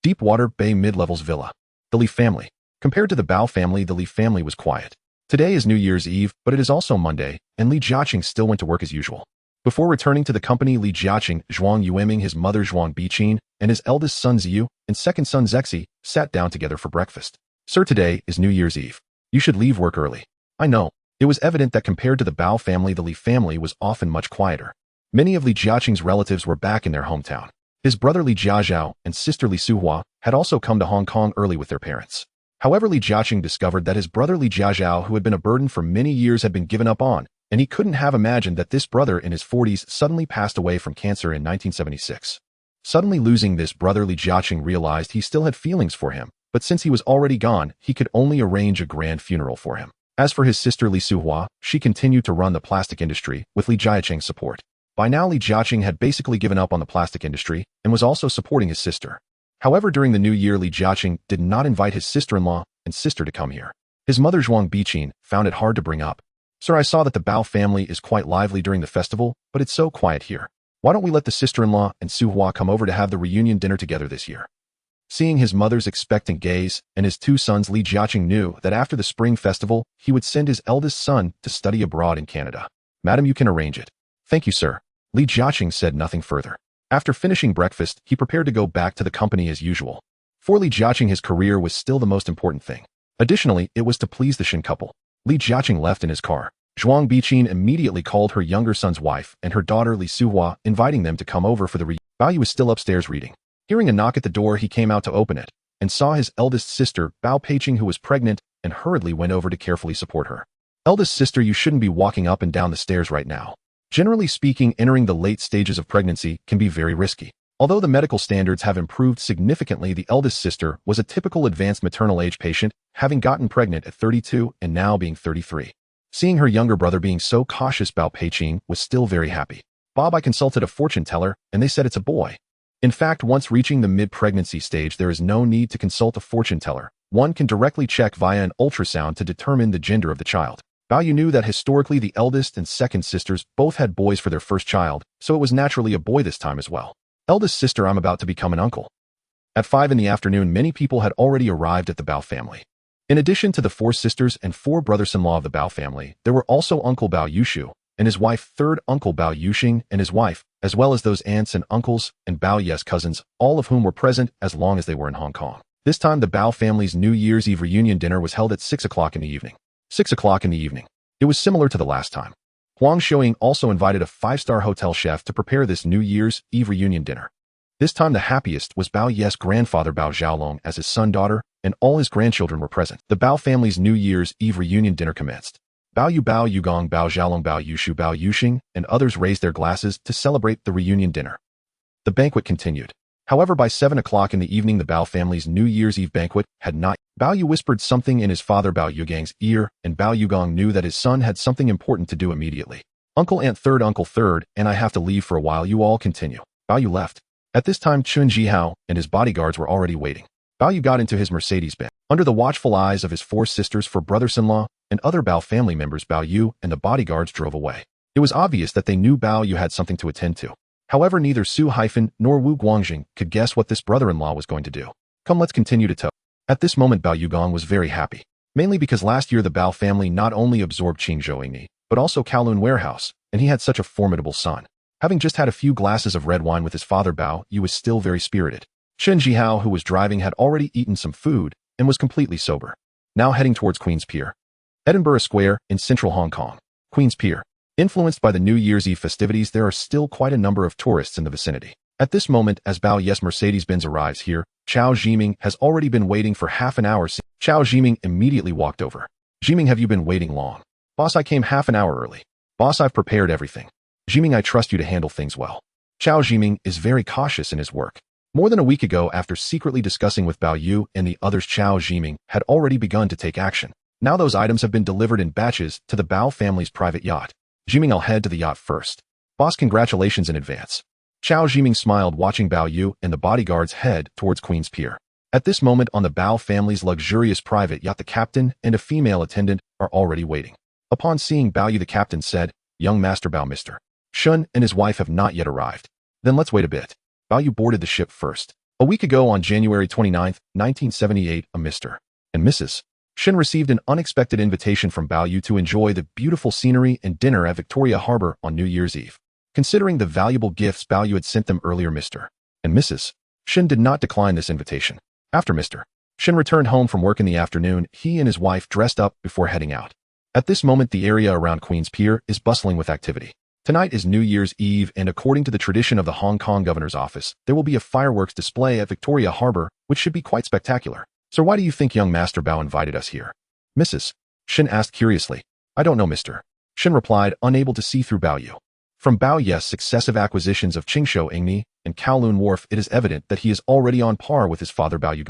Speaker 1: Deepwater Bay Mid-Levels Villa. The Li family. Compared to the Bao family, the Li family was quiet. Today is New Year's Eve, but it is also Monday, and Li Jiacheng still went to work as usual. Before returning to the company, Li Jiacheng, Zhuang Yueming, his mother Zhuang Biqin, and his eldest son Ziyu, and second son Zexi, sat down together for breakfast. Sir, today is New Year's Eve. You should leave work early. I know. It was evident that compared to the Bao family, the Li family was often much quieter. Many of Li Jiacheng's relatives were back in their hometown. His brother Li Jiazhao and sister Li Suhua had also come to Hong Kong early with their parents. However, Li Jiacheng discovered that his brother Li Jiazhao, who had been a burden for many years, had been given up on, and he couldn't have imagined that this brother in his 40s suddenly passed away from cancer in 1976. Suddenly losing this brother, Li Jiacheng realized he still had feelings for him, but since he was already gone, he could only arrange a grand funeral for him. As for his sister Li Suhua, she continued to run the plastic industry with Li Jiacheng's support. By now, Li Jiacheng had basically given up on the plastic industry and was also supporting his sister. However, during the new year, Li Jiacheng did not invite his sister-in-law and sister to come here. His mother Zhuang Biqin found it hard to bring up. Sir, I saw that the Bao family is quite lively during the festival, but it's so quiet here. Why don't we let the sister-in-law and Suhua come over to have the reunion dinner together this year? Seeing his mother's expectant gaze and his two sons, Li Jiacheng knew that after the spring festival, he would send his eldest son to study abroad in Canada. Madam, you can arrange it. Thank you, sir. Li Jiacheng said nothing further. After finishing breakfast, he prepared to go back to the company as usual. For Li Jiacheng, his career was still the most important thing. Additionally, it was to please the Shen couple. Li Jiacheng left in his car. Zhuang Biqin immediately called her younger son's wife and her daughter Li Suhua, inviting them to come over for the reunion. Bao Yu was still upstairs reading. Hearing a knock at the door, he came out to open it, and saw his eldest sister, Bao Peiqing, who was pregnant, and hurriedly went over to carefully support her. Eldest sister, you shouldn't be walking up and down the stairs right now. Generally speaking, entering the late stages of pregnancy can be very risky. Although the medical standards have improved significantly, the eldest sister was a typical advanced maternal age patient, having gotten pregnant at 32 and now being 33. Seeing her younger brother being so cautious, Bao Peiqing was still very happy. Bob, I consulted a fortune teller, and they said it's a boy. In fact, once reaching the mid-pregnancy stage, there is no need to consult a fortune teller. One can directly check via an ultrasound to determine the gender of the child. Bao Yu knew that historically the eldest and second sisters both had boys for their first child, so it was naturally a boy this time as well. Eldest sister, I'm about to become an uncle. At 5 in the afternoon, many people had already arrived at the Bao family. In addition to the 4 sisters and 4 brothers-in-law of the Bao family, there were also Uncle Bao Yushu and his wife, third Uncle Bao Yuxing and his wife, as well as those aunts and uncles and Bao Yu's cousins, all of whom were present as long as they were in Hong Kong. This time, the Bao family's New Year's Eve reunion dinner was held at 6 o'clock in the evening. 6 o'clock in the evening. It was similar to the last time. Huang Xiuying also invited a 5-star hotel chef to prepare this New Year's Eve reunion dinner. This time the happiest was Bao Yu's grandfather Bao Xiaolong, as his son, daughter, and all his grandchildren were present. The Bao family's New Year's Eve reunion dinner commenced. Bao Yu, Bao Yugong, Bao Xiaolong, Bao Yushu, Bao Yuxing, and others raised their glasses to celebrate the reunion dinner. The banquet continued. However, by 7 o'clock in the evening, the Bao family's New Year's Eve banquet had not. Bao Yu whispered something in his father Bao Yugang's ear, and Bao Yugong knew that his son had something important to do immediately. Uncle third, and I have to leave for a while. You all continue. Bao Yu left. At this time, Chun Jihao and his bodyguards were already waiting. Bao Yu got into his Mercedes-Benz. Under the watchful eyes of his 4 sisters, 4 brothers-in-law, and other Bao family members, Bao Yu and the bodyguards drove away. It was obvious that they knew Bao Yu had something to attend to. However, neither Su-Hyphen nor Wu Guangjing could guess what this brother-in-law was going to do. Come, let's continue to tow. At this moment, Bao Yugong was very happy. Mainly because last year the Bao family not only absorbed Qingzhouingni, but also Kowloon warehouse, and he had such a formidable son. Having just had a few glasses of red wine with his father, Bao Yu was still very spirited. Chen Jihao, who was driving, had already eaten some food and was completely sober. Now heading towards Queen's Pier. Edinburgh Square, in central Hong Kong. Queen's Pier. Influenced by the New Year's Eve festivities, there are still quite a number of tourists in the vicinity. At this moment, as Bao Yu's Mercedes-Benz arrives here, Chao Jiming has already been waiting for half an hour. Chao Jiming immediately walked over. Jiming, have you been waiting long? Boss, I came half an hour early. Boss, I've prepared everything. Jiming, I trust you to handle things well. Chao Jiming is very cautious in his work. More than a week ago, after secretly discussing with Bao Yu and the others, Chao Jiming had already begun to take action. Now those items have been delivered in batches to the Bao family's private yacht. Jiming, I'll head to the yacht first. Boss, congratulations in advance. Chao Jiming smiled, watching Bao Yu and the bodyguards head towards Queen's Pier. At this moment, on the Bao family's luxurious private yacht, the captain and a female attendant are already waiting. Upon seeing Bao Yu, the captain said, "Young Master Bao, Mr. Shen and his wife have not yet arrived." "Then let's wait a bit." Bao Yu boarded the ship first. A week ago, on January 29, 1978, a Mr. and Mrs. Shen received an unexpected invitation from Bao Yu to enjoy the beautiful scenery and dinner at Victoria Harbor on New Year's Eve. Considering the valuable gifts Bao Yu had sent them earlier, Mr. and Mrs. Shen did not decline this invitation. After Mr. Shen returned home from work in the afternoon, he and his wife dressed up before heading out. At this moment, the area around Queen's Pier is bustling with activity. Tonight is New Year's Eve, and according to the tradition of the Hong Kong Governor's Office, there will be a fireworks display at Victoria Harbor, which should be quite spectacular. "So why do you think young Master Bao invited us here?" Mrs. Shen asked curiously. "I don't know, Mr. Shen replied, unable to see through Bao Yu. From Bao Yu's successive acquisitions of Qingshuo Engni and Kowloon Wharf, it is evident that he is already on par with his father Bao Yu.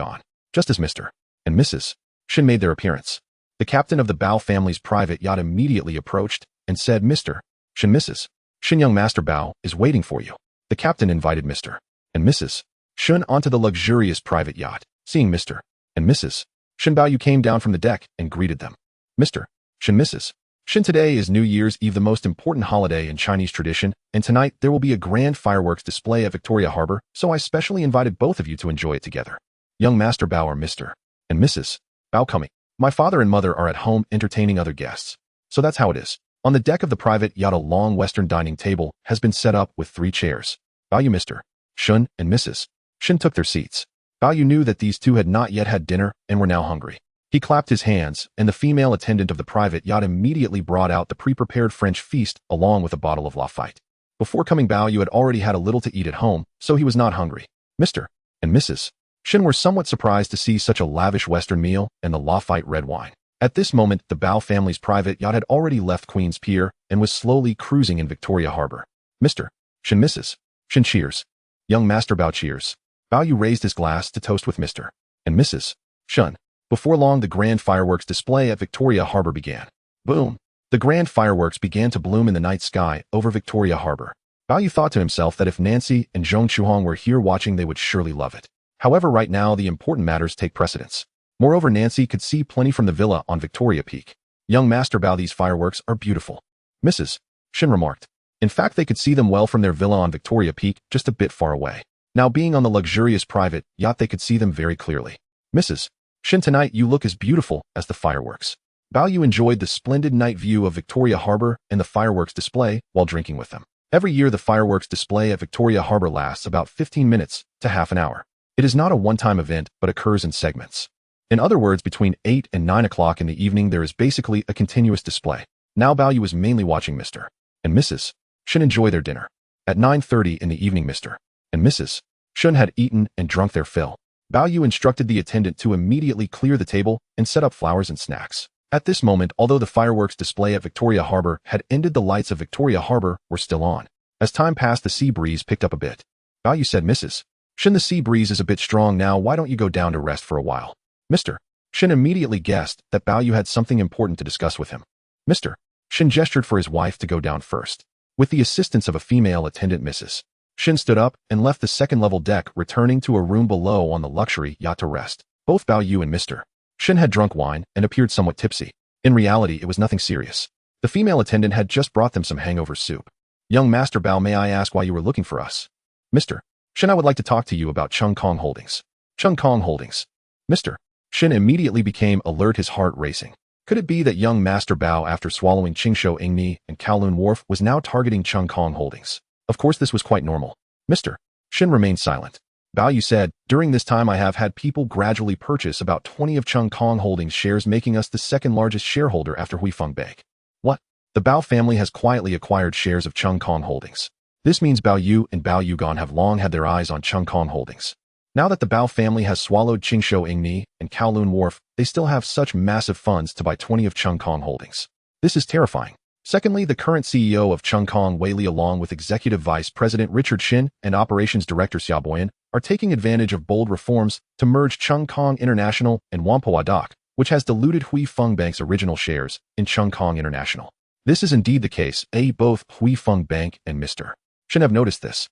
Speaker 1: Just as Mr. and Mrs. Shen made their appearance, the captain of the Bao family's private yacht immediately approached and said, "Mr. Shen, Mrs. Shen, young Master Bao is waiting for you." The captain invited Mr. and Mrs. Shen onto the luxurious private yacht. Seeing Mr. and Mrs. Shen, Bao Yu came down from the deck and greeted them. "Mr. Shen, Mrs. Shen, today is New Year's Eve, the most important holiday in Chinese tradition, and tonight there will be a grand fireworks display at Victoria Harbor, so I specially invited both of you to enjoy it together. Young Master Bao or Mr. and Mrs. Bao coming. My father and mother are at home entertaining other guests. So that's how it is." On the deck of the private yacht, a long Western dining table has been set up with 3 chairs. Bao Yu, Mr. Shen, and Mrs. Shen took their seats. Bao Yu knew that these two had not yet had dinner and were now hungry. He clapped his hands, and the female attendant of the private yacht immediately brought out the pre-prepared French feast along with a bottle of Lafite. Before coming, Bao Yu had already had a little to eat at home, so he was not hungry. Mr. and Mrs. Shen were somewhat surprised to see such a lavish Western meal and the Lafite red wine. At this moment, the Bao family's private yacht had already left Queen's Pier and was slowly cruising in Victoria Harbor. Mr. Shen, Mrs. Shen, cheers. Young Master Bao, cheers. Bao Yu raised his glass to toast with Mr. and Mrs. Shen. Before long, the grand fireworks display at Victoria Harbor began. Boom! The grand fireworks began to bloom in the night sky over Victoria Harbor. Bao Yu thought to himself that if Nancy and Zhong Chuhong were here watching, they would surely love it. However, right now, the important matters take precedence. Moreover, Nancy could see plenty from the villa on Victoria Peak. Young Master Bao, these fireworks are beautiful. Mrs. Shen remarked. In fact, they could see them well from their villa on Victoria Peak, just a bit far away. Now, being on the luxurious private yacht, they could see them very clearly. Mrs. Shen, tonight you look as beautiful as the fireworks. Bao Yu enjoyed the splendid night view of Victoria Harbor and the fireworks display while drinking with them. Every year, the fireworks display at Victoria Harbor lasts about 15 minutes to half an hour. It is not a one-time event, but occurs in segments. In other words, between 8 and 9 o'clock in the evening, there is basically a continuous display. Now Bao Yu was mainly watching Mr. and Mrs. Shen enjoy their dinner. At 9:30 in the evening, Mr. and Mrs. Shen had eaten and drunk their fill. Bao Yu instructed the attendant to immediately clear the table and set up flowers and snacks. At this moment, although the fireworks display at Victoria Harbor had ended, the lights of Victoria Harbor were still on. As time passed, the sea breeze picked up a bit. Bao Yu said, "Mrs. Shen, the sea breeze is a bit strong now, why don't you go down to rest for a while?" Mr. Shen immediately guessed that Bao Yu had something important to discuss with him. Mr. Shen gestured for his wife to go down first. With the assistance of a female attendant, Mrs. Shen stood up and left the second-level deck, returning to a room below on the luxury yacht to rest. Both Bao Yu and Mr. Shen had drunk wine and appeared somewhat tipsy. In reality, it was nothing serious. The female attendant had just brought them some hangover soup. "Young Master Bao, may I ask why you were looking for us?" Mr. Shen, I would like to talk to you about Chung Kong Holdings. Chung Kong Holdings. Mr. Shen immediately became alert, his heart racing. Could it be that young Master Bao, after swallowing Qingshuo Engni and Kowloon Wharf, was now targeting Chung Kong Holdings? Of course, this was quite normal. Mr. Shen remained silent. Bao Yu said, "During this time, I have had people gradually purchase about 20 of Chung Kong Holdings shares, making us the second largest shareholder after Huifeng Bank." What? The Bao family has quietly acquired shares of Chung Kong Holdings. This means Bao Yu and Bao Yugan have long had their eyes on Chung Kong Holdings. Now that the Bao family has swallowed Qingshou Ingni and Kowloon Wharf, they still have such massive funds to buy 20 of Chengkong Holdings. This is terrifying. Secondly, the current CEO of Chengkong Wei Li along with Executive Vice President Richard Shen and Operations Director Xia Boyan are taking advantage of bold reforms to merge Chengkong International and Whampoa Dock, which has diluted Hui Feng Bank's original shares in Chengkong International. This is indeed the case. Both Hui Feng Bank and Mr. Shen have noticed this.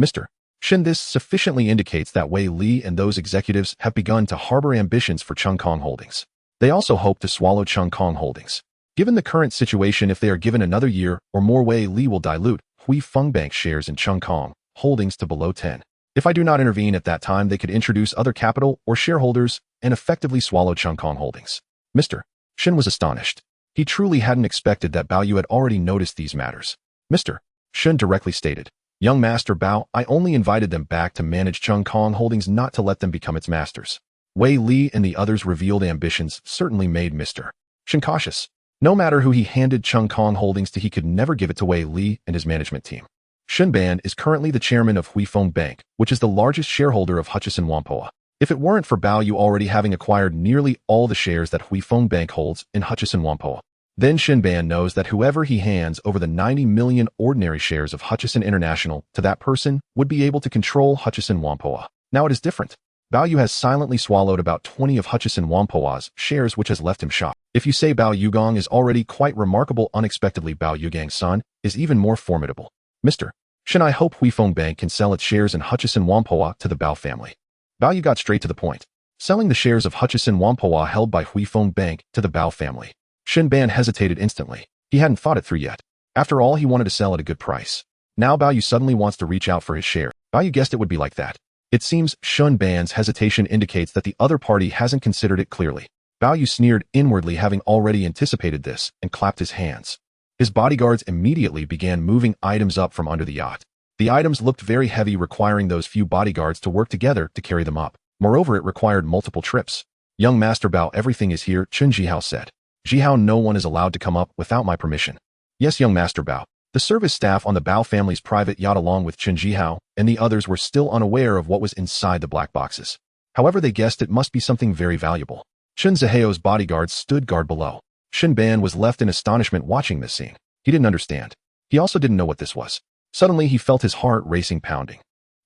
Speaker 1: Mr. Shen, this sufficiently indicates that Wei Li and those executives have begun to harbor ambitions for Chengkong Holdings. They also hope to swallow Chengkong Holdings. Given the current situation, if they are given another year or more, Wei Li will dilute Hui Feng Bank shares in Chengkong Holdings to below 10. If I do not intervene at that time, they could introduce other capital or shareholders and effectively swallow Chengkong Holdings. Mr. Shen was astonished. He truly hadn't expected that Bao Yu had already noticed these matters. Mr. Shen directly stated, "Young Master Bao, I only invited them back to manage Chengkong Holdings, not to let them become its masters." Wei Li and the others' revealed ambitions certainly made Mr. Shen cautious. No matter who he handed Chengkong Holdings to, he could never give it to Wei Li and his management team. Shen Ban is currently the chairman of Hui Feng Bank, which is the largest shareholder of Hutchison Whampoa. If it weren't for Bao Yu already having acquired nearly all the shares that Hui Feng Bank holds in Hutchison Whampoa, then Shen Ban knows that whoever he hands over the 90 million ordinary shares of Hutchison International to, that person would be able to control Hutchison Whampoa. Now it is different. Bao Yu has silently swallowed about 20 of Hutchison Whampoa's shares, which has left him shocked. If you say Bao Yugong is already quite remarkable, unexpectedly Bao Yugang's son is even more formidable. Mr. Shen, I hope Hui Feng Bank can sell its shares in Hutchison Whampoa to the Bao family. Bao Yu got straight to the point, selling the shares of Hutchison Whampoa held by Hui Feng Bank to the Bao family. Shen Ban hesitated instantly. He hadn't thought it through yet. After all, he wanted to sell at a good price. Now Bao Yu suddenly wants to reach out for his share. Bao Yu guessed it would be like that. It seems Shen Ban's hesitation indicates that the other party hasn't considered it clearly. Bao Yu sneered inwardly, having already anticipated this, and clapped his hands. His bodyguards immediately began moving items up from under the yacht. The items looked very heavy, requiring those few bodyguards to work together to carry them up. Moreover, it required multiple trips. "Young Master Bao, everything is here," Chen Jihao said. "Jihao, no one is allowed to come up without my permission." "Yes, young Master Bao." The service staff on the Bao family's private yacht along with Chen Jihao and the others were still unaware of what was inside the black boxes. However, they guessed it must be something very valuable. Chen Zihao's bodyguards stood guard below. Shen Ban was left in astonishment watching this scene. He didn't understand. He also didn't know what this was. Suddenly, he felt his heart racing, pounding.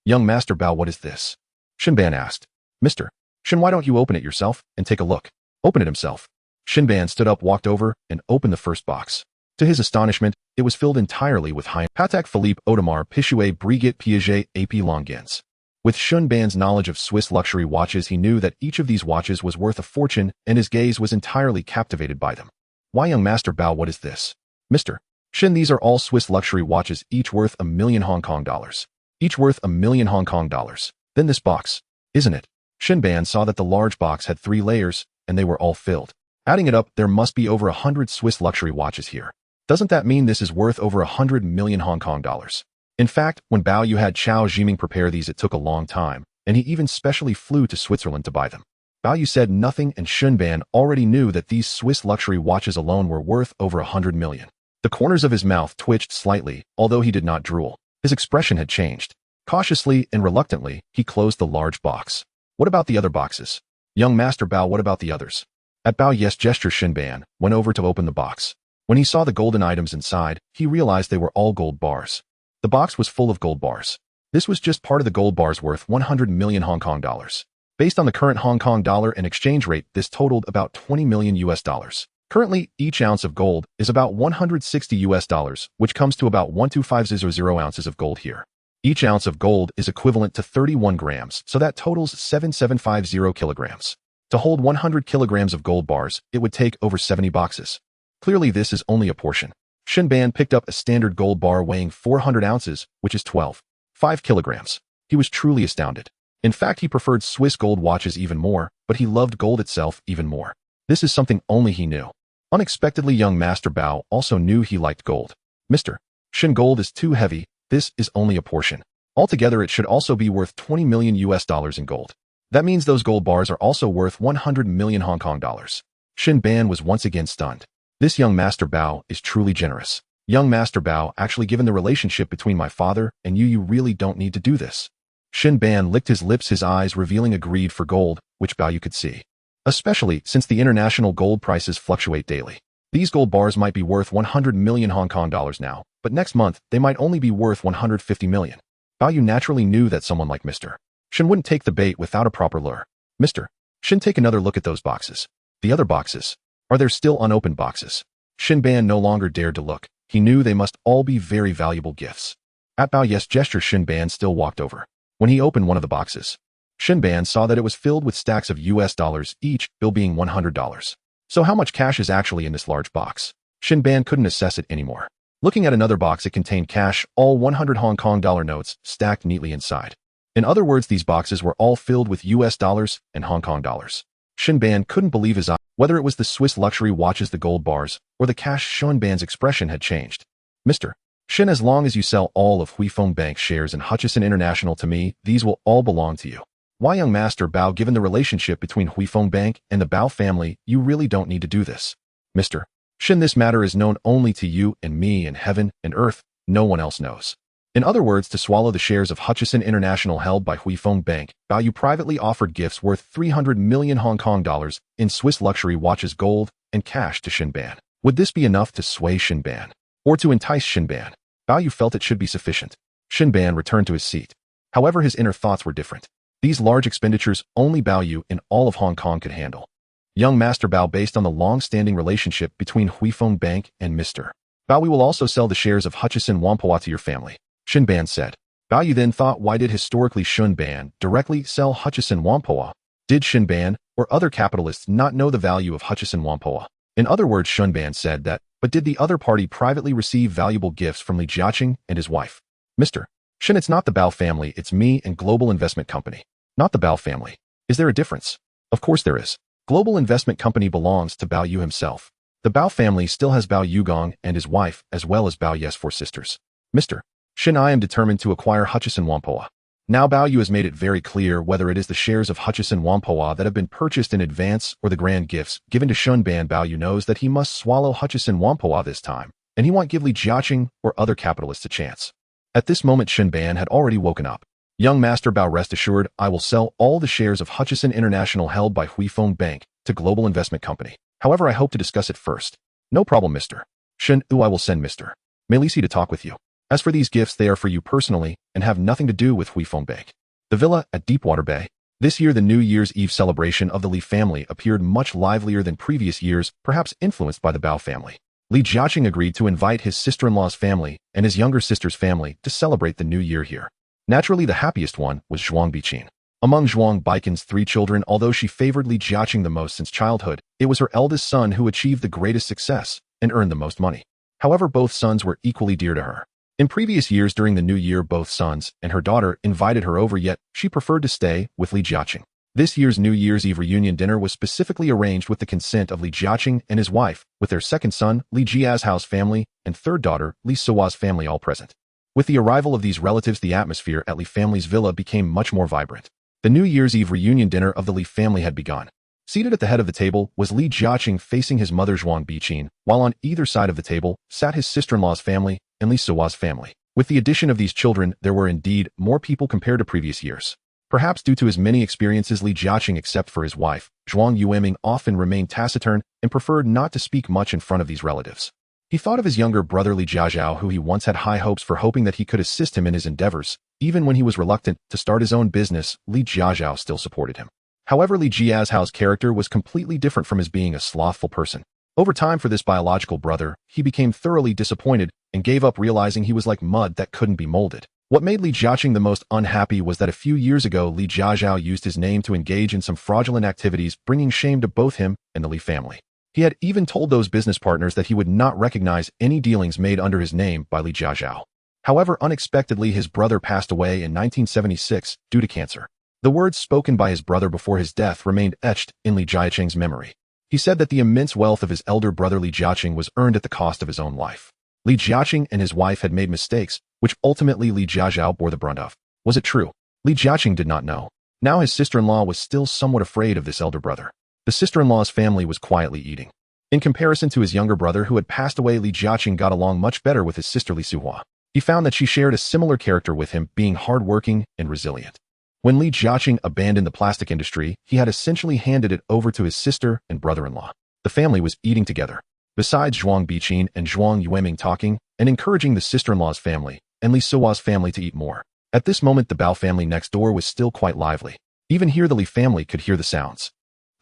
Speaker 1: "Young Master Bao, what is this?" Shen Ban asked. "Mr. Shen, why don't you open it yourself and take a look?" "Open it himself." Shen Ban stood up, walked over, and opened the first box. To his astonishment, it was filled entirely with Hein, Patek Philippe Audemars Piguet Brigitte Piaget AP Longines. With Shen Ban's knowledge of Swiss luxury watches, he knew that each of these watches was worth a fortune, and his gaze was entirely captivated by them. "Why, young Master Bao, what is this?" "Mr. Shen, these are all Swiss luxury watches, each worth $1 million Hong Kong dollars. Each worth $1 million Hong Kong dollars. Then this box. Isn't it?" Shen Ban saw that the large box had 3 layers, and they were all filled. Adding it up, there must be over 100 Swiss luxury watches here. Doesn't that mean this is worth over 100 million Hong Kong dollars? In fact, when Bao Yu had Chao Jiming prepare these, it took a long time, and he even specially flew to Switzerland to buy them. Bao Yu said nothing, and Shen Ban already knew that these Swiss luxury watches alone were worth over 100 million. The corners of his mouth twitched slightly, although he did not drool. His expression had changed. Cautiously and reluctantly, he closed the large box. "What about the other boxes?" "Young Master Bao, what about the others?" At Bao Yu's gesture, Shen Ban went over to open the box. When he saw the golden items inside, he realized they were all gold bars. The box was full of gold bars. This was just part of the gold bars worth 100 million Hong Kong dollars. Based on the current Hong Kong dollar and exchange rate, this totaled about 20 million US dollars. Currently, each ounce of gold is about 160 US dollars, which comes to about 12500 ounces of gold here. Each ounce of gold is equivalent to 31 grams, so that totals 7750 kilograms. To hold 100 kilograms of gold bars, it would take over 70 boxes. Clearly, this is only a portion. Shen Ban picked up a standard gold bar weighing 400 ounces, which is 12.5 kilograms. He was truly astounded. In fact, he preferred Swiss gold watches even more, but he loved gold itself even more. This is something only he knew. Unexpectedly, young Master Bao also knew he liked gold. "Mr. Shen, gold is too heavy. This is only a portion. Altogether, it should also be worth 20 million US dollars in gold. That means those gold bars are also worth 100 million Hong Kong dollars. Shen Ban was once again stunned. This young Master Bao is truly generous. "Young Master Bao, actually, given the relationship between my father and you really don't need to do this." Shen Ban licked his lips, his eyes revealing a greed for gold, which Bao Yu could see. Especially since the international gold prices fluctuate daily. These gold bars might be worth 100 million Hong Kong dollars now, but next month they might only be worth 150 million. Bao Yu naturally knew that someone like Mr. Shen wouldn't take the bait without a proper lure. Mr. Shen, take another look at those boxes. The other boxes. Are there still unopened boxes? Shen Ban no longer dared to look. He knew they must all be very valuable gifts. At Bao Yu's gesture, Shen Ban still walked over. When he opened one of the boxes, Shen Ban saw that it was filled with stacks of US dollars, each bill being $100. So how much cash is actually in this large box? Shen Ban couldn't assess it anymore. Looking at another box, it contained cash, all 100 Hong Kong dollar notes, stacked neatly inside. In other words, these boxes were all filled with US dollars and Hong Kong dollars. Shen Ban couldn't believe his eyes. Whether it was the Swiss luxury watches, the gold bars, or the cash, Shen Ban's expression had changed. Mr. Shen, as long as you sell all of Hui Feng Bank shares in Hutchison International to me, these will all belong to you. Why, young Master Bao, given the relationship between Hui Feng Bank and the Bao family, you really don't need to do this. Mr. Shen, this matter is known only to you and me, and heaven and earth, no one else knows. In other words, to swallow the shares of Hutchison International held by Hui Feng Bank, Bao Yu privately offered gifts worth 300 million Hong Kong dollars in Swiss luxury watches, gold, and cash to Shen Ban. Would this be enough to sway Shen Ban? Or to entice Shen Ban? Bao Yu felt it should be sufficient. Shen Ban returned to his seat. However, his inner thoughts were different. These large expenditures only Bao Yu in all of Hong Kong could handle. Young Master Bao, based on the long-standing relationship between Hui Feng Bank and Mr. Bao, we will also sell the shares of Hutchison Whampoa to your family, Shen Ban said. Bao Yu then thought, why did historically Shen Ban directly sell Hutchison Whampoa? Did Shen Ban or other capitalists not know the value of Hutchison Whampoa? In other words, Shen Ban said that, but did the other party privately receive valuable gifts from Li Jiacheng and his wife? Mr. Shen, it's not the Bao family, it's me and Global Investment Company. Not the Bao family. Is there a difference? Of course there is. Global Investment Company belongs to Bao Yu himself. The Bao family still has Bao Yugong and his wife, as well as Bao Yu's 4 sisters. Mr. Shen, I am determined to acquire Hutchison Whampoa. Now Bao Yu has made it very clear whether it is the shares of Hutchison Whampoa that have been purchased in advance or the grand gifts given to Shen Ban. Bao Yu knows that he must swallow Hutchison Whampoa this time, and he won't give Li Jiacheng or other capitalists a chance. At this moment, Shen Ban had already woken up. Young Master Bao, rest assured, I will sell all the shares of Hutchison International held by Hui Feng Bank to Global Investment Company. However, I hope to discuss it first. No problem, Mr. Shen. I will send Mr. Melisi to talk with you. As for these gifts, they are for you personally and have nothing to do with Hui Feng Bank. The villa at Deepwater Bay. This year, the New Year's Eve celebration of the Li family appeared much livelier than previous years, perhaps influenced by the Bao family. Li Jiacheng agreed to invite his sister-in-law's family and his younger sister's family to celebrate the new year here. Naturally, the happiest one was Zhuang Biqin. Among Zhuang Biqin's 3 children, although she favored Li Jiacheng the most since childhood, it was her eldest son who achieved the greatest success and earned the most money. However, both sons were equally dear to her. In previous years during the new year, both sons and her daughter invited her over, yet she preferred to stay with Li Jiacheng. This year's New Year's Eve reunion dinner was specifically arranged with the consent of Li Jiacheng and his wife, with their second son, Li Jiazhao's family, and third daughter, Li Sihua's family all present. With the arrival of these relatives, the atmosphere at Li family's villa became much more vibrant. The New Year's Eve reunion dinner of the Li family had begun. Seated at the head of the table was Li Jiacheng facing his mother Zhuang Biqin, while on either side of the table sat his sister-in-law's family and Li Sihua's family. With the addition of these children, there were indeed more people compared to previous years. Perhaps due to his many experiences, Li Jiacheng, except for his wife, Zhuang Yueming, often remained taciturn and preferred not to speak much in front of these relatives. He thought of his younger brother Li Jiazhao, who he once had high hopes for, hoping that he could assist him in his endeavors. Even when he was reluctant to start his own business, Li Jiazhao still supported him. However, Li Jiazhao's character was completely different from his being a slothful person. Over time, for this biological brother, he became thoroughly disappointed and gave up, realizing he was like mud that couldn't be molded. What made Li Jiacheng the most unhappy was that a few years ago, Li Jiazhao used his name to engage in some fraudulent activities, bringing shame to both him and the Li family. He had even told those business partners that he would not recognize any dealings made under his name by Li Jiazhao. However, unexpectedly, his brother passed away in 1976 due to cancer. The words spoken by his brother before his death remained etched in Li Jiacheng's memory. He said that the immense wealth of his elder brother Li Jiacheng was earned at the cost of his own life. Li Jiacheng and his wife had made mistakes, which ultimately Li Jiazhao bore the brunt of. Was it true? Li Jiacheng did not know. Now his sister-in-law was still somewhat afraid of this elder brother. The sister-in-law's family was quietly eating. In comparison to his younger brother who had passed away, Li Jiacheng got along much better with his sister Li Sihua. He found that she shared a similar character with him, being hardworking and resilient. When Li Jiacheng abandoned the plastic industry, he had essentially handed it over to his sister and brother-in-law. The family was eating together. Besides Zhuang Biqin and Zhuang Yueming talking and encouraging the sister-in-law's family and Li Suo's family to eat more. At this moment, the Bao family next door was still quite lively. Even here, the Li family could hear the sounds.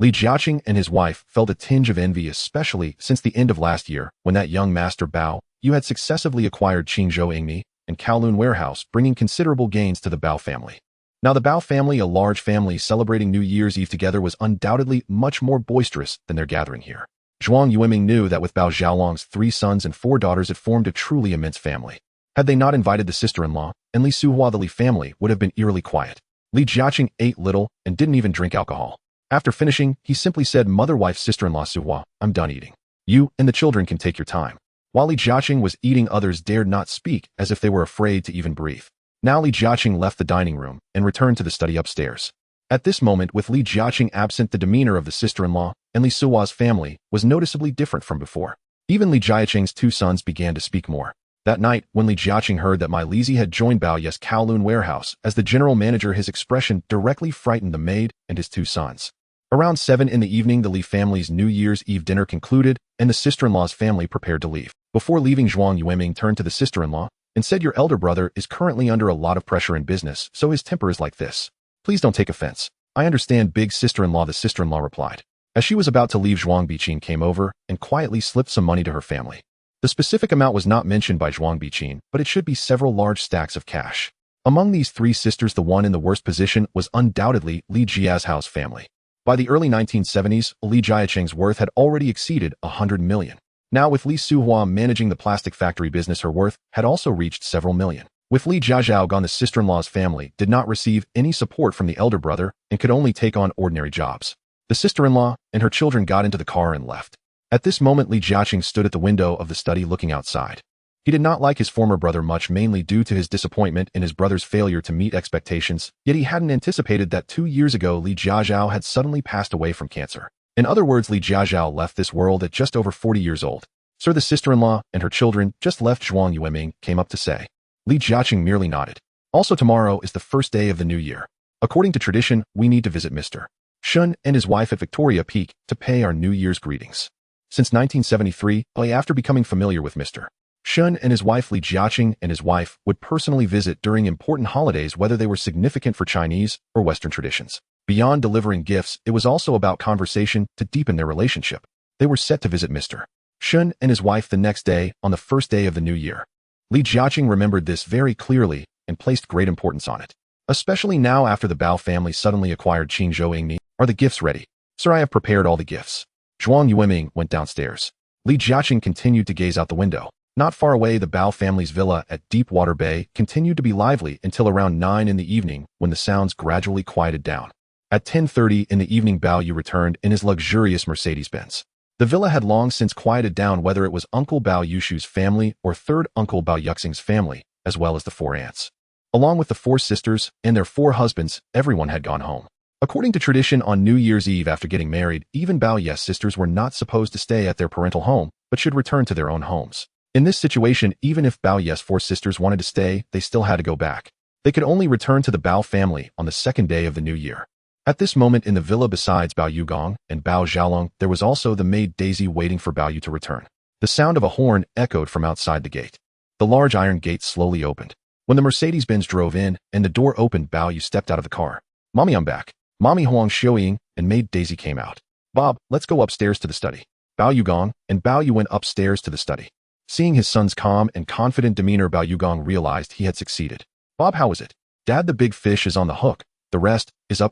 Speaker 1: Li Jiacheng and his wife felt a tinge of envy, especially since the end of last year, when that young master Bao Yu had successively acquired Qingzhou Ingmi and Kowloon warehouse, bringing considerable gains to the Bao family. Now the Bao family, a large family celebrating New Year's Eve together, was undoubtedly much more boisterous than their gathering here. Zhuang Yueming knew that with Bao Xiaolong's 3 sons and 4 daughters, it formed a truly immense family. Had they not invited the sister-in-law and Li Suhua, the Li family would have been eerily quiet. Li Jiacheng ate little and didn't even drink alcohol. After finishing, he simply said, "Mother, wife, sister-in-law Suhua, I'm done eating. You and the children can take your time." While Li Jiacheng was eating, others dared not speak, as if they were afraid to even breathe. Now Li Jiacheng left the dining room and returned to the study upstairs. At this moment, with Li Jiacheng absent, the demeanor of the sister-in-law and Li Suhua's family was noticeably different from before. Even Li Jiacheng's 2 sons began to speak more. That night, when Li Jiacheng heard that Mai Lizi had joined Bao Yu's Kowloon warehouse as the general manager, his expression directly frightened the maid and his 2 sons. Around 7 in the evening, the Li family's New Year's Eve dinner concluded, and the sister-in-law's family prepared to leave. Before leaving, Zhuang Yueming turned to the sister-in-law and said, "Your elder brother is currently under a lot of pressure in business, so his temper is like this. Please don't take offense." "I understand, big sister-in-law," the sister-in-law replied. As she was about to leave, Zhuang Biqin came over and quietly slipped some money to her family. The specific amount was not mentioned by Zhuang Biqin, but it should be several large stacks of cash. Among these 3 sisters, the one in the worst position was undoubtedly Li Jiahao's family. By the early 1970s, Li Jiacheng's worth had already exceeded 100 million. Now, with Li Suhua managing the plastic factory business, her worth had also reached several million. With Li Jiacheng gone, the sister-in-law's family did not receive any support from the elder brother and could only take on ordinary jobs. The sister-in-law and her children got into the car and left. At this moment, Li Jiacheng stood at the window of the study looking outside. He did not like his former brother much, mainly due to his disappointment in his brother's failure to meet expectations, yet he hadn't anticipated that 2 years ago Li Jiacheng had suddenly passed away from cancer. In other words, Li Jiacheng left this world at just over 40 years old. "Sir," the sister-in-law and her children just left, Zhuang Yueming came up to say. Li Jiacheng merely nodded. "Also, tomorrow is the first day of the new year. According to tradition, we need to visit Mr. Shen and his wife at Victoria Peak to pay our New Year's greetings." Since 1973, after becoming familiar with Mr. Shen and his wife, Li Jiacheng and his wife would personally visit during important holidays, whether they were significant for Chinese or Western traditions. Beyond delivering gifts, it was also about conversation to deepen their relationship. They were set to visit Mr. Shen and his wife the next day, on the first day of the new year. Li Jiacheng remembered this very clearly and placed great importance on it. Especially now, after the Bao family suddenly acquired Qingzhou Ingmi. "Are the gifts ready?" "Sir, I have prepared all the gifts." Zhuang Yueming went downstairs. Li Jiacheng continued to gaze out the window. Not far away, the Bao family's villa at Deepwater Bay continued to be lively until around 9 in the evening, when the sounds gradually quieted down. At 10:30 in the evening, Bao Yu returned in his luxurious Mercedes-Benz. The villa had long since quieted down, whether it was Uncle Bao Yushu's family or third Uncle Bao Yuxing's family, as well as the 4 aunts. Along with the 4 sisters and their 4 husbands, everyone had gone home. According to tradition, on New Year's Eve after getting married, even Bao Yu's sisters were not supposed to stay at their parental home, but should return to their own homes. In this situation, even if Bao Yu's 4 sisters wanted to stay, they still had to go back. They could only return to the Bao family on the 2nd day of the new year. At this moment in the villa, besides Bao Yugong and Bao Xiaolong, there was also the maid Daisy waiting for Bao Yu to return. The sound of a horn echoed from outside the gate. The large iron gate slowly opened. When the Mercedes-Benz drove in and the door opened, Bao Yu stepped out of the car. "Mommy, I'm back." Mommy Huang Xiuying and maid Daisy came out. "Bob, let's go upstairs to the study." Bao Yugong and Bao Yu went upstairs to the study. Seeing his son's calm and confident demeanor, Bao Yugong realized he had succeeded. "Bob, how is it?" "Dad, the big fish is on the hook. The rest is up to